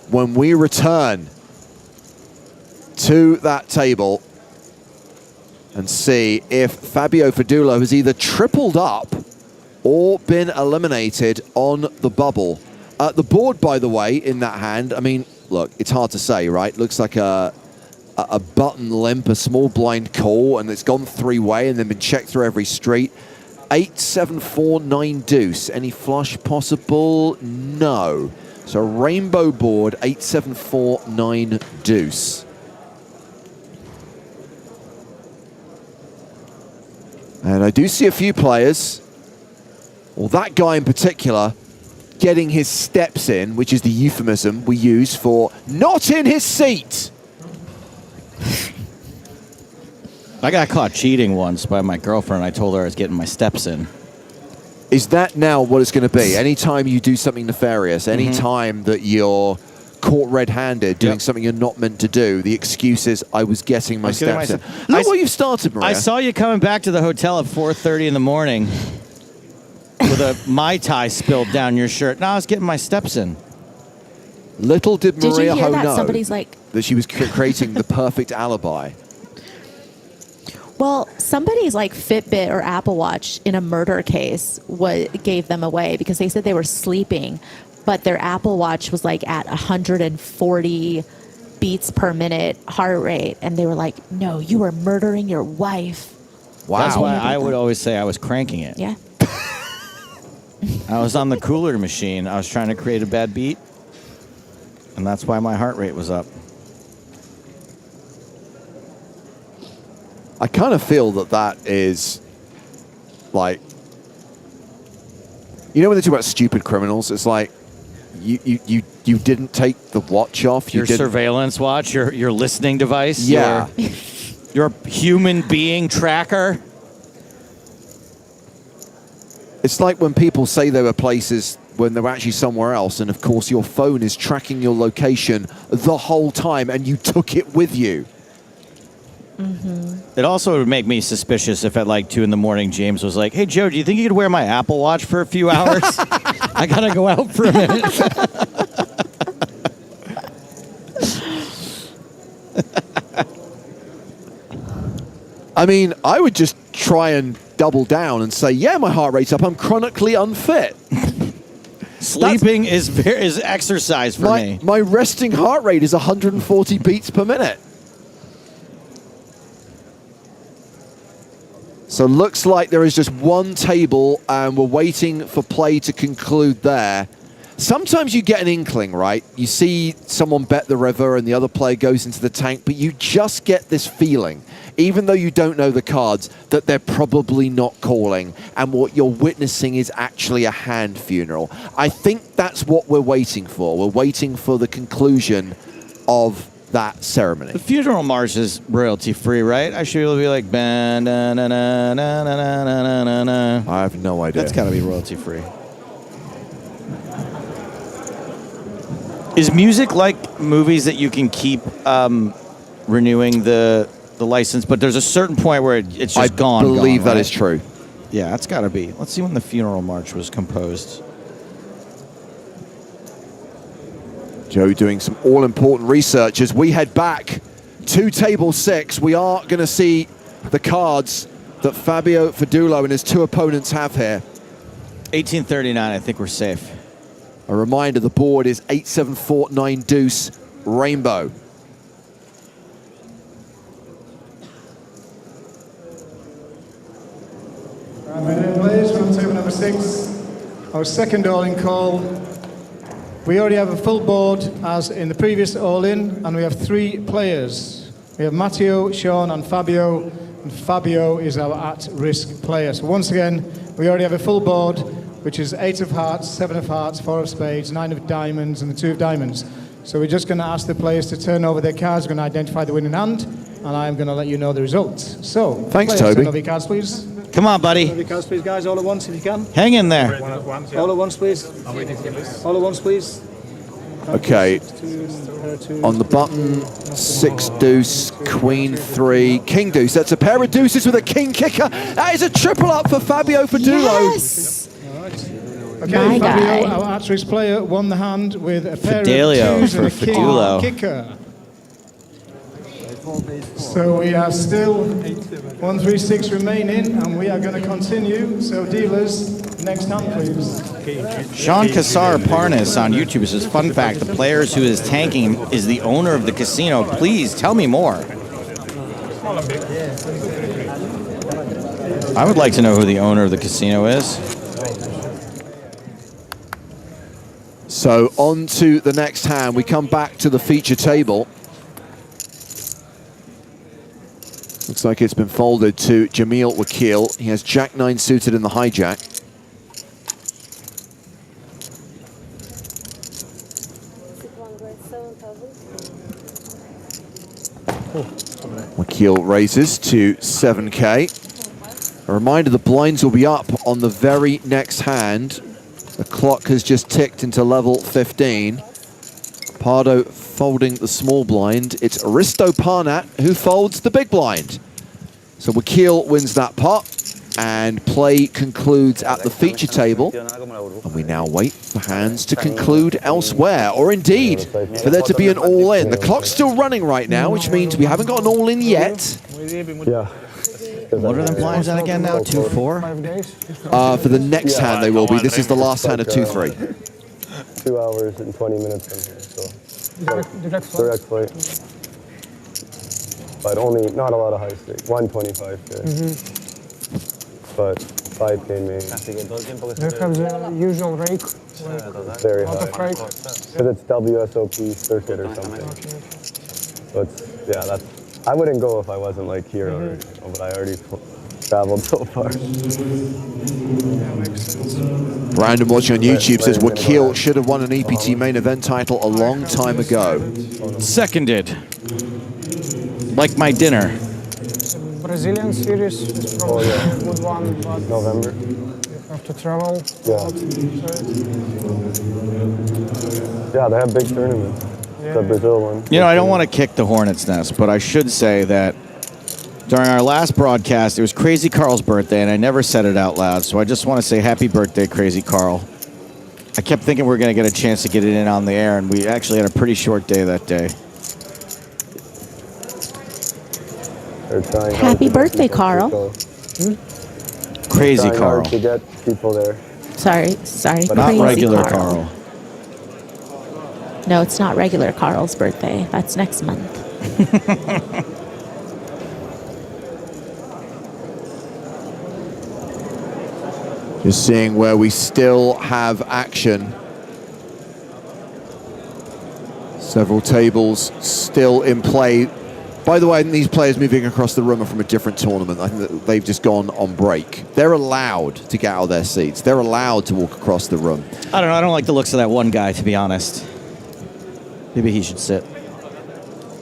C: when we return to that table and see if Fabio Fadulo has either tripled up or been eliminated on the bubble. The board, by the way, in that hand, I mean, look, it's hard to say, right? Looks like a button limp, a small blind call, and it's gone 3-way and then been checked through every street. 8, 7, 4, 9 deuce. Any flush possible? No. So rainbow board, 8, 7, 4, 9 deuce. And I do see a few players, well, that guy in particular, getting his steps in, which is the euphemism we use for not in his seat.
D: I got caught cheating once by my girlfriend. I told her I was getting my steps in.
C: Is that now what it's going to be? Anytime you do something nefarious, anytime that you're caught red-handed doing something you're not meant to do, the excuse is, I was getting my steps in. Look what you've started, Maria.
D: I saw you coming back to the hotel at 4:30 in the morning with a Mai Tai spilled down your shirt. No, I was getting my steps in.
C: Little did Maria
T: you hear that?
C: know
T: Somebody's like,
C: that she was creating the perfect alibi.
T: well, somebody's like Fitbit or Apple Watch in a murder case gave them away because they said they were sleeping, but their Apple Watch was like at 140 beats per minute heart rate, and they were like, no, you were murdering your wife.
D: Wow. That's why I would always say I was cranking it.
T: Yeah.
D: I was on the cooler machine. I was trying to create a bad beat, and that's why my heart rate was up.
C: I kind of feel that is like, you know when they talk about stupid criminals, it's like you You didn't take the watch off.
D: Your surveillance watch, your listening device.
C: Yeah.
D: Your human being tracker.
C: It's like when people say there were places when they're actually somewhere else, and of course your phone is tracking your location the whole time, and you took it with you.
D: It also would make me suspicious if at like 2 a.m. James was like, "Hey Joe, do you think you could wear my Apple Watch for a few hours? I gotta go out for a minute."
C: I mean, I would just try and double down and say, yeah, my heart rate's up. I'm chronically unfit.
D: Sleeping is exercise for me.
C: My resting heart rate is 140 beats per minute. So looks like there is just one table and we're waiting for play to conclude there. Sometimes you get an inkling, right? You see someone bet the river and the other player goes into the tank, but you just get this feeling, even though you don't know the cards, that they're probably not calling, and what you're witnessing is actually a hand funeral. I think that's what we're waiting for. We're waiting for the conclusion of that ceremony.
D: The funeral march is royalty free, right? I should be able to be like,
C: I have no idea.
D: That's got to be royalty free. Is music like movies that you can keep renewing the license, but there's a certain point where it's just gone?
C: I believe that
D: right?
C: is true.
D: Yeah, that's got to be. Let's see when the funeral march was composed.
C: Joe doing some all-important research as we head back to table 6. We are going to see the cards that Fabio Fadulo and his two opponents have here.
D: 1839, I think we're safe.
C: A reminder, the board is 8-7-4-9 deuce rainbow.
R: Players from table number 6, our second all-in call. We already have a full board as in the previous all-in, and we have 3 players. We have Matteo, Sean, and Fabio is our at-risk player. So once again, we already have a full board, which is 8 of hearts, 7 of hearts, 4 of spades, 9 of diamonds, and the 2 of diamonds. So we're just going to ask the players to turn over their cards. We're going to identify the winning hand, and I'm going to let you know the results. So,
C: thanks,
R: players,
C: Toby.
R: turn over your cards, please.
D: Come on, buddy.
R: Turn over your cards, please, guys, all at once, if you can.
D: Hang in there.
R: All at once, please. All at once, please.
C: Okay. On the button, 6 deuce, queen 3, king deuce. That's a pair of deuces with a king kicker. That is a triple up for Fabio Fadulo.
T: Yes.
R: Okay,
T: My
R: Fabio,
T: guy.
R: our at-risk player, won the hand with a pair
D: Fidelio
R: of 2s and a
D: for
R: king
D: Fadulo.
R: kicker. So we have still 136 remaining, and we are going to continue. So dealers, next hand, please.
D: Sean Kassar Parnas on YouTube says, fun fact, the players who is tanking is the owner of the casino. Please tell me more. I would like to know who the owner of the casino is.
C: So on to the next hand. We come back to the feature table. Looks like it's been folded to Jamil Wakil. He has Jack-9 suited in the hijack. Wakil raises to 7K. A reminder, the blinds will be up on the very next hand. The clock has just ticked into level 15. Pardo folding the small blind. It's Aristo Parnat who folds the big blind. So Wakil wins that pot, and play concludes at the feature table. And we now wait for hands to conclude elsewhere, or indeed for there to be an all-in. The clock's still running right now, which means we haven't got an all-in yet.
W: Yeah.
D: What are the blinds at again now? 2-4?
C: For the next hand they will be. This is the last hand of 2-3.
W: 2 hours and 20 minutes from here, so direct flight. But only not a lot of high stakes. 125 there. But 5K maybe.
R: Here comes the usual rake.
W: Very high. Because it's WSOP circuit or something. So it's, yeah, that's, I wouldn't go if I wasn't like here already, but I already
N: traveled so far.
C: Brandon watching on YouTube says Wakil should have won an EPT main event title a long time ago.
D: Seconded. Like my dinner.
R: Brazilian series is probably a good one, but
N: November.
R: you have to travel.
N: Yeah. Yeah, they have big tournaments. The Brazil one.
D: You know, I don't want to kick the hornet's nest, but I should say that during our last broadcast, it was Crazy Carl's birthday, and I never said it out loud, so I just want to say happy birthday, Crazy Carl. I kept thinking we were going to get a chance to get it in on the air, and we actually had a pretty short day that day.
T: Happy birthday, Carl.
D: Crazy
N: Trying
D: Carl.
N: hard to get people there.
T: Sorry,
D: But not
T: crazy
D: regular Carl.
T: No, it's not regular Carl's birthday. That's next month.
C: Just seeing where we still have action. Several tables still in play. By the way, I think these players moving across the room are from a different tournament. I think that they've just gone on break. They're allowed to get out of their seats. They're allowed to walk across the room.
D: I don't know. I don't like the looks of that one guy, to be honest. Maybe he should sit.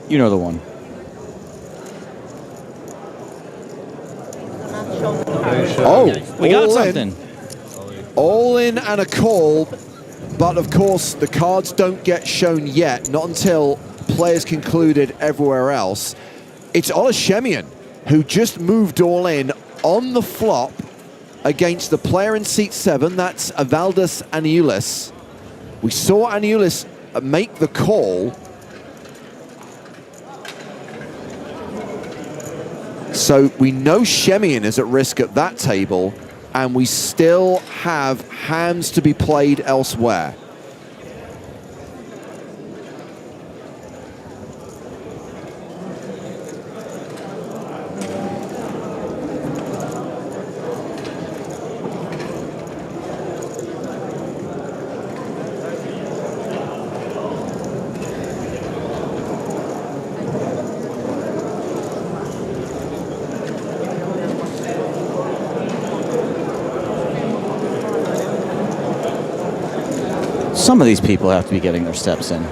D: You know the one.
C: Oh,
D: we got
C: all
D: something.
C: All in and a call. But of course, the cards don't get shown yet, not until players concluded everywhere else. It's Olashemian who just moved all in on the flop against the player in seat 7. That's Evaldus Aniulis. We saw Aniulis make the call. So we know Shemian is at risk at that table, and we still have hands to be played elsewhere.
D: Some of these people have to be getting their steps in.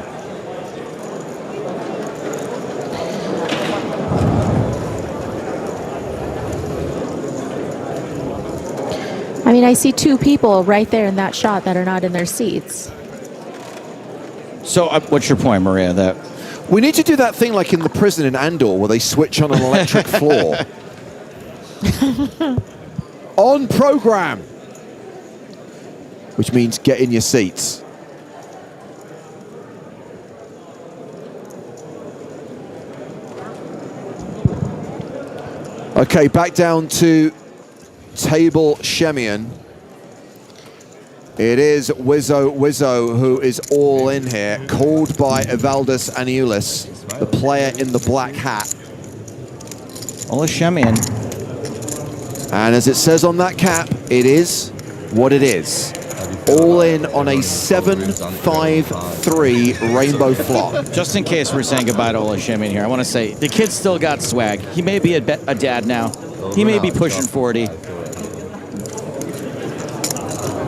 T: I mean, I see two people right there in that shot that are not in their seats.
D: So what's your point, Maria? That
C: we need to do that thing like in the prison in Andor where they switch on an electric floor. On program. Which means get in your seats. Okay, back down to table Shemian. It is Wizzo who is all in here, called by Evaldus Aniulis, the player in the black hat.
D: Olashemian.
C: And as it says on that cap, it is what it is. All in on a 7-5-3 rainbow flop.
D: Just in case we're saying goodbye to Olashemian here, I want to say the kid's still got swag. He may be a dad now. He may be pushing 40.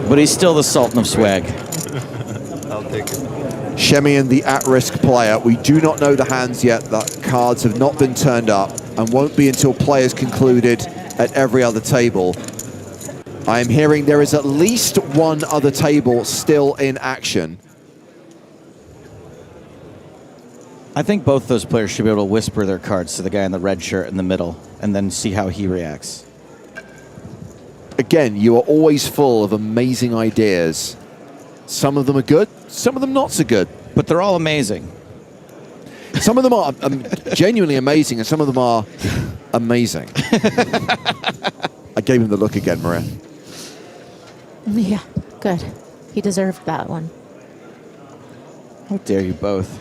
D: But he's still the Sultan of swag.
N: I'll take it.
C: Shemian, the at-risk player. We do not know the hands yet. The cards have not been turned up and won't be until players concluded at every other table. I am hearing there is at least one other table still in action.
D: I think both those players should be able to whisper their cards to the guy in the red shirt in the middle and then see how he reacts.
C: Again, you are always full of amazing ideas. Some of them are good, some of them not so good.
D: But they're all amazing.
C: Some of them are genuinely amazing, and some of them are amazing. I gave him the look again, Maria.
T: Yeah, good. He deserved that one.
D: How dare you both?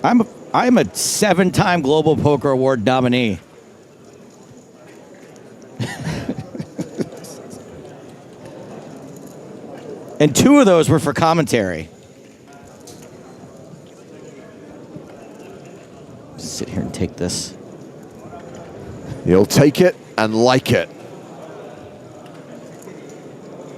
D: I'm a 7-time Global Poker Award nominee. And 2 of those were for commentary. Sit here and take this.
C: He'll take it and like it.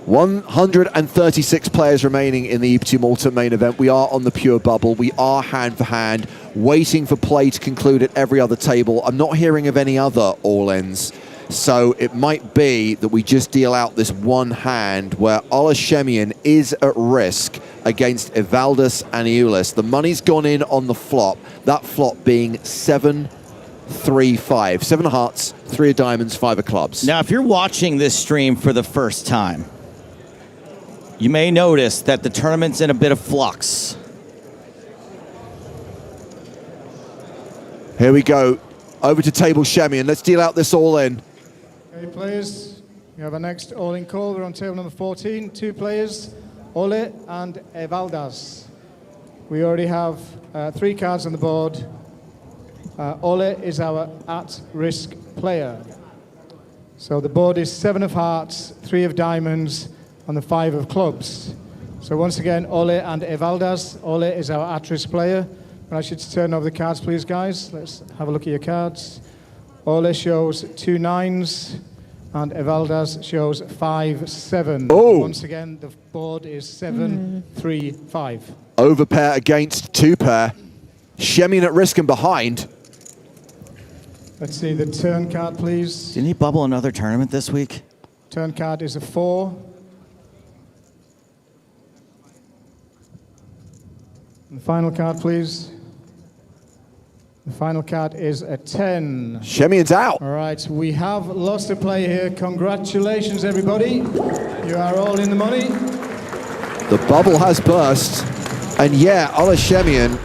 C: 136 players remaining in the EPT Malta main event. We are on the pure bubble. We are hand for hand, waiting for play to conclude at every other table. I'm not hearing of any other all-ins. So it might be that we just deal out this one hand where Ola Shemian is at risk against Evaldus and Eulis. The money's gone in on the flop, that flop being 7-3-5. 7 of hearts, 3 of diamonds, 5 of clubs.
D: Now, if you're watching this stream for the first time, you may notice that the tournament's in a bit of flux.
C: Here we go. Over to table Shemian. Let's deal out this all-in.
R: Okay, players, we have our next all-in call. We're on table number 14. 2 players, Ole and Evaldas. We already have 3 cards on the board. Ole is our at-risk player. So the board is 7 of hearts, 3 of diamonds, and the 5 of clubs. So once again, Ole and Evaldas. Ole is our at-risk player. And I should turn over the cards, please, guys. Let's have a look at your cards. Ole shows 2 9s, and Evaldas shows 5 7.
C: Oh.
R: Once again, the board is 7 3 5.
C: Overpair against 2 pair. Shemian at risk and behind.
R: Let's see the turn card, please.
D: Didn't he bubble another tournament this week?
R: Turn card is a 4. And the final card, please. The final card is a 10.
C: Shemian's out.
R: All right, we have lost a player here. Congratulations, everybody. You are all in the money.
C: The bubble has burst. And yeah, Ola Shemian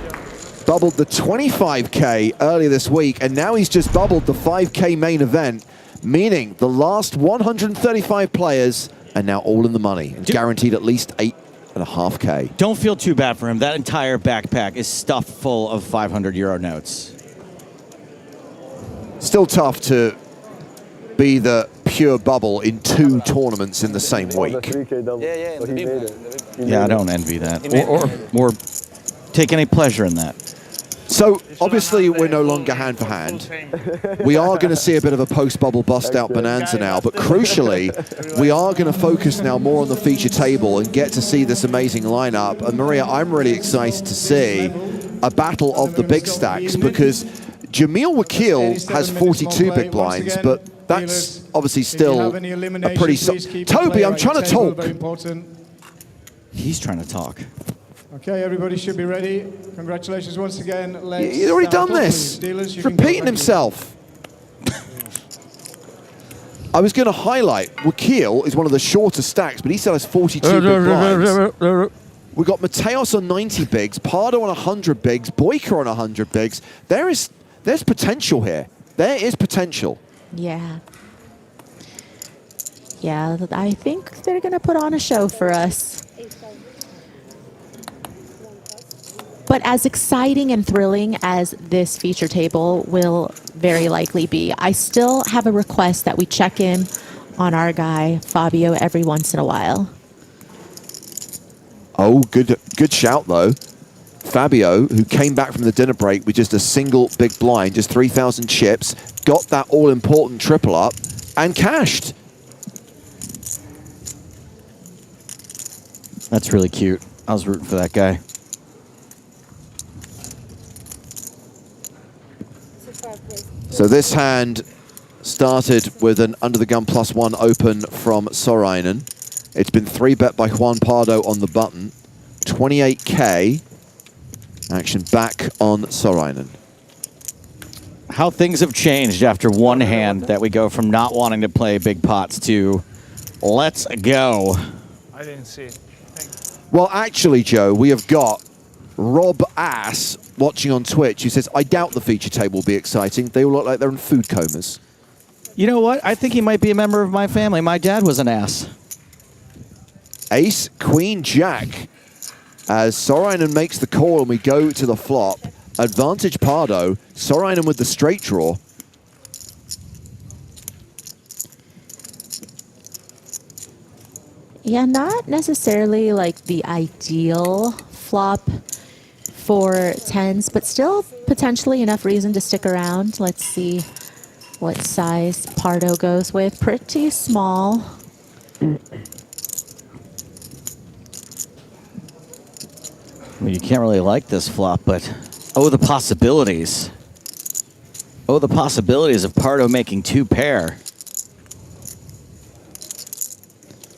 C: bubbled the 25K earlier this week, and now he's just bubbled the 5K main event, meaning the last 135 players are now all in the money and guaranteed at least 8.5K.
D: Don't feel too bad for him. That entire backpack is stuffed full of 500 euro notes.
C: Still tough to be the pure bubble in 2 tournaments in the same week.
D: Yeah, I don't envy that. Or take any pleasure in that.
C: So, obviously, we're no longer hand for hand. We are going to see a bit of a post-bubble bust-out bonanza now, but crucially, we are going to focus now more on the feature table and get to see this amazing lineup. And Maria, I'm really excited to see a battle of the big stacks, because Jamil Wakil has 42 big blinds, but that's obviously still a pretty... Toby, I'm trying to talk.
D: He's trying to talk.
R: Okay, everybody should be ready. Congratulations once again.
C: He's already done this. He's repeating himself. I was going to highlight, Wakil is one of the shorter stacks, but he still has 42 big blinds. We've got Mateos on 90 bigs, Pardo on 100 bigs, Boyka on 100 bigs. There's potential here. There is potential.
T: Yeah. Yeah, I think they're going to put on a show for us. But as exciting and thrilling as this feature table will very likely be, I still have a request that we check in on our guy, Fabio, every once in a while.
C: Oh, good shout, though. Fabio, who came back from the dinner break with just a single big blind, just 3,000 chips, got that all-important triple up, and cashed.
D: That's really cute. I was rooting for that guy.
C: So this hand started with an under-the-gun +1 open from Sorainen. It's been 3-bet by Juan Pardo on the button. 28K. Action back on Sorainen.
D: How things have changed after one hand that we go from not wanting to play big pots to let's go.
E: I didn't see it.
C: Well, actually, Joe, we have got Rob Ass watching on Twitch who says, I doubt the feature table will be exciting. They all look like they're in food comas.
D: You know what? I think he might be a member of my family. My dad was an ass.
C: Ace, Queen, Jack. As Sorainen makes the call and we go to the flop. Advantage Pardo. Sorainen with the straight draw.
T: Yeah, not necessarily like the ideal flop for 10s, but still potentially enough reason to stick around. Let's see what size Pardo goes with. Pretty small.
D: Well, you can't really like this flop, but oh, the possibilities. Oh, the possibilities of Pardo making 2 pair.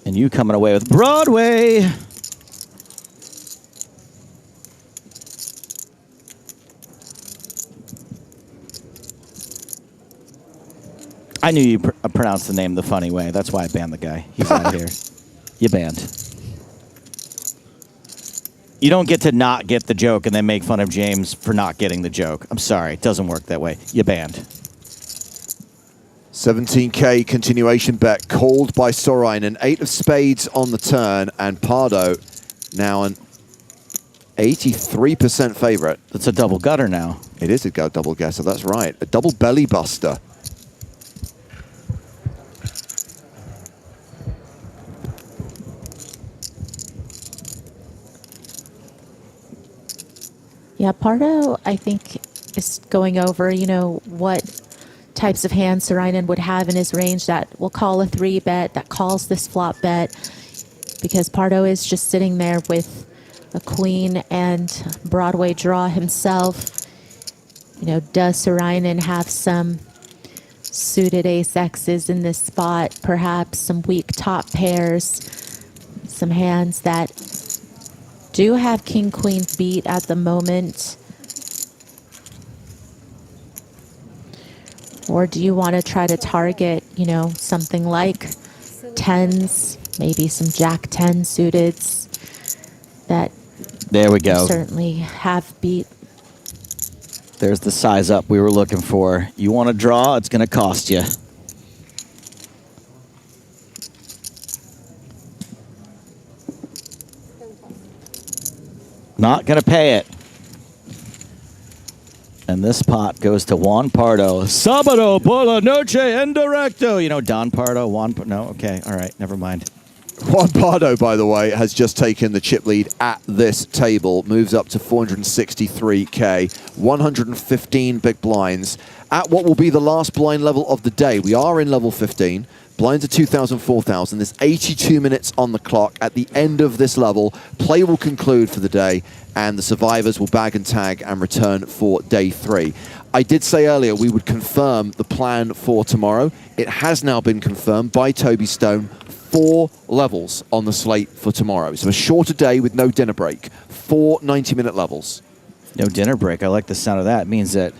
D: And you coming away with Broadway. I knew you pronounced the name the funny way. That's why I banned the guy. He's out of here. You banned. You don't get to not get the joke and then make fun of James for not getting the joke. I'm sorry. It doesn't work that way. You banned.
C: 17K continuation bet called by Sorainen. 8 of spades on the turn, and Pardo now an 83% favorite.
D: That's a double gutter now.
C: It is a double guesser, that's right. A double belly buster.
T: Yeah, Pardo, I think, is going over, you know, what types of hands Sorainen would have in his range that will call a 3-bet, that calls this flop bet, because Pardo is just sitting there with a queen and Broadway draw himself. You know, does Sorainen have some suited ace-X's in this spot, perhaps some weak top pairs, some hands that do have king-queen beat at the moment? Or do you want to try to target, you know, something like 10s, maybe some Jack-10 suiteds that
D: there we go.
T: Certainly have beat.
D: There's the size up we were looking for. You want to draw, it's going to cost you. Not going to pay it. And this pot goes to Juan Pardo. Sabado por la noche en directo. You know, Don Pardo, no, okay, all right, never mind.
C: Juan Pardo, by the way, has just taken the chip lead at this table, moves up to 463K, 115 big blinds at what will be the last blind level of the day. We are in level 15. Blinds are 2,000, 4,000. There's 82 minutes on the clock. At the end of this level, play will conclude for the day, and the survivors will bag and tag and return for day 3. I did say earlier we would confirm the plan for tomorrow. It has now been confirmed by Toby Stone. 4 levels on the slate for tomorrow. So a shorter day with no dinner break. 4 90-minute levels.
D: No dinner break. I like the sound of that. It means that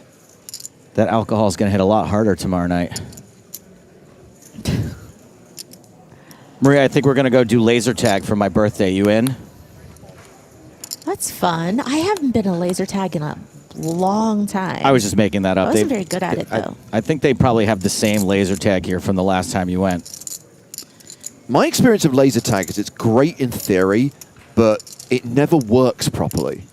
D: that alcohol is going to hit a lot harder tomorrow night. Maria, I think we're going to go do laser tag for my birthday. You in?
T: That's fun. I haven't been a laser tag in a long time.
D: I was just making that up.
T: I wasn't very good at it, though.
D: I think they probably have the same laser tag here from the last time you went.
C: My experience of laser tag is it's great in theory, but it never works properly.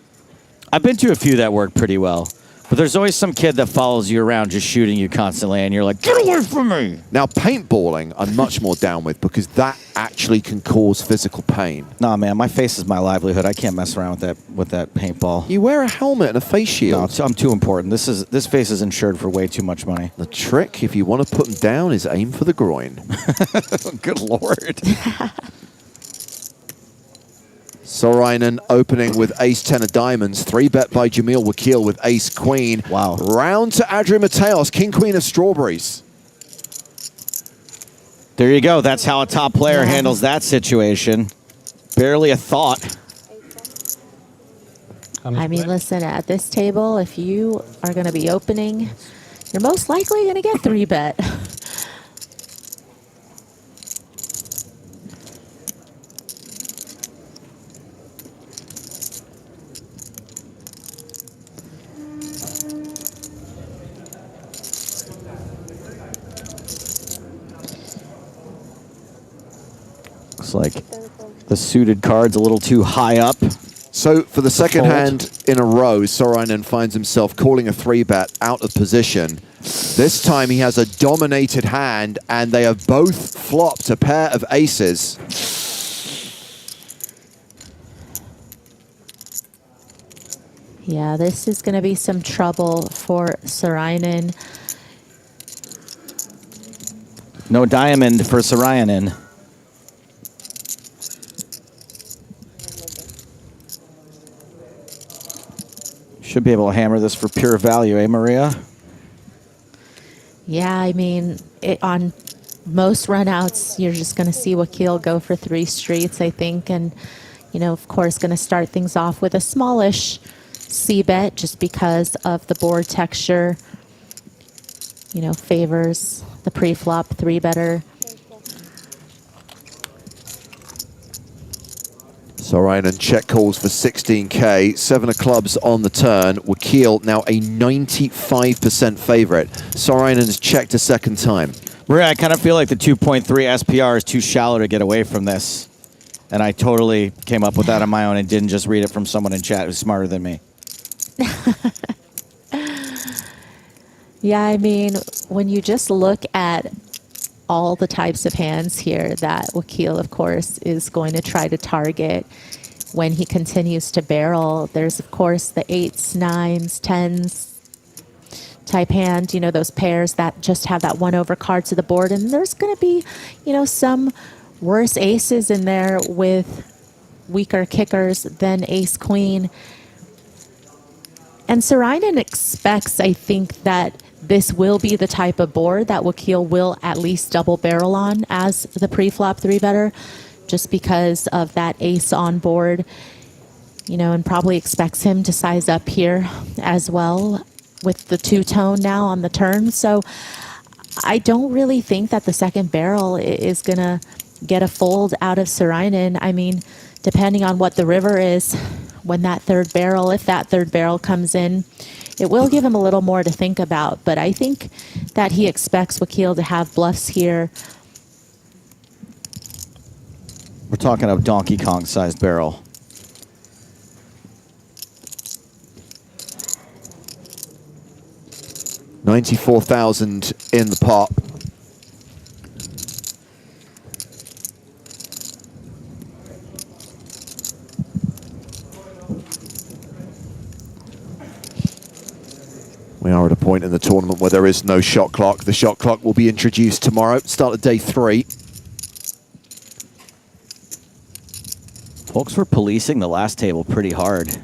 D: I've been to a few that work pretty well. But there's always some kid that follows you around just shooting you constantly, and you're like, get away from me!
C: Now, paintballing, I'm much more down with, because that actually can cause physical pain.
D: Nah, man, my face is my livelihood. I can't mess around with that paintball.
C: You wear a helmet and a face shield.
D: No, I'm too important. This face is insured for way too much money.
C: The trick, if you want to put them down, is aim for the groin.
D: Good Lord.
C: Sorainen opening with ace-10 of diamonds. 3-bet by Jamil Wakil with ace-queen.
D: Wow.
C: Round to Adrian Mateos, king-queen of strawberries.
D: There you go. That's how a top player handles that situation. Barely a thought.
T: I mean, listen, at this table, if you are going to be opening, you're most likely going to get 3-bet.
D: Like the suited card's a little too high up.
C: So for the second hand in a row, Sorainen finds himself calling a 3-bet out of position. This time he has a dominated hand, and they have both flopped a pair of aces.
T: Yeah, this is going to be some trouble for Sorainen.
D: No diamond for Sarayanin. Should be able to hammer this for pure value, eh, Maria?
T: Yeah, I mean, on most runouts, you're just going to see Wakil go for 3 streets, I think. And, you know, of course, going to start things off with a smallish C-bet just because of the board texture, you know, favors the pre-flop 3-better.
C: Sarayanin check calls for 16K, 7 of clubs on the turn. Wakil now a 95% favorite. Sarayanin's checked a second time.
D: Maria, I kind of feel like the 2.3 SPR is too shallow to get away from this. And I totally came up with that on my own and didn't just read it from someone in chat who's smarter than me.
T: Yeah, I mean, when you just look at all the types of hands here that Wakil, of course, is going to try to target when he continues to barrel, there's, of course, the 8s, 9s, 10s type hand, you know, those pairs that just have that 1-over card to the board. And there's going to be, you know, some worse aces in there with weaker kickers than ace-queen. And Sarayanin expects, I think, that this will be the type of board that Wakil will at least double barrel on as the pre-flop 3-better, just because of that ace on board, you know, and probably expects him to size up here as well with the 2-tone now on the turn. So I don't really think that the second barrel is going to get a fold out of Sarayanin. I mean, depending on what the river is, when that 3rd barrel, if that 3rd barrel comes in, it will give him a little more to think about. But I think that he expects Wakil to have bluffs here.
D: We're talking a Donkey Kong-sized barrel.
C: $94,000 in the pot. We are at a point in the tournament where there is no shot clock. The shot clock will be introduced tomorrow, start of day 3.
D: Folks were policing the last table pretty hard.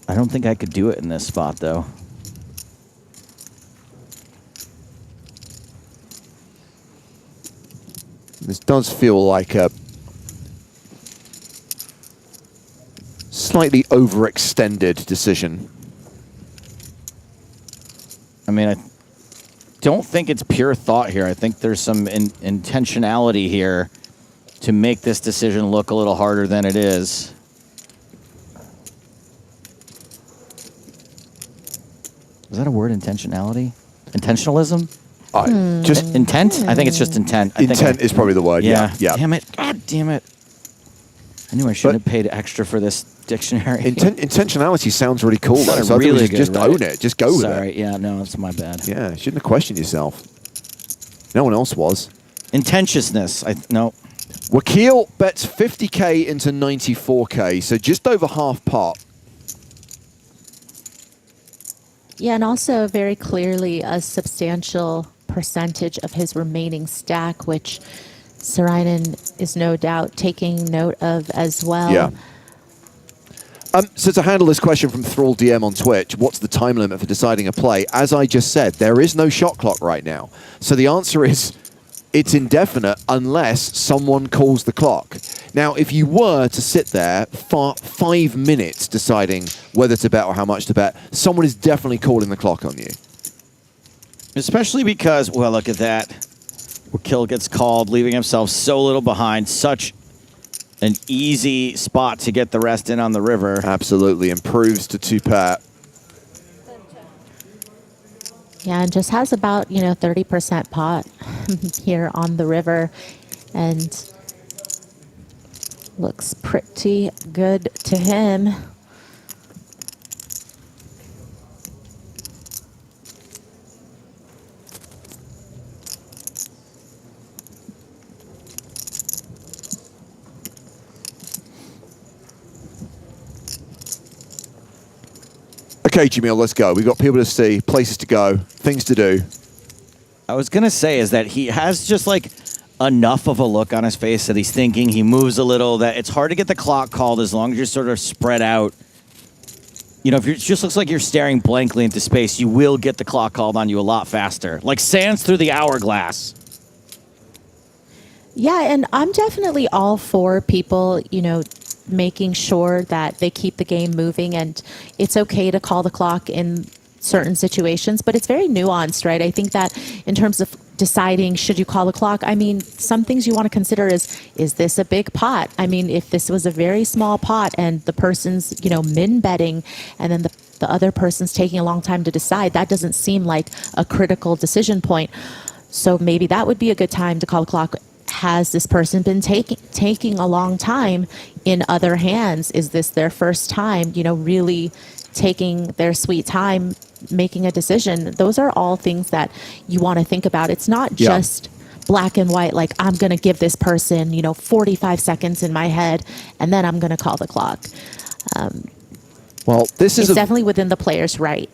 D: I don't think I could do it in this spot, though.
C: This does feel like a slightly overextended decision.
D: I mean, I don't think it's pure thought here. I think there's some intentionality here to make this decision look a little harder than it is. Is that a word, intentionality? Intentionalism?
C: Just
D: intent? I think it's just intent.
C: Intent is probably the word, yeah.
D: Damn it. God damn it. I knew I shouldn't have paid extra for this dictionary.
C: Intentionality sounds really cool, though. So
D: really
C: I think we just
D: right?
C: own it. Just go with it.
D: Sorry, yeah, no, it's my bad.
C: Yeah, shouldn't have questioned yourself. No one else was.
D: Intentiousness. No.
C: Wakil bets 50K into 94K, so just over half pot.
T: Yeah, and also very clearly a substantial percentage of his remaining stack, which Sarayanin is no doubt taking note of as well.
C: Yeah. So to handle this question from Thrall DM on Twitch, what's the time limit for deciding a play? As I just said, there is no shot clock right now. So the answer is it's indefinite unless someone calls the clock. Now, if you were to sit there for 5 minutes deciding whether to bet or how much to bet, someone is definitely calling the clock on you.
D: Especially because, well, look at that. Wakil gets called, leaving himself so little behind. Such an easy spot to get the rest in on the river.
C: Absolutely. Improves to 2-pair.
T: Yeah, and just has about, 30% pot here on the river. And looks pretty good to him.
C: Okay, Jamil, let's go. We've got people to see, places to go, things to do.
D: I was going to say is that he has just like enough of a look on his face that he's thinking, he moves a little, that it's hard to get the clock called as long as you're sort of spread out. You know, if it just looks like you're staring blankly into space, you will get the clock called on you a lot faster. Like sands through the hourglass.
T: Yeah, and I'm definitely all for people, you know, making sure that they keep the game moving, and it's okay to call the clock in certain situations, but it's very nuanced, right? I think that in terms of deciding should you call the clock, I mean, some things you want to consider is this a big pot? I mean, if this was a very small pot and the person's, you know, min betting and then the other person's taking a long time to decide, that doesn't seem like a critical decision point. So maybe that would be a good time to call the clock. Has this person been taking a long time in other hands? Is this their first time, you know, really taking their sweet time making a decision? Those are all things that you want to think about. It's not just black and white, like I'm going to give this person, you know, 45 seconds in my head and then I'm going to call the clock.
C: Well, this is
T: definitely within the player's right.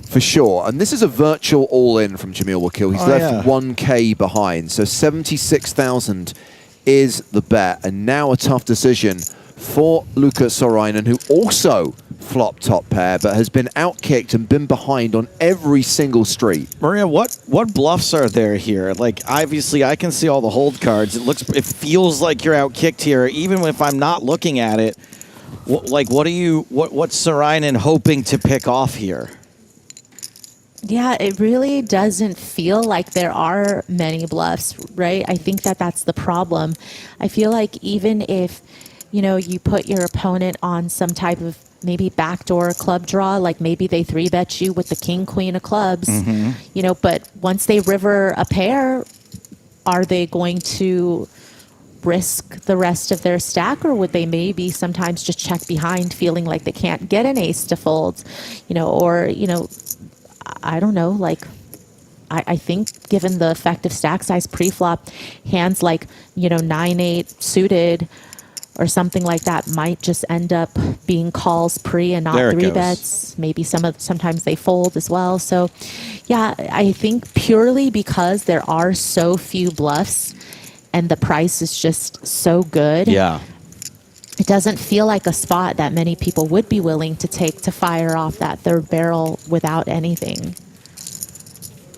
C: For sure. And this is a virtual all-in from Jamil Wakil. He's left 1K behind. So 76,000 is the bet. And now a tough decision for Luca Sorainen, who also flopped top pair, but has been outkicked and been behind on every single street.
D: Maria, what bluffs are there here? Like, obviously, I can see all the hold cards. It feels like you're outkicked here, even if I'm not looking at it. What's Sorainen hoping to pick off here?
T: Yeah, it really doesn't feel like there are many bluffs, right? I think that that's the problem. I feel like even if, you know, you put your opponent on some type of maybe backdoor club draw, like maybe they 3-bet you with the king, queen of clubs, you know, but once they river a pair, are they going to risk the rest of their stack, or would they maybe sometimes just check behind feeling like they can't get an ace to fold, you know, or, you know, I don't know, like, I think given the effective stack size pre-flop, hands like, you know, 9-8 suited or something like that might just end up being calls pre and not 3-bets. Maybe sometimes they fold as well. So, yeah, I think purely because there are so few bluffs and the price is just so good.
D: Yeah.
T: It doesn't feel like a spot that many people would be willing to take to fire off that third barrel without anything.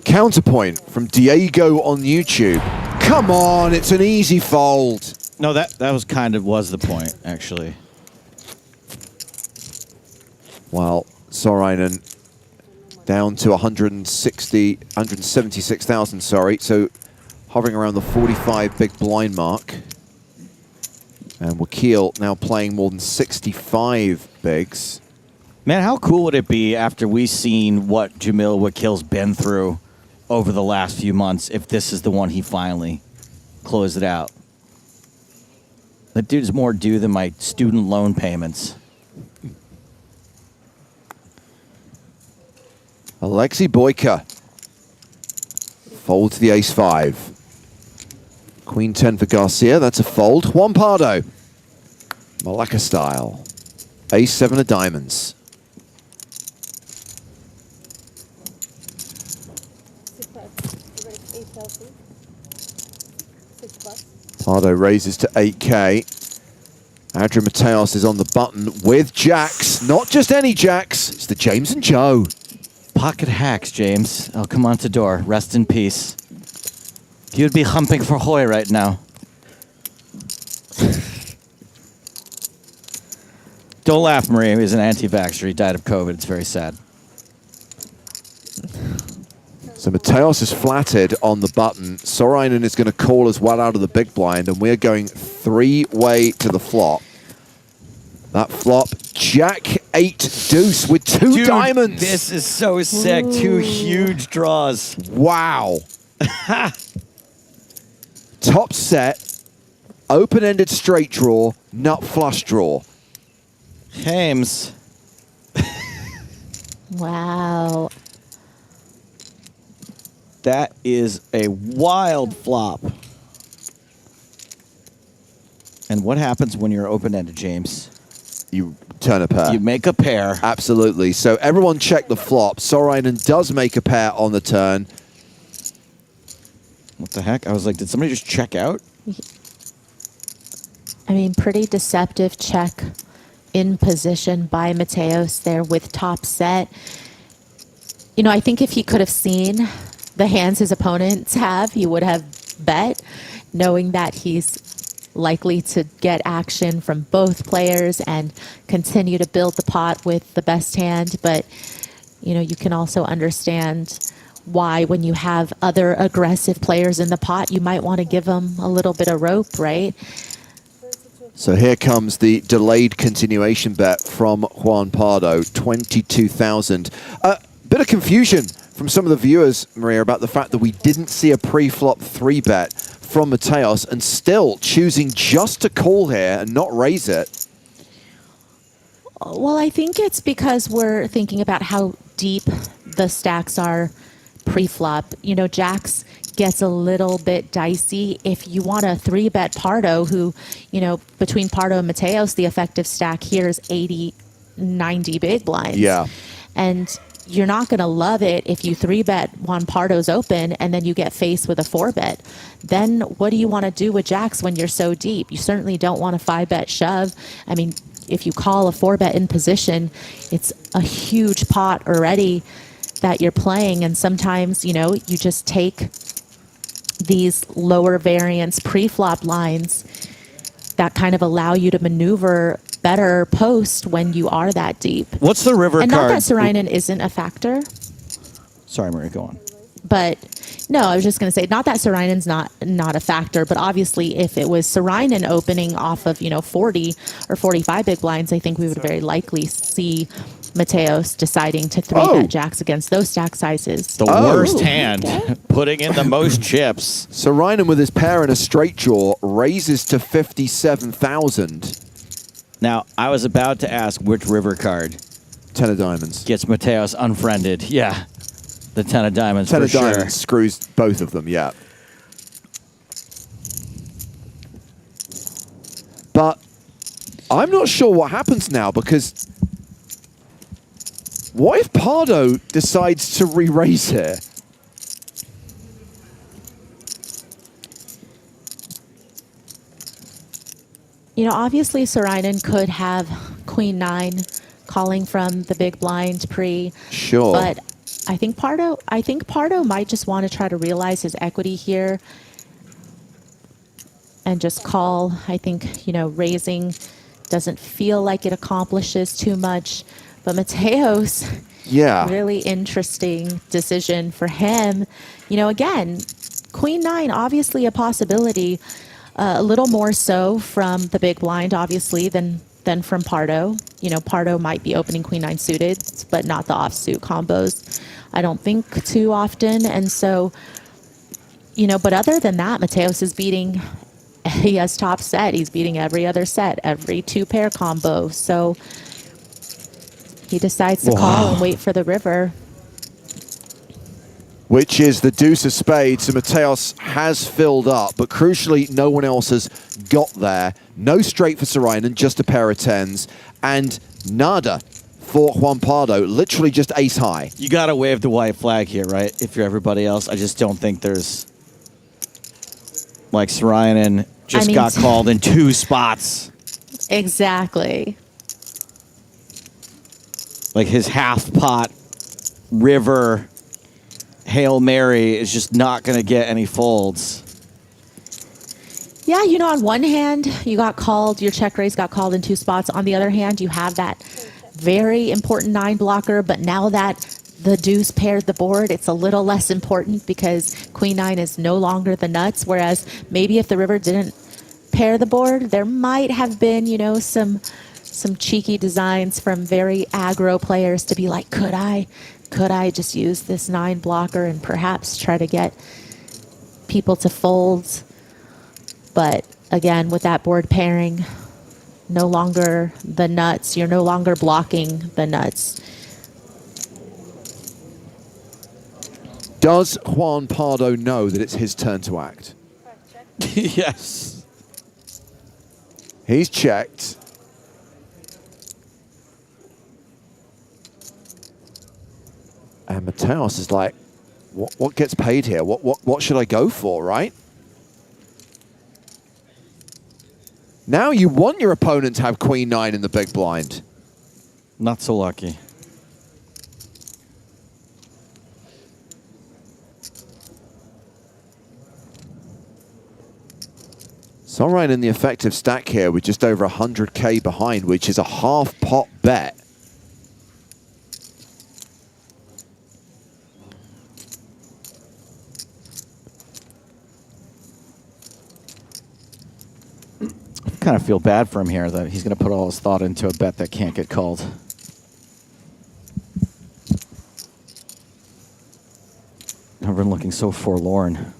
C: Counterpoint from Diego on YouTube. Come on, it's an easy fold.
D: No, that was the point, actually.
C: Well, Sorainen down to 176,000, sorry. So hovering around the 45 big blind mark. And Wakil now playing more than 65 bigs.
D: Man, how cool would it be after we've seen what Jamil Wakil's been through over the last few months if this is the one he finally closed it out? That dude's more due than my student loan payments.
C: Alexei Boyka. Fold to the ace-5. Queen 10 for Garcia, that's a fold. Juan Pardo. Malacca style. Ace-7 of diamonds. Pardo raises to 8K. Adrian Mateos is on the button with jacks. Not just any jacks, it's the James and Joe.
D: Pocket hacks, James. El Comantador, rest in peace. You'd be humping for Hoy right now. Don't laugh, Maria. He's an anti-vaxxer. He died of COVID. It's very sad.
C: So Mateos is flatted on the button. Sorainen is going to call as well out of the big blind, and we're going 3-way to the flop. That flop, Jack 8 deuce with 2 diamonds.
D: This is so sick. Ooh. 2 huge draws.
C: Wow. Top set, open-ended straight draw, nut flush draw.
D: James.
T: Wow.
D: That is a wild flop. And what happens when you're open-ended, James?
C: You turn a pair.
D: You make a pair.
C: Absolutely. So everyone check the flop. Sorainen does make a pair on the turn.
D: What the heck? I was like, did somebody just check out?
T: I mean, pretty deceptive check in position by Mateos there with top set. You know, I think if he could have seen the hands his opponents have, he would have bet, knowing that he's likely to get action from both players and continue to build the pot with the best hand. But, you know, you can also understand why when you have other aggressive players in the pot, you might want to give them a little bit of rope, right?
C: So here comes the delayed continuation bet from Juan Pardo, 22,000. Bit of confusion from some of the viewers, Maria, about the fact that we didn't see a pre-flop 3-bet from Mateos and still choosing just to call here and not raise it.
T: Well, I think it's because we're thinking about how deep the stacks are pre-flop. You know, Jacks gets a little bit dicey. If you want a 3-bet Pardo, who, you know, between Pardo and Mateos, the effective stack here is 80, 90 big blinds.
C: Yeah.
T: And you're not going to love it if you 3-bet Juan Pardo's open and then you get faced with a 4-bet. Then what do you want to do with Jacks when you're so deep? You certainly don't want a 5-bet shove. I mean, if you call a 4-bet in position, it's a huge pot already that you're playing. And sometimes, you know, you just take these lower variance pre-flop lines that kind of allow you to maneuver better post when you are that deep.
D: What's the river
T: and
D: card?
T: Not that Sorainen isn't a factor,
D: Sorry, Maria, go on.
T: but no, I was just going to say, not that Sorainen's not a factor, but obviously if it was Sorainen opening off of, you know, 40 or 45 big blinds, I think we would very likely see Mateos deciding to 3-bet Jacks against those stack sizes.
D: The worst hand, putting in the most chips.
C: Sorainen with his pair and a straight draw raises to 57,000.
D: Now, I was about to ask which river card
C: 10 of diamonds
D: gets Mateos unfriended. Yeah, the 10 of diamonds
C: 10
D: for
C: of
D: sure.
C: diamonds screws both of them, yeah. But I'm not sure what happens now, because what if Pardo decides to re-raise here?
T: You know, obviously Sorainen could have Queen 9 calling from the big blind pre.
C: Sure.
T: But I think Pardo might just want to try to realize his equity here and just call. I think, you know, raising doesn't feel like it accomplishes too much. But Mateos,
C: yeah,
T: really interesting decision for him. You know, again, Queen 9, obviously a possibility. A little more so from the big blind, obviously, than from Pardo. You know, Pardo might be opening Queen 9 suited, but not the offsuit combos, I don't think, too often. And so, you know, but other than that, Mateos is beating, he has top set. He's beating every other set, every 2-pair combo. So he decides to call and wait for the river.
C: Which is the deuce of spades. So Mateos has filled up, but crucially, no one else has got there. No straight for Sorainen, just a pair of 10s. And nada for Juan Pardo, literally just ace high.
D: You got to wave the white flag here, right? If you're everybody else. I just don't think there's... Like, Sorainen just got called in 2 spots.
T: Exactly.
D: Like, his half-pot river... Hail Mary is just not going to get any folds.
T: Yeah, you know, on one hand, you got called, your check raise got called in 2 spots. On the other hand, you have that very important 9 blocker, but now that the deuce paired the board, it's a little less important because Queen 9 is no longer the nuts, whereas maybe if the river didn't pair the board, there might have been, you know, some cheeky designs from very aggro players to be like, could I just use this 9 blocker and perhaps try to get people to fold? But again, with that board pairing, no longer the nuts. You're no longer blocking the nuts.
C: Does Juan Pardo know that it's his turn to act?
D: Yes.
C: He's checked. And Mateos is like, what gets paid here? What should I go for, right? Now you want your opponent to have Queen 9 in the big blind.
D: Not so lucky.
C: Sorine in the effective stack here with just over 100k behind, which is a half pot bet.
D: I kind of feel bad for him here that he's going to put all his thought into a bet that can't get called. Everyone looking so forlorn.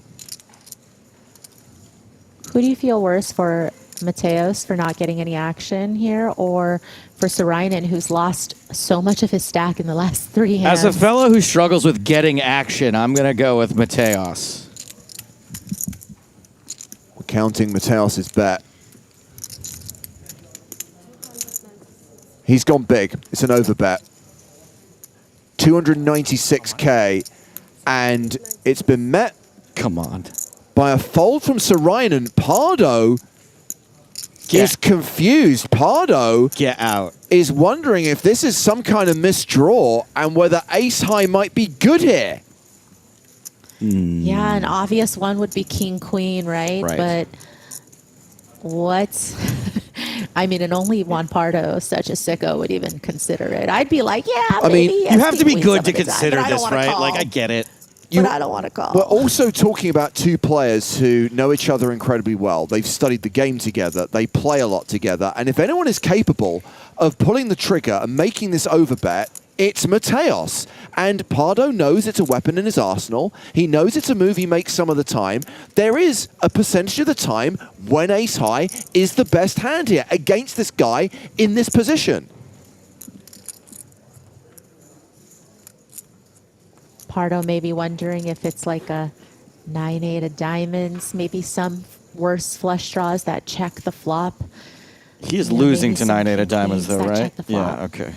T: Who do you feel worse for, Mateos for not getting any action here, or for Sorinen, who's lost so much of his stack in the last 3 hands?
D: As a fellow who struggles with getting action, I'm going to go with Mateos.
C: We're counting Mateos' bet. He's gone big. It's an over bet. 296k, and it's been met.
D: Come on.
C: By a fold from Sorinen. Pardo is confused. Pardo
D: get out.
C: Is wondering if this is some kind of misdraw and whether ace high might be good here.
T: Yeah, an obvious one would be king queen, right?
C: Right.
T: But what? I mean, and only Juan Pardo, such a sicko, would even consider it. I'd be like, yeah,
D: I mean,
T: maybe
D: you
T: yes,
D: have to
T: king
D: be
T: queen
D: good
T: some
D: to
T: of the time,
D: consider
T: but I don't
D: this,
T: wanna
D: right?
T: call.
D: Like, I get it.
T: But I don't want to call.
C: We're also talking about two players who know each other incredibly well. They've studied the game together. They play a lot together. And if anyone is capable of pulling the trigger and making this overbet, it's Mateos. And Pardo knows it's a weapon in his arsenal. He knows it's a move he makes some of the time. There is a percentage of the time when ace high is the best hand here against this guy in this position.
T: Pardo may be wondering if it's like a 9-8 of diamonds, maybe some worse flush draws that check the flop.
D: He is
T: Yeah,
D: losing
T: maybe
D: to
T: some
D: 9-8 of diamonds,
T: kings
D: though,
T: that
D: right?
T: check the flop.
D: Yeah, okay.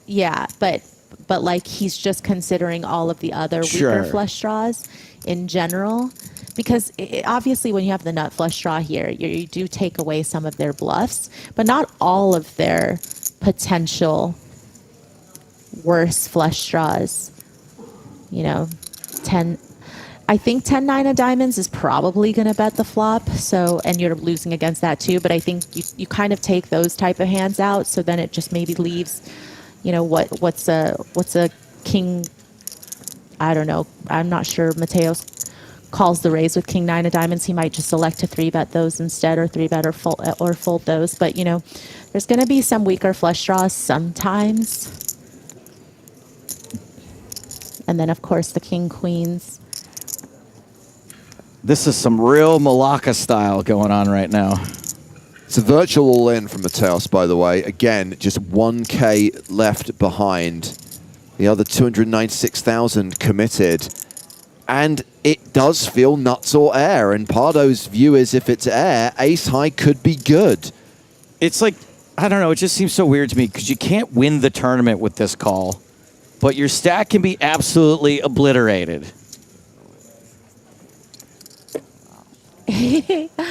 T: Yeah, but like he's just considering all of the other
D: Sure.
T: weaker flush draws in general. Because obviously when you have the nut flush draw here, you do take away some of their bluffs, but not all of their potential worse flush draws. You know, I think 10-9 of diamonds is probably going to bet the flop. So, and you're losing against that too. But I think you kind of take those type of hands out. So then it just maybe leaves, you know, what's a king. I don't know. I'm not sure. Mateos calls the raise with king 9 of diamonds. He might just elect to 3-bet those instead, or 3-bet or fold those. But you know, there's going to be some weaker flush draws sometimes. And then, of course, the king queens.
D: This is some real Malacca style going on right now.
C: It's a virtual all-in from Mateos, by the way. Again, just 1k left behind. The other 296,000 committed. And it does feel nuts or air. And Pardo's view is if it's air, ace high could be good.
D: It's like, I don't know, it just seems so weird to me because you can't win the tournament with this call, but your stack can be absolutely obliterated.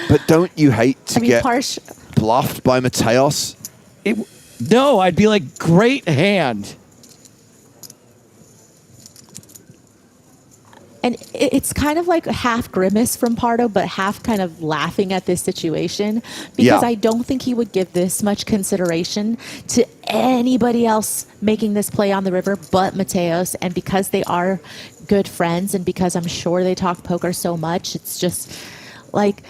C: But don't you hate to get
T: Parsh
C: bluffed by Mateos?
D: No, I'd be like, great hand.
T: And it's kind of like half grimace from Pardo, but half kind of laughing at this situation, because I don't think he would give this much consideration to anybody else making this play on the river but Mateos. And because they are good friends and because I'm sure they talk poker so much, it's just like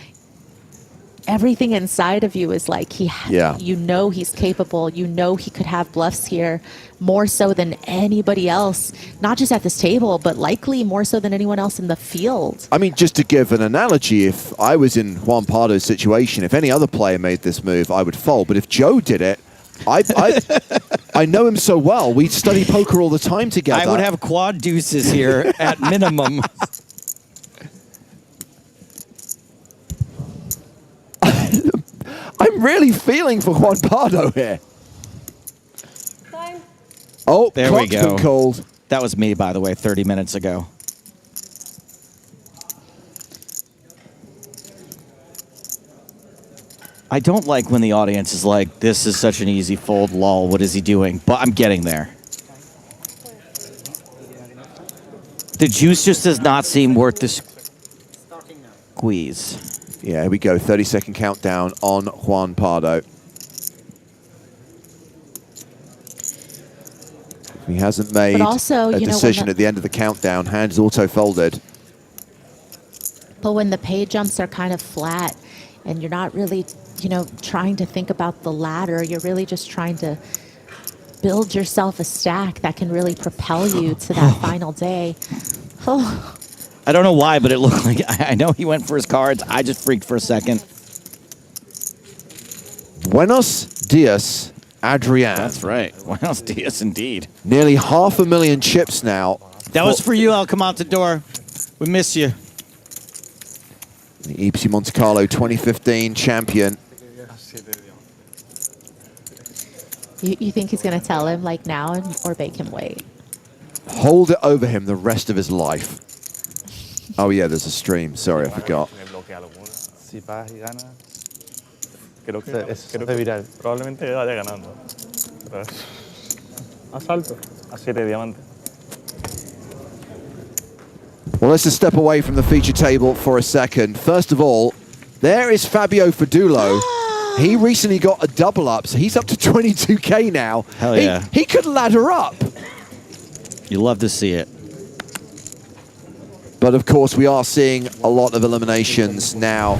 T: everything inside of you is like, you know he's capable, you know he could have bluffs here more so than anybody else, not just at this table, but likely more so than anyone else in the field.
C: I mean, just to give an analogy, if I was in Juan Pardo's situation, if any other player made this move, I would fold. But if Joe did it, I know him so well. We study poker all the time together.
D: I would have quad deuces here at minimum.
C: I'm really feeling for Juan Pardo here. Oh,
D: there we
C: clock's been
D: go.
C: called.
D: That was me, by the way, 30 minutes ago. I don't like when the audience is like, this is such an easy fold, lol, what is he doing? But I'm getting there. The juice just does not seem worth the squeeze.
C: Yeah, here we go. 30-second countdown on Juan Pardo. He hasn't made
T: also,
C: a decision at the end of the countdown. Hands auto-folded.
T: But when the pay jumps are kind of flat and you're not really, trying to think about the ladder, you're really just trying to build yourself a stack that can really propel you to that final day. Oh.
D: I don't know why, but it looked like, I know he went for his cards. I just freaked for a second.
C: Buenos dias, Adrian.
D: That's right. Buenos dias indeed.
C: Nearly 500,000 chips now.
D: That was for you, El Comatador. We miss you.
C: The EPT Monte Carlo 2015 champion.
T: You think he's going to tell him like now or make him wait?
C: Hold it over him the rest of his life. Oh yeah, there's a stream. Sorry, I forgot.
E: Si vas y ganas, creo que es viral. Probablemente vaya ganando. Más alto, a 7 diamantes.
C: Well, let's just step away from the feature table for a second. First of all, there is Fabio Fadulo. He recently got a double up, so he's up to 22K now.
D: Hell yeah.
C: He could ladder up.
D: You love to see it.
C: But of course, we are seeing a lot of eliminations now.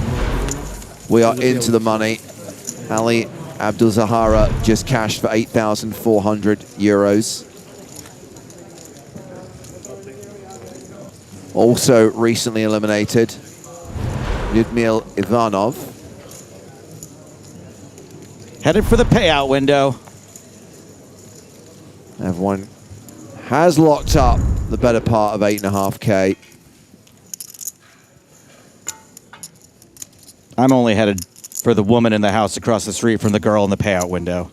C: We are into the money. Ali Abdul Zahara just cashed for 8,400 euros. Also recently eliminated, Lyudmil Ivanov.
D: Headed for the payout window.
C: Everyone has locked up the better part of 8.5K.
D: I'm only headed for the woman in the house across the street from the girl in the payout window.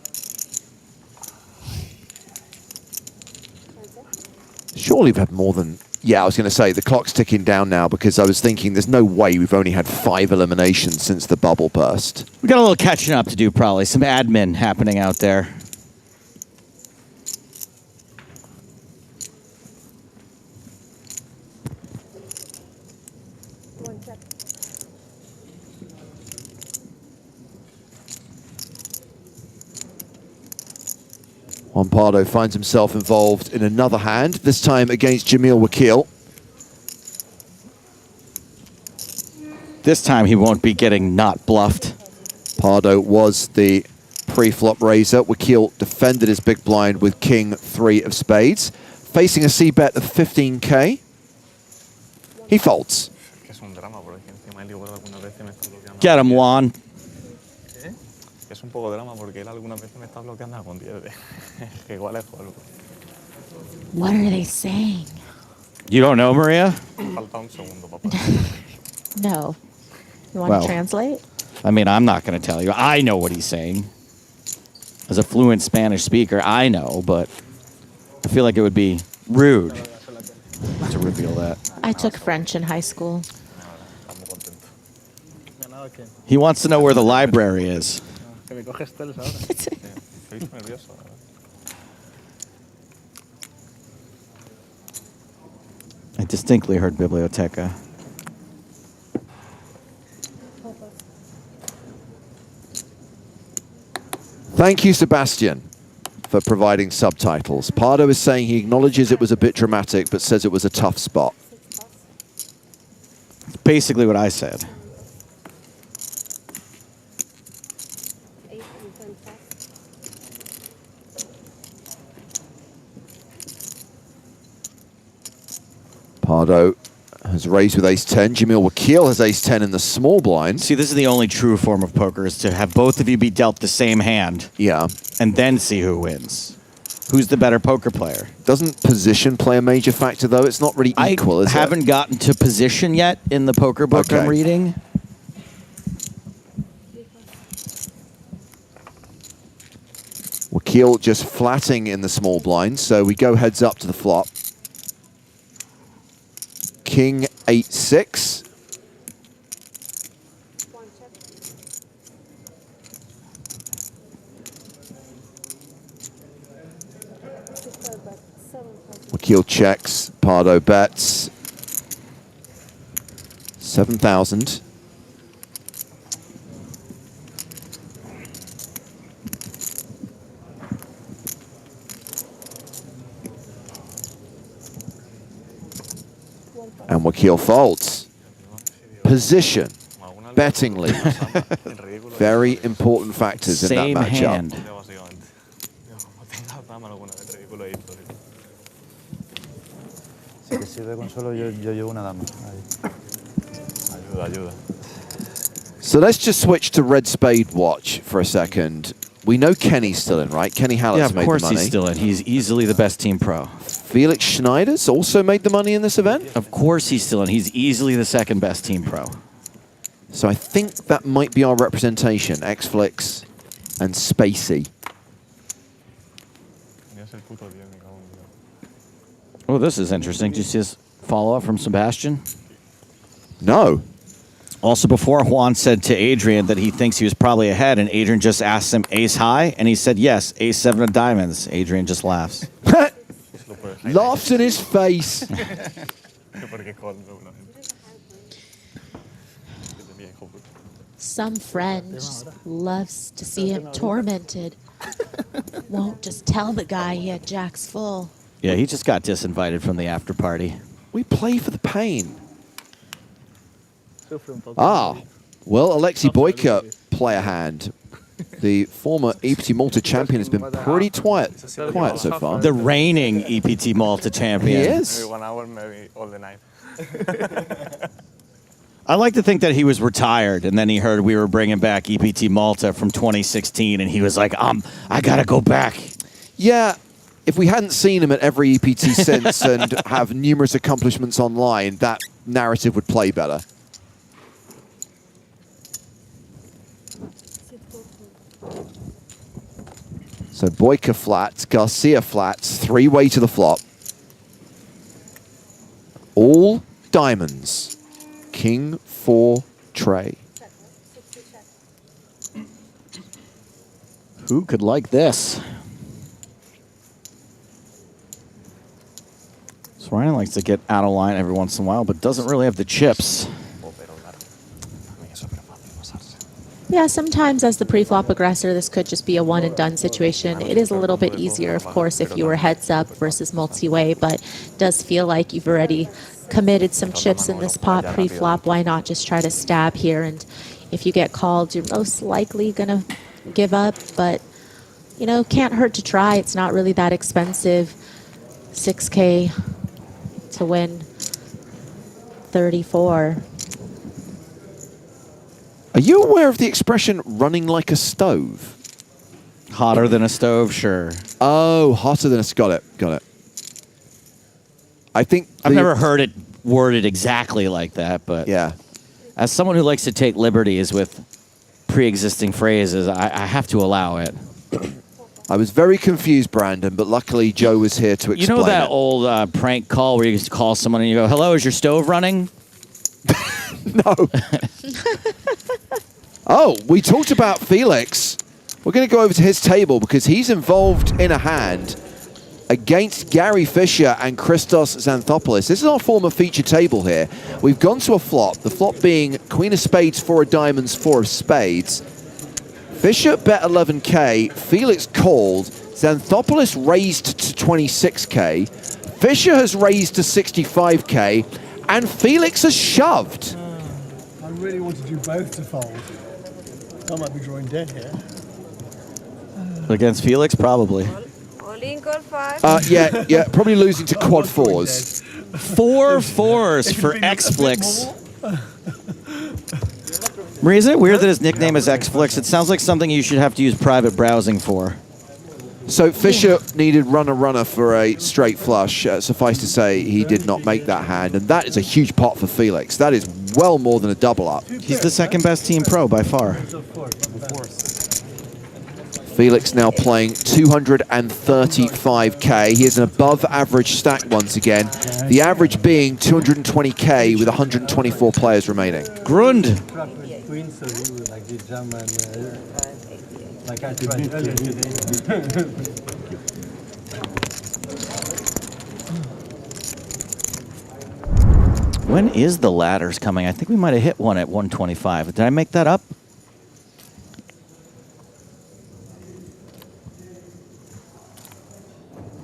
C: Surely we've had more than... Yeah, I was going to say, the clock's ticking down now because I was thinking there's no way we've only had 5 eliminations since the bubble burst.
D: We got a little catching up to do, probably. Some admin happening out there.
C: Juan Pardo finds himself involved in another hand, this time against Jamil Wakil.
D: This time he won't be getting not bluffed.
C: Pardo was the pre-flop raiser. Wakil defended his big blind with King 3 of spades. Facing a C-bet of 15K. He folds.
D: Get him, Juan.
E: Es un poco drama porque él algunas veces me está bloqueando con 10 de que igual es juego.
T: What are they saying?
D: You don't know, Maria?
E: Falta un segundo, papá.
T: No. You want to translate?
D: I mean, I'm not going to tell you. I know what he's saying. As a fluent Spanish speaker, I know, but I feel like it would be rude to reveal that.
T: I took French in high school.
D: He wants to know where the library is. I distinctly heard biblioteca.
C: Thank you, Sebastian, for providing subtitles. Pardo is saying he acknowledges it was a bit dramatic, but says it was a tough spot.
D: It's basically what I said.
C: Pardo has raised with ace-10. Jamil Wakil has ace-10 in the small blind.
D: See, this is the only true form of poker, is to have both of you be dealt the same hand.
C: Yeah.
D: And then see who wins. Who's the better poker player?
C: Doesn't position play a major factor, though? It's not really equal, is it?
D: I haven't gotten to position yet in the poker book I'm reading.
C: Wakil just flatting in the small blind, so we go heads up to the flop. King 8-6. Wakil checks, Pardo bets. 7,000. And Wakil folds. Position, betting lead. Very important factors in that matchup.
D: Hand.
B: Si te sirve consuelo, yo llevo una dama. Ahí. Ayuda.
C: So let's just switch to Red Spade Watch for a second. We know Kenny's still in, right? Kenny Hallett's made the money.
D: Yeah, of course he's still in. He's easily the best team pro.
C: Felix Schneider's also made the money in this event?
D: Of course he's still in. He's easily the second best team pro.
C: So I think that might be our representation. Xflix and Spacey.
D: Oh, this is interesting. Did you see this follow-up from Sebastian?
C: No.
D: Also, before Juan said to Adrian that he thinks he was probably ahead, and Adrian just asked him ace high, and he said yes, ace 7 of diamonds. Adrian just laughs.
C: Laughs in his face.
T: Some friend just loves to see him tormented. Won't just tell the guy he had jacks full.
D: Yeah, he just got disinvited from the after party.
C: We play for the pain. Ah, well, Alexei Boyka play a hand. The former EPT Malta champion has been pretty quiet so far.
D: The reigning EPT Malta champion.
C: He is.
E: Maybe 1 hour, maybe all the night.
D: I like to think that he was retired, and then he heard we were bringing back EPT Malta from 2016, and he was like, I gotta go back.
C: Yeah, if we hadn't seen him at every EPT since and have numerous accomplishments online, that narrative would play better. So Boyka flats, Garcia flats, 3-way to the flop. All diamonds. King 4 tray.
D: Who could like this? So Ryan likes to get out of line every once in a while, but doesn't really have the chips.
T: Yeah, sometimes as the pre-flop aggressor, this could just be a one-and-done situation. It is a little bit easier, of course, if you were heads-up versus multi-way, but does feel like you've already committed some chips in this pot pre-flop. Why not just try to stab here? And if you get called, you're most likely going to give up, but, you know, can't hurt to try. It's not really that expensive. 6K to win 34.
C: Are you aware of the expression running like a stove?
D: Hotter than a stove, sure.
C: Oh, hotter than a... Got it. I think...
D: I've never heard it worded exactly like that, but...
C: Yeah.
D: As someone who likes to take liberties with pre-existing phrases, I have to allow it.
C: I was very confused, Brandon, but luckily Joe was here to explain.
D: You know that old prank call where you just call someone and you go, hello, is your stove running?
C: No. Oh, we talked about Felix. We're going to go over to his table because he's involved in a hand against Gary Fisher and Christos Xanthopoulos. This is our former feature table here. We've gone to a flop, the flop being Queen of Spades, 4 of Diamonds, 4 of Spades. Fisher bet 11K, Felix called, Xanthopoulos raised to 26K, Fisher has raised to 65K, and Felix has shoved.
K: I really wanted you both to fold. I might be drawing dead here.
D: Against Felix, probably.
C: Yeah, probably losing to quad 4s.
D: 4 4s for Xflix. Marie, isn't it weird that his nickname is Xflix? It sounds like something you should have to use private browsing for.
C: So Fisher needed runner for a straight flush. Suffice to say, he did not make that hand, and that is a huge pot for Felix. That is well more than a double up.
D: He's the second best team pro by far.
C: Felix now playing 235k. He has an above average stack once again. The average being 220k with 124 players remaining.
D: Grund.
W: Queen, so you like the jam and like I tried earlier today.
D: When is the ladders coming? I think we might have hit one at 125. Did I make that up?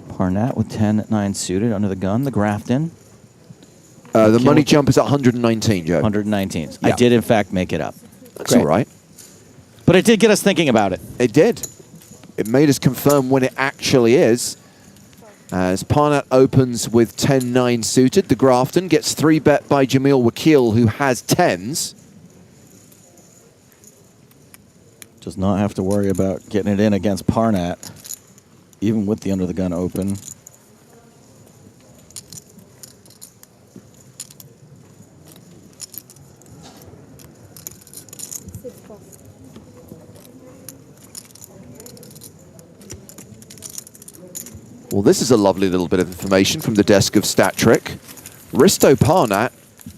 D: Parnat with 10-9 suited under the gun. The Grafton.
C: The money jump is at 119, Joe.
D: 119.
C: Yeah.
D: I did, in fact, make it up.
C: That's all right.
D: But it did get us thinking about it.
C: It did. It made us confirm when it actually is. As Parnat opens with 10-9 suited, the Grafton gets 3-bet by Jamil Wakil, who has 10s.
D: Does not have to worry about getting it in against Parnat, even with the under the gun open.
C: Well, this is a lovely little bit of information from the desk of StatTrick. Risto Parnat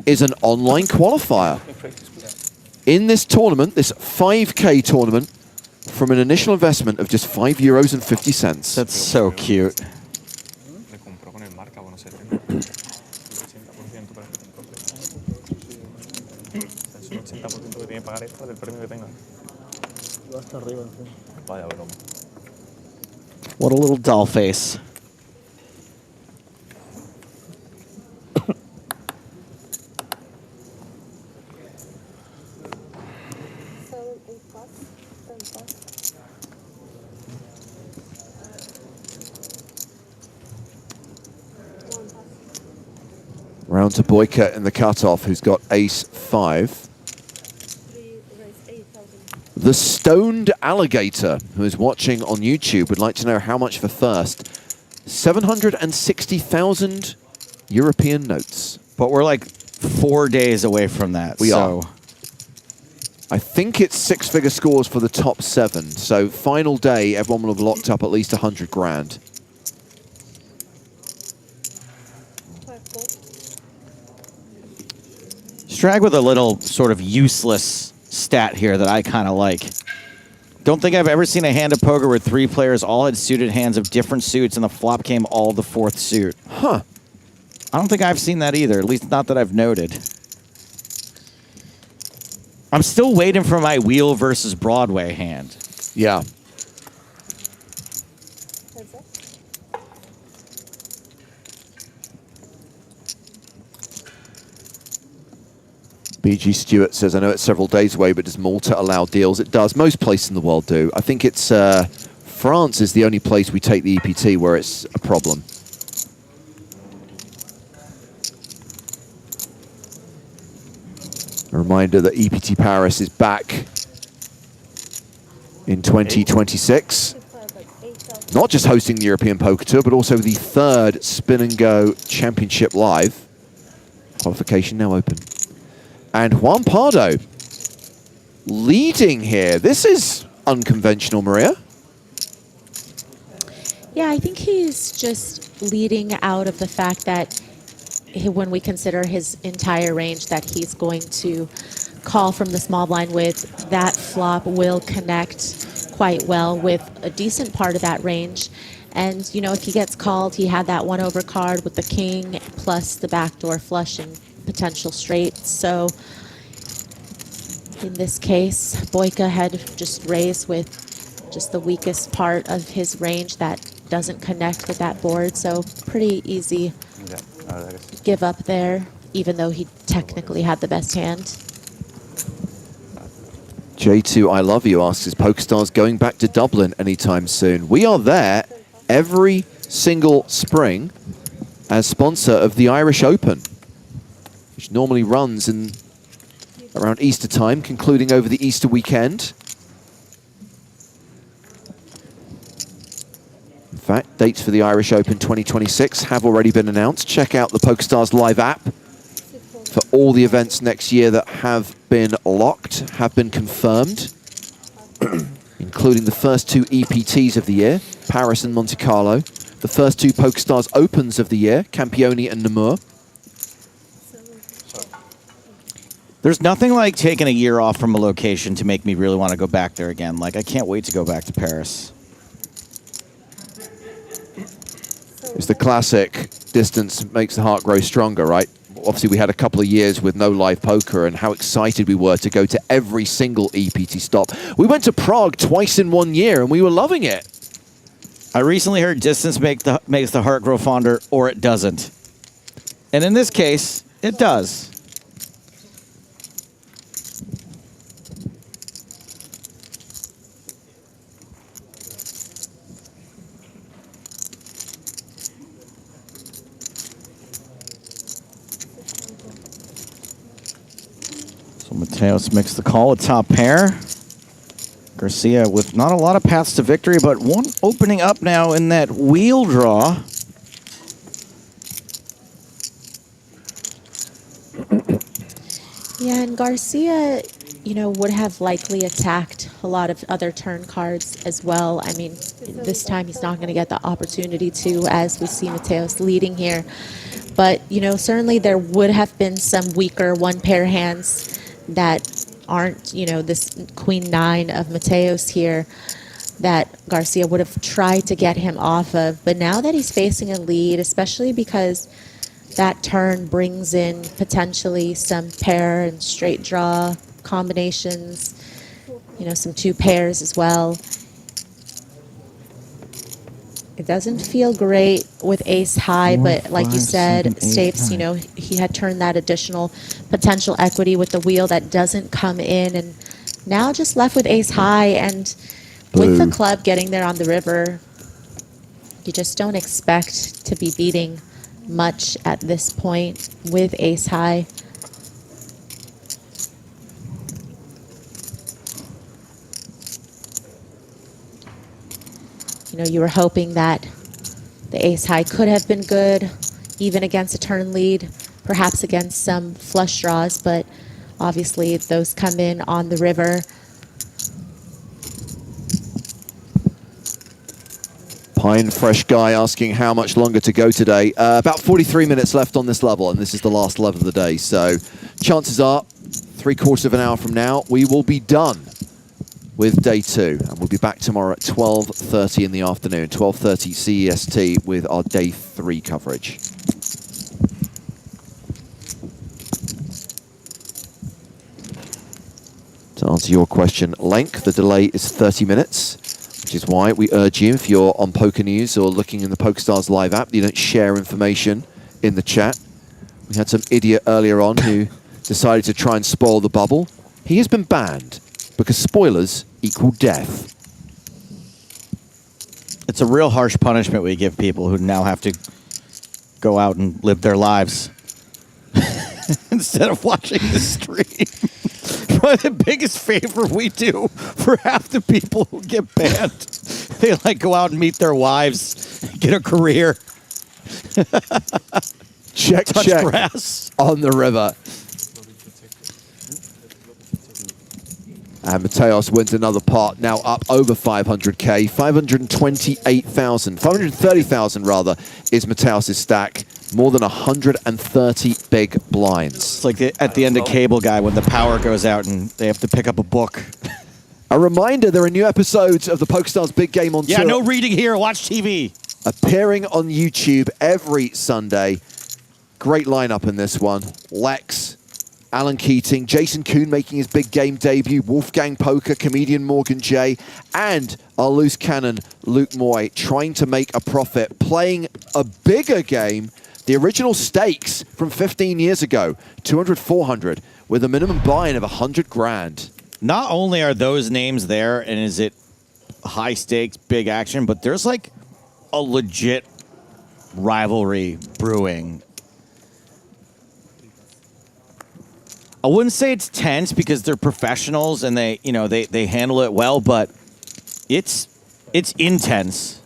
C: is an online qualifier. In this tournament, this 5K tournament, from an initial investment of just €5.50.
D: That's so cute. What a little doll face.
C: Round to Boyka in the cutoff, who's got ace-5. The Stoned Alligator, who is watching on YouTube, would like to know how much for first. 760,000 European notes.
D: But we're like 4 days away from that.
C: We are. I think it's six-figure scores for the top 7. So final day, everyone will have locked up at least 100 grand.
D: Strag with a little sort of useless stat here that I kind of like. Don't think I've ever seen a hand of poker where 3 players all had suited hands of different suits and the flop came all the 4th suit.
C: Huh.
D: I don't think I've seen that either, at least not that I've noted. I'm still waiting for my wheel versus Broadway hand.
C: Yeah. BG Stewart says, I know it's several days away, but does Malta allow deals? It does. Most places in the world do. I think it's France is the only place we take the EPT where it's a problem. A reminder that EPT Paris is back in 2026. Not just hosting the European Poker Tour, but also the 3rd Spin and Go Championship Live. Qualification now open. And Juan Pardo leading here. This is unconventional, Maria.
T: Yeah, I think he's just leading out of the fact that when we consider his entire range that he's going to call from the small blind with, that flop will connect quite well with a decent part of that range. And, you know, if he gets called, he had that 1 over card with the king plus the backdoor flush and potential straight. So in this case, Boyka had just raised with just the weakest part of his range that doesn't connect with that board. So pretty easy give up there, even though he technically had the best hand.
C: J2 I Love You asks, is PokerStars going back to Dublin anytime soon? We are there every single spring as sponsor of the Irish Open, which normally runs in around Easter time, concluding over the Easter weekend. In fact, dates for the Irish Open 2026 have already been announced. Check out the PokerStars Live app for all the events next year that have been locked, have been confirmed, including the first 2 EPTs of the year, Paris and Monte Carlo, the first 2 PokerStars Opens of the year, Campione and Namur.
D: There's nothing like taking a year off from a location to make me really want to go back there again. Like, I can't wait to go back to Paris.
C: It's the classic distance makes the heart grow stronger, right? Obviously, we had a couple of years with no live poker, and how excited we were to go to every single EPT stop. We went to Prague twice in 1 year, and we were loving it.
D: I recently heard distance makes the heart grow fonder, or it doesn't. And in this case, it does. So Mateos makes the call at top pair. Garcia with not a lot of paths to victory, but one opening up now in that wheel draw.
T: Yeah, and Garcia, you know, would have likely attacked a lot of other turn cards as well. I mean, this time he's not going to get the opportunity to, as we see Mateos leading here. But, you know, certainly there would have been some weaker one-pair hands that aren't, you know, this Queen 9 of Mateos here that Garcia would have tried to get him off of. But now that he's facing a lead, especially because that turn brings in potentially some pair and straight draw combinations, you know, some 2 pairs as well. It doesn't feel great with ace high, but like you said, Stapes, you know, he had turned that additional potential equity with the wheel that doesn't come in, and now just left with ace high. And with the club getting there on the river, you just don't expect to be beating much at this point with ace high. You know, you were hoping that the ace high could have been good, even against a turn lead, perhaps against some flush draws, but obviously those come in on the river.
C: Pine Fresh Guy asking how much longer to go today. About 43 minutes left on this level, and this is the last level of the day. So chances are, 3/4 of an hour from now, we will be done with day 2. And we'll be back tomorrow at 12:30 in the afternoon, 12:30 CEST with our day 3 coverage. To answer your question, length, the delay is 30 minutes. Which is why we urge you, if you're on Poker News or looking in the PokerStars live app, you don't share information in the chat. We had some idiot earlier on who decided to try and spoil the bubble. He has been banned because spoilers equal death.
D: It's a real harsh punishment we give people who now have to go out and live their lives instead of watching the stream. Probably the biggest favor we do for half the people who get banned. They like go out and meet their wives, get a career.
C: Check
D: grass
C: on the river. And Mateos wins another pot, now up over 500k, 528,000, 530,000 rather, is Mateos' stack. More than 130 big blinds.
D: It's like at the end of Cable Guy when the power goes out and they have to pick up a book.
C: A reminder, there are new episodes of the PokerStars Big Game on Tour.
D: Yeah, no reading here, watch TV.
C: Appearing on YouTube every Sunday. Great lineup in this one. Lex, Alan Keating, Jason Kuhn making his big game debut, Wolfgang Poker, comedian Morgan J, and our loose cannon, Luke Moy, trying to make a profit, playing a bigger game. The original stakes from 15 years ago, 200, 400, with a minimum buy-in of 100 grand.
D: Not only are those names there, and is it high stakes, big action, but there's like a legit rivalry brewing. I wouldn't say it's tense because they're professionals and they, you know, they handle it well, but it's intense.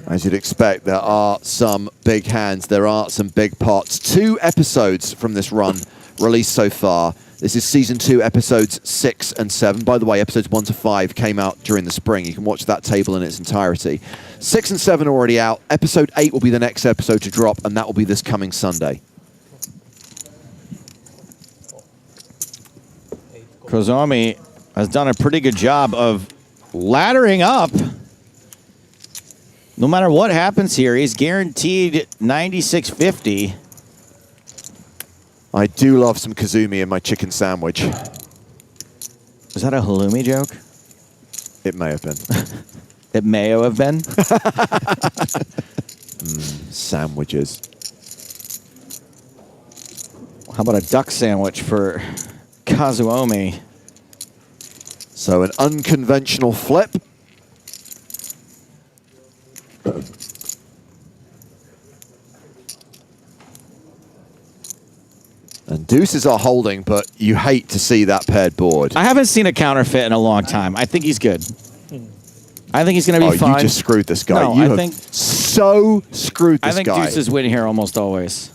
C: As you'd expect, there are some big hands. There are some big pots. 2 episodes from this run released so far. This is season 2, episodes 6 and 7. By the way, episodes 1 to 5 came out during the spring. You can watch that table in its entirety. 6 and 7 are already out. Episode 8 will be the next episode to drop, and that will be this coming Sunday.
D: Kozomi has done a pretty good job of laddering up. No matter what happens here, he's guaranteed 96.50.
C: I do love some Kazumi in my chicken sandwich.
D: Is that a halloumi joke?
C: It may have been.
D: It may have been.
C: Sandwiches.
D: How about a duck sandwich for Kazuomi?
C: So an unconventional flip. And deuces are holding, but you hate to see that paired board.
D: I haven't seen a counterfeit in a long time. I think he's good. I think he's going to be fine.
C: You just screwed this guy.
D: No,
C: You
D: I
C: have
D: think
C: so screwed this
D: I think
C: guy.
D: deuces win here almost always.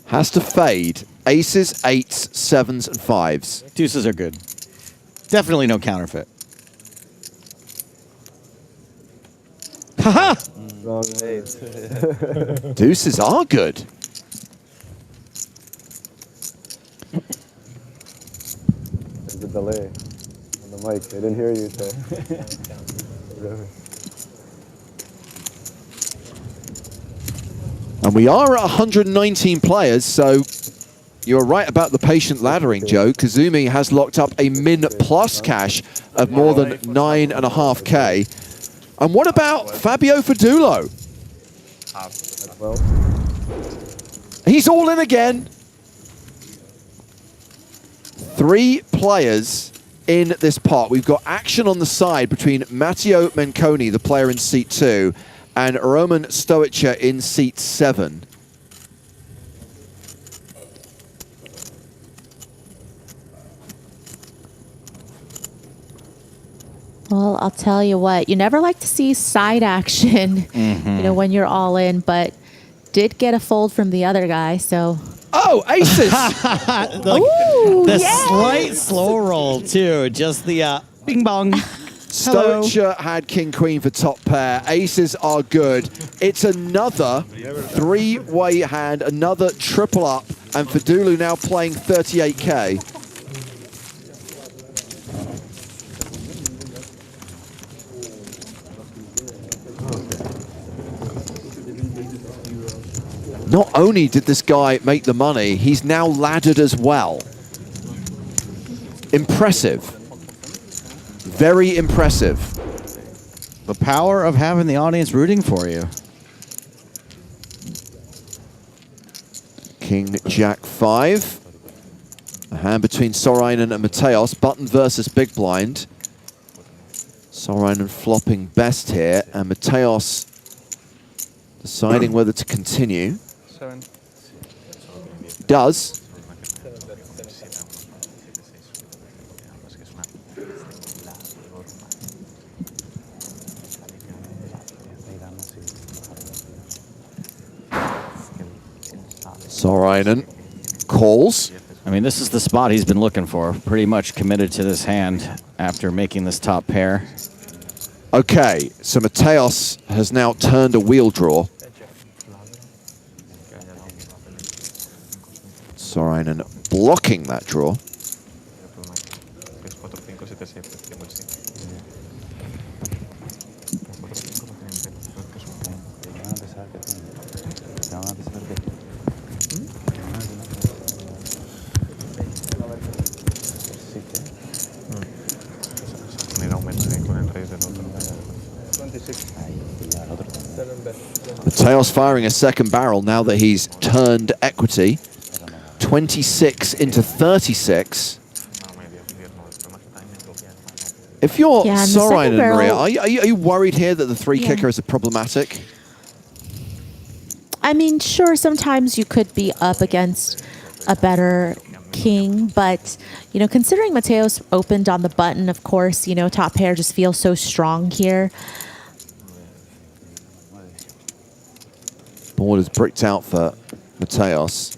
C: Has to fade. Aces, 8s, 7s, and 5s.
D: Deuces are good. Definitely no counterfeit. Haha!
N: Wrong eight.
C: Deuces are good.
N: There's the delay on the mic. I didn't hear you, so.
C: And we are at 119 players, so you're right about the patient laddering, Joe. Kazumi has locked up a min plus cash of more than 9.5K. And what about Fabio Fadulo? He's all in again. 3 players in this pot. We've got action on the side between Matteo Menconi, the player in seat 2, and Roman Stoica in seat 7.
T: Well, I'll tell you what, you never like to see side action, you know, when you're all in, but did get a fold from the other guy, so.
C: Oh, aces!
D: The slight slow roll, too. Just the bing bong.
C: Stoica had king queen for top pair. Aces are good. It's another 3-way hand, another triple up, and Fadulu now playing 38K. Not only did this guy make the money, he's now laddered as well. Impressive. Very impressive.
D: The power of having the audience rooting for you.
C: King, Jack 5. A hand between Sorainen and Mateos. Button versus big blind. Sorainen flopping best here, and Mateos deciding whether to continue.
I: 7.
C: Does. Sorainen calls.
D: I mean, this is the spot he's been looking for. Pretty much committed to this hand after making this top pair.
C: Okay, so Mateos has now turned a wheel draw. Sorainen blocking that draw. Mateos firing a second barrel now that he's turned equity. 26 into 36. If you're Sorainen, Maria, are you worried here that the 3 kicker is problematic?
T: I mean, sure, sometimes you could be up against a better king, but, you know, considering Mateos opened on the button, of course, you know, top pair just feels so strong here.
C: Board is bricked out for Mateos.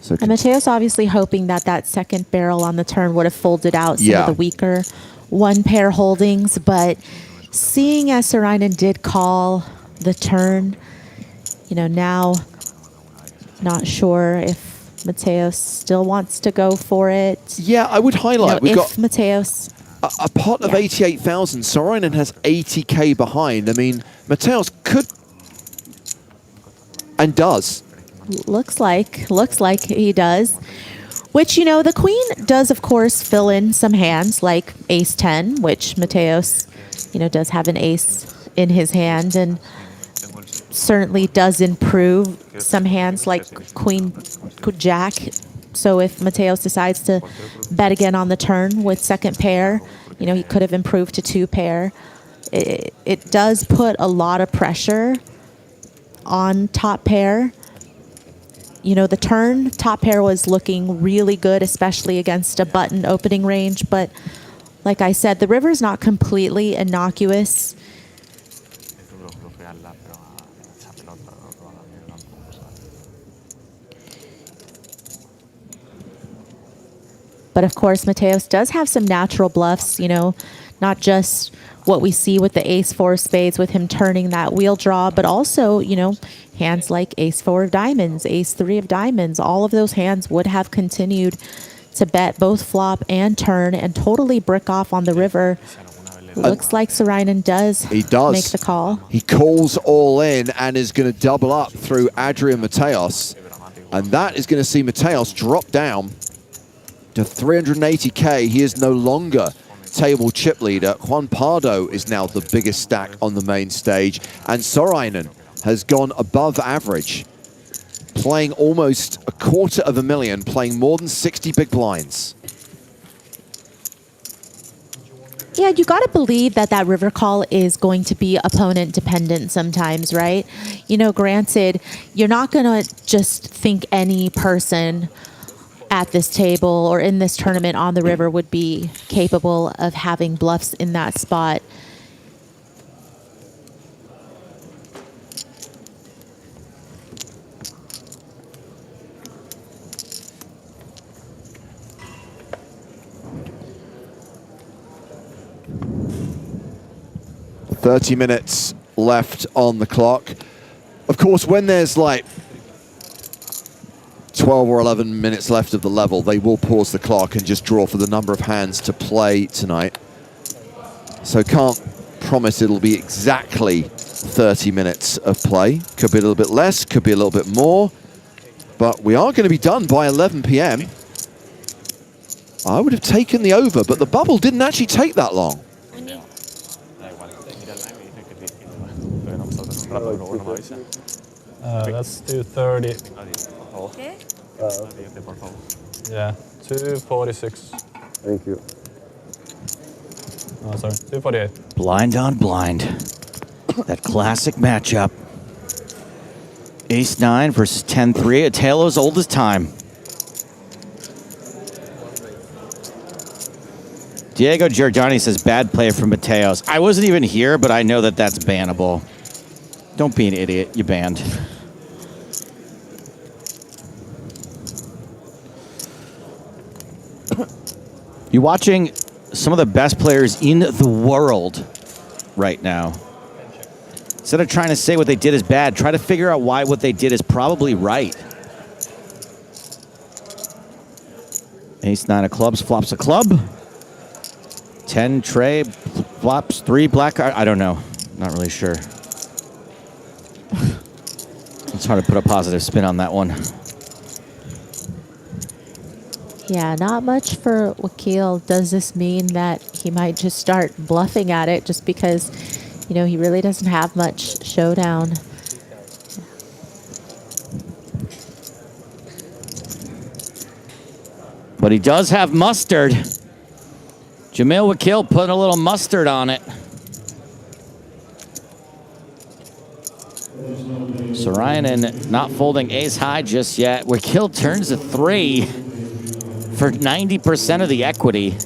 C: So
T: And Mateos obviously hoping that that second barrel on the turn would have folded out some of the weaker one pair holdings, but seeing as Sarainen did call the turn, you know, now not sure if Mateos still wants to go for it.
C: Yeah, I would highlight,
T: You know,
C: we've
T: if
C: got
T: Mateos
C: a pot of 88,000. Sarainen has 80k behind. I mean, Mateos could and does.
T: looks like he does. Which, you know, the queen does, of course, fill in some hands like ace 10, which Mateos, you know, does have an ace in his hand and certainly does improve some hands like queen jack. So if Mateos decides to bet again on the turn with second pair, you know, he could have improved to two pair. It does put a lot of pressure on top pair. You know, the turn, top pair was looking really good, especially against a button opening range. But like I said, the river's not completely innocuous. But of course, Mateos does have some natural bluffs, you know, not just what we see with the ace four of spades with him turning that wheel draw, but also, you know, hands like ace four of diamonds, ace three of diamonds. All of those hands would have continued to bet both flop and turn and totally brick off on the river. Looks like Sarainen does make the call.
C: He calls all in and is going to double up through Adrian Mateos. And that is going to see Mateos drop down to 380k. He is no longer table chip leader. Juan Pardo is now the biggest stack on the main stage. And Sarainen has gone above average, playing almost $250,000, playing more than 60 big blinds.
T: Yeah, you got to believe that that river call is going to be opponent dependent sometimes, right? You know, granted, you're not going to just think any person at this table or in this tournament on the river would be capable of having bluffs in that spot.
C: "30 minutes left on the clock." Of course, when there's like 12 or 11 minutes left of the level, they will pause the clock and just draw for the number of hands to play tonight. So can't promise it'll be exactly 30 minutes of play. Could be a little bit less, could be a little bit more. But we are going to be done by 11 p.m. I would have taken the over, but the bubble didn't actually take that long.
E: Let's do 30. Yeah, 246.
N: Thank you.
E: Oh, sorry, 248.
D: Blind on blind. That classic matchup. Ace-9 versus 10-3, a tale as old as time. Diego Giordani says, bad play from Mateos. I wasn't even here, but I know that that's bannable. Don't be an idiot, you banned. You're watching some of the best players in the world right now. Instead of trying to say what they did is bad, try to figure out why what they did is probably right. Ace-9 of clubs, flops a club. 10 tray, flops 3 black. I don't know. Not really sure. It's hard to put a positive spin on that one.
T: Yeah, not much for Wakil. Does this mean that he might just start bluffing at it just because, you know, he really doesn't have much showdown?
D: But he does have mustard. Jamil Wakil putting a little mustard on it. Sarainen not folding ace high just yet. Wakil turns a 3 for 90% of the equity.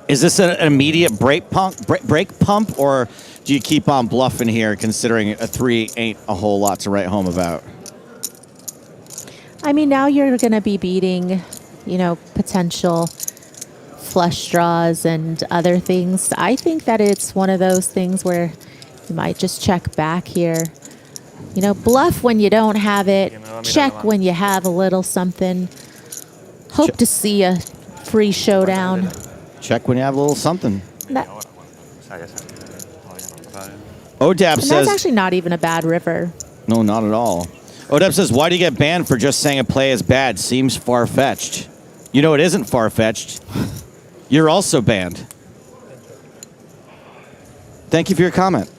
D: Is this an immediate break pump, or do you keep on bluffing here, considering a 3 ain't a whole lot to write home about?
T: I mean, now you're going to be beating, you know, potential flush draws and other things. I think that it's one of those things where you might just check back here. You know, bluff when you don't have it. Check when you have a little something. Hope to see a free showdown.
D: Check when you have a little something.
T: That,
D: Odap
T: and
D: says...
T: that's actually not even a bad river.
D: No, not at all. Odep says, why do you get banned for just saying a play is bad? Seems far-fetched. You know it isn't far-fetched. You're also banned. Thank you for your comment.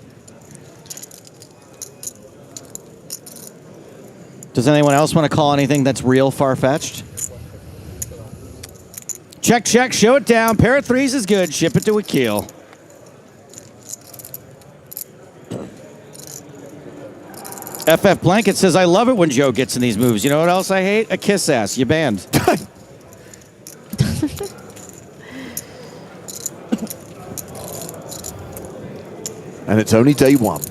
D: Does anyone else want to call anything that's real far-fetched? Check, check, show it down. Pair of threes is good. Ship it to a kill. FF Blanket says, I love it when Joe gets in these moves. You know what else I hate? A kiss ass. You banned.
C: And it's only day one.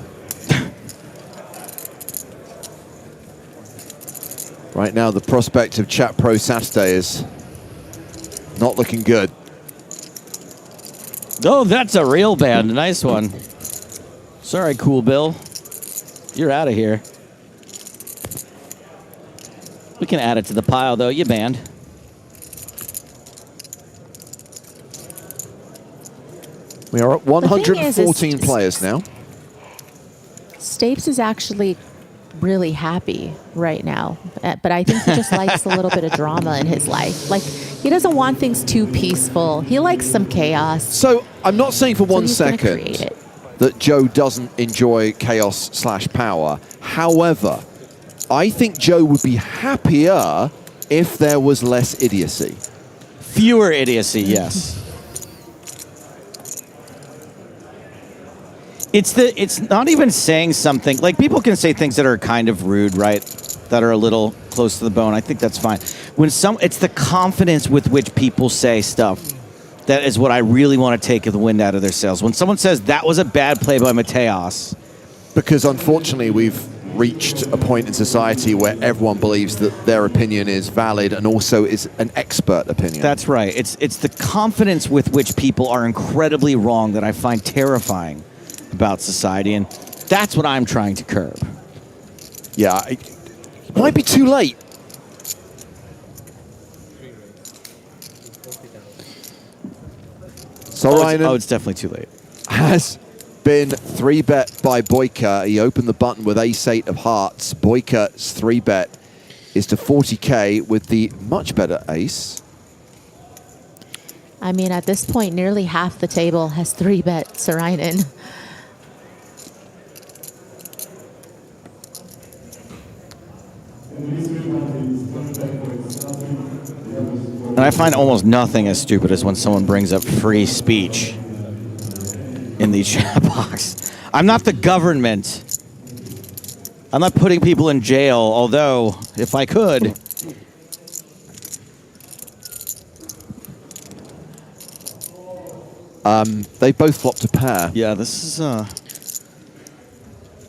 C: Right now, the prospect of Chat Pro Saturday is not looking good.
D: Oh, that's a real band. Nice one. Sorry, Cool Bill. You're out of here. We can add it to the pile, though. You banned.
C: We are at 114 players now.
T: Stapes is actually really happy right now, but I think he just likes a little bit of drama in his life. Like, he doesn't want things too peaceful. He likes some chaos.
C: So I'm not saying for 1 second that Joe doesn't enjoy chaos/power. However, I think Joe would be happier if there was less idiocy.
D: Fewer idiocy, yes. It's not even saying something. Like, people can say things that are kind of rude, right? That are a little close to the bone. I think that's fine. It's the confidence with which people say stuff that is what I really want to take the wind out of their sails. When someone says that was a bad play by Mateos.
C: Because unfortunately we've reached a point in society where everyone believes that their opinion is valid and also is an expert opinion.
D: That's right. It's the confidence with which people are incredibly wrong that I find terrifying about society, and that's what I'm trying to curb.
C: Yeah, it might be too late.
D: Oh, it's definitely too late.
C: Has been 3-bet by Boyka. He opened the button with ace-8 of hearts. Boyka's 3-bet is to 40k with the much better ace.
T: I mean, at this point, nearly half the table has 3-bet Sarainen.
D: And I find almost nothing as stupid as when someone brings up free speech in the chat box. I'm not the government. I'm not putting people in jail, although, if I could.
C: They both flopped a pair.
D: Yeah, this is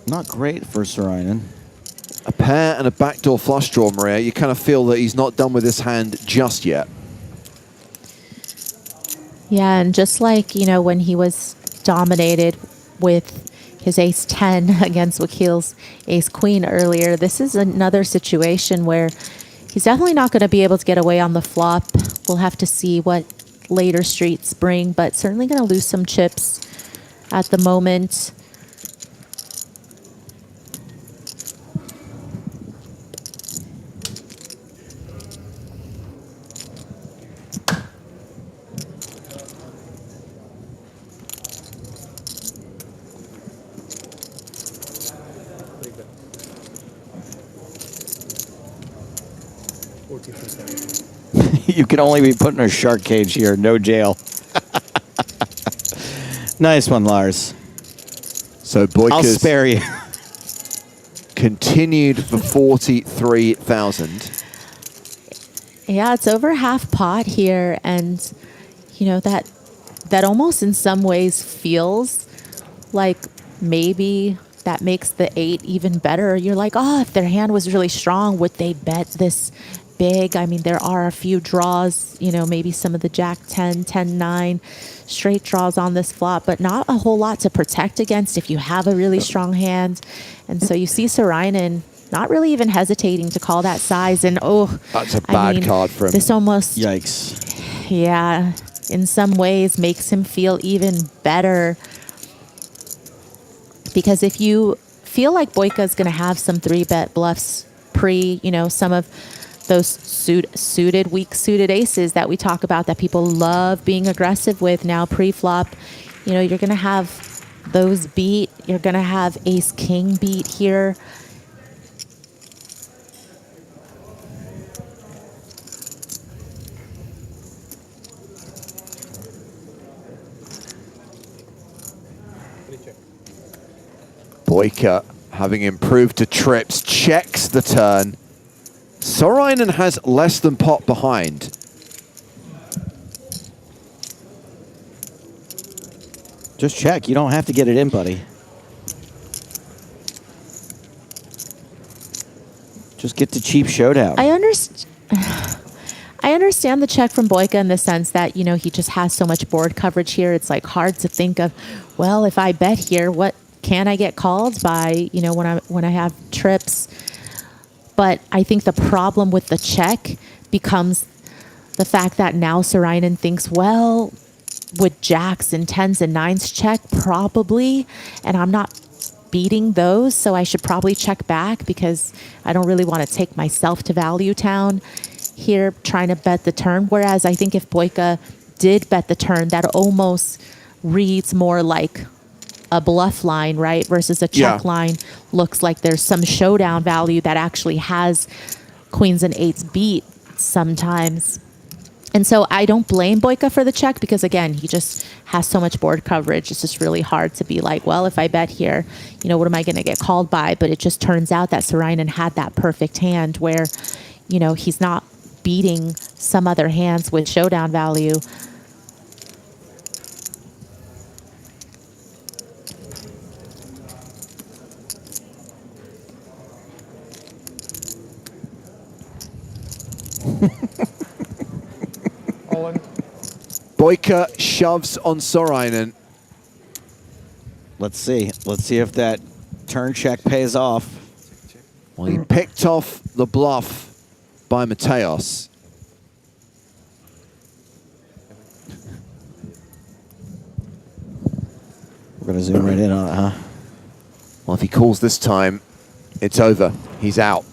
D: not great for Sarainen.
C: A pair and a backdoor flush draw, Maria. You kind of feel that he's not done with his hand just yet.
T: Yeah, and just like, you know, when he was dominated with his ace-10 against Wakil's ace-queen earlier, this is another situation where he's definitely not going to be able to get away on the flop. We'll have to see what later streets bring, but certainly going to lose some chips at the moment.
D: You can only be put in a shark cage here, no jail. Nice one, Lars.
C: So Boyka's
D: I'll spare you.
C: Continued for 43,000.
T: Yeah, it's over half pot here, and you know that that almost in some ways feels like maybe that makes the 8 even better. You're like, oh, if their hand was really strong, would they bet this big? I mean, there are a few draws, you know, maybe some of the Jack 10, 10, 9 straight draws on this flop, but not a whole lot to protect against if you have a really strong hand. And so you see Sarainen not really even hesitating to call that size. And
C: that's a bad card for him.
T: This almost,
D: yikes.
T: Yeah, in some ways makes him feel even better. Because if you feel like Boyka is going to have some 3-bet bluffs pre, you know, some of those suited, weak suited aces that we talk about that people love being aggressive with now pre-flop, you know, you're going to have those beat. You're going to have ace king beat here.
C: Boyka, having improved to trips, checks the turn. Sarainen has less than pot behind.
D: Just check. You don't have to get it in, buddy. Just get to cheap showdown.
T: I understand the check from Boyka in the sense that, you know, he just has so much board coverage here. It's like hard to think of, well, if I bet here, what can I get called by, you know, when I have trips. But I think the problem with the check becomes the fact that now Sarainen thinks, well, would jacks and 10s and 9s check? Probably. And I'm not beating those, so I should probably check back because I don't really want to take myself to value town here trying to bet the turn. Whereas I think if Boyka did bet the turn, that almost reads more like a bluff line, right? Versus a check line. Looks like there's some showdown value that actually has queens and 8s beat sometimes. And so I don't blame Boyka for the check because, again, he just has so much board coverage. It's just really hard to be like, well, if I bet here, you know, what am I going to get called by? But it just turns out that Sarainen had that perfect hand where, you know, he's not beating some other hands with showdown value.
C: Boyka shoves on Sarainen.
D: Let's see. Let's see if that turn check pays off.
C: Well, he picked off the bluff by Mateos.
D: We're going to zoom right in on it, huh?
C: Well, if he calls this time, it's over. He's out.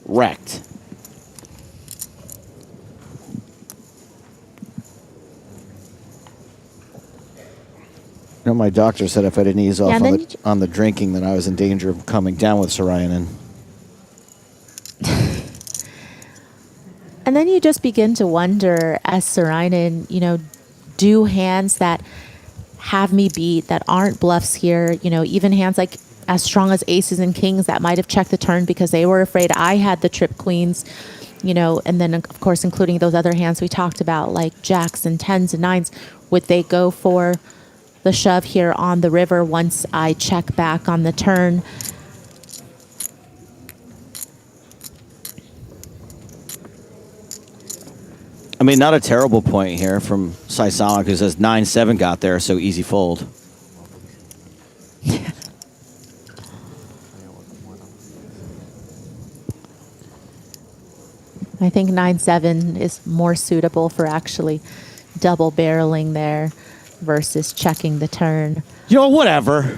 D: Wrecked. You know, my doctor said if I didn't ease off on the drinking, then I was in danger of coming down with Sarainen.
T: And then you just begin to wonder, as Sarainen, you know, do hands that have me beat, that aren't bluffs here, you know, even hands like as strong as aces and kings that might have checked the turn because they were afraid I had the trip queens, you know, and then, of course, including those other hands we talked about, like jacks and 10s and 9s, would they go for the shove here on the river once I check back on the turn?
D: I mean, not a terrible point here from Saisonic, who says 9-7 got there, so easy fold.
T: I think 9-7 is more suitable for actually double barreling there versus checking the turn.
D: Yo, whatever.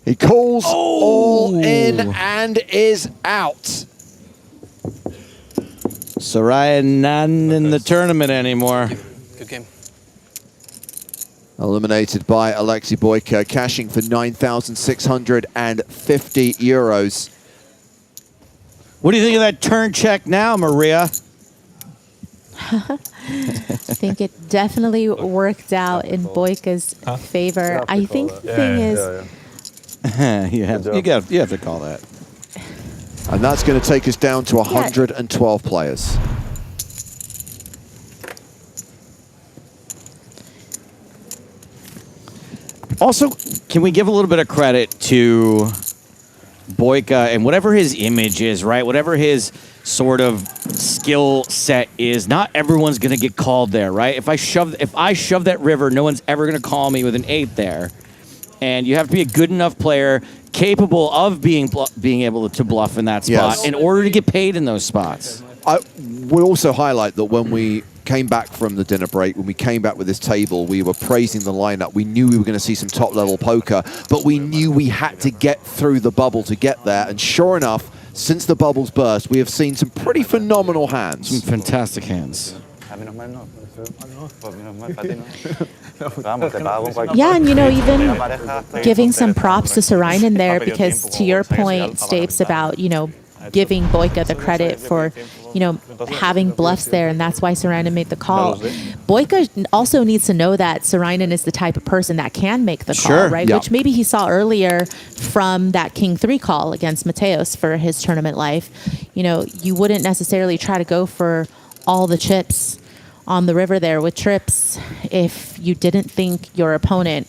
C: He calls all in and is out.
D: Soraya not in the tournament anymore.
I: Good game.
C: Eliminated by Alexei Boyka, cashing for 9,650 euros.
D: What do you think of that turn check now, Maria?
T: I think it definitely worked out in Boyka's favor. I think the thing is...
D: you have to call that.
C: And that's going to take us down to 112 players.
D: Also, can we give a little bit of credit to Boyka and whatever his image is, right? Whatever his sort of skill set is, not everyone's going to get called there, right? If I shove that river, no one's ever going to call me with an 8 there. And you have to be a good enough player capable of being able to bluff in that spot in order to get paid in those spots.
C: I will also highlight that when we came back from the dinner break, when we came back with this table, we were praising the lineup. We knew we were going to see some top-level poker, but we knew we had to get through the bubble to get there. And sure enough, since the bubbles burst, we have seen some pretty phenomenal hands.
D: Some fantastic hands.
T: Yeah, and even giving some props to Sarainen there, because to your point, Stapes, about, giving Boyka the credit for, having bluffs there, and that's why Sarainen made the call. Boyka also needs to know that Sarainen is the type of person that can make the call, right? Which maybe he saw earlier from that King 3 call against Mateos for his tournament life. You wouldn't necessarily try to go for all the chips on the river there with trips if you didn't think your opponent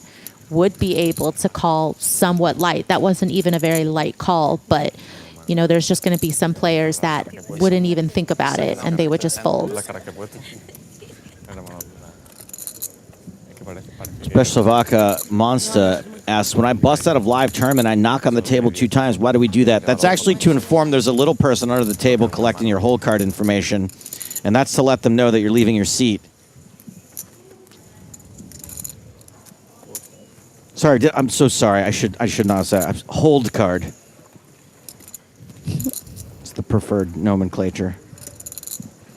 T: would be able to call somewhat light. That wasn't even a very light call, but there's just going to be some players that wouldn't even think about it and they would just fold.
D: Specialvaka Monster asks, when I bust out of live tournament, I knock on the table 2 times. Why do we do that? That's actually to inform there's a little person under the table collecting your hole card information, and that's to let them know that you're leaving your seat. Sorry, I'm so sorry. I should not have said that. Hold card. It's the preferred nomenclature.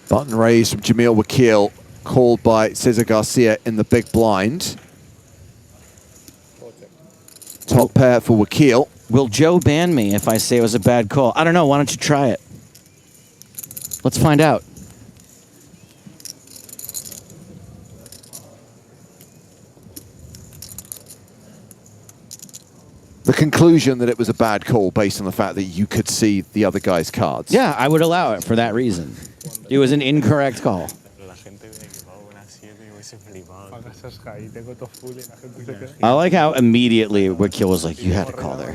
C: Button raised from Jamil Wakil, called by Cesar Garcia in the big blind. Top pair for Wakil.
D: Will Joe ban me if I say it was a bad call? I don't know. Why don't you try it? Let's find out.
C: The conclusion that it was a bad call based on the fact that you could see the other guy's cards.
D: Yeah, I would allow it for that reason. It was an incorrect call. I like how immediately Wakil was like, you had a call there.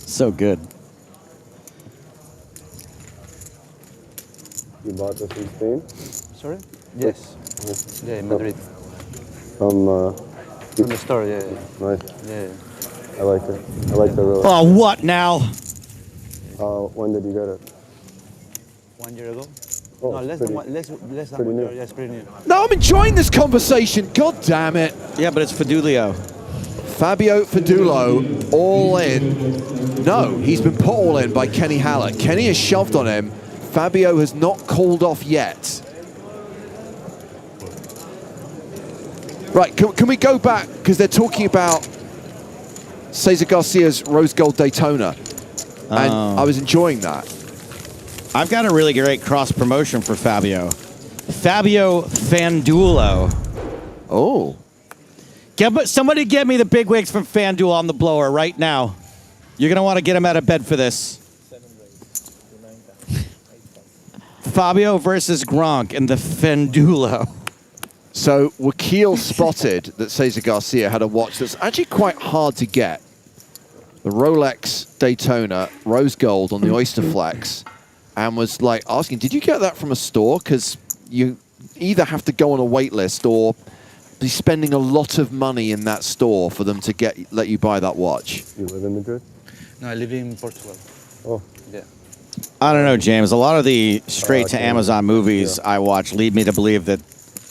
D: So good.
N: You bought this in Spain?
W: Sorry? Yes. Yeah, in Madrid.
N: From
W: the store, yeah.
N: Nice.
W: Yeah.
N: I like it. I like the Rolex.
D: Oh, what now?
N: When did you get it?
W: 1 year ago.
N: Oh,
W: No, less than 1 year. Yes, pretty new.
C: No, I'm enjoying this conversation. God damn it.
D: Yeah, but it's Fedulio.
C: Fabio Fadulo, all in. No, he's been put all in by Kenny Hallett. Kenny has shoved on him. Fabio has not called off yet. Right, can we go back? Because they're talking about Cesar Garcia's Rose Gold Daytona. And I was enjoying that.
D: I've got a really great cross-promotion for Fabio. Fabio Fandulo.
C: Oh.
D: Somebody get me the bigwigs from FanDuel on the blower right now. You're going to want to get him out of bed for this. Fabio versus Gronk in the Fandulo.
C: So Wakil spotted that Cesar Garcia had a watch that's actually quite hard to get. The Rolex Daytona Rose Gold on the Oyster Flex, and was like asking, did you get that from a store? Because you either have to go on a wait list or be spending a lot of money in that store for them to let you buy that watch.
N: You live in Madrid?
W: No, I live in Portugal.
N: Oh.
W: Yeah.
D: I don't know, James. A lot of the straight-to-Amazon movies I watch lead me to believe that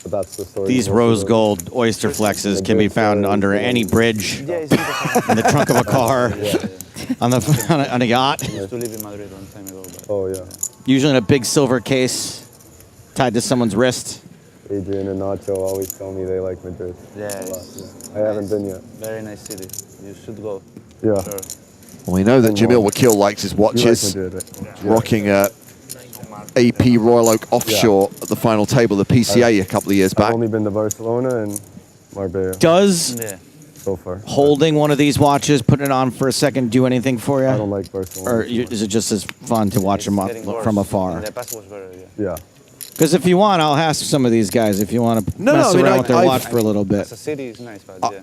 N: that's the story.
D: These rose gold Oyster Flexes can be found under any bridge, in the trunk of a car, on a yacht.
W: I used to live in Madrid a long time ago.
N: Oh, yeah.
D: Usually in a big silver case tied to someone's wrist.
N: Adrian and Nacho always tell me they like Madrid.
W: Yeah.
N: I haven't been yet.
W: Very nice city. You should go.
N: Yeah.
W: Sure.
C: Well, we know that Jamil Wakil likes his watches.
N: You like Madrid, right?
C: Rocking AP Royal Oak Offshore at the final table, the PCA, a couple of years back.
N: I've only been to Barcelona and Marbella.
D: Does
N: so far
D: holding one of these watches, putting it on for a second, do anything for you?
N: I don't like Barcelona.
D: Or is it just as fun to watch them from afar?
W: The past was better,
N: Yeah.
D: Because if you want, I'll ask some of these guys if you want to mess around with their watch for a little bit.
B: The city is nice, but yeah.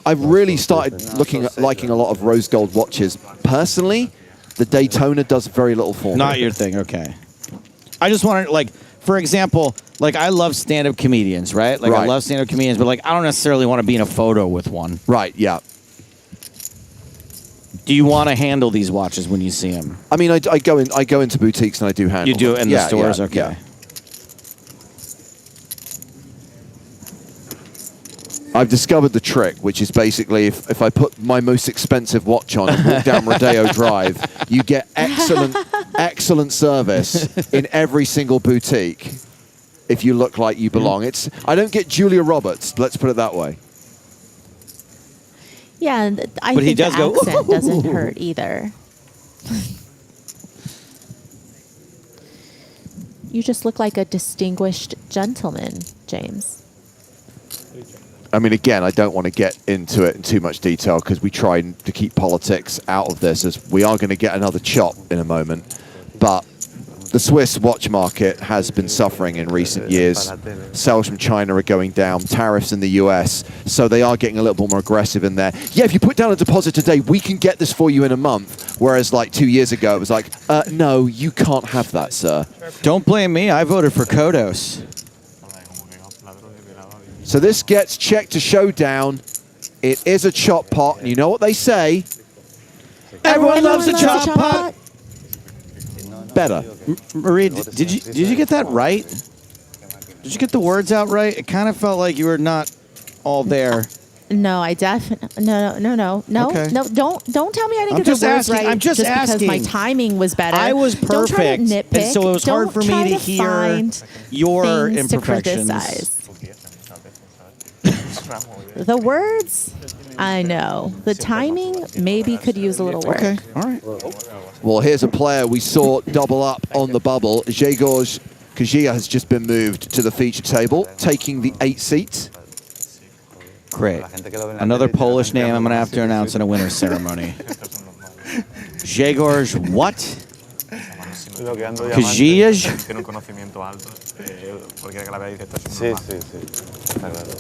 C: I've really started liking a lot of rose gold watches. Personally, the Daytona does very little for me.
D: Not your thing, okay. I just wanted, like, for example, like I love stand-up comedians, right? Like I love stand-up comedians, but like I don't necessarily want to be in a photo with one.
C: Right, yeah.
D: Do you want to handle these watches when you see them?
C: I mean, I go into boutiques and I do handle
D: You do
C: them.
D: it in the stores? Okay.
C: Yeah. I've discovered the trick, which is basically if I put my most expensive watch on and walk down Rodeo Drive, you get excellent service in every single boutique if you look like you belong. I don't get Julia Roberts, let's put it that way.
T: Yeah, and I
D: But he
T: think
D: does
T: the
D: go,
T: accent doesn't hurt either. You just look like a distinguished gentleman, James.
C: I mean, again, I don't want to get into it in too much detail because we try to keep politics out of this, as we are going to get another chop in a moment. But the Swiss watch market has been suffering in recent years. Sales from China are going down, tariffs in the US, so they are getting a little bit more aggressive in there. Yeah, if you put down a deposit today, we can get this for you in a month. Whereas like 2 years ago, it was like, no, you can't have that, sir.
D: Don't blame me. I voted for Kodos.
C: So this gets checked to showdown. It is a chop pot, and you know what they say? Everyone loves a chop pot. Better.
D: Maria, did you get that right? Did you get the words out right? It kind of felt like you were not all there.
T: No, I definitely no.
D: Okay.
T: No, don't tell me I didn't
D: I'm
T: get
D: just
T: the words
D: asking.
T: right.
D: I'm just
T: because my
D: asking.
T: timing was better.
D: I was
T: Don't try to
D: perfect,
T: nitpick.
D: and so it was hard for me
T: Don't
D: to
T: try
D: hear
T: find
D: your
T: things to
D: imperfections.
T: criticize. The words, I know. The timing maybe could use a little work.
D: Okay, all right.
C: Well, here's a player we saw double up on the bubble. Grzegorz Kajia has just been moved to the feature table, taking the 8 seat.
D: Great. Another Polish name I'm going to have to announce in a winner's ceremony. Grzegorz what? Kajia?
B: Tiene un conocimiento alto. Cualquiera que la vea dice esto es normal.
N: Sí. Está claro.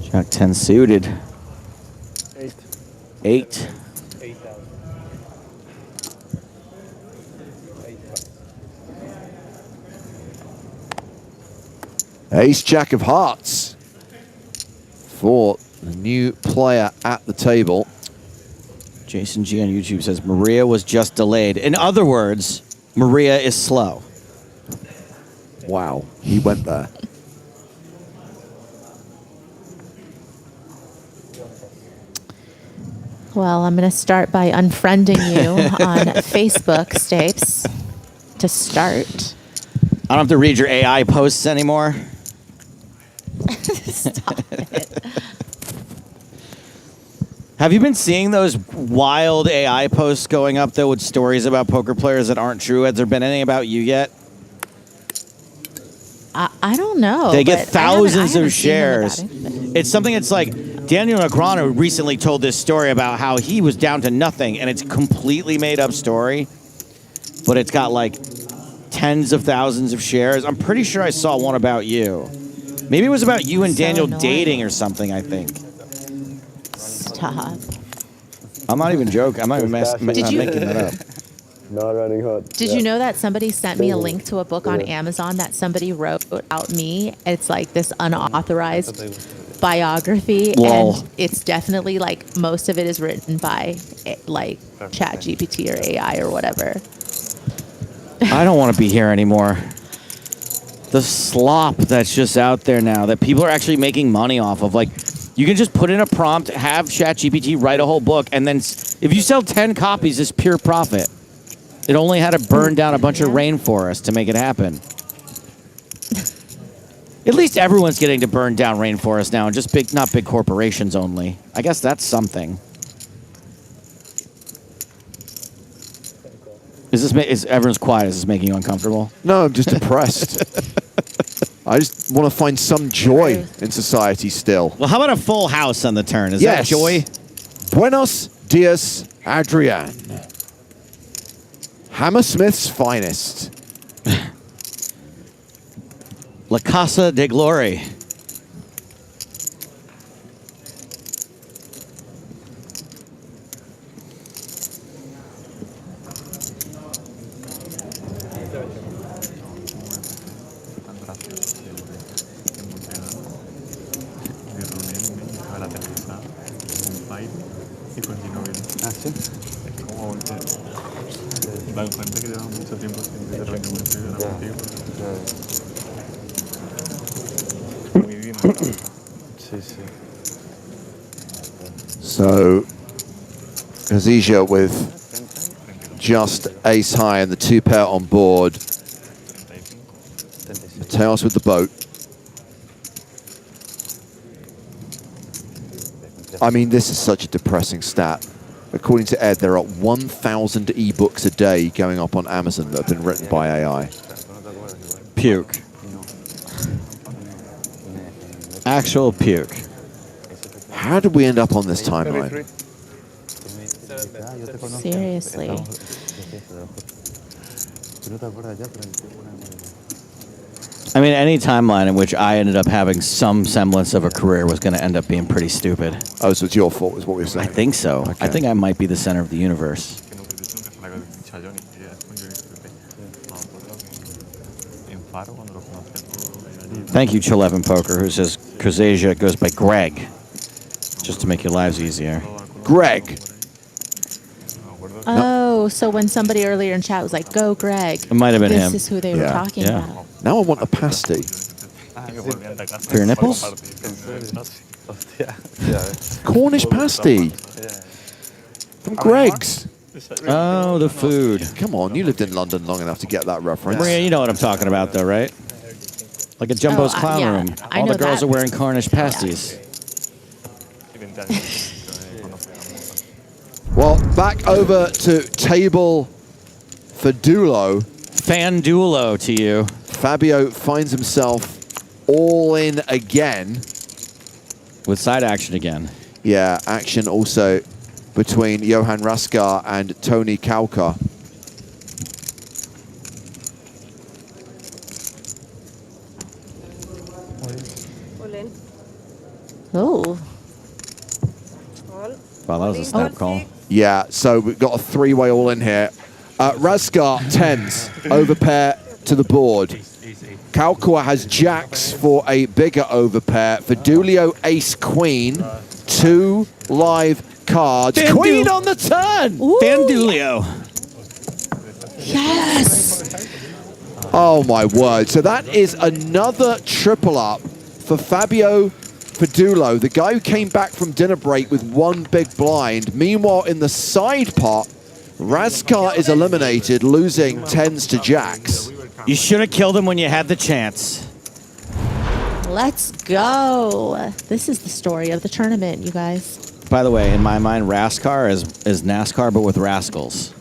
D: Jack 10 suited. 8.
C: Ace Jack of Hearts for the new player at the table.
D: Jason G on YouTube says Maria was just delayed. In other words, Maria is slow.
C: Wow, he went there.
T: Well, I'm going to start by unfriending you on Facebook, Stapes, to start.
D: I don't have to read your AI posts anymore.
T: Stop it.
D: Have you been seeing those wild AI posts going up, though, with stories about poker players that aren't true? Has there been any about you yet?
T: I don't know.
D: They get thousands
T: I haven't
D: of shares. It's something that's like Daniel Negreanu recently told this story about how he was down to nothing, and it's a completely made up story, but it's got like tens of thousands of shares. I'm pretty sure I saw one about you. Maybe it was about you and Daniel dating or something, I think.
T: Stop.
D: I'm not even joking. I'm not even making that up.
N: Not running hot.
T: Did you know that somebody sent me a link to a book on Amazon that somebody wrote out me? It's like this unauthorized biography,
D: Lol.
T: and it's definitely like most of it is written by like ChatGPT or AI or whatever.
D: I don't want to be here anymore. The slop that's just out there now that people are actually making money off of. Like, you can just put in a prompt, have ChatGPT write a whole book, and then if you sell 10 copies, it's pure profit. It only had to burn down a bunch of rainforests to make it happen. At least everyone's getting to burn down rainforests now, and just not big corporations only. I guess that's something. Is everyone's quiet? Is this making you uncomfortable?
C: No, I'm just depressed. I just want to find some joy in society still.
D: Well, how about a full house on the turn? Is
C: Yes.
D: that joy?
C: Buenos dias, Adrian. Hammersmith's finest.
D: La Casa de Glory.
E: Ah, sí. Como dan cuenta que llevan mucho tiempo sin ver
N: Sí, sí.
C: So, Kazija with just ace high and the 2 pair on board. Mateos with the boat. I mean, this is such a depressing stat. According to Ed, there are 1,000 ebooks a day going up on Amazon that have been written by AI.
D: Puke. Actual puke.
C: How did we end up on this timeline?
T: Seriously.
D: I mean, any timeline in which I ended up having some semblance of a career was going to end up being pretty stupid.
C: Oh, so it's your fault, is what we're saying?
D: I think so.
C: Okay.
D: I think I might be the center of the universe. Thank you, Chill11 Poker, who says Kazasia goes by Greg, just to make your lives easier.
C: Greg.
T: Oh, so when somebody earlier in chat was like, "Go, Greg,"
D: It might have been
T: this
D: him.
T: is who they were talking about.
C: Now I want a pasty.
D: For your nipples?
C: Cornish pasty. From Greg's.
D: Oh, the food.
C: Come on, you lived in London long enough to get that reference.
D: Maria, you know what I'm talking about, though, right? Like a Jumbo's
T: Oh,
D: Clown
T: yeah,
D: Room.
T: I
D: All the
T: know
D: girls
T: that.
D: are wearing Cornish pasties.
C: Well, back over to table for Dulo.
D: Fandulo to you.
C: Fabio finds himself all in again.
D: With side action again.
C: Yeah, action also between Johan Raskar and Tony Kauka.
T: Oh.
D: Wow, that was a snap call.
C: Yeah, so we've got a 3-way all in here. Raskar, 10s, overpair to the board. Kaukua has jacks for a bigger overpair. Fidulio, ace, queen, 2 live cards. Queen on the turn!
D: Fandulio.
T: Yes!
C: Oh my word. So that is another triple up for Fabio Fidulo, the guy who came back from dinner break with 1 big blind. Meanwhile, in the side pot, Raskar is eliminated, losing 10s to jacks.
D: You should have killed him when you had the chance.
T: Let's go. This is the story of the tournament, you guys.
D: By the way, in my mind, Raskar is NASCAR, but with rascals.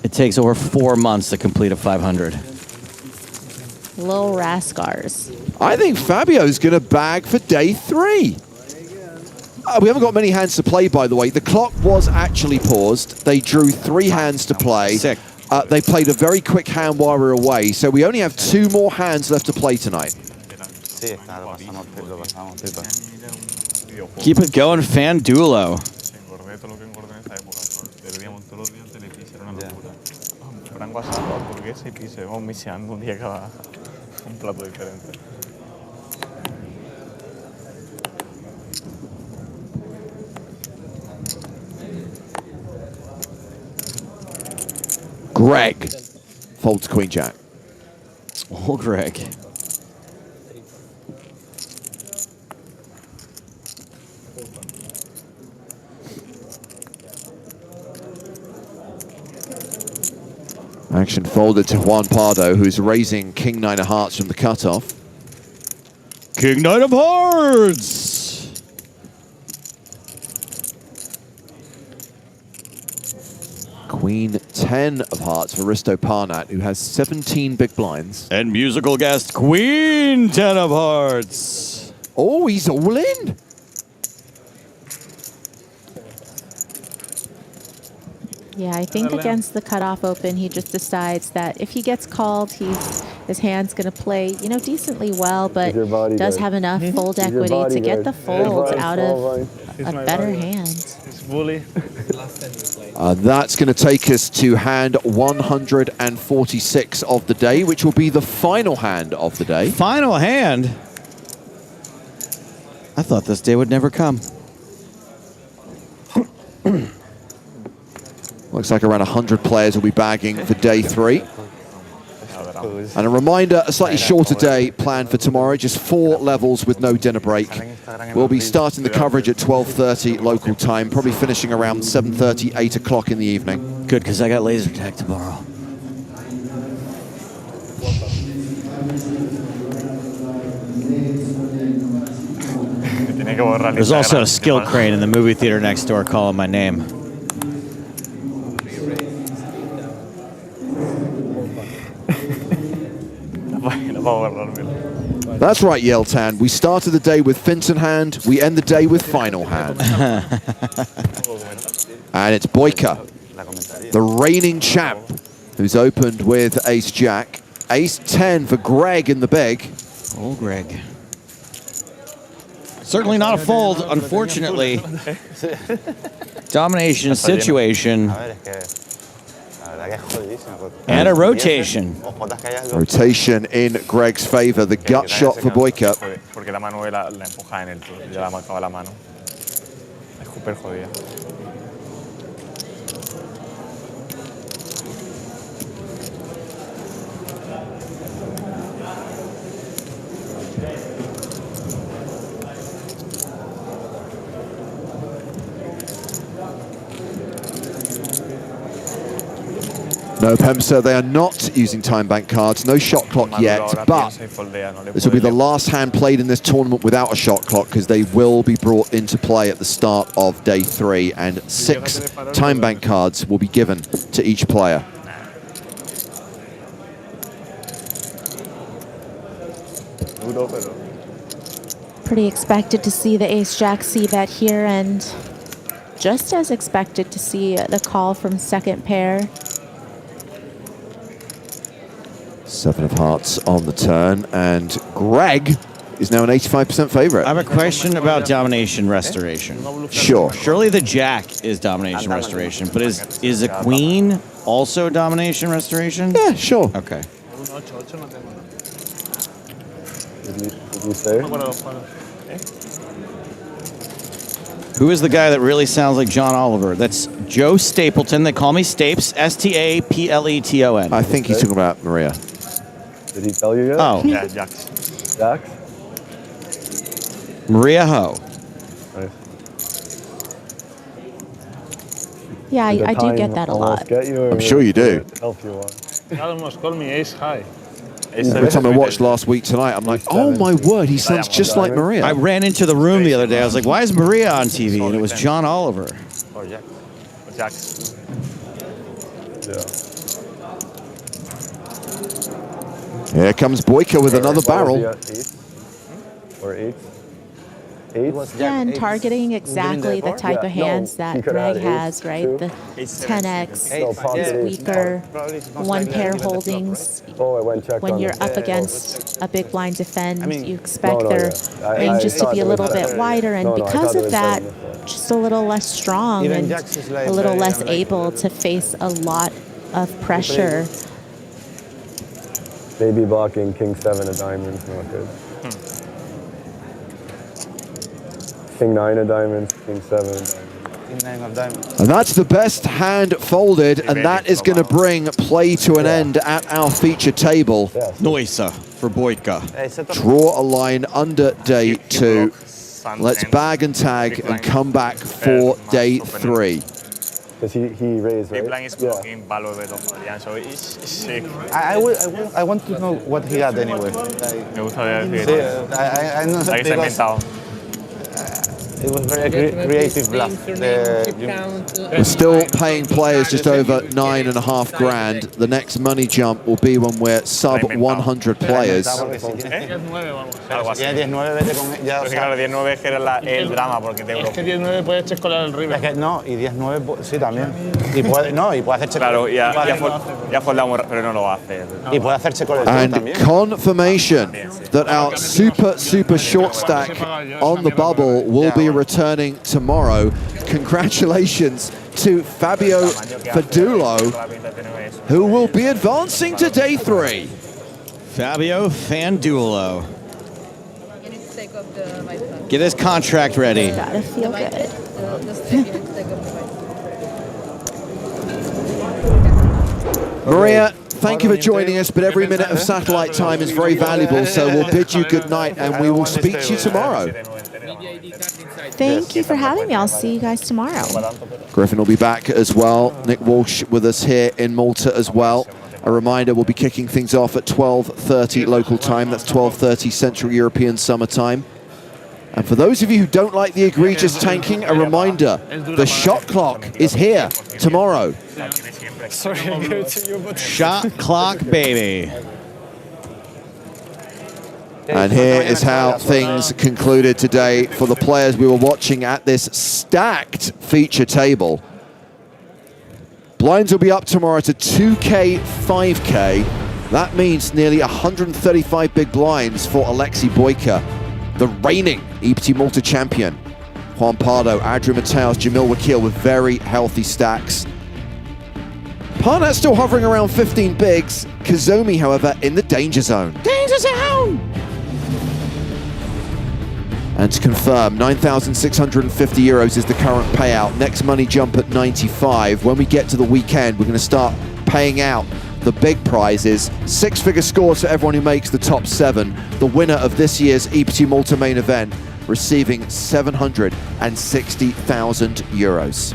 D: It takes over 4 months to complete a 500.
T: Little Raskars.
C: I think Fabio's going to bag for day 3. We haven't got many hands to play, by the way. The clock was actually paused. They drew 3 hands to play.
D: Sick.
C: They played a very quick hand while we're away, so we only have 2 more hands left to play tonight.
D: Keep it going, Fandulo.
C: Greg folds Queen Jack.
D: Oh, Greg.
C: Action folded to Juan Pardo, who's raising King 9 of Hearts from the cutoff.
D: King 9 of Hearts!
C: Queen 10 of hearts for Risto Parnat, who has 17 big blinds.
D: And musical guest, Queen 10 of hearts.
C: Oh, he's all in.
T: Yeah, I think against the cutoff open, he just decides that if he gets called, his hand's going to play, you know, decently well, but does have enough fold equity to get the folds out of a better hand.
E: It's bully.
C: That's going to take us to hand 146 of the day, which will be the final hand of the day.
D: Final hand? I thought this day would never come.
C: Looks like around 100 players will be bagging for day 3. And a reminder, a slightly shorter day planned for tomorrow, just 4 levels with no dinner break. We'll be starting the coverage at 12:30 local time, probably finishing around 7:30, 8 o'clock in the evening.
D: Good, because I got laser tag tomorrow. There's also a skill crane in the movie theater next door calling my name.
C: That's right, Yeltan. We started the day with Finton hand, we end the day with final hand. And it's Boyka, the reigning champ, who's opened with Ace-Jack. Ace-10 for Greg in the big.
D: Oh, Greg. Certainly not a fold, unfortunately. Domination situation. And a rotation.
C: Rotation in Greg's favor. The gut shot for Boyka.
E: Porque la mano la empuja en el tour. Ya la marcaba la mano. Es súper jodida.
C: No, Pemser, they are not using time bank cards. No shot clock yet, but this will be the last hand played in this tournament without a shot clock because they will be brought into play at the start of day 3, and 6 time bank cards will be given to each player.
T: Pretty expected to see the Ace-Jack C-bet here, and just as expected to see the call from second pair.
C: 7 of hearts on the turn, and Greg is now an 85% favorite.
D: I have a question about domination restoration.
C: Sure.
D: Surely the jack is domination restoration, but is a queen also domination restoration?
C: Yeah, sure.
D: Okay. Who is the guy that really sounds like John Oliver? That's Joe Stapleton. They call me Stapes, S-T-A-P-L-E-T-O-N.
C: I think he's talking about Maria.
N: Did he tell you yet?
D: Oh.
E: Yeah, Jax.
N: Jax?
D: Maria Ho.
N: Nice.
T: Yeah, I do get that a lot.
C: I'm sure you do.
N: Help you on.
E: He almost called me Ace High.
C: Every time I watched last week tonight, I'm like, oh my word, he sounds just like Maria.
D: I ran into the room the other day. I was like, why is Maria on TV? And it was John Oliver.
E: Or Jax. Or Jax.
N: Yeah.
C: Here comes Boyka with another barrel.
N: Or 8?
T: Again, targeting exactly the type of hands that Greg has, right? The 10x, weaker, one pair holdings. When you're up against a big blind defend, you expect their ranges to be a little bit wider, and because of that, just a little less strong and a little less able to face a lot of pressure.
N: Maybe blocking King 7 of diamonds, not good. King 9 of diamonds, King 7 of diamonds.
I: King 9 of diamonds.
C: And that's the best hand folded, and that is going to bring play to an end at our feature table.
D: Noisa for Boyka.
C: Draw a line under day 2. Let's bag and tag and come back for day 3.
N: Because he raised, right?
I: I want to know what he had anyway.
E: Me gustaría decir.
I: I know.
N: It was very creative bluff.
C: We're still paying players just over 9.5 grand. The next money jump will be when we're sub 100 players.
I: Algo así. Ya 19 vete con ya. Porque claro, 19 es que era el drama porque te
E: Es que 19 puede checolar el river.
N: Es que no, y 19 sí también. Y puede hacer check.
I: Claro, ya foldamos, pero no lo hace.
N: Y puede hacer check el
C: And
N: también.
C: confirmation that our super short stack on the bubble will be returning tomorrow. Congratulations to Fabio Fadulo, who will be advancing to day 3.
D: Fabio Fandulo. Get his contract ready.
T: Gotta feel good.
C: Maria, thank you for joining us, but every minute of satellite time is very valuable, so we'll bid you good night and we will speak to you tomorrow.
T: Thank you for having me. I'll see you guys tomorrow.
C: Griffin will be back as well. Nick Walsh with us here in Malta as well. A reminder, we'll be kicking things off at 12:30 local time. That's 12:30 Central European Summer Time. And for those of you who don't like the egregious tanking, a reminder, the shot clock is here tomorrow.
D: Shot clock, baby.
C: And here is how things concluded today for the players we were watching at this stacked feature table. Blinds will be up tomorrow to 2K, 5K. That means nearly 135 big blinds for Alexei Boyka, the reigning EPT Malta champion. Juan Pardo, Adrian Mateos, Jamil Wakil with very healthy stacks. Parnat's still hovering around 15 bigs. Kazumi, however, in the danger zone.
T: Danger zone!
C: And to confirm, 9,650 euros is the current payout. Next money jump at 95. When we get to the weekend, we're going to start paying out the big prizes. 6-figure scores for everyone who makes the top 7. The winner of this year's EPT Malta main event receiving 760,000 euros.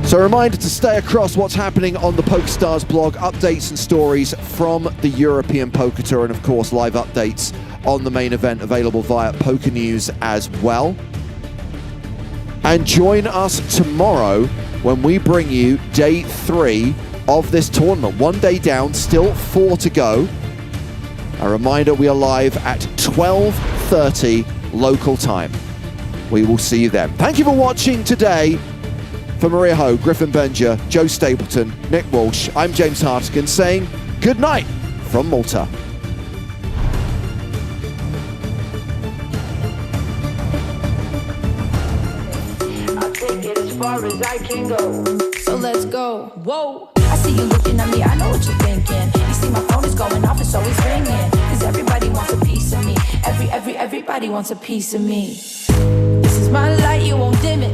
C: So a reminder to stay across what's happening on the PokerStars blog, updates and stories from the European Poker Tour, and of course live updates on the main event available via Poker News as well. And join us tomorrow when we bring you day 3 of this tournament. 1 day down, still 4 to go. A reminder, we are live at 12:30 local time. We will see you then. Thank you for watching today. For Maria Ho, Griffin Benja, Joe Stapleton, Nick Walsh, I'm James Hartigan saying good night from Malta.
M: I'll take it as far as I can go. So let's go. Whoa. I see you looking at me, I know what you're thinking. You see my phone is going off, it's always ringing. Cause everybody wants a piece of me. Everybody wants a piece of me. This is my light, you won't dim it.